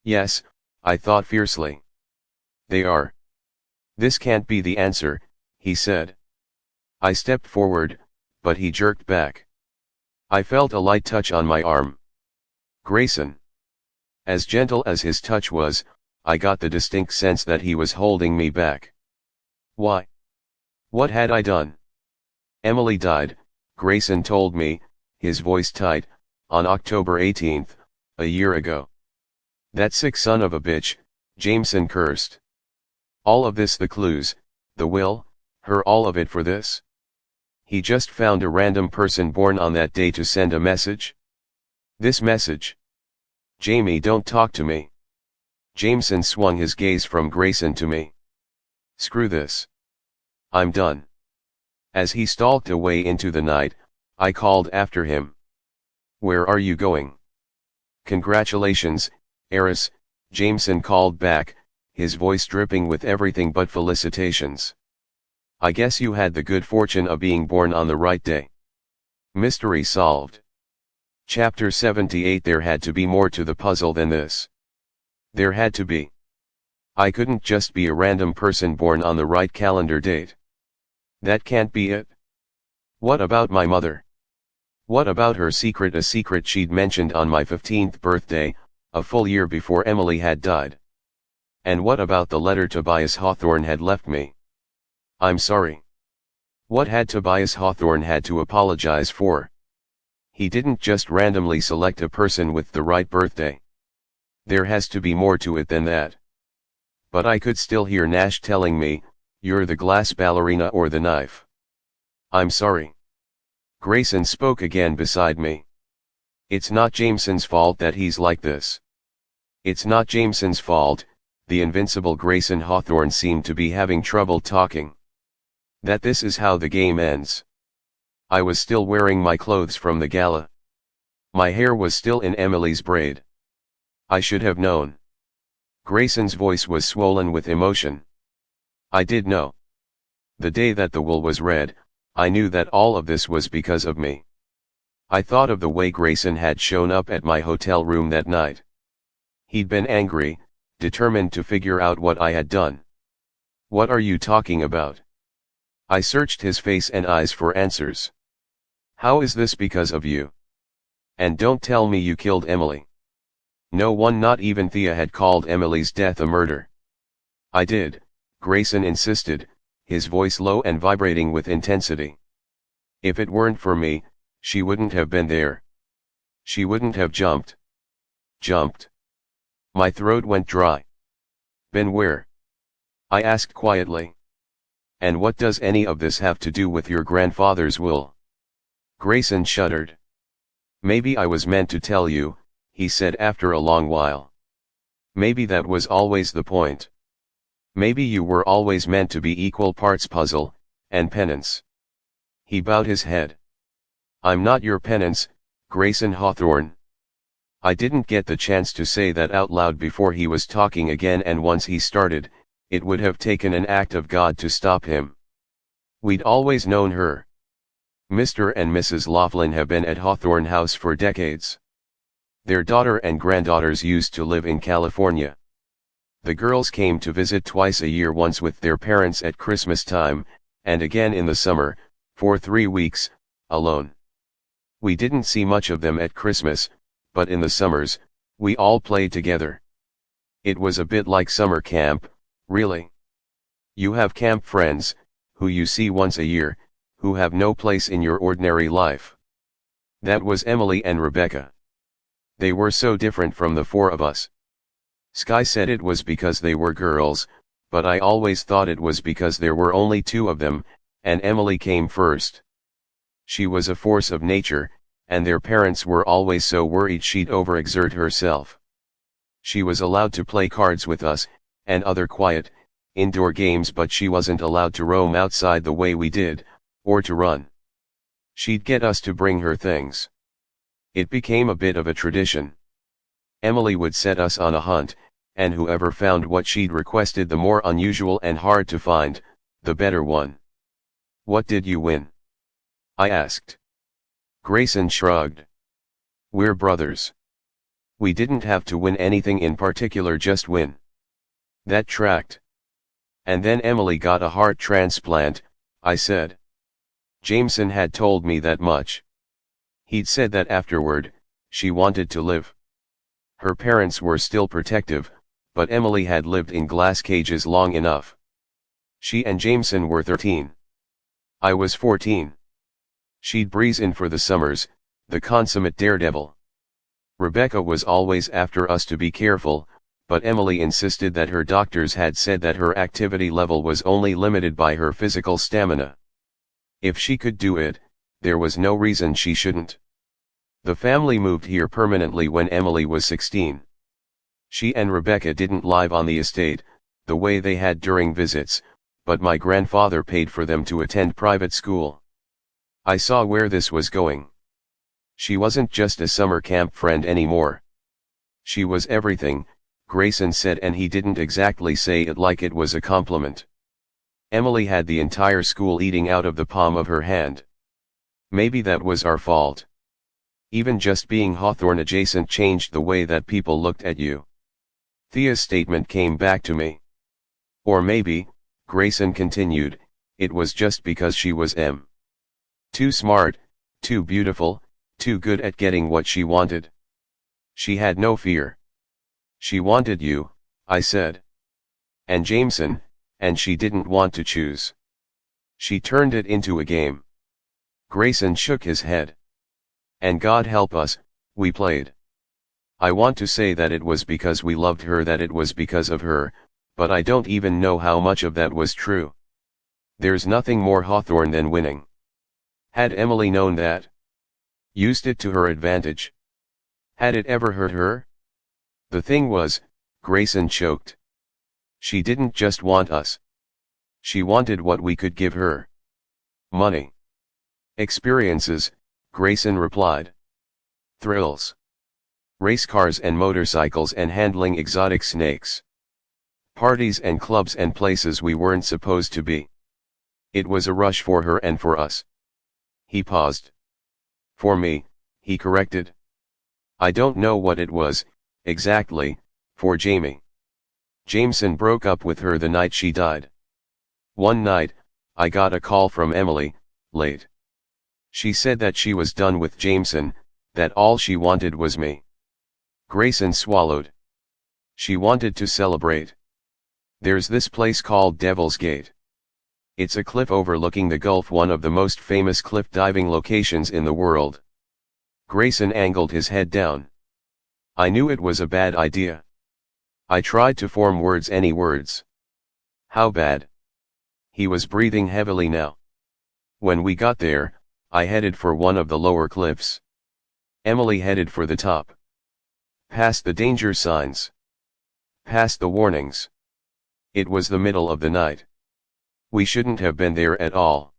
Yes, I thought fiercely. They are. This can't be the answer, he said. I stepped forward, but he jerked back. I felt a light touch on my arm. Grayson. As gentle as his touch was, I got the distinct sense that he was holding me back. Why? What had I done? Emily died, Grayson told me, his voice tight, on October 18th, a year ago. That sick son of a bitch, Jameson cursed. All of this, the clues, the will, her, all of it for this? He just found a random person born on that day to send a message? This message? Jamie, don't talk to me. Jameson swung his gaze from Grayson to me. Screw this. I'm done. As he stalked away into the night, I called after him. Where are you going? Congratulations, Eris, Jameson called back, his voice dripping with everything but felicitations. I guess you had the good fortune of being born on the right day. Mystery solved. Chapter 78. There had to be more to the puzzle than this. There had to be. I couldn't just be a random person born on the right calendar date. That can't be it. What about my mother? What about her secret? A secret she'd mentioned on my 15th birthday, a full year before Emily had died. And what about the letter Tobias Hawthorne had left me? I'm sorry. What had Tobias Hawthorne had to apologize for? He didn't just randomly select a person with the right birthday. There has to be more to it than that. But I could still hear Nash telling me, "You're the glass ballerina or the knife." I'm sorry. Grayson spoke again beside me. It's not Jameson's fault that he's like this. It's not Jameson's fault. The invincible Grayson Hawthorne seemed to be having trouble talking. That this is how the game ends. I was still wearing my clothes from the gala. My hair was still in Emily's braid. I should have known. Grayson's voice was swollen with emotion. I did know. The day that the wool was red, I knew that all of this was because of me. I thought of the way Grayson had shown up at my hotel room that night. He'd been angry, determined to figure out what I had done. What are you talking about? I searched his face and eyes for answers. How is this because of you? And don't tell me you killed Emily. No one, not even Thea, had called Emily's death a murder. I did, Grayson insisted, his voice low and vibrating with intensity. If it weren't for me, she wouldn't have been there. She wouldn't have jumped. Jumped. My throat went dry. Been where? I asked quietly. And what does any of this have to do with your grandfather's will? Grayson shuddered. Maybe I was meant to tell you, he said after a long while. Maybe that was always the point. Maybe you were always meant to be equal parts puzzle, and penance. He bowed his head. I'm not your penance, Grayson Hawthorne. I didn't get the chance to say that out loud before he was talking again, and once he started, it would have taken an act of God to stop him. We'd always known her. Mr. and Mrs. Laughlin have been at Hawthorne House for decades. Their daughter and granddaughters used to live in California. The girls came to visit twice a year, once with their parents at Christmas time, and again in the summer, for 3 weeks, alone. We didn't see much of them at Christmas, but in the summers, we all played together. It was a bit like summer camp, really. You have camp friends, who you see once a year, who have no place in your ordinary life. That was Emily and Rebecca. They were so different from the 4 of us. Sky said it was because they were girls, but I always thought it was because there were only 2 of them, and Emily came first. She was a force of nature, and their parents were always so worried she'd overexert herself. She was allowed to play cards with us, and other quiet, indoor games, but she wasn't allowed to roam outside the way we did, or to run. She'd get us to bring her things. It became a bit of a tradition. Emily would set us on a hunt, and whoever found what she'd requested, the more unusual and hard to find, the better one. What did you win? I asked. Grayson shrugged. We're brothers. We didn't have to win anything in particular, just win. That tracked. And then Emily got a heart transplant, I said. Jameson had told me that much. He'd said that afterward, she wanted to live. Her parents were still protective, but Emily had lived in glass cages long enough. She and Jameson were 13. I was 14. She'd breeze in for the summers, the consummate daredevil. Rebecca was always after us to be careful, but Emily insisted that her doctors had said that her activity level was only limited by her physical stamina. If she could do it, there was no reason she shouldn't. The family moved here permanently when Emily was 16. She and Rebecca didn't live on the estate, the way they had during visits, but my grandfather paid for them to attend private school. I saw where this was going. She wasn't just a summer camp friend anymore. She was everything, Grayson said, and he didn't exactly say it like it was a compliment. Emily had the entire school eating out of the palm of her hand. Maybe that was our fault. Even just being Hawthorne adjacent changed the way that people looked at you. Thea's statement came back to me. Or maybe, Grayson continued, it was just because she was too smart, too beautiful, too good at getting what she wanted. She had no fear. She wanted you, I said. And Jameson, and she didn't want to choose. She turned it into a game. Grayson shook his head. And God help us, we played. I want to say that it was because we loved her, that it was because of her, but I don't even know how much of that was true. There's nothing more Hawthorne than winning. Had Emily known that? Used it to her advantage? Had it ever hurt her? The thing was, Grayson choked. She didn't just want us. She wanted what we could give her. Money. Experiences, Grayson replied. Thrills. Race cars and motorcycles and handling exotic snakes. Parties and clubs and places we weren't supposed to be. It was a rush for her and for us. He paused. For me, he corrected. I don't know what it was, exactly, for Jamie. Jameson broke up with her the night she died. One night, I got a call from Emily, late. She said that she was done with Jameson, that all she wanted was me. Grayson swallowed. She wanted to celebrate. There's this place called Devil's Gate. It's a cliff overlooking the Gulf, one of the most famous cliff diving locations in the world. Grayson angled his head down. I knew it was a bad idea. I tried to form words, any words. How bad? He was breathing heavily now. When we got there, I headed for one of the lower cliffs. Emily headed for the top. Past the danger signs. Past the warnings. It was the middle of the night. We shouldn't have been there at all.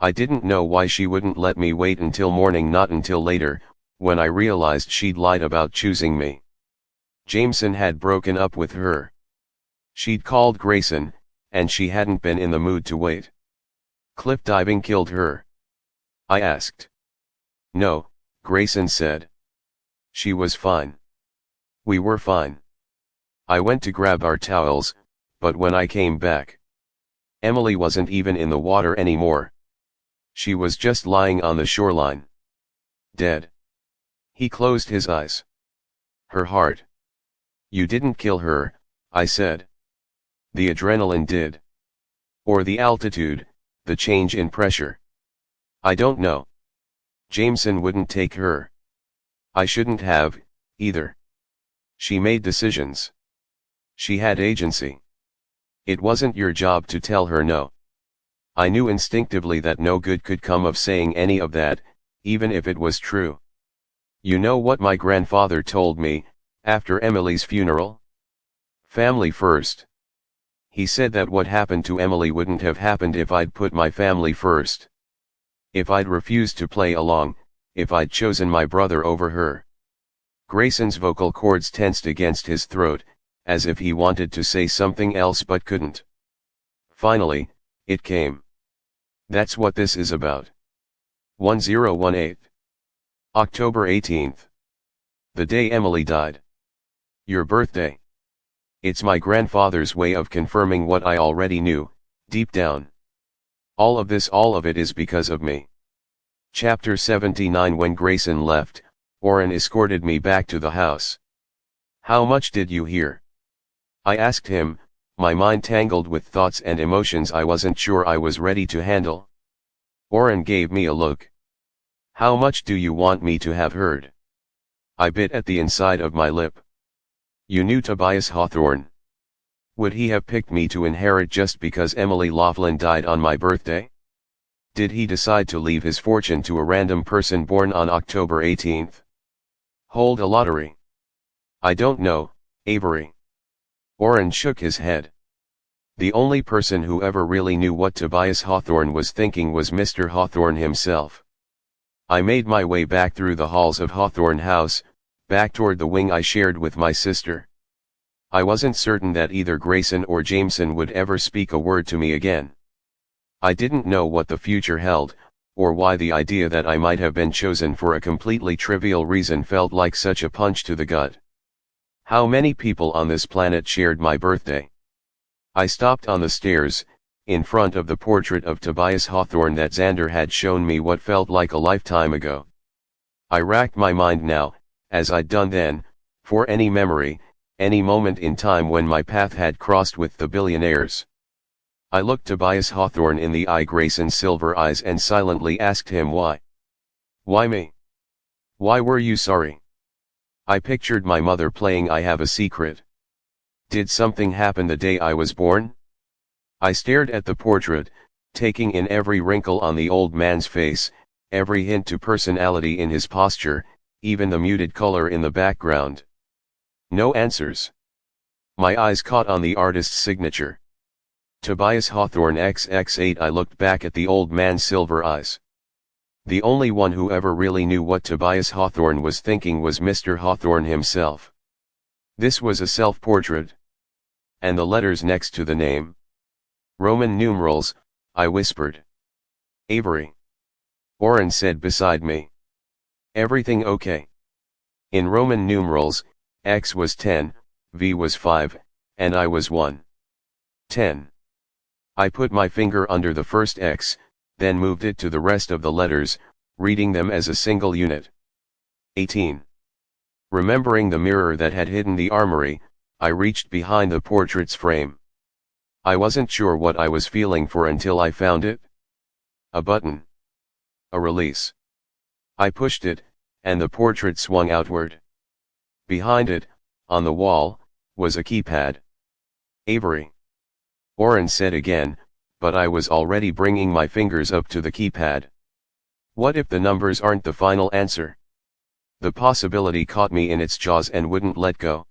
I didn't know why she wouldn't let me wait until morning, not until later, when I realized she'd lied about choosing me. Jameson had broken up with her. She'd called Grayson, and she hadn't been in the mood to wait. Cliff diving killed her? I asked. No, Grayson said. She was fine. We were fine. I went to grab our towels, but when I came back, Emily wasn't even in the water anymore. She was just lying on the shoreline. Dead. He closed his eyes. Her heart. You didn't kill her, I said. The adrenaline did. Or the altitude, the change in pressure. I don't know. Jameson wouldn't take her. I shouldn't have, either. She made decisions. She had agency. It wasn't your job to tell her no. I knew instinctively that no good could come of saying any of that, even if it was true. You know what my grandfather told me, after Emily's funeral? Family first. He said that what happened to Emily wouldn't have happened if I'd put my family first. If I'd refused to play along, if I'd chosen my brother over her. Grayson's vocal cords tensed against his throat, as if he wanted to say something else but couldn't. Finally, it came. That's what this is about. 1018. October 18th. The day Emily died. Your birthday. It's my grandfather's way of confirming what I already knew, deep down. All of it is because of me. Chapter 79. When Grayson left, Orrin escorted me back to the house. How much did you hear? I asked him, my mind tangled with thoughts and emotions I wasn't sure I was ready to handle. Orrin gave me a look. How much do you want me to have heard? I bit at the inside of my lip. You knew Tobias Hawthorne. Would he have picked me to inherit just because Emily Laughlin died on my birthday? Did he decide to leave his fortune to a random person born on October 18th? Hold a lottery? I don't know, Avery. Orrin shook his head. The only person who ever really knew what Tobias Hawthorne was thinking was Mr. Hawthorne himself. I made my way back through the halls of Hawthorne House, back toward the wing I shared with my sister. I wasn't certain that either Grayson or Jameson would ever speak a word to me again. I didn't know what the future held, or why the idea that I might have been chosen for a completely trivial reason felt like such a punch to the gut. How many people on this planet shared my birthday? I stopped on the stairs, in front of the portrait of Tobias Hawthorne that Xander had shown me what felt like a lifetime ago. I racked my mind now, as I'd done then, for any memory, any moment in time when my path had crossed with the billionaires. I looked Tobias Hawthorne in the eye, Grayson's silver eyes, and silently asked him why. Why me? Why were you sorry? I pictured my mother playing I Have a Secret. Did something happen the day I was born? I stared at the portrait, taking in every wrinkle on the old man's face, every hint to personality in his posture, even the muted color in the background. No answers. My eyes caught on the artist's signature. Tobias Hawthorne XX8. I looked back at the old man's silver eyes. The only one who ever really knew what Tobias Hawthorne was thinking was Mr. Hawthorne himself. This was a self-portrait. And the letters next to the name. Roman numerals, I whispered. Avery. Orrin said beside me. Everything okay? In Roman numerals, X was 10, V was 5, and I was 1. 10. I put my finger under the first X, then moved it to the rest of the letters, reading them as a single unit. 18. Remembering the mirror that had hidden the armory, I reached behind the portrait's frame. I wasn't sure what I was feeling for until I found it. A button. A release. I pushed it, and the portrait swung outward. Behind it, on the wall, was a keypad. Avery. Orrin said again, but I was already bringing my fingers up to the keypad. What if the numbers aren't the final answer? The possibility caught me in its jaws and wouldn't let go.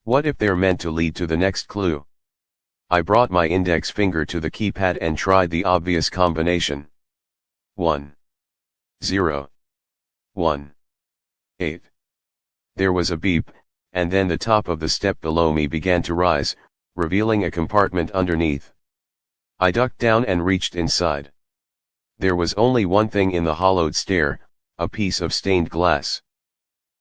What if they're meant to lead to the next clue? I brought my index finger to the keypad and tried the obvious combination. 1. 0. 1. 8. There was a beep, and then the top of the step below me began to rise, revealing a compartment underneath. I ducked down and reached inside. There was only one thing in the hollowed stair, a piece of stained glass.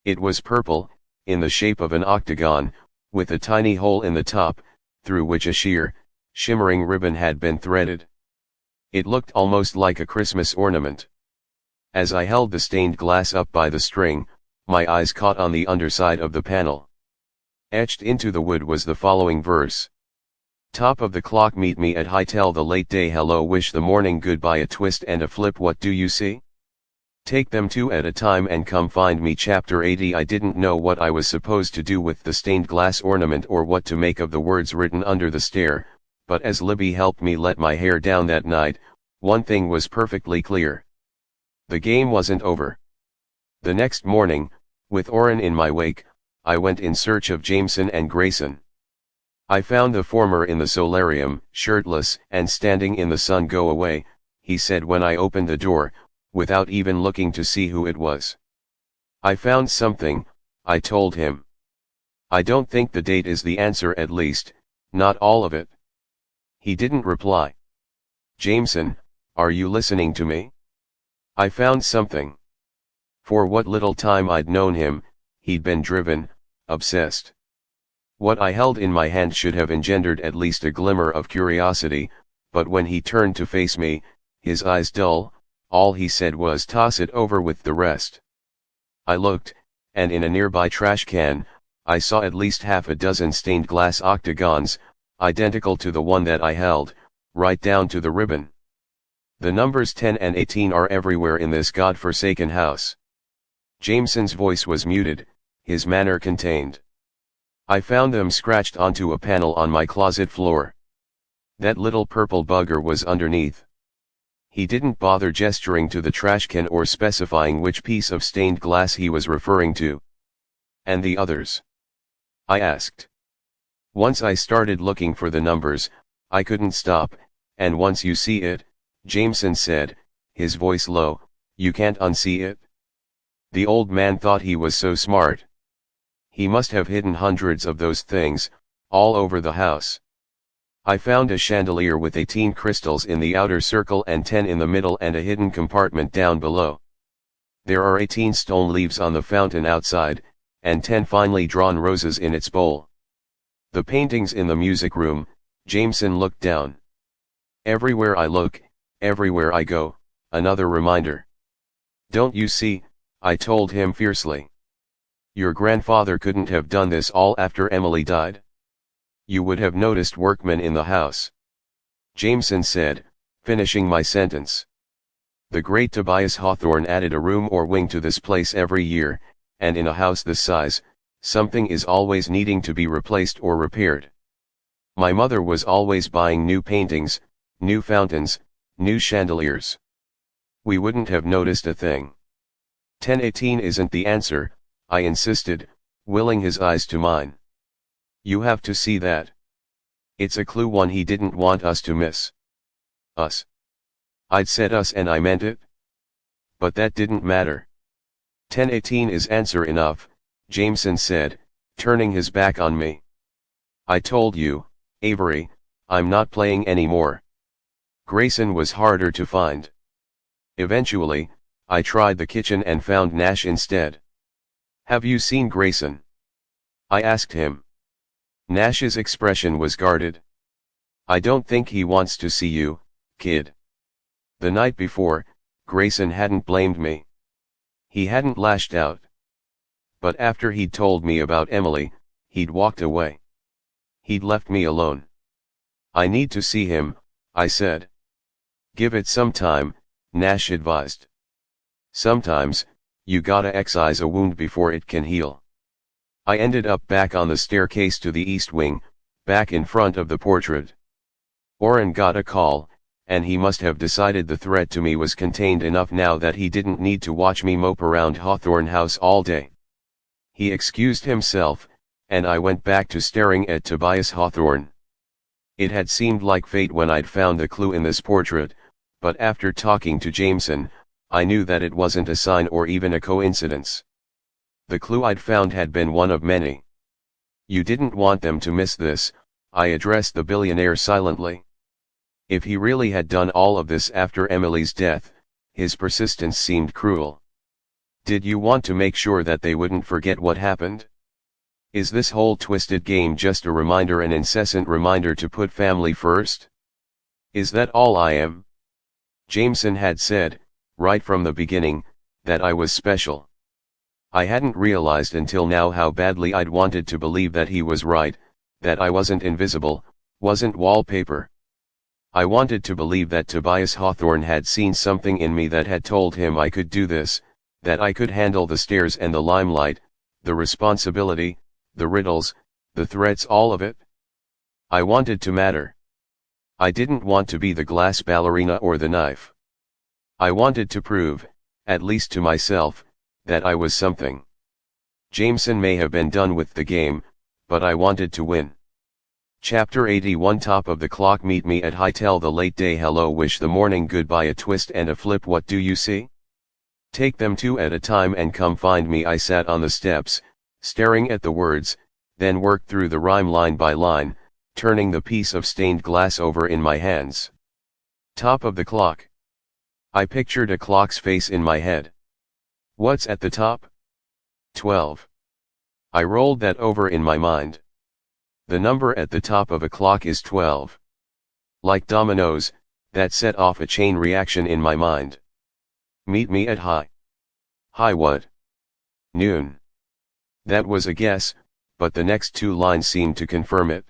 It was purple, in the shape of an octagon, with a tiny hole in the top, through which a sheer, shimmering ribbon had been threaded. It looked almost like a Christmas ornament. As I held the stained glass up by the string, my eyes caught on the underside of the panel. Etched into the wood was the following verse. Top of the clock, meet me at high, tell the late day hello, wish the morning goodbye, a twist and a flip, what do you see? Take them two at a time and come find me. Chapter 80. I didn't know what I was supposed to do with the stained glass ornament or what to make of the words written under the stair, but as Libby helped me let my hair down that night, one thing was perfectly clear. The game wasn't over. The next morning, with Orrin in my wake, I went in search of Jameson and Grayson. I found the former in the solarium, shirtless and standing in the sun. Go away, he said when I opened the door, without even looking to see who it was. I found something, I told him. I don't think the date is the answer, at least, not all of it. He didn't reply. Jameson, are you listening to me? I found something. For what little time I'd known him, he'd been driven, obsessed. What I held in my hand should have engendered at least a glimmer of curiosity, but when he turned to face me, his eyes dull, all he said was, toss it over with the rest. I looked, and in a nearby trash can, I saw at least half a dozen stained glass octagons, identical to the one that I held, right down to the ribbon. The numbers 10 and 18 are everywhere in this god-forsaken house. Jameson's voice was muted, his manner contained. I found them scratched onto a panel on my closet floor. That little purple bugger was underneath. He didn't bother gesturing to the trash can or specifying which piece of stained glass he was referring to. And the others? I asked. Once I started looking for the numbers, I couldn't stop, and once you see it, Jameson said, his voice low, you can't unsee it. The old man thought he was so smart. He must have hidden hundreds of those things, all over the house. I found a chandelier with 18 crystals in the outer circle and 10 in the middle and a hidden compartment down below. There are 18 stone leaves on the fountain outside, and 10 finely drawn roses in its bowl. The paintings in the music room, Jameson looked down. Everywhere I look, everywhere I go, another reminder. Don't you see, I told him fiercely. Your grandfather couldn't have done this all after Emily died? You would have noticed workmen in the house. Jameson said, finishing my sentence. The great Tobias Hawthorne added a room or wing to this place every year, and in a house this size, something is always needing to be replaced or repaired. My mother was always buying new paintings, new fountains, new chandeliers. We wouldn't have noticed a thing. 1018 isn't the answer, I insisted, willing his eyes to mine. You have to see that. It's a clue one he didn't want us to miss. Us. I'd said us and I meant it. But that didn't matter. 1018 is answer enough, Jameson said, turning his back on me. I told you, Avery, I'm not playing anymore. Grayson was harder to find. Eventually, I tried the kitchen and found Nash instead. Have you seen Grayson? I asked him. Nash's expression was guarded. I don't think he wants to see you, kid. The night before, Grayson hadn't blamed me. He hadn't lashed out. But after he'd told me about Emily, he'd walked away. He'd left me alone. I need to see him, I said. Give it some time, Nash advised. Sometimes, you gotta excise a wound before it can heal. I ended up back on the staircase to the east wing, back in front of the portrait. Orrin got a call, and he must have decided the threat to me was contained enough now that he didn't need to watch me mope around Hawthorne House all day. He excused himself, and I went back to staring at Tobias Hawthorne. It had seemed like fate when I'd found the clue in this portrait, but after talking to Jameson, I knew that it wasn't a sign or even a coincidence. The clue I'd found had been one of many. You didn't want them to miss this, I addressed the billionaire silently. If he really had done all of this after Emily's death, his persistence seemed cruel. Did you want to make sure that they wouldn't forget what happened? Is this whole twisted game just a reminder, an incessant reminder to put family first? Is that all I am? Jameson had said, right from the beginning, that I was special. I hadn't realized until now how badly I'd wanted to believe that he was right, that I wasn't invisible, wasn't wallpaper. I wanted to believe that Tobias Hawthorne had seen something in me that had told him I could do this, that I could handle the stairs and the limelight, the responsibility, the riddles, the threats, all of it. I wanted to matter. I didn't want to be the glass ballerina or the knife. I wanted to prove, at least to myself, that I was something. Jameson may have been done with the game, but I wanted to win. Chapter 81 Top of the clock. Meet me at high. Tell the late day hello. Wish the morning goodbye. A twist and a flip. What do you see? Take them two at a time and come find me. I sat on the steps, staring at the words, then worked through the rhyme line by line, turning the piece of stained glass over in my hands. Top of the clock. I pictured a clock's face in my head. What's at the top? 12. I rolled that over in my mind. The number at the top of a clock is 12. Like dominoes, that set off a chain reaction in my mind. Meet me at high. High what? Noon. That was a guess, but the next two lines seemed to confirm it.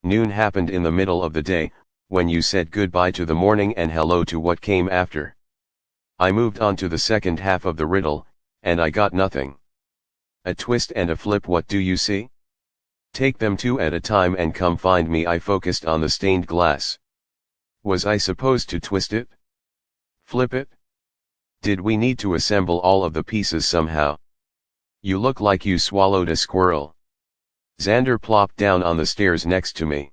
Noon happened in the middle of the day, when you said goodbye to the morning and hello to what came after. I moved on to the second half of the riddle, and I got nothing. A twist and a flip. What do you see? Take them two at a time and come find me. I focused on the stained glass. Was I supposed to twist it? Flip it? Did we need to assemble all of the pieces somehow? You look like you swallowed a squirrel. Xander plopped down on the stairs next to me.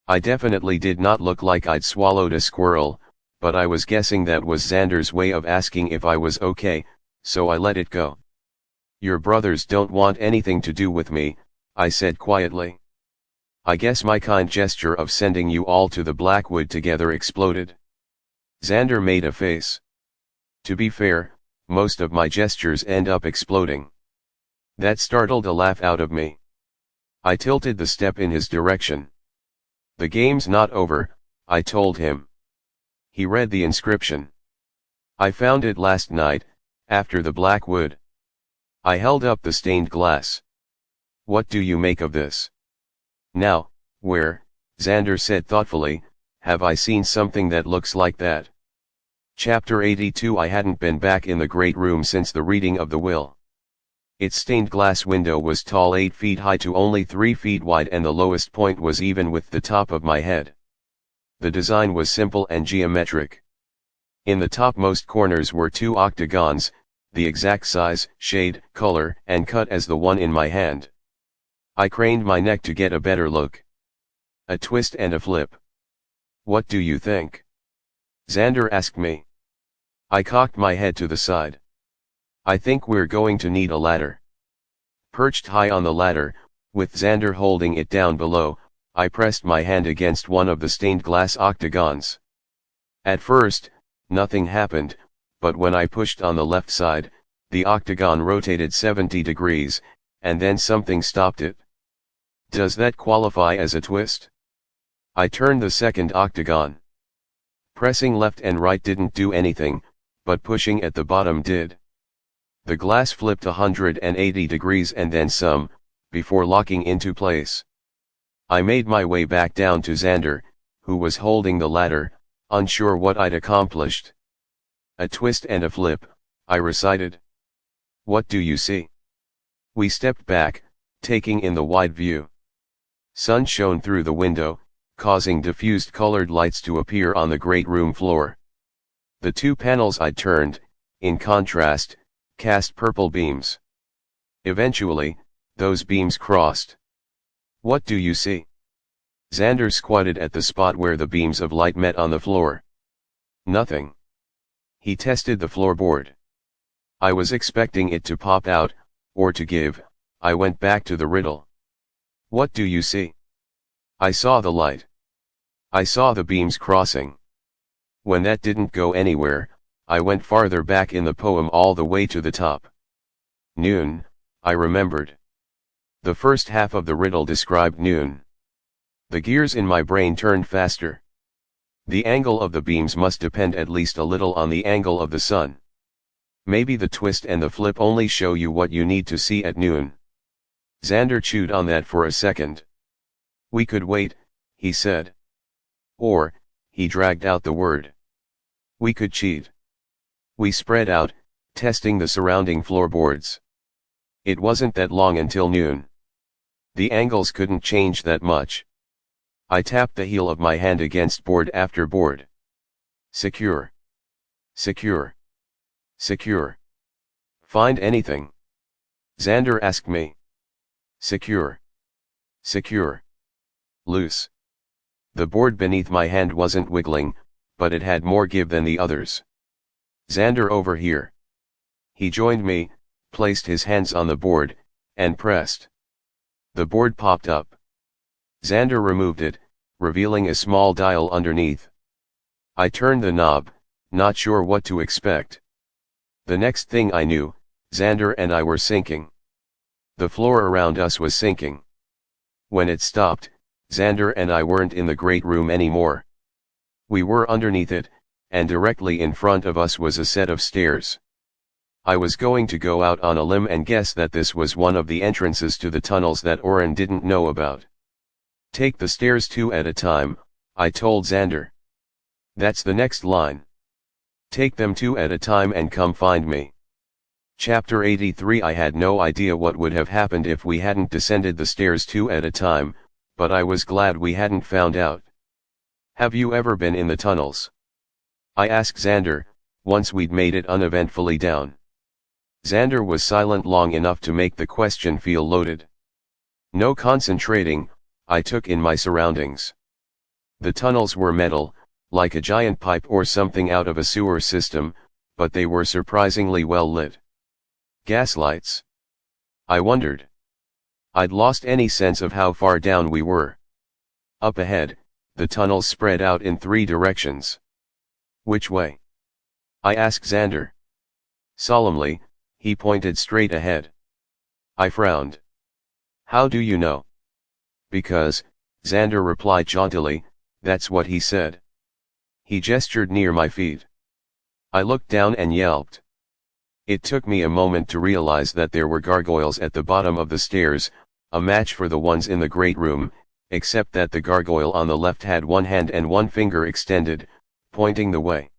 I definitely did not look like I'd swallowed a squirrel, but I was guessing that was Xander's way of asking if I was okay, so I let it go. Your brothers don't want anything to do with me, I said quietly. I guess my kind gesture of sending you all to the Blackwood together exploded. Xander made a face. To be fair, most of my gestures end up exploding. That startled a laugh out of me. I tilted the step in his direction. The game's not over, I told him. He read the inscription. I found it last night, after the Blackwood. I held up the stained glass. "What do you make of this?" "Now, where," Xander said thoughtfully, "have I seen something that looks like that?" Chapter 82. I hadn't been back in the great room since the reading of the will. Its stained glass window was tall, 8 feet high to only 3 feet wide, and the lowest point was even with the top of my head. The design was simple and geometric. In the topmost corners were 2 octagons, the exact size, shade, color, and cut as the one in my hand. I craned my neck to get a better look. A twist and a flip. "What do you think?" Xander asked me. I cocked my head to the side. "I think we're going to need a ladder." Perched high on the ladder, with Xander holding it down below, I pressed my hand against one of the stained glass octagons. At first, nothing happened, but when I pushed on the left side, the octagon rotated 70 degrees, and then something stopped it. "Does that qualify as a twist?" I turned the second octagon. Pressing left and right didn't do anything, but pushing at the bottom did. The glass flipped 180 degrees and then some, before locking into place. I made my way back down to Xander, who was holding the ladder, unsure what I'd accomplished. "A twist and a flip," I recited. "What do you see?" We stepped back, taking in the wide view. Sun shone through the window, causing diffused colored lights to appear on the great room floor. The 2 panels I'd turned, in contrast, cast purple beams. Eventually, those beams crossed. "What do you see?" Xander squatted at the spot where the beams of light met on the floor. "Nothing." He tested the floorboard. I was expecting it to pop out, or to give. I went back to the riddle. "What do you see?" "I saw the light. I saw the beams crossing." When that didn't go anywhere, I went farther back in the poem all the way to the top. "Noon," I remembered. The first half of the riddle described noon. The gears in my brain turned faster. The angle of the beams must depend at least a little on the angle of the sun. Maybe the twist and the flip only show you what you need to see at noon. Xander chewed on that for a second. "We could wait," he said. Or, he dragged out the word. "We could cheat." We spread out, testing the surrounding floorboards. It wasn't that long until noon. The angles couldn't change that much. I tapped the heel of my hand against board after board. "Secure. Secure. Secure." "Find anything?" Xander asked me. "Secure. Secure. Loose." The board beneath my hand wasn't wiggling, but it had more give than the others. "Xander, over here." He joined me, placed his hands on the board, and pressed. The board popped up. Xander removed it, revealing a small dial underneath. I turned the knob, not sure what to expect. The next thing I knew, Xander and I were sinking. The floor around us was sinking. When it stopped, Xander and I weren't in the great room anymore. We were underneath it, and directly in front of us was a set of stairs. I was going to go out on a limb and guess that this was one of the entrances to the tunnels that Oren didn't know about. "Take the stairs 2 at a time," I told Xander. "That's the next line. Take them 2 at a time and come find me." Chapter 83. I had no idea what would have happened if we hadn't descended the stairs 2 at a time, but I was glad we hadn't found out. "Have you ever been in the tunnels?" I asked Xander, once we'd made it uneventfully down. Xander was silent long enough to make the question feel loaded. No concentrating, I took in my surroundings. The tunnels were metal, like a giant pipe or something out of a sewer system, but they were surprisingly well lit. Gaslights? I wondered. I'd lost any sense of how far down we were. Up ahead, the tunnels spread out in 3 directions. "Which way?" I asked Xander. Solemnly, he pointed straight ahead. I frowned. "How do you know?" "Because," Xander replied jauntily, "that's what he said." He gestured near my feet. I looked down and yelped. It took me a moment to realize that there were gargoyles at the bottom of the stairs, a match for the ones in the great room, except that the gargoyle on the left had one hand and one finger extended, pointing the way.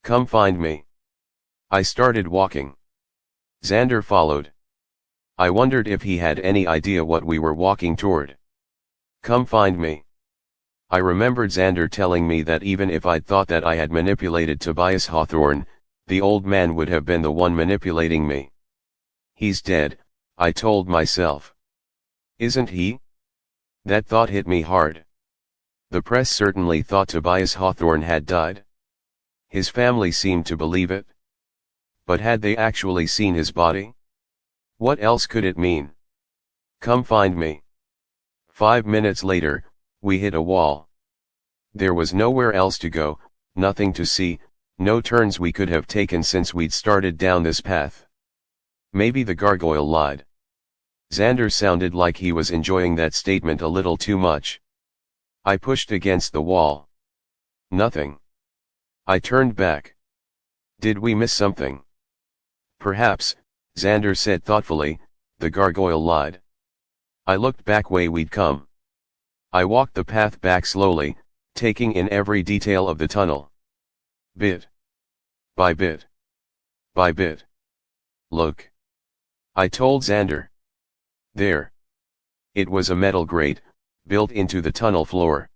"Come find me." I started walking. Xander followed. I wondered if he had any idea what we were walking toward. "Come find me." I remembered Xander telling me that even if I'd thought that I had manipulated Tobias Hawthorne, the old man would have been the one manipulating me. "He's dead," I told myself. "Isn't he?" That thought hit me hard. The press certainly thought Tobias Hawthorne had died. His family seemed to believe it. But had they actually seen his body? What else could it mean? "Come find me." 5 minutes later, we hit a wall. There was nowhere else to go, nothing to see, no turns we could have taken since we'd started down this path. Maybe the gargoyle lied. Xander sounded like he was enjoying that statement a little too much. I pushed against the wall. Nothing. I turned back. Did we miss something? Perhaps, Xander said thoughtfully, the gargoyle lied. I looked back way we'd come. I walked the path back slowly, taking in every detail of the tunnel. Bit by bit by bit. "Look," I told Xander. There. It was a metal grate, built into the tunnel floor.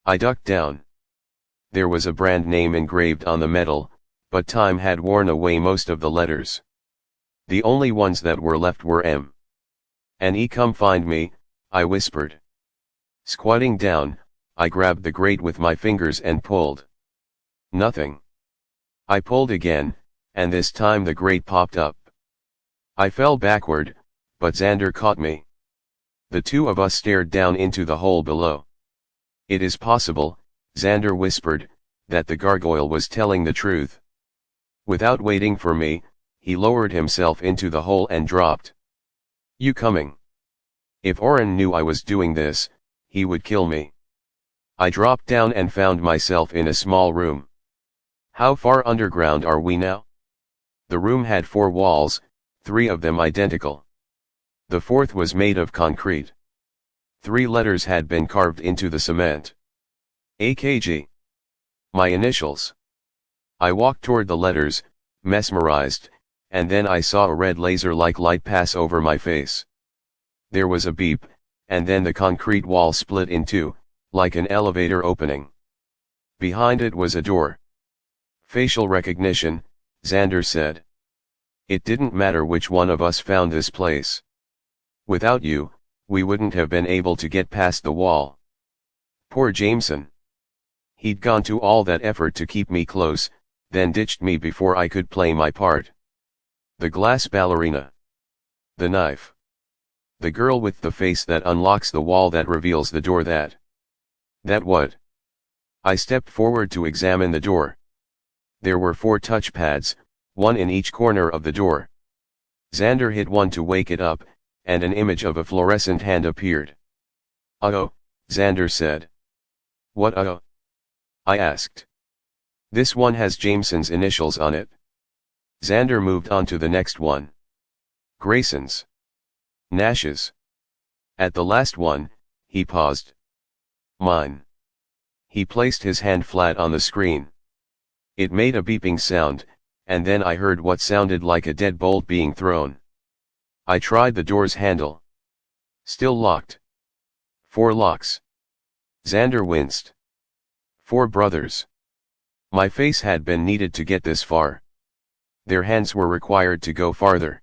I ducked down. There was a brand name engraved on the metal, but time had worn away most of the letters. The only ones that were left were M and E. "Come find me," I whispered. Squatting down, I grabbed the grate with my fingers and pulled. Nothing. I pulled again, and this time the grate popped up. I fell backward, but Xander caught me. The two of us stared down into the hole below. "It is possible," Xander whispered, "that the gargoyle was telling the truth." Without waiting for me, he lowered himself into the hole and dropped. "You coming?" If Oren knew I was doing this, he would kill me. I dropped down and found myself in a small room. How far underground are we now? The room had 4 walls, 3 of them identical. The 4th was made of concrete. 3 letters had been carved into the cement. AKG. My initials. I walked toward the letters, mesmerized, and then I saw a red laser-like light pass over my face. There was a beep, and then the concrete wall split in 2, like an elevator opening. Behind it was a door. "Facial recognition," Xander said. "It didn't matter which one of us found this place. Without you, we wouldn't have been able to get past the wall." Poor Jameson. He'd gone to all that effort to keep me close, then ditched me before I could play my part. The glass ballerina. The knife. The girl with the face that unlocks the wall that reveals the door that what? I stepped forward to examine the door. There were 4 touchpads, 1 in each corner of the door. Xander hit one to wake it up, and an image of a fluorescent hand appeared. "Uh-oh," Xander said. "What uh-oh?" I asked. "This one has Jameson's initials on it." Xander moved on to the next one. "Grayson's." "Nash's." At the last one, he paused. "Mine." He placed his hand flat on the screen. It made a beeping sound, and then I heard what sounded like a deadbolt being thrown. I tried the door's handle. Still locked. 4 locks. Xander winced. 4 brothers. My face had been needed to get this far. Their hands were required to go farther.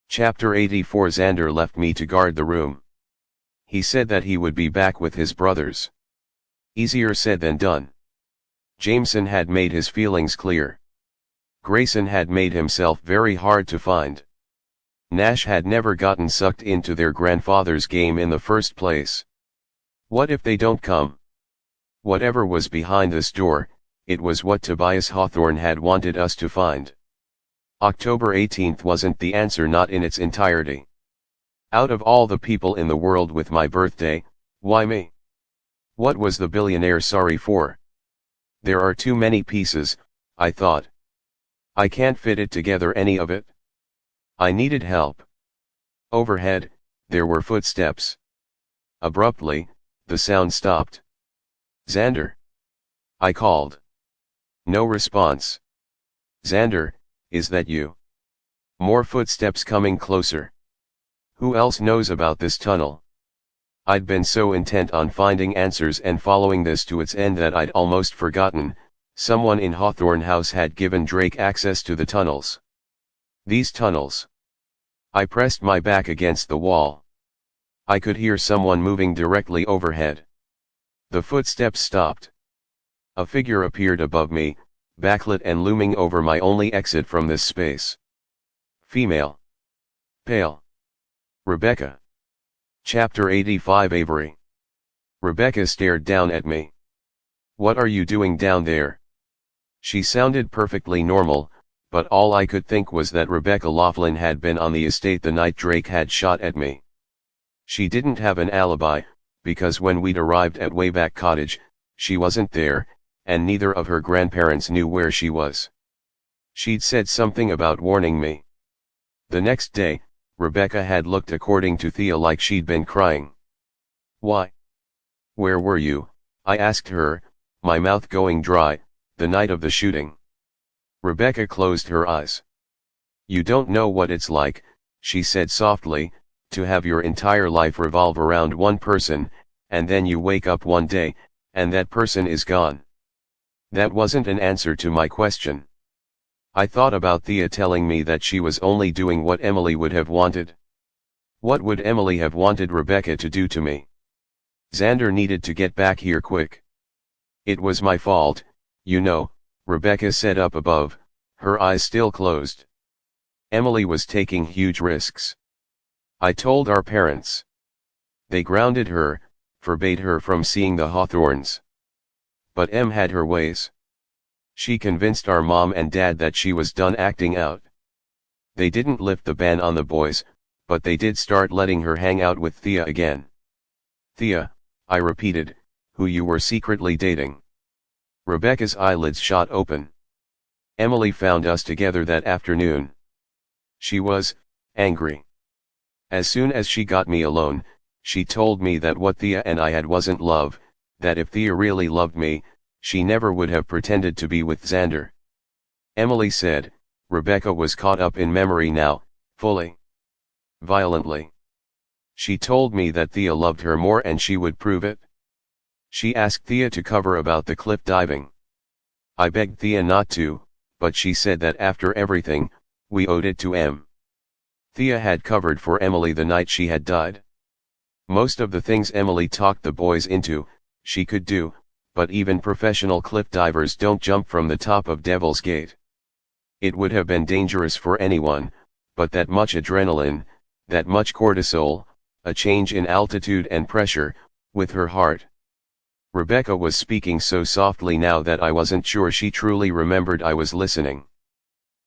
Chapter 84. Xander left me to guard the room. He said that he would be back with his brothers. Easier said than done. Jameson had made his feelings clear. Grayson had made himself very hard to find. Nash had never gotten sucked into their grandfather's game in the first place. What if they don't come? Whatever was behind this door, it was what Tobias Hawthorne had wanted us to find. October 18th wasn't the answer, not in its entirety. Out of all the people in the world with my birthday, why me? What was the billionaire sorry for? There are too many pieces, I thought. I can't fit it together, any of it. I needed help. Overhead, there were footsteps. Abruptly, the sound stopped. Xander! I called. No response. Xander, is that you? More footsteps coming closer. Who else knows about this tunnel? I'd been so intent on finding answers and following this to its end that I'd almost forgotten, someone in Hawthorne House had given Drake access to the tunnels. These tunnels. I pressed my back against the wall. I could hear someone moving directly overhead. The footsteps stopped. A figure appeared above me, backlit and looming over my only exit from this space. Female. Pale. Rebecca. Chapter 85. Avery. Rebecca stared down at me. What are you doing down there? She sounded perfectly normal, but all I could think was that Rebecca Laughlin had been on the estate the night Drake had shot at me. She didn't have an alibi, because when we'd arrived at Wayback Cottage, she wasn't there, and neither of her grandparents knew where she was. She'd said something about warning me. The next day, Rebecca had looked, according to Thea, like she'd been crying. Why? Where were you? I asked her, my mouth going dry, the night of the shooting. Rebecca closed her eyes. You don't know what it's like, she said softly, to have your entire life revolve around one person, and then you wake up one day, and that person is gone. That wasn't an answer to my question. I thought about Thea telling me that she was only doing what Emily would have wanted. What would Emily have wanted Rebecca to do to me? Xander needed to get back here quick. It was my fault, you know, Rebecca said up above, her eyes still closed. Emily was taking huge risks. I told our parents. They grounded her, forbade her from seeing the Hawthorns. But Em had her ways. She convinced our mom and dad that she was done acting out. They didn't lift the ban on the boys, but they did start letting her hang out with Thea again. Thea, I repeated, who you were secretly dating. Rebecca's eyelids shot open. Emily found us together that afternoon. She was angry. As soon as she got me alone, she told me that what Thea and I had wasn't love, that if Thea really loved me, she never would have pretended to be with Xander. Emily said, Rebecca was caught up in memory now, fully. Violently. She told me that Thea loved her more and she would prove it. She asked Thea to cover about the cliff diving. I begged Thea not to, but she said that after everything, we owed it to Em. Thea had covered for Emily the night she had died. Most of the things Emily talked the boys into, she could do, but even professional cliff divers don't jump from the top of Devil's Gate. It would have been dangerous for anyone, but that much adrenaline, that much cortisol, a change in altitude and pressure, with her heart. Rebecca was speaking so softly now that I wasn't sure she truly remembered I was listening.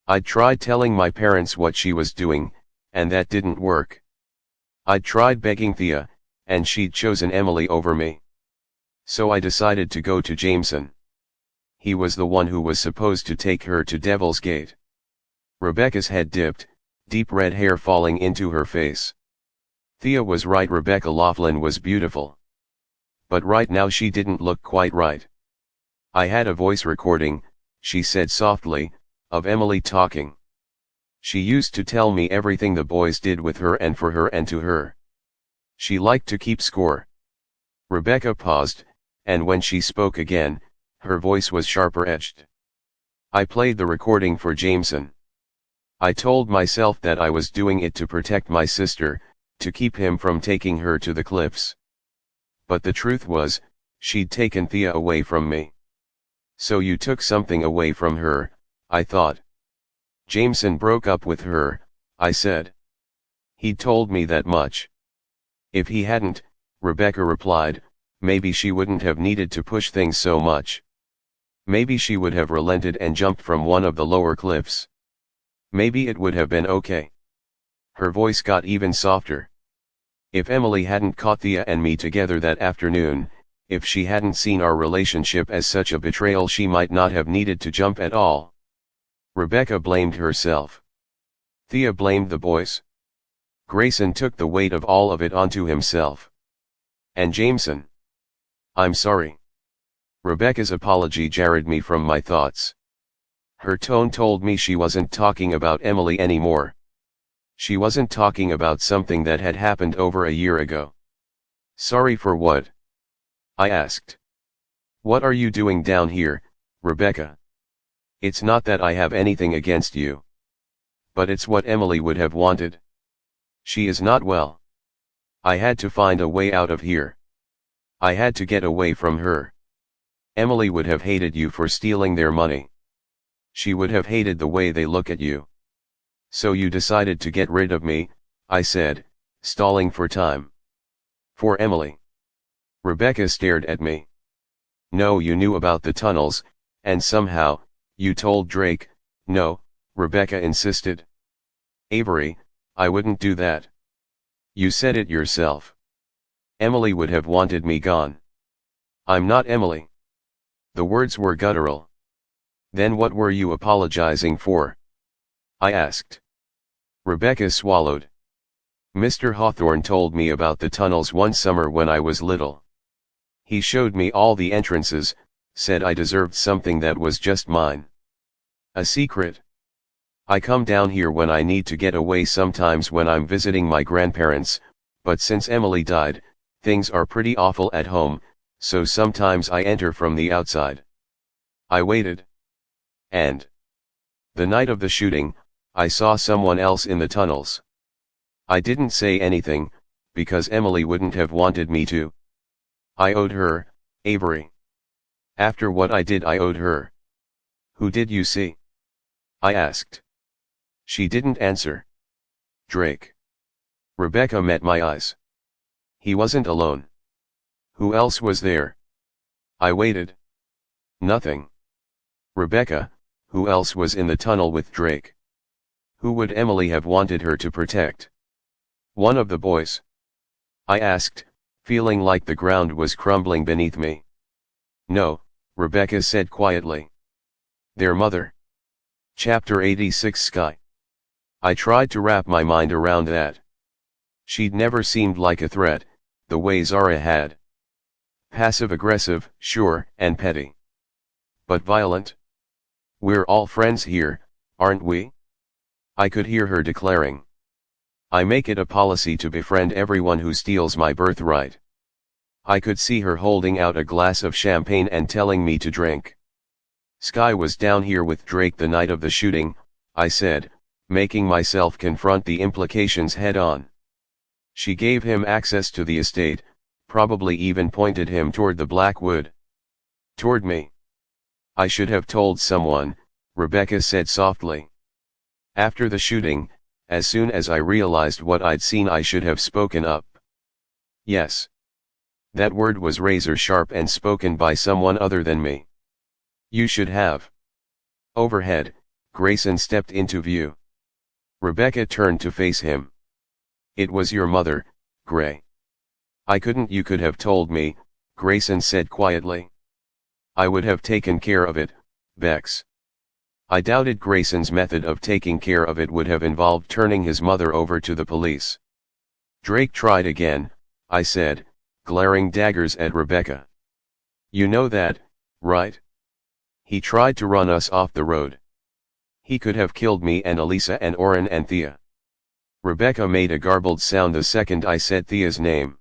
I'd tried telling my parents what she was doing, and that didn't work. I'd tried begging Thea, and she'd chosen Emily over me. So I decided to go to Jameson. He was the one who was supposed to take her to Devil's Gate. Rebecca's head dipped, deep red hair falling into her face. Thea was right, Rebecca Laughlin was beautiful. But right now she didn't look quite right. I had a voice recording, she said softly, of Emily talking. She used to tell me everything the boys did with her and for her and to her. She liked to keep score. Rebecca paused, and when she spoke again, her voice was sharper edged. I played the recording for Jameson. I told myself that I was doing it to protect my sister, to keep him from taking her to the cliffs. But the truth was, she'd taken Thea away from me. So you took something away from her, I thought. Jameson broke up with her, I said. He'd told me that much. If he hadn't, Rebecca replied, maybe she wouldn't have needed to push things so much. Maybe she would have relented and jumped from one of the lower cliffs. Maybe it would have been okay. Her voice got even softer. If Emily hadn't caught Thea and me together that afternoon, if she hadn't seen our relationship as such a betrayal, she might not have needed to jump at all. Rebecca blamed herself. Thea blamed the boys. Grayson took the weight of all of it onto himself. And Jameson. I'm sorry. Rebecca's apology jarred me from my thoughts. Her tone told me she wasn't talking about Emily anymore. She wasn't talking about something that had happened over a year ago. Sorry for what? I asked. What are you doing down here, Rebecca? It's not that I have anything against you. But it's what Emily would have wanted. She is not well. I had to find a way out of here. I had to get away from her. Emily would have hated you for stealing their money. She would have hated the way they look at you. So you decided to get rid of me, I said, stalling for time. For Emily. Rebecca stared at me. No, you knew about the tunnels, and somehow, you told Drake. No, Rebecca insisted. Avery, I wouldn't do that. You said it yourself. Emily would have wanted me gone. I'm not Emily. The words were guttural. Then what were you apologizing for? I asked. Rebecca swallowed. Mr. Hawthorne told me about the tunnels one summer when I was little. He showed me all the entrances, said I deserved something that was just mine. A secret. I come down here when I need to get away, sometimes when I'm visiting my grandparents, but since Emily died, things are pretty awful at home, so sometimes I enter from the outside. I waited. And the night of the shooting, I saw someone else in the tunnels. I didn't say anything, because Emily wouldn't have wanted me to. I owed her, Avery. After what I did, I owed her. Who did you see? I asked. She didn't answer. Drake. Rebecca met my eyes. He wasn't alone. Who else was there? I waited. Nothing. Rebecca, who else was in the tunnel with Drake? Who would Emily have wanted her to protect? One of the boys? I asked, feeling like the ground was crumbling beneath me. No, Rebecca said quietly. Their mother. Chapter 86 Sky. I tried to wrap my mind around that. She'd never seemed like a threat, the way Zara had. Passive-aggressive, sure, and petty. But violent? We're all friends here, aren't we? I could hear her declaring. I make it a policy to befriend everyone who steals my birthright. I could see her holding out a glass of champagne and telling me to drink. Sky was down here with Drake the night of the shooting, I said, making myself confront the implications head-on. She gave him access to the estate, probably even pointed him toward the Blackwood. Toward me. I should have told someone, Rebecca said softly. After the shooting, as soon as I realized what I'd seen, I should have spoken up. Yes. That word was razor sharp and spoken by someone other than me. You should have. Overhead, Grayson stepped into view. Rebecca turned to face him. It was your mother, Gray. I couldn't. You could have told me, Grayson said quietly. I would have taken care of it, Bex. I doubted Grayson's method of taking care of it would have involved turning his mother over to the police. Drake tried again, I said, glaring daggers at Rebecca. You know that, right? He tried to run us off the road. He could have killed me and Elisa and Oren and Thea. Rebecca made a garbled sound the second I said Thea's name.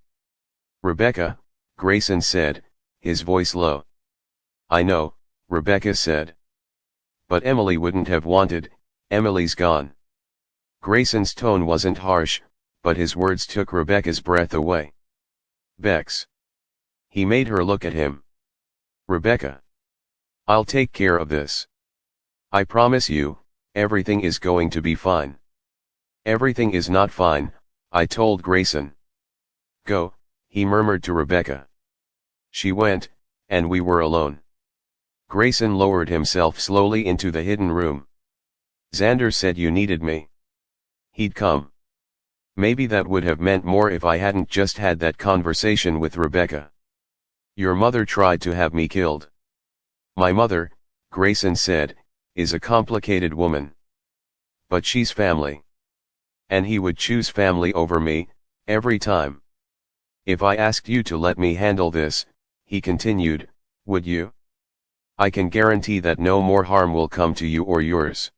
Rebecca, Grayson said, his voice low. I know, Rebecca said. But Emily wouldn't have wanted. Emily's gone. Grayson's tone wasn't harsh, but his words took Rebecca's breath away. Bex. He made her look at him. Rebecca. I'll take care of this. I promise you, everything is going to be fine. Everything is not fine, I told Grayson. Go, he murmured to Rebecca. She went, and we were alone. Grayson lowered himself slowly into the hidden room. Xander said you needed me. He'd come. Maybe that would have meant more if I hadn't just had that conversation with Rebecca. Your mother tried to have me killed. My mother, Grayson said, is a complicated woman. But she's family. And he would choose family over me, every time. If I asked you to let me handle this, he continued, would you? I can guarantee that no more harm will come to you or yours.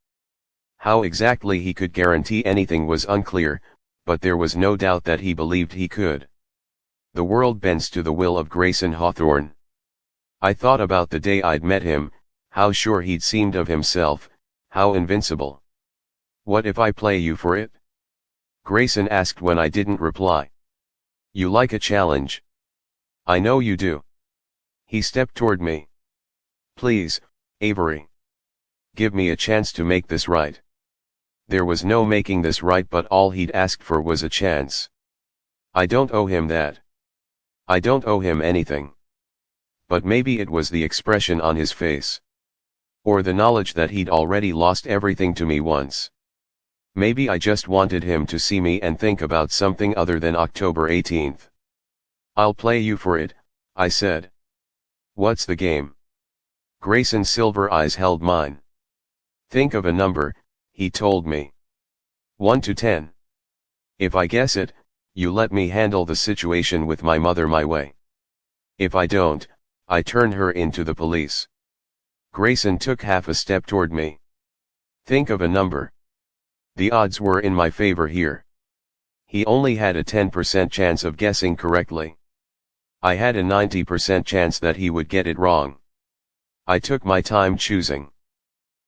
How exactly he could guarantee anything was unclear, but there was no doubt that he believed he could. The world bends to the will of Grayson Hawthorne. I thought about the day I'd met him, how sure he'd seemed of himself, how invincible. What if I play you for it? Grayson asked when I didn't reply. You like a challenge. I know you do. He stepped toward me. Please, Avery. Give me a chance to make this right. There was no making this right, but all he'd asked for was a chance. I don't owe him that. I don't owe him anything. But maybe it was the expression on his face. Or the knowledge that he'd already lost everything to me once. Maybe I just wanted him to see me and think about something other than October 18th. I'll play you for it, I said. What's the game? Grayson's silver eyes held mine. Think of a number, he told me. 1 to 10. If I guess it, you let me handle the situation with my mother my way. If I don't, I turn her into the police. Grayson took half a step toward me. Think of a number. The odds were in my favor here. He only had a 10% chance of guessing correctly. I had a 90% chance that he would get it wrong. I took my time choosing.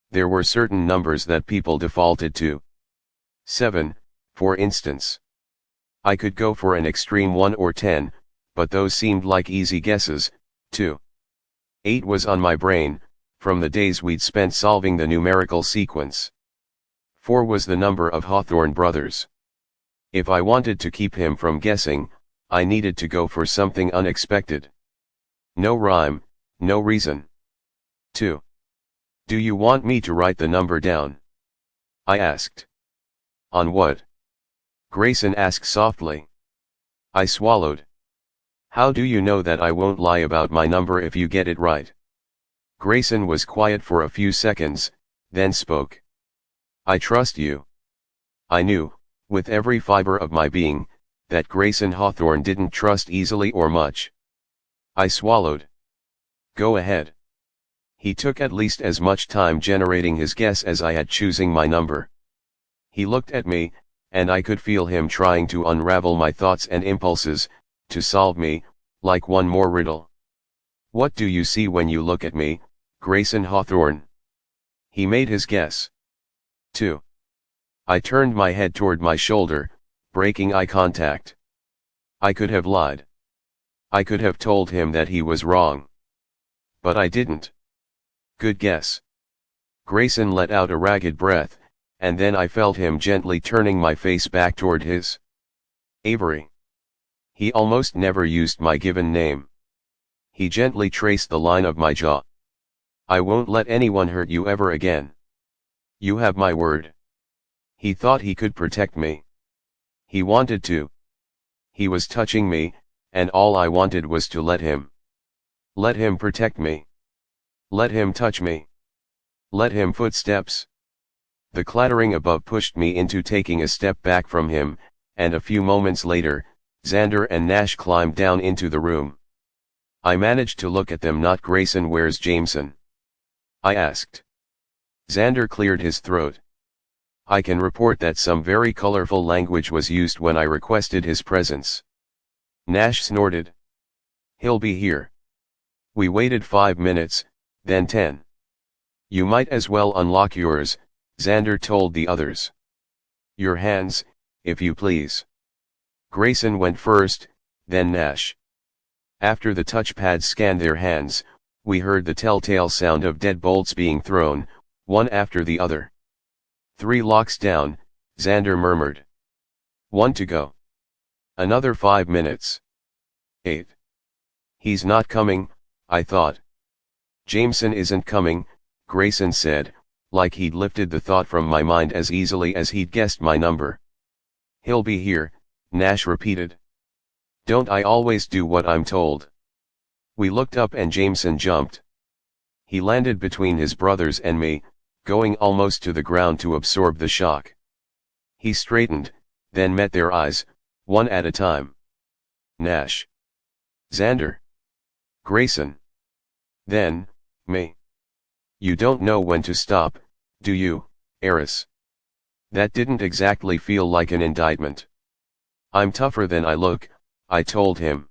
There were certain numbers that people defaulted to. 7, for instance. I could go for an extreme 1 or 10, but those seemed like easy guesses, too. 8 was on my brain, from the days we'd spent solving the numerical sequence. 4 was the number of Hawthorne brothers. If I wanted to keep him from guessing, I needed to go for something unexpected. No rhyme, no reason. 2. Do you want me to write the number down? I asked. On what? Grayson asked softly. I swallowed. How do you know that I won't lie about my number if you get it right? Grayson was quiet for a few seconds, then spoke. I trust you. I knew, with every fiber of my being, that Grayson Hawthorne didn't trust easily or much. I swallowed. Go ahead. He took at least as much time generating his guess as I had choosing my number. He looked at me, and I could feel him trying to unravel my thoughts and impulses, to solve me, like one more riddle. What do you see when you look at me, Grayson Hawthorne? He made his guess. 2. I turned my head toward my shoulder, breaking eye contact. I could have lied. I could have told him that he was wrong. But I didn't. Good guess. Grayson let out a ragged breath, and then I felt him gently turning my face back toward his. Avery. He almost never used my given name. He gently traced the line of my jaw. I won't let anyone hurt you ever again. You have my word. He thought he could protect me. He wanted to. He was touching me, and all I wanted was to let him. Let him protect me. Let him touch me. Let him footsteps. The clattering above pushed me into taking a step back from him, and a few moments later, Xander and Nash climbed down into the room. I managed to look at them. Not Grayson. Where's Jameson? I asked. Xander cleared his throat. I can report that some very colorful language was used when I requested his presence. Nash snorted. He'll be here. We waited 5 minutes, then 10. You might as well unlock yours, Xander told the others. Your hands, if you please. Grayson went first, then Nash. After the touchpad scanned their hands, we heard the telltale sound of deadbolts being thrown, one after the other. 3 locks down, Xander murmured. 1 to go. Another 5 minutes. 8. He's not coming, I thought. Jameson isn't coming, Grayson said, like he'd lifted the thought from my mind as easily as he'd guessed my number. He'll be here, Nash repeated. Don't I always do what I'm told? We looked up and Jameson jumped. He landed between his brothers and me, going almost to the ground to absorb the shock. He straightened, then met their eyes, one at a time. Nash. Xander. Grayson. Then, me. You don't know when to stop, do you, Eris? That didn't exactly feel like an indictment. I'm tougher than I look, I told him.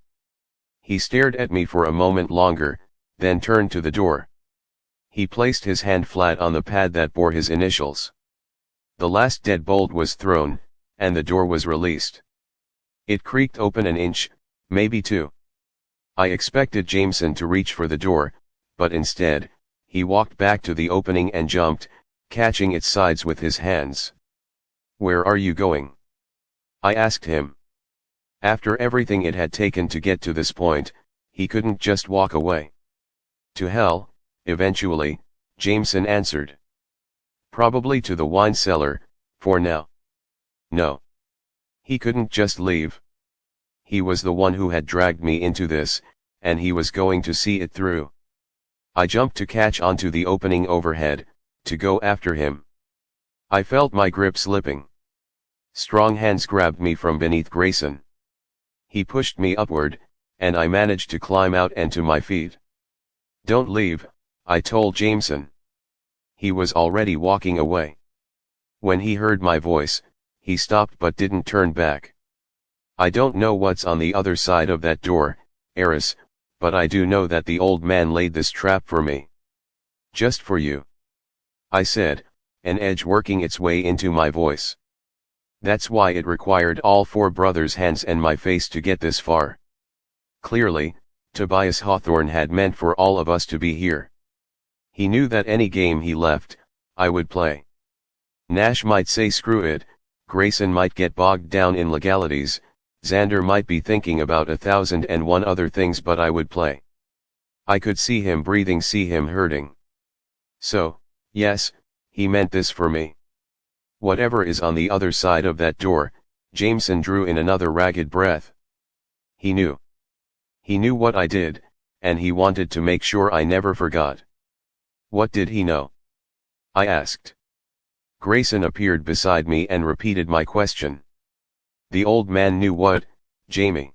He stared at me for a moment longer, then turned to the door. He placed his hand flat on the pad that bore his initials. The last deadbolt was thrown, and the door was released. It creaked open an inch, maybe two. I expected Jameson to reach for the door, but instead, he walked back to the opening and jumped, catching its sides with his hands. "Where are you going?" I asked him. After everything it had taken to get to this point, he couldn't just walk away. "To hell, eventually," Jameson answered. "Probably to the wine cellar, for now." No. He couldn't just leave. He was the one who had dragged me into this, and he was going to see it through. I jumped to catch onto the opening overhead, to go after him. I felt my grip slipping. Strong hands grabbed me from beneath Grayson. He pushed me upward, and I managed to climb out and to my feet. "Don't leave," I told Jameson. He was already walking away. When he heard my voice, he stopped but didn't turn back. "I don't know what's on the other side of that door, Eris, but I do know that the old man laid this trap for me. Just for you," I said, an edge working its way into my voice. That's why it required all four brothers' hands and my face to get this far. Clearly, Tobias Hawthorne had meant for all of us to be here. He knew that any game he left, I would play. Nash might say screw it, Grayson might get bogged down in legalities, Xander might be thinking about 1,001 other things, but I would play. I could see him breathing, see him hurting. So, yes, he meant this for me. Whatever is on the other side of that door, Jameson drew in another ragged breath. He knew. He knew what I did, and he wanted to make sure I never forgot. What did he know? I asked. Grayson appeared beside me and repeated my question. The old man knew what, Jamie?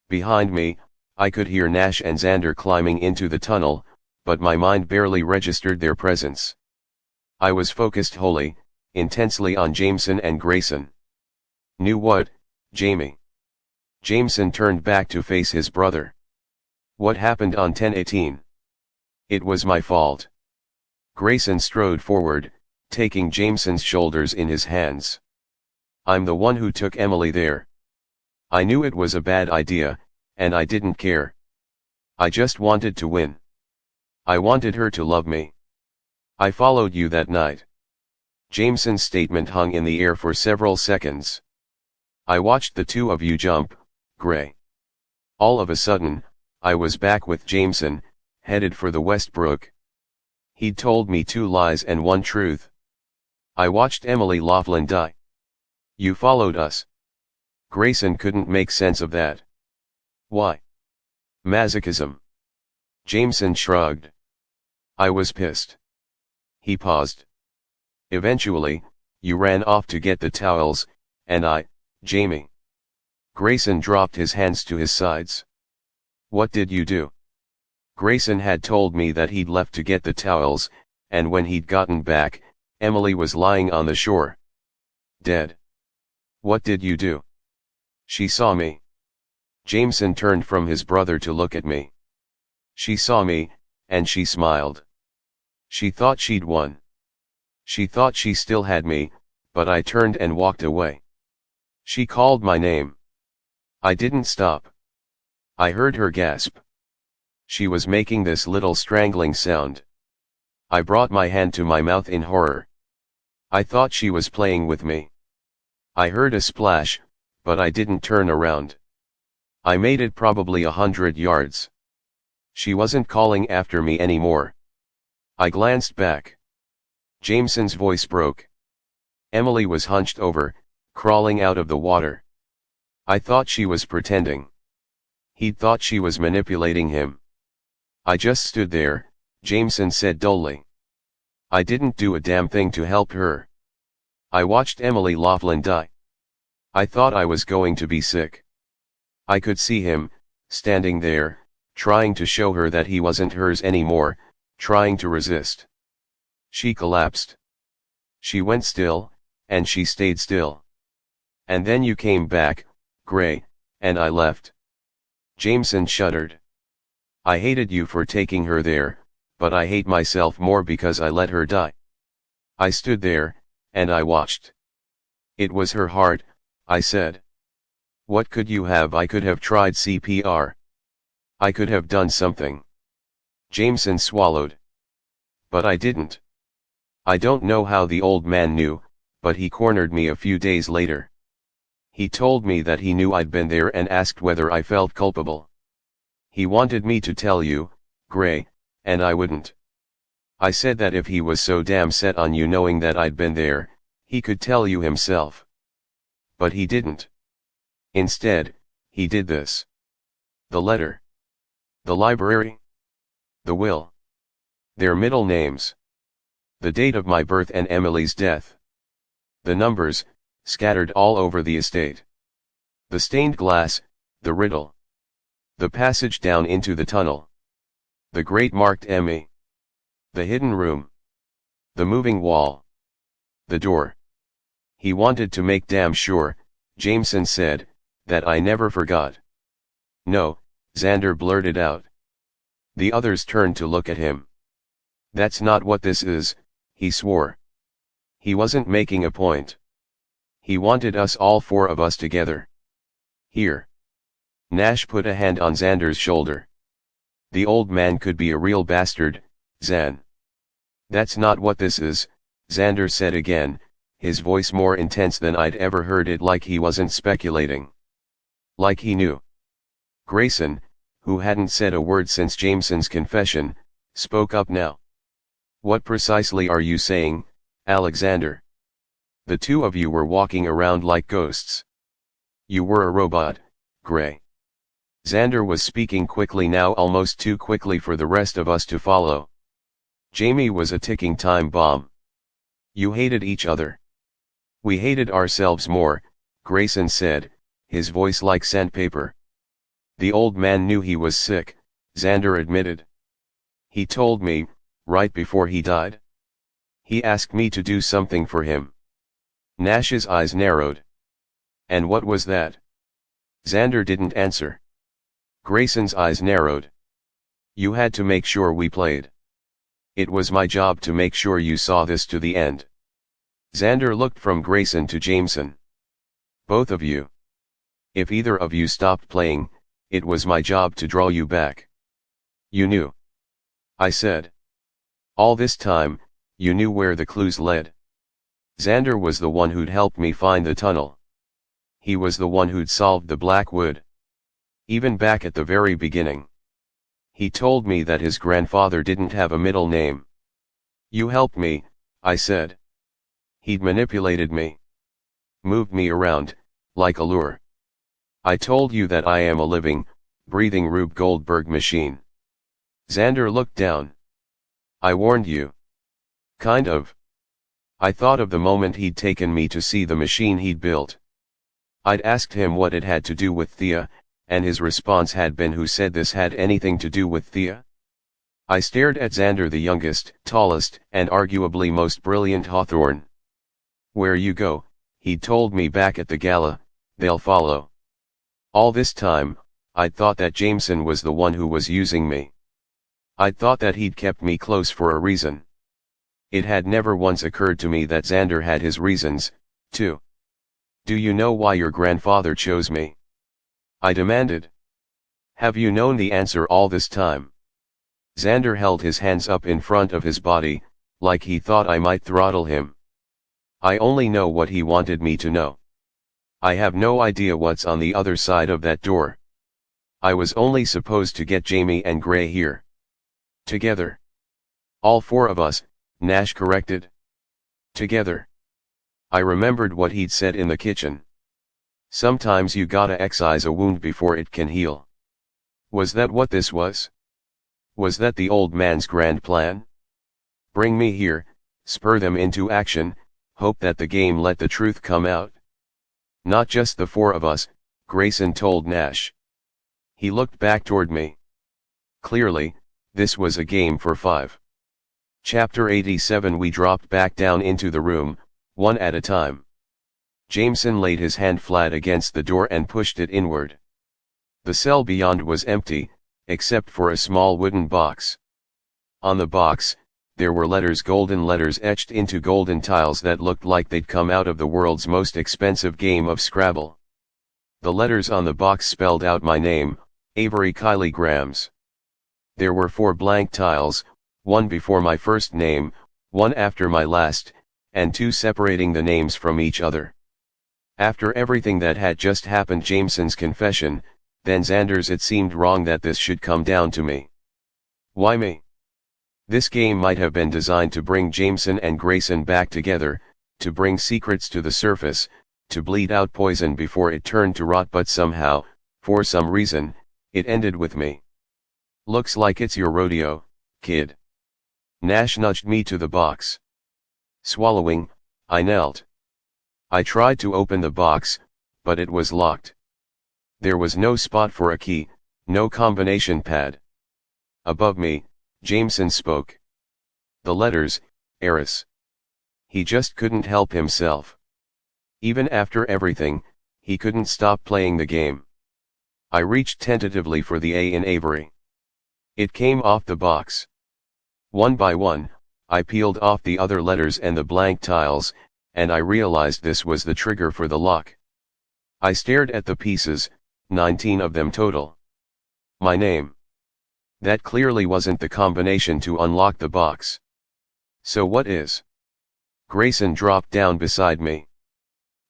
Behind me, I could hear Nash and Xander climbing into the tunnel, but my mind barely registered their presence. I was focused wholly, intensely on Jameson and Grayson. Knew what, Jamie? Jameson turned back to face his brother. What happened on 10/18? It was my fault. Grayson strode forward, taking Jameson's shoulders in his hands. I'm the one who took Emily there. I knew it was a bad idea, and I didn't care. I just wanted to win. I wanted her to love me. I followed you that night. Jameson's statement hung in the air for several seconds. I watched the two of you jump, Gray. All of a sudden, I was back with Jameson, headed for the Westbrook. He'd told me 2 lies and 1 truth. I watched Emily Laughlin die. You followed us. Grayson couldn't make sense of that. Why? Masochism. Jameson shrugged. I was pissed. He paused. Eventually, you ran off to get the towels, and Jamie. Grayson dropped his hands to his sides. What did you do? Grayson had told me that he'd left to get the towels, and when he'd gotten back, Emily was lying on the shore. Dead. What did you do? She saw me. Jameson turned from his brother to look at me. She saw me, and she smiled. She thought she'd won. She thought she still had me, but I turned and walked away. She called my name. I didn't stop. I heard her gasp. She was making this little strangling sound. I brought my hand to my mouth in horror. I thought she was playing with me. I heard a splash, but I didn't turn around. I made it probably 100 yards. She wasn't calling after me anymore. I glanced back. Jameson's voice broke. Emily was hunched over, crawling out of the water. I thought she was pretending. He'd thought she was manipulating him. I just stood there, Jameson said dully. I didn't do a damn thing to help her. I watched Emily Laughlin die. I thought I was going to be sick. I could see him, standing there, trying to show her that he wasn't hers anymore, trying to resist. She collapsed. She went still, and she stayed still. And then you came back, Gray, and I left. Jameson shuddered. I hated you for taking her there, but I hate myself more because I let her die. I stood there, and I watched. It was her heart, I said. What could you have? I could have tried CPR. I could have done something. Jameson swallowed. But I didn't. I don't know how the old man knew, but he cornered me a few days later. He told me that he knew I'd been there and asked whether I felt culpable. He wanted me to tell you, Gray, and I wouldn't. I said that if he was so damn set on you knowing that I'd been there, he could tell you himself. But he didn't. Instead, he did this. The letter. The library. The will. Their middle names. The date of my birth and Emily's death. The numbers, scattered all over the estate. The stained glass, the riddle. The passage down into the tunnel. The grate marked Emmy. The hidden room. The moving wall. The door. He wanted to make damn sure, Jameson said, that I never forgot. No, Xander blurted out. The others turned to look at him. That's not what this is, he swore. He wasn't making a point. He wanted us all four of us together. Here. Nash put a hand on Xander's shoulder. The old man could be a real bastard, Xan. That's not what this is, Xander said again, his voice more intense than I'd ever heard it, like he wasn't speculating. Like he knew. Grayson, who hadn't said a word since Jameson's confession, spoke up now. What precisely are you saying, Alexander? The two of you were walking around like ghosts. You were a robot, Gray. Xander was speaking quickly now, almost too quickly for the rest of us to follow. Jamie was a ticking time bomb. You hated each other. We hated ourselves more, Grayson said, his voice like sandpaper. The old man knew he was sick, Xander admitted. He told me, right before he died. He asked me to do something for him. Nash's eyes narrowed. And what was that? Xander didn't answer. Grayson's eyes narrowed. You had to make sure we played. It was my job to make sure you saw this to the end. Xander looked from Grayson to Jameson. Both of you. If either of you stopped playing, it was my job to draw you back. You knew. I said. All this time, you knew where the clues led. Xander was the one who'd helped me find the tunnel. He was the one who'd solved the Blackwood. Even back at the very beginning. He told me that his grandfather didn't have a middle name. You helped me, I said. He'd manipulated me. Moved me around, like a lure. I told you that I am a living, breathing Rube Goldberg machine. Xander looked down. I warned you. Kind of. I thought of the moment he'd taken me to see the machine he'd built. I'd asked him what it had to do with Thea, and his response had been, who said this had anything to do with Thea? I stared at Xander, the youngest, tallest, and arguably most brilliant Hawthorne. Where you go, he'd told me back at the gala, they'll follow. All this time, I'd thought that Jameson was the one who was using me. I'd thought that he'd kept me close for a reason. It had never once occurred to me that Xander had his reasons, too. Do you know why your grandfather chose me? I demanded. Have you known the answer all this time? Xander held his hands up in front of his body, like he thought I might throttle him. I only know what he wanted me to know. I have no idea what's on the other side of that door. I was only supposed to get Jamie and Gray here. Together. All four of us, Nash corrected. Together. I remembered what he'd said in the kitchen. Sometimes you gotta excise a wound before it can heal. Was that what this was? Was that the old man's grand plan? Bring me here, spur them into action, hope that the game let the truth come out. Not just the four of us, Grayson told Nash. He looked back toward me. Clearly, this was a game for five. Chapter 87. We dropped back down into the room, one at a time. Jameson laid his hand flat against the door and pushed it inward. The cell beyond was empty, except for a small wooden box. On the box, there were letters, golden letters etched into golden tiles that looked like they'd come out of the world's most expensive game of Scrabble. The letters on the box spelled out my name, Avery Kylie Grams. There were 4 blank tiles, one before my first name, one after my last, and 2 separating the names from each other. After everything that had just happened, Jameson's confession, then Xander's, it seemed wrong that this should come down to me. Why me? This game might have been designed to bring Jameson and Grayson back together, to bring secrets to the surface, to bleed out poison before it turned to rot, but somehow, for some reason, it ended with me. Looks like it's your rodeo, kid. Nash nudged me to the box. Swallowing, I knelt. I tried to open the box, but it was locked. There was no spot for a key, no combination pad. Above me, Jameson spoke. The letters, Eris. He just couldn't help himself. Even after everything, he couldn't stop playing the game. I reached tentatively for the A in Avery. It came off the box. One by one, I peeled off the other letters and the blank tiles, and I realized this was the trigger for the lock. I stared at the pieces, 19 of them total. My name. That clearly wasn't the combination to unlock the box. So what is? Grayson dropped down beside me.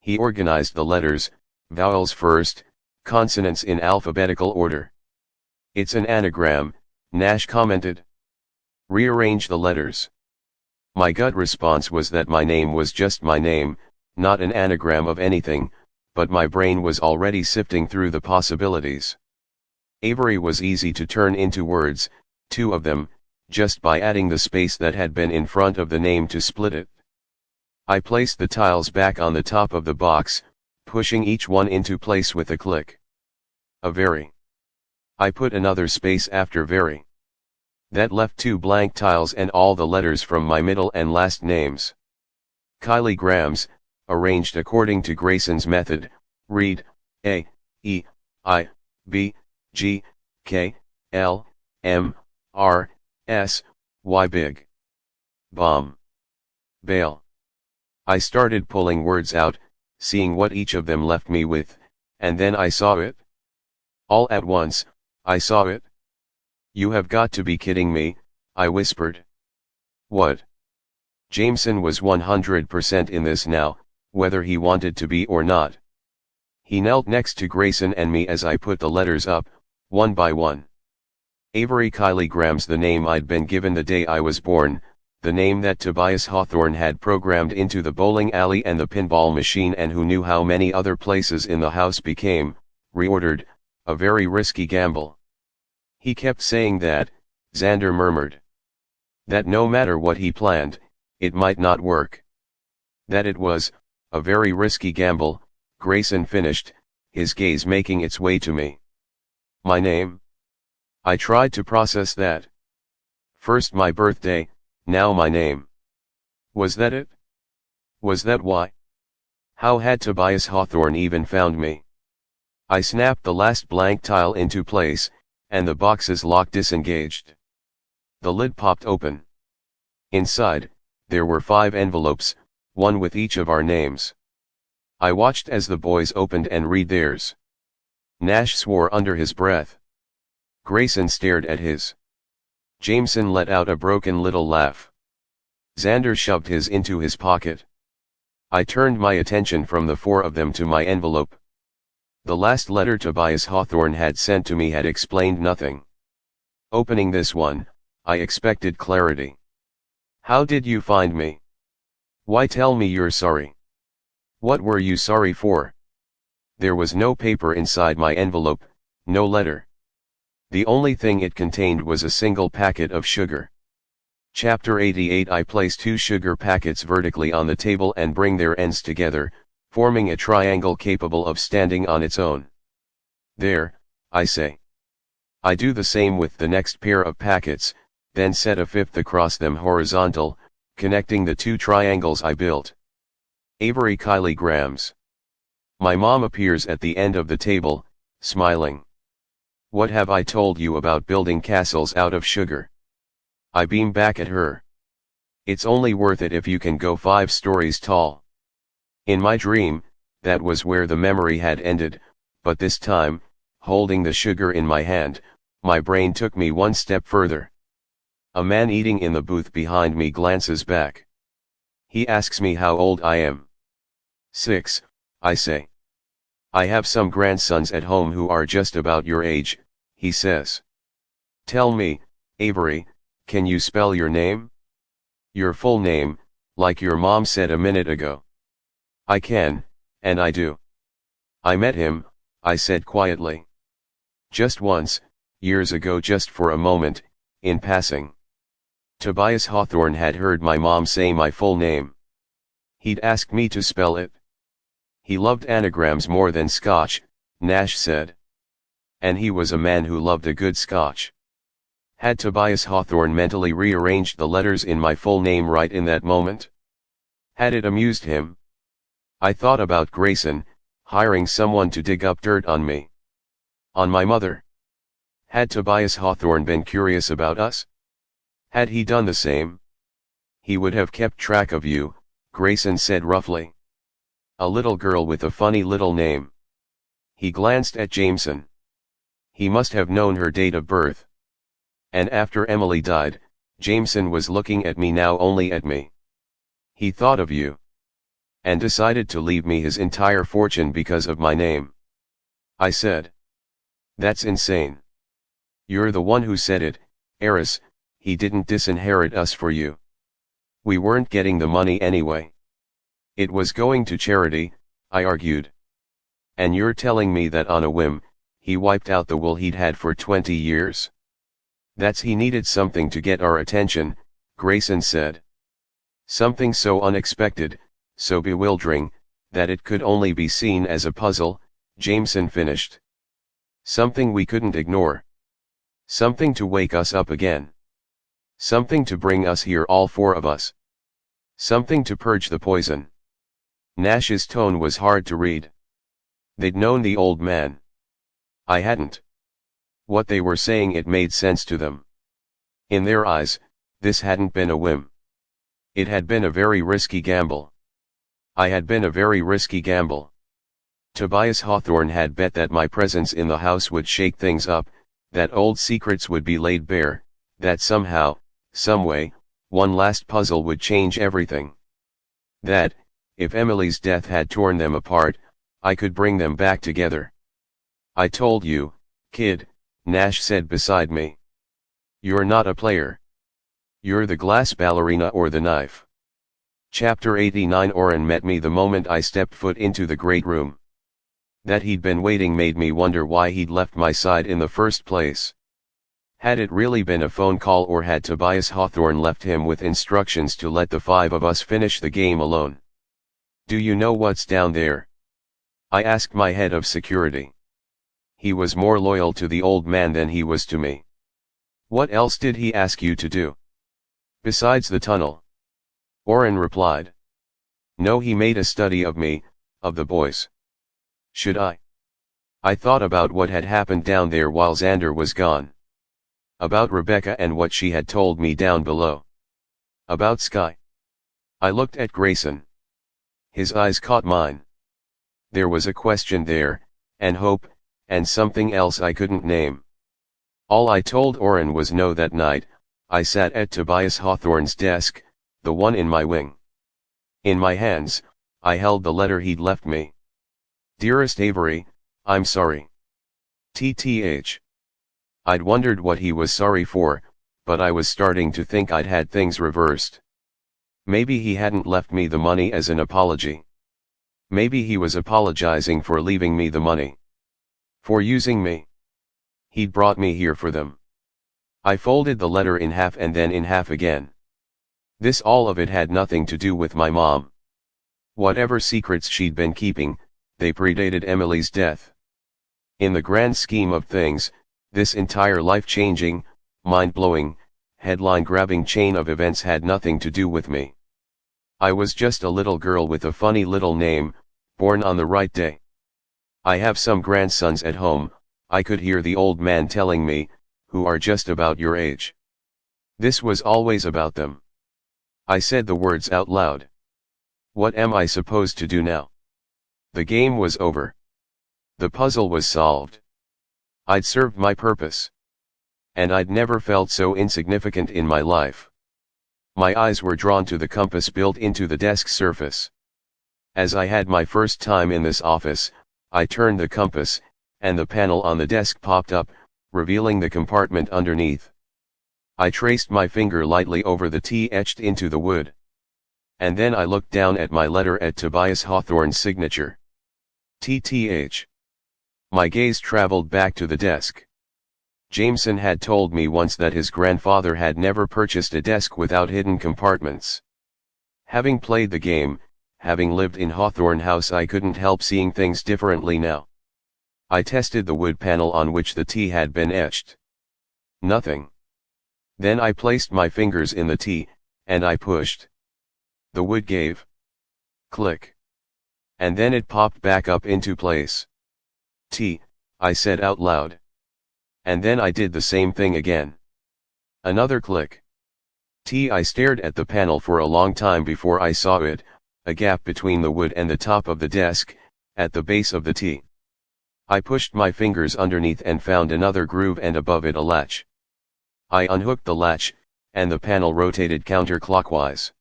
He organized the letters, vowels first, consonants in alphabetical order. It's an anagram, Nash commented. Rearrange the letters. My gut response was that my name was just my name, not an anagram of anything, but my brain was already sifting through the possibilities. Avery was easy to turn into words, 2 of them, just by adding the space that had been in front of the name to split it. I placed the tiles back on the top of the box, pushing each one into place with a click. A very. I put another space after very. That left 2 blank tiles and all the letters from my middle and last names. Kylie Grams, arranged according to Grayson's method, read, A, E, I, B, G, K, L, M, R, S, Y big. Bomb. Bail. I started pulling words out, seeing what each of them left me with, and then I saw it. All at once, I saw it. You have got to be kidding me, I whispered. What? Jameson was 100% in this now, whether he wanted to be or not. He knelt next to Grayson and me as I put the letters up, one by one. Avery Kylie Grams, the name I'd been given the day I was born, the name that Tobias Hawthorne had programmed into the bowling alley and the pinball machine, and who knew how many other places in the house became, reordered, a very risky gamble. He kept saying that, Xander murmured. That no matter what he planned, it might not work. That it was, a very risky gamble, Grayson finished, his gaze making its way to me. My name? I tried to process that. First my birthday, now my name. Was that it? Was that why? How had Tobias Hawthorne even found me? I snapped the last blank tile into place, and the box's lock disengaged. The lid popped open. Inside, there were 5 envelopes, one with each of our names. I watched as the boys opened and read theirs. Nash swore under his breath. Grayson stared at his. Jameson let out a broken little laugh. Xander shoved his into his pocket. I turned my attention from the 4 of them to my envelope. The last letter Tobias Hawthorne had sent to me had explained nothing. Opening this one, I expected clarity. How did you find me? Why tell me you're sorry? What were you sorry for? There was no paper inside my envelope, no letter. The only thing it contained was a single packet of sugar. Chapter 88. I place 2 sugar packets vertically on the table and bring their ends together, forming a triangle capable of standing on its own. There, I say. I do the same with the next pair of packets, then set a 5th across them horizontal, connecting the 2 triangles I built. Avery kilograms. My mom appears at the end of the table, smiling. What have I told you about building castles out of sugar? I beam back at her. It's only worth it if you can go 5 stories tall. In my dream, that was where the memory had ended, but this time, holding the sugar in my hand, my brain took me 1 step further. A man eating in the booth behind me glances back. He asks me how old I am. 6, I say. I have some grandsons at home who are just about your age, he says. Tell me, Avery, can you spell your name? Your full name, like your mom said a minute ago. I can, and I do. I met him, I said quietly. Just once, years ago, just for a moment, in passing. Tobias Hawthorne had heard my mom say my full name. He'd asked me to spell it. He loved anagrams more than Scotch, Nash said. And he was a man who loved a good Scotch. Had Tobias Hawthorne mentally rearranged the letters in my full name right in that moment? Had it amused him? I thought about Grayson, hiring someone to dig up dirt on me. On my mother. Had Tobias Hawthorne been curious about us? Had he done the same? He would have kept track of you, Grayson said roughly. A little girl with a funny little name. He glanced at Jameson. He must have known her date of birth. And after Emily died, Jameson was looking at me now, only at me. He thought of you. And decided to leave me his entire fortune because of my name. I said. That's insane. You're the one who said it, Eris. He didn't disinherit us for you. We weren't getting the money anyway. It was going to charity, I argued. And you're telling me that on a whim, he wiped out the will he'd had for 20 years? That's he needed something to get our attention, Grayson said. Something so unexpected, so bewildering, that it could only be seen as a puzzle, Jameson finished. Something we couldn't ignore. Something to wake us up again. Something to bring us here, all 4 of us. Something to purge the poison. Nash's tone was hard to read. They'd known the old man. I hadn't. What they were saying, it made sense to them. In their eyes, this hadn't been a whim. It had been a very risky gamble. I had been a very risky gamble. Tobias Hawthorne had bet that my presence in the house would shake things up, that old secrets would be laid bare, that somehow, someway, one last puzzle would change everything. That, if Emily's death had torn them apart, I could bring them back together. I told you, kid, Nash said beside me. You're not a player. You're the glass ballerina or the knife. Chapter 89. Oren met me the moment I stepped foot into the great room. That he'd been waiting made me wonder why he'd left my side in the first place. Had it really been a phone call, or had Tobias Hawthorne left him with instructions to let the 5 of us finish the game alone? Do you know what's down there? I asked my head of security. He was more loyal to the old man than he was to me. What else did he ask you to do? Besides the tunnel? Oren replied. No, he made a study of me, of the boys. Should I? I thought about what had happened down there while Xander was gone. About Rebecca and what she had told me down below. About Sky. I looked at Grayson. His eyes caught mine. There was a question there, and hope, and something else I couldn't name. All I told Oren was no. That night, I sat at Tobias Hawthorne's desk, the one in my wing. In my hands, I held the letter he'd left me. Dearest Avery, I'm sorry. TTH. I'd wondered what he was sorry for, but I was starting to think I'd had things reversed. Maybe he hadn't left me the money as an apology. Maybe he was apologizing for leaving me the money. For using me. He'd brought me here for them. I folded the letter in half and then in half again. All of it had nothing to do with my mom. Whatever secrets she'd been keeping, they predated Emily's death. In the grand scheme of things, this entire life-changing, mind-blowing, headline-grabbing chain of events had nothing to do with me. I was just a little girl with a funny little name, born on the right day. I have some grandsons at home, I could hear the old man telling me, who are just about your age. This was always about them. I said the words out loud. What am I supposed to do now? The game was over. The puzzle was solved. I'd served my purpose. And I'd never felt so insignificant in my life. My eyes were drawn to the compass built into the desk surface. As I had my first time in this office, I turned the compass, and the panel on the desk popped up, revealing the compartment underneath. I traced my finger lightly over the T etched into the wood. And then I looked down at my letter at Tobias Hawthorne's signature. TTH. My gaze traveled back to the desk. Jameson had told me once that his grandfather had never purchased a desk without hidden compartments. Having played the game, having lived in Hawthorne House, I couldn't help seeing things differently now. I tested the wood panel on which the T had been etched. Nothing. Then I placed my fingers in the T, and I pushed. The wood gave. Click. And then it popped back up into place. T, I said out loud. And then I did the same thing again. Another click. T. I stared at the panel for a long time before I saw it, a gap between the wood and the top of the desk, at the base of the T. I pushed my fingers underneath and found another groove, and above it a latch. I unhooked the latch, and the panel rotated counterclockwise.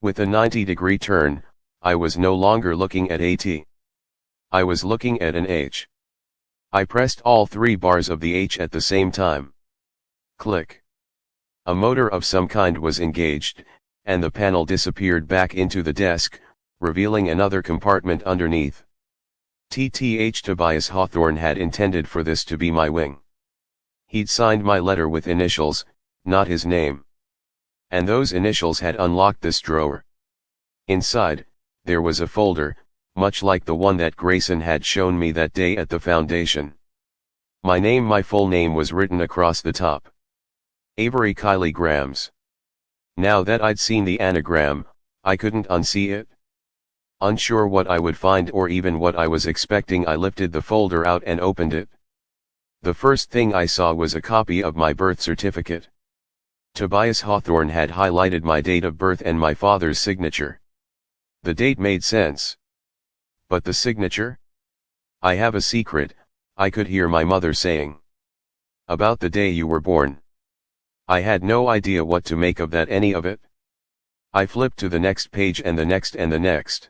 With a 90-degree turn, I was no longer looking at a T. I was looking at an H. I pressed all 3 bars of the H at the same time. Click. A motor of some kind was engaged, and the panel disappeared back into the desk, revealing another compartment underneath. TTH. Tobias Hawthorne had intended for this to be my wing. He'd signed my letter with initials, not his name. And those initials had unlocked this drawer. Inside, there was a folder, much like the one that Grayson had shown me that day at the foundation. My full name was written across the top. Avery Kylie Grams. Now that I'd seen the anagram, I couldn't unsee it. Unsure what I would find or even what I was expecting, I lifted the folder out and opened it. The first thing I saw was a copy of my birth certificate. Tobias Hawthorne had highlighted my date of birth and my father's signature. The date made sense. But the signature? I have a secret, I could hear my mother saying. About the day you were born. I had no idea what to make of that, any of it. I flipped to the next page and the next and the next.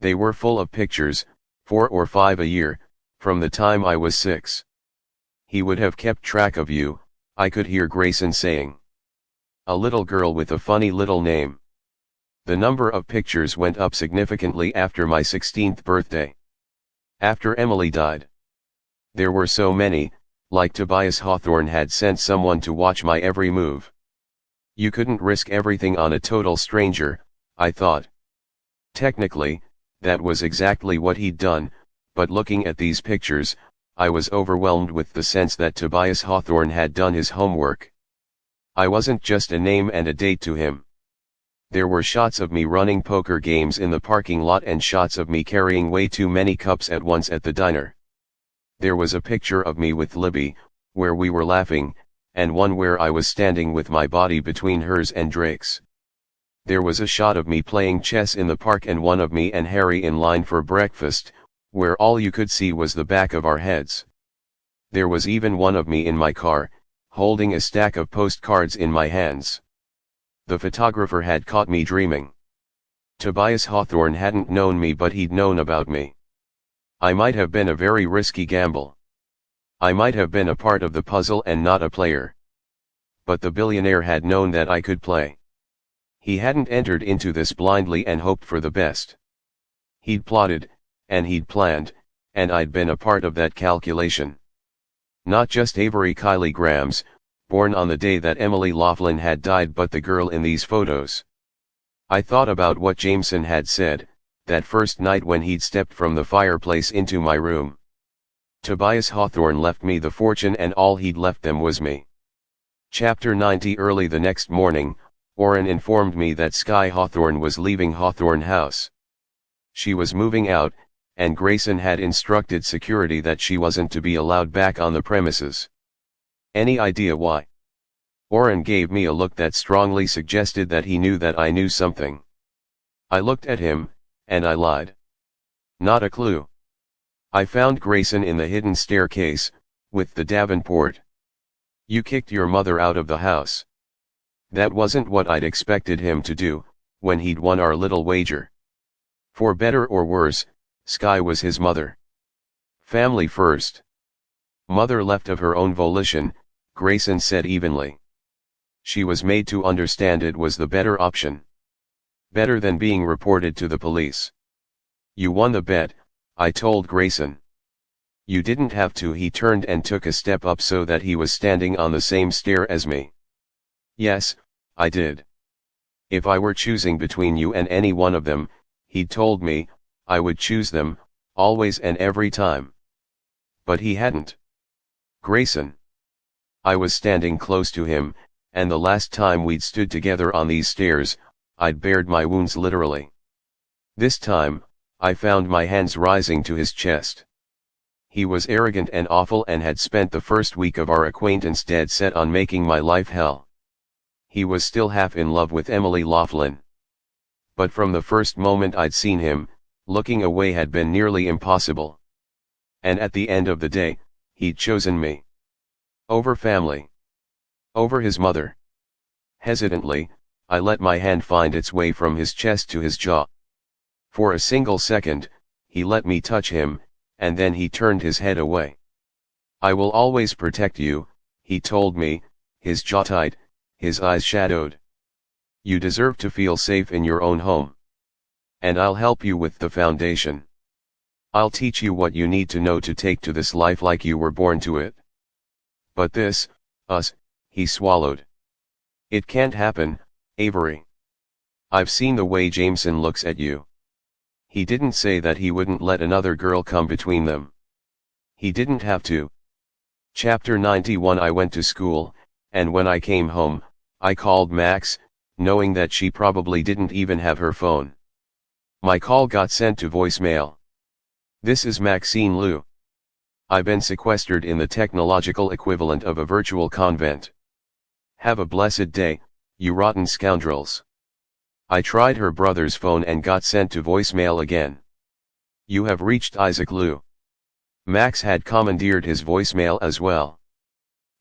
They were full of pictures, 4 or 5 a year, from the time I was 6. He would have kept track of you, I could hear Grayson saying. A little girl with a funny little name. The number of pictures went up significantly after my 16th birthday. After Emily died. There were so many, like Tobias Hawthorne had sent someone to watch my every move. You couldn't risk everything on a total stranger, I thought. Technically, that was exactly what he'd done, but looking at these pictures, I was overwhelmed with the sense that Tobias Hawthorne had done his homework. I wasn't just a name and a date to him. There were shots of me running poker games in the parking lot and shots of me carrying way too many cups at once at the diner. There was a picture of me with Libby, where we were laughing, and one where I was standing with my body between hers and Drake's. There was a shot of me playing chess in the park and one of me and Harry in line for breakfast, where all you could see was the back of our heads. There was even one of me in my car, holding a stack of postcards in my hands. The photographer had caught me dreaming. Tobias Hawthorne hadn't known me, but he'd known about me. I might have been a very risky gamble. I might have been a part of the puzzle and not a player. But the billionaire had known that I could play. He hadn't entered into this blindly and hoped for the best. He'd plotted, and he'd planned, and I'd been a part of that calculation. Not just Avery Kylie Grams, born on the day that Emily Laughlin had died, but the girl in these photos. I thought about what Jameson had said, that first night when he'd stepped from the fireplace into my room. Tobias Hawthorne left me the fortune and all he'd left them was me. Chapter 90. Early the next morning, Orrin informed me that Sky Hawthorne was leaving Hawthorne House. She was moving out, and Grayson had instructed security that she wasn't to be allowed back on the premises. Any idea why? Orrin gave me a look that strongly suggested that he knew that I knew something. I looked at him, and I lied. Not a clue. I found Grayson in the hidden staircase, with the Davenport. You kicked your mother out of the house. That wasn't what I'd expected him to do, when he'd won our little wager. For better or worse, Sky was his mother. Family first. Mother left of her own volition, Grayson said evenly. She was made to understand it was the better option. Better than being reported to the police. You won the bet, I told Grayson. You didn't have to. He turned and took a step up so that he was standing on the same stair as me. Yes, I did. If I were choosing between you and any one of them, he'd told me, I would choose them, always and every time. But he hadn't. Grayson. I was standing close to him, and the last time we'd stood together on these stairs, I'd bared my wounds literally. This time, I found my hands rising to his chest. He was arrogant and awful and had spent the first week of our acquaintance dead set on making my life hell. He was still half in love with Emily Laughlin. But from the first moment I'd seen him, looking away had been nearly impossible. And at the end of the day, he'd chosen me. Over family. Over his mother. Hesitantly, I let my hand find its way from his chest to his jaw. For a single second, he let me touch him, and then he turned his head away. I will always protect you, he told me, his jaw tight, his eyes shadowed. You deserve to feel safe in your own home. And I'll help you with the foundation. I'll teach you what you need to know to take to this life like you were born to it. But this, us, he swallowed. It can't happen, Avery. I've seen the way Jameson looks at you. He didn't say that he wouldn't let another girl come between them. He didn't have to. Chapter 91. I went to school, and when I came home, I called Max, knowing that she probably didn't even have her phone. My call got sent to voicemail. This is Maxine Liu. I've been sequestered in the technological equivalent of a virtual convent. Have a blessed day, you rotten scoundrels. I tried her brother's phone and got sent to voicemail again. You have reached Isaac Liu. Max had commandeered his voicemail as well.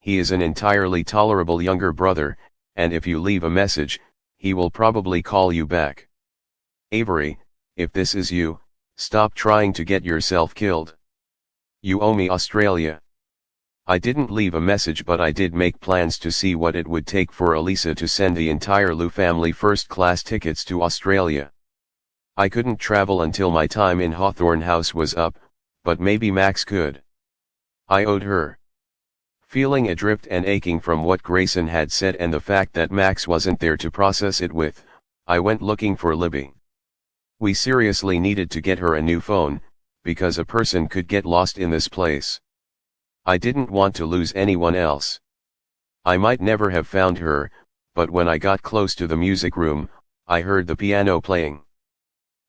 He is an entirely tolerable younger brother, and if you leave a message, he will probably call you back. Avery, if this is you, stop trying to get yourself killed. You owe me Australia. I didn't leave a message, but I did make plans to see what it would take for Elisa to send the entire Liu family first-class tickets to Australia. I couldn't travel until my time in Hawthorne House was up, but maybe Max could. I owed her. Feeling adrift and aching from what Grayson had said and the fact that Max wasn't there to process it with, I went looking for Libby. We seriously needed to get her a new phone, because a person could get lost in this place. I didn't want to lose anyone else. I might never have found her, but when I got close to the music room, I heard the piano playing.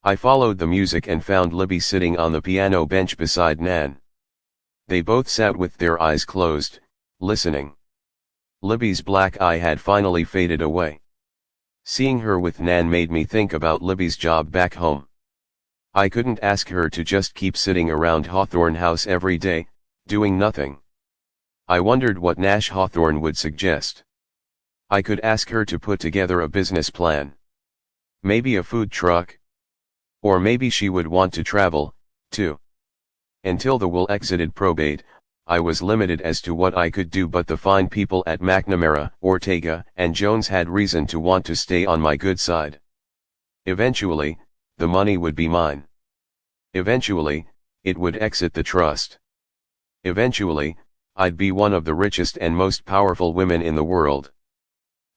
I followed the music and found Libby sitting on the piano bench beside Nan. They both sat with their eyes closed, listening. Libby's black eye had finally faded away. Seeing her with Nan made me think about Libby's job back home. I couldn't ask her to just keep sitting around Hawthorne House every day, doing nothing. I wondered what Nash Hawthorne would suggest. I could ask her to put together a business plan. Maybe a food truck. Or maybe she would want to travel, too. Until the will exited probate, I was limited as to what I could do, but the fine people at McNamara, Ortega, and Jones had reason to want to stay on my good side. Eventually, the money would be mine. Eventually, it would exit the trust. Eventually, I'd be one of the richest and most powerful women in the world.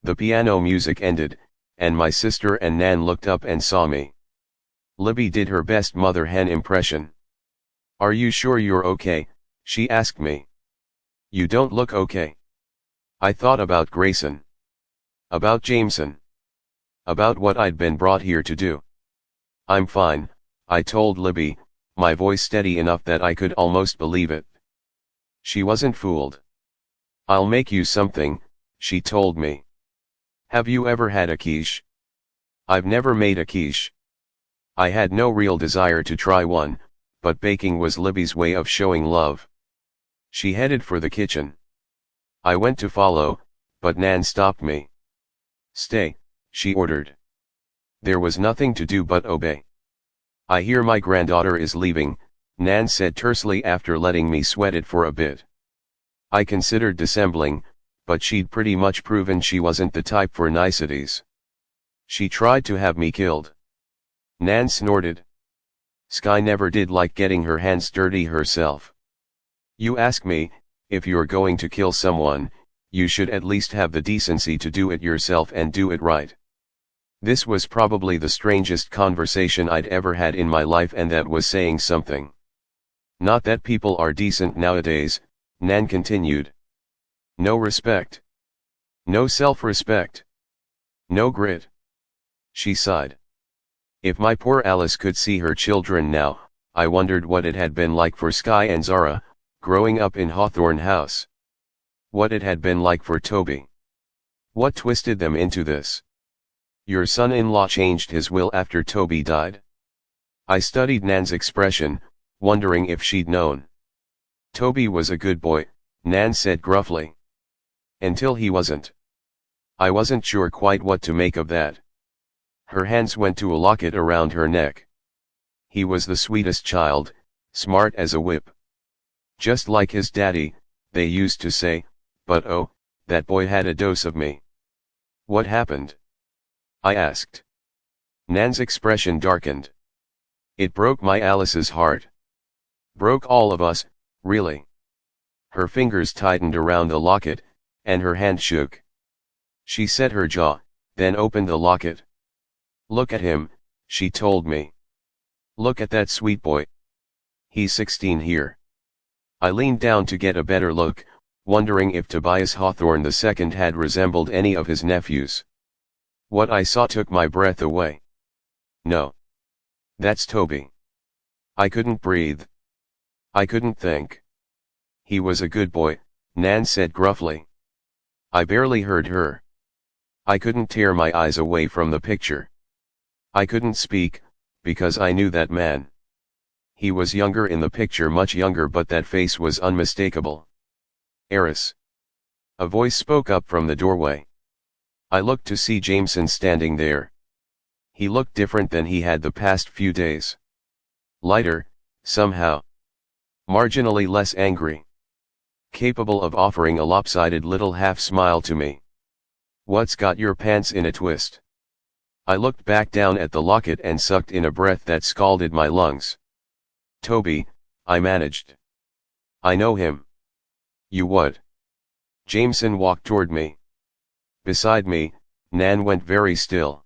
The piano music ended, and my sister and Nan looked up and saw me. Libby did her best mother hen impression. "Are you sure you're okay?" she asked me. "You don't look okay." I thought about Grayson. About Jameson. About what I'd been brought here to do. "I'm fine," I told Libby, my voice steady enough that I could almost believe it. She wasn't fooled. "I'll make you something," she told me. "Have you ever had a quiche?" "I've never made a quiche." I had no real desire to try one, but baking was Libby's way of showing love. She headed for the kitchen. I went to follow, but Nan stopped me. "Stay," she ordered. There was nothing to do but obey. "I hear my granddaughter is leaving," Nan said tersely after letting me sweat it for a bit. I considered dissembling, but she'd pretty much proven she wasn't the type for niceties. "She tried to have me killed." Nan snorted. Sky never did like getting her hands dirty herself. "You ask me, if you're going to kill someone, you should at least have the decency to do it yourself and do it right." This was probably the strangest conversation I'd ever had in my life, and that was saying something. "Not that people are decent nowadays," Nan continued. "No respect. No self-respect. No grit." She sighed. If my poor Alice could see her children now, I wondered what it had been like for Sky and Zara, growing up in Hawthorne House. What it had been like for Toby. What twisted them into this? "Your son-in-law changed his will after Toby died?" I studied Nan's expression, wondering if she'd known. "Toby was a good boy," Nan said gruffly. "Until he wasn't." I wasn't sure quite what to make of that. Her hands went to a locket around her neck. "He was the sweetest child, smart as a whip. Just like his daddy," they used to say, "but oh, that boy had a dose of me." "What happened?" I asked. Nan's expression darkened. "It broke my Alice's heart. Broke all of us, really." Her fingers tightened around the locket, and her hand shook. She set her jaw, then opened the locket. "Look at him," she told me. "Look at that sweet boy. He's 16 here." I leaned down to get a better look, wondering if Tobias Hawthorne II had resembled any of his nephews. What I saw took my breath away. "No. That's Toby." I couldn't breathe. I couldn't think. "He was a good boy," Nan said gruffly. I barely heard her. I couldn't tear my eyes away from the picture. I couldn't speak, because I knew that man. He was younger in the picture, much younger, but that face was unmistakable. "Eris." A voice spoke up from the doorway. I looked to see Jameson standing there. He looked different than he had the past few days. Lighter, somehow. Marginally less angry. Capable of offering a lopsided little half-smile to me. "What's got your pants in a twist?" I looked back down at the locket and sucked in a breath that scalded my lungs. "Toby," I managed. "I know him." "You what?" Jameson walked toward me. Beside me, Nan went very still.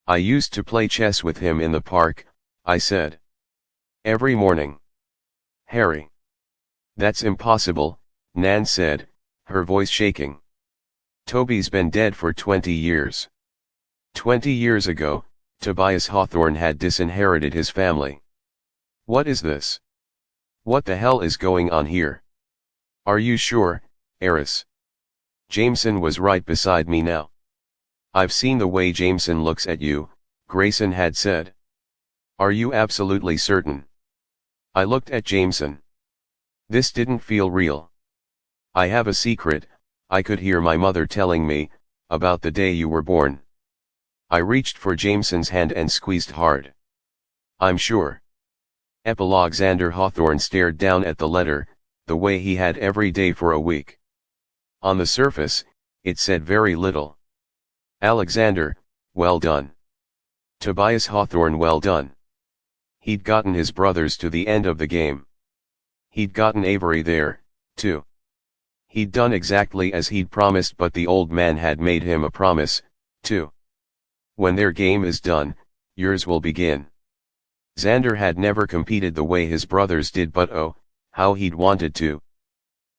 "I used to play chess with him in the park," I said. "Every morning." "Harry." "That's impossible," Nan said, her voice shaking. "Toby's been dead for 20 years. 20 years ago, Tobias Hawthorne had disinherited his family. What is this? What the hell is going on here?" "Are you sure, Eris?" Jameson was right beside me now. "I've seen the way Jameson looks at you," Grayson had said. "Are you absolutely certain?" I looked at Jameson. This didn't feel real. "I have a secret," I could hear my mother telling me, "about the day you were born." I reached for Jameson's hand and squeezed hard. "I'm sure." Alexander Hawthorne stared down at the letter, the way he had every day for a week. On the surface, it said very little. Alexander, well done. Tobias Hawthorne, well done. He'd gotten his brothers to the end of the game. He'd gotten Avery there, too. He'd done exactly as he'd promised, but the old man had made him a promise, too. When their game is done, yours will begin. Xander had never competed the way his brothers did, but oh, how he'd wanted to.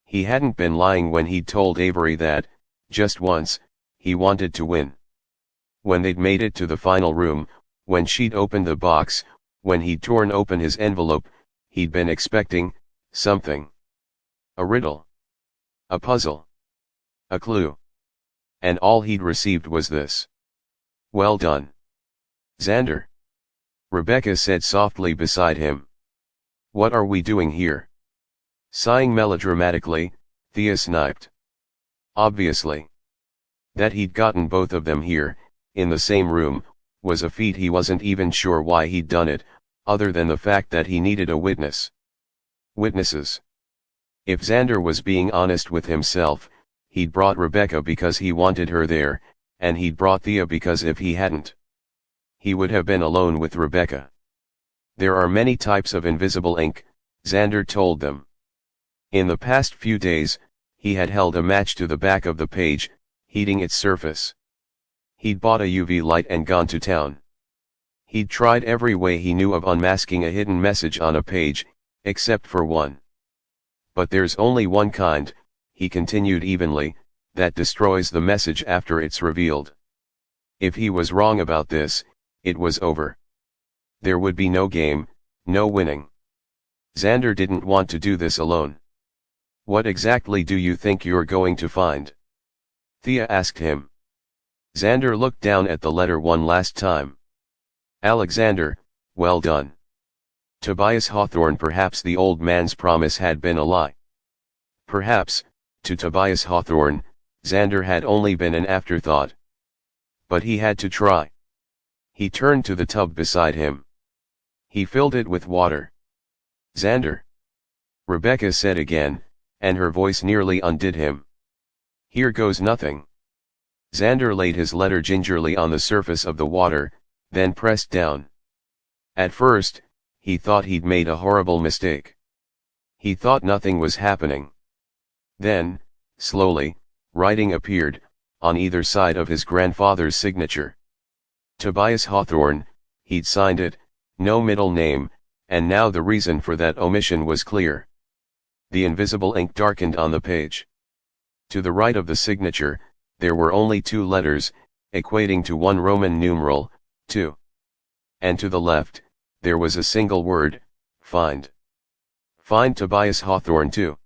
He hadn't been lying when he'd told Avery that, just once, he wanted to win. When they'd made it to the final room, when she'd opened the box, when he'd torn open his envelope, he'd been expecting something. A riddle. A puzzle. A clue. And all he'd received was this. "Well done, Xander," Rebecca said softly beside him. "What are we doing here?" Sighing melodramatically, Thea sniped. Obviously. That he'd gotten both of them here, in the same room, was a feat. He wasn't even sure why he'd done it, other than the fact that he needed a witness. Witnesses. If Xander was being honest with himself, he'd brought Rebecca because he wanted her there, and he'd brought Thea because if he hadn't, he would have been alone with Rebecca. There are many types of invisible ink, Xander told them. In the past few days, he had held a match to the back of the page, heating its surface. He'd bought a UV light and gone to town. He'd tried every way he knew of unmasking a hidden message on a page, except for one. But there's only one kind, he continued evenly, that destroys the message after it's revealed. If he was wrong about this, it was over. There would be no game, no winning. Xander didn't want to do this alone. "What exactly do you think you're going to find?" Thea asked him. Xander looked down at the letter one last time. "Alexander, well done. Tobias Hawthorne." Perhaps the old man's promise had been a lie. Perhaps, to Tobias Hawthorne, Xander had only been an afterthought. But he had to try. He turned to the tub beside him. He filled it with water. "Xander," Rebecca said again, and her voice nearly undid him. "Here goes nothing." Xander laid his letter gingerly on the surface of the water, then pressed down. At first, he thought he'd made a horrible mistake. He thought nothing was happening. Then, slowly, writing appeared, on either side of his grandfather's signature. Tobias Hawthorne, he'd signed it, no middle name, and now the reason for that omission was clear. The invisible ink darkened on the page. To the right of the signature, there were only two letters, equating to one Roman numeral, 2. And to the left, there was a single word, find. Find Tobias Hawthorne 2.